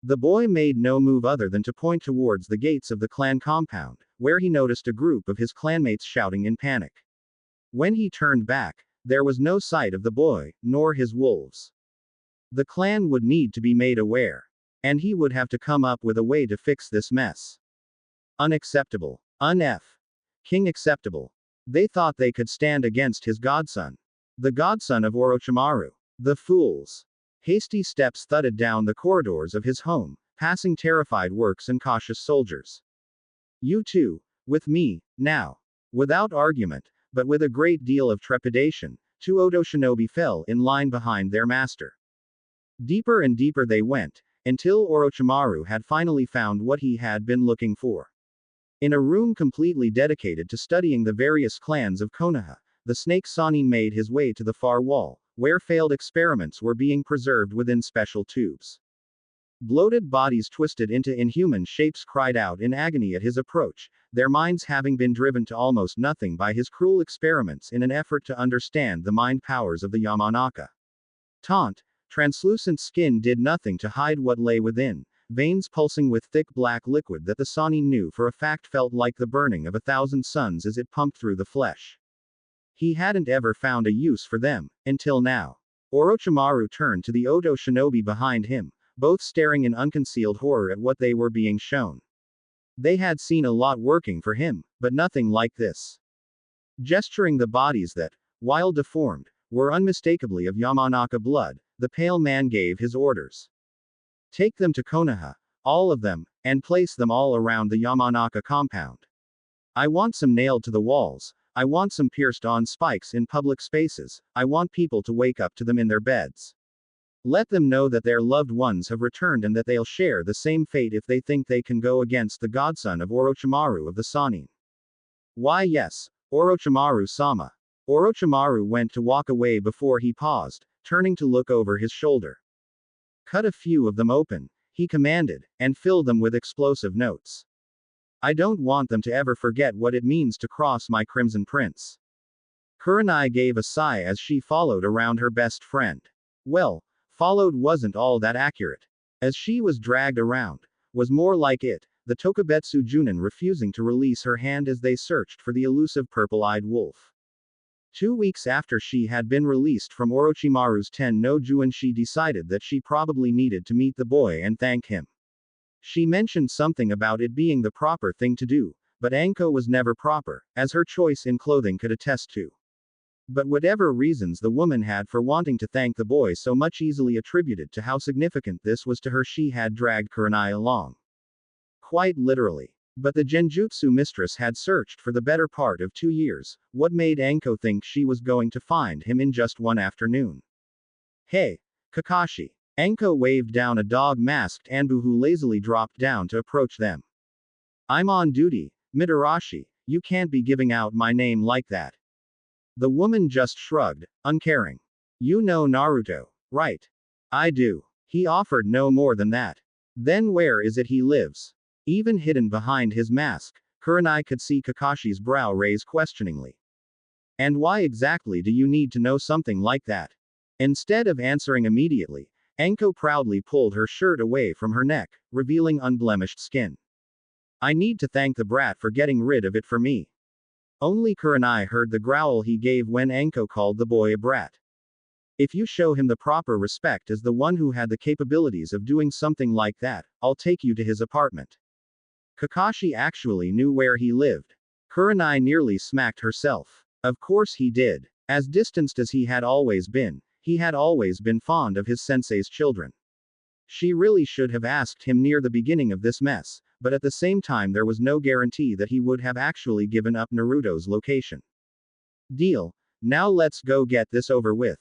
The boy made no move other than to point towards the gates of the clan compound, where he noticed a group of his clanmates shouting in panic. When he turned back, there was no sight of the boy, nor his wolves. The clan would need to be made aware. And he would have to come up with a way to fix this mess. Unacceptable. King acceptable. They thought they could stand against his godson. The godson of Orochimaru. The fools. Hasty steps thudded down the corridors of his home, passing terrified works and cautious soldiers. You too, with me, now. Without argument, but with a great deal of trepidation, 2 Odo shinobi fell in line behind their master. Deeper and deeper they went, until Orochimaru had finally found what he had been looking for. In a room completely dedicated to studying the various clans of Konoha, the snake Sannin made his way to the far wall, where failed experiments were being preserved within special tubes. Bloated bodies twisted into inhuman shapes cried out in agony at his approach, their minds having been driven to almost nothing by his cruel experiments in an effort to understand the mind powers of the Yamanaka. Translucent skin did nothing to hide what lay within, veins pulsing with thick black liquid that the Sannin knew for a fact felt like the burning of 1,000 suns as it pumped through the flesh. He hadn't ever found a use for them, until now. Orochimaru turned to the Odo shinobi behind him, both staring in unconcealed horror at what they were being shown. They had seen a lot working for him, but nothing like this. Gesturing the bodies that, while deformed, were unmistakably of Yamanaka blood, the pale man gave his orders. Take them to Konoha, all of them, and place them all around the Yamanaka compound. I want some nailed to the walls, I want some pierced on spikes in public spaces, I want people to wake up to them in their beds. Let them know that their loved ones have returned and that they'll share the same fate if they think they can go against the godson of Orochimaru of the Sannin. Why yes, Orochimaru-sama. Orochimaru went to walk away before he paused, turning to look over his shoulder. Cut a few of them open, he commanded, and fill them with explosive notes. I don't want them to ever forget what it means to cross my Crimson Prince. Kurenai gave a sigh as she followed around her best friend. Well, followed wasn't all that accurate. As she was dragged around, was more like it, the Tokubetsu Junin refusing to release her hand as they searched for the elusive purple-eyed wolf. 2 weeks after she had been released from Orochimaru's Ten no Juin, she decided that she probably needed to meet the boy and thank him. She mentioned something about it being the proper thing to do, but Anko was never proper, as her choice in clothing could attest to. But whatever reasons the woman had for wanting to thank the boy so much easily attributed to how significant this was to her, she had dragged Kurenai along. Quite literally. But the Genjutsu mistress had searched for the better part of 2 years. What made Anko think she was going to find him in just one afternoon? Hey, Kakashi. Anko waved down a dog-masked Anbu who lazily dropped down to approach them. I'm on duty, Mitarashi, you can't be giving out my name like that. The woman just shrugged, uncaring. You know Naruto, right? I do. He offered no more than that. Then where is it he lives? Even hidden behind his mask, Kurenai could see Kakashi's brow raise questioningly. And why exactly do you need to know something like that? Instead of answering immediately, Anko proudly pulled her shirt away from her neck, revealing unblemished skin. I need to thank the brat for getting rid of it for me. Only Kurenai heard the growl he gave when Anko called the boy a brat. If you show him the proper respect as the one who had the capabilities of doing something like that, I'll take you to his apartment. Kakashi actually knew where he lived. Kurenai nearly smacked herself. Of course he did. As distanced as he had always been fond of his sensei's children. She really should have asked him near the beginning of this mess, but at the same time there was no guarantee that he would have actually given up Naruto's location. Deal. Now let's go get this over with.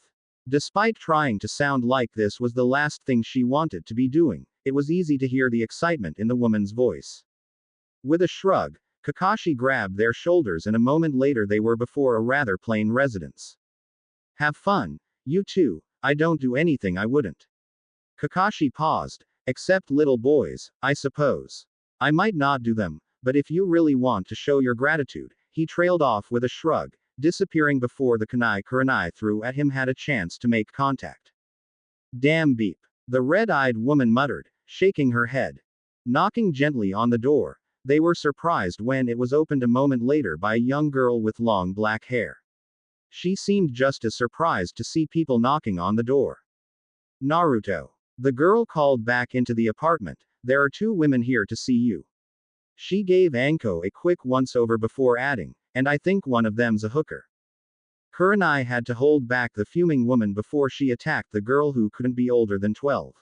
Despite trying to sound like this was the last thing she wanted to be doing, it was easy to hear the excitement in the woman's voice. With a shrug, Kakashi grabbed their shoulders and a moment later they were before a rather plain residence. Have fun, you two, I don't do anything I wouldn't. Kakashi paused. Except little boys, I suppose. I might not do them, but if you really want to show your gratitude, he trailed off with a shrug, disappearing before the kunai Kurenai threw at him had a chance to make contact. Damn beep. The red-eyed woman muttered, shaking her head. Knocking gently on the door, they were surprised when it was opened a moment later by a young girl with long black hair. She seemed just as surprised to see people knocking on the door. Naruto. The girl called back into the apartment, there are two women here to see you. She gave Anko a quick once-over before adding, and I think one of them's a hooker. Kurenai had to hold back the fuming woman before she attacked the girl who couldn't be older than 12.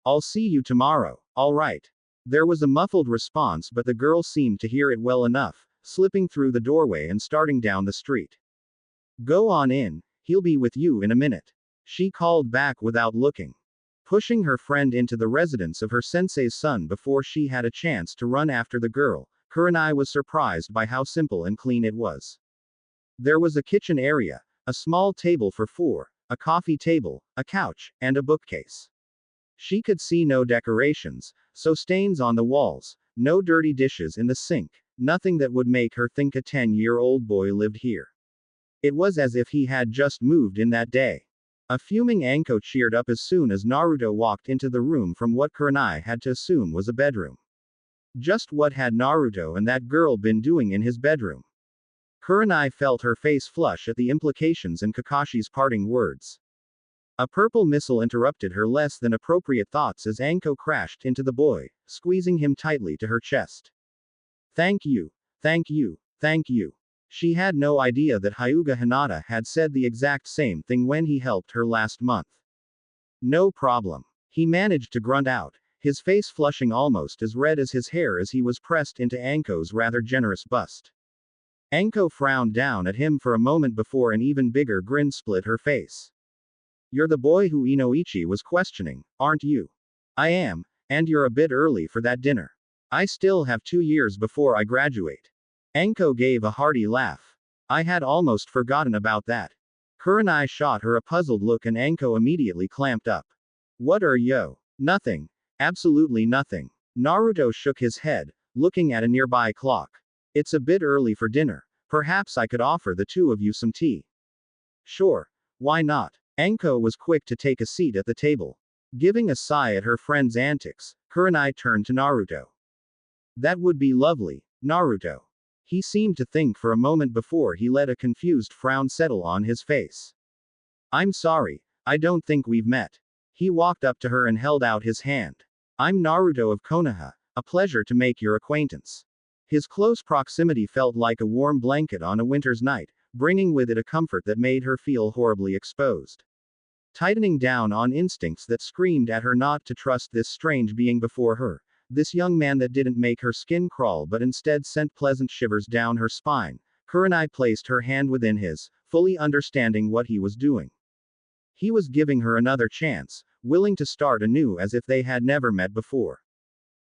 I'll see you tomorrow, alright. There was a muffled response but the girl seemed to hear it well enough, slipping through the doorway and starting down the street. Go on in, he'll be with you in a minute. She called back without looking. Pushing her friend into the residence of her sensei's son before she had a chance to run after the girl, Kurenai was surprised by how simple and clean it was. There was a kitchen area, a small table for four, a coffee table, a couch, and a bookcase. She could see no decorations, so stains on the walls, no dirty dishes in the sink, nothing that would make her think a 10-year-old boy lived here. It was as if he had just moved in that day. A fuming Anko cheered up as soon as Naruto walked into the room from what Kurenai had to assume was a bedroom. Just what had Naruto and that girl been doing in his bedroom? Kurenai felt her face flush at the implications in Kakashi's parting words. A purple missile interrupted her less than appropriate thoughts as Anko crashed into the boy, squeezing him tightly to her chest. Thank you, thank you, thank you. She had no idea that Hyuga Hinata had said the exact same thing when he helped her last month. No problem. He managed to grunt out, his face flushing almost as red as his hair as he was pressed into Anko's rather generous bust. Anko frowned down at him for a moment before an even bigger grin split her face. You're the boy who Inoichi was questioning, aren't you? I am, and you're a bit early for that dinner. I still have 2 years before I graduate. Anko gave a hearty laugh. I had almost forgotten about that. Kurenai shot her a puzzled look and Anko immediately clamped up. What are yo? Nothing. Absolutely nothing. Naruto shook his head, looking at a nearby clock. It's a bit early for dinner. Perhaps I could offer the two of you some tea. Sure. Why not? Anko was quick to take a seat at the table. Giving a sigh at her friend's antics, Kurenai turned to Naruto. That would be lovely, Naruto. He seemed to think for a moment before he let a confused frown settle on his face. I'm sorry, I don't think we've met. He walked up to her and held out his hand. I'm Naruto of Konoha, a pleasure to make your acquaintance. His close proximity felt like a warm blanket on a winter's night, bringing with it a comfort that made her feel horribly exposed. Tightening down on instincts that screamed at her not to trust this strange being before her. This young man that didn't make her skin crawl but instead sent pleasant shivers down her spine, Kurenai placed her hand within his, fully understanding what he was doing. He was giving her another chance, willing to start anew as if they had never met before.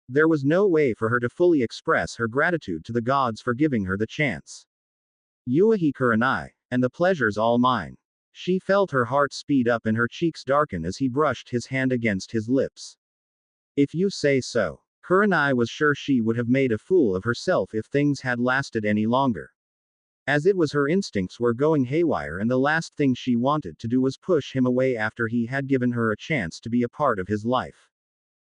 There was no way for her to fully express her gratitude to the gods for giving her the chance. Yuahi Kurenai, and the pleasure's all mine. She felt her heart speed up and her cheeks darken as he brushed his hand against his lips. If you say so. Kurenai was sure she would have made a fool of herself if things had lasted any longer. As it was, her instincts were going haywire and the last thing she wanted to do was push him away after he had given her a chance to be a part of his life.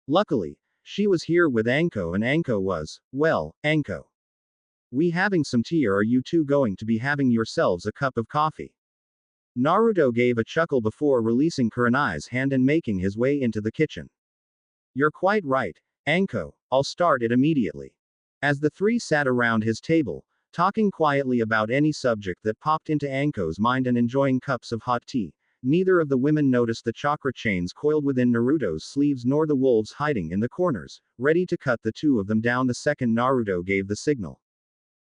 Luckily, she was here with Anko and Anko was, well, Anko. We having some tea or are you two going to be having yourselves a cup of coffee? Naruto gave a chuckle before releasing Kurenai's hand and making his way into the kitchen. You're quite right, Anko, I'll start it immediately. As the three sat around his table, talking quietly about any subject that popped into Anko's mind and enjoying cups of hot tea, neither of the women noticed the chakra chains coiled within Naruto's sleeves nor the wolves hiding in the corners, ready to cut the two of them down the second Naruto gave the signal.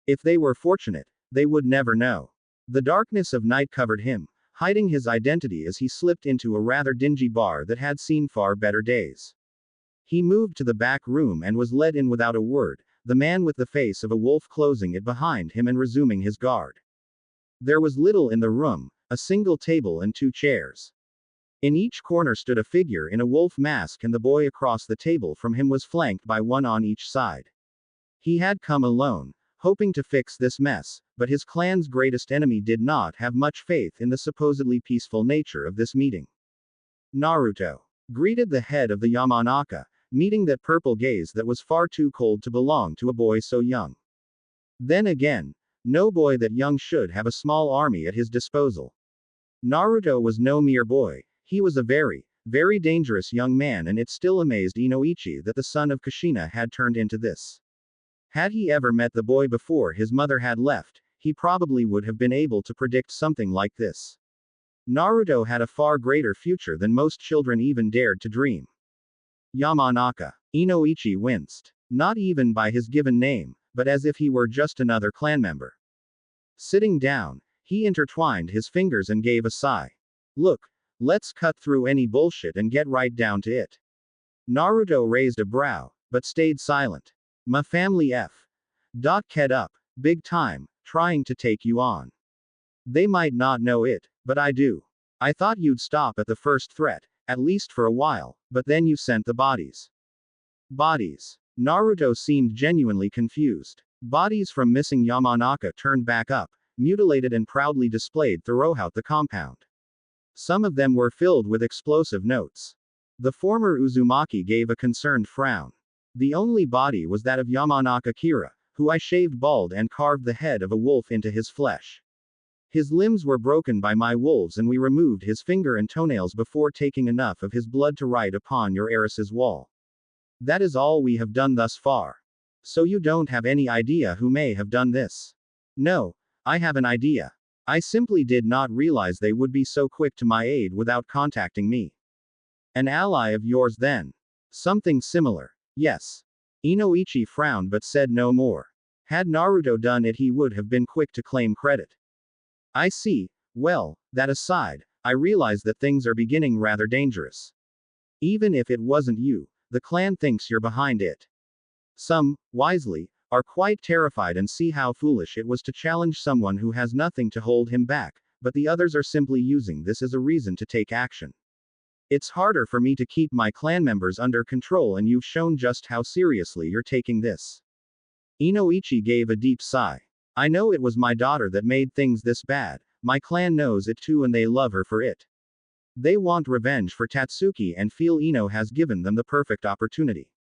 If they were fortunate, they would never know. The darkness of night covered him, hiding his identity as he slipped into a rather dingy bar that had seen far better days. He moved to the back room and was led in without a word, the man with the face of a wolf closing it behind him and resuming his guard. There was little in the room, a single table and 2 chairs. In each corner stood a figure in a wolf mask, and the boy across the table from him was flanked by one on each side. He had come alone, hoping to fix this mess, but his clan's greatest enemy did not have much faith in the supposedly peaceful nature of this meeting. Naruto greeted the head of the Yamanaka, meeting that purple gaze that was far too cold to belong to a boy so young. Then again, no boy that young should have a small army at his disposal. Naruto was no mere boy, he was a very, very dangerous young man, and it still amazed Inoichi that the son of Kushina had turned into this. Had he ever met the boy before his mother had left, he probably would have been able to predict something like this. Naruto had a far greater future than most children even dared to dream. Yamanaka. Inoichi winced. Not even by his given name, but as if he were just another clan member. Sitting down, he intertwined his fingers and gave a sigh. Look, let's cut through any bullshit and get right down to it. Naruto raised a brow, but stayed silent. My family F. Ked up, big time, trying to take you on. They might not know it, but I do. I thought you'd stop at the first threat, at least for a while, but then you sent the bodies. Bodies. Naruto seemed genuinely confused. Bodies from missing Yamanaka turned back up, mutilated and proudly displayed throughout the compound. Some of them were filled with explosive notes. The former Uzumaki gave a concerned frown. The only body was that of Yamanaka Kira, who I shaved bald and carved the head of a wolf into his flesh. His limbs were broken by my wolves, and we removed his finger and toenails before taking enough of his blood to write upon your heiress's wall. That is all we have done thus far. So you don't have any idea who may have done this? No, I have an idea. I simply did not realize they would be so quick to my aid without contacting me. An ally of yours then? Something similar. Yes. Inoichi frowned but said no more. Had Naruto done it, he would have been quick to claim credit. I see. Well, that aside, I realize that things are beginning rather dangerous. Even if it wasn't you, the clan thinks you're behind it. Some, wisely, are quite terrified and see how foolish it was to challenge someone who has nothing to hold him back, but the others are simply using this as a reason to take action. It's harder for me to keep my clan members under control, and you've shown just how seriously you're taking this. Inoichi gave a deep sigh. I know it was my daughter that made things this bad, my clan knows it too, and they love her for it. They want revenge for Tatsuki and feel Ino has given them the perfect opportunity.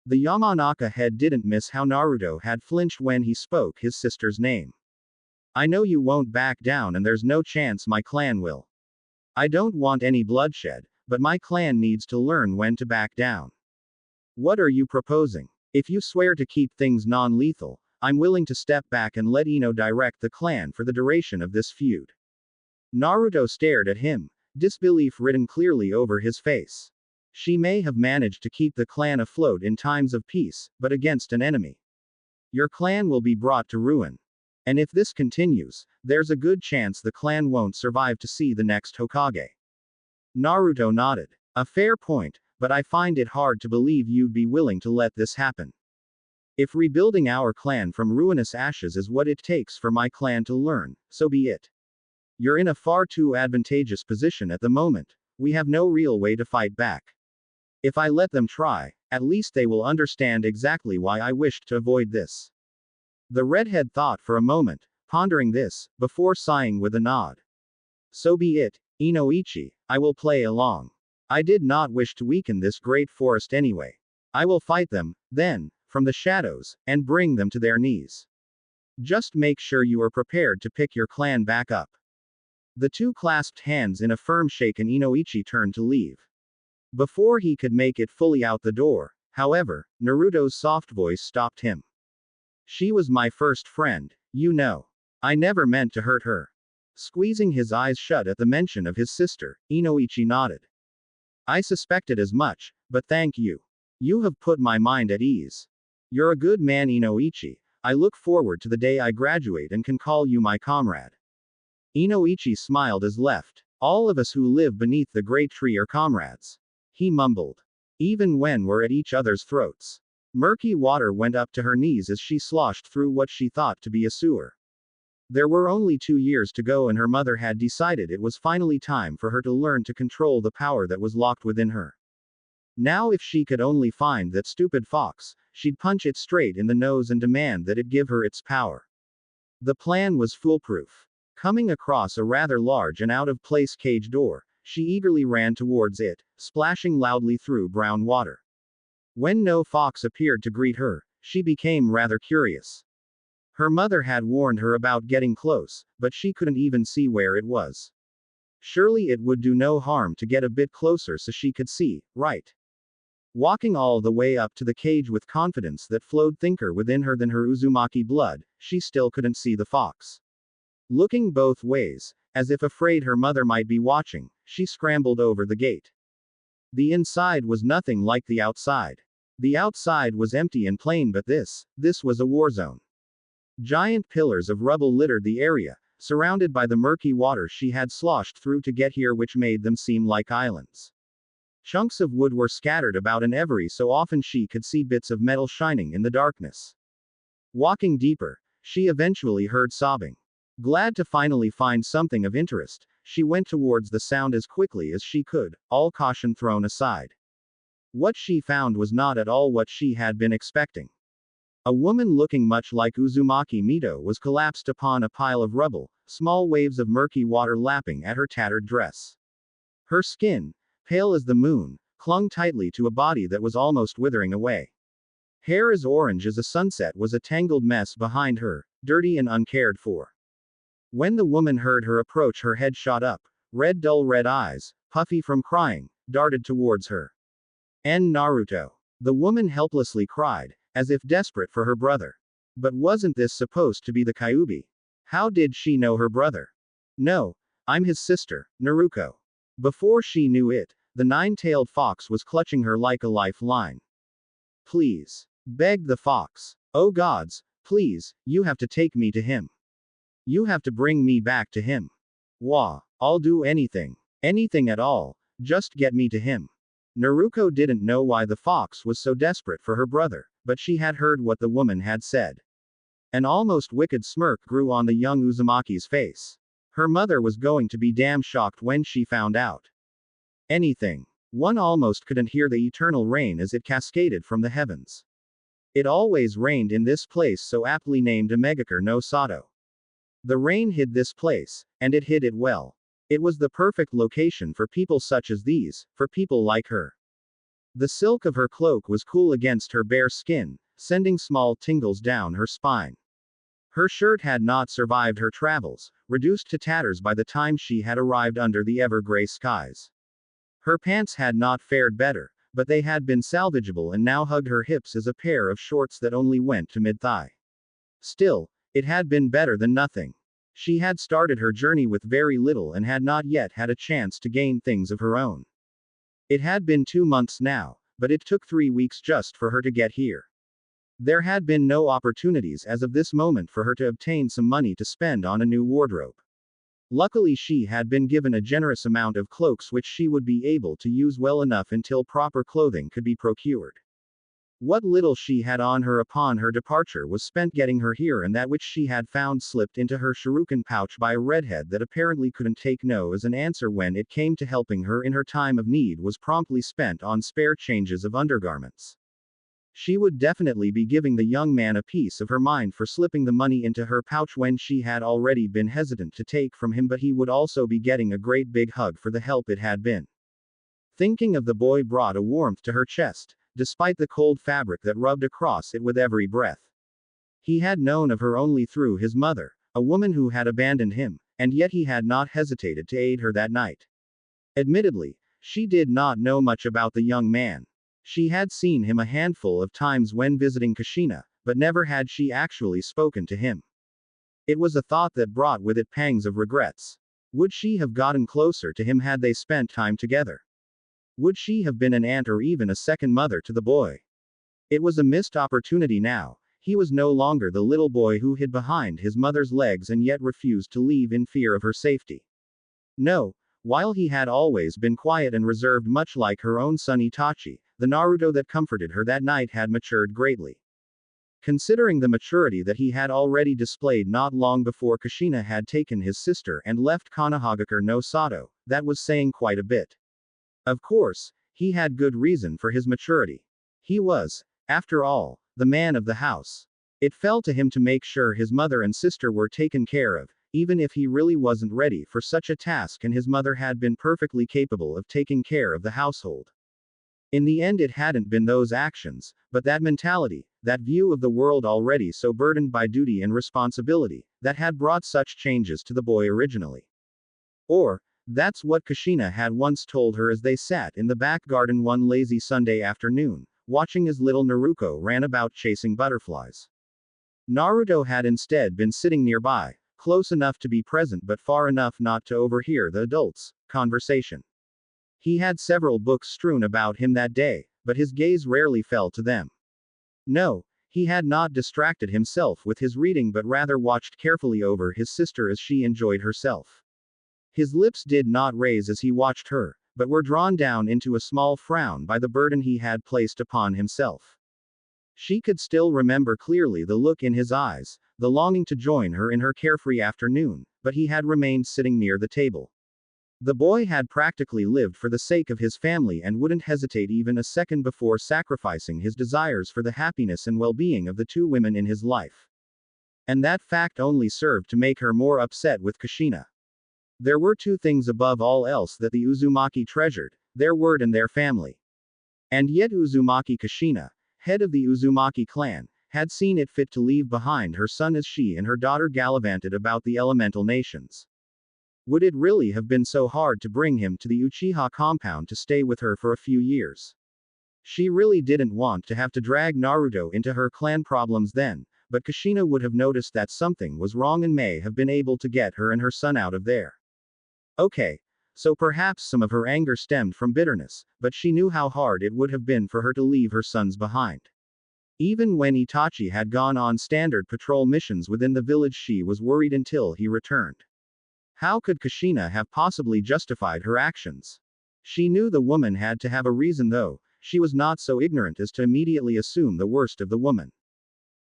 The Yamanaka head didn't miss how Naruto had flinched when he spoke his sister's name. I know you won't back down, and there's no chance my clan will. I don't want any bloodshed, but my clan needs to learn when to back down. What are you proposing? If you swear to keep things non-lethal, I'm willing to step back and let Ino direct the clan for the duration of this feud. Naruto stared at him, disbelief written clearly over his face. She may have managed to keep the clan afloat in times of peace, but against an enemy. Your clan will be brought to ruin. And if this continues, there's a good chance the clan won't survive to see the next Hokage. Naruto nodded. A fair point, but I find it hard to believe you'd be willing to let this happen. If rebuilding our clan from ruinous ashes is what it takes for my clan to learn, so be it. You're in a far too advantageous position at the moment. We have no real way to fight back. If I let them try, at least they will understand exactly why I wished to avoid this. The redhead thought for a moment, pondering this, before sighing with a nod. So be it, Inoichi, I will play along. I did not wish to weaken this great forest anyway. I will fight them, then, from the shadows, and bring them to their knees. Just make sure you are prepared to pick your clan back up. The two clasped hands in a firm shake, and Inoichi turned to leave. Before he could make it fully out the door, however, Naruto's soft voice stopped him. She was my first friend, you know. I never meant to hurt her. Squeezing his eyes shut at the mention of his sister, Inoichi nodded. I suspected as much, but thank you. You have put my mind at ease. You're a good man, Inoichi. I look forward to the day I graduate and can call you my comrade. Inoichi smiled as left. All of us who live beneath the great tree are comrades. He mumbled. Even when we're at each other's throats. Murky water went up to her knees as she sloshed through what she thought to be a sewer. There were only 2 years to go, and her mother had decided it was finally time for her to learn to control the power that was locked within her. Now, if she could only find that stupid fox, she'd punch it straight in the nose and demand that it give her its power. The plan was foolproof. Coming across a rather large and out-of-place cage door, she eagerly ran towards it, splashing loudly through brown water. When no fox appeared to greet her, she became rather curious. Her mother had warned her about getting close, but she couldn't even see where it was. Surely it would do no harm to get a bit closer so she could see, right? Walking all the way up to the cage with confidence that flowed thicker within her than her Uzumaki blood, she still couldn't see the fox. Looking both ways, as if afraid her mother might be watching, she scrambled over the gate. The inside was nothing like the outside. The outside was empty and plain, but this was a war zone. Giant pillars of rubble littered the area, surrounded by the murky water she had sloshed through to get here, which made them seem like islands. Chunks of wood were scattered about, and every so often she could see bits of metal shining in the darkness. Walking deeper, she eventually heard sobbing. Glad to finally find something of interest, she went towards the sound as quickly as she could, all caution thrown aside. What she found was not at all what she had been expecting. A woman looking much like Uzumaki Mito was collapsed upon a pile of rubble, small waves of murky water lapping at her tattered dress. Her skin, pale as the moon, clung tightly to a body that was almost withering away. Hair as orange as a sunset was a tangled mess behind her, dirty and uncared for. When the woman heard her approach, her head shot up, dull red eyes, puffy from crying, darted towards her. Naruto. The woman helplessly cried, as if desperate for her brother. But wasn't this supposed to be the Kyuubi? How did she know her brother? No, I'm his sister, Naruto. Before she knew it, the nine-tailed fox was clutching her like a lifeline. Please, begged the fox. Oh gods, please, you have to take me to him. You have to bring me back to him. Wah, I'll do anything. Anything at all, just get me to him. Naruto didn't know why the fox was so desperate for her brother, but she had heard what the woman had said. An almost wicked smirk grew on the young Uzumaki's face. Her mother was going to be damn shocked when she found out. Anything. One almost couldn't hear the eternal rain as it cascaded from the heavens. It always rained in this place so aptly named Amegakure no Sato. The rain hid this place, and it hid it well. It was the perfect location for people such as these, for people like her. The silk of her cloak was cool against her bare skin, sending small tingles down her spine. Her shirt had not survived her travels, reduced to tatters by the time she had arrived under the ever-gray skies. Her pants had not fared better, but they had been salvageable and now hugged her hips as a pair of shorts that only went to mid-thigh. Still, it had been better than nothing. She had started her journey with very little and had not yet had a chance to gain things of her own. It had been 2 months now, but it took 3 weeks just for her to get here. There had been no opportunities as of this moment for her to obtain some money to spend on a new wardrobe. Luckily, she had been given a generous amount of cloaks which she would be able to use well enough until proper clothing could be procured. What little she had on her upon her departure was spent getting her here, and that which she had found slipped into her shuriken pouch by a redhead that apparently couldn't take no as an answer when it came to helping her in her time of need was promptly spent on spare changes of undergarments. She would definitely be giving the young man a piece of her mind for slipping the money into her pouch when she had already been hesitant to take from him, but he would also be getting a great big hug for the help it had been. Thinking of the boy brought a warmth to her chest, despite the cold fabric that rubbed across it with every breath. He had known of her only through his mother, a woman who had abandoned him, and yet he had not hesitated to aid her that night. Admittedly, she did not know much about the young man. She had seen him a handful of times when visiting Kushina, but never had she actually spoken to him. It was a thought that brought with it pangs of regrets. Would she have gotten closer to him had they spent time together? Would she have been an aunt or even a second mother to the boy? It was a missed opportunity now. He was no longer the little boy who hid behind his mother's legs and yet refused to leave in fear of her safety. No, while he had always been quiet and reserved much like her own son Itachi, the Naruto that comforted her that night had matured greatly. Considering the maturity that he had already displayed not long before Kushina had taken his sister and left Konohagakure no Sato, that was saying quite a bit. Of course, he had good reason for his maturity. He was, after all, the man of the house. It fell to him to make sure his mother and sister were taken care of, even if he really wasn't ready for such a task and his mother had been perfectly capable of taking care of the household. In the end, it hadn't been those actions, but that mentality, that view of the world already so burdened by duty and responsibility, that had brought such changes to the boy originally. Or, that's what Kushina had once told her as they sat in the back garden one lazy Sunday afternoon, watching as little Naruto ran about chasing butterflies. Naruto had instead been sitting nearby, close enough to be present but far enough not to overhear the adults' conversation. He had several books strewn about him that day, but his gaze rarely fell to them. No, he had not distracted himself with his reading but rather watched carefully over his sister as she enjoyed herself. His lips did not raise as he watched her, but were drawn down into a small frown by the burden he had placed upon himself. She could still remember clearly the look in his eyes, the longing to join her in her carefree afternoon, but he had remained sitting near the table. The boy had practically lived for the sake of his family and wouldn't hesitate even a second before sacrificing his desires for the happiness and well-being of the two women in his life. And that fact only served to make her more upset with Kushina. There were two things above all else that the Uzumaki treasured, their word and their family. And yet Uzumaki Kushina, head of the Uzumaki clan, had seen it fit to leave behind her son as she and her daughter gallivanted about the elemental nations. Would it really have been so hard to bring him to the Uchiha compound to stay with her for a few years? She really didn't want to have to drag Naruto into her clan problems then, but Kushina would have noticed that something was wrong and may have been able to get her and her son out of there. Okay, so perhaps some of her anger stemmed from bitterness, but she knew how hard it would have been for her to leave her sons behind. Even when Itachi had gone on standard patrol missions within the village, she was worried until he returned. How could Kushina have possibly justified her actions? She knew the woman had to have a reason, though. She was not so ignorant as to immediately assume the worst of the woman.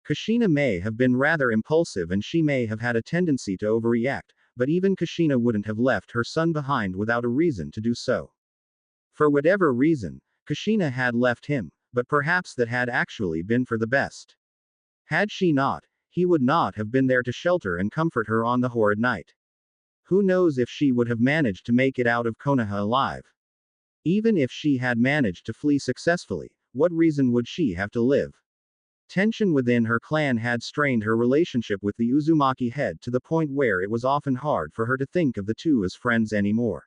Kushina may have been rather impulsive and she may have had a tendency to overreact, but even Kushina wouldn't have left her son behind without a reason to do so. For whatever reason, Kushina had left him, but perhaps that had actually been for the best. Had she not, he would not have been there to shelter and comfort her on the horrid night. Who knows if she would have managed to make it out of Konoha alive? Even if she had managed to flee successfully, what reason would she have to live? Tension within her clan had strained her relationship with the Uzumaki head to the point where it was often hard for her to think of the two as friends anymore.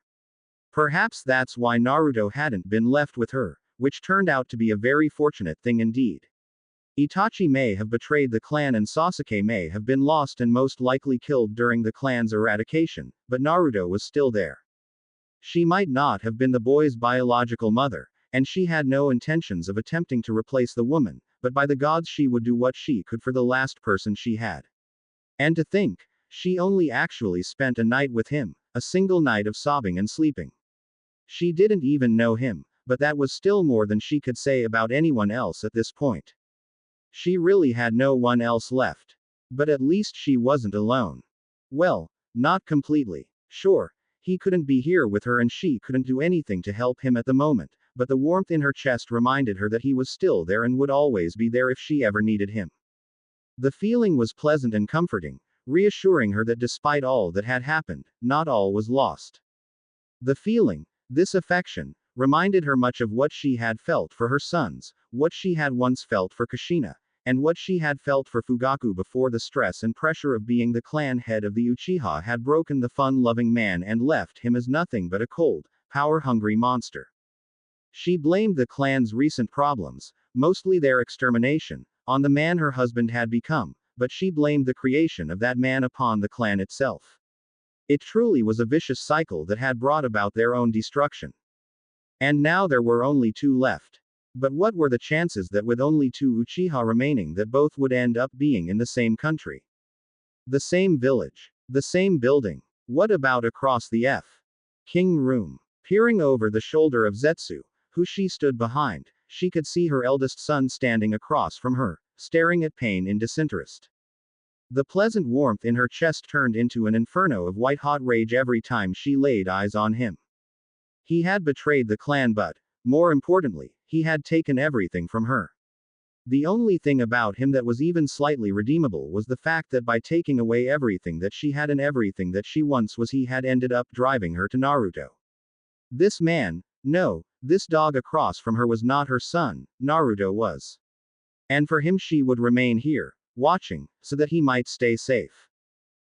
Perhaps that's why Naruto hadn't been left with her, which turned out to be a very fortunate thing indeed. Itachi may have betrayed the clan and Sasuke may have been lost and most likely killed during the clan's eradication, but Naruto was still there. She might not have been the boy's biological mother, and she had no intentions of attempting to replace the woman, but by the gods she would do what she could for the last person she had. And to think, she only actually spent a night with him, a single night of sobbing and sleeping. She didn't even know him, but that was still more than she could say about anyone else at this point. She really had no one else left. But at least she wasn't alone. Well, not completely. Sure, he couldn't be here with her and she couldn't do anything to help him at the moment, but the warmth in her chest reminded her that he was still there and would always be there if she ever needed him. The feeling was pleasant and comforting, reassuring her that despite all that had happened, not all was lost. The feeling, this affection, reminded her much of what she had felt for her sons, what she had once felt for Kushina, and what she had felt for Fugaku before the stress and pressure of being the clan head of the Uchiha had broken the fun-loving man and left him as nothing but a cold, power-hungry monster. She blamed the clan's recent problems, mostly their extermination, on the man her husband had become, but she blamed the creation of that man upon the clan itself. It truly was a vicious cycle that had brought about their own destruction. And now there were only two left. But what were the chances that with only 2 Uchiha remaining that both would end up being in the same country? The same village. The same building. What about across the King room? Peering over the shoulder of Zetsu, who she stood behind, she could see her eldest son standing across from her, staring at Pain in disinterest. The pleasant warmth in her chest turned into an inferno of white-hot rage every time she laid eyes on him. He had betrayed the clan but, more importantly, he had taken everything from her. The only thing about him that was even slightly redeemable was the fact that by taking away everything that she had and everything that she once was, he had ended up driving her to Naruto. This man, no, this dog across from her was not her son, Naruto was. And for him she would remain here, watching, so that he might stay safe.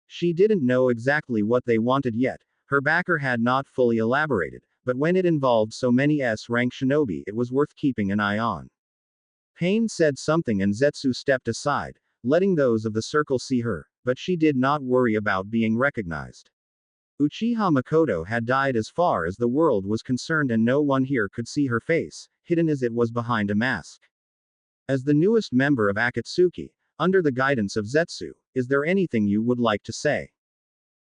She didn't know exactly what they wanted yet, her backer had not fully elaborated, but when it involved so many S-rank shinobi it was worth keeping an eye on. Pain said something and Zetsu stepped aside, letting those of the circle see her, but she did not worry about being recognized. Uchiha Makoto had died as far as the world was concerned and no one here could see her face, hidden as it was behind a mask. As the newest member of Akatsuki, under the guidance of Zetsu, is there anything you would like to say?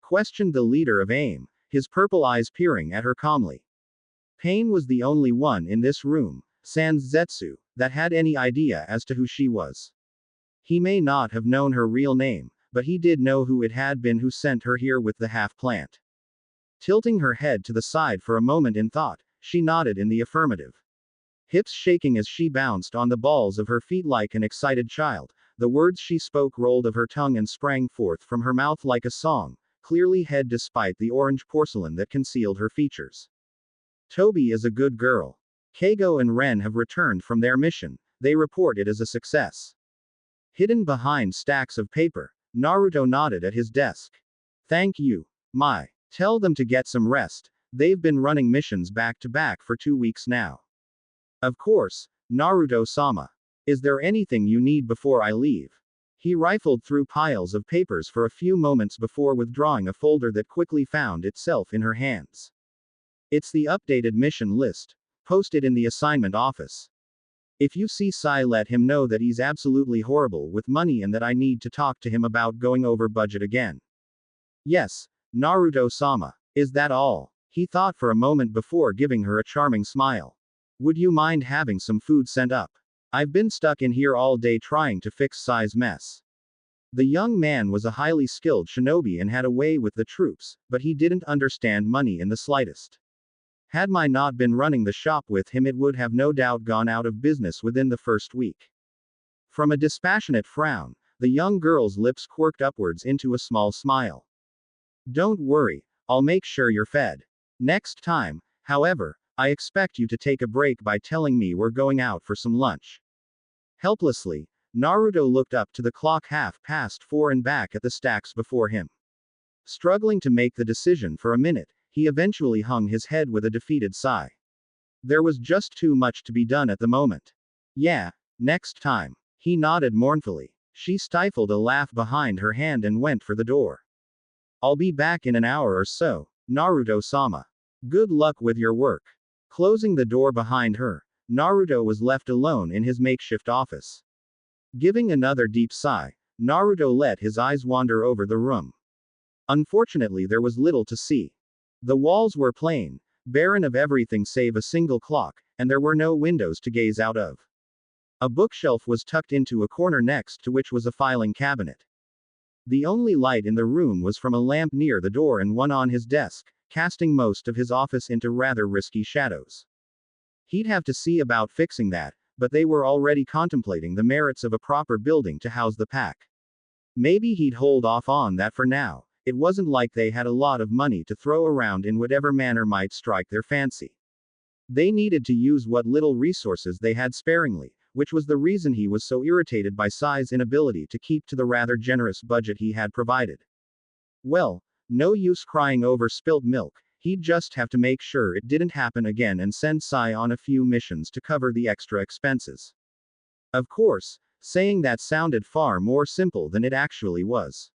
Questioned the leader of AIM, his purple eyes peering at her calmly. Pain was the only one in this room, sans Zetsu, that had any idea as to who she was. He may not have known her real name, but he did know who it had been who sent her here with the half-plant. Tilting her head to the side for a moment in thought, she nodded in the affirmative. Hips shaking as she bounced on the balls of her feet like an excited child, the words she spoke rolled of her tongue and sprang forth from her mouth like a song, clearly hid despite the orange porcelain that concealed her features. Toby is a good girl. Keigo and Ren have returned from their mission, they report it as a success. Hidden behind stacks of paper, Naruto nodded at his desk. Thank you. Tell them to get some rest, they've been running missions back to back for 2 weeks now. Of course, Naruto-sama. Is there anything you need before I leave? He rifled through piles of papers for a few moments before withdrawing a folder that quickly found itself in her hands. It's the updated mission list, posted in the assignment office. If you see Sai, let him know that he's absolutely horrible with money and that I need to talk to him about going over budget again. Yes, Naruto-sama. Is that all? He thought for a moment before giving her a charming smile. Would you mind having some food sent up? I've been stuck in here all day trying to fix Sai's mess. The young man was a highly skilled shinobi and had a way with the troops, but he didn't understand money in the slightest. Had I not been running the shop with him, it would have no doubt gone out of business within the first week. From a dispassionate frown, the young girl's lips quirked upwards into a small smile. Don't worry, I'll make sure you're fed. Next time, however, I expect you to take a break by telling me we're going out for some lunch. Helplessly, Naruto looked up to the clock 4:30 and back at the stacks before him. Struggling to make the decision for a minute, he eventually hung his head with a defeated sigh. There was just too much to be done at the moment. Yeah, next time. He nodded mournfully. She stifled a laugh behind her hand and went for the door. I'll be back in an hour or so, Naruto-sama. Good luck with your work. Closing the door behind her, Naruto was left alone in his makeshift office. Giving another deep sigh, Naruto let his eyes wander over the room. Unfortunately, there was little to see. The walls were plain, barren of everything save a single clock, and there were no windows to gaze out of. A bookshelf was tucked into a corner next to which was a filing cabinet. The only light in the room was from a lamp near the door and one on his desk, casting most of his office into rather risky shadows. He'd have to see about fixing that, but they were already contemplating the merits of a proper building to house the pack. Maybe he'd hold off on that for now. It wasn't like they had a lot of money to throw around in whatever manner might strike their fancy. They needed to use what little resources they had sparingly, which was the reason he was so irritated by Sai's inability to keep to the rather generous budget he had provided. Well, no use crying over spilt milk, he'd just have to make sure it didn't happen again and send Sai on a few missions to cover the extra expenses. Of course, saying that sounded far more simple than it actually was.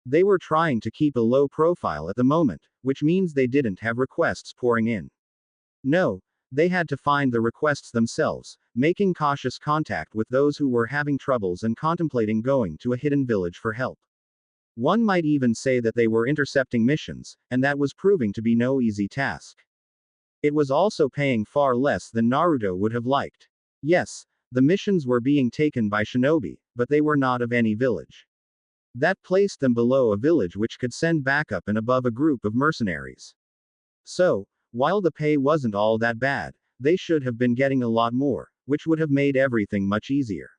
They were trying to keep a low profile at the moment, which means they didn't have requests pouring in. No, they had to find the requests themselves, making cautious contact with those who were having troubles and contemplating going to a hidden village for help. One might even say that they were intercepting missions, and that was proving to be no easy task. It was also paying far less than Naruto would have liked. Yes, the missions were being taken by shinobi, but they were not of any village. That placed them below a village which could send backup and above a group of mercenaries. So, while the pay wasn't all that bad, they should have been getting a lot more, which would have made everything much easier.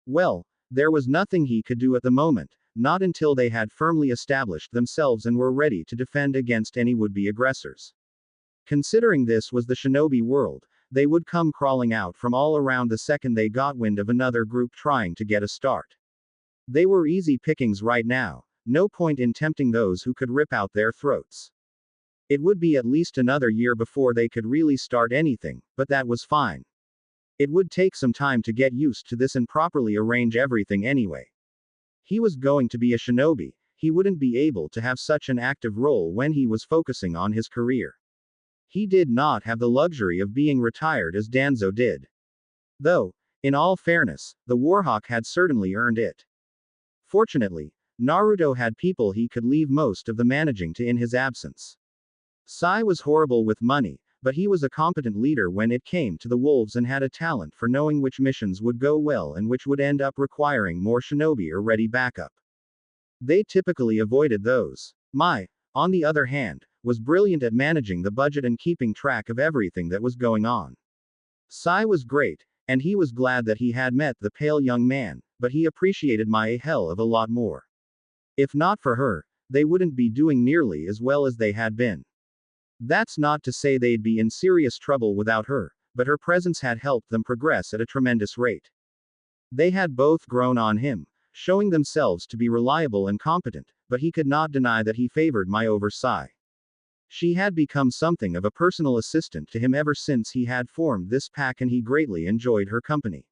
Well, there was nothing he could do at the moment, not until they had firmly established themselves and were ready to defend against any would-be aggressors. Considering this was the shinobi world, they would come crawling out from all around the second they got wind of another group trying to get a start. They were easy pickings right now, no point in tempting those who could rip out their throats. It would be at least another year before they could really start anything, but that was fine. It would take some time to get used to this and properly arrange everything anyway. He was going to be a shinobi, he wouldn't be able to have such an active role when he was focusing on his career. He did not have the luxury of being retired as Danzo did. Though, in all fairness, the Warhawk had certainly earned it. Fortunately, Naruto had people he could leave most of the managing to in his absence. Sai was horrible with money, but he was a competent leader when it came to the wolves and had a talent for knowing which missions would go well and which would end up requiring more shinobi or ready backup. They typically avoided those. Mai, on the other hand, was brilliant at managing the budget and keeping track of everything that was going on. Sai was great, and he was glad that he had met the pale young man, but he appreciated Mai a hell of a lot more. If not for her, they wouldn't be doing nearly as well as they had been. That's not to say they'd be in serious trouble without her, but her presence had helped them progress at a tremendous rate. They had both grown on him, showing themselves to be reliable and competent, but he could not deny that he favored Mai over Sai. She had become something of a personal assistant to him ever since he had formed this pack and he greatly enjoyed her company.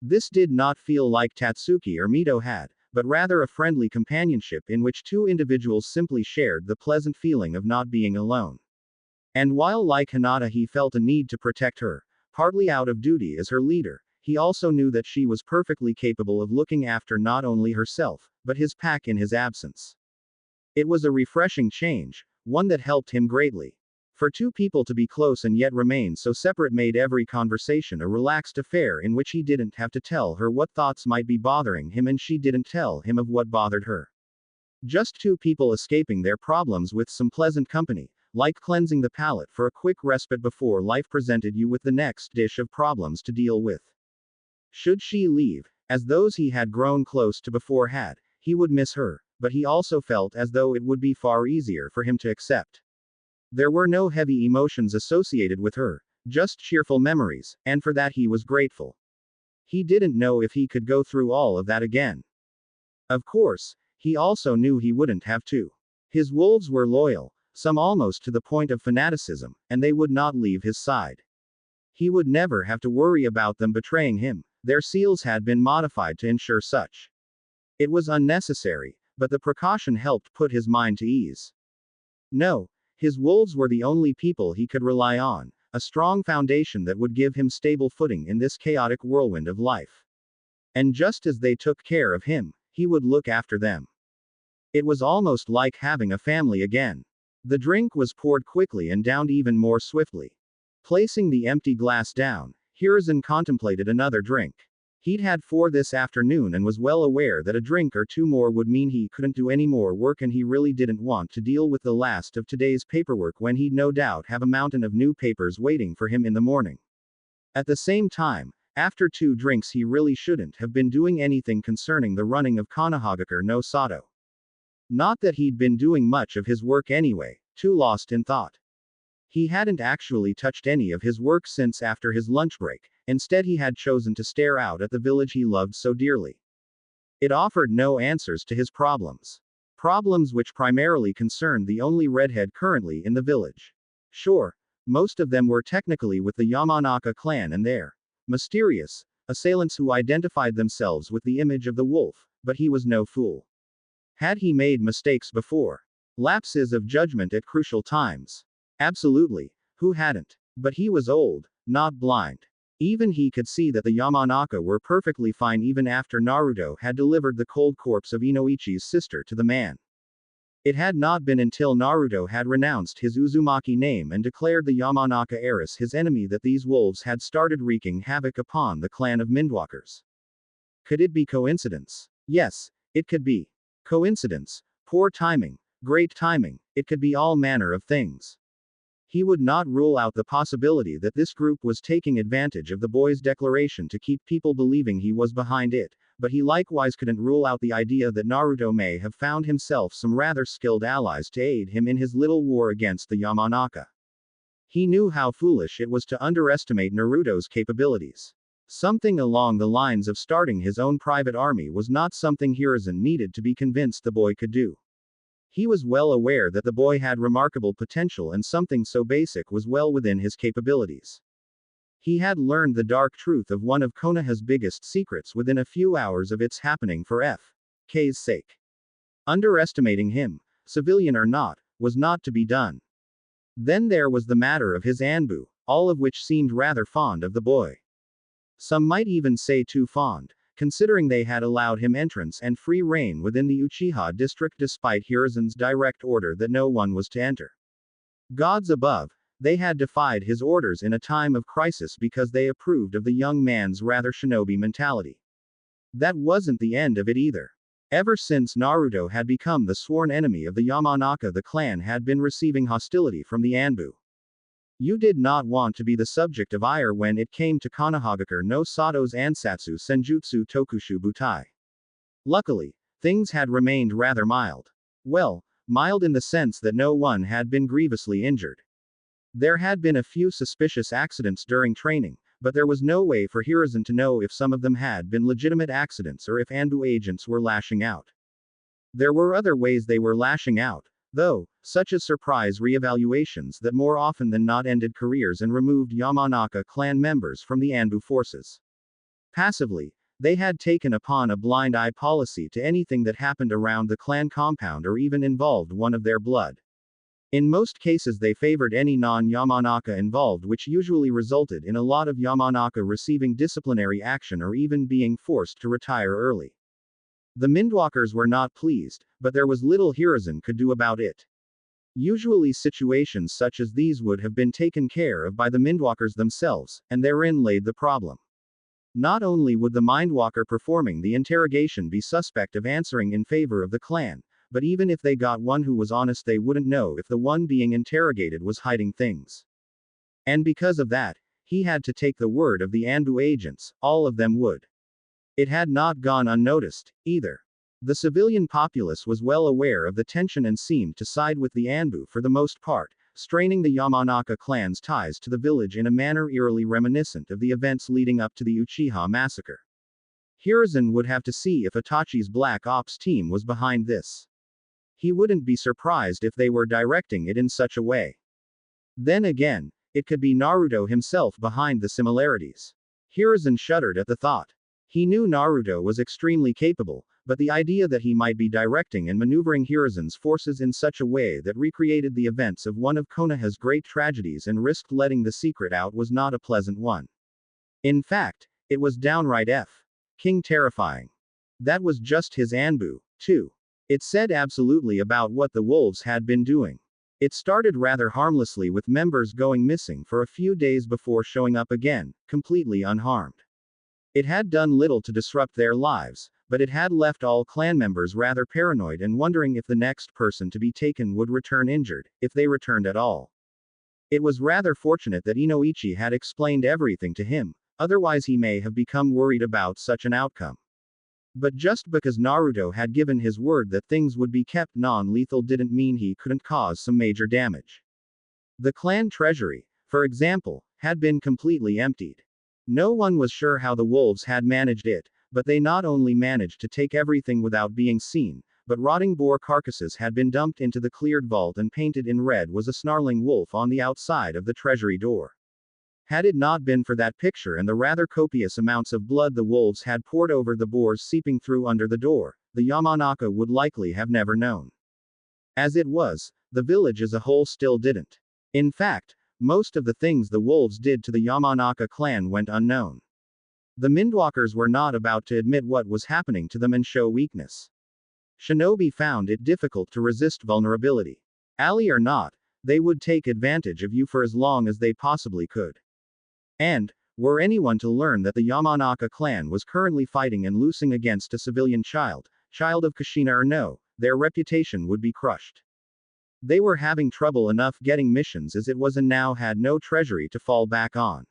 This did not feel like Tatsuki or Mito had, but rather a friendly companionship in which two individuals simply shared the pleasant feeling of not being alone. And while like Hinata he felt a need to protect her, partly out of duty as her leader, he also knew that she was perfectly capable of looking after not only herself, but his pack in his absence. It was a refreshing change, one that helped him greatly. For two people to be close and yet remain so separate made every conversation a relaxed affair in which he didn't have to tell her what thoughts might be bothering him and she didn't tell him of what bothered her. Just two people escaping their problems with some pleasant company, like cleansing the palate for a quick respite before life presented you with the next dish of problems to deal with. Should she leave, as those he had grown close to before had, he would miss her, but he also felt as though it would be far easier for him to accept. There were no heavy emotions associated with her, just cheerful memories, and for that he was grateful. He didn't know if he could go through all of that again. Of course, he also knew he wouldn't have to. His wolves were loyal, some almost to the point of fanaticism, and they would not leave his side. He would never have to worry about them betraying him, their seals had been modified to ensure such. It was unnecessary, but the precaution helped put his mind to ease. No, his wolves were the only people he could rely on, a strong foundation that would give him stable footing in this chaotic whirlwind of life. And just as they took care of him, he would look after them. It was almost like having a family again. The drink was poured quickly and downed even more swiftly. Placing the empty glass down, Hiruzen contemplated another drink. He'd had 4 this afternoon and was well aware that a drink or 2 more would mean he couldn't do any more work and he really didn't want to deal with the last of today's paperwork when he'd no doubt have a mountain of new papers waiting for him in the morning. At the same time, after 2 drinks he really shouldn't have been doing anything concerning the running of Konohagakure no Sato. Not that he'd been doing much of his work anyway, too lost in thought. He hadn't actually touched any of his work since after his lunch break, instead he had chosen to stare out at the village he loved so dearly. It offered no answers to his problems. Problems which primarily concerned the only redhead currently in the village. Sure, most of them were technically with the Yamanaka clan and their mysterious assailants who identified themselves with the image of the wolf, but he was no fool. Had he made mistakes before? Lapses of judgment at crucial times? Absolutely, who hadn't? But he was old, not blind. Even he could see that the Yamanaka were perfectly fine even after Naruto had delivered the cold corpse of Inoichi's sister to the man. It had not been until Naruto had renounced his Uzumaki name and declared the Yamanaka heiress his enemy that these wolves had started wreaking havoc upon the clan of Mindwalkers. Could it be coincidence? Yes, it could be. Coincidence, poor timing, great timing, it could be all manner of things. He would not rule out the possibility that this group was taking advantage of the boy's declaration to keep people believing he was behind it, but he likewise couldn't rule out the idea that Naruto may have found himself some rather skilled allies to aid him in his little war against the Yamanaka. He knew how foolish it was to underestimate Naruto's capabilities. Something along the lines of starting his own private army was not something Hiruzen needed to be convinced the boy could do. He was well aware that the boy had remarkable potential and something so basic was well within his capabilities. He had learned the dark truth of one of Konoha's biggest secrets within a few hours of its happening for F.K.'s sake. Underestimating him, civilian or not, was not to be done. Then there was the matter of his Anbu, all of which seemed rather fond of the boy. Some might even say too fond, considering they had allowed him entrance and free reign within the Uchiha district despite Hiruzen's direct order that no one was to enter. Gods above, they had defied his orders in a time of crisis because they approved of the young man's rather shinobi mentality. That wasn't the end of it either. Ever since Naruto had become the sworn enemy of the Yamanaka, the clan had been receiving hostility from the Anbu. You did not want to be the subject of ire when it came to Konohagakure no Sato's Ansatsu Senjutsu Tokushu Butai. Luckily, things had remained rather mild. Well, mild in the sense that no one had been grievously injured. There had been a few suspicious accidents during training, but there was no way for Hiruzen to know if some of them had been legitimate accidents or if Anbu agents were lashing out. There were other ways they were lashing out, though, such as surprise reevaluations that more often than not ended careers and removed Yamanaka clan members from the Anbu forces. Passively, they had taken upon a blind eye policy to anything that happened around the clan compound or even involved one of their blood. In most cases they favored any non-Yamanaka involved, which usually resulted in a lot of Yamanaka receiving disciplinary action or even being forced to retire early. The Mindwalkers were not pleased, but there was little Hiruzen could do about it. Usually situations such as these would have been taken care of by the Mindwalkers themselves, and therein laid the problem. Not only would the Mindwalker performing the interrogation be suspect of answering in favor of the clan, but even if they got one who was honest, they wouldn't know if the one being interrogated was hiding things. And because of that, he had to take the word of the Anbu agents, all of them would. It had not gone unnoticed, either. The civilian populace was well aware of the tension and seemed to side with the Anbu for the most part, straining the Yamanaka clan's ties to the village in a manner eerily reminiscent of the events leading up to the Uchiha massacre. Hiruzen would have to see if Itachi's Black Ops team was behind this. He wouldn't be surprised if they were directing it in such a way. Then again, it could be Naruto himself behind the similarities. Hiruzen shuddered at the thought. He knew Naruto was extremely capable, but the idea that he might be directing and maneuvering Hiruzen's forces in such a way that recreated the events of one of Konoha's great tragedies and risked letting the secret out was not a pleasant one. In fact, it was downright King terrifying. That was just his Anbu, too. It said absolutely about what the wolves had been doing. It started rather harmlessly with members going missing for a few days before showing up again, completely unharmed. It had done little to disrupt their lives, but it had left all clan members rather paranoid and wondering if the next person to be taken would return injured, if they returned at all. It was rather fortunate that Inoichi had explained everything to him, otherwise he may have become worried about such an outcome. But just because Naruto had given his word that things would be kept non-lethal didn't mean he couldn't cause some major damage. The clan treasury, for example, had been completely emptied. No one was sure how the wolves had managed it, but they not only managed to take everything without being seen, but rotting boar carcasses had been dumped into the cleared vault, and painted in red was a snarling wolf on the outside of the treasury door. Had it not been for that picture and the rather copious amounts of blood the wolves had poured over the boars seeping through under the door, the Yamanaka would likely have never known. As it was, the village as a whole still didn't. In fact, most of the things the wolves did to the Yamanaka clan went unknown. The Mindwalkers were not about to admit what was happening to them and show weakness. Shinobi found it difficult to resist vulnerability. Ally or not, they would take advantage of you for as long as they possibly could. And, were anyone to learn that the Yamanaka clan was currently fighting and losing against a civilian child of Kushina or no, their reputation would be crushed. They were having trouble enough getting missions as it was and now had no treasury to fall back on.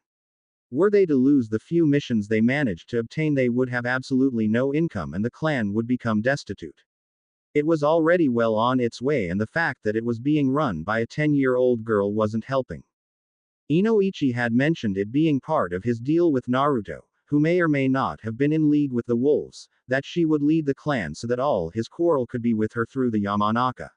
Were they to lose the few missions they managed to obtain, they would have absolutely no income and the clan would become destitute. It was already well on its way, and the fact that it was being run by a 10-year-old girl wasn't helping. Inoichi had mentioned it being part of his deal with Naruto, who may or may not have been in league with the wolves, that she would lead the clan so that all his quarrel could be with her through the Yamanaka.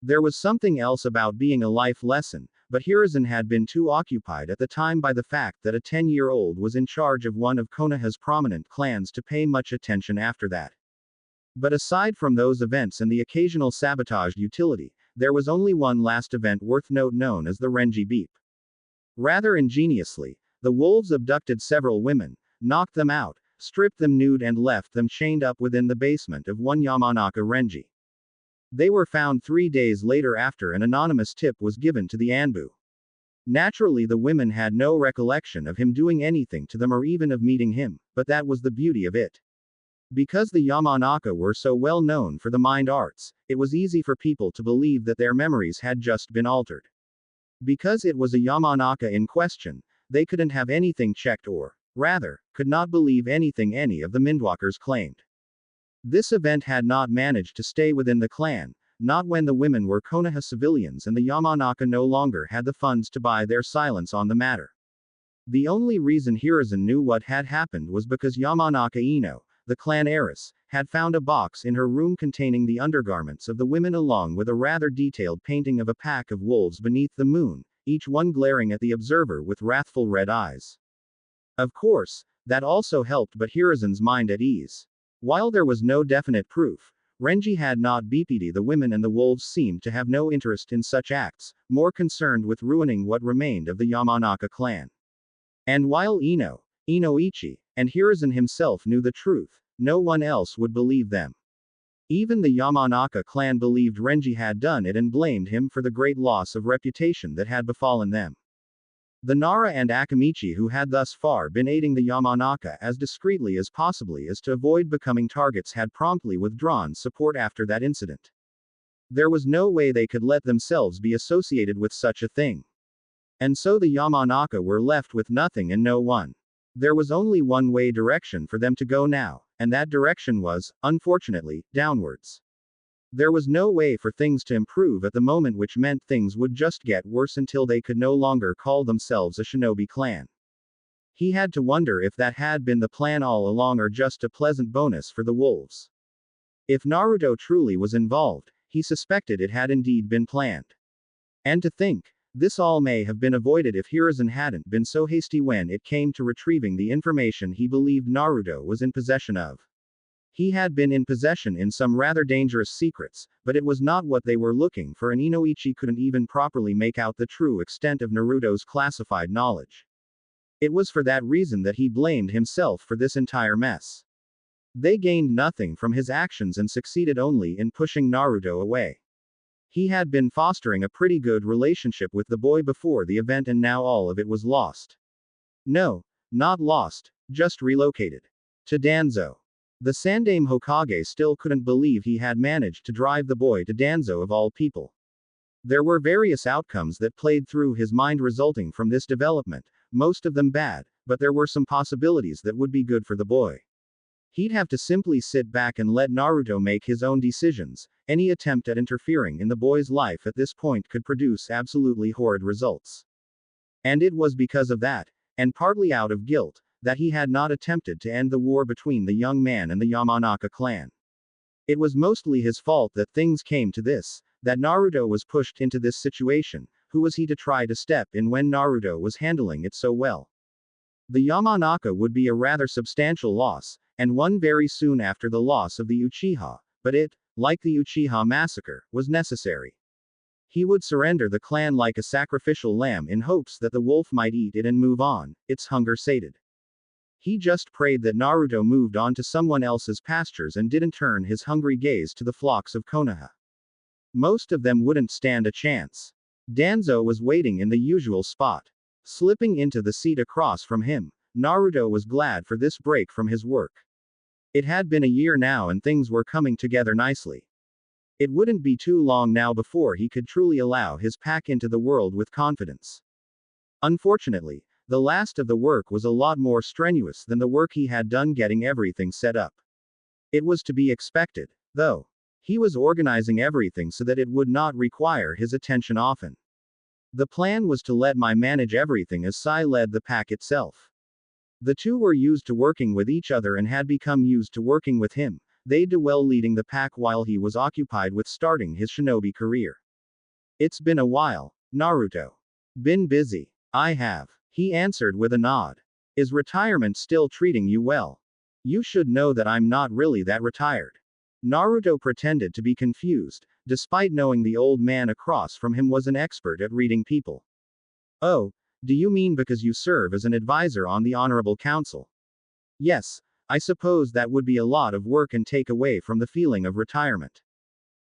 There was something else about being a life lesson, but Hiruzen had been too occupied at the time by the fact that a 10-year-old was in charge of one of Konoha's prominent clans to pay much attention after that. But aside from those events and the occasional sabotaged utility, there was only one last event worth note known as the Renji Beep. Rather ingeniously, the wolves abducted several women, knocked them out, stripped them nude and left them chained up within the basement of one Yamanaka Renji. They were found 3 days later after an anonymous tip was given to the Anbu. Naturally, the women had no recollection of him doing anything to them or even of meeting him, but that was the beauty of it. Because the Yamanaka were so well known for the mind arts, it was easy for people to believe that their memories had just been altered. Because it was a Yamanaka in question, they couldn't have anything checked or, rather, could not believe anything any of the Mindwalkers claimed. This event had not managed to stay within the clan, not when the women were Konoha civilians and the Yamanaka no longer had the funds to buy their silence on the matter. The only reason Hiruzen knew what had happened was because Yamanaka Ino, the clan heiress, had found a box in her room containing the undergarments of the women along with a rather detailed painting of a pack of wolves beneath the moon, each one glaring at the observer with wrathful red eyes. Of course, that also helped put Hiruzen's mind at ease. While there was no definite proof, Renji had not BP'd the women and the wolves seemed to have no interest in such acts, more concerned with ruining what remained of the Yamanaka clan. And while Inoichi, and Hiruzen himself knew the truth, no one else would believe them. Even the Yamanaka clan believed Renji had done it and blamed him for the great loss of reputation that had befallen them. The Nara and Akamichi, who had thus far been aiding the Yamanaka as discreetly as possibly as to avoid becoming targets, had promptly withdrawn support after that incident. There was no way they could let themselves be associated with such a thing. And so the Yamanaka were left with nothing and no one. There was only one way direction for them to go now, and that direction was, unfortunately, downwards. There was no way for things to improve at the moment, which meant things would just get worse until they could no longer call themselves a shinobi clan. He had to wonder if that had been the plan all along or just a pleasant bonus for the wolves. If Naruto truly was involved, he suspected it had indeed been planned. And to think, this all may have been avoided if Hiruzen hadn't been so hasty when it came to retrieving the information he believed Naruto was in possession of. He had been in possession in some rather dangerous secrets, but it was not what they were looking for, and Inoichi couldn't even properly make out the true extent of Naruto's classified knowledge. It was for that reason that he blamed himself for this entire mess. They gained nothing from his actions and succeeded only in pushing Naruto away. He had been fostering a pretty good relationship with the boy before the event, and now all of it was lost. No, not lost, just relocated. To Danzo. The Sandaime Hokage still couldn't believe he had managed to drive the boy to Danzo of all people. There were various outcomes that played through his mind resulting from this development, most of them bad, but there were some possibilities that would be good for the boy. He'd have to simply sit back and let Naruto make his own decisions. Any attempt at interfering in the boy's life at this point could produce absolutely horrid results. And it was because of that, and partly out of guilt, that he had not attempted to end the war between the young man and the Yamanaka clan. It was mostly his fault that things came to this, that Naruto was pushed into this situation. Who was he to try to step in when Naruto was handling it so well? The Yamanaka would be a rather substantial loss, and one very soon after the loss of the Uchiha, but it, like the Uchiha massacre, was necessary. He would surrender the clan like a sacrificial lamb in hopes that the wolf might eat it and move on, its hunger sated. He just prayed that Naruto moved on to someone else's pastures and didn't turn his hungry gaze to the flocks of Konoha. Most of them wouldn't stand a chance. Danzo was waiting in the usual spot. Slipping into the seat across from him, Naruto was glad for this break from his work. It had been a year now and things were coming together nicely. It wouldn't be too long now before he could truly allow his pack into the world with confidence. Unfortunately, the last of the work was a lot more strenuous than the work he had done getting everything set up. It was to be expected, though. He was organizing everything so that it would not require his attention often. The plan was to let Mai manage everything as Sai led the pack itself. The two were used to working with each other and had become used to working with him. They'd do well leading the pack while he was occupied with starting his shinobi career. It's been a while, Naruto. Been busy. I have. He answered with a nod. Is retirement still treating you well? You should know that I'm not really that retired. Naruto pretended to be confused, despite knowing the old man across from him was an expert at reading people. Oh, do you mean because you serve as an advisor on the Honorable Council? Yes, I suppose that would be a lot of work and take away from the feeling of retirement.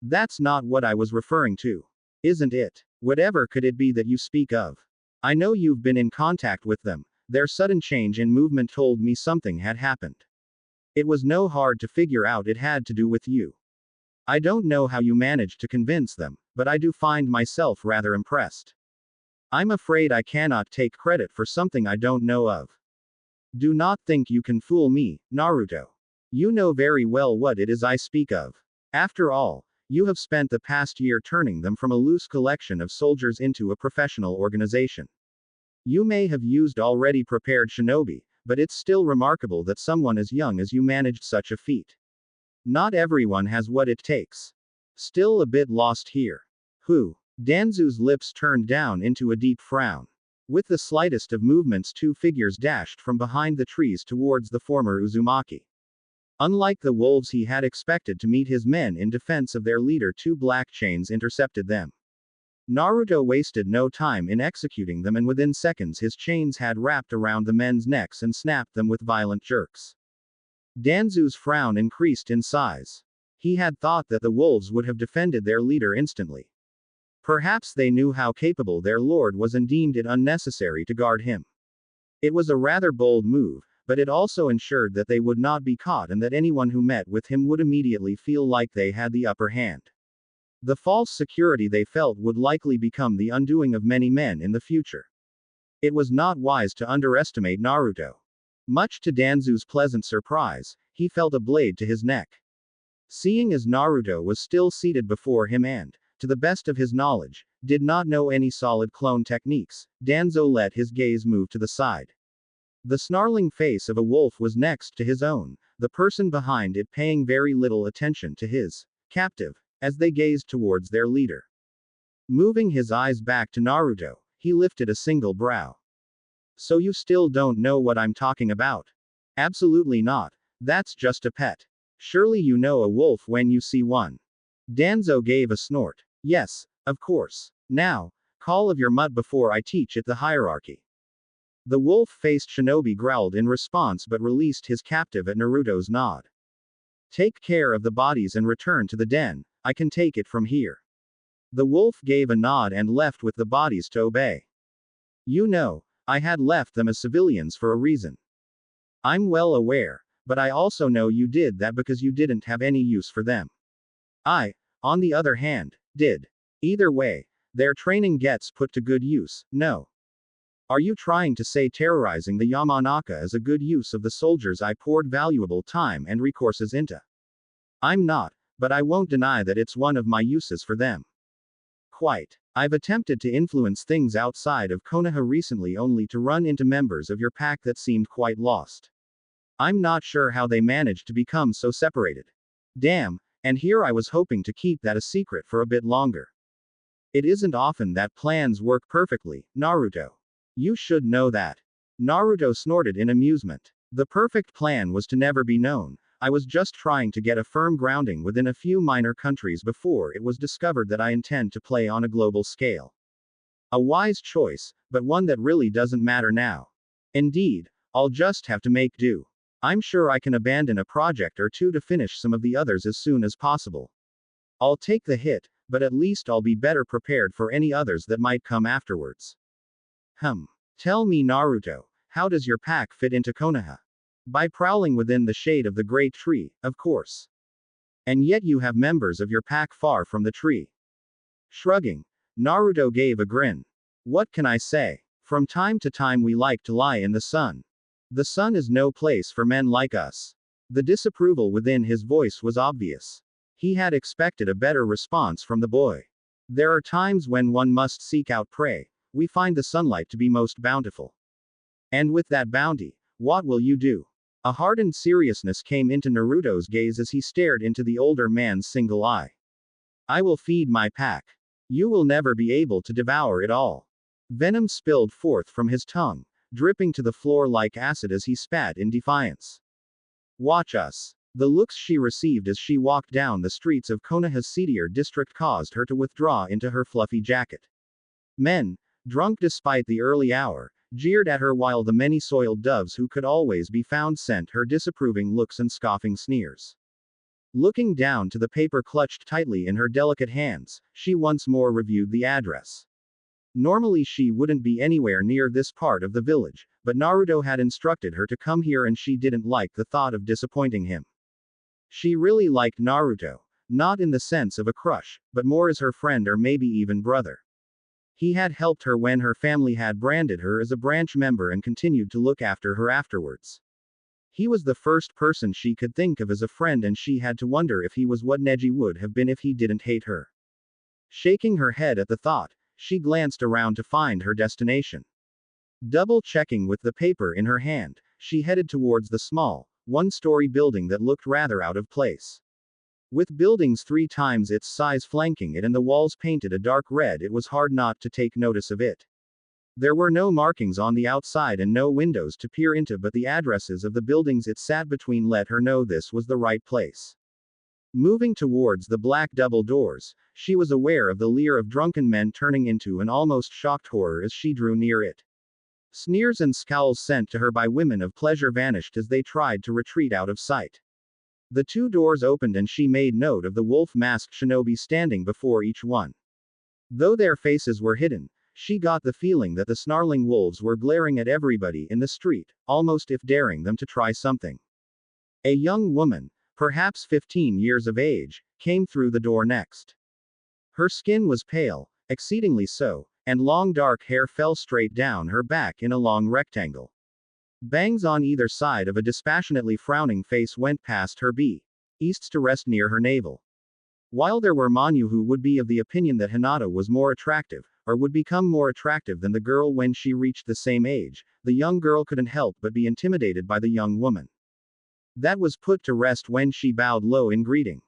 That's not what I was referring to. Isn't it? Whatever could it be that you speak of? I know you've been in contact with them. Their sudden change in movement told me something had happened. It was no hard to figure out it had to do with you. I don't know how you managed to convince them, but I do find myself rather impressed. I'm afraid I cannot take credit for something I don't know of. Do not think you can fool me, Naruto. You know very well what it is I speak of. After all, you have spent the past year turning them from a loose collection of soldiers into a professional organization. You may have used already prepared shinobi, but it's still remarkable that someone as young as you managed such a feat. Not everyone has what it takes. Still a bit lost here. Who? Danzu's lips turned down into a deep frown. With the slightest of movements, two figures dashed from behind the trees towards the former Uzumaki. Unlike the wolves he had expected to meet his men in defense of their leader, two black chains intercepted them. Naruto wasted no time in executing them, and within seconds his chains had wrapped around the men's necks and snapped them with violent jerks. Danzu's frown increased in size. He had thought that the wolves would have defended their leader instantly. Perhaps they knew how capable their lord was and deemed it unnecessary to guard him. It was a rather bold move, but it also ensured that they would not be caught and that anyone who met with him would immediately feel like they had the upper hand. The false security they felt would likely become the undoing of many men in the future. It was not wise to underestimate Naruto. Much to Danzu's pleasant surprise, he felt a blade to his neck. Seeing as Naruto was still seated before him and, to the best of his knowledge, did not know any solid clone techniques, Danzo let his gaze move to the side. The snarling face of a wolf was next to his own, the person behind it paying very little attention to his captive, as they gazed towards their leader. Moving his eyes back to Naruto, he lifted a single brow. So you still don't know what I'm talking about? Absolutely not. That's just a pet. Surely you know a wolf when you see one. Danzo gave a snort. Yes, of course. Now, call of your mutt before I teach it the hierarchy. The wolf-faced shinobi growled in response but released his captive at Naruto's nod. Take care of the bodies and return to the den. I can take it from here. The wolf gave a nod and left with the bodies to obey. You know, I had left them as civilians for a reason. I'm well aware, but I also know you did that because you didn't have any use for them. I, on the other hand, did. Either way, their training gets put to good use, no. Are you trying to say terrorizing the Yamanaka is a good use of the soldiers I poured valuable time and resources into? I'm not, but I won't deny that it's one of my uses for them. Quite. I've attempted to influence things outside of Konoha recently only to run into members of your pack that seemed quite lost. I'm not sure how they managed to become so separated. Damn, and here I was hoping to keep that a secret for a bit longer. It isn't often that plans work perfectly, Naruto. You should know that. Naruto snorted in amusement. The perfect plan was to never be known, I was just trying to get a firm grounding within a few minor countries before it was discovered that I intend to play on a global scale. A wise choice, but one that really doesn't matter now. Indeed, I'll just have to make do. I'm sure I can abandon a project or two to finish some of the others as soon as possible. I'll take the hit, but at least I'll be better prepared for any others that might come afterwards. Tell me, Naruto, how does your pack fit into Konoha? By prowling within the shade of the great tree, of course. And yet you have members of your pack far from the tree. Shrugging, Naruto gave a grin. What can I say? From time to time we like to lie in the sun. The sun is no place for men like us. The disapproval within his voice was obvious. He had expected a better response from the boy. There are times when one must seek out prey. We find the sunlight to be most bountiful. And with that bounty, what will you do? A hardened seriousness came into Naruto's gaze as he stared into the older man's single eye. I will feed my pack. You will never be able to devour it all. Venom spilled forth from his tongue, dripping to the floor like acid as he spat in defiance. Watch us. The looks she received as she walked down the streets of Konoha's seedier district caused her to withdraw into her fluffy jacket. Men, drunk despite the early hour, jeered at her while the many soiled doves who could always be found sent her disapproving looks and scoffing sneers. Looking down to the paper clutched tightly in her delicate hands, she once more reviewed the address. Normally she wouldn't be anywhere near this part of the village, but Naruto had instructed her to come here and she didn't like the thought of disappointing him. She really liked Naruto, not in the sense of a crush, but more as her friend or maybe even brother. He had helped her when her family had branded her as a branch member and continued to look after her afterwards. He was the first person she could think of as a friend and she had to wonder if he was what Neji would have been if he didn't hate her. Shaking her head at the thought, she glanced around to find her destination. Double-checking with the paper in her hand, she headed towards the small, one-story building that looked rather out of place. With buildings 3 times its size flanking it and the walls painted a dark red, it was hard not to take notice of it. There were no markings on the outside and no windows to peer into, but the addresses of the buildings it sat between let her know this was the right place. Moving towards the black double doors, she was aware of the leer of drunken men turning into an almost shocked horror as she drew near it. Sneers and scowls sent to her by women of pleasure vanished as they tried to retreat out of sight. The 2 doors opened and she made note of the wolf-masked shinobi standing before each one. Though their faces were hidden, she got the feeling that the snarling wolves were glaring at everybody in the street, almost if daring them to try something. A young woman, perhaps 15 years of age, came through the door next. Her skin was pale, exceedingly so, and long dark hair fell straight down her back in a long rectangle. Bangs on either side of a dispassionately frowning face went past her easts to rest near her navel. While there were Manu who would be of the opinion that Hinata was more attractive, or would become more attractive than the girl when she reached the same age, the young girl couldn't help but be intimidated by the young woman. That was put to rest when she bowed low in greeting.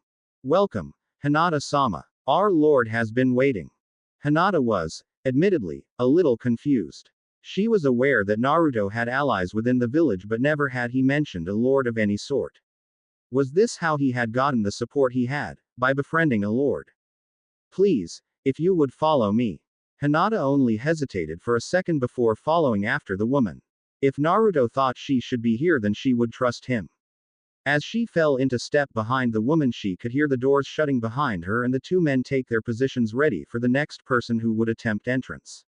Welcome, Hinata-sama. Our lord has been waiting. Hinata was, admittedly, a little confused. She was aware that Naruto had allies within the village, but never had he mentioned a lord of any sort. Was this how he had gotten the support he had? By befriending a lord? Please, if you would follow me. Hinata only hesitated for a second before following after the woman. If Naruto thought she should be here, then she would trust him. As she fell into step behind the woman, she could hear the doors shutting behind her and the 2 men take their positions ready for the next person who would attempt entrance.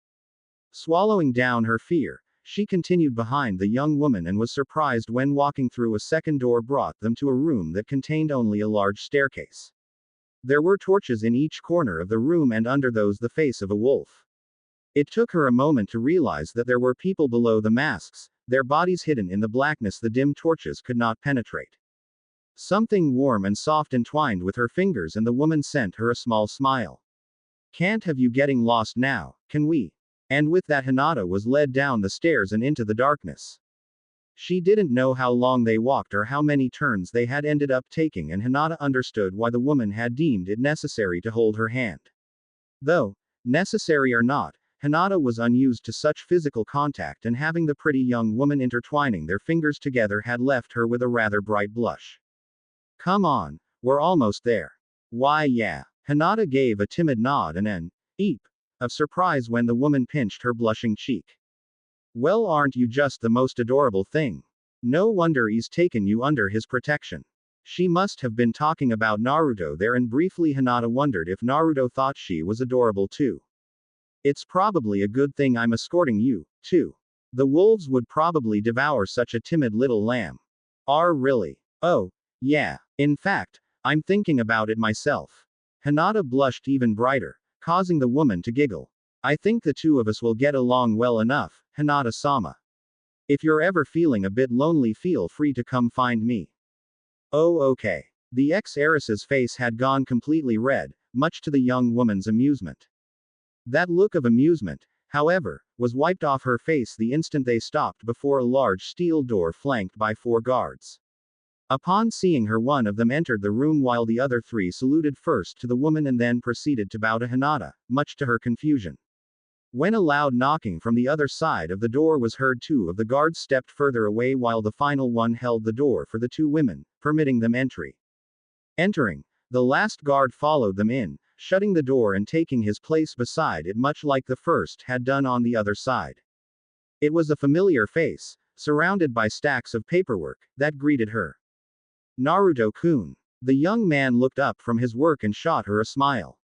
Swallowing down her fear, she continued behind the young woman and was surprised when walking through a second door brought them to a room that contained only a large staircase. There were torches in each corner of the room and under those the face of a wolf. It took her a moment to realize that there were people below the masks, their bodies hidden in the blackness the dim torches could not penetrate. Something warm and soft entwined with her fingers and the woman sent her a small smile. Can't have you getting lost now, can we? And with that Hinata was led down the stairs and into the darkness. She didn't know how long they walked or how many turns they had ended up taking, and Hinata understood why the woman had deemed it necessary to hold her hand. Though, necessary or not, Hinata was unused to such physical contact, and having the pretty young woman intertwining their fingers together had left her with a rather bright blush. Come on, we're almost there. Why yeah. Hinata gave a timid nod and an eep of surprise when the woman pinched her blushing cheek. Well, aren't you just the most adorable thing? No wonder he's taken you under his protection. She must have been talking about Naruto there, and briefly Hinata wondered if Naruto thought she was adorable too. It's probably a good thing I'm escorting you, too. The wolves would probably devour such a timid little lamb. Are really? Oh, yeah. In fact, I'm thinking about it myself. Hinata blushed even brighter, causing the woman to giggle. I think the two of us will get along well enough, Hinata-sama. If you're ever feeling a bit lonely, feel free to come find me. Oh, okay. The ex-heiress's face had gone completely red, much to the young woman's amusement. That look of amusement, however, was wiped off her face the instant they stopped before a large steel door flanked by 4 guards. Upon seeing her, one of them entered the room while the other 3 saluted first to the woman and then proceeded to bow to Hinata, much to her confusion. When a loud knocking from the other side of the door was heard, 2 of the guards stepped further away while the final one held the door for the 2 women, permitting them entry. Entering, the last guard followed them in, shutting the door and taking his place beside it much like the first had done on the other side. It was a familiar face, surrounded by stacks of paperwork, that greeted her. Naruto-kun. The young man looked up from his work and shot her a smile.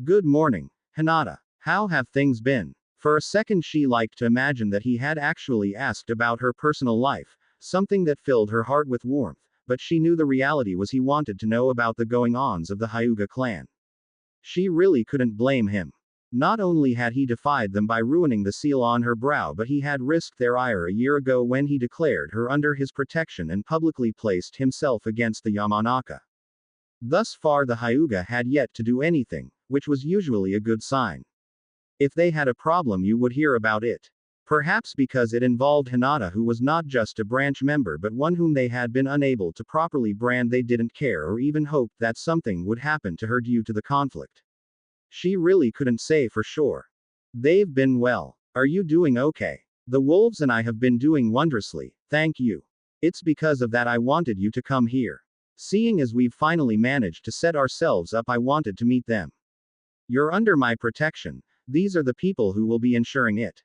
Good morning, Hinata. How have things been? For a second she liked to imagine that he had actually asked about her personal life, something that filled her heart with warmth, but she knew the reality was he wanted to know about the going-ons of the Hyuga clan. She really couldn't blame him. Not only had he defied them by ruining the seal on her brow, but he had risked their ire a year ago when he declared her under his protection and publicly placed himself against the Yamanaka. Thus far the Hyuga had yet to do anything, which was usually a good sign. If they had a problem, you would hear about it. Perhaps because it involved Hinata, who was not just a branch member but one whom they had been unable to properly brand, they didn't care or even hoped that something would happen to her due to the conflict. She really couldn't say for sure. They've been well. Are you doing okay? The wolves and I have been doing wondrously, thank you. It's because of that I wanted you to come here. Seeing as we've finally managed to set ourselves up, I wanted to meet them. You're under my protection. These are the people who will be ensuring it.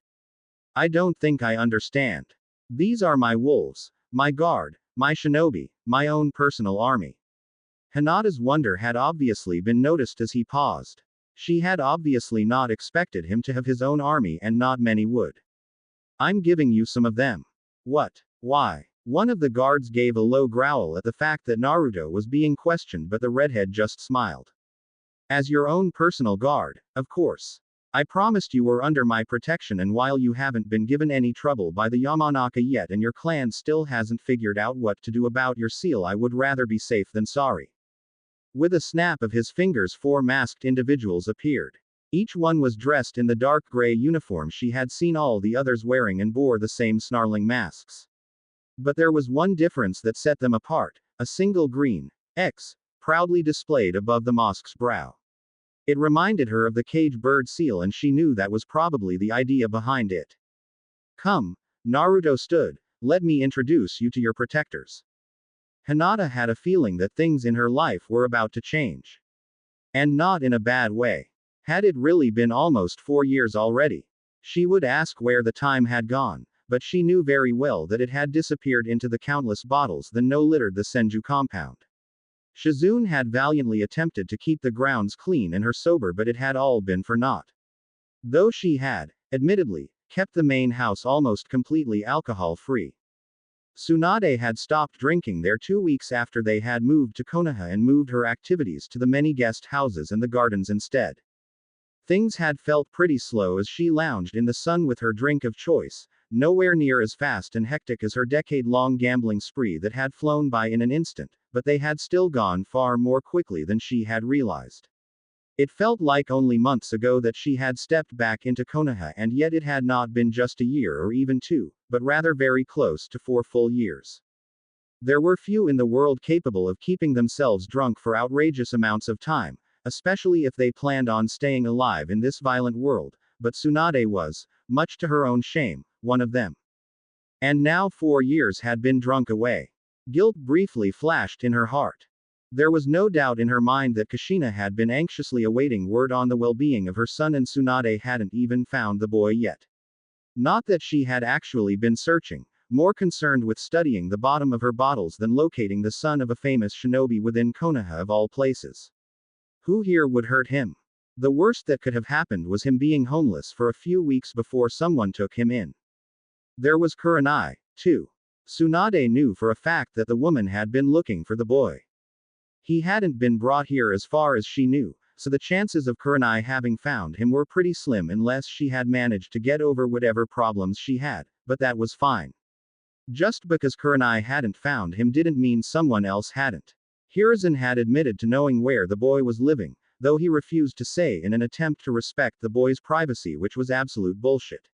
I don't think I understand. These are my wolves, my guard, my shinobi, my own personal army. Hinata's wonder had obviously been noticed as he paused. She had obviously not expected him to have his own army, and not many would. I'm giving you some of them. What? Why? One of the guards gave a low growl at the fact that Naruto was being questioned, but the redhead just smiled. As your own personal guard, of course. I promised you were under my protection, and while you haven't been given any trouble by the Yamanaka yet and your clan still hasn't figured out what to do about your seal, I would rather be safe than sorry. With a snap of his fingers, 4 masked individuals appeared. Each one was dressed in the dark gray uniform she had seen all the others wearing and bore the same snarling masks. But there was one difference that set them apart, a single green X, proudly displayed above the mosque's brow. It reminded her of the cage bird seal, and she knew that was probably the idea behind it. Come, Naruto stood, let me introduce you to your protectors. Hinata had a feeling that things in her life were about to change. And not in a bad way. Had it really been almost 4 years already? She would ask where the time had gone, but she knew very well that it had disappeared into the countless bottles that now littered the Senju compound. Shizune had valiantly attempted to keep the grounds clean and her sober, but it had all been for naught. Though she had, admittedly, kept the main house almost completely alcohol-free. Tsunade had stopped drinking there 2 weeks after they had moved to Konoha and moved her activities to the many guest houses and the gardens instead. Things had felt pretty slow as she lounged in the sun with her drink of choice, nowhere near as fast and hectic as her decade-long gambling spree that had flown by in an instant, but they had still gone far more quickly than she had realized. It felt like only months ago that she had stepped back into Konoha, and yet it had not been just a year or even 2, but rather very close to 4 full years. There were few in the world capable of keeping themselves drunk for outrageous amounts of time, especially if they planned on staying alive in this violent world, but Tsunade was, much to her own shame, one of them. And now 4 years had been drunk away. Guilt briefly flashed in her heart. There was no doubt in her mind that Kushina had been anxiously awaiting word on the well-being of her son, and Tsunade hadn't even found the boy yet. Not that she had actually been searching, more concerned with studying the bottom of her bottles than locating the son of a famous shinobi within Konoha of all places. Who here would hurt him? The worst that could have happened was him being homeless for a few weeks before someone took him in. There was Kurenai, too. Tsunade knew for a fact that the woman had been looking for the boy. He hadn't been brought here as far as she knew, so the chances of Kurenai having found him were pretty slim unless she had managed to get over whatever problems she had, but that was fine. Just because Kurenai hadn't found him didn't mean someone else hadn't. Hiruzen had admitted to knowing where the boy was living, though he refused to say in an attempt to respect the boy's privacy, which was absolute bullshit.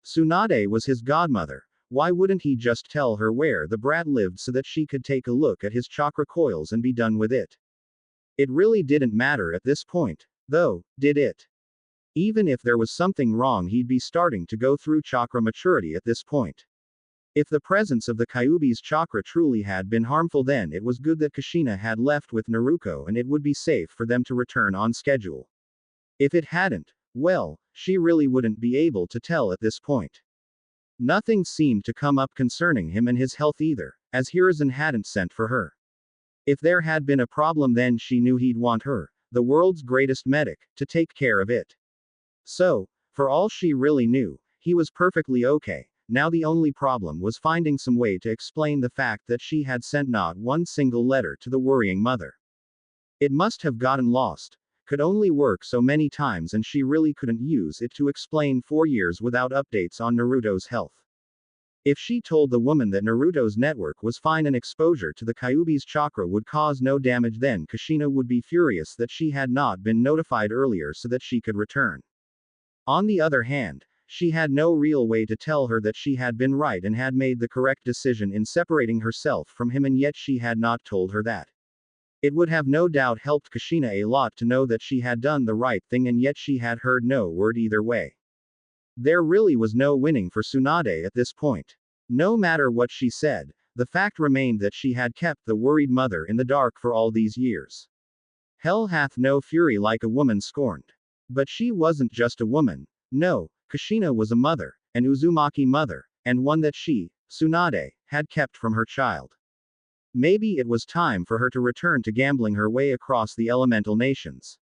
Tsunade was his godmother. Why wouldn't he just tell her where the brat lived so that she could take a look at his chakra coils and be done with it? It really didn't matter at this point, though, did it? Even if there was something wrong, he'd be starting to go through chakra maturity at this point. If the presence of the Kyuubi's chakra truly had been harmful, then it was good that Kushina had left with Naruto, and it would be safe for them to return on schedule. If it hadn't, well, she really wouldn't be able to tell at this point. Nothing seemed to come up concerning him and his health either, as Hiruzen hadn't sent for her. If there had been a problem, then she knew he'd want her, the world's greatest medic, to take care of it. So, for all she really knew, he was perfectly okay. Now the only problem was finding some way to explain the fact that she had sent not one single letter to the worrying mother. It must have gotten lost. Could only work so many times, and she really couldn't use it to explain 4 years without updates on Naruto's health. If she told the woman that Naruto's network was fine and exposure to the Kyuubi's chakra would cause no damage, then Kushina would be furious that she had not been notified earlier so that she could return. On the other hand, she had no real way to tell her that she had been right and had made the correct decision in separating herself from him, and yet she had not told her that. It would have no doubt helped Kushina a lot to know that she had done the right thing, and yet she had heard no word either way. There really was no winning for Tsunade at this point. No matter what she said, the fact remained that she had kept the worried mother in the dark for all these years. Hell hath no fury like a woman scorned. But she wasn't just a woman. No, Kushina was a mother, an Uzumaki mother, and one that she, Tsunade, had kept from her child. Maybe it was time for her to return to gambling her way across the elemental nations.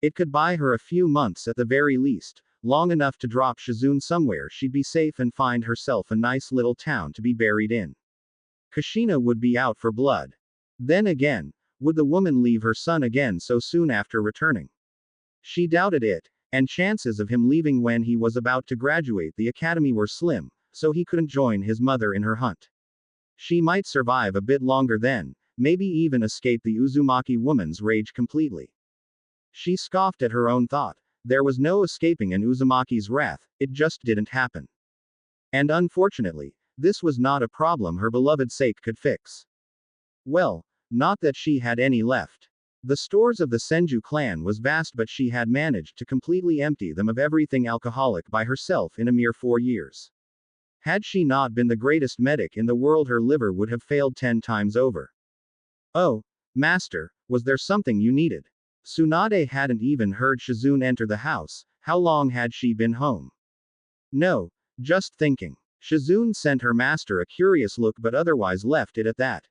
It could buy her a few months at the very least, long enough to drop Shizune somewhere she'd be safe and find herself a nice little town to be buried in. Kushina would be out for blood. Then again, would the woman leave her son again so soon after returning? She doubted it, and chances of him leaving when he was about to graduate the academy were slim, so he couldn't join his mother in her hunt. She might survive a bit longer then, maybe even escape the Uzumaki woman's rage completely. She scoffed at her own thought. There was no escaping an Uzumaki's wrath, it just didn't happen. And unfortunately, this was not a problem her beloved Sake could fix. Well, not that she had any left. The stores of the Senju clan was vast, but she had managed to completely empty them of everything alcoholic by herself in a mere 4 years. Had she not been the greatest medic in the world, her liver would have failed 10 times over. Oh, master, was there something you needed? Tsunade hadn't even heard Shizune enter the house. How long had she been home? No, just thinking. Shizune sent her master a curious look but otherwise left it at that.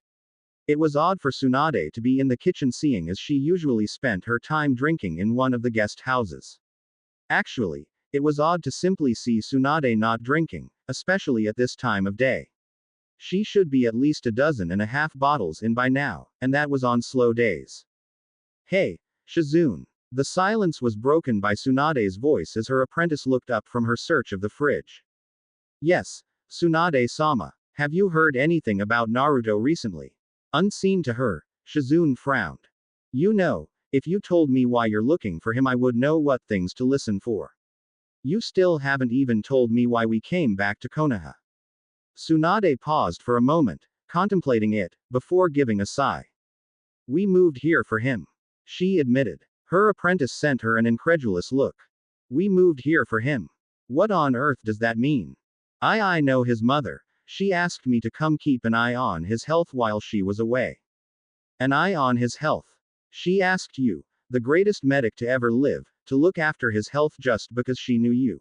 It was odd for Tsunade to be in the kitchen, seeing as she usually spent her time drinking in one of the guest houses. Actually, it was odd to simply see Tsunade not drinking, especially at this time of day. She should be at least 12.5 bottles in by now, and that was on slow days. Hey, Shizune. The silence was broken by Tsunade's voice as her apprentice looked up from her search of the fridge. Yes, Tsunade-sama. Have you heard anything about Naruto recently? Unseen to her, Shizune frowned. You know, if you told me why you're looking for him, I would know what things to listen for. You still haven't even told me why we came back to Konoha. Tsunade paused for a moment, contemplating it, before giving a sigh. We moved here for him. She admitted. Her apprentice sent her an incredulous look. We moved here for him. What on earth does that mean? I know his mother. She asked me to come keep an eye on his health while she was away. An eye on his health. She asked you, the greatest medic to ever live, to look after his health just because she knew you.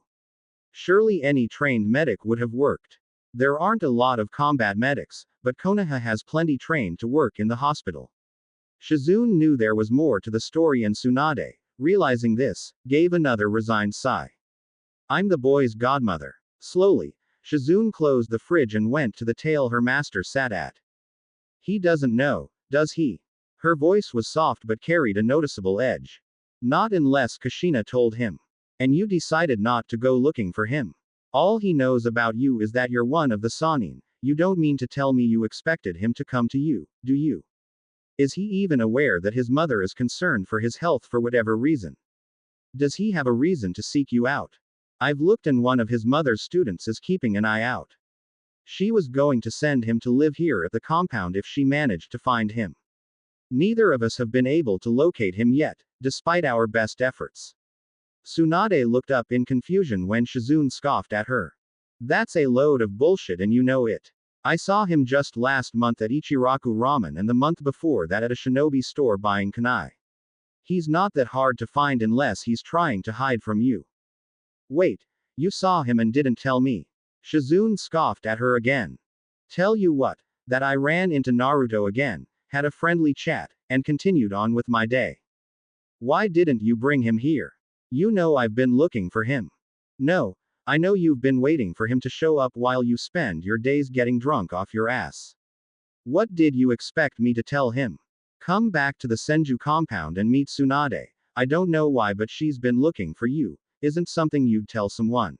Surely any trained medic would have worked. There aren't a lot of combat medics, but Konoha has plenty trained to work in the hospital. Shizune knew there was more to the story, and Tsunade, realizing this, gave another resigned sigh. I'm the boy's godmother. Slowly, Shizune closed the fridge and went to the table her master sat at. He doesn't know, does he? Her voice was soft but carried a noticeable edge. Not unless Kushina told him. And you decided not to go looking for him. All he knows about you is that you're one of the Sannin. You don't mean to tell me you expected him to come to you, do you? Is he even aware that his mother is concerned for his health for whatever reason? Does he have a reason to seek you out? I've looked, and one of his mother's students is keeping an eye out. She was going to send him to live here at the compound if she managed to find him. Neither of us have been able to locate him yet, despite our best efforts. Tsunade looked up in confusion when Shizune scoffed at her. That's a load of bullshit, and you know it. I saw him just last month at Ichiraku Ramen and the month before that at a shinobi store buying kunai. He's not that hard to find unless he's trying to hide from you. Wait, you saw him and didn't tell me? Shizune scoffed at her again. Tell you what, that I ran into Naruto again, had a friendly chat, and continued on with my day. Why didn't you bring him here? You know I've been looking for him. No, I know you've been waiting for him to show up while you spend your days getting drunk off your ass. What did you expect me to tell him? Come back to the Senju compound and meet Tsunade. I don't know why, but she's been looking for you. Isn't something you'd tell someone?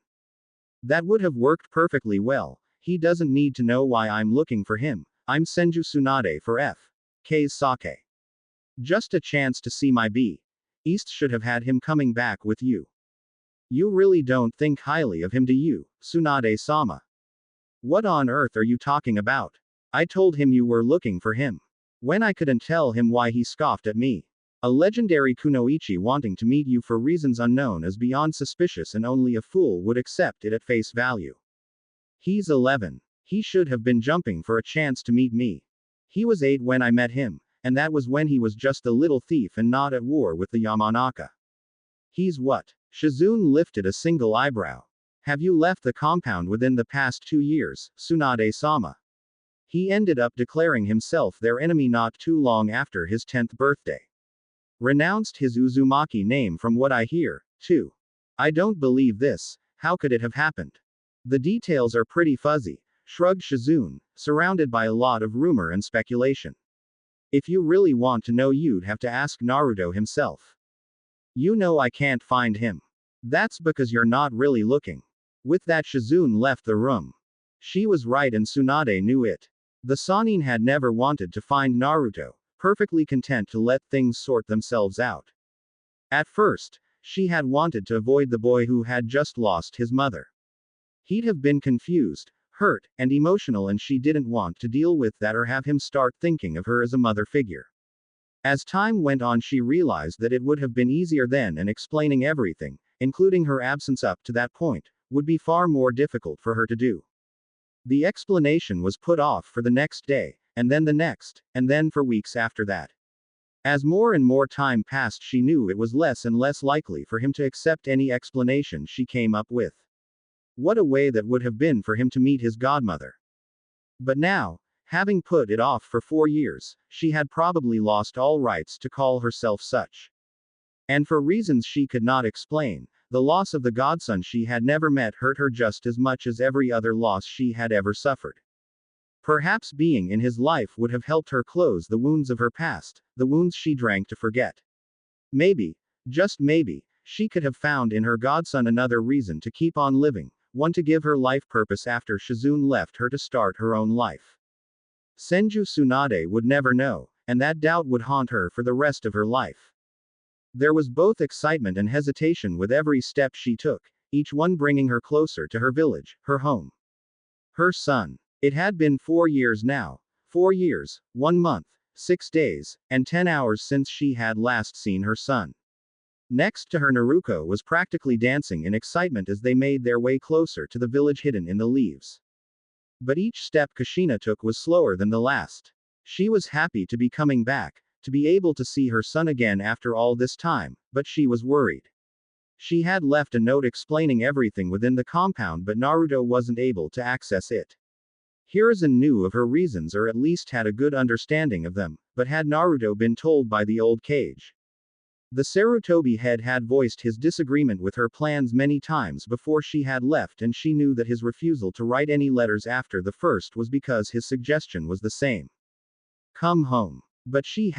That would have worked perfectly well. He doesn't need to know why I'm looking for him. I'm Senju Tsunade for F.K's sake. Just a chance to see my B. East should have had him coming back with you. You really don't think highly of him, do you, Tsunade-sama? What on earth are you talking about? I told him you were looking for him. When I couldn't tell him why, he scoffed at me. A legendary kunoichi wanting to meet you for reasons unknown is beyond suspicious, and only a fool would accept it at face value. He's 11. He should have been jumping for a chance to meet me. He was 8 when I met him, and that was when he was just a little thief and not at war with the Yamanaka. He's what? Shizune lifted a single eyebrow. Have you left the compound within the past 2 years, Tsunade-sama? He ended up declaring himself their enemy not too long after his 10th birthday. Renounced his Uzumaki name from what I hear, too. I don't believe this. How could it have happened? The details are pretty fuzzy, shrugged Shizune, surrounded by a lot of rumor and speculation. If you really want to know, you'd have to ask Naruto himself. You know I can't find him. That's because you're not really looking. With that, Shizune left the room. She was right, and Tsunade knew it. The Sannin had never wanted to find Naruto, perfectly content to let things sort themselves out. At first, she had wanted to avoid the boy who had just lost his mother. He'd have been confused, hurt, and emotional, and she didn't want to deal with that or have him start thinking of her as a mother figure. As time went on, she realized that it would have been easier then, and explaining everything, including her absence up to that point, would be far more difficult for her to do. The explanation was put off for the next day, and then the next, and then for weeks after that. As more and more time passed, she knew it was less and less likely for him to accept any explanation she came up with. What a way that would have been for him to meet his godmother. But now, having put it off for 4 years, she had probably lost all rights to call herself such. And for reasons she could not explain, the loss of the godson she had never met hurt her just as much as every other loss she had ever suffered. Perhaps being in his life would have helped her close the wounds of her past, the wounds she drank to forget. Maybe, just maybe, she could have found in her godson another reason to keep on living, one to give her life purpose after Shizune left her to start her own life. Senju Tsunade would never know, and that doubt would haunt her for the rest of her life. There was both excitement and hesitation with every step she took, each one bringing her closer to her village, her home. Her son. It had been 4 years now. 4 years, 1 month, 6 days, and 10 hours since she had last seen her son. Next to her, Naruto was practically dancing in excitement as they made their way closer to the village hidden in the leaves. But each step Kushina took was slower than the last. She was happy to be coming back, to be able to see her son again after all this time, but she was worried. She had left a note explaining everything within the compound, but Naruto wasn't able to access it. Hiruzen knew of her reasons, or at least had a good understanding of them, but had Naruto been told by the old Kage? The Sarutobi head had voiced his disagreement with her plans many times before she had left, and she knew that his refusal to write any letters after the first was because his suggestion was the same. Come home. But she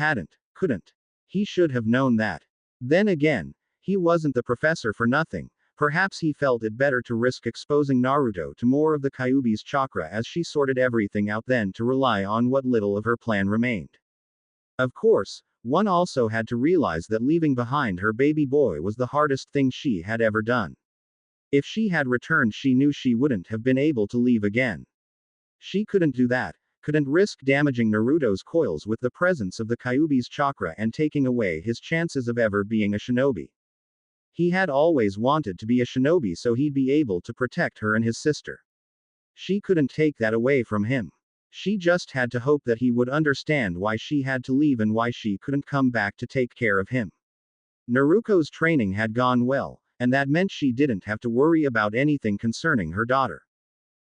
couldn't. He should have known that. Then again, he wasn't the professor for nothing. Perhaps he felt it better to risk exposing Naruto to more of the Kyuubi's chakra as she sorted everything out than to rely on what little of her plan remained. Of course, one also had to realize that leaving behind her baby boy was the hardest thing she had ever done. If she had returned, she knew she wouldn't have been able to leave again. She couldn't do that, couldn't risk damaging Naruto's coils with the presence of the Kyuubi's chakra and taking away his chances of ever being a shinobi. He had always wanted to be a shinobi so he'd be able to protect her and his sister. She couldn't take that away from him. She just had to hope that he would understand why she had to leave and why she couldn't come back to take care of him. Naruto's training had gone well, and that meant she didn't have to worry about anything concerning her daughter.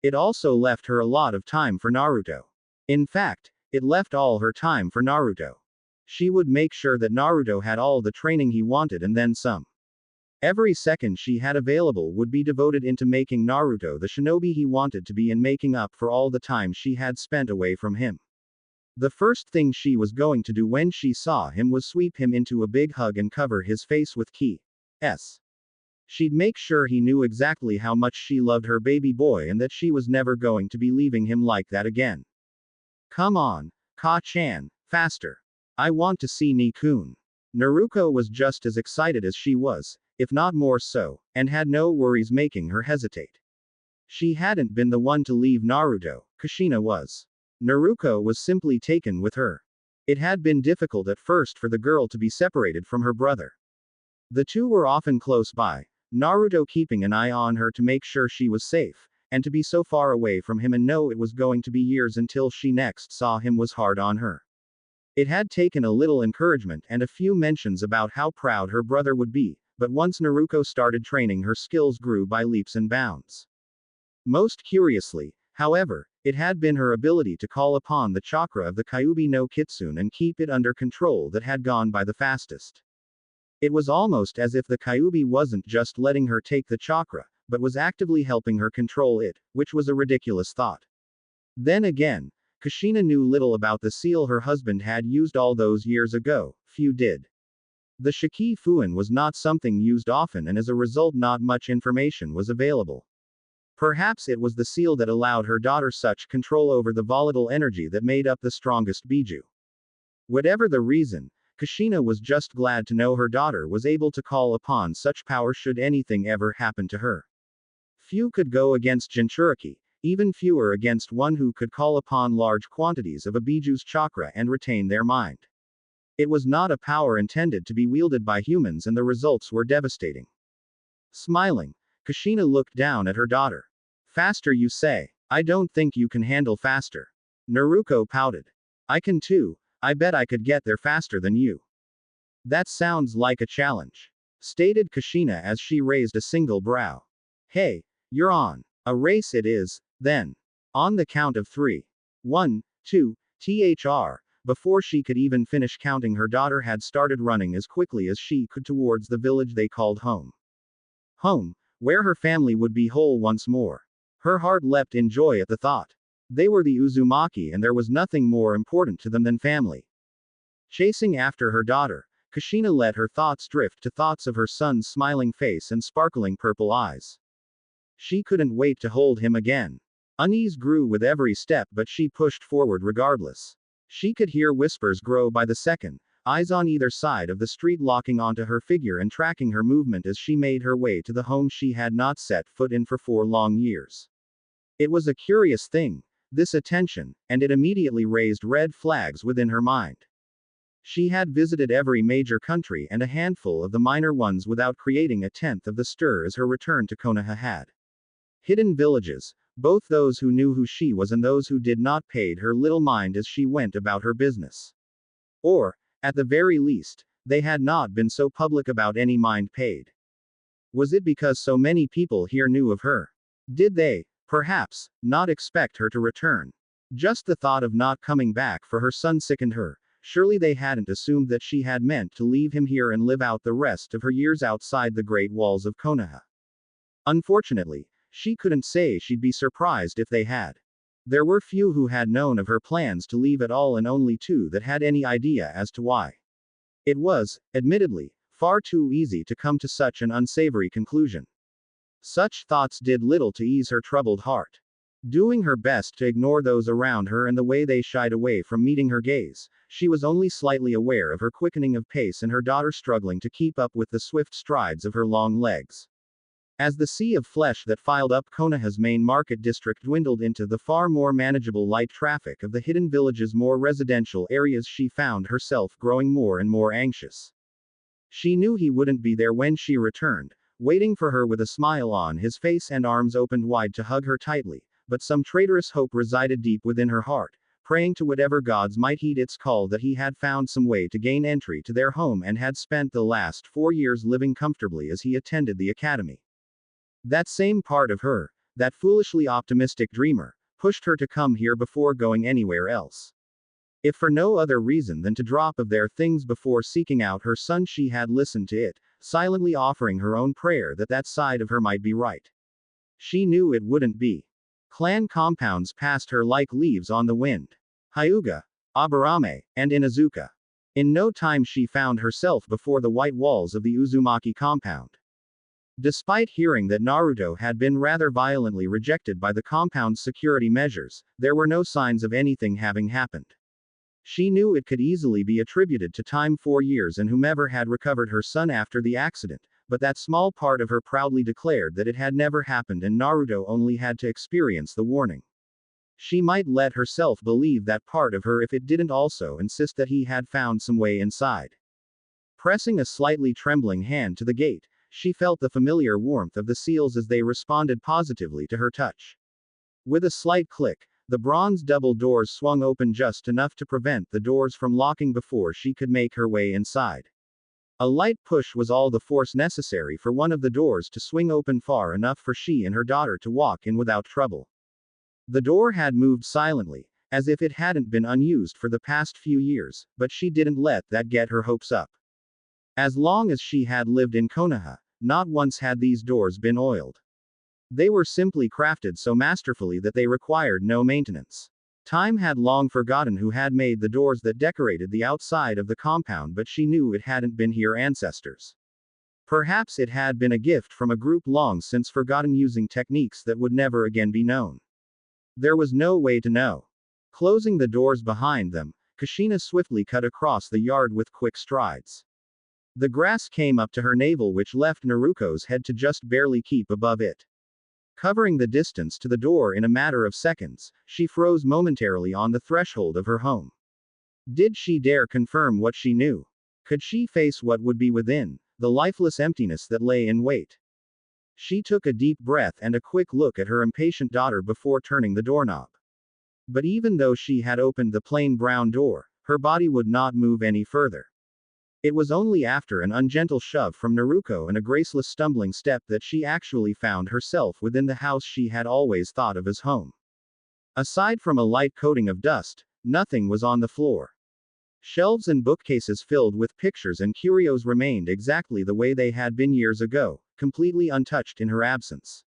It also left her a lot of time for Naruto. In fact, it left all her time for Naruto. She would make sure that Naruto had all the training he wanted and then some. Every second she had available would be devoted into making Naruto the shinobi he wanted to be and making up for all the time she had spent away from him. The first thing she was going to do when she saw him was sweep him into a big hug and cover his face with kisses. She'd make sure he knew exactly how much she loved her baby boy and that she was never going to be leaving him like that again. Come on, Ka-chan, faster. I want to see Ni-kun. Naruto was just as excited as she was, if not more so, and had no worries making her hesitate. She hadn't been the one to leave Naruto, Kushina was. Naruto was simply taken with her. It had been difficult at first for the girl to be separated from her brother. The two were often close by, Naruto keeping an eye on her to make sure she was safe, and to be so far away from him and know it was going to be years until she next saw him was hard on her. It had taken a little encouragement and a few mentions about how proud her brother would be, but once Naruto started training, her skills grew by leaps and bounds. Most curiously, however, it had been her ability to call upon the chakra of the Kyuubi no Kitsune and keep it under control that had gone by the fastest. It was almost as if the Kyuubi wasn't just letting her take the chakra, but was actively helping her control it, which was a ridiculous thought. Then again, Kushina knew little about the seal her husband had used all those years ago, few did. The Shiki Fuin was not something used often, and as a result not much information was available. Perhaps it was the seal that allowed her daughter such control over the volatile energy that made up the strongest Biju. Whatever the reason, Kushina was just glad to know her daughter was able to call upon such power should anything ever happen to her. Few could go against Jinchuriki, even fewer against one who could call upon large quantities of a Biju's chakra and retain their mind. It was not a power intended to be wielded by humans, and the results were devastating. Smiling, Kushina looked down at her daughter. Faster, you say? I don't think you can handle faster. Naruto pouted. I can too. I bet I could get there faster than you. That sounds like a challenge, stated Kushina as she raised a single brow. Hey, you're on. A race it is, then. On the count of 3. 1, 2, thr. Before she could even finish counting, her daughter had started running as quickly as she could towards the village they called home. Home, where her family would be whole once more. Her heart leapt in joy at the thought. They were the Uzumaki, and there was nothing more important to them than family. Chasing after her daughter, Kushina let her thoughts drift to thoughts of her son's smiling face and sparkling purple eyes. She couldn't wait to hold him again. Unease grew with every step, but she pushed forward regardless. She could hear whispers grow by the second, eyes on either side of the street locking onto her figure and tracking her movement as she made her way to the home she had not set foot in for 4 long years. It was a curious thing, this attention, and it immediately raised red flags within her mind. She had visited every major country and a handful of the minor ones without creating a tenth of the stir as her return to Konoha had. Hidden villages, Both those who knew who she was and those who did not paid her little mind as she went about her business. Or, at the very least, they had not been so public about any mind paid. Was it because so many people here knew of her? Did they, perhaps, not expect her to return? Just the thought of not coming back for her son sickened her. Surely they hadn't assumed that she had meant to leave him here and live out the rest of her years outside the great walls of Konoha. Unfortunately, she couldn't say she'd be surprised if they had. There were few who had known of her plans to leave at all and only two that had any idea as to why. It was, admittedly, far too easy to come to such an unsavory conclusion. Such thoughts did little to ease her troubled heart. Doing her best to ignore those around her and the way they shied away from meeting her gaze, she was only slightly aware of her quickening of pace and her daughter struggling to keep up with the swift strides of her long legs. As the sea of flesh that filed up Konoha's main market district dwindled into the far more manageable light traffic of the hidden village's more residential areas, she found herself growing more and more anxious. She knew he wouldn't be there when she returned, waiting for her with a smile on his face and arms opened wide to hug her tightly, but some traitorous hope resided deep within her heart, praying to whatever gods might heed its call that he had found some way to gain entry to their home and had spent the last 4 years living comfortably as he attended the academy. That same part of her, that foolishly optimistic dreamer, pushed her to come here before going anywhere else. If for no other reason than to drop of their things before seeking out her son, she had listened to it, silently offering her own prayer that that side of her might be right. She knew it wouldn't be. Clan compounds passed her like leaves on the wind. Hyuga, Aburame, and Inazuka. In no time she found herself before the white walls of the Uzumaki compound. Despite hearing that Naruto had been rather violently rejected by the compound's security measures, there were no signs of anything having happened. She knew it could easily be attributed to time 4 years and whomever had recovered her son after the accident, but that small part of her proudly declared that it had never happened and Naruto only had to experience the warning. She might let herself believe that part of her if it didn't also insist that he had found some way inside. Pressing a slightly trembling hand to the gate, she felt the familiar warmth of the seals as they responded positively to her touch. With a slight click, the bronze double doors swung open just enough to prevent the doors from locking before she could make her way inside. A light push was all the force necessary for one of the doors to swing open far enough for she and her daughter to walk in without trouble. The door had moved silently, as if it hadn't been unused for the past few years, but she didn't let that get her hopes up. As long as she had lived in Konoha, not once had these doors been oiled. They were simply crafted so masterfully that they required no maintenance. Time had long forgotten who had made the doors that decorated the outside of the compound, but she knew it hadn't been her ancestors. Perhaps it had been a gift from a group long since forgotten using techniques that would never again be known. There was no way to know. Closing the doors behind them, Kushina swiftly cut across the yard with quick strides. The grass came up to her navel, which left Naruto's head to just barely keep above it. Covering the distance to the door in a matter of seconds, she froze momentarily on the threshold of her home. Did she dare confirm what she knew? Could she face what would be within, the lifeless emptiness that lay in wait? She took a deep breath and a quick look at her impatient daughter before turning the doorknob. But even though she had opened the plain brown door, her body would not move any further. It was only after an ungentle shove from Naruto and a graceless stumbling step that she actually found herself within the house she had always thought of as home. Aside from a light coating of dust, nothing was on the floor. Shelves and bookcases filled with pictures and curios remained exactly the way they had been years ago, completely untouched in her absence.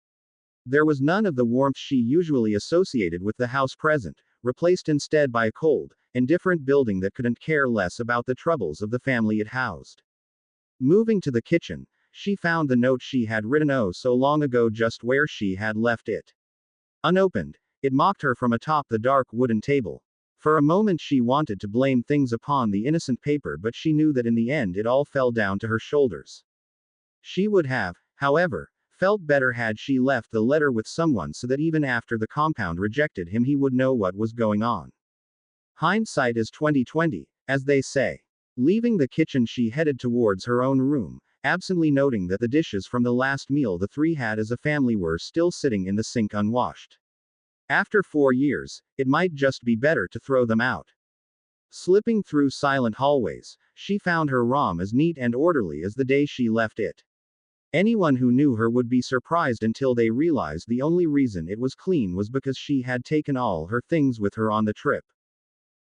There was none of the warmth she usually associated with the house present, replaced instead by a cold, indifferent building that couldn't care less about the troubles of the family it housed. Moving to the kitchen, she found the note she had written oh so long ago just where she had left it. Unopened, it mocked her from atop the dark wooden table. For a moment she wanted to blame things upon the innocent paper, but she knew that in the end it all fell down to her shoulders. She would have, however, felt better had she left the letter with someone so that even after the compound rejected him he would know what was going on. Hindsight is 20/20, as they say. Leaving the kitchen she headed towards her own room, absently noting that the dishes from the last meal the three had as a family were still sitting in the sink unwashed. After 4 years, it might just be better to throw them out. Slipping through silent hallways, she found her room as neat and orderly as the day she left it. Anyone who knew her would be surprised until they realized the only reason it was clean was because she had taken all her things with her on the trip.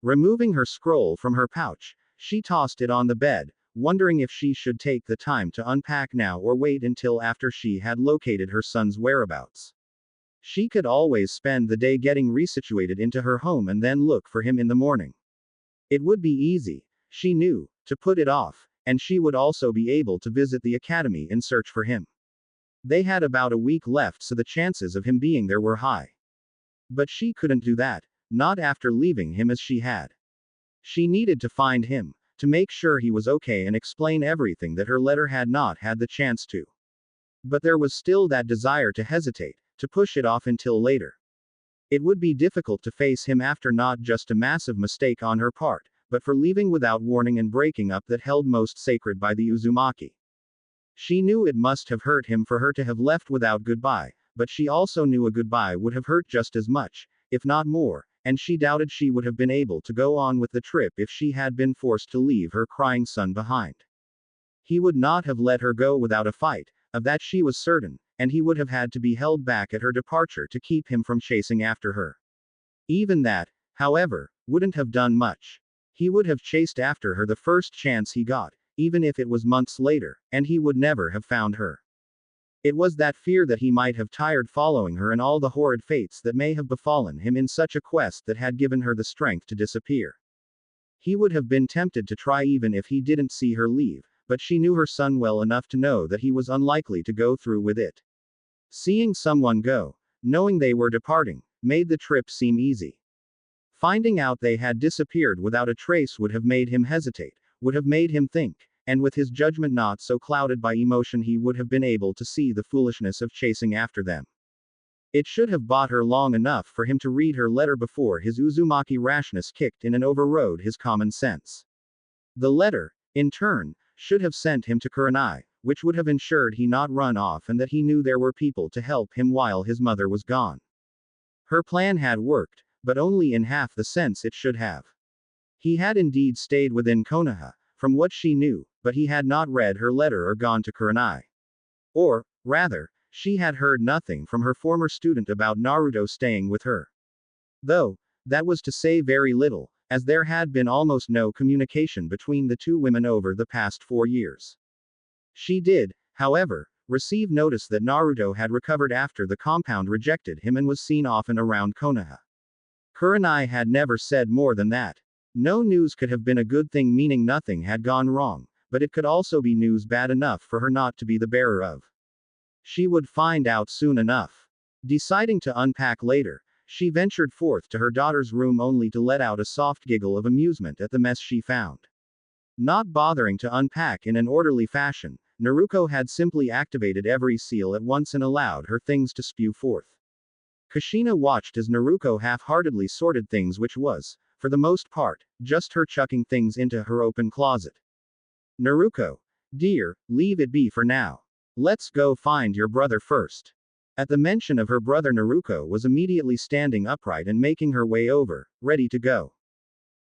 Removing her scroll from her pouch, she tossed it on the bed, wondering if she should take the time to unpack now or wait until after she had located her son's whereabouts. She could always spend the day getting resituated into her home and then look for him in the morning. It would be easy, she knew, to put it off, and she would also be able to visit the academy in search for him. They had about a week left, so the chances of him being there were high. But she couldn't do that, not after leaving him as she had. She needed to find him, to make sure he was okay and explain everything that her letter had not had the chance to. But there was still that desire to hesitate, to push it off until later. It would be difficult to face him after not just a massive mistake on her part, but for leaving without warning and breaking up that held most sacred by the Uzumaki. She knew it must have hurt him for her to have left without goodbye, but she also knew a goodbye would have hurt just as much, if not more, and she doubted she would have been able to go on with the trip if she had been forced to leave her crying son behind. He would not have let her go without a fight, of that she was certain, and he would have had to be held back at her departure to keep him from chasing after her. Even that, however, wouldn't have done much. He would have chased after her the first chance he got, even if it was months later, and he would never have found her. It was that fear that he might have tired following her and all the horrid fates that may have befallen him in such a quest that had given her the strength to disappear. He would have been tempted to try even if he didn't see her leave, but she knew her son well enough to know that he was unlikely to go through with it. Seeing someone go, knowing they were departing, made the trip seem easy. Finding out they had disappeared without a trace would have made him hesitate, would have made him think, and with his judgment not so clouded by emotion he would have been able to see the foolishness of chasing after them. It should have bought her long enough for him to read her letter before his Uzumaki rashness kicked in and overrode his common sense. The letter, in turn, should have sent him to Kurenai, which would have ensured he not run off and that he knew there were people to help him while his mother was gone. Her plan had worked, but only in half the sense it should have. He had indeed stayed within Konoha, from what she knew, but he had not read her letter or gone to Kurenai. Or, rather, she had heard nothing from her former student about Naruto staying with her. Though, that was to say very little, as there had been almost no communication between the two women over the past 4 years. She did, however, receive notice that Naruto had recovered after the compound rejected him and was seen often around Konoha. Kurenai had never said more than that. No news could have been a good thing, meaning nothing had gone wrong, but it could also be news bad enough for her not to be the bearer of. She would find out soon enough. Deciding to unpack later, she ventured forth to her daughter's room only to let out a soft giggle of amusement at the mess she found. Not bothering to unpack in an orderly fashion, Naruto had simply activated every seal at once and allowed her things to spew forth. Kushina watched as Naruto half-heartedly sorted things, which was, for the most part, just her chucking things into her open closet. Naruto, dear, leave it be for now. Let's go find your brother first. At the mention of her brother, Naruto was immediately standing upright and making her way over, ready to go.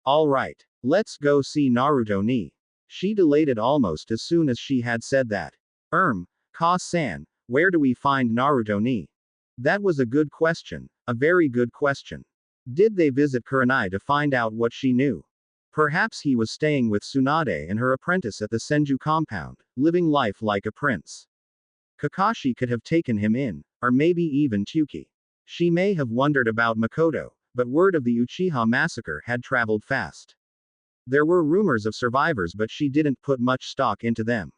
All right, let's go see Naruto ni. She delayed it almost as soon as she had said that. Ka-san, where do we find Naruto ni? That was a good question, a very good question. Did they visit Kurenai to find out what she knew? Perhaps he was staying with Tsunade and her apprentice at the Senju compound, living life like a prince. Kakashi could have taken him in, or maybe even Tuki. She may have wondered about Makoto, but word of the Uchiha massacre had traveled fast. There were rumors of survivors, but she didn't put much stock into them.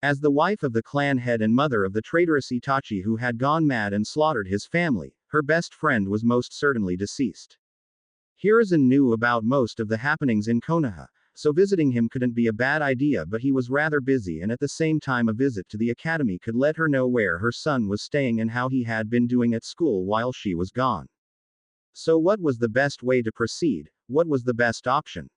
As the wife of the clan head and mother of the traitorous Itachi who had gone mad and slaughtered his family, her best friend was most certainly deceased. Hiruzen knew about most of the happenings in Konoha, so visiting him couldn't be a bad idea, but he was rather busy, and at the same time a visit to the academy could let her know where her son was staying and how he had been doing at school while she was gone. So what was the best way to proceed? What was the best option?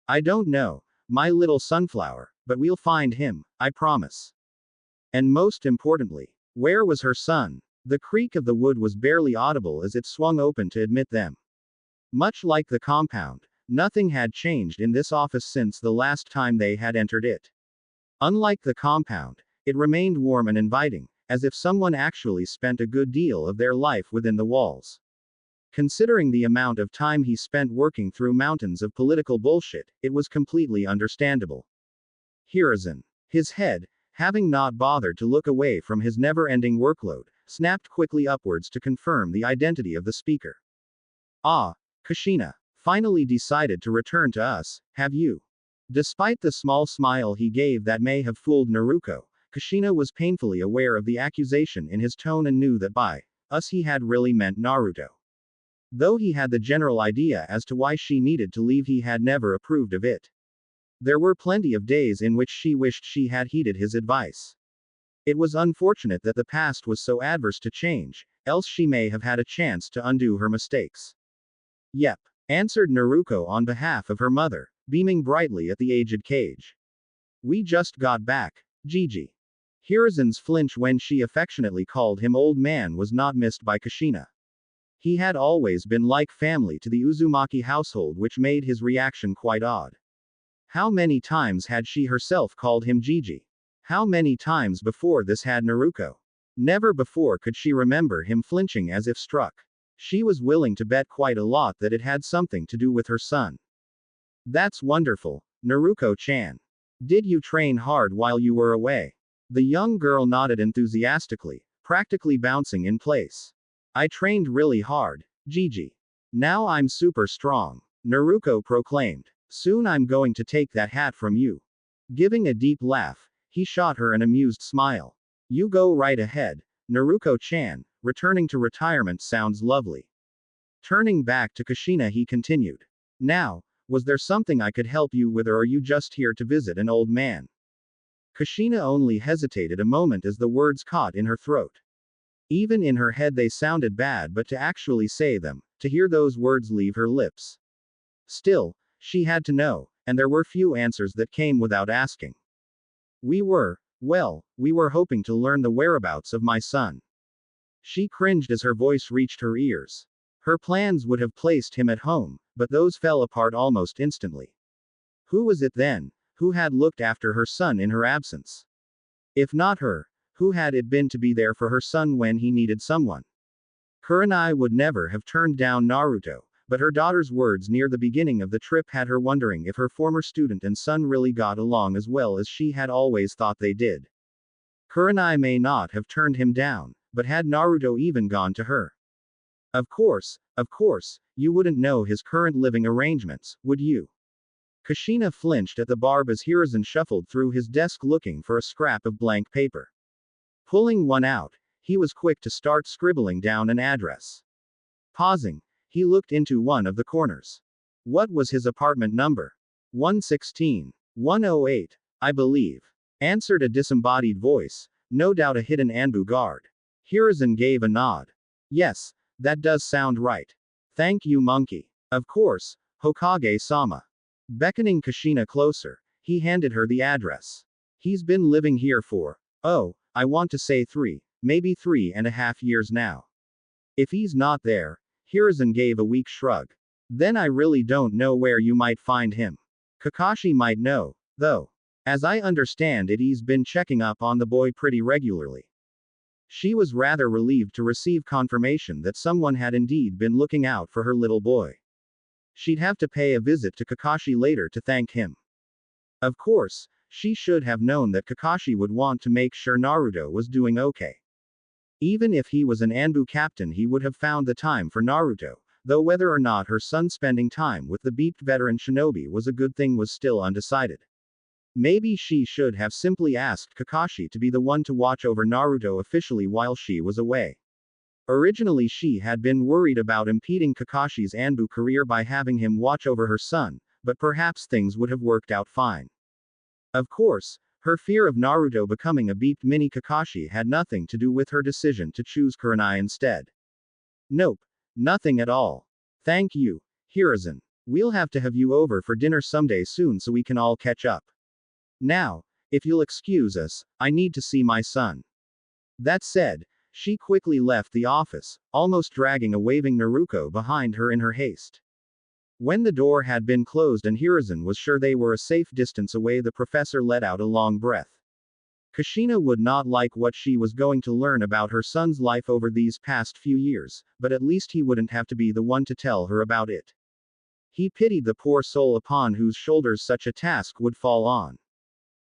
I don't know, my little sunflower, but we'll find him, I promise. And most importantly, where was her son? The creak of the wood was barely audible as it swung open to admit them. Much like the compound, nothing had changed in this office since the last time they had entered it. Unlike the compound, it remained warm and inviting, as if someone actually spent a good deal of their life within the walls. Considering the amount of time he spent working through mountains of political bullshit, it was completely understandable. Hiruzen. His head, having not bothered to look away from his never-ending workload, snapped quickly upwards to confirm the identity of the speaker. Ah, Kushina. Finally decided to return to us, have you? Despite the small smile he gave that may have fooled Naruto, Kushina was painfully aware of the accusation in his tone and knew that by us he had really meant Naruto. Though he had the general idea as to why she needed to leave, he had never approved of it. There were plenty of days in which she wished she had heeded his advice. It was unfortunate that the past was so adverse to change, else she may have had a chance to undo her mistakes. Yep, answered Naruto on behalf of her mother, beaming brightly at the aged Kage. We just got back, Gigi. Hiruzen's flinch when she affectionately called him old man was not missed by Kushina. He had always been like family to the Uzumaki household, which made his reaction quite odd. How many times had she herself called him Gigi? How many times before this had Naruto? Never before could she remember him flinching as if struck. She was willing to bet quite a lot that it had something to do with her son. That's wonderful, Naruto-chan. Did you train hard while you were away? The young girl nodded enthusiastically, practically bouncing in place. I trained really hard, Gigi. Now I'm super strong, Naruto proclaimed. Soon I'm going to take that hat from you. Giving a deep laugh, he shot her an amused smile. You go right ahead, Naruto-chan, returning to retirement sounds lovely. Turning back to Kushina he continued. Now, was there something I could help you with, or are you just here to visit an old man? Kushina only hesitated a moment as the words caught in her throat. Even in her head they sounded bad, but to actually say them, to hear those words leave her lips. Still, she had to know, and there were few answers that came without asking. We were hoping to learn the whereabouts of my son. She cringed as her voice reached her ears. Her plans would have placed him at home, but those fell apart almost instantly. Who was it then, who had looked after her son in her absence? If not her, who had it been to be there for her son when he needed someone? Kurenai would never have turned down Naruto, but her daughter's words near the beginning of the trip had her wondering if her former student and son really got along as well as she had always thought they did. Kurenai may not have turned him down, but had Naruto even gone to her? Of course, you wouldn't know his current living arrangements, would you? Kushina flinched at the barb as Hiruzen shuffled through his desk looking for a scrap of blank paper. Pulling one out, he was quick to start scribbling down an address. Pausing, he looked into one of the corners. What was his apartment number? 116. 108, I believe. Answered a disembodied voice, no doubt a hidden Anbu guard. Hiruzen gave a nod. Yes, that does sound right. Thank you, monkey. Of course, Hokage-sama. Beckoning Kushina closer, he handed her the address. He's been living here for, I want to say 3, maybe 3.5 years now. If he's not there, Hiruzen gave a weak shrug. Then I really don't know where you might find him. Kakashi might know, though. As I understand it, he's been checking up on the boy pretty regularly. She was rather relieved to receive confirmation that someone had indeed been looking out for her little boy. She'd have to pay a visit to Kakashi later to thank him. Of course, she should have known that Kakashi would want to make sure Naruto was doing okay. Even if he was an Anbu captain, he would have found the time for Naruto, though whether or not her son spending time with the beeped veteran shinobi was a good thing was still undecided. Maybe she should have simply asked Kakashi to be the one to watch over Naruto officially while she was away. Originally she had been worried about impeding Kakashi's Anbu career by having him watch over her son, but perhaps things would have worked out fine. Of course, her fear of Naruto becoming a beeped mini Kakashi had nothing to do with her decision to choose Kurenai instead. Nope. Nothing at all. Thank you, Hiruzen. We'll have to have you over for dinner someday soon so we can all catch up. Now, if you'll excuse us, I need to see my son. That said, She quickly left the office, almost dragging a waving Naruto behind her in her haste. When the door had been closed and Hiruzen was sure they were a safe distance away, the professor let out a long breath. Kushina would not like what she was going to learn about her son's life over these past few years, but at least he wouldn't have to be the one to tell her about it. He pitied the poor soul upon whose shoulders such a task would fall on.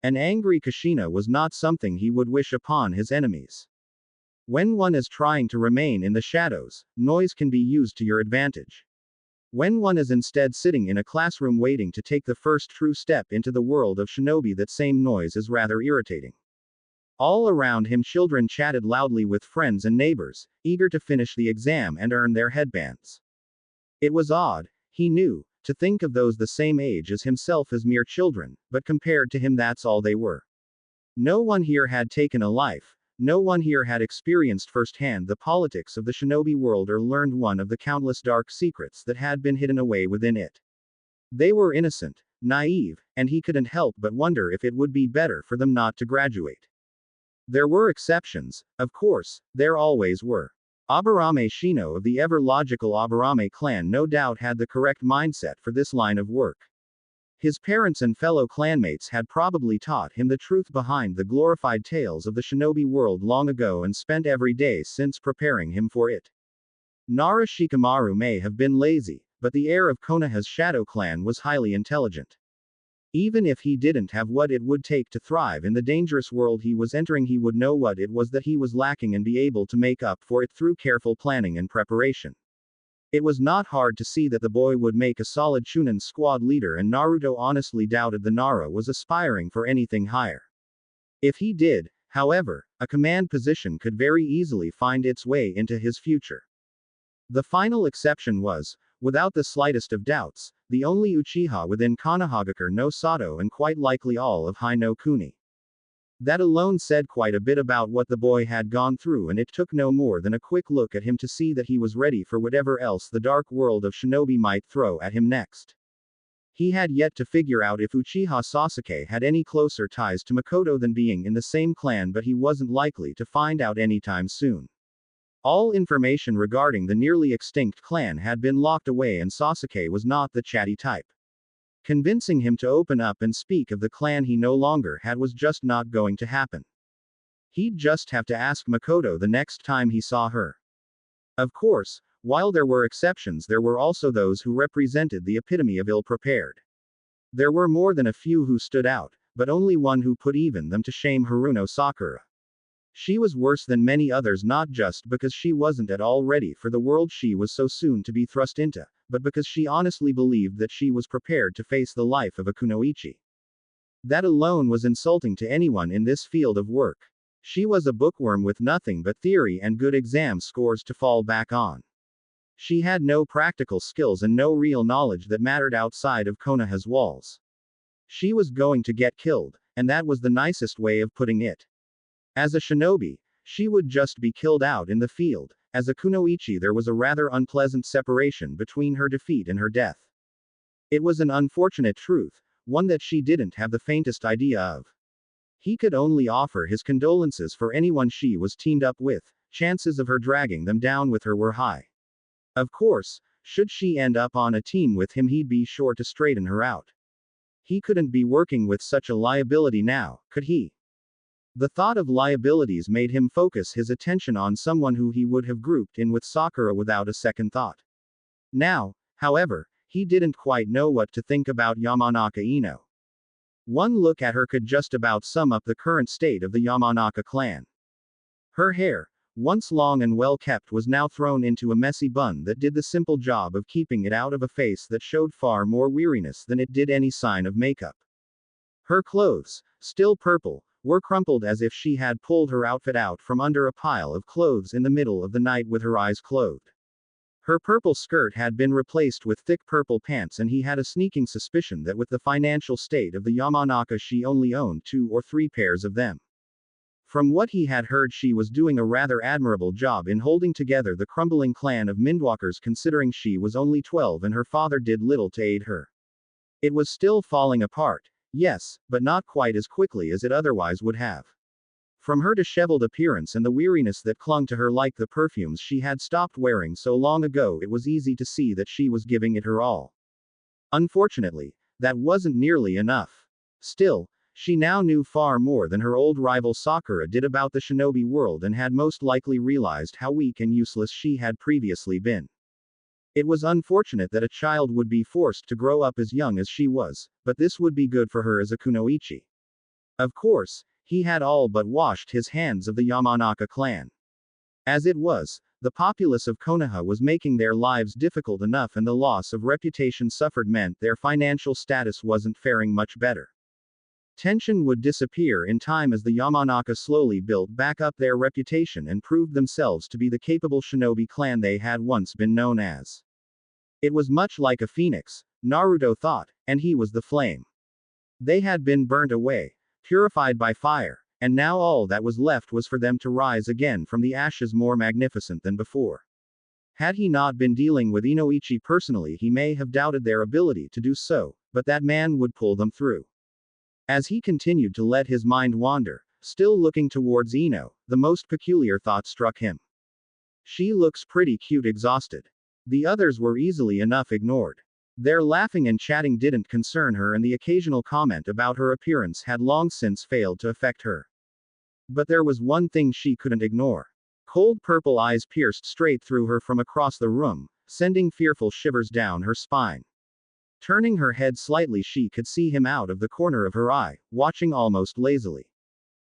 An angry Kushina was not something he would wish upon his enemies. When one is trying to remain in the shadows, noise can be used to your advantage. When one is instead sitting in a classroom waiting to take the first true step into the world of shinobi, that same noise is rather irritating. All around him children chatted loudly with friends and neighbors, eager to finish the exam and earn their headbands. It was odd, he knew, to think of those the same age as himself as mere children, but compared to him that's all they were. No one here had taken a life. No one here had experienced firsthand the politics of the shinobi world or learned one of the countless dark secrets that had been hidden away within it. They were innocent, naive, and he couldn't help but wonder if it would be better for them not to graduate. There were exceptions, of course, there always were. Aburame Shino of the ever-logical Aburame clan no doubt had the correct mindset for this line of work. His parents and fellow clanmates had probably taught him the truth behind the glorified tales of the shinobi world long ago and spent every day since preparing him for it. Nara Shikamaru may have been lazy, but the heir of Konoha's Shadow Clan was highly intelligent. Even if he didn't have what it would take to thrive in the dangerous world he was entering, he would know what it was that he was lacking and be able to make up for it through careful planning and preparation. It was not hard to see that the boy would make a solid Chunin squad leader, and Naruto honestly doubted the Nara was aspiring for anything higher. If he did, however, a command position could very easily find its way into his future. The final exception was, without the slightest of doubts, the only Uchiha within Konohagakure no Sato and quite likely all of Hai no Kuni. That alone said quite a bit about what the boy had gone through, and it took no more than a quick look at him to see that he was ready for whatever else the dark world of shinobi might throw at him next. He had yet to figure out if Uchiha Sasuke had any closer ties to Makoto than being in the same clan, but he wasn't likely to find out anytime soon. All information regarding the nearly extinct clan had been locked away, and Sasuke was not the chatty type. Convincing him to open up and speak of the clan he no longer had was just not going to happen. He'd just have to ask Makoto the next time he saw her. Of course, while there were exceptions, there were also those who represented the epitome of ill-prepared. There were more than a few who stood out, but only one who put even them to shame: Haruno Sakura. She was worse than many others, not just because she wasn't at all ready for the world she was so soon to be thrust into, but because she honestly believed that she was prepared to face the life of a kunoichi. That alone was insulting to anyone in this field of work. She was a bookworm with nothing but theory and good exam scores to fall back on. She had no practical skills and no real knowledge that mattered outside of Konoha's walls. She was going to get killed, and that was the nicest way of putting it. As a shinobi, she would just be killed out in the field. As a kunoichi, there was a rather unpleasant separation between her defeat and her death. It was an unfortunate truth, one that she didn't have the faintest idea of. He could only offer his condolences for anyone she was teamed up with. Chances of her dragging them down with her were high. Of course, should she end up on a team with him, he'd be sure to straighten her out. He couldn't be working with such a liability now, could he? The thought of liabilities made him focus his attention on someone who he would have grouped in with Sakura without a second thought. Now, however, he didn't quite know what to think about Yamanaka Ino. One look at her could just about sum up the current state of the Yamanaka clan. Her hair, once long and well kept, was now thrown into a messy bun that did the simple job of keeping it out of a face that showed far more weariness than it did any sign of makeup. Her clothes, still purple, were crumpled as if she had pulled her outfit out from under a pile of clothes in the middle of the night with her eyes closed. Her purple skirt had been replaced with thick purple pants, and he had a sneaking suspicion that with the financial state of the Yamanaka, she only owned 2 or 3 pairs of them. From what he had heard, she was doing a rather admirable job in holding together the crumbling clan of Mindwalkers, considering she was only 12 and her father did little to aid her. It was still falling apart. Yes, but not quite as quickly as it otherwise would have. From her disheveled appearance and the weariness that clung to her like the perfumes she had stopped wearing so long ago, it was easy to see that she was giving it her all. Unfortunately, that wasn't nearly enough. Still, she now knew far more than her old rival Sakura did about the shinobi world and had most likely realized how weak and useless she had previously been. It was unfortunate that a child would be forced to grow up as young as she was, but this would be good for her as a kunoichi. Of course, he had all but washed his hands of the Yamanaka clan. As it was, the populace of Konoha was making their lives difficult enough, and the loss of reputation suffered meant their financial status wasn't faring much better. Tension would disappear in time as the Yamanaka slowly built back up their reputation and proved themselves to be the capable shinobi clan they had once been known as. It was much like a phoenix, Naruto thought, and he was the flame. They had been burnt away, purified by fire, and now all that was left was for them to rise again from the ashes more magnificent than before. Had he not been dealing with Inoichi personally, he may have doubted their ability to do so, but that man would pull them through. As he continued to let his mind wander, still looking towards Ino, the most peculiar thought struck him. She looks pretty cute exhausted. The others were easily enough ignored. Their laughing and chatting didn't concern her, and the occasional comment about her appearance had long since failed to affect her. But there was one thing she couldn't ignore. Cold purple eyes pierced straight through her from across the room, sending fearful shivers down her spine. Turning her head slightly, she could see him out of the corner of her eye, watching almost lazily.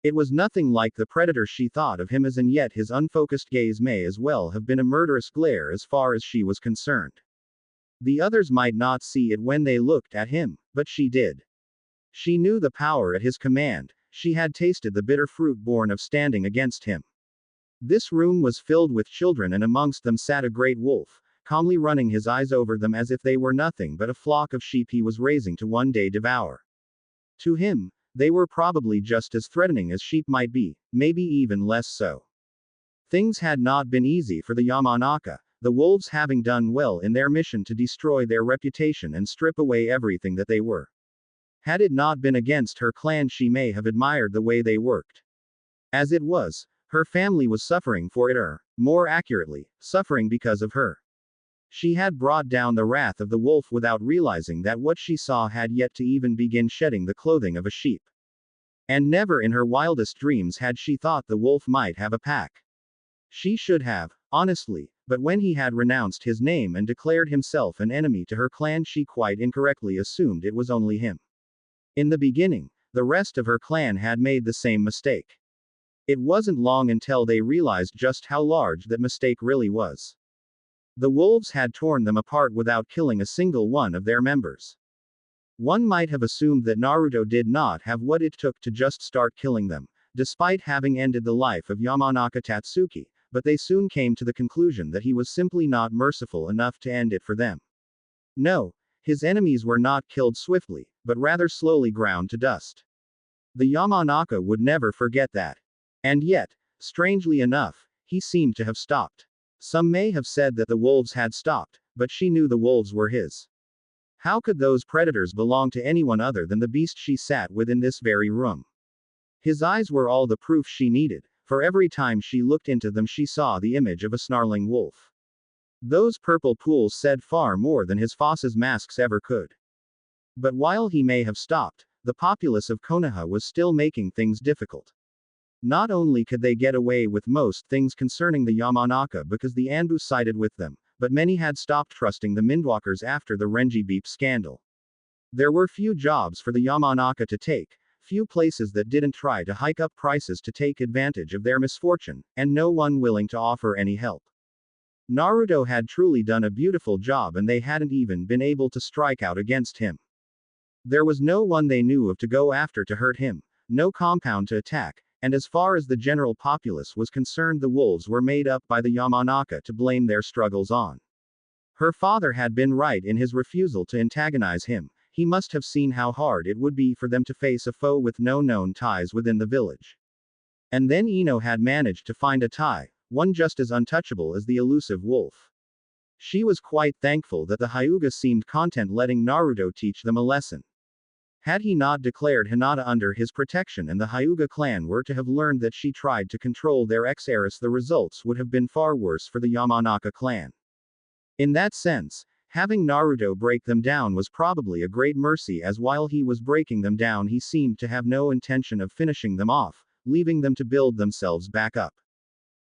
It was nothing like the predator she thought of him as, and yet his unfocused gaze may as well have been a murderous glare as far as she was concerned. The others might not see it when they looked at him, but she did. She knew the power at his command, she had tasted the bitter fruit born of standing against him. This room was filled with children, and amongst them sat a great wolf, calmly running his eyes over them as if they were nothing but a flock of sheep he was raising to one day devour. To him, they were probably just as threatening as sheep might be, maybe even less so. Things had not been easy for the Yamanaka, the wolves having done well in their mission to destroy their reputation and strip away everything that they were. Had it not been against her clan, she may have admired the way they worked. As it was, her family was suffering for it, or, more accurately, suffering because of her. She had brought down the wrath of the wolf without realizing that what she saw had yet to even begin shedding the clothing of a sheep. And never in her wildest dreams had she thought the wolf might have a pack. She should have, honestly, but when he had renounced his name and declared himself an enemy to her clan, she quite incorrectly assumed it was only him. In the beginning, the rest of her clan had made the same mistake. It wasn't long until they realized just how large that mistake really was. The wolves had torn them apart without killing a single one of their members. One might have assumed that Naruto did not have what it took to just start killing them, despite having ended the life of Yamanaka Tatsuki, but they soon came to the conclusion that he was simply not merciful enough to end it for them. No, his enemies were not killed swiftly, but rather slowly ground to dust. The Yamanaka would never forget that. And yet, strangely enough, he seemed to have stopped. Some may have said that the wolves had stopped, but she knew the wolves were his. How could those predators belong to anyone other than the beast she sat with in this very room? His eyes were all the proof she needed, for every time she looked into them she saw the image of a snarling wolf. Those purple pools said far more than his Foss's masks ever could. But while he may have stopped, the populace of Konoha was still making things difficult. Not only could they get away with most things concerning the Yamanaka because the Anbu sided with them, but many had stopped trusting the Mindwalkers after the Renji Beep scandal. There were few jobs for the Yamanaka to take, few places that didn't try to hike up prices to take advantage of their misfortune, and no one willing to offer any help. Naruto had truly done a beautiful job, and they hadn't even been able to strike out against him. There was no one they knew of to go after to hurt him, no compound to attack, and as far as the general populace was concerned, the wolves were made up by the Yamanaka to blame their struggles on. Her father had been right in his refusal to antagonize him. He must have seen how hard it would be for them to face a foe with no known ties within the village. And then Ino had managed to find a tie, one just as untouchable as the elusive wolf. She was quite thankful that the Hyuga seemed content letting Naruto teach them a lesson. Had he not declared Hinata under his protection and the Hyuga clan were to have learned that she tried to control their ex-heiress, the results would have been far worse for the Yamanaka clan. In that sense, having Naruto break them down was probably a great mercy, as while he was breaking them down he seemed to have no intention of finishing them off, leaving them to build themselves back up.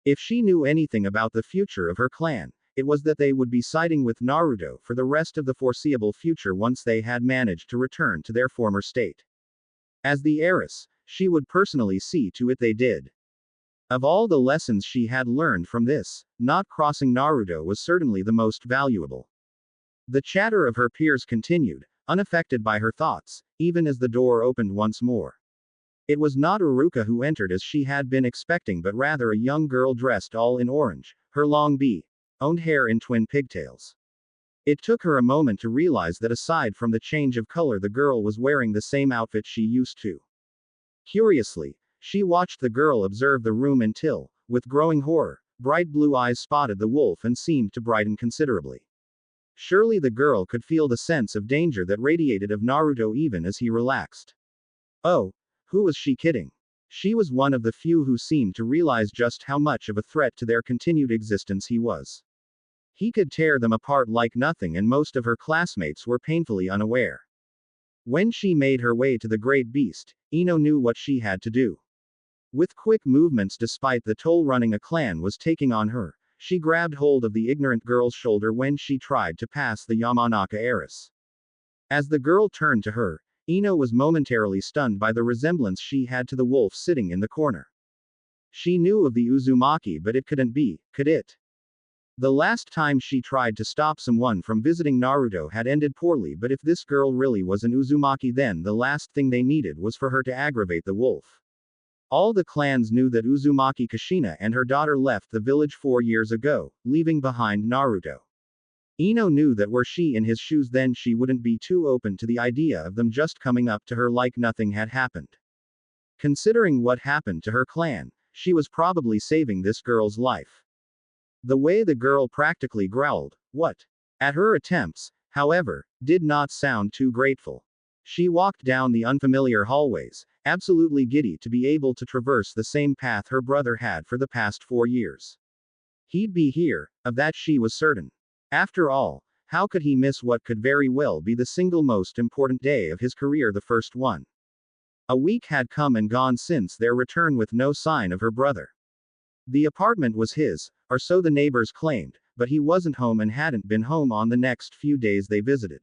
If she knew anything about the future of her clan, it was that they would be siding with Naruto for the rest of the foreseeable future once they had managed to return to their former state. As the heiress, she would personally see to it they did. Of all the lessons she had learned from this, not crossing Naruto was certainly the most valuable. The chatter of her peers continued, unaffected by her thoughts, even as the door opened once more. It was not Uruka who entered as she had been expecting, but rather a young girl dressed all in orange, her long owned hair in twin pigtails. It took her a moment to realize that aside from the change of color, the girl was wearing the same outfit she used to. Curiously, she watched the girl observe the room until, with growing horror, bright blue eyes spotted the wolf and seemed to brighten considerably. Surely the girl could feel the sense of danger that radiated of Naruto even as he relaxed. Oh, who was she kidding? She was one of the few who seemed to realize just how much of a threat to their continued existence he was. He could tear them apart like nothing, and most of her classmates were painfully unaware. When she made her way to the great beast, Ino knew what she had to do. With quick movements, despite the toll running a clan was taking on her, she grabbed hold of the ignorant girl's shoulder when she tried to pass the Yamanaka heiress. As the girl turned to her, Ino was momentarily stunned by the resemblance she had to the wolf sitting in the corner. She knew of the Uzumaki, but it couldn't be, could it? The last time she tried to stop someone from visiting Naruto had ended poorly, but if this girl really was an Uzumaki, then the last thing they needed was for her to aggravate the wolf. All the clans knew that Uzumaki Kushina and her daughter left the village 4 years ago, leaving behind Naruto. Ino knew that were she in his shoes, then she wouldn't be too open to the idea of them just coming up to her like nothing had happened. Considering what happened to her clan, she was probably saving this girl's life. The way the girl practically growled, "What?" at her attempts, however, did not sound too grateful. She walked down the unfamiliar hallways, absolutely giddy to be able to traverse the same path her brother had for the past 4 years. He'd be here, of that she was certain. After all, how could he miss what could very well be the single most important day of his career, the first one? A week had come and gone since their return with no sign of her brother. The apartment was his, or so the neighbors claimed, but he wasn't home and hadn't been home on the next few days they visited.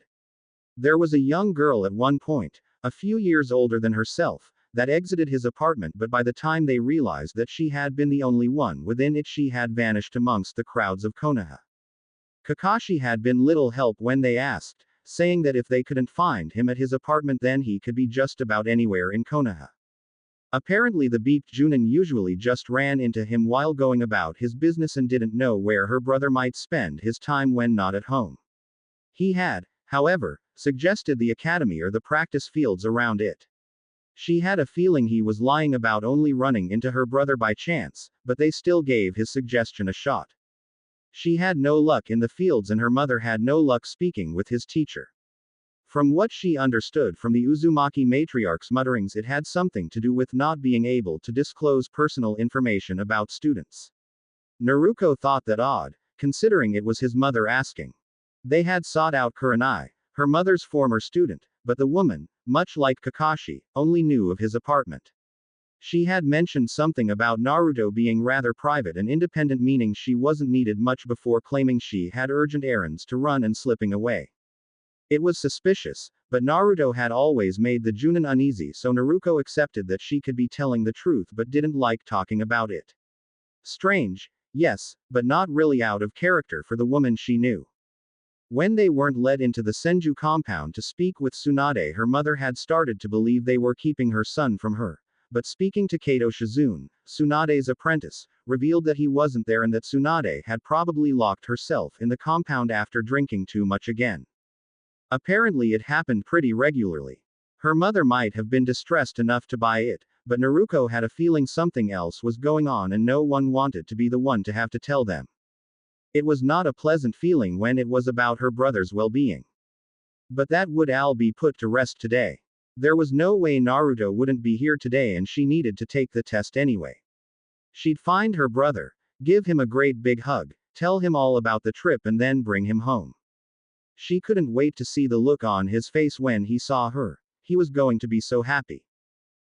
There was a young girl at one point, a few years older than herself, that exited his apartment, but by the time they realized that she had been the only one within it, she had vanished amongst the crowds of Konoha. Kakashi had been little help when they asked, saying that if they couldn't find him at his apartment, then he could be just about anywhere in Konoha. Apparently the beeped Junin usually just ran into him while going about his business and didn't know where her brother might spend his time when not at home. He had, however, suggested the academy or the practice fields around it. She had a feeling he was lying about only running into her brother by chance, but they still gave his suggestion a shot. She had no luck in the fields and her mother had no luck speaking with his teacher. From what she understood from the Uzumaki matriarch's mutterings, it had something to do with not being able to disclose personal information about students. Naruto thought that odd, considering it was his mother asking. They had sought out Kurenai, her mother's former student, but the woman, much like Kakashi, only knew of his apartment. She had mentioned something about Naruto being rather private and independent, meaning she wasn't needed much, before claiming she had urgent errands to run and slipping away. It was suspicious, but Naruto had always made the Junin uneasy, so Naruto accepted that she could be telling the truth but didn't like talking about it. Strange, yes, but not really out of character for the woman she knew. When they weren't led into the Senju compound to speak with Tsunade, her mother had started to believe they were keeping her son from her. But speaking to Kato Shizune, Tsunade's apprentice, revealed that he wasn't there and that Tsunade had probably locked herself in the compound after drinking too much again. Apparently it happened pretty regularly. Her mother might have been distressed enough to buy it, but Naruto had a feeling something else was going on and no one wanted to be the one to have to tell them. It was not a pleasant feeling when it was about her brother's well-being. But that would all be put to rest today. There was no way Naruto wouldn't be here today and she needed to take the test anyway. She'd find her brother, give him a great big hug, tell him all about the trip and then bring him home. She couldn't wait to see the look on his face when he saw her. He was going to be so happy.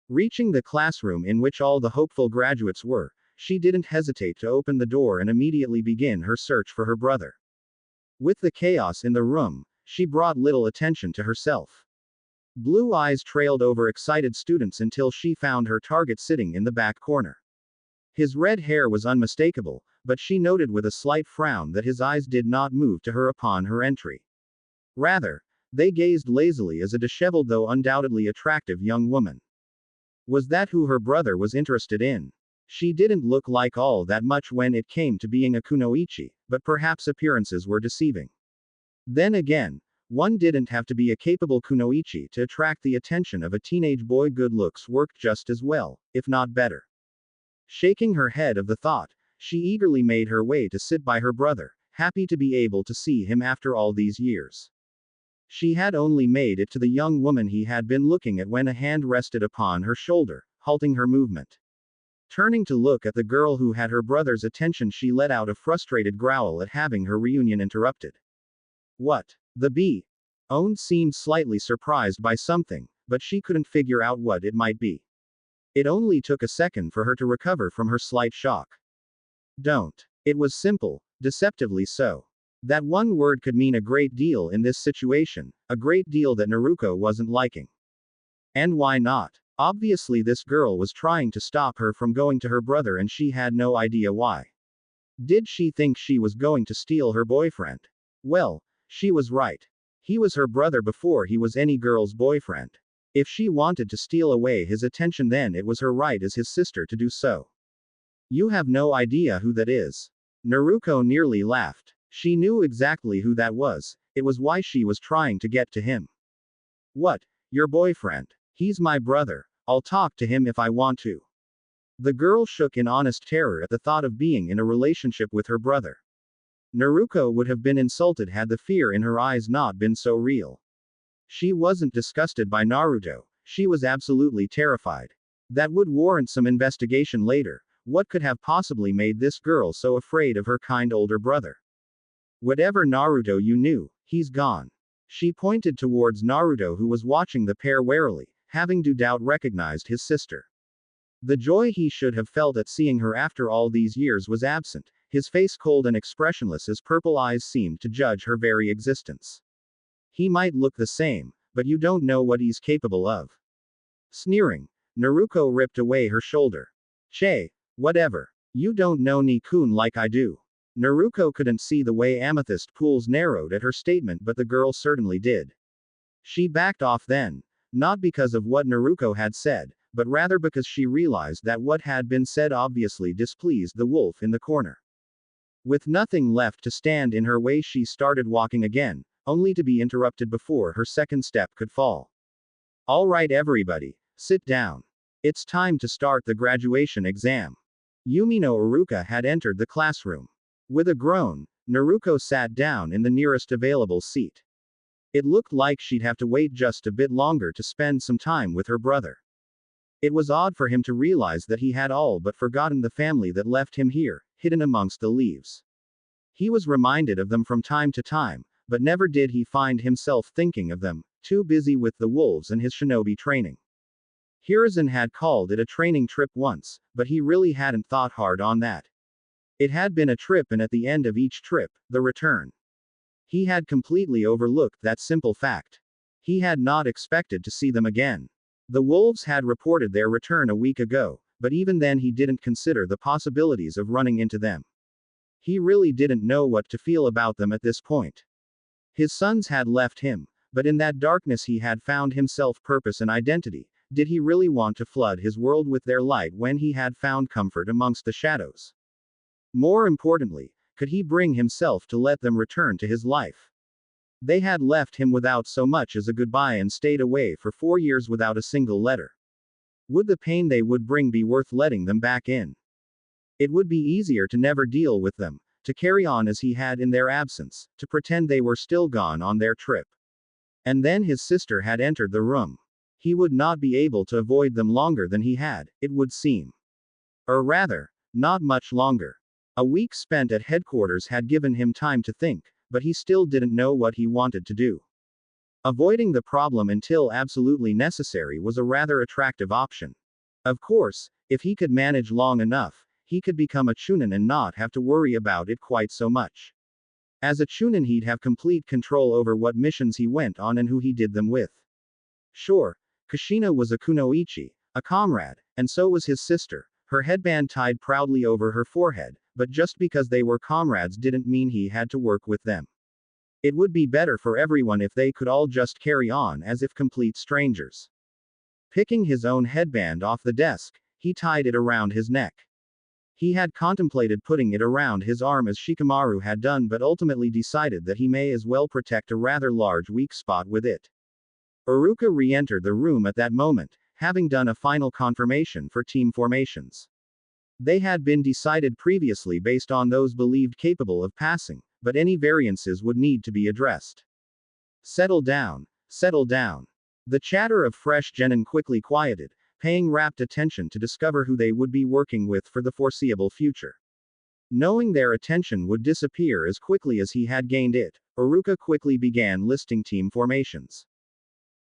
Reaching the classroom in which all the hopeful graduates were, she didn't hesitate to open the door and immediately begin her search for her brother. With the chaos in the room, she brought little attention to herself. Blue eyes trailed over excited students until she found her target sitting in the back corner. His red hair was unmistakable, but she noted with a slight frown that his eyes did not move to her upon her entry. Rather, they gazed lazily as a disheveled though undoubtedly attractive young woman. Was that who her brother was interested in? She didn't look like all that much when it came to being a kunoichi, but perhaps appearances were deceiving. Then again, one didn't have to be a capable kunoichi to attract the attention of a teenage boy. Good looks worked just as well, if not better. Shaking her head of the thought, she eagerly made her way to sit by her brother, happy to be able to see him after all these years. She had only made it to the young woman he had been looking at when a hand rested upon her shoulder, halting her movement. Turning to look at the girl who had her brother's attention, she let out a frustrated growl at having her reunion interrupted. What? The bee-own seemed slightly surprised by something, but she couldn't figure out what it might be. It only took a second for her to recover from her slight shock. Don't. It was simple, deceptively so. That one word could mean a great deal in this situation, a great deal that Naruto wasn't liking. And why not? Obviously this girl was trying to stop her from going to her brother and she had no idea why. Did she think she was going to steal her boyfriend? Well, she was right. He was her brother before he was any girl's boyfriend. If she wanted to steal away his attention, then it was her right as his sister to do so. You have no idea who that is. Naruto nearly laughed. She knew exactly who that was, it was why she was trying to get to him. What? Your boyfriend? He's my brother. I'll talk to him if I want to. The girl shook in honest terror at the thought of being in a relationship with her brother. Naruto would have been insulted had the fear in her eyes not been so real. She wasn't disgusted by Naruto, she was absolutely terrified. That would warrant some investigation later. What could have possibly made this girl so afraid of her kind older brother? Whatever Naruto you knew, he's gone. She pointed towards Naruto, who was watching the pair warily, having no doubt recognized his sister. The joy he should have felt at seeing her after all these years was absent, his face cold and expressionless as purple eyes seemed to judge her very existence. He might look the same, but you don't know what he's capable of. Sneering, Naruto ripped away her shoulder. Che, whatever. You don't know Ni-kun like I do. Naruto couldn't see the way amethyst pools narrowed at her statement, but the girl certainly did. She backed off then, not because of what Naruto had said, but rather because she realized that what had been said obviously displeased the wolf in the corner. With nothing left to stand in her way, she started walking again, only to be interrupted before her second step could fall. All right, everybody, sit down. It's time to start the graduation exam. Yumino Iruka had entered the classroom. With a groan, Naruto sat down in the nearest available seat. It looked like she'd have to wait just a bit longer to spend some time with her brother. It was odd for him to realize that he had all but forgotten the family that left him here, hidden amongst the leaves. He was reminded of them from time to time, but never did he find himself thinking of them, too busy with the wolves and his shinobi training. Hiruzen had called it a training trip once, but he really hadn't thought hard on that. It had been a trip, and at the end of each trip, the return. He had completely overlooked that simple fact. He had not expected to see them again. The wolves had reported their return a week ago, but even then he didn't consider the possibilities of running into them. He really didn't know what to feel about them at this point. His sons had left him, but in that darkness he had found himself purpose and identity. Did he really want to flood his world with their light when he had found comfort amongst the shadows? More importantly, could he bring himself to let them return to his life? They had left him without so much as a goodbye and stayed away for 4 years without a single letter. Would the pain they would bring be worth letting them back in? It would be easier to never deal with them, to carry on as he had in their absence, to pretend they were still gone on their trip. And then his sister had entered the room. He would not be able to avoid them longer than he had, it would seem. Or rather, not much longer. A week spent at headquarters had given him time to think, but he still didn't know what he wanted to do. Avoiding the problem until absolutely necessary was a rather attractive option. Of course, if he could manage long enough, he could become a chunin and not have to worry about it quite so much. As a chunin, he'd have complete control over what missions he went on and who he did them with. Sure, Kushina was a kunoichi, a comrade, and so was his sister, her headband tied proudly over her forehead, but just because they were comrades didn't mean he had to work with them. It would be better for everyone if they could all just carry on as if complete strangers. Picking his own headband off the desk, he tied it around his neck. He had contemplated putting it around his arm as Shikamaru had done, but ultimately decided that he may as well protect a rather large weak spot with it. Iruka re-entered the room at that moment, having done a final confirmation for team formations. They had been decided previously based on those believed capable of passing, but any variances would need to be addressed. Settle down, settle down. The chatter of fresh genin quickly quieted, paying rapt attention to discover who they would be working with for the foreseeable future. Knowing their attention would disappear as quickly as he had gained it, Iruka quickly began listing team formations.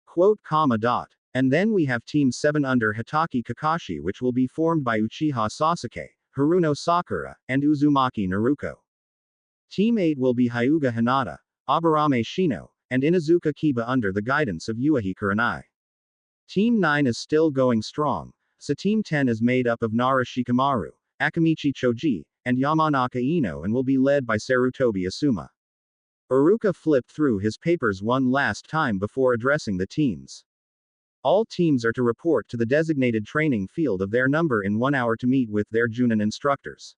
Quote, dot. And then we have Team 7 under Hitaki Kakashi, which will be formed by Uchiha Sasuke, Haruno Sakura, and Uzumaki Naruto. Team 8 will be Hyuga Hinata, Aburame Shino, and Inazuka Kiba under the guidance of Yuichi Kurenai. Team 9 is still going strong, so Team 10 is made up of Nara Shikamaru, Akamichi Choji, and Yamanaka Ino and will be led by Sarutobi Asuma. Iruka flipped through his papers one last time before addressing the teams. All teams are to report to the designated training field of their number in 1 hour to meet with their Junin instructors.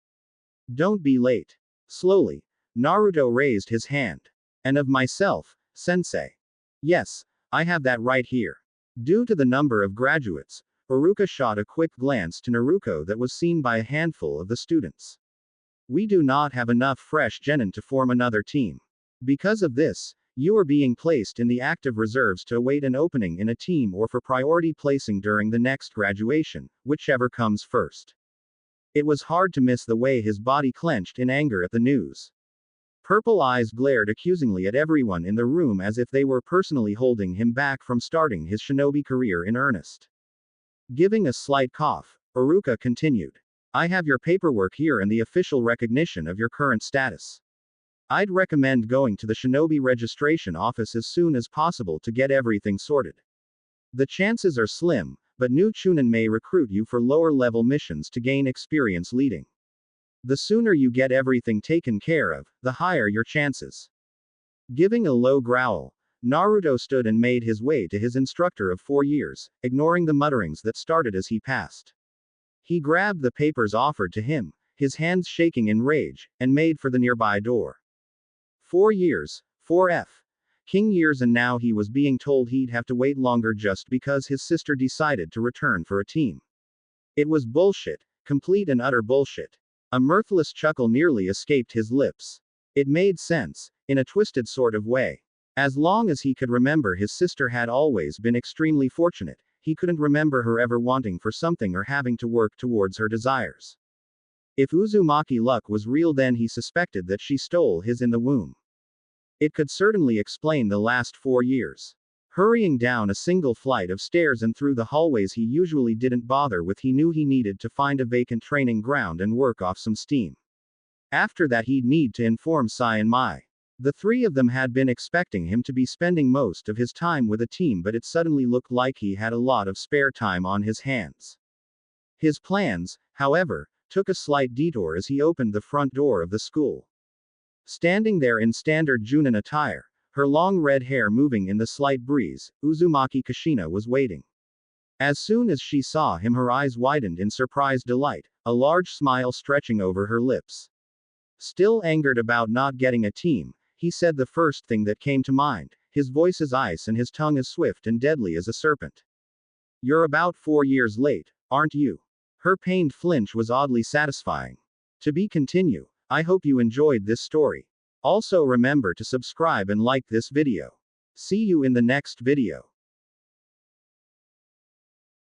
Don't be late. Slowly, Naruto raised his hand. And of myself, sensei. Yes, I have that right here. Due to the number of graduates, Iruka shot a quick glance to Naruto that was seen by a handful of the students. We do not have enough fresh genin to form another team. Because of this, you are being placed in the active reserves to await an opening in a team or for priority placing during the next graduation, whichever comes first. It was hard to miss the way his body clenched in anger at the news. Purple eyes glared accusingly at everyone in the room as if they were personally holding him back from starting his shinobi career in earnest. Giving a slight cough, Iruka continued. I have your paperwork here and the official recognition of your current status. I'd recommend going to the shinobi registration office as soon as possible to get everything sorted. The chances are slim, but new chunin may recruit you for lower-level missions to gain experience leading. The sooner you get everything taken care of, the higher your chances. Giving a low growl, Naruto stood and made his way to his instructor of 4 years, ignoring the mutterings that started as he passed. He grabbed the papers offered to him, his hands shaking in rage, and made for the nearby door. 4 years, 4F. King years, and now he was being told he'd have to wait longer just because his sister decided to return for a team. It was bullshit, complete and utter bullshit. A mirthless chuckle nearly escaped his lips. It made sense, in a twisted sort of way. As long as he could remember, his sister had always been extremely fortunate. He couldn't remember her ever wanting for something or having to work towards her desires. If Uzumaki luck was real, then he suspected that she stole his in the womb. It could certainly explain the last 4 years. Hurrying down a single flight of stairs and through the hallways he usually didn't bother with, he knew he needed to find a vacant training ground and work off some steam. After that, he'd need to inform Sai and Mai. The 3 of them had been expecting him to be spending most of his time with a team, but it suddenly looked like he had a lot of spare time on his hands. His plans, however, took a slight detour as he opened the front door of the school. Standing there in standard Junin attire, her long red hair moving in the slight breeze, Uzumaki Kushina was waiting. As soon as she saw him, her eyes widened in surprised delight, a large smile stretching over her lips. Still angered about not getting a team, he said the first thing that came to mind, his voice as ice and his tongue as swift and deadly as a serpent. You're about 4 years late, aren't you? Her pained flinch was oddly satisfying. To be continued. I hope you enjoyed this story. Also remember to subscribe and like this video. See you in the next video.